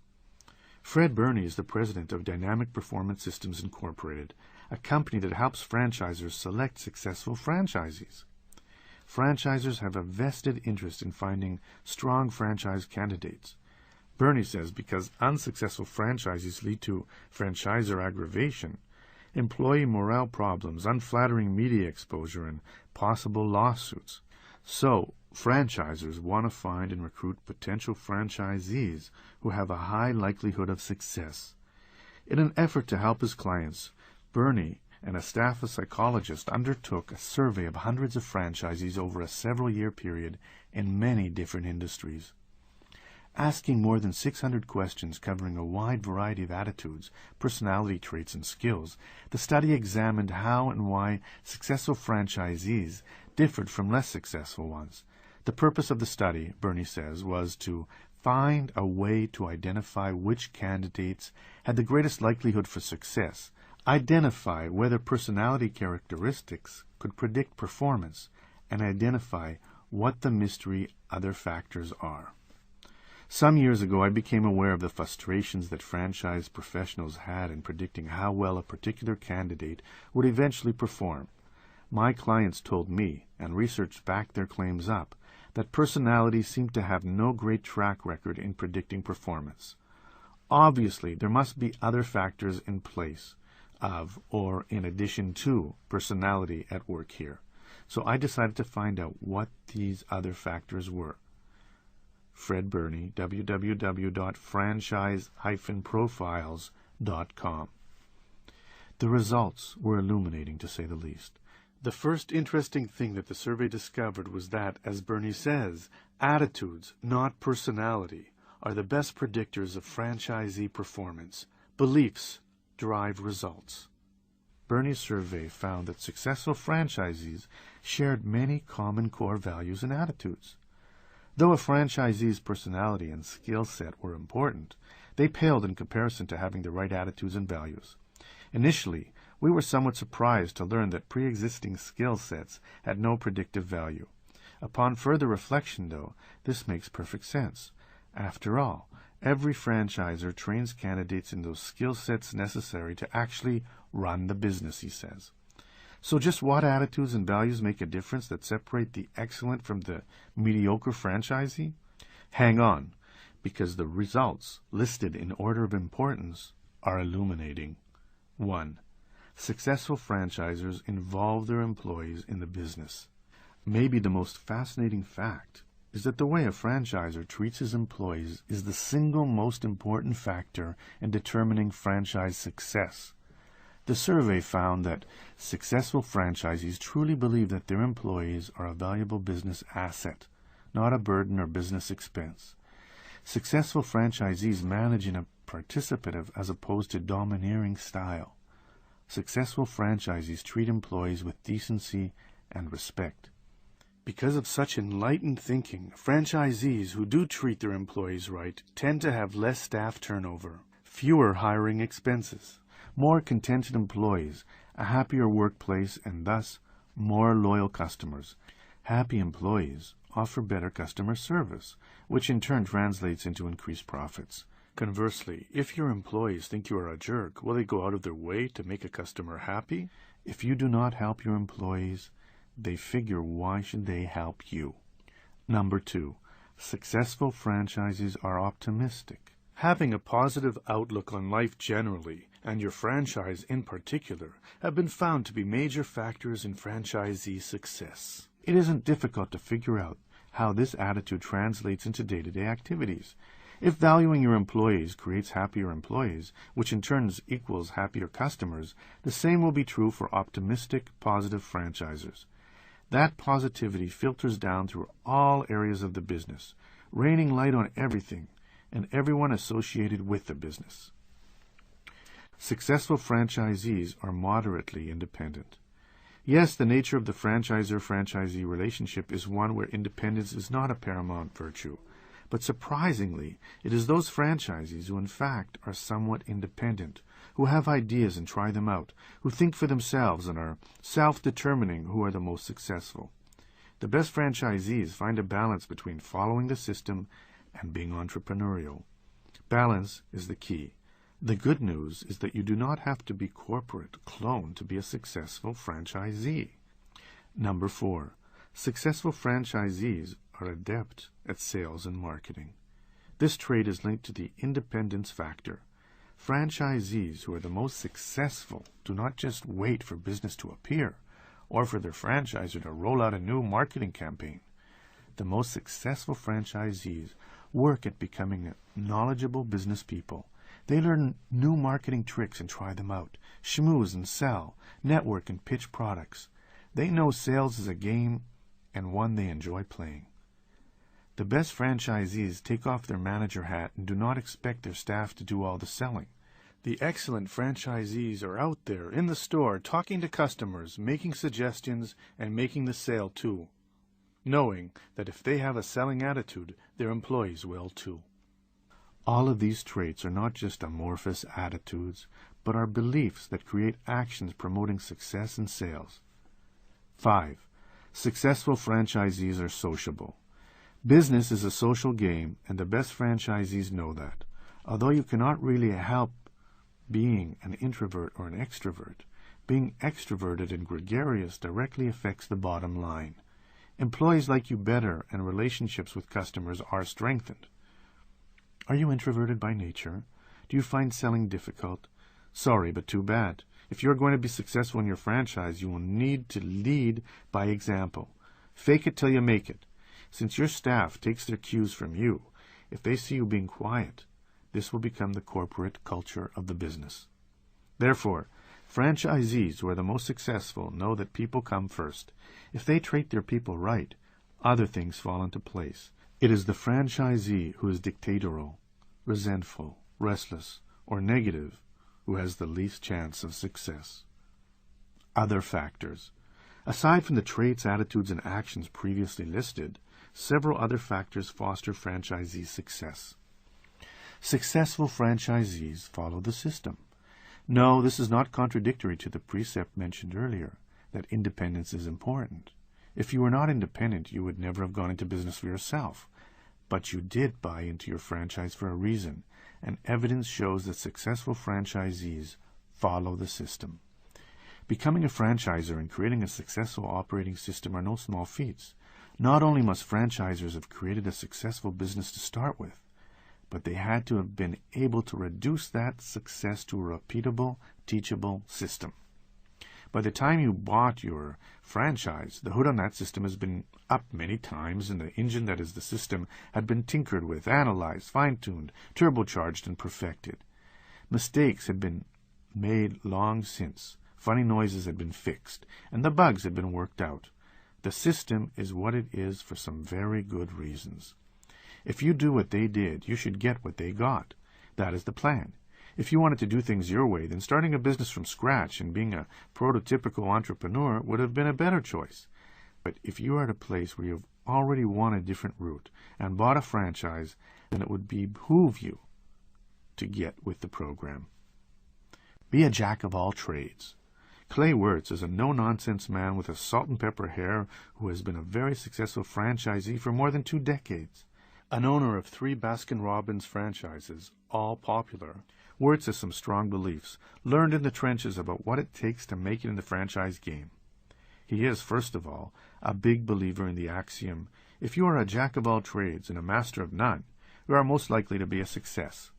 [SPEAKER 2] Fred Burney is the president of Dynamic Performance Systems Incorporated, a company that helps franchisors select successful franchisees. Franchisors have a vested interest in finding strong franchise candidates. Burney says because unsuccessful franchisees lead to franchisor aggravation, employee morale problems, unflattering media exposure, and possible lawsuits. So, franchisors want to find and recruit potential franchisees who have a high likelihood of success. In an effort to help his clients, Burney and a staff of psychologists undertook a survey of hundreds of franchisees over a several-year period in many different industries. Asking more than 600 questions covering a wide variety of attitudes, personality traits, and skills, the study examined how and why successful franchisees differed from less successful ones. The purpose of the study, Burney says, was to find a way to identify which candidates had the greatest likelihood for success, identify whether personality characteristics could predict performance, and identify what the mystery other factors are. Some years ago, I became aware of the frustrations that franchise professionals had in predicting how well a particular candidate would eventually perform. My clients told me, and research backed their claims up, that personalities seemed to have no great track record in predicting performance. Obviously, there must be other factors in place of, or in addition to, personality at work here. So I decided to find out what these other factors were. Fred Burney, www.franchise-profiles.com. The results were illuminating, to say the least. The first interesting thing that the survey discovered was that, as Burney says, attitudes, not personality, are the best predictors of franchisee performance. Beliefs drive results. Burney's survey found that successful franchisees shared many common core values and attitudes. Though a franchisee's personality and skill set were important, they paled in comparison to having the right attitudes and values. Initially, we were somewhat surprised to learn that pre-existing skill sets had no predictive value. Upon further reflection, though, this makes perfect sense. After all, every franchisor trains candidates in those skill sets necessary to actually run the business, he says. So just what attitudes and values make a difference that separate the excellent from the mediocre franchisee? Hang on, because the results, listed in order of importance, are illuminating. 1. Successful franchisors involve their employees in the business. Maybe the most fascinating fact is that the way a franchisor treats his employees is the single most important factor in determining franchise success. The survey found that successful franchisees truly believe that their employees are a valuable business asset, not a burden or business expense. Successful franchisees manage in a participative as opposed to domineering style. Successful franchisees treat employees with decency and respect. Because of such enlightened thinking, franchisees who do treat their employees right tend to have less staff turnover, fewer hiring expenses, more contented employees, a happier workplace, and thus more loyal customers. Happy employees offer better customer service, which in turn translates into increased profits. Conversely, if your employees think you are a jerk, will they go out of their way to make a customer happy? If you do not help your employees, they figure why should they help you? Number 2, successful franchisees are optimistic. Having a positive outlook on life generally, and your franchise in particular, have been found to be major factors in franchisee success. It isn't difficult to figure out how this attitude translates into day-to-day activities. If valuing your employees creates happier employees, which in turn equals happier customers, the same will be true for optimistic, positive franchisers. That positivity filters down through all areas of the business, raining light on everything and everyone associated with the business. Successful franchisees are moderately independent. Yes, the nature of the franchisor-franchisee relationship is one where independence is not a paramount virtue, but surprisingly, it is those franchisees who in fact are somewhat independent, who have ideas and try them out, who think for themselves and are self-determining who are the most successful. The best franchisees find a balance between following the system and being entrepreneurial. Balance is the key. The good news is that you do not have to be corporate clone to be a successful franchisee. Number 4. Successful franchisees are adept at sales and marketing. This trait is linked to the independence factor. Franchisees who are the most successful do not just wait for business to appear or for their franchisor to roll out a new marketing campaign. The most successful franchisees work at becoming knowledgeable business people. They learn new marketing tricks and try them out, schmooze and sell, network and pitch products. They know sales is a game and one they enjoy playing. The best franchisees take off their manager hat and do not expect their staff to do all the selling. The excellent franchisees are out there in the store talking to customers, making suggestions, and making the sale too, knowing that if they have a selling attitude, their employees will too. All of these traits are not just amorphous attitudes, but are beliefs that create actions promoting success in sales. 5. Successful franchisees are sociable. Business is a social game, and the best franchisees know that. Although you cannot really help being an introvert or an extrovert, being extroverted and gregarious directly affects the bottom line. Employees like you better, and relationships with customers are strengthened. Are you introverted by nature? Do you find selling difficult? Sorry, but too bad. If you're going to be successful in your franchise, you will need to lead by example. Fake it till you make it. Since your staff takes their cues from you, if they see you being quiet, this will become the corporate culture of the business. Therefore, franchisees who are the most successful know that people come first. If they treat their people right, other things fall into place. It is the franchisee who is dictatorial, resentful, restless, or negative who has the least chance of success. Other factors. Aside from the traits, attitudes, and actions previously listed, several other factors foster franchisee success. Successful franchisees follow the system. No, this is not contradictory to the precept mentioned earlier, that independence is important. If you were not independent, you would never have gone into business for yourself. But you did buy into your franchise for a reason, and evidence shows that successful franchisees follow the system. Becoming a franchisor and creating a successful operating system are no small feats. Not only must franchisors have created a successful business to start with, but they had to have been able to reduce that success to a repeatable, teachable system. By the time you bought your franchise, the hood on that system has been up many times, and the engine that is the system had been tinkered with, analyzed, fine-tuned, turbocharged, and perfected. Mistakes had been made long since. Funny noises had been fixed, and the bugs had been worked out. The system is what it is for some very good reasons. If you do what they did, you should get what they got. That is the plan. If you wanted to do things your way, then starting a business from scratch and being a prototypical entrepreneur would have been a better choice. But if you are at a place where you've already won a different route and bought a franchise, then it would behoove you to get with the program. Be a jack of all trades. Clay Wirtz is a no-nonsense man with a salt-and-pepper hair who has been a very successful franchisee for more than 2 decades. An owner of 3 Baskin-Robbins franchises, all popular, Wirtz has some strong beliefs, learned in the trenches about what it takes to make it in the franchise game. He is, first of all, a big believer in the axiom, if you are a jack of all trades and a master of none, you are most likely to be a success.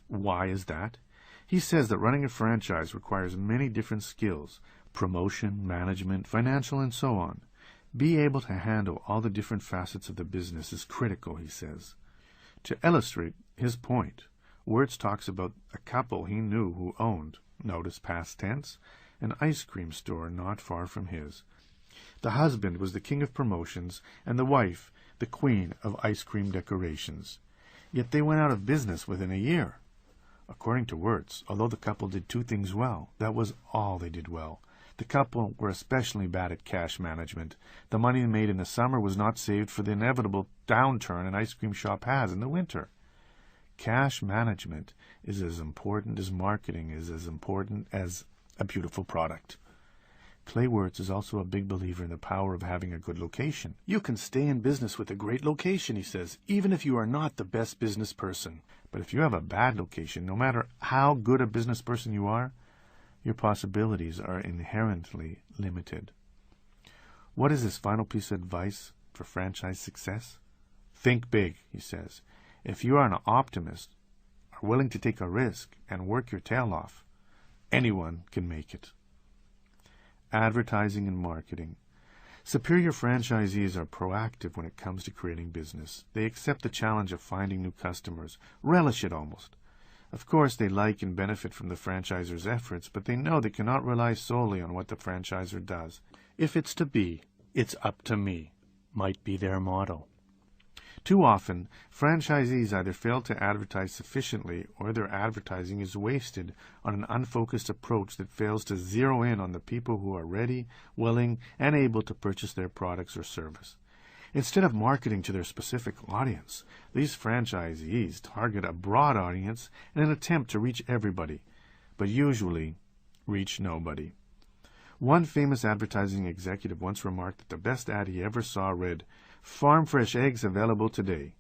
[SPEAKER 2] Why is that? He says that running a franchise requires many different skills, promotion, management, financial, and so on. Be able to handle all the different facets of the business is critical, he says. To illustrate his point, Wirtz talks about a couple he knew who owned, notice past tense, an ice cream store not far from his. The husband was the king of promotions, and the wife the queen of ice cream decorations. Yet they went out of business within a year. According to Wirtz, although the couple did two things well, that was all they did well. The couple were especially bad at cash management. The money made in the summer was not saved for the inevitable downturn an ice cream shop has in the winter. Cash management is as important as marketing is as important as a beautiful product. Clay Wirtz is also a big believer in the power of having a good location. You can stay in business with a great location, he says, even if you are not the best business person. But if you have a bad location, no matter how good a business person you are, your possibilities are inherently limited. What is his final piece of advice for franchise success? Think big, he says. If you are an optimist, are willing to take a risk and work your tail off, anyone can make it. Advertising and marketing. Superior franchisees are proactive when it comes to creating business. They accept the challenge of finding new customers, relish it almost. Of course, they like and benefit from the franchisor's efforts, but they know they cannot rely solely on what the franchisor does. If it's to be, it's up to me, might be their motto. Too often, franchisees either fail to advertise sufficiently or their advertising is wasted on an unfocused approach that fails to zero in on the people who are ready, willing, and able to purchase their products or service. Instead of marketing to their specific audience, these franchisees target a broad audience in an attempt to reach everybody, but usually reach nobody. One famous advertising executive once remarked that the best ad he ever saw read, "Farm fresh eggs available today."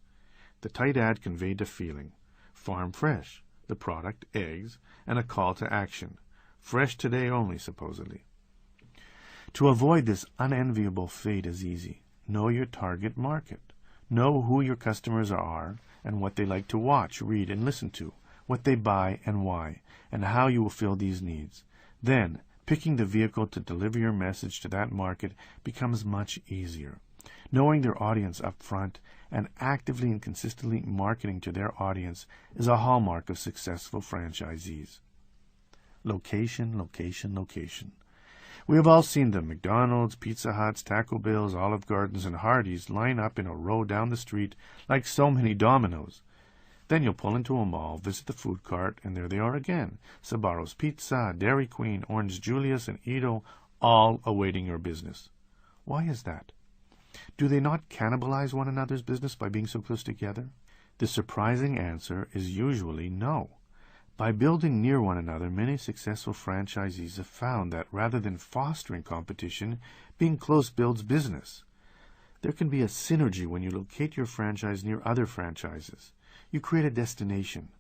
[SPEAKER 2] The tight ad conveyed a feeling. Farm fresh, the product, eggs, and a call to action. Fresh today only, supposedly. To avoid this unenviable fate is easy. Know your target market. Know who your customers are and what they like to watch, read, and listen to, what they buy and why, and how you will fill these needs. Then, picking the vehicle to deliver your message to that market becomes much easier. Knowing their audience up front and actively and consistently marketing to their audience is a hallmark of successful franchisees. Location, location, location. We have all seen them. McDonald's, Pizza Huts, Taco Bells, Olive Gardens, and Hardee's line up in a row down the street like so many dominoes. Then you'll pull into a mall, visit the food cart, and there they are again. Sbarro's Pizza, Dairy Queen, Orange Julius, and Edo, all awaiting your business. Why is that? Do they not cannibalize one another's business by being so close together? The surprising answer is usually no. By building near one another, many successful franchisees have found that rather than fostering competition, being close builds business. There can be a synergy when you locate your franchise near other franchises. You create a destination.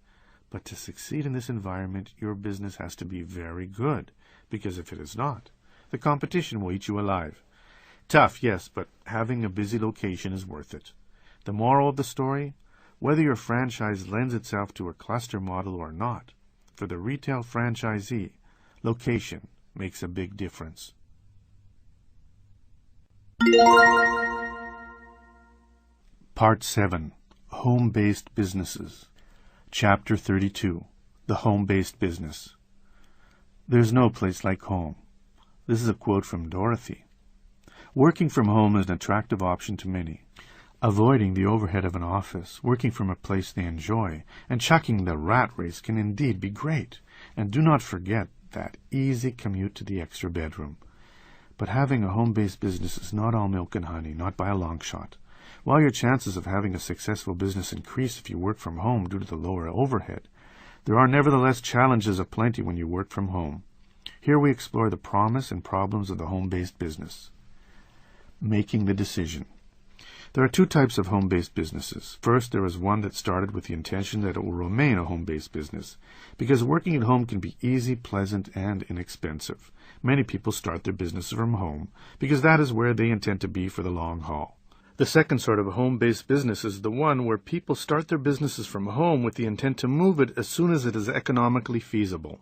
[SPEAKER 2] But to succeed in this environment, your business has to be very good, because if it is not, the competition will eat you alive. Tough, yes, but having a busy location is worth it. The moral of the story? Whether your franchise lends itself to a cluster model or not, for the retail franchisee, location makes a big difference. Part 7. Home-Based Businesses. Chapter 32. The Home-Based Business. There's no place like home. This is a quote from Dorothy. Working from home is an attractive option to many. Avoiding the overhead of an office, working from a place they enjoy, and chucking the rat race can indeed be great. And do not forget that easy commute to the extra bedroom. But having a home-based business is not all milk and honey, not by a long shot. While your chances of having a successful business increase if you work from home due to the lower overhead, there are nevertheless challenges aplenty when you work from home. Here we explore the promise and problems of the home-based business. Making the decision. There are two types of home-based businesses. First, there is one that started with the intention that it will remain a home-based business, because working at home can be easy, pleasant, and inexpensive. Many people start their business from home, because that is where they intend to be for the long haul. The second sort of home-based business is the one where people start their businesses from home with the intent to move it as soon as it is economically feasible.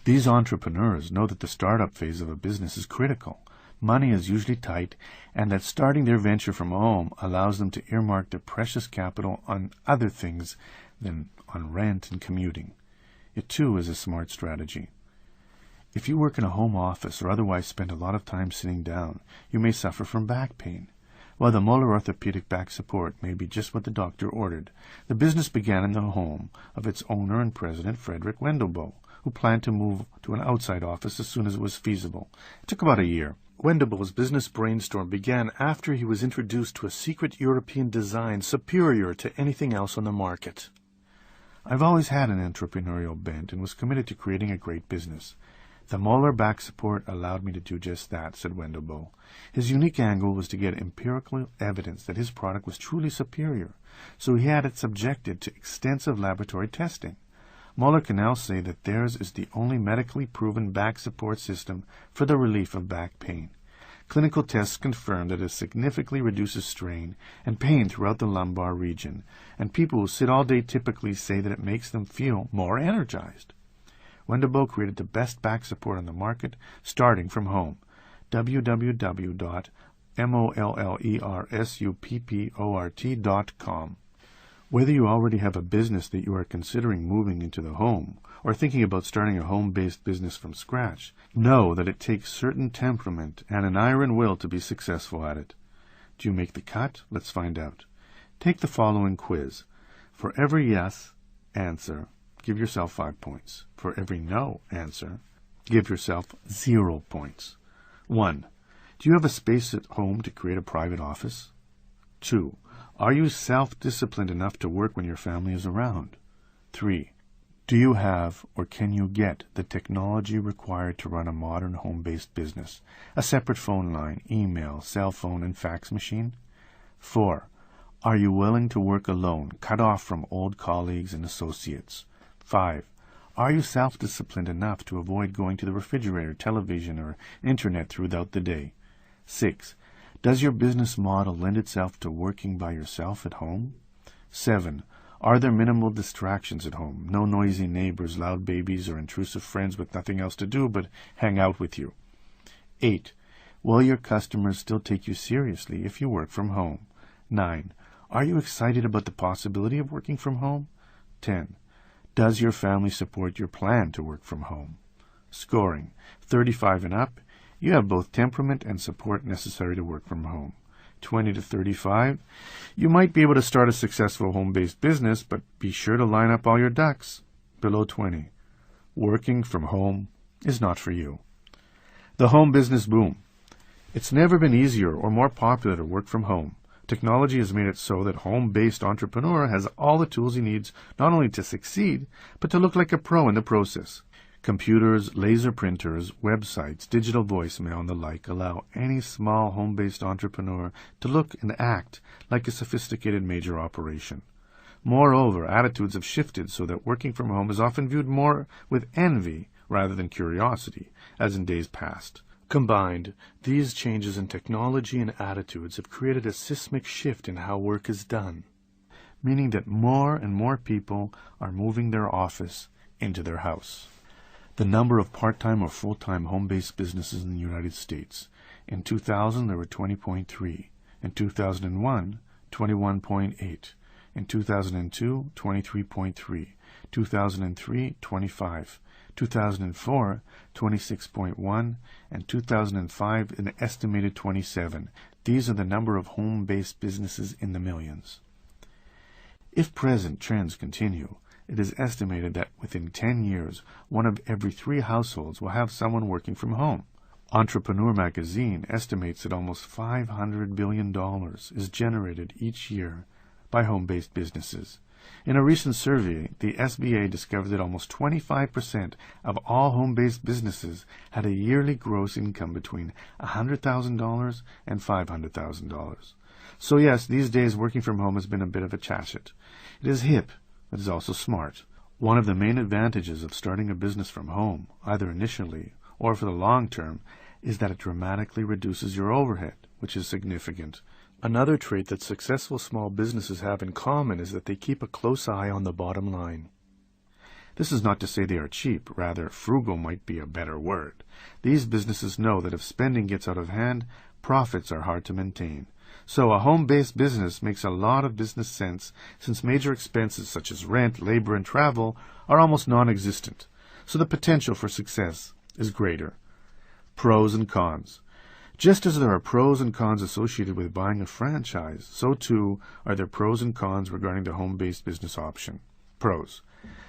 [SPEAKER 2] These entrepreneurs know that the startup phase of a business is critical. money is usually tight, and that starting their venture from home allows them to earmark their precious capital on other things than on rent and commuting. It too is a smart strategy. If you work in a home office or otherwise spend a lot of time sitting down, you may suffer from back pain. While the Moeller orthopedic back support may be just what the doctor ordered, the business began in the home of its owner and president, Frederick Wendelbo, who planned to move to an outside office as soon as it was feasible. It took about a year. Wendelbo's business brainstorm began after he was introduced to a secret European design superior to anything else on the market. I've always had an entrepreneurial bent and was committed to creating a great business. The Moeller back support allowed me to do just that, said Wendelbo. His unique angle was to get empirical evidence that his product was truly superior, so he had it subjected to extensive laboratory testing. Moeller can now say that theirs is the only medically proven back support system for the relief of back pain. Clinical tests confirm that it significantly reduces strain and pain throughout the lumbar region, and people who sit all day typically say that it makes them feel more energized. Wendelbo created the best back support on the market, starting from home. www.mollersupport.com. Whether you already have a business that you are considering moving into the home, or thinking about starting a home-based business from scratch, know that it takes certain temperament and an iron will to be successful at it. Do you make the cut? Let's find out. Take the following quiz. For every yes answer, give yourself 5 points. For every no answer, give yourself 0 points. 1. Do you have a space at home to create a private office? 2. Are you self-disciplined enough to work when your family is around? 3. Do you have or can you get the technology required to run a modern home-based business? A separate phone line, email, cell phone, and fax machine? 4. Are you willing to work alone, cut off from old colleagues and associates? 5. Are you self-disciplined enough to avoid going to the refrigerator, television, or internet throughout the day? 6. Does your business model lend itself to working by yourself at home? 7. Are there minimal distractions at home? No noisy neighbors, loud babies, or intrusive friends with nothing else to do but hang out with you? 8. Will your customers still take you seriously if you work from home? 9. Are you excited about the possibility of working from home? 10. Does your family support your plan to work from home? Scoring: 35 and up. You have both temperament and support necessary to work from home. 20 to 35, you might be able to start a successful home-based business, but be sure to line up all your ducks. Below 20, working from home is not for you. The home business boom. It's never been easier or more popular to work from home. Technology has made it so that home-based entrepreneur has all the tools he needs not only to succeed, but to look like a pro in the process. Computers, laser printers, websites, digital voicemail, and the like allow any small home-based entrepreneur to look and act like a sophisticated major operation. Moreover, attitudes have shifted so that working from home is often viewed more with envy rather than curiosity, as in days past. Combined, these changes in technology and attitudes have created a seismic shift in how work is done, meaning that more and more people are moving their office into their house. The number of part-time or full-time home-based businesses in the United States. In 2000, there were 20.3. In 2001, 21.8. In 2002, 23.3. 2003, 25. 2004, 26.1. And 2005, an estimated 27. These are the number of home-based businesses in the millions. If present trends continue, it is estimated that within 10 years, 1 of every 3 households will have someone working from home. Entrepreneur magazine estimates that almost $500 billion is generated each year by home-based businesses. In a recent survey, the SBA discovered that almost 25% of all home-based businesses had a yearly gross income between $100,000 and $500,000. So yes, these days working from home has been a bit of a chashet. It is hip, but is also smart. One of the main advantages of starting a business from home, either initially or for the long term, is that it dramatically reduces your overhead, which is significant. Another trait that successful small businesses have in common is that they keep a close eye on the bottom line. This is not to say they are cheap, rather frugal might be a better word. These businesses know that if spending gets out of hand, profits are hard to maintain. So a home-based business makes a lot of business sense since major expenses such as rent, labor, and travel are almost non-existent. So the potential for success is greater. Pros and cons. Just as there are pros and cons associated with buying a franchise, so too are there pros and cons regarding the home-based business option. Pros.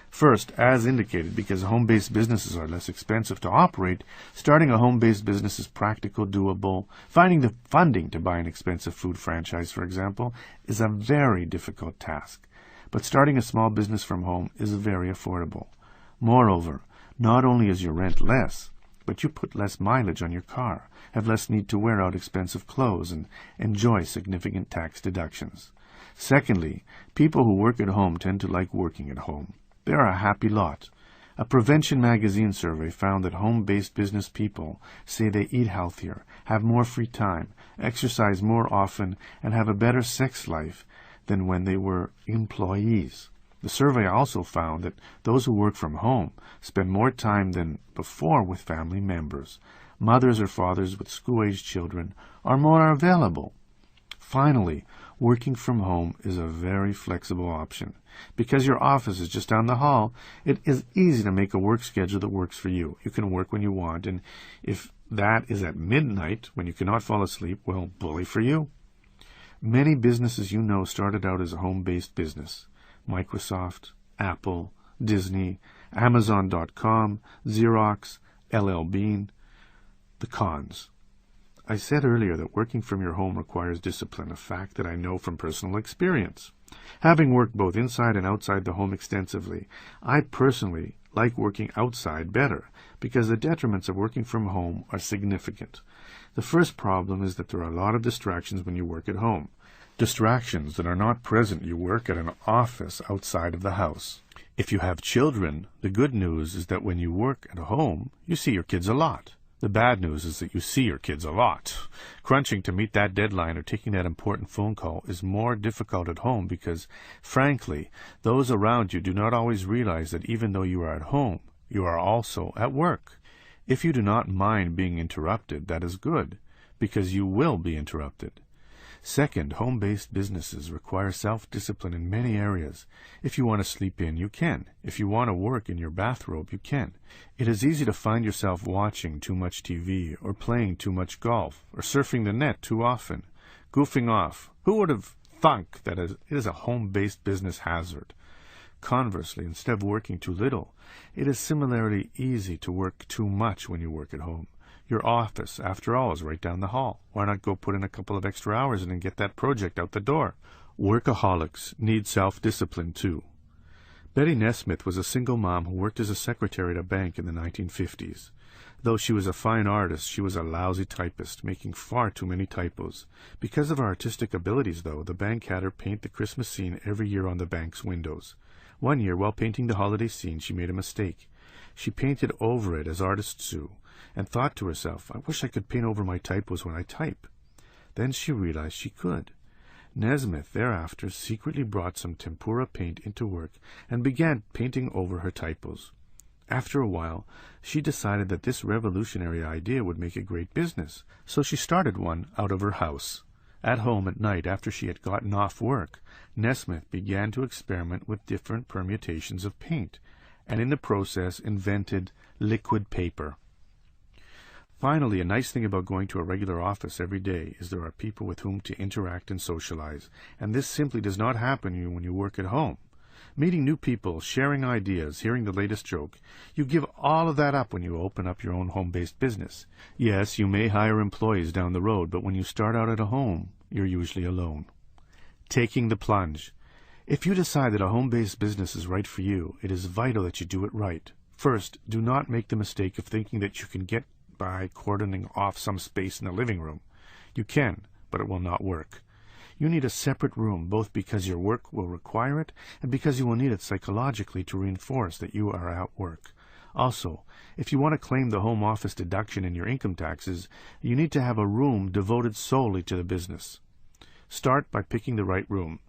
[SPEAKER 2] First, as indicated, because home-based businesses are less expensive to operate, starting a home-based business is practical, doable. Finding the funding to buy an expensive food franchise, for example, is a very difficult task. But starting a small business from home is very affordable. Moreover, not only is your rent less, but you put less mileage on your car, have less need to wear out expensive clothes, and enjoy significant tax deductions. Secondly, people who work at home tend to like working at home. They are a happy lot. A Prevention magazine survey found that home-based business people say they eat healthier, have more free time, exercise more often, and have a better sex life than when they were employees. The survey also found that those who work from home spend more time than before with family members. Mothers or fathers with school-aged children are more available. Finally, working from home is a very flexible option. Because your office is just down the hall, it is easy to make a work schedule that works for you. You can work when you want, and if that is at midnight, when you cannot fall asleep, well, bully for you. Many businesses you know started out as a home-based business. Microsoft, Apple, Disney, Amazon.com, Xerox, LL Bean. The cons. I said earlier that working from your home requires discipline, a fact that I know from personal experience. Having worked both inside and outside the home extensively, I personally like working outside better, because the detriments of working from home are significant. The first problem is that there are a lot of distractions when you work at home. Distractions that are not present you work at an office outside of the house. If you have children, the good news is that when you work at home, you see your kids a lot. The bad news is that you see your kids a lot. Crunching to meet that deadline or taking that important phone call is more difficult at home because, frankly, those around you do not always realize that even though you are at home, you are also at work. If you do not mind being interrupted, that is good, because you will be interrupted. Second, home-based businesses require self-discipline in many areas. If you want to sleep in, you can. If you want to work in your bathrobe, you can. It is easy to find yourself watching too much TV, or playing too much golf, or surfing the net too often, goofing off. Who would have thunk that it is a home-based business hazard? Conversely, instead of working too little, it is similarly easy to work too much when you work at home. Your office, after all, is right down the hall. Why not go put in a couple of extra hours and get that project out the door? Workaholics need self-discipline, too. Betty Nesmith was a single mom who worked as a secretary at a bank in the 1950s. Though she was a fine artist, she was a lousy typist, making far too many typos. Because of her artistic abilities, though, the bank had her paint the Christmas scene every year on the bank's windows. One year, while painting the holiday scene, she made a mistake. She painted over it as artists do, and thought to herself, I wish I could paint over my typos when I type. Then she realized she could. Nesmith thereafter secretly brought some tempera paint into work and began painting over her typos. After a while, she decided that this revolutionary idea would make a great business, so she started one out of her house. At home at night, after she had gotten off work, Nesmith began to experiment with different permutations of paint, and in the process invented liquid paper. Finally, a nice thing about going to a regular office every day is there are people with whom to interact and socialize, and this simply does not happen when you work at home. Meeting new people, sharing ideas, hearing the latest joke, you give all of that up when you open up your own home-based business. Yes, you may hire employees down the road, but when you start out at a home, you're usually alone. Taking the plunge. If you decide that a home-based business is right for you, it is vital that you do it right. First, do not make the mistake of thinking that you can get by cordoning off some space in the living room. You can, but it will not work. You need a separate room, both because your work will require it and because you will need it psychologically to reinforce that you are at work. Also, if you want to claim the home office deduction in your income taxes, you need to have a room devoted solely to the business. Start by picking the right room.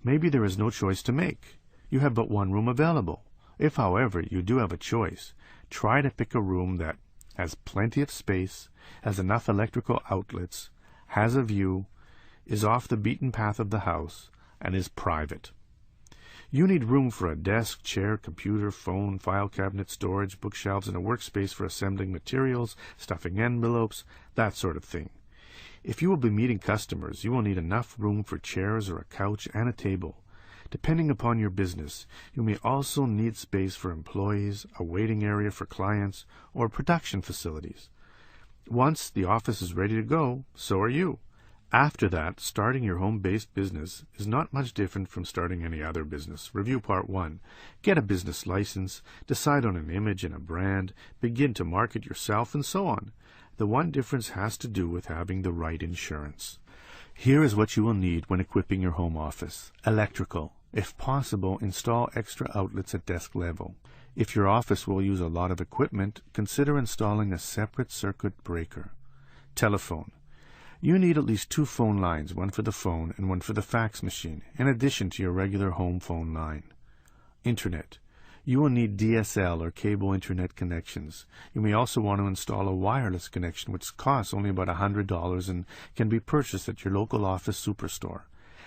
[SPEAKER 2] Maybe there is no choice to make. You have but one room available. If, however, you do have a choice, try to pick a room that has plenty of space, has enough electrical outlets, has a view, is off the beaten path of the house, and is private. You need room for a desk, chair, computer, phone, file cabinet, storage, bookshelves, and a workspace for assembling materials, stuffing envelopes, that sort of thing. If you will be meeting customers, you will need enough room for chairs or a couch and a table. Depending upon your business, you may also need space for employees, a waiting area for clients, or production facilities. Once the office is ready to go, so are you. After that, starting your home-based business is not much different from starting any other business. Review Part 1. Get a business license, decide on an image and a brand, begin to market yourself, and so on. The one difference has to do with having the right insurance. Here is what you will need when equipping your home office. Electrical. If possible, install extra outlets at desk level. If your office will use a lot of equipment, consider installing a separate circuit breaker. Telephone. You need at least 2 phone lines, one for the phone and one for the fax machine, in addition to your regular home phone line. Internet. You will need DSL or cable internet connections. You may also want to install a wireless connection, which costs only about $100 and can be purchased at your local office superstore.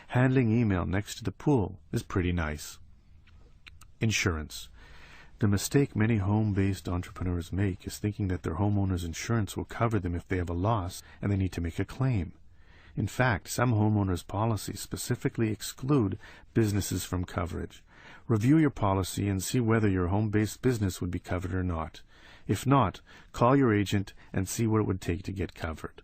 [SPEAKER 2] Handling email next to the pool is pretty nice. Insurance. The mistake many home-based entrepreneurs make is thinking that their homeowner's insurance will cover them if they have a loss and they need to make a claim. In fact, some homeowners' policies specifically exclude businesses from coverage. Review your policy and see whether your home-based business would be covered or not. If not, call your agent and see what it would take to get covered.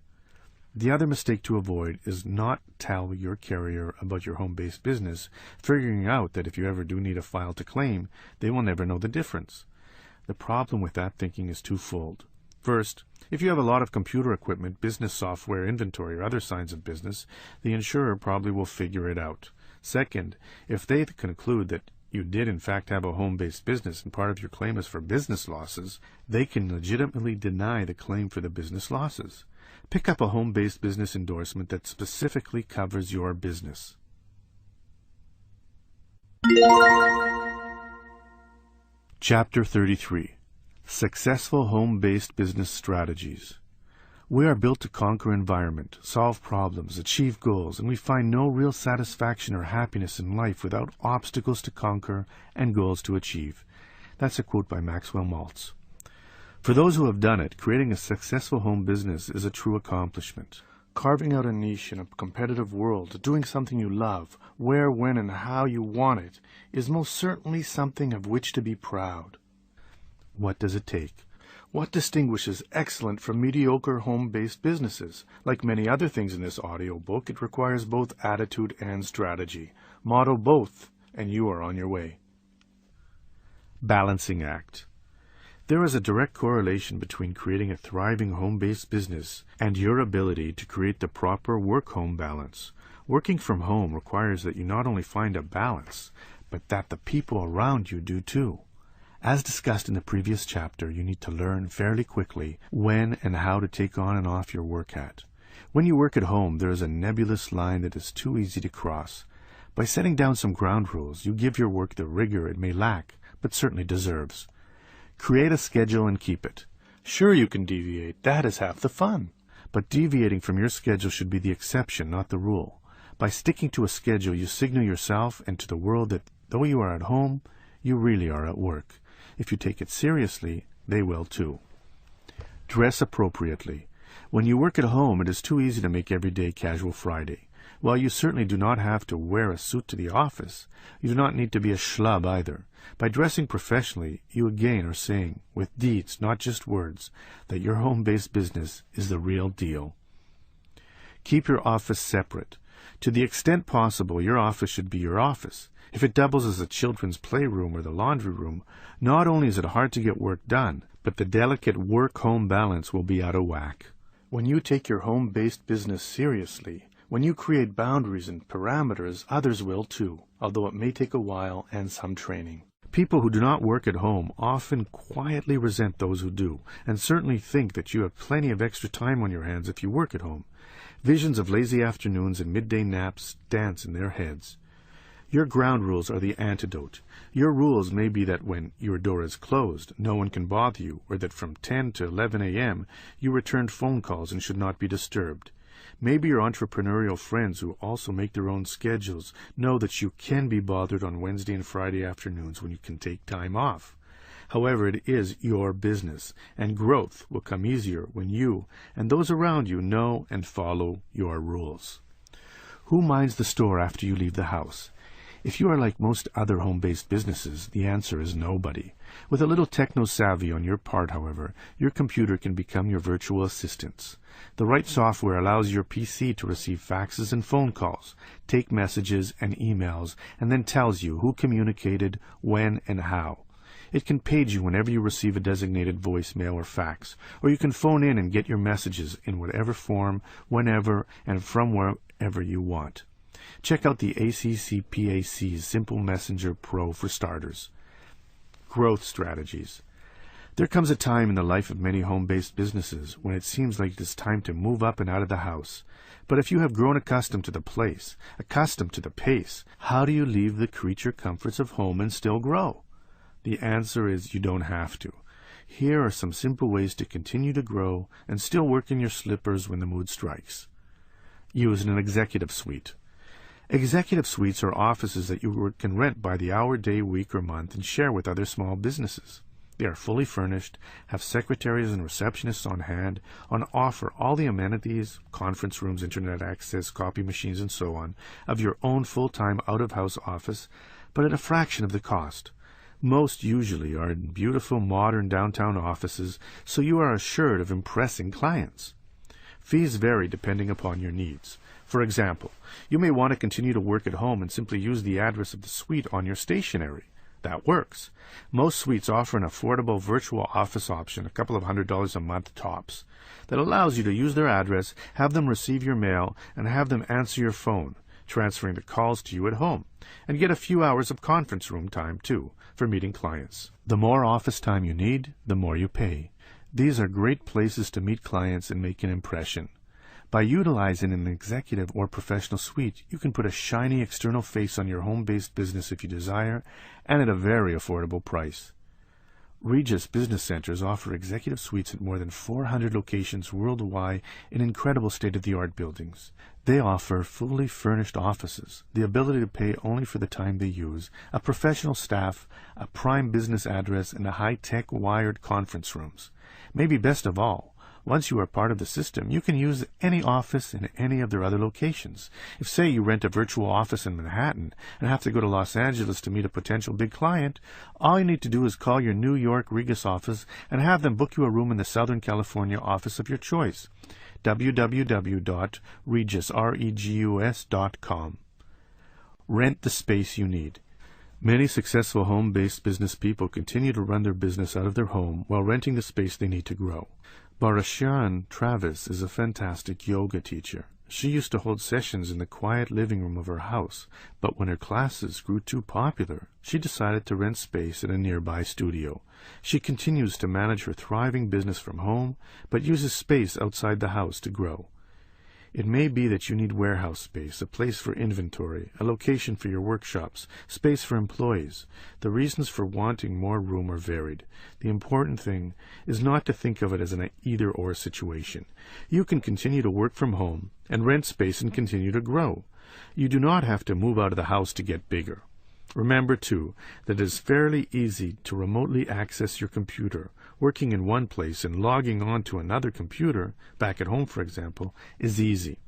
[SPEAKER 2] The other mistake to avoid is not tell your carrier about your home-based business, figuring out that if you ever do need a file to claim, they will never know the difference. The problem with that thinking is twofold. First, if you have a lot of computer equipment, business software, inventory, or other signs of business, the insurer probably will figure it out. Second, if they conclude that you did in fact have a home-based business and part of your claim is for business losses, they can legitimately deny the claim for the business losses. Pick up a home-based business endorsement that specifically covers your business. Chapter 33. Successful Home-Based Business Strategies. We are built to conquer environment, solve problems, achieve goals, and we find no real satisfaction or happiness in life without obstacles to conquer and goals to achieve. That's a quote by Maxwell Maltz. For those who have done it, creating a successful home business is a true accomplishment. Carving out a niche in a competitive world, doing something you love, where, when, and how you want it, is most certainly something of which to be proud. What does it take? What distinguishes excellent from mediocre home-based businesses? Like many other things in this audiobook, it requires both attitude and strategy. Model both, and you are on your way. Balancing act. There is a direct correlation between creating a thriving home-based business and your ability to create the proper work-home balance. Working from home requires that you not only find a balance, but that the people around you do too. As discussed in the previous chapter, you need to learn fairly quickly when and how to take on and off your work hat. When you work at home, there is a nebulous line that is too easy to cross. By setting down some ground rules, you give your work the rigor it may lack, but certainly deserves. Create a schedule and keep it. Sure, you can deviate. That is half the fun. But deviating from your schedule should be the exception, not the rule. By sticking to a schedule, you signal yourself and to the world that though you are at home, you really are at work. If you take it seriously, they will too. Dress appropriately. When you work at home, it is too easy to make every day casual Friday. While you certainly do not have to wear a suit to the office, you do not need to be a schlub either. By dressing professionally, you again are saying, with deeds, not just words, that your home-based business is the real deal. Keep your office separate. To the extent possible, your office should be your office. If it doubles as a children's playroom or the laundry room, not only is it hard to get work done, but the delicate work-home balance will be out of whack. When you take your home-based business seriously, when you create boundaries and parameters, others will too, although it may take a while and some training. People who do not work at home often quietly resent those who do, and certainly think that you have plenty of extra time on your hands if you work at home. Visions of lazy afternoons and midday naps dance in their heads. Your ground rules are the antidote. Your rules may be that when your door is closed, no one can bother you, or that from 10 to 11 a.m. you return phone calls and should not be disturbed. Maybe your entrepreneurial friends who also make their own schedules know that you can be bothered on Wednesday and Friday afternoons when you can take time off. However, it is your business, and growth will come easier when you and those around you know and follow your rules. Who minds the store after you leave the house? If you are like most other home-based businesses, the answer is nobody. With a little techno-savvy on your part, however, your computer can become your virtual assistant. The right software allows your PC to receive faxes and phone calls, take messages and emails, and then tells you who communicated, when, and how. It can page you whenever you receive a designated voicemail or fax, or you can phone in and get your messages in whatever form, whenever, and from wherever you want. Check out the ACCPAC's Simple Messenger Pro for starters. Growth strategies. There comes a time in the life of many home-based businesses when it seems like it is time to move up and out of the house. But if you have grown accustomed to the place, accustomed to the pace, how do you leave the creature comforts of home and still grow? The answer is you don't have to. Here are some simple ways to continue to grow and still work in your slippers when the mood strikes. Use an executive suite. Executive suites are offices that you can rent by the hour, day, week, or month and share with other small businesses. They are fully furnished, have secretaries and receptionists on hand, offer all the amenities, conference rooms, internet access, copy machines, and so on, of your own full-time out-of-house office, but at a fraction of the cost. Most usually are in beautiful modern downtown offices, so you are assured of impressing clients. Fees vary depending upon your needs. For example, you may want to continue to work at home and simply use the address of the suite on your stationery. That works. Most suites offer an affordable virtual office option, a couple of $100 a month tops, that allows you to use their address, have them receive your mail, and have them answer your phone, transferring the calls to you at home, and get a few hours of conference room time, too, for meeting clients. The more office time you need, the more you pay. These are great places to meet clients and make an impression. By utilizing an executive or professional suite, you can put a shiny external face on your home-based business if you desire, and at a very affordable price. Regus Business Centers offer executive suites at more than 400 locations worldwide in incredible state-of-the-art buildings. They offer fully furnished offices, the ability to pay only for the time they use, a professional staff, a prime business address, and a high-tech wired conference rooms. Maybe best of all, once you are part of the system, you can use any office in any of their other locations. If, say, you rent a virtual office in Manhattan and have to go to Los Angeles to meet a potential big client, all you need to do is call your New York Regus office and have them book you a room in the Southern California office of your choice. www.regus.com. Rent the space you need. Many successful home-based business people continue to run their business out of their home while renting the space they need to grow. Barashan Travis is a fantastic yoga teacher. She used to hold sessions in the quiet living room of her house, but when her classes grew too popular, she decided to rent space at a nearby studio. She continues to manage her thriving business from home, but uses space outside the house to grow. It may be that you need warehouse space, a place for inventory, a location for your workshops, space for employees. The reasons for wanting more room are varied. The important thing is not to think of it as an either-or situation. You can continue to work from home and rent space and continue to grow. You do not have to move out of the house to get bigger. Remember, too, that it is fairly easy to remotely access your computer. Working in one place and logging on to another computer, back at home for example, is easy.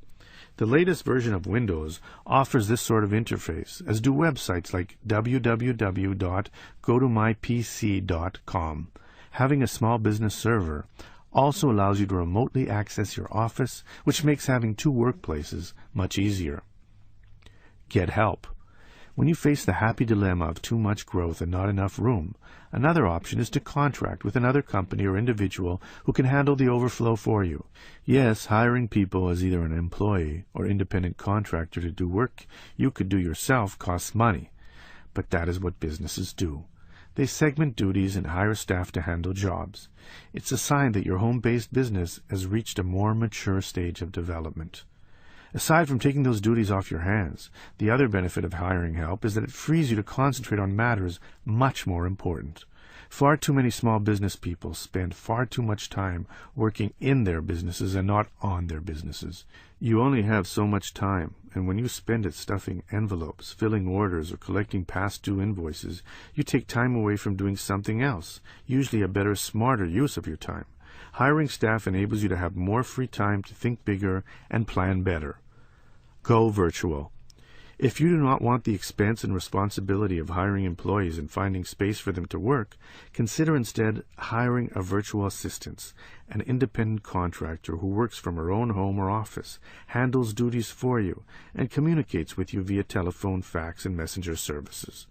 [SPEAKER 2] The latest version of Windows offers this sort of interface, as do websites like www.gotomypc.com. Having a small business server also allows you to remotely access your office, which makes having two workplaces much easier. Get help. When you face the happy dilemma of too much growth and not enough room, another option is to contract with another company or individual who can handle the overflow for you. Yes, hiring people as either an employee or independent contractor to do work you could do yourself costs money, but that is what businesses do. They segment duties and hire staff to handle jobs. It's a sign that your home-based business has reached a more mature stage of development. Aside from taking those duties off your hands, the other benefit of hiring help is that it frees you to concentrate on matters much more important. Far too many small business people spend far too much time working in their businesses and not on their businesses. You only have so much time, and when you spend it stuffing envelopes, filling orders, or collecting past due invoices, you take time away from doing something else, usually a better, smarter use of your time. Hiring staff enables you to have more free time to think bigger and plan better. Go virtual. If you do not want the expense and responsibility of hiring employees and finding space for them to work, consider instead hiring a virtual assistant, an independent contractor who works from her own home or office, handles duties for you, and communicates with you via telephone, fax, and messenger services.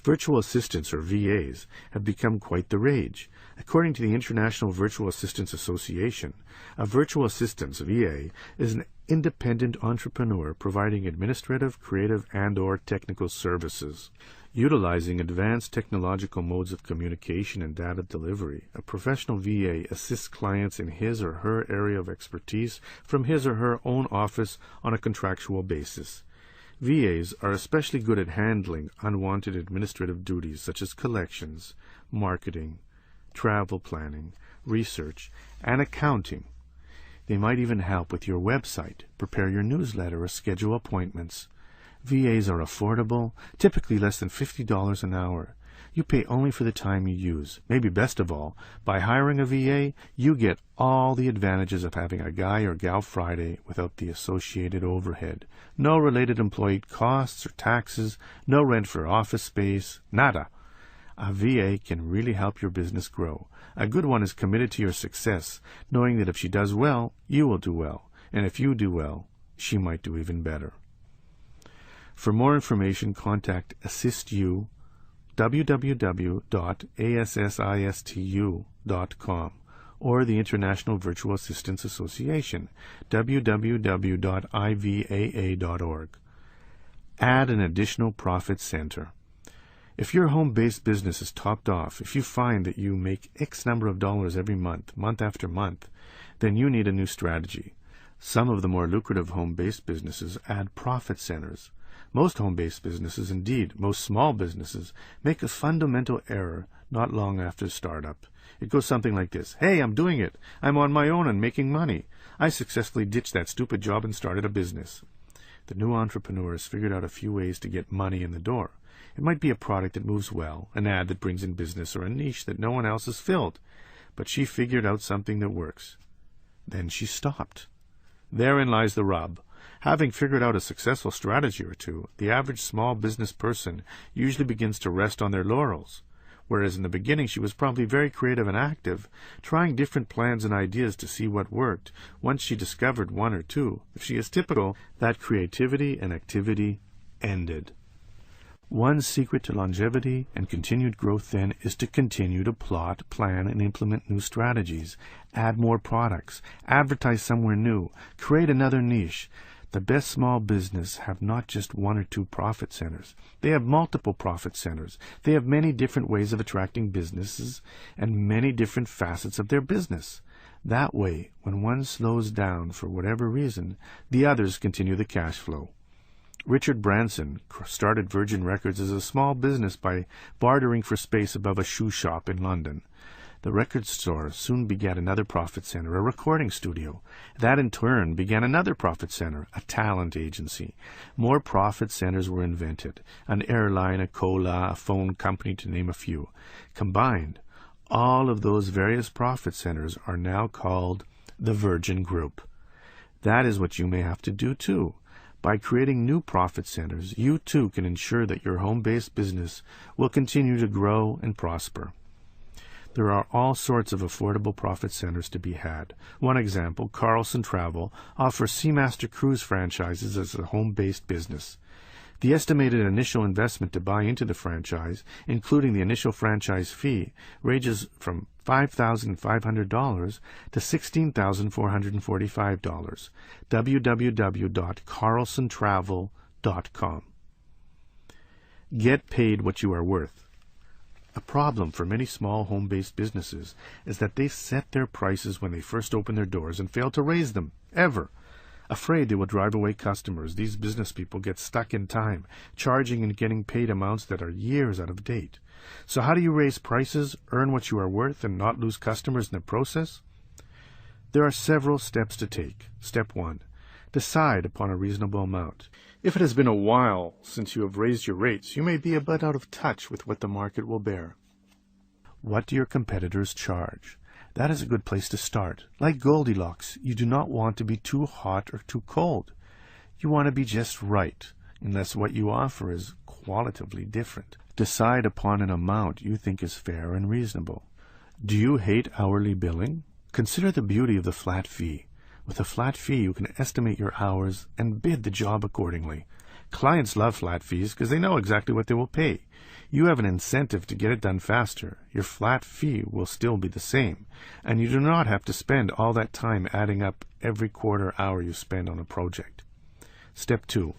[SPEAKER 2] Virtual assistants, or VAs, have become quite the rage. According to the International Virtual Assistants Association, a virtual assistant, VA, is an independent entrepreneur providing administrative, creative, and/or technical services. Utilizing advanced technological modes of communication and data delivery, a professional VA assists clients in his or her area of expertise from his or her own office on a contractual basis. VAs are especially good at handling unwanted administrative duties such as collections, marketing, travel planning, research, and accounting. They might even help with your website, prepare your newsletter, or schedule appointments. VAs are affordable, typically less than $50 an hour. You pay only for the time you use. Maybe best of all, by hiring a VA, you get all the advantages of having a guy or gal Friday without the associated overhead. No related employee costs or taxes, no rent for office space, nada. A VA can really help your business grow. A good one is committed to your success, knowing that if she does well, you will do well, and if you do well, she might do even better. For more information, contact AssistU, www.assistu.com, or the International Virtual Assistants Association, www.ivaa.org. Add an additional profit center. If your home-based business is topped off, if you find that you make X number of dollars every month, month after month, then you need a new strategy. Some of the more lucrative home-based businesses add profit centers. Most home-based businesses, indeed most small businesses, make a fundamental error not long after startup. It goes something like this: "Hey, I'm doing it. I'm on my own and making money. I successfully ditched that stupid job and started a business." The new entrepreneur has figured out a few ways to get money in the door. It might be a product that moves well, an ad that brings in business, or a niche that no one else has filled. But she figured out something that works. Then she stopped. Therein lies the rub. Having figured out a successful strategy or two, the average small business person usually begins to rest on their laurels. Whereas in the beginning she was probably very creative and active, trying different plans and ideas to see what worked. Once she discovered one or two, if she is typical, that creativity and activity ended. One secret to longevity and continued growth, then, is to continue to plot, plan, and implement new strategies, add more products, advertise somewhere new, create another niche. The best small business have not just one or two profit centers. They have multiple profit centers. They have many different ways of attracting businesses and many different facets of their business. That way, when one slows down for whatever reason, the others continue the cash flow. Richard Branson started Virgin Records as a small business by bartering for space above a shoe shop in London. The record store soon begat another profit center, a recording studio. That in turn began another profit center, a talent agency. More profit centers were invented, an airline, a cola, a phone company, to name a few. Combined, all of those various profit centers are now called the Virgin Group. That is what you may have to do too. By creating new profit centers, you too can ensure that your home-based business will continue to grow and prosper. There are all sorts of affordable profit centers to be had. One example, Carlson Travel, offers Seamaster Cruise franchises as a home-based business. The estimated initial investment to buy into the franchise, including the initial franchise fee, ranges from $5,500 to $16,445. www.carlsontravel.com. Get paid what you are worth. A problem for many small home-based businesses is that they set their prices when they first open their doors and fail to raise them, ever. Afraid they will drive away customers, these business people get stuck in time, charging and getting paid amounts that are years out of date. So how do you raise prices, earn what you are worth, and not lose customers in the process? There are several steps to take. Step 1. Decide upon a reasonable amount. If it has been a while since you have raised your rates, you may be a bit out of touch with what the market will bear. What do your competitors charge? That is a good place to start. Like Goldilocks, you do not want to be too hot or too cold. You want to be just right, unless what you offer is qualitatively different. Decide upon an amount you think is fair and reasonable. Do you hate hourly billing? Consider the beauty of the flat fee. With a flat fee, you can estimate your hours and bid the job accordingly. Clients love flat fees because they know exactly what they will pay. You have an incentive to get it done faster. Your flat fee will still be the same, and you do not have to spend all that time adding up every quarter hour you spend on a project. Step 2.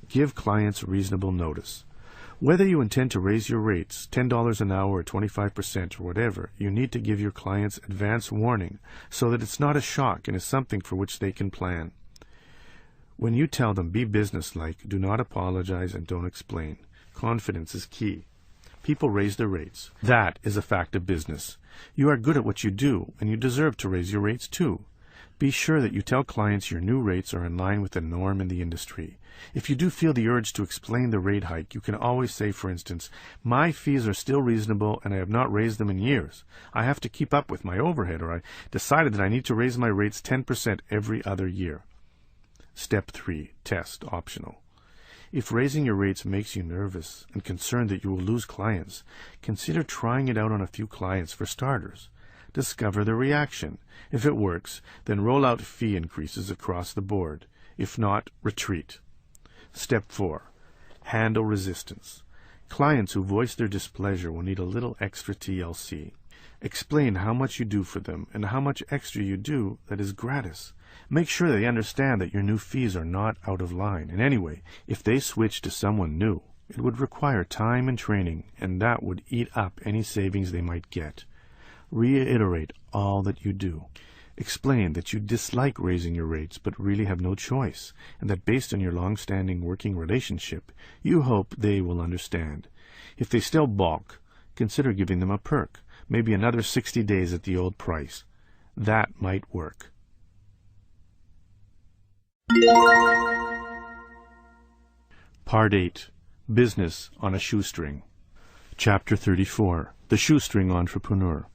[SPEAKER 2] Give clients reasonable notice. Whether you intend to raise your rates, $10 an hour or 25% or whatever, you need to give your clients advance warning so that it's not a shock and is something for which they can plan. When you tell them be businesslike, do not apologize and don't explain. Confidence is key. People raise their rates. That is a fact of business. You are good at what you do, and you deserve to raise your rates too. Be sure that you tell clients your new rates are in line with the norm in the industry. If you do feel the urge to explain the rate hike, you can always say, for instance, my fees are still reasonable and I have not raised them in years. I have to keep up with my overhead, or I decided that I need to raise my rates 10% every other year. Step 3. Test optional. If raising your rates makes you nervous and concerned that you will lose clients, consider trying it out on a few clients for starters. Discover the reaction. If it works, then roll out fee increases across the board. If not, retreat. Step 4. Handle resistance. Clients who voice their displeasure will need a little extra TLC. Explain how much you do for them and how much extra you do that is gratis. Make sure they understand that your new fees are not out of line. And anyway, if they switch to someone new, it would require time and training, and that would eat up any savings they might get. Reiterate all that you do. Explain that you dislike raising your rates but really have no choice, and that based on your long-standing working relationship, you hope they will understand. If they still balk, consider giving them a perk, maybe another 60 days at the old price. That might work. Part 8. Business on a Shoestring. Chapter 34. The Shoestring Entrepreneur.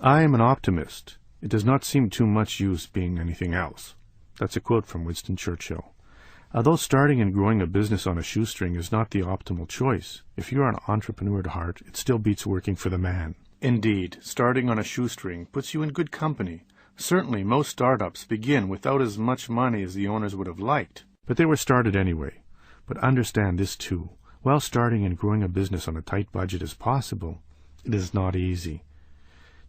[SPEAKER 2] I am an optimist. It does not seem too much use being anything else. That's a quote from Winston Churchill. Although starting and growing a business on a shoestring is not the optimal choice, if you are an entrepreneur at heart, it still beats working for the man. Indeed, starting on a shoestring puts you in good company. Certainly, most startups begin without as much money as the owners would have liked, but they were started anyway. But understand this too. While starting and growing a business on a tight budget is possible, it is not easy.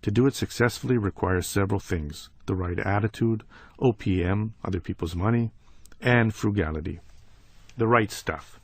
[SPEAKER 2] To do it successfully requires several things: the right attitude, OPM, other people's money, and frugality. The right stuff.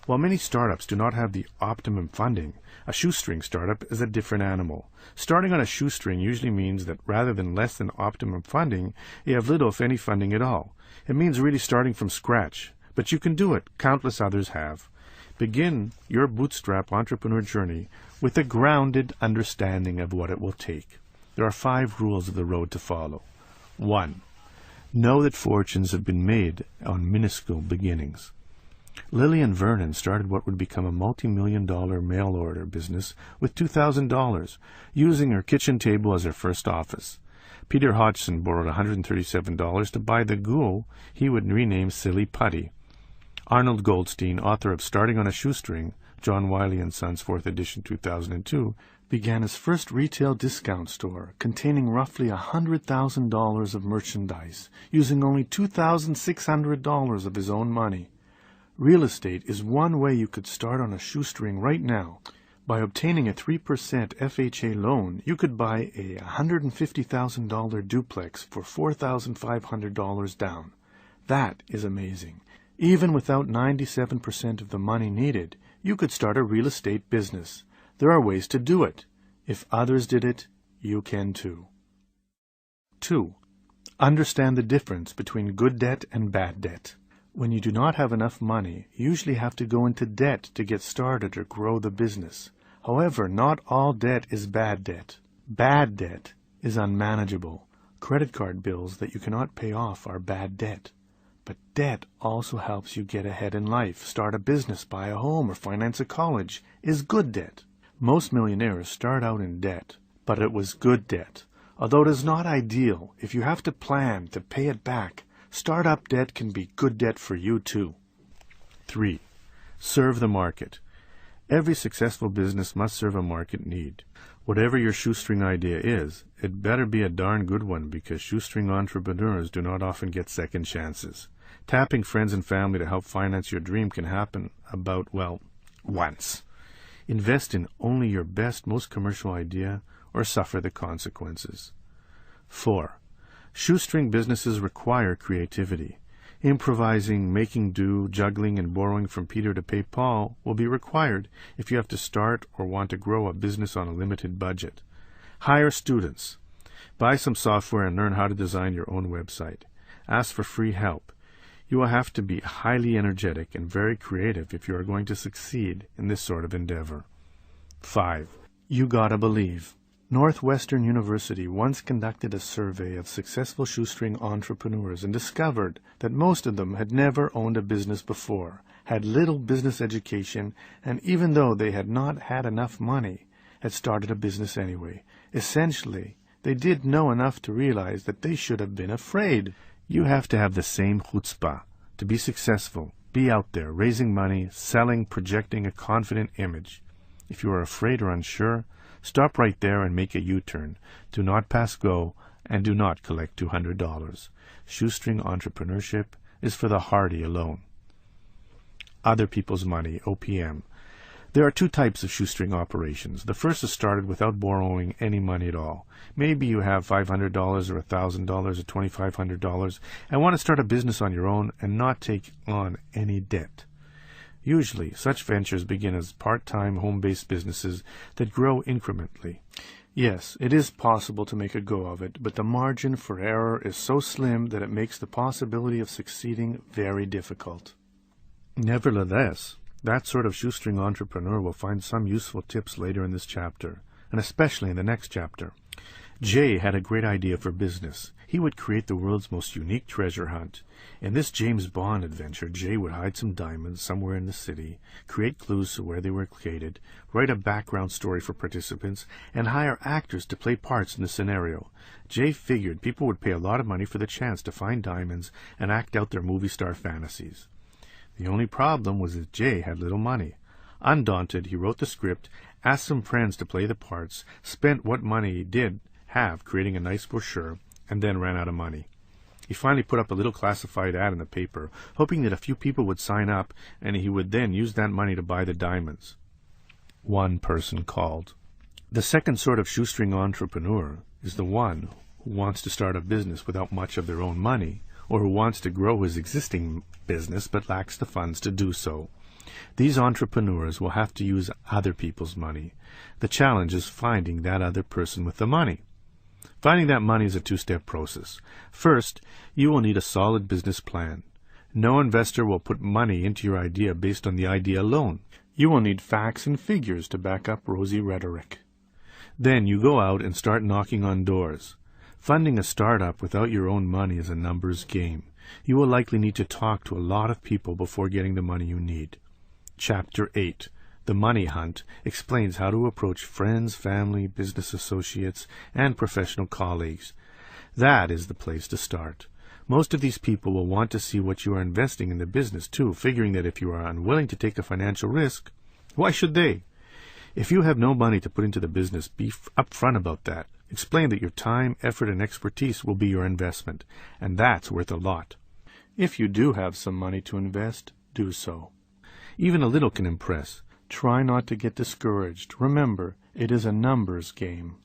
[SPEAKER 2] While many startups do not have the optimum funding, a shoestring startup is a different animal. Starting on a shoestring usually means that rather than less than optimum funding, you have little if any funding at all. It means really starting from scratch. But you can do it. Countless others have. Begin your bootstrap entrepreneur journey with a grounded understanding of what it will take. There are 5 rules of the road to follow. 1. Know that fortunes have been made on minuscule beginnings. Lillian Vernon started what would become a multi-million-dollar mail-order business with $2,000, using her kitchen table as her first office. Peter Hodgson borrowed $137 to buy the ghoul he would rename Silly Putty. Arnold Goldstein, author of Starting on a Shoestring, John Wiley & Sons, 4th edition, 2002, began his first retail discount store containing roughly $100,000 of merchandise, using only $2,600 of his own money. Real estate is one way you could start on a shoestring right now. By obtaining a 3% FHA loan, you could buy a $150,000 duplex for $4,500 down. That is amazing. Even without 97% of the money needed, you could start a real estate business. There are ways to do it. If others did it, you can too. 2. Understand the difference between good debt and bad debt. When you do not have enough money, you usually have to go into debt to get started or grow the business. However, not all debt is bad debt. Bad debt is unmanageable. Credit card bills that you cannot pay off are bad debt. But debt also helps you get ahead in life, start a business, buy a home, or finance a college, is good debt. Most millionaires start out in debt, but it was good debt. Although it is not ideal, if you have to plan to pay it back, startup debt can be good debt for you too. 3. Serve the market. Every successful business must serve a market need. Whatever your shoestring idea is, it better be a darn good one, because shoestring entrepreneurs do not often get second chances. Tapping friends and family to help finance your dream can happen once. Invest in only your best, most commercial idea, or suffer the consequences. 4. Shoestring businesses require creativity. Improvising, making do, juggling, and borrowing from Peter to pay Paul will be required if you have to start or want to grow a business on a limited budget. Hire students. Buy some software and learn how to design your own website. Ask for free help. You will have to be highly energetic and very creative if you are going to succeed in this sort of endeavor. 5. You gotta believe. Northwestern University once conducted a survey of successful shoestring entrepreneurs and discovered that most of them had never owned a business before, had little business education, and even though they had not had enough money, had started a business anyway. Essentially, they did know enough to realize that they should have been afraid. You have to have the same chutzpah to be successful. Be out there, raising money, selling, projecting a confident image. If you are afraid or unsure, stop right there and make a U-turn. Do not pass go, and do not collect $200. Shoestring entrepreneurship is for the hardy alone. Other people's money, OPM. There are 2 types of shoestring operations. The first is started without borrowing any money at all. Maybe you have $500 or $1,000 or $2,500 and want to start a business on your own and not take on any debt. Usually, such ventures begin as part-time home-based businesses that grow incrementally. Yes, it is possible to make a go of it, but the margin for error is so slim that it makes the possibility of succeeding very difficult. Nevertheless, that sort of shoestring entrepreneur will find some useful tips later in this chapter, and especially in the next chapter. Jay had a great idea for business. He would create the world's most unique treasure hunt. In this James Bond adventure, Jay would hide some diamonds somewhere in the city, create clues to where they were located, write a background story for participants, and hire actors to play parts in the scenario. Jay figured people would pay a lot of money for the chance to find diamonds and act out their movie star fantasies. The only problem was that Jay had little money. Undaunted, he wrote the script, asked some friends to play the parts, spent what money he did have creating a nice brochure, and then ran out of money. He finally put up a little classified ad in the paper, hoping that a few people would sign up, and he would then use that money to buy the diamonds. One person called. The second sort of shoestring entrepreneur is the one who wants to start a business without much of their own money, or who wants to grow his existing business but lacks the funds to do so. These entrepreneurs will have to use other people's money. The challenge is finding that other person with the money. Finding that money is a 2-step process. First, you will need a solid business plan. No investor will put money into your idea based on the idea alone. You will need facts and figures to back up rosy rhetoric. Then you go out and start knocking on doors. Funding a startup without your own money is a numbers game. You will likely need to talk to a lot of people before getting the money you need. Chapter 8. The Money Hunt explains how to approach friends, family, business associates, and professional colleagues. That is the place to start. Most of these people will want to see what you are investing in the business too, figuring that if you are unwilling to take a financial risk, why should they? If you have no money to put into the business, be upfront about that. Explain that your time, effort, and expertise will be your investment, and that's worth a lot. If you do have some money to invest, do so. Even a little can impress. Try not to get discouraged. Remember, it is a numbers game.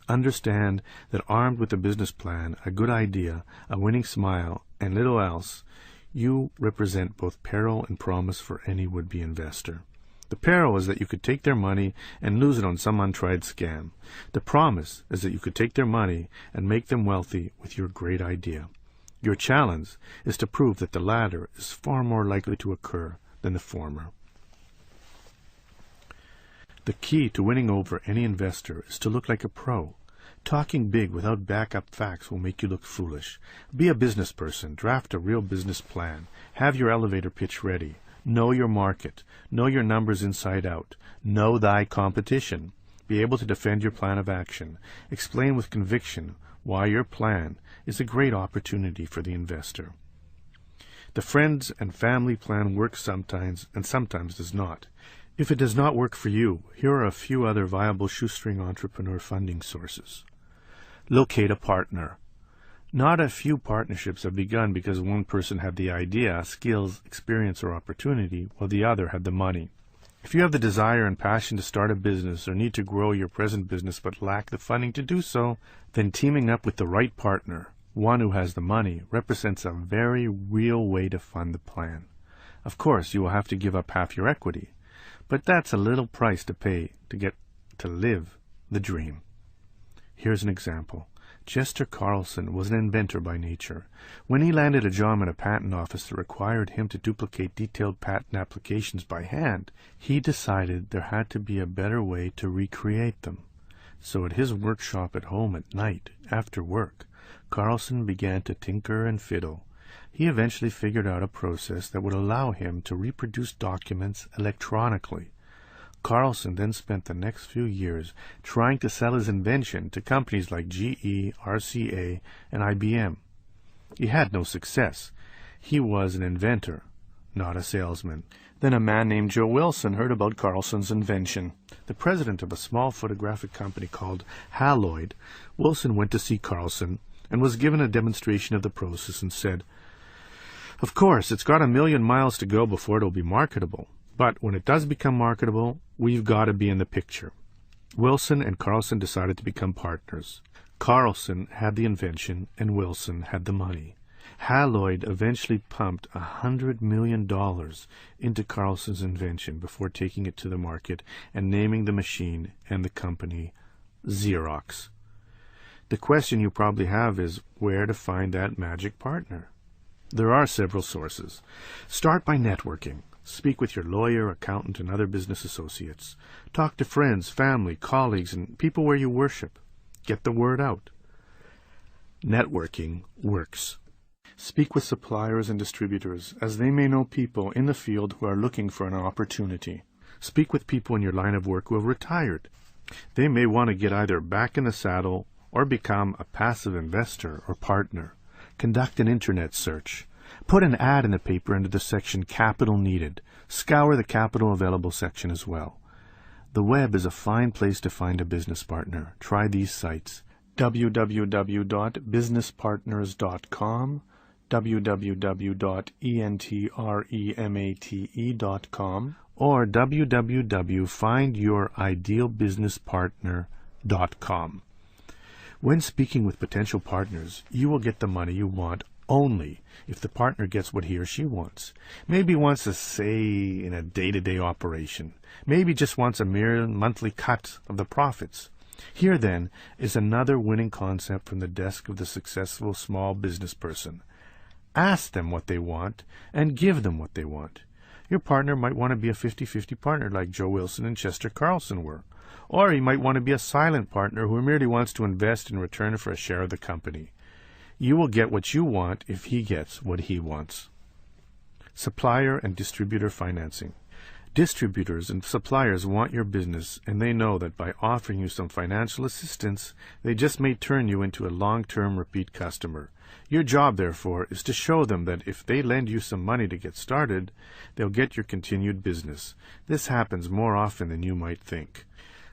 [SPEAKER 2] Understand that armed with a business plan, a good idea, a winning smile, and little else, you represent both peril and promise for any would-be investor. The peril is that you could take their money and lose it on some untried scam. The promise is that you could take their money and make them wealthy with your great idea. Your challenge is to prove that the latter is far more likely to occur than the former. The key to winning over any investor is to look like a pro. Talking big without backup facts will make you look foolish. Be a business person. Draft a real business plan. Have your elevator pitch ready. Know your market. Know your numbers inside out. Know thy competition. Be able to defend your plan of action. Explain with conviction why your plan is a great opportunity for the investor. The friends and family plan works sometimes and sometimes does not. If it does not work for you, here are a few other viable shoestring entrepreneur funding sources. Locate a partner. Not a few partnerships have begun because one person had the idea, skills, experience, or opportunity, while the other had the money. If you have the desire and passion to start a business or need to grow your present business but lack the funding to do so, then teaming up with the right partner, one who has the money, represents a very real way to fund the plan. Of course, you will have to give up half your equity, but that's a little price to pay to get to live the dream. Here's an example. Chester Carlson was an inventor by nature. When he landed a job at a patent office that required him to duplicate detailed patent applications by hand, he decided there had to be a better way to recreate them. So at his workshop at home at night, after work, Carlson began to tinker and fiddle. He eventually figured out a process that would allow him to reproduce documents electronically. Carlson then spent the next few years trying to sell his invention to companies like GE, RCA, and IBM. He had no success. He was an inventor, not a salesman. Then a man named Joe Wilson heard about Carlson's invention. The president of a small photographic company called Haloid, Wilson went to see Carlson and was given a demonstration of the process and said, "Of course, it's got 1,000,000 miles to go before it'll be marketable. But when it does become marketable, we've got to be in the picture." Wilson and Carlson decided to become partners. Carlson had the invention and Wilson had the money. Haloid eventually pumped $100 million into Carlson's invention before taking it to the market and naming the machine and the company Xerox. The question you probably have is where to find that magic partner. There are several sources. Start by networking. Speak with your lawyer, accountant, and other business associates. Talk to friends, family, colleagues, and people where you worship. Get the word out. Networking works. Speak with suppliers and distributors, as they may know people in the field who are looking for an opportunity. Speak with people in your line of work who have retired. They may want to get either back in the saddle or become a passive investor or partner. Conduct an internet search. Put an ad in the paper under the section Capital Needed. Scour the Capital Available section as well. The web is a fine place to find a business partner. Try these sites: www.businesspartners.com, www.entremate.com, or www.findyoridealbusinesspartner.com. When speaking with potential partners, you will get the money you want only if the partner gets what he or she wants. Maybe wants a say in a day-to-day operation. Maybe just wants a mere monthly cut of the profits. Here, then, is another winning concept from the desk of the successful small business person. Ask them what they want and give them what they want. Your partner might want to be a 50-50 partner like Joe Wilson and Chester Carlson were. Or he might want to be a silent partner who merely wants to invest in return for a share of the company. You will get what you want if he gets what he wants. Supplier and distributor financing. Distributors and suppliers want your business, and they know that by offering you some financial assistance, they just may turn you into a long-term repeat customer. Your job, therefore, is to show them that if they lend you some money to get started, they'll get your continued business. This happens more often than you might think.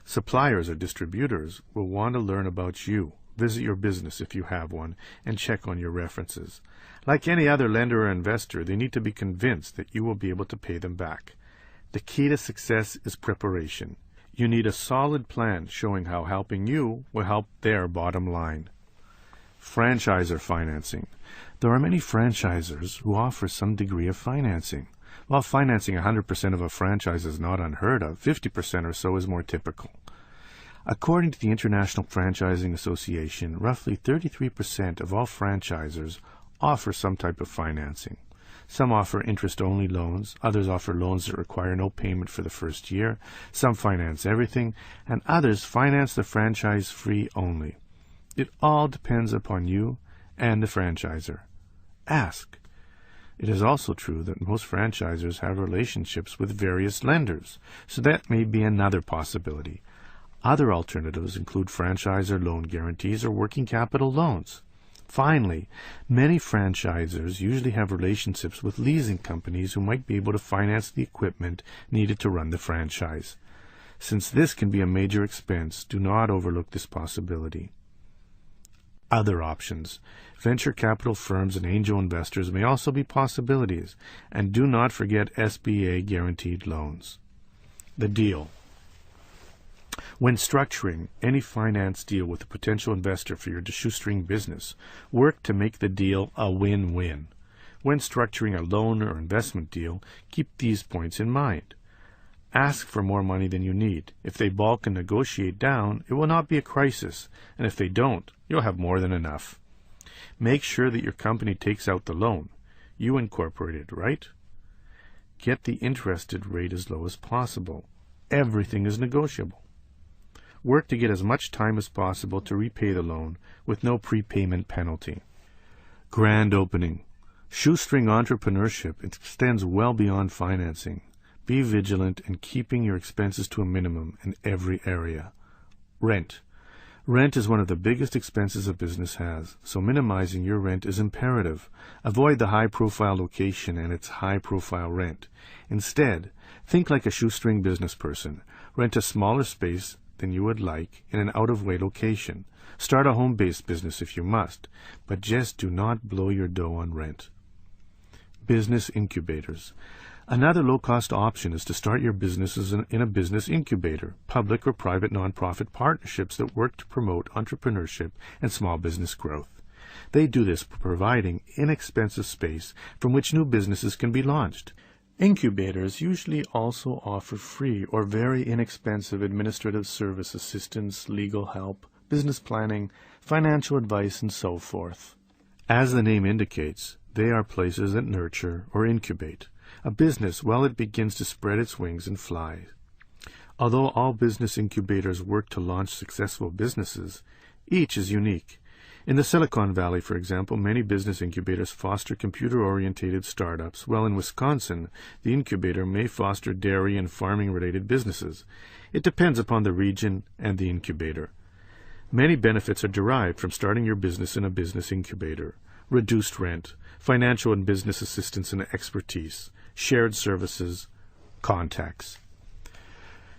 [SPEAKER 2] Suppliers or distributors will want to learn about you, visit your business if you have one, and check on your references. Like any other lender or investor, they need to be convinced that you will be able to pay them back. The key to success is preparation. You need a solid plan showing how helping you will help their bottom line. Franchisor financing. There are many franchisors who offer some degree of financing. While financing 100% of a franchise is not unheard of, 50% or so is more typical. According to the International Franchising Association, roughly 33% of all franchisors offer some type of financing. Some offer interest-only loans, others offer loans that require no payment for the first year, some finance everything, and others finance the franchise free only. It all depends upon you and the franchisor. Ask. It is also true that most franchisors have relationships with various lenders, so that may be another possibility. Other alternatives include franchisor loan guarantees or working capital loans. Finally, many franchisors usually have relationships with leasing companies who might be able to finance the equipment needed to run the franchise. Since this can be a major expense, do not overlook this possibility. Other options. Venture capital firms and angel investors may also be possibilities, and do not forget SBA guaranteed loans. The deal. When structuring any finance deal with a potential investor for your shoestring business, work to make the deal a win-win. When structuring a loan or investment deal, keep these points in mind. Ask for more money than you need. If they balk and negotiate down, it will not be a crisis, and if they don't, you'll have more than enough. Make sure that your company takes out the loan. You incorporated, right? Get the interested rate as low as possible. Everything is negotiable. Work to get as much time as possible to repay the loan with no prepayment penalty. Grand opening. Shoestring entrepreneurship extends well beyond financing. Be vigilant in keeping your expenses to a minimum in every area. Rent. Rent is one of the biggest expenses a business has, so minimizing your rent is imperative. Avoid the high-profile location and its high-profile rent. Instead, think like a shoestring business person. Rent a smaller space than you would like in an out-of-way location. Start a home-based business if you must, but just do not blow your dough on rent. Business incubators. Another low-cost option is to start your businesses in a business incubator, public or private nonprofit partnerships that work to promote entrepreneurship and small business growth. They do this by providing inexpensive space from which new businesses can be launched. Incubators usually also offer free or very inexpensive administrative service assistance, legal help, business planning, financial advice, and so forth. As the name indicates, they are places that nurture or incubate a business while it begins to spread its wings and fly. Although all business incubators work to launch successful businesses, each is unique. In the Silicon Valley, for example, many business incubators foster computer-oriented startups, while in Wisconsin, the incubator may foster dairy and farming-related businesses. It depends upon the region and the incubator. Many benefits are derived from starting your business in a business incubator. Reduced rent, financial and business assistance and expertise, shared services, contacts.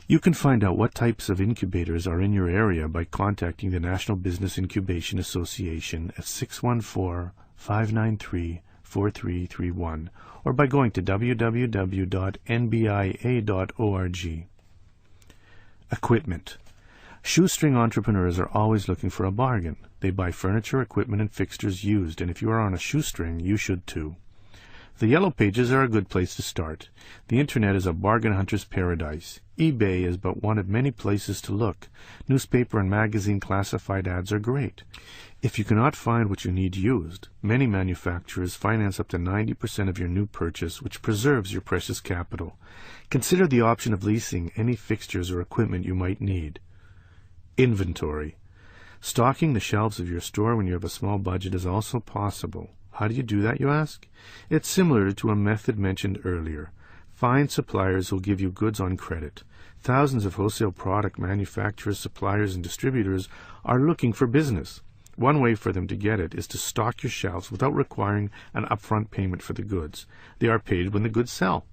[SPEAKER 2] You can find out what types of incubators are in your area by contacting the National Business Incubation Association at 614-593-4331 or by going to www.nbia.org. Equipment. Shoestring entrepreneurs are always looking for a bargain. They buy furniture, equipment, and fixtures used, and if you are on a shoestring, you should too. The Yellow Pages are a good place to start. The Internet is a bargain hunter's paradise. eBay is but one of many places to look. Newspaper and magazine classified ads are great. If you cannot find what you need used, many manufacturers finance up to 90% of your new purchase, which preserves your precious capital. Consider the option of leasing any fixtures or equipment you might need. Inventory. Stocking the shelves of your store when you have a small budget is also possible. How do you do that, you ask? It's similar to a method mentioned earlier. Find suppliers who will give you goods on credit. Thousands of wholesale product manufacturers, suppliers, and distributors are looking for business. One way for them to get it is to stock your shelves without requiring an upfront payment for the goods. They are paid when the goods sell.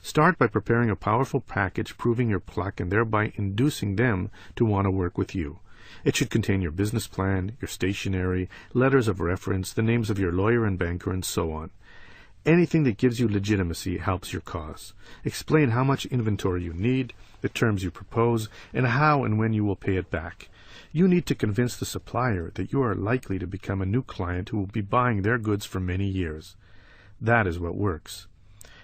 [SPEAKER 2] Start by preparing a powerful package proving your pluck and thereby inducing them to want to work with you. It should contain your business plan, your stationery, letters of reference, the names of your lawyer and banker, and so on. Anything that gives you legitimacy helps your cause. Explain how much inventory you need, the terms you propose, and how and when you will pay it back. You need to convince the supplier that you are likely to become a new client who will be buying their goods for many years. That is what works.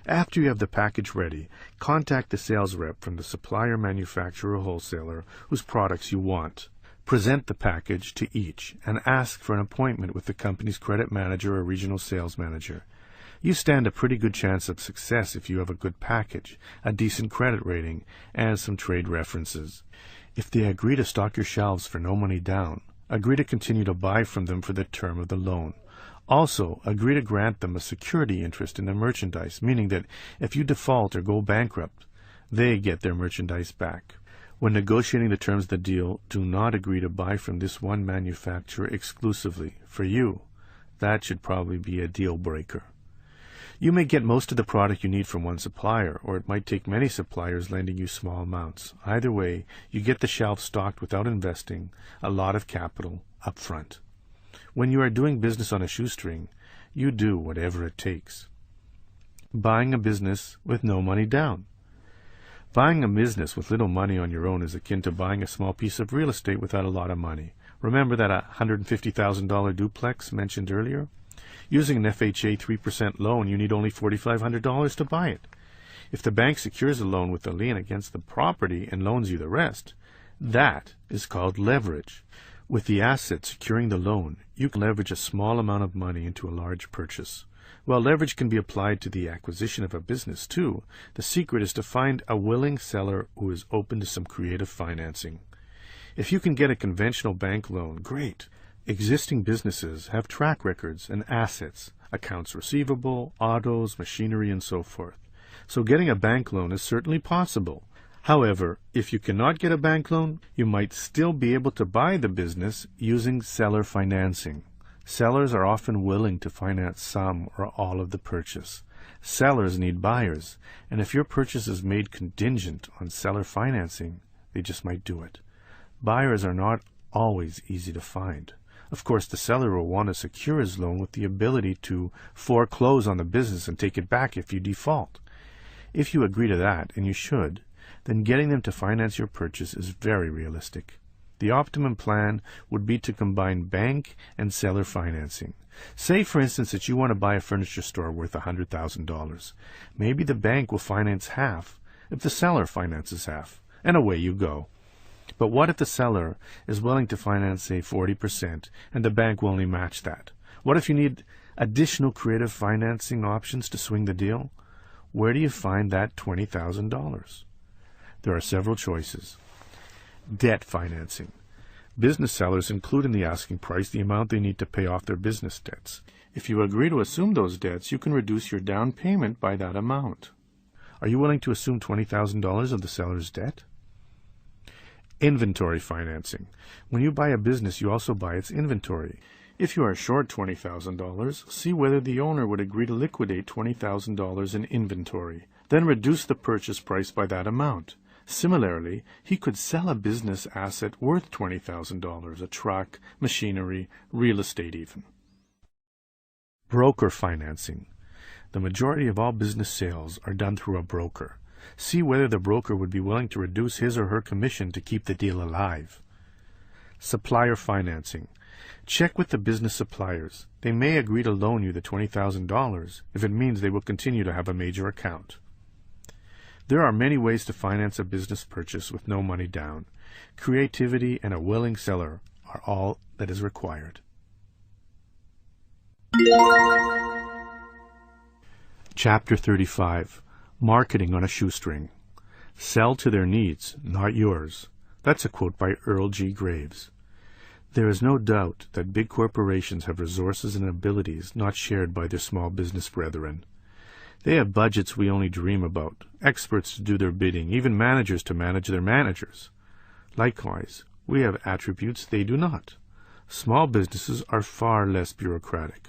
[SPEAKER 2] After you have the package ready, contact the sales rep from the supplier, manufacturer, or wholesaler whose products you want. Present the package to each and ask for an appointment with the company's credit manager or regional sales manager. You stand a pretty good chance of success if you have a good package, a decent credit rating, and some trade references. If they agree to stock your shelves for no money down, agree to continue to buy from them for the term of the loan. Also, agree to grant them a security interest in the merchandise, meaning that if you default or go bankrupt, they get their merchandise back. When negotiating the terms of the deal, do not agree to buy from this one manufacturer exclusively. For you, that should probably be a deal breaker. You may get most of the product you need from one supplier, or it might take many suppliers lending you small amounts. Either way, you get the shelf stocked without investing a lot of capital up front. When you are doing business on a shoestring, you do whatever it takes. Buying a business with no money down. Buying a business with little money on your own is akin to buying a small piece of real estate without a lot of money. Remember that $150,000 duplex mentioned earlier? Using an FHA 3% loan, you need only $4,500 to buy it. If the bank secures the loan with a lien against the property and loans you the rest, that is called leverage. With the asset securing the loan, you can leverage a small amount of money into a large purchase. While leverage can be applied to the acquisition of a business too, the secret is to find a willing seller who is open to some creative financing. If you can get a conventional bank loan, great. Existing businesses have track records and assets, accounts receivable, autos, machinery, and so forth. So getting a bank loan is certainly possible. However, if you cannot get a bank loan, you might still be able to buy the business using seller financing. Sellers are often willing to finance some or all of the purchase. Sellers need buyers, and if your purchase is made contingent on seller financing, they just might do it. Buyers are not always easy to find. Of course, the seller will want to secure his loan with the ability to foreclose on the business and take it back if you default. If you agree to that, and you should, then getting them to finance your purchase is very realistic. The optimum plan would be to combine bank and seller financing. Say, for instance, that you want to buy a furniture store worth $100,000. Maybe the bank will finance half if the seller finances half, and away you go. But what if the seller is willing to finance, say, 40%, and the bank will only match that? What if you need additional creative financing options to swing the deal? Where do you find that $20,000? There are several choices. Debt financing. Business sellers include in the asking price the amount they need to pay off their business debts. If you agree to assume those debts, you can reduce your down payment by that amount. Are you willing to assume $20,000 of the seller's debt? Inventory financing. When you buy a business, you also buy its inventory. If you are short $20,000, see whether the owner would agree to liquidate $20,000 in inventory, then reduce the purchase price by that amount. Similarly, he could sell a business asset worth $20,000, a truck, machinery, real estate even. Broker financing. The majority of all business sales are done through a broker. See whether the broker would be willing to reduce his or her commission to keep the deal alive. Supplier financing. Check with the business suppliers. They may agree to loan you the $20,000 if it means they will continue to have a major account. There are many ways to finance a business purchase with no money down. Creativity and a willing seller are all that is required. Chapter 35. Marketing on a Shoestring. Sell to their needs, not yours. That's a quote by Earl G. Graves. There is no doubt that big corporations have resources and abilities not shared by their small business brethren. They have budgets we only dream about, experts to do their bidding, even managers to manage their managers. Likewise, we have attributes they do not. Small businesses are far less bureaucratic.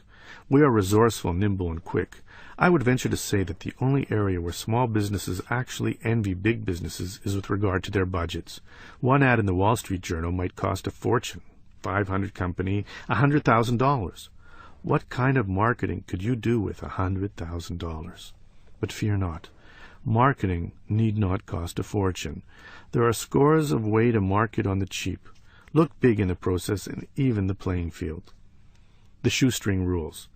[SPEAKER 2] We are resourceful, nimble, and quick. I would venture to say that the only area where small businesses actually envy big businesses is with regard to their budgets. One ad in the Wall Street Journal might cost a fortune. 500 company, $100,000. What kind of marketing could you do with $100,000? But fear not. Marketing need not cost a fortune. There are scores of ways to market on the cheap. Look big in the process and even the playing field. The shoestring rules.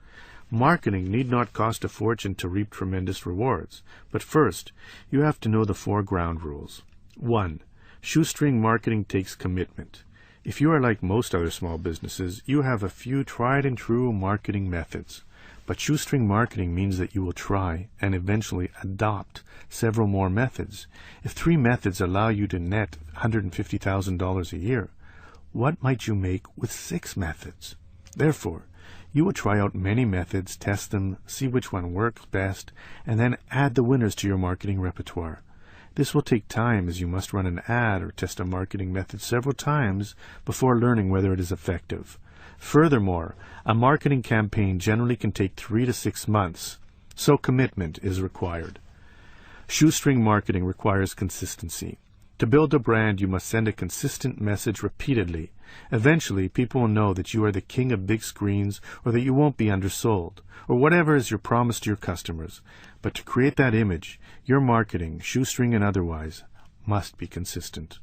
[SPEAKER 2] Marketing need not cost a fortune to reap tremendous rewards, but first, you have to know the 4 ground rules. 1. Shoestring marketing takes commitment. If you are like most other small businesses, you have a few tried and true marketing methods. But shoestring marketing means that you will try and eventually adopt several more methods. If 3 methods allow you to net $150,000 a year, what might you make with 6 methods? Therefore, you will try out many methods, test them, see which one works best, and then add the winners to your marketing repertoire. This will take time, as you must run an ad or test a marketing method several times before learning whether it is effective. Furthermore, a marketing campaign generally can take 3 to 6 months, so commitment is required. Shoestring marketing requires consistency. To build a brand, you must send a consistent message repeatedly. Eventually, people will know that you are the king of big screens, or that you won't be undersold, or whatever is your promise to your customers. But to create that image, your marketing, shoestring and otherwise, must be consistent.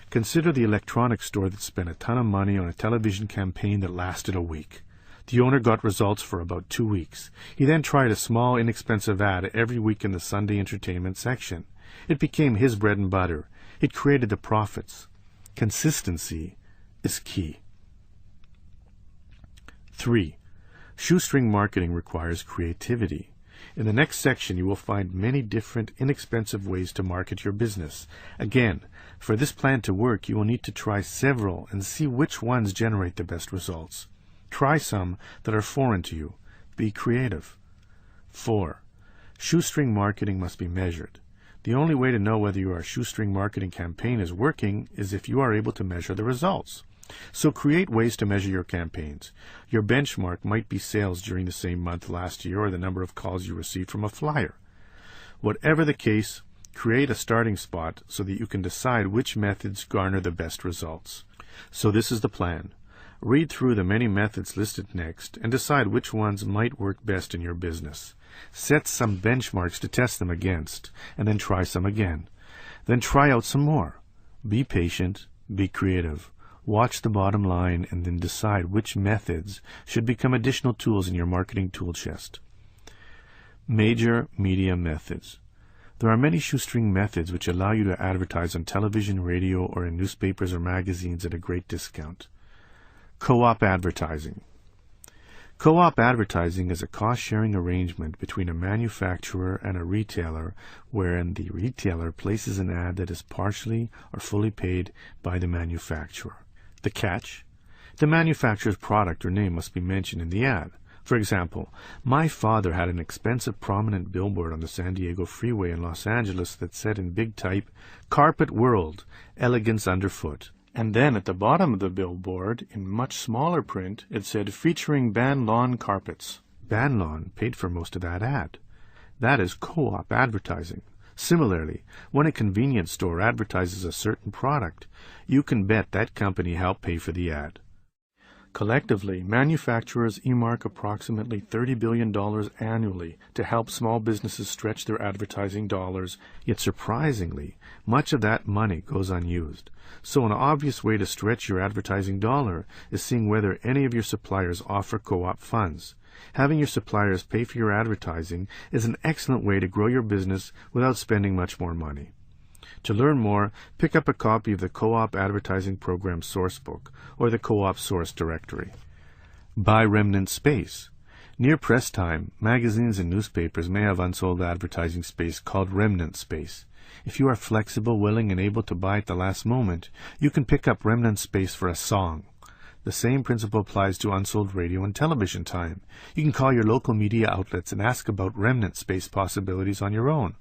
[SPEAKER 2] Consider the electronics store that spent a ton of money on a television campaign that lasted a week. The owner got results for about 2 weeks. He then tried a small, inexpensive ad every week in the Sunday entertainment section. It became his bread and butter. It created the profits. Consistency is key. 3. Shoestring marketing requires creativity. In the next section, you will find many different, inexpensive ways to market your business. Again, for this plan to work, you will need to try several and see which ones generate the best results. Try some that are foreign to you. Be creative. 4. Shoestring marketing must be measured. The only way to know whether your shoestring marketing campaign is working is if you are able to measure the results. So create ways to measure your campaigns. Your benchmark might be sales during the same month last year or the number of calls you received from a flyer. Whatever the case, create a starting spot so that you can decide which methods garner the best results. So this is the plan. Read through the many methods listed next and decide which ones might work best in your business. Set some benchmarks to test them against, and then try some again. Then try out some more. Be patient, be creative. Watch the bottom line and then decide which methods should become additional tools in your marketing tool chest. Major media methods. There are many shoestring methods which allow you to advertise on television, radio, or in newspapers or magazines at a great discount. Co-op advertising. Co-op advertising is a cost-sharing arrangement between a manufacturer and a retailer wherein the retailer places an ad that is partially or fully paid by the manufacturer. The catch? The manufacturer's product or name must be mentioned in the ad. For example, my father had an expensive prominent billboard on the San Diego freeway in Los Angeles that said in big type, "Carpet World, Elegance Underfoot." And then at the bottom of the billboard, in much smaller print, it said, "Featuring Ban Lawn Carpets." Ban Lawn paid for most of that ad. That is co-op advertising. Similarly, when a convenience store advertises a certain product, you can bet that company helped pay for the ad. Collectively, manufacturers earmark approximately $30 billion annually to help small businesses stretch their advertising dollars, yet surprisingly, much of that money goes unused. So an obvious way to stretch your advertising dollar is seeing whether any of your suppliers offer co-op funds. Having your suppliers pay for your advertising is an excellent way to grow your business without spending much more money. To learn more, pick up a copy of the Co-op Advertising Program Sourcebook or the Co-op Source Directory. Buy remnant space. Near press time, magazines and newspapers may have unsold advertising space called remnant space. If you are flexible, willing, and able to buy at the last moment, you can pick up remnant space for a song. The same principle applies to unsold radio and television time. You can call your local media outlets and ask about remnant space possibilities on your own.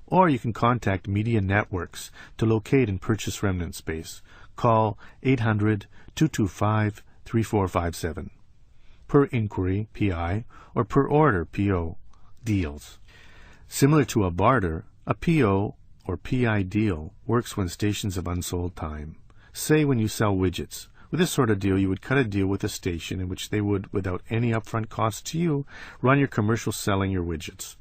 [SPEAKER 2] Or you can contact media networks to locate and purchase remnant space. Call 800-225-3457. Per inquiry, PI, or per order, PO, deals. Similar to a barter, a PO or PI deal works when stations have unsold time. Say when you sell widgets. With this sort of deal, you would cut a deal with a station in which they would, without any upfront cost to you, run your commercial selling your widgets.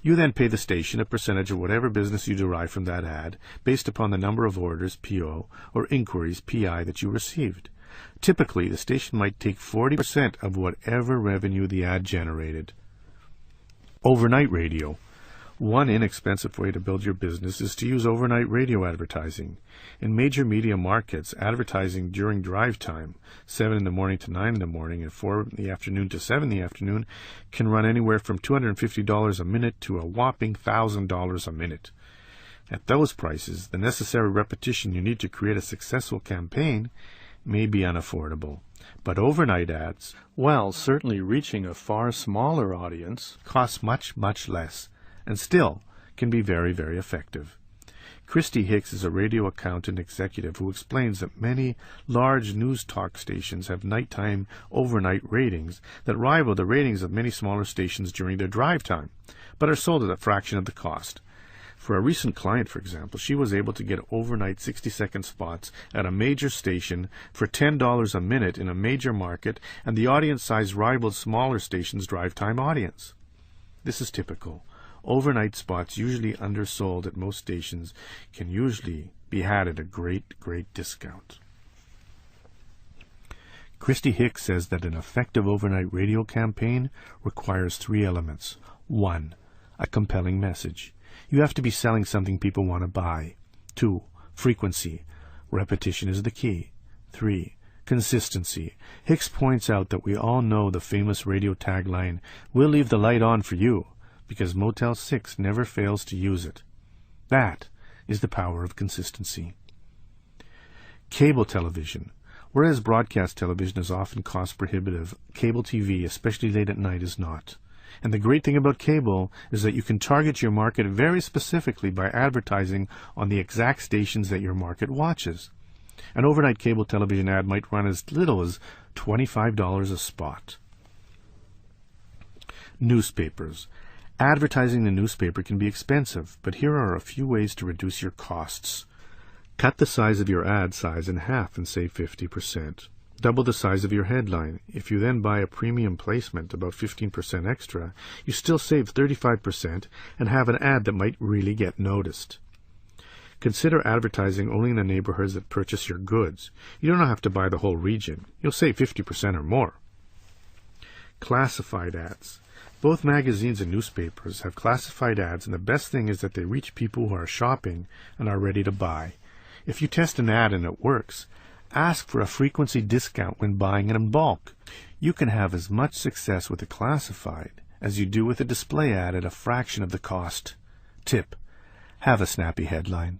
[SPEAKER 2] You then pay the station a percentage of whatever business you derive from that ad based upon the number of orders, PO, or inquiries, PI, that you received. Typically, the station might take 40% of whatever revenue the ad generated. Overnight radio. One inexpensive way to build your business is to use overnight radio advertising. In major media markets, advertising during drive time, 7 in the morning to 9 in the morning and 4 in the afternoon to 7 in the afternoon, can run anywhere from $250 a minute to a whopping $1,000 a minute. At those prices, the necessary repetition you need to create a successful campaign may be unaffordable. But overnight ads, while certainly reaching a far smaller audience, cost much, much less, and still can be very, very effective. Christy Hicks is a radio accountant executive who explains that many large news talk stations have nighttime overnight ratings that rival the ratings of many smaller stations during their drive time, but are sold at a fraction of the cost. For a recent client, for example, she was able to get overnight 60-second spots at a major station for $10 a minute in a major market, and the audience size rivaled smaller stations' drive time audience. This is typical. Overnight spots, usually undersold at most stations, can usually be had at a great discount. Christy Hicks says that an effective overnight radio campaign requires 3 elements. 1. A compelling message. You have to be selling something people want to buy. 2. Frequency. Repetition is the key. 3. Consistency. Hicks points out that we all know the famous radio tagline, "We'll leave the light on for you," because Motel 6 never fails to use it. That is the power of consistency. Cable television. Whereas broadcast television is often cost prohibitive, cable TV, especially late at night, is not. And the great thing about cable is that you can target your market very specifically by advertising on the exact stations that your market watches. An overnight cable television ad might run as little as $25 a spot. Newspapers. Advertising the newspaper can be expensive, but here are a few ways to reduce your costs. Cut the size of your ad size in half and save 50%. Double the size of your headline. If you then buy a premium placement, about 15% extra, you still save 35% and have an ad that might really get noticed. Consider advertising only in the neighborhoods that purchase your goods. You don't have to buy the whole region. You'll save 50% or more. Classified ads. Both magazines and newspapers have classified ads, and the best thing is that they reach people who are shopping and are ready to buy. If you test an ad and it works, ask for a frequency discount when buying it in bulk. You can have as much success with a classified as you do with a display ad at a fraction of the cost. Tip: have a snappy headline.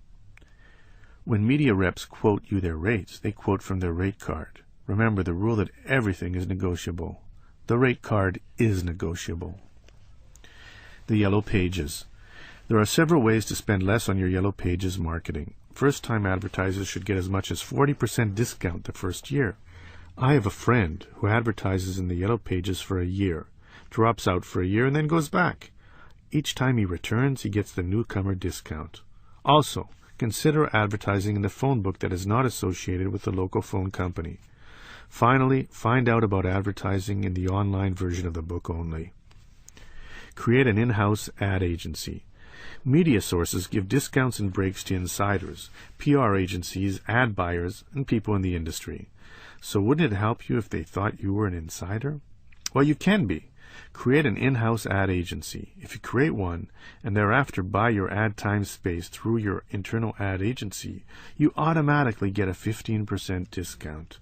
[SPEAKER 2] When media reps quote you their rates, they quote from their rate card. Remember the rule that everything is negotiable. The rate card is negotiable. The Yellow Pages. There are several ways to spend less on your Yellow Pages marketing. First-time advertisers should get as much as 40% discount the first year. I have a friend who advertises in the Yellow Pages for a year, drops out for a year, and then goes back. Each time he returns, he gets the newcomer discount. Also, consider advertising in the phone book that is not associated with the local phone company. Finally, find out about advertising in the online version of the book only. Create an in-house ad agency. Media sources give discounts and breaks to insiders, PR agencies, ad buyers, and people in the industry. So wouldn't it help you if they thought you were an insider? Well, you can be. Create an in-house ad agency. If you create one and thereafter buy your ad time space through your internal ad agency, you automatically get a 15% discount.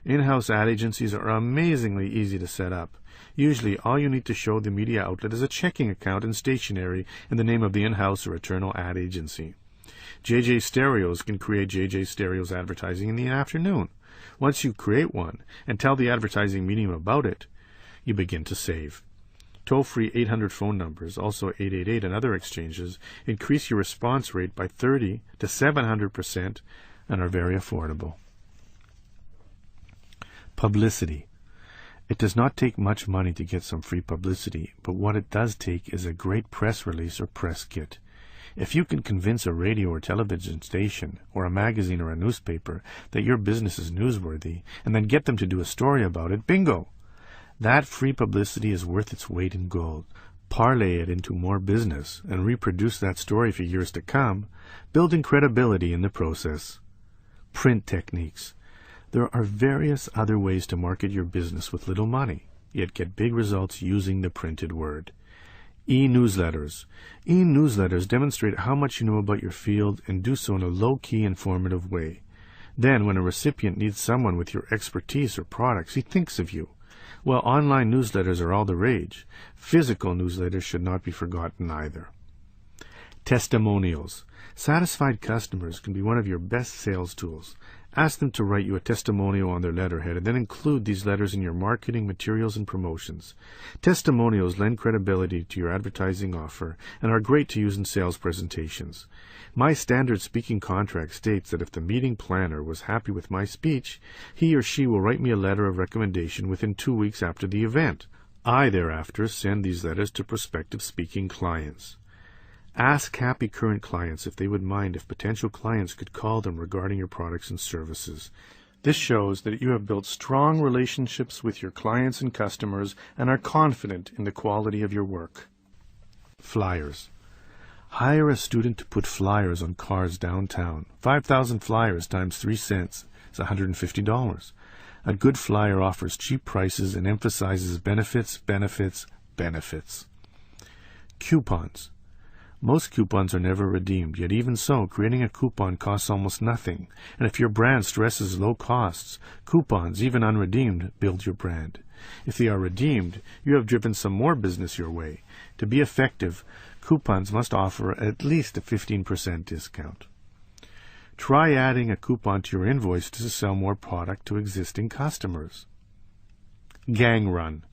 [SPEAKER 2] In-house ad agencies are amazingly easy to set up. Usually, all you need to show the media outlet is a checking account and stationery in the name of the in-house or internal ad agency. JJ Stereos can create JJ Stereos advertising in the afternoon. Once you create one and tell the advertising medium about it, you begin to save. Toll-free 800 phone numbers, also 888 and other exchanges, increase your response rate by 30 to 700% and are very affordable. Publicity. It does not take much money to get some free publicity, but what it does take is a great press release or press kit. If you can convince a radio or television station, or a magazine or a newspaper, that your business is newsworthy, and then get them to do a story about it, bingo! That free publicity is worth its weight in gold. Parlay it into more business, and reproduce that story for years to come, building credibility in the process. Print techniques. There are various other ways to market your business with little money, yet get big results using the printed word. E-newsletters. E-newsletters demonstrate how much you know about your field and do so in a low-key, informative way. Then, when a recipient needs someone with your expertise or products, he thinks of you. While online newsletters are all the rage, physical newsletters should not be forgotten either. Testimonials. Satisfied customers can be one of your best sales tools. Ask them to write you a testimonial on their letterhead and then include these letters in your marketing materials and promotions. Testimonials lend credibility to your advertising offer and are great to use in sales presentations. My standard speaking contract states that if the meeting planner was happy with my speech, he or she will write me a letter of recommendation within 2 weeks after the event. I thereafter send these letters to prospective speaking clients. Ask happy current clients if they would mind if potential clients could call them regarding your products and services. This shows that you have built strong relationships with your clients and customers and are confident in the quality of your work. Flyers. Hire a student to put flyers on cars downtown. 5,000 flyers times 3 cents is $150. A good flyer offers cheap prices and emphasizes benefits, benefits, benefits. Coupons. Most coupons are never redeemed, yet even so, creating a coupon costs almost nothing. And if your brand stresses low costs, coupons, even unredeemed, build your brand. If they are redeemed, you have driven some more business your way. To be effective, coupons must offer at least a 15% discount. Try adding a coupon to your invoice to sell more product to existing customers. Gang run.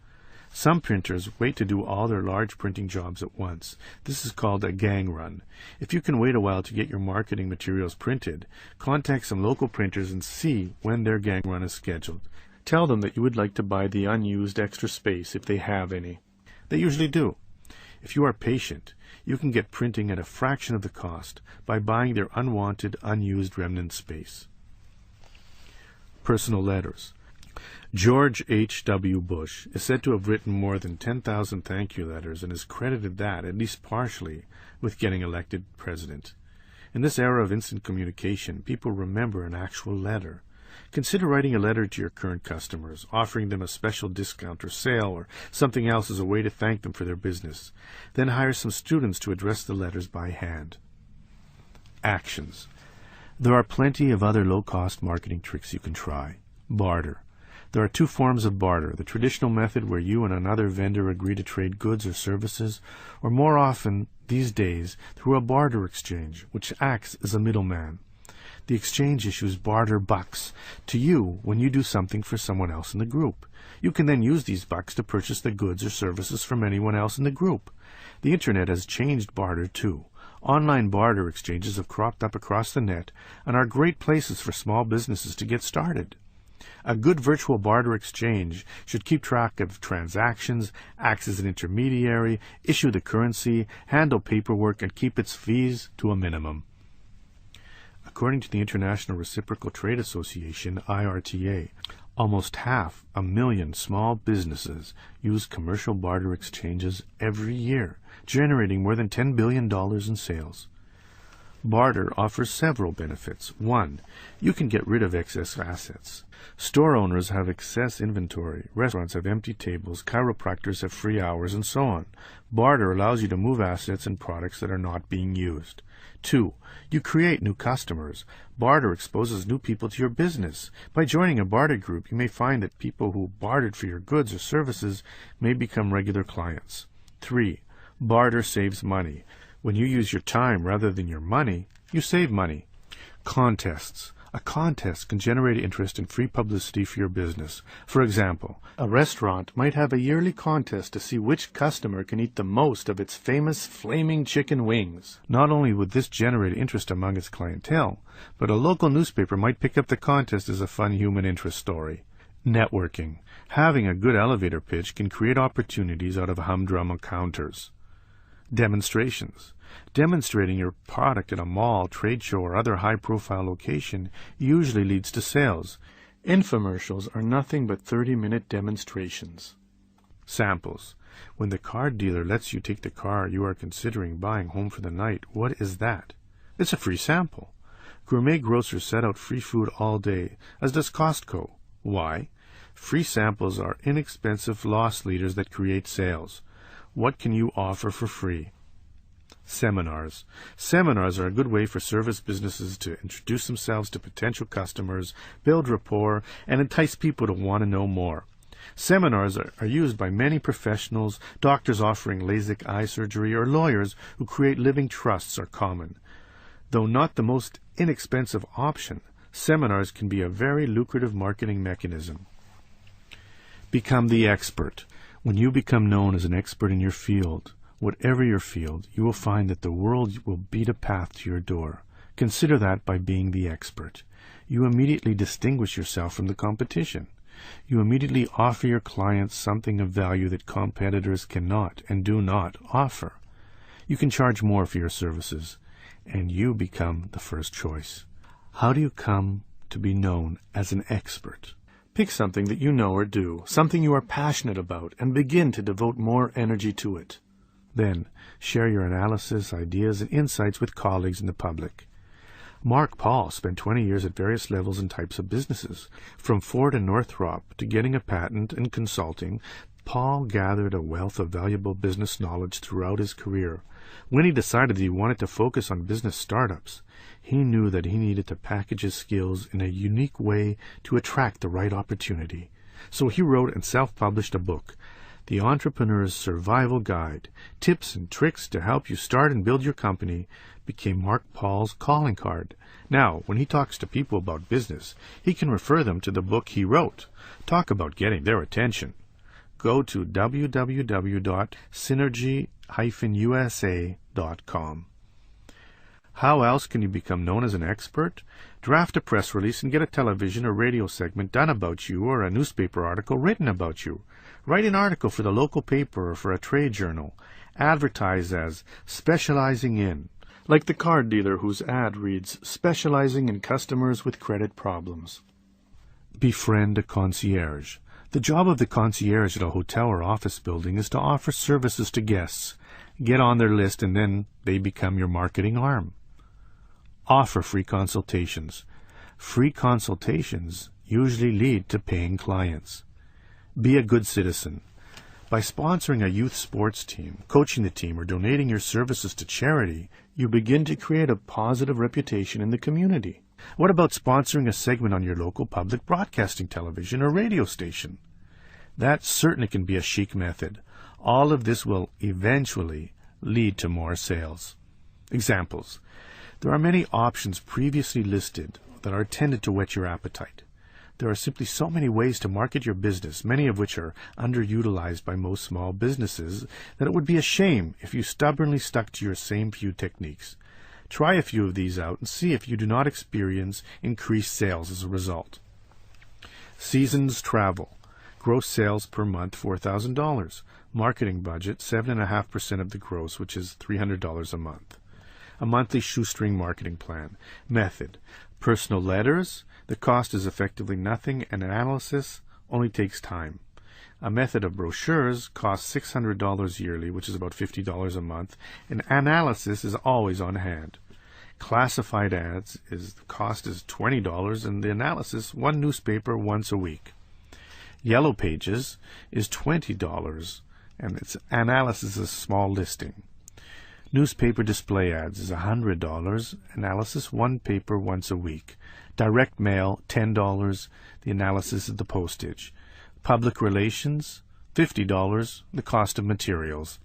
[SPEAKER 2] Some printers wait to do all their large printing jobs at once. This is called a gang run. If you can wait a while to get your marketing materials printed, contact some local printers and see when their gang run is scheduled. Tell them that you would like to buy the unused extra space if they have any. They usually do. If you are patient, you can get printing at a fraction of the cost by buying their unwanted, unused remnant space. Personal letters. George H.W. Bush is said to have written more than 10,000 thank you letters and is credited that, at least partially, with getting elected president. In this era of instant communication, people remember an actual letter. Consider writing a letter to your current customers, offering them a special discount or sale or something else as a way to thank them for their business. Then hire some students to address the letters by hand. Actions. There are plenty of other low-cost marketing tricks you can try. Barter. There are 2 forms of barter, the traditional method where you and another vendor agree to trade goods or services, or more often, these days, through a barter exchange, which acts as a middleman. The exchange issues barter bucks to you when you do something for someone else in the group. You can then use these bucks to purchase the goods or services from anyone else in the group. The Internet has changed barter too. Online barter exchanges have cropped up across the net and are great places for small businesses to get started. A good virtual barter exchange should keep track of transactions, act as an intermediary, issue the currency, handle paperwork, and keep its fees to a minimum. According to the International Reciprocal Trade Association, IRTA, almost 500,000 small businesses use commercial barter exchanges every year, generating more than $10 billion in sales. Barter offers several benefits. 1. You can get rid of excess assets. Store owners have excess inventory, restaurants have empty tables, chiropractors have free hours, and so on. Barter allows you to move assets and products that are not being used. 2. You create new customers. Barter exposes new people to your business. By joining a barter group, you may find that people who bartered for your goods or services may become regular clients. 3. Barter saves money. When you use your time rather than your money, you save money. Contests. A contest can generate interest and free publicity for your business. For example, a restaurant might have a yearly contest to see which customer can eat the most of its famous flaming chicken wings. Not only would this generate interest among its clientele, but a local newspaper might pick up the contest as a fun human interest story. Networking. Having a good elevator pitch can create opportunities out of humdrum encounters. Demonstrations. Demonstrating your product at a mall, trade show, or other high-profile location usually leads to sales. Infomercials are nothing but 30-minute demonstrations. Samples. When the car dealer lets you take the car you are considering buying home for the night, what is that? It's a free sample. Gourmet grocers set out free food all day, as does Costco. Why? Free samples are inexpensive loss leaders that create sales. What can you offer for free? Seminars. Seminars are a good way for service businesses to introduce themselves to potential customers, build rapport, and entice people to want to know more. Seminars are used by many professionals. Doctors offering LASIK eye surgery or lawyers who create living trusts are common. Though not the most inexpensive option, seminars can be a very lucrative marketing mechanism. Become the expert. When you become known as an expert in your field, whatever your field, you will find that the world will beat a path to your door. Consider that by being the expert. You immediately distinguish yourself from the competition. You immediately offer your clients something of value that competitors cannot and do not offer. You can charge more for your services, and you become the first choice. How do you come to be known as an expert? Pick something that you know or do, something you are passionate about, and begin to devote more energy to it. Then, share your analysis, ideas, and insights with colleagues and the public. Mark Paul spent 20 years at various levels and types of businesses. From Ford and Northrop to getting a patent and consulting, Paul gathered a wealth of valuable business knowledge throughout his career. When he decided that he wanted to focus on business startups, he knew that he needed to package his skills in a unique way to attract the right opportunity. So he wrote and self-published a book, The Entrepreneur's Survival Guide. Tips and tricks to help you start and build your company became Mark Paul's calling card. Now, when he talks to people about business, he can refer them to the book he wrote. Talk about getting their attention. Go to www.synergy-usa.com. How else can you become known as an expert? Draft a press release and get a television or radio segment done about you or a newspaper article written about you. Write an article for the local paper or for a trade journal. Advertise as specializing in, like the card dealer whose ad reads, specializing in customers with credit problems. Befriend a concierge. The job of the concierge at a hotel or office building is to offer services to guests. Get on their list and then they become your marketing arm. Offer free consultations. Free consultations usually lead to paying clients. Be a good citizen. By sponsoring a youth sports team, coaching the team, or donating your services to charity, you begin to create a positive reputation in the community. What about sponsoring a segment on your local public broadcasting television or radio station? That certainly can be a chic method. All of this will eventually lead to more sales. Examples. There are many options previously listed that are intended to whet your appetite. There are simply so many ways to market your business, many of which are underutilized by most small businesses, that it would be a shame if you stubbornly stuck to your same few techniques. Try a few of these out and see if you do not experience increased sales as a result. Seasons travel. Gross sales per month, $4,000. Marketing budget, 7.5% of the gross, which is $300 a month. A monthly shoestring marketing plan. Method. Personal letters. The cost is effectively nothing, and analysis only takes time. A method of brochures costs $600 yearly, which is about $50 a month, and analysis is always on hand. Classified ads the cost is $20, and the analysis one newspaper once a week. Yellow Pages is $20, and its analysis is a small listing. Newspaper display ads is $100, analysis one paper once a week. Direct mail, $10, the analysis is the postage. Public relations, $50, the cost of materials.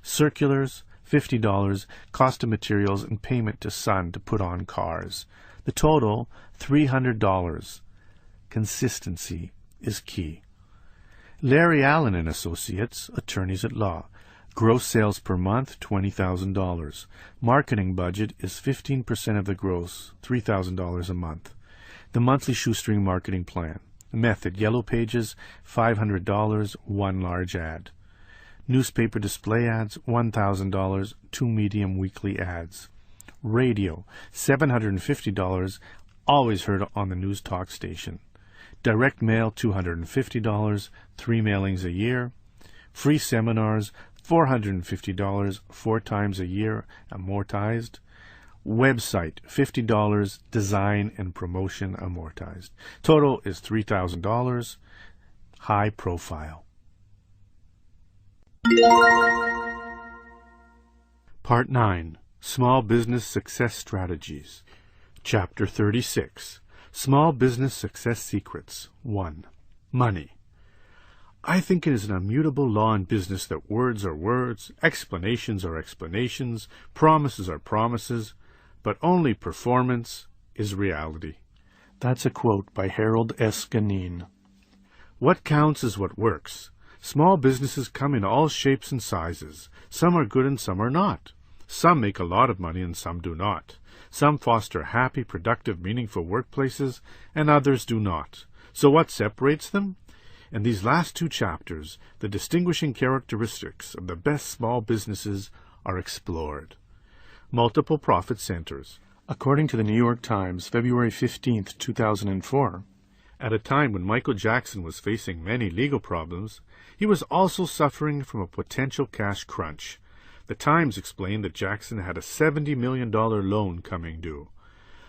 [SPEAKER 2] Circulars, $50, cost of materials and payment to Sun to put on cars. The total, $300. Consistency is key. Larry Allen and Associates, attorneys at law. Gross sales per month, $20,000. Marketing budget is 15% of the gross, $3,000 a month. The monthly shoestring marketing plan. Method, Yellow Pages, $500, one large ad. Newspaper display ads, $1,000, two medium weekly ads. Radio, $750, always heard on the news talk station. Direct mail, $250, 3 mailings a year. Free seminars, $450, 4 times a year, amortized. Website, $50, design and promotion amortized. Total is $3,000. High profile. Part 9. Small Business Success Strategies. Chapter 36. Small Business Success Secrets. 1. Money. I think it is an immutable law in business that words are words, explanations are explanations, promises are promises, but only performance is reality. That's a quote by Harold S. Ganine. What counts is what works. Small businesses come in all shapes and sizes. Some are good and some are not. Some make a lot of money and some do not. Some foster happy, productive, meaningful workplaces, and others do not. So what separates them? In these last 2 chapters, the distinguishing characteristics of the best small businesses are explored. Multiple profit centers. According to the New York Times, February 15, 2004, at a time when Michael Jackson was facing many legal problems, he was also suffering from a potential cash crunch. The Times explained that Jackson had a $70 million loan coming due.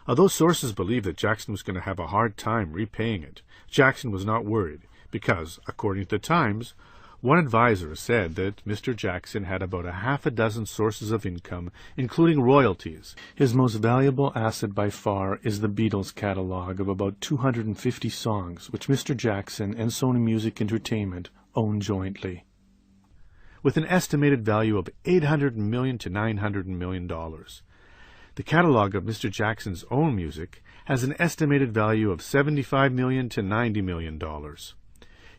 [SPEAKER 2] Although sources believed that Jackson was going to have a hard time repaying it, Jackson was not worried because, according to the Times, one advisor said that Mr. Jackson had about a half a dozen sources of income, including royalties. His most valuable asset by far is the Beatles catalog of about 250 songs, which Mr. Jackson and Sony Music Entertainment own jointly, with an estimated value of $800 million to $900 million. The catalog of Mr. Jackson's own music has an estimated value of $75 million to $90 million.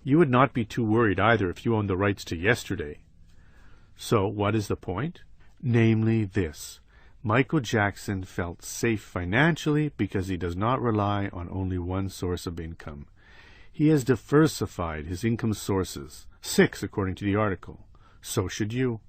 [SPEAKER 2] You would not be too worried either if you owned the rights to Yesterday. So, what is the point? Namely this. Michael Jackson felt safe financially because he does not rely on only one source of income. He has diversified his income sources, 6 according to the article. So should you.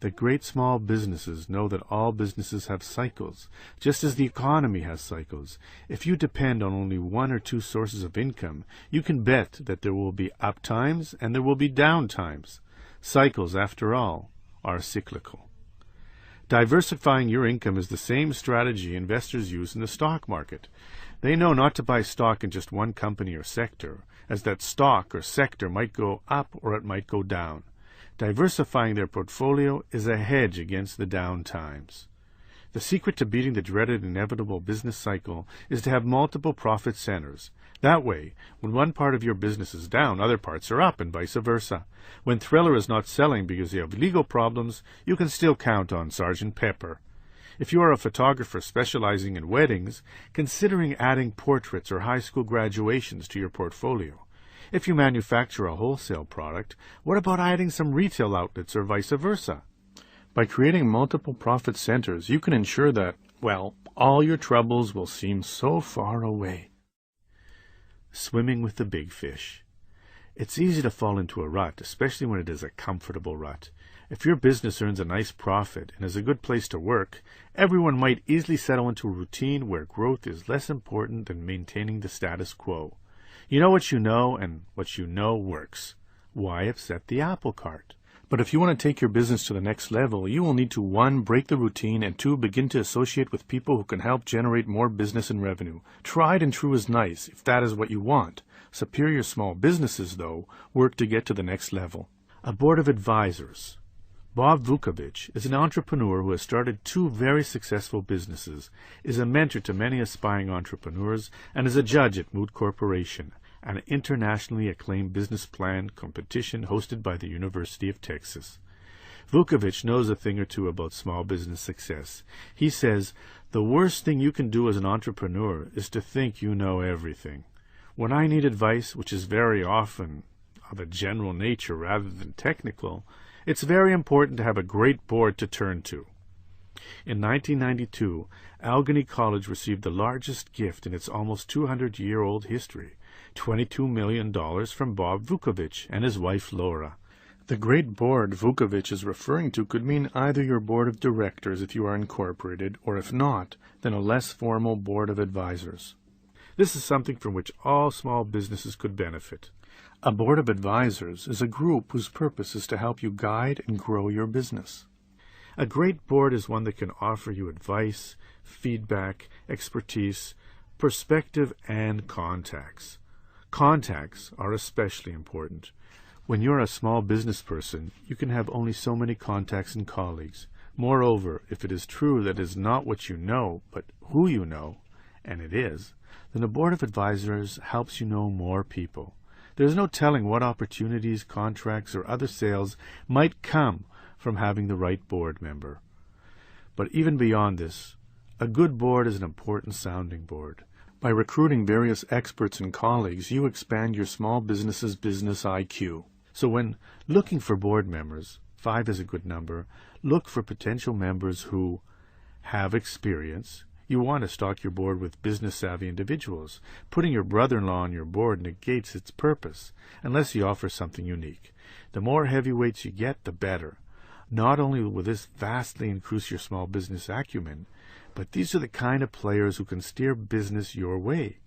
[SPEAKER 2] The great small businesses know that all businesses have cycles, just as the economy has cycles. If you depend on only 1 or 2 sources of income, you can bet that there will be up times and there will be down times. Cycles, after all, are cyclical. Diversifying your income is the same strategy investors use in the stock market. They know not to buy stock in just one company or sector, as that stock or sector might go up or it might go down. Diversifying their portfolio is a hedge against the down times. The secret to beating the dreaded inevitable business cycle is to have multiple profit centers. That way, when one part of your business is down, other parts are up, and vice versa. When Thriller is not selling because you have legal problems, you can still count on Sgt. Pepper. If you are a photographer specializing in weddings, considering adding portraits or high school graduations to your portfolio. If you manufacture a wholesale product, what about adding some retail outlets or vice versa? By creating multiple profit centers, you can ensure that, well, all your troubles will seem so far away. Swimming with the big fish. It's easy to fall into a rut, especially when it is a comfortable rut. If your business earns a nice profit and is a good place to work, everyone might easily settle into a routine where growth is less important than maintaining the status quo. You know what you know, and what you know works. Why upset the apple cart? But if you want to take your business to the next level, you will need to 1. Break the routine, and 2. Begin to associate with people who can help generate more business and revenue. Tried and true is nice, if that is what you want. Superior small businesses, though, work to get to the next level. A board of advisors. Bob Vukovich is an entrepreneur who has started 2 very successful businesses, is a mentor to many aspiring entrepreneurs, and is a judge at Moot Corporation, an internationally acclaimed business plan competition hosted by the University of Texas. Vukovich knows a thing or two about small business success. He says, the worst thing you can do as an entrepreneur is to think you know everything. When I need advice, which is very often of a general nature rather than technical, it's very important to have a great board to turn to. In 1992, Allegheny College received the largest gift in its almost 200-year-old history, $22 million from Bob Vukovich and his wife Laura. The great board Vukovich is referring to could mean either your board of directors if you are incorporated, or if not, then a less formal board of advisors. This is something from which all small businesses could benefit. A board of advisors is a group whose purpose is to help you guide and grow your business. A great board is one that can offer you advice, feedback, expertise, perspective, and contacts. Contacts are especially important. When you're a small business person, you can have only so many contacts and colleagues. Moreover, if it is true that it is not what you know, but who you know, and it is, then a board of advisors helps you know more people. There is no telling what opportunities, contracts, or other sales might come from having the right board member. But even beyond this, a good board is an important sounding board. By recruiting various experts and colleagues, you expand your small business's business IQ. So when looking for board members, 5 is a good number, look for potential members who have experience. You want to stock your board with business-savvy individuals. Putting your brother-in-law on your board negates its purpose, unless he offers something unique. The more heavyweights you get, the better. Not only will this vastly increase your small business acumen, but these are the kind of players who can steer business your way.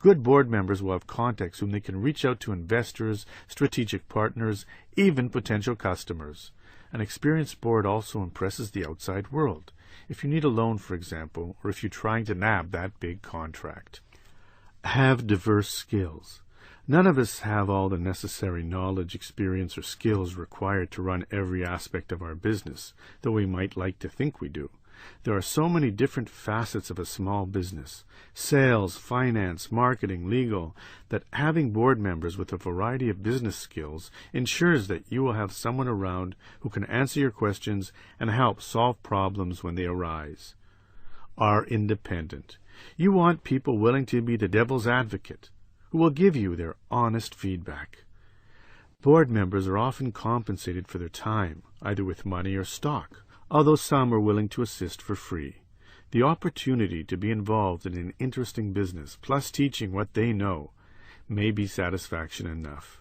[SPEAKER 2] Good board members will have contacts whom they can reach out to investors, strategic partners, even potential customers. An experienced board also impresses the outside world. If you need a loan, for example, or if you're trying to nab that big contract. Have diverse skills. None of us have all the necessary knowledge, experience, or skills required to run every aspect of our business, though we might like to think we do. There are so many different facets of a small business, sales, finance, marketing, legal, that having board members with a variety of business skills ensures that you will have someone around who can answer your questions and help solve problems when they arise. Are independent. You want people willing to be the devil's advocate, who will give you their honest feedback. Board members are often compensated for their time, either with money or stock, although some are willing to assist for free. The opportunity to be involved in an interesting business, plus teaching what they know, may be satisfaction enough.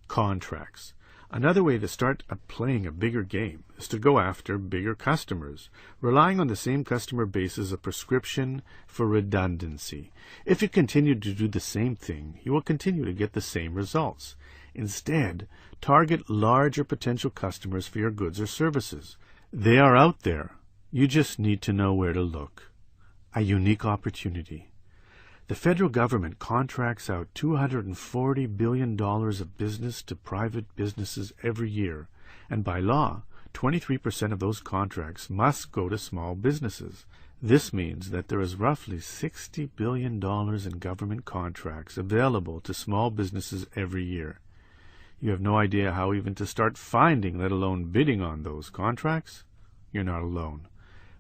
[SPEAKER 2] Contracts. Another way to start playing a bigger game is to go after bigger customers, relying on the same customer base as a prescription for redundancy. If you continue to do the same thing, you will continue to get the same results. Instead, target larger potential customers for your goods or services. They are out there. You just need to know where to look. A unique opportunity. The federal government contracts out $240 billion of business to private businesses every year, and by law, 23% of those contracts must go to small businesses. This means that there is roughly $60 billion in government contracts available to small businesses every year. You have no idea how even to start finding, let alone bidding on those contracts? You're not alone.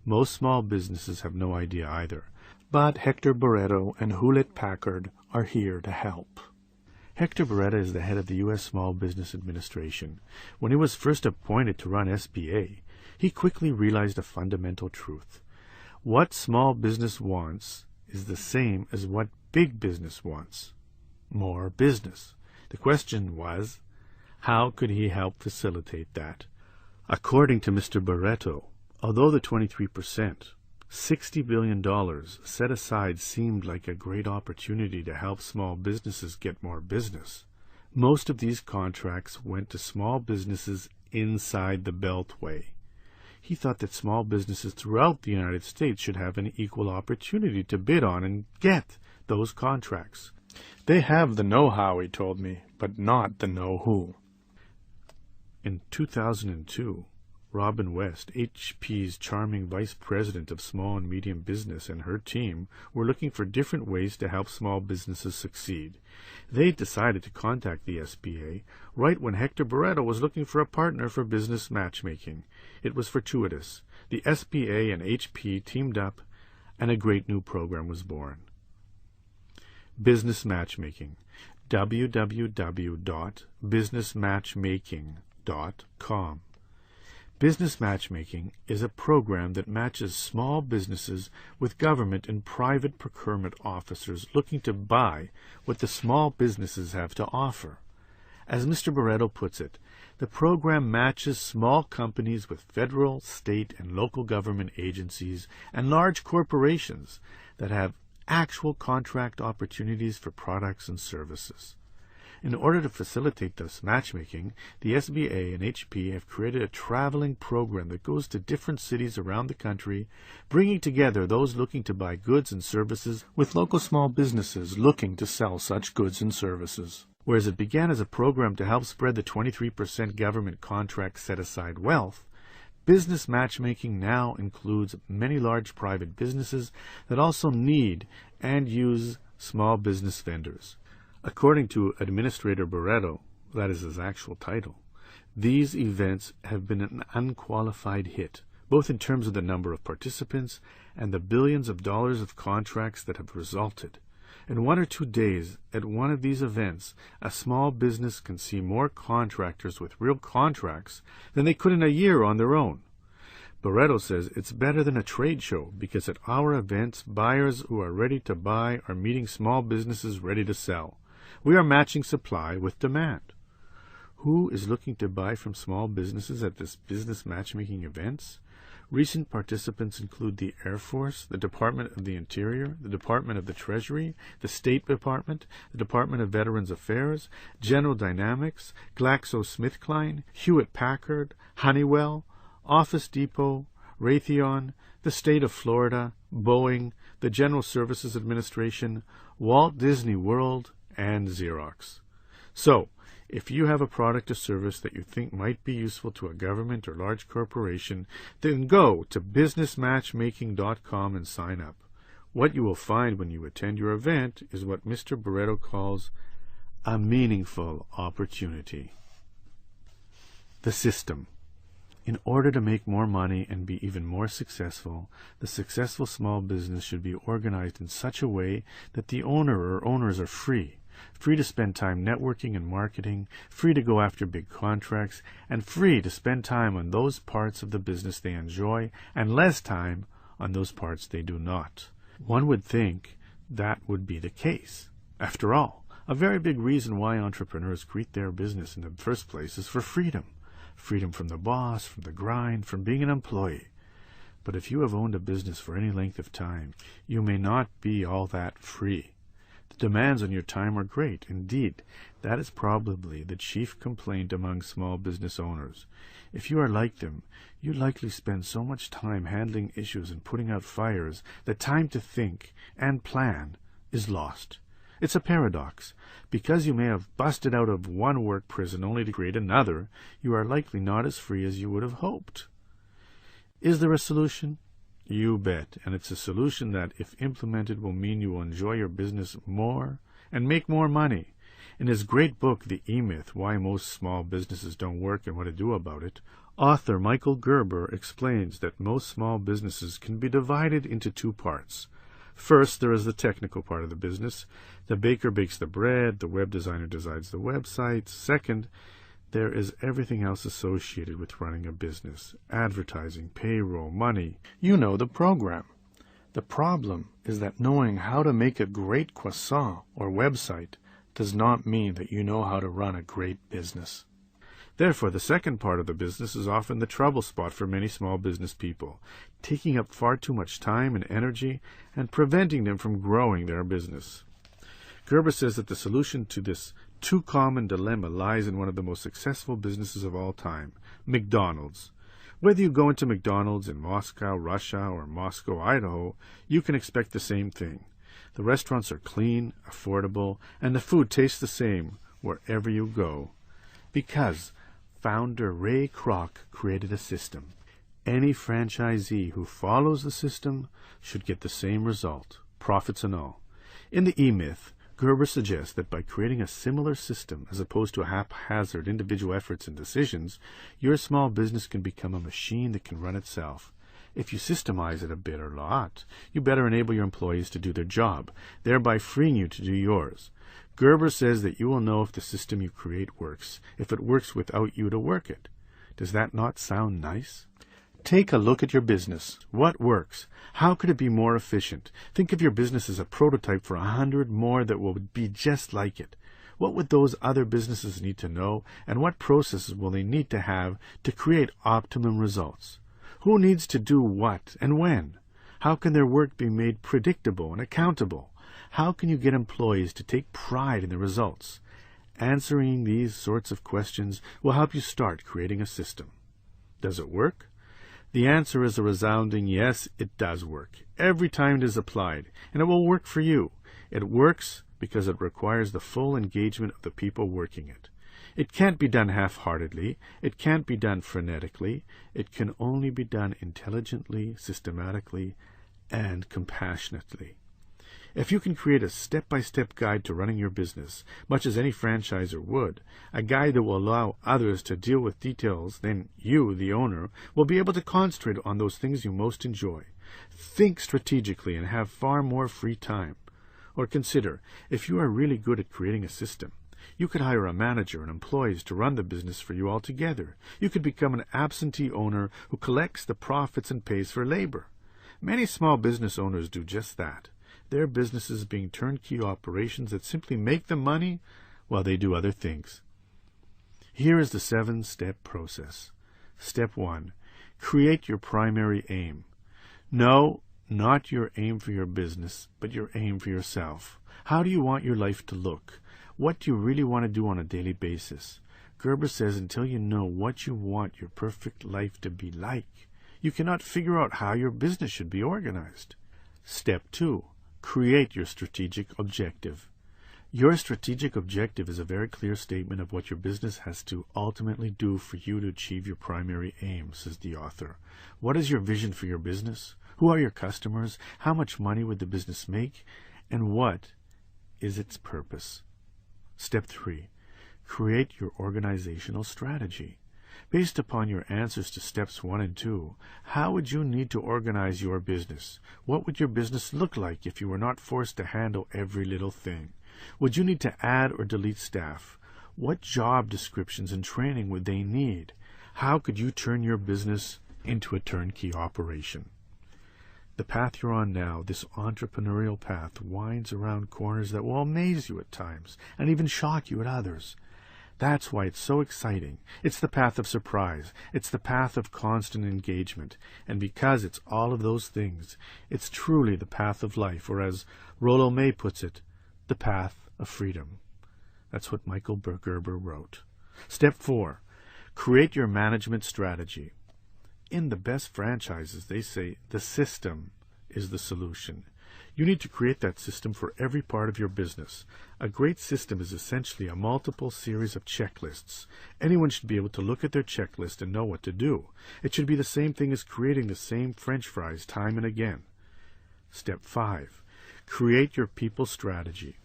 [SPEAKER 2] Most small businesses have no idea either. But Hector Barreto and Hewlett-Packard are here to help. Hector Barreto is the head of the U.S. Small Business Administration. When he was first appointed to run SBA, he quickly realized a fundamental truth. What small business wants is the same as what big business wants: more business. The question was, how could he help facilitate that? According to Mr. Barreto, although the 23%, $60 billion set aside seemed like a great opportunity to help small businesses get more business, most of these contracts went to small businesses inside the Beltway. He thought that small businesses throughout the United States should have an equal opportunity to bid on and get those contracts. They have the know-how, he told me, but not the know-who. In 2002, Robin West, HP's charming vice president of small and medium business, and her team were looking for different ways to help small businesses succeed. They decided to contact the SBA right when Hector Barreto was looking for a partner for business matchmaking. It was fortuitous. The SBA and HP teamed up, and a great new program was born. Business Matchmaking. www.businessmatchmaking.com. Business Matchmaking is a program that matches small businesses with government and private procurement officers looking to buy what the small businesses have to offer. As Mr. Barreto puts it, the program matches small companies with federal, state, and local government agencies and large corporations that have actual contract opportunities for products and services. In order to facilitate this matchmaking, the SBA and HP have created a traveling program that goes to different cities around the country, bringing together those looking to buy goods and services with local small businesses looking to sell such goods and services. Whereas it began as a program to help spread the 23% government contract set-aside wealth, business matchmaking now includes many large private businesses that also need and use small business vendors. According to Administrator Barreto, that is his actual title, these events have been an unqualified hit, both in terms of the number of participants and the billions of dollars of contracts that have resulted. In 1 or 2 days at one of these events, a small business can see more contractors with real contracts than they could in a year on their own. Barreto says it's better than a trade show because at our events, buyers who are ready to buy are meeting small businesses ready to sell. We are matching supply with demand. Who is looking to buy from small businesses at this business matchmaking events? Recent participants include the Air Force, the Department of the Interior, the Department of the Treasury, the State Department, the Department of Veterans Affairs, General Dynamics, GlaxoSmithKline, Hewlett-Packard, Honeywell, Office Depot, Raytheon, the State of Florida, Boeing, the General Services Administration, Walt Disney World, and Xerox. So, if you have a product or service that you think might be useful to a government or large corporation, then go to businessmatchmaking.com and sign up. What you will find when you attend your event is what Mr. Barreto calls a meaningful opportunity. The system. In order to make more money and be even more successful, the successful small business should be organized in such a way that the owner or owners are free to spend time networking and marketing, free to go after big contracts, and free to spend time on those parts of the business they enjoy and less time on those parts they do not. One would think that would be the case. After all, a very big reason why entrepreneurs create their business in the first place is for freedom. Freedom from the boss, from the grind, from being an employee. But if you have owned a business for any length of time, you may not be all that free. The demands on your time are great. Indeed, that is probably the chief complaint among small business owners. If you are like them, you likely spend so much time handling issues and putting out fires that time to think and plan is lost. It's a paradox. Because you may have busted out of one work prison only to create another, you are likely not as free as you would have hoped. Is there a solution? You bet, and it's a solution that, if implemented, will mean you will enjoy your business more and make more money. In his great book, The E-Myth, Why Most Small Businesses Don't Work and What to Do About It, author Michael Gerber explains that most small businesses can be divided into 2 parts. First, there is the technical part of the business. The baker bakes the bread, the web designer designs the websites. Second, there is everything else associated with running a business. Advertising, payroll, money. You know the program. The problem is that knowing how to make a great croissant or website does not mean that you know how to run a great business. Therefore, the second part of the business is often the trouble spot for many small business people, taking up far too much time and energy and preventing them from growing their business. Gerber says that the solution to this too common dilemma lies in one of the most successful businesses of all time, McDonald's. Whether you go into McDonald's in Moscow, Russia, or Moscow, Idaho, you can expect the same thing. The restaurants are clean, affordable, and the food tastes the same wherever you go. Because founder Ray Kroc created a system. Any franchisee who follows the system should get the same result, profits and all. In the E-Myth, Gerber suggests that by creating a similar system as opposed to haphazard individual efforts and decisions, your small business can become a machine that can run itself. If you systemize it a bit or lot, you better enable your employees to do their job, thereby freeing you to do yours. Gerber says that you will know if the system you create works, if it works without you to work it. Does that not sound nice? Take a look at your business. What works? How could it be more efficient? Think of your business as a prototype for 100 more that will be just like it. What would those other businesses need to know, and what processes will they need to have to create optimum results? Who needs to do what and when? How can their work be made predictable and accountable? How can you get employees to take pride in the results? Answering these sorts of questions will help you start creating a system. Does it work? The answer is a resounding yes, it does work. Every time it is applied, and it will work for you. It works because it requires the full engagement of the people working it. It can't be done half-heartedly. It can't be done frenetically. It can only be done intelligently, systematically, and compassionately. If you can create a step-by-step guide to running your business, much as any franchisor would, a guide that will allow others to deal with details, then you, the owner, will be able to concentrate on those things you most enjoy. Think strategically and have far more free time. Or consider, if you are really good at creating a system, you could hire a manager and employees to run the business for you altogether. You could become an absentee owner who collects the profits and pays for labor. Many small business owners do just that. Their businesses being turnkey operations that simply make them money while they do other things. Here is the 7-step process. Step 1. Create your primary aim. No, not your aim for your business, but your aim for yourself. How do you want your life to look? What do you really want to do on a daily basis? Gerber says until you know what you want your perfect life to be like, you cannot figure out how your business should be organized. Step 2. Create your strategic objective. Your strategic objective is a very clear statement of what your business has to ultimately do for you to achieve your primary aim, says the author. What is your vision for your business? Who are your customers? How much money would the business make? And what is its purpose? Step 3. Create your organizational strategy. Based upon your answers to steps 1 and 2, how would you need to organize your business? What would your business look like if you were not forced to handle every little thing? Would you need to add or delete staff? What job descriptions and training would they need? How could you turn your business into a turnkey operation? The path you're on now, this entrepreneurial path, winds around corners that will amaze you at times and even shock you at others. That's why it's so exciting. It's the path of surprise. It's the path of constant engagement. And because it's all of those things, it's truly the path of life, or as Rollo May puts it, the path of freedom. That's what Michael Gerber wrote. Step 4. Create your management strategy. In the best franchises, they say the system is the solution. You need to create that system for every part of your business. A great system is essentially a multiple series of checklists. Anyone should be able to look at their checklist and know what to do. It should be the same thing as creating the same French fries time and again. Step 5. Create your people strategy.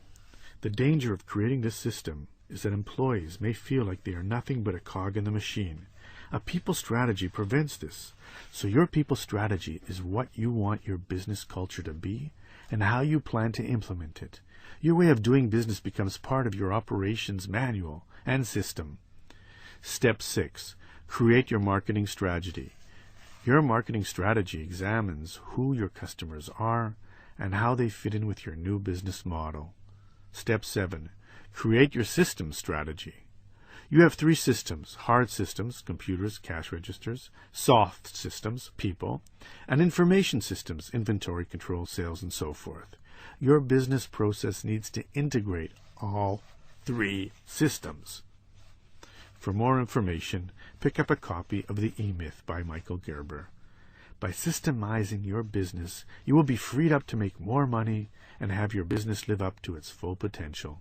[SPEAKER 2] The danger of creating this system is that employees may feel like they are nothing but a cog in the machine. A people strategy prevents this. So your people strategy is what you want your business culture to be and how you plan to implement it. Your way of doing business becomes part of your operations manual and system. Step 6. Create your marketing strategy. Your marketing strategy examines who your customers are and how they fit in with your new business model. Step 7. Create your system strategy. You have 3 systems: hard systems, computers, cash registers; soft systems, people; and information systems, inventory control, sales, and so forth. Your business process needs to integrate all 3 systems. For more information, pick up a copy of The E-Myth by Michael Gerber. By systemizing your business, you will be freed up to make more money and have your business live up to its full potential.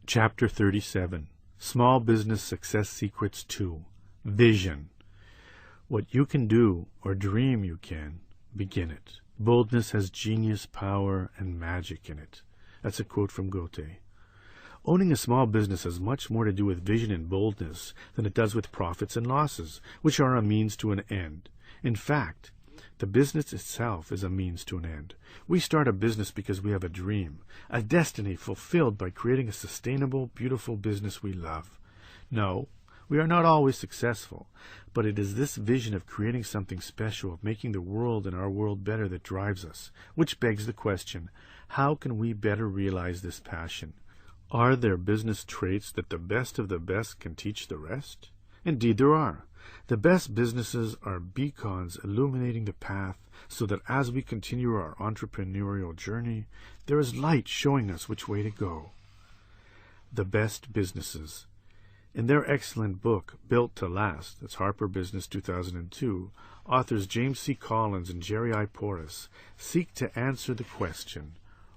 [SPEAKER 2] Chapter 37. Small Business Success Secrets 2. Vision. What you can do, or dream you can, begin it. Boldness has genius, power, and magic in it. That's a quote from Goethe. Owning a small business has much more to do with vision and boldness than it does with profits and losses, which are a means to an end. In fact, the business itself is a means to an end. We start a business because we have a dream, a destiny fulfilled by creating a sustainable, beautiful business we love. No, we are not always successful, but it is this vision of creating something special, of making the world and our world better, that drives us, which begs the question, how can we better realize this passion? Are there business traits that the best of the best can teach the rest? Indeed, there are. The best businesses are beacons illuminating the path so that as we continue our entrepreneurial journey, there is light showing us which way to go. The best businesses. In their excellent book, Built to Last, that's Harper Business 2002, authors James C. Collins and Jerry I. Porras seek to answer the question,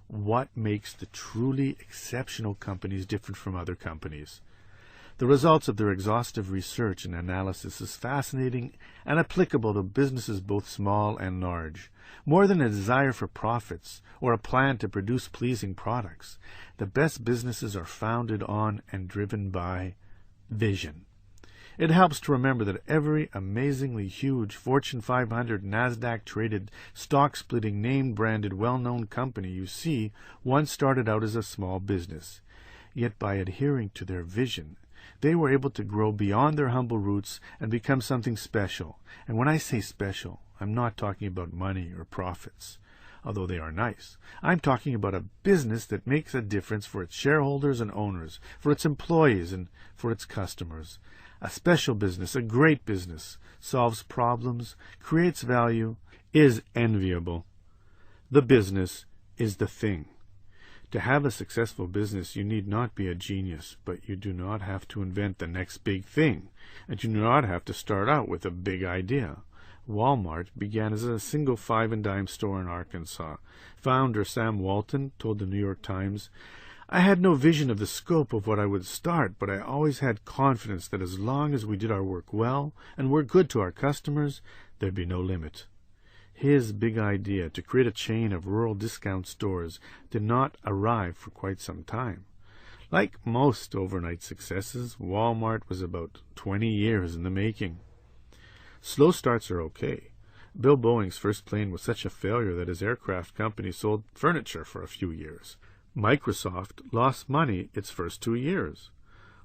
[SPEAKER 2] what makes the truly exceptional companies different from other companies? The results of their exhaustive research and analysis is fascinating and applicable to businesses both small and large. More than a desire for profits or a plan to produce pleasing products, the best businesses are founded on and driven by vision. It helps to remember that every amazingly huge Fortune 500 NASDAQ-traded, stock-splitting, name-branded, well-known company you see once started out as a small business. Yet by adhering to their vision, they were able to grow beyond their humble roots and become something special. And when I say special, I'm not talking about money or profits, although they are nice. I'm talking about a business that makes a difference for its shareholders and owners, for its employees and for its customers. A special business, a great business, solves problems, creates value, is enviable. The business is the thing. To have a successful business, you need not be a genius, but you do not have to invent the next big thing, and you do not have to start out with a big idea. Walmart began as a single 5-and-dime store in Arkansas. Founder Sam Walton told the New York Times, "I had no vision of the scope of what I would start, but I always had confidence that as long as we did our work well and were good to our customers, there'd be no limit." His big idea to create a chain of rural discount stores did not arrive for quite some time. Like most overnight successes, Walmart was about 20 years in the making. Slow starts are okay. Bill Boeing's first plane was such a failure that his aircraft company sold furniture for a few years. Microsoft lost money its first 2 years.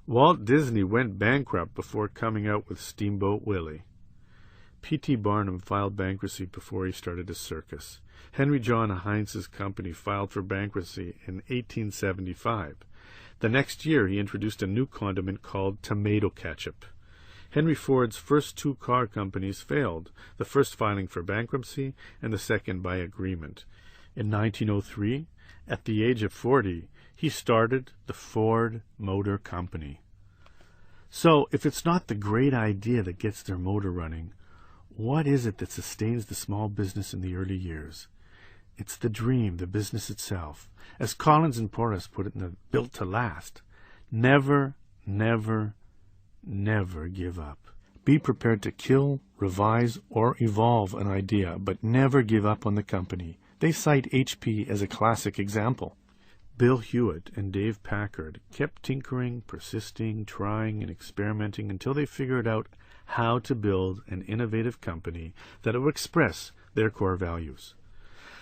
[SPEAKER 2] Walt Disney went bankrupt before coming out with Steamboat Willie. P.T. Barnum filed bankruptcy before he started his circus. Henry John Heinz's company filed for bankruptcy in 1875. The next year he introduced a new condiment called tomato ketchup. Henry Ford's first 2 car companies failed, the first filing for bankruptcy and the second by agreement. In 1903, at the age of 40, he started the Ford Motor Company. So, if it's not the great idea that gets their motor running, what is it that sustains the small business in the early years? It's the dream, the business itself. As Collins and Porras put it in the Built to Last, never, never, never give up. Be prepared to kill, revise, or evolve an idea, but never give up on the company. They cite HP as a classic example. Bill Hewitt and Dave Packard kept tinkering, persisting, trying, and experimenting until they figured out how to build an innovative company that will express their core values.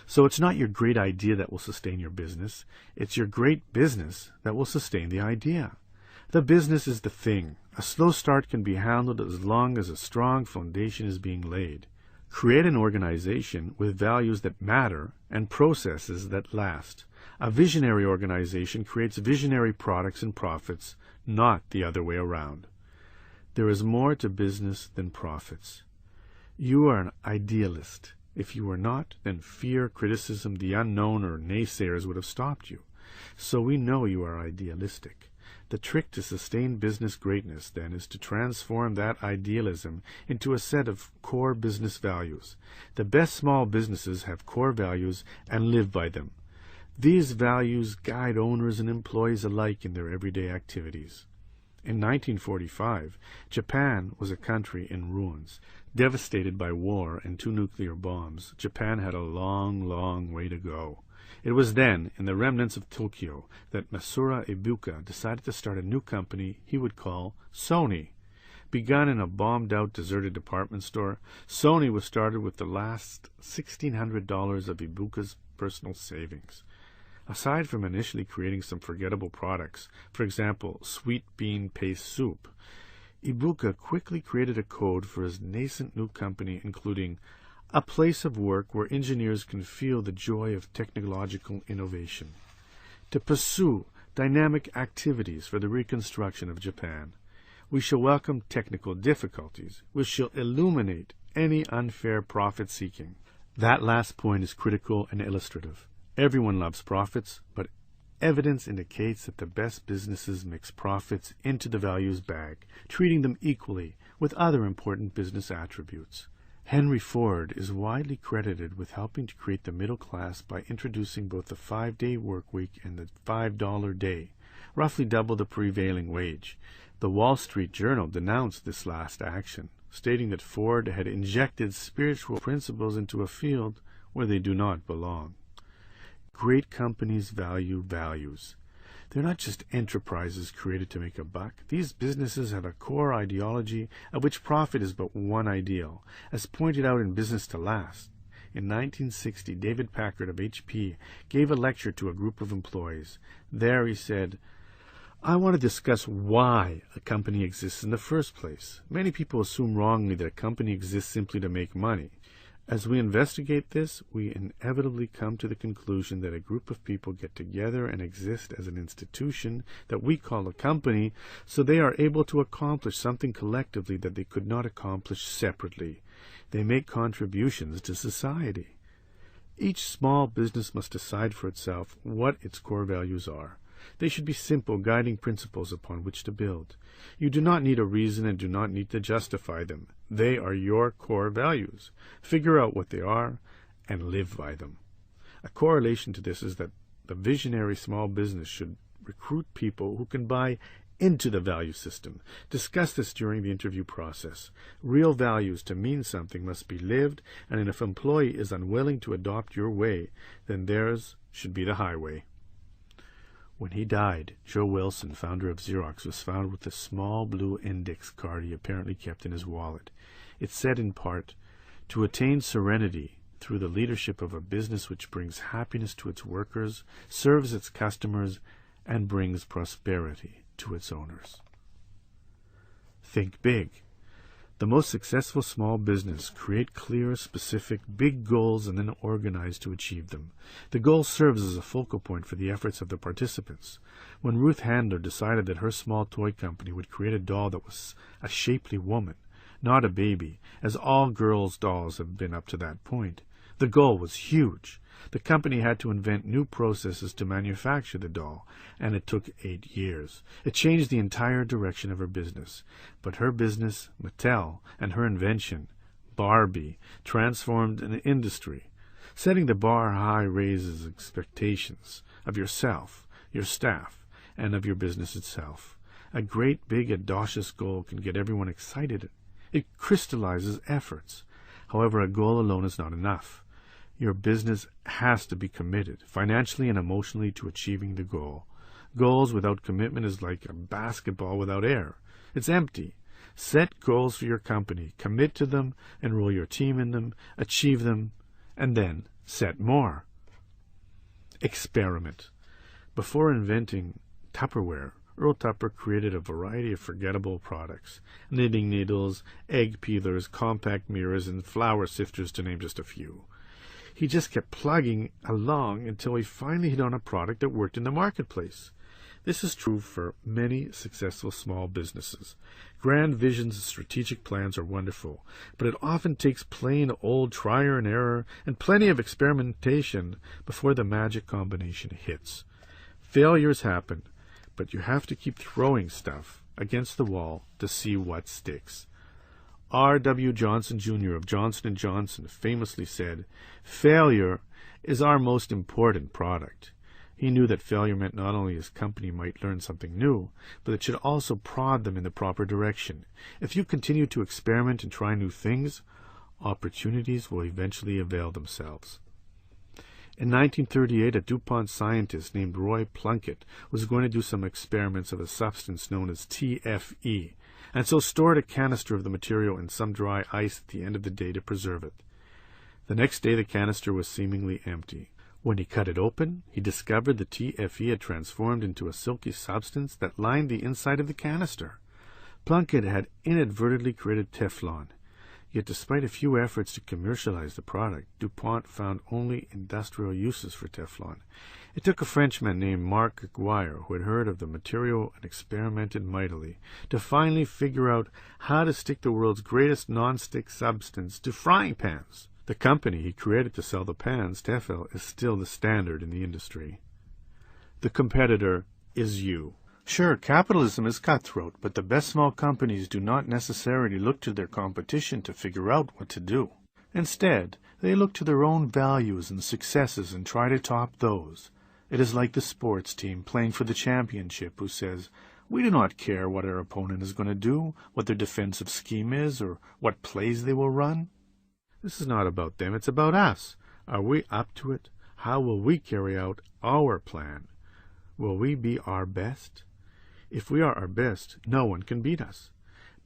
[SPEAKER 2] So it's not your great idea that will sustain your business. It's your great business that will sustain the idea. The business is the thing. A slow start can be handled as long as a strong foundation is being laid. Create an organization with values that matter and processes that last. A visionary organization creates visionary products and profits, not the other way around. There is more to business than profits. You are an idealist. If you were not, then fear, criticism, the unknown, or naysayers would have stopped you. So we know you are idealistic. The trick to sustain business greatness, then, is to transform that idealism into a set of core business values. The best small businesses have core values and live by them. These values guide owners and employees alike in their everyday activities. In 1945, Japan was a country in ruins. Devastated by war and 2 nuclear bombs, Japan had a long, long way to go. It was then, in the remnants of Tokyo, that Masura Ibuka decided to start a new company he would call Sony. Begun in a bombed-out, deserted department store, Sony was started with the last $1,600 of Ibuka's personal savings. Aside from initially creating some forgettable products, for example, sweet bean paste soup, Ibuka quickly created a code for his nascent new company, including a place of work where engineers can feel the joy of technological innovation, to pursue dynamic activities for the reconstruction of Japan, We shall welcome technical difficulties. We shall illuminate any unfair profit-seeking. That last point is critical and illustrative. Everyone loves profits, but evidence indicates that the best businesses mix profits into the values bag, treating them equally with other important business attributes. Henry Ford is widely credited with helping to create the middle class by introducing both the 5-day work week and the $5 day, roughly double the prevailing wage. The Wall Street Journal denounced this last action, stating that Ford had injected spiritual principles into a field where they do not belong. Great companies value values. They're not just enterprises created to make a buck. These businesses have a core ideology of which profit is but one ideal, as pointed out in Business to Last. In 1960, David Packard of HP gave a lecture to a group of employees. There he said, "I want to discuss why a company exists in the first place. Many people assume wrongly that a company exists simply to make money. As we investigate this, we inevitably come to the conclusion that a group of people get together and exist as an institution that we call a company, so they are able to accomplish something collectively that they could not accomplish separately. They make contributions to society. Each small business must decide for itself what its core values are. They should be simple guiding principles upon which to build. You do not need a reason and do not need to justify them. They are your core values. Figure out what they are and live by them." A correlation to this is that the visionary small business should recruit people who can buy into the value system. Discuss this during the interview process. Real values to mean something must be lived, and if an employee is unwilling to adopt your way, then theirs should be the highway. When he died, Joe Wilson, founder of Xerox, was found with a small blue index card he apparently kept in his wallet. It said in part, "To attain serenity through the leadership of a business which brings happiness to its workers, serves its customers, and brings prosperity to its owners." Think big. The most successful small business create clear, specific, big goals and then organize to achieve them. The goal serves as a focal point for the efforts of the participants. When Ruth Handler decided that her small toy company would create a doll that was a shapely woman, not a baby, as all girls' dolls have been up to that point, the goal was huge. The company had to invent new processes to manufacture the doll, and it took 8 years. It changed the entire direction of her business. But her business, Mattel, and her invention, Barbie, transformed an industry. Setting the bar high raises expectations of yourself, your staff, and of your business itself. A great, big, audacious goal can get everyone excited. It crystallizes efforts. However, a goal alone is not enough. Your business has to be committed, financially and emotionally, to achieving the goal. Goals without commitment is like a basketball without air. It's empty. Set goals for your company, commit to them, enroll your team in them, achieve them, and then set more. Experiment. Before inventing Tupperware, Earl Tupper created a variety of forgettable products: knitting needles, egg peelers, compact mirrors, and flour sifters, to name just a few. He just kept plugging along until he finally hit on a product that worked in the marketplace. This is true for many successful small businesses. Grand visions and strategic plans are wonderful, but it often takes plain old trial and error and plenty of experimentation before the magic combination hits. Failures happen, but you have to keep throwing stuff against the wall to see what sticks. R.W. Johnson, Jr. of Johnson & Johnson famously said, "Failure is our most important product." He knew that failure meant not only his company might learn something new, but it should also prod them in the proper direction. If you continue to experiment and try new things, opportunities will eventually avail themselves. In 1938, a DuPont scientist named Roy Plunkett was going to do some experiments of a substance known as TFE, and so stored a canister of the material in some dry ice at the end of the day to preserve it. The next day the canister was seemingly empty. When he cut it open, he discovered the TFE had transformed into a silky substance that lined the inside of the canister. Plunkett had inadvertently created Teflon. Yet despite a few efforts to commercialize the product, DuPont found only industrial uses for Teflon. It took a Frenchman named Marc Aguirre, who had heard of the material and experimented mightily, to finally figure out how to stick the world's greatest non-stick substance to frying pans. The company he created to sell the pans, Tefal, is still the standard in the industry. The competitor is you. Sure, capitalism is cutthroat, but the best small companies do not necessarily look to their competition to figure out what to do. Instead, they look to their own values and successes and try to top those. It is like the sports team playing for the championship who says, "We do not care what our opponent is going to do, what their defensive scheme is, or what plays they will run." This is not about them, it's about us. Are we up to it? How will we carry out our plan? Will we be our best? If we are our best, no one can beat us.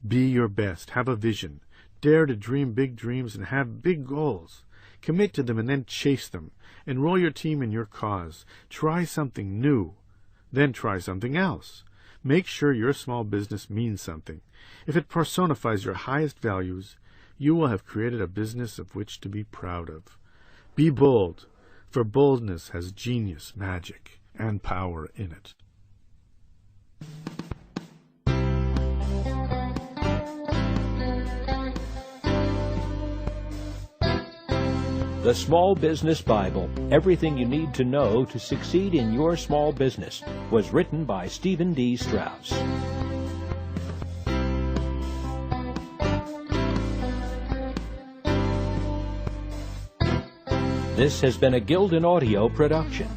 [SPEAKER 2] Be your best. Have a vision. Dare to dream big dreams and have big goals. Commit to them and then chase them. Enroll your team in your cause. Try something new. Then try something else. Make sure your small business means something. If it personifies your highest values, you will have created a business of which to be proud of. Be bold, for boldness has genius, magic, and power in it.
[SPEAKER 1] The Small Business Bible, Everything You Need to Know to Succeed in Your Small Business, was written by Stephen D. Strauss. This has been a Gildan Audio production.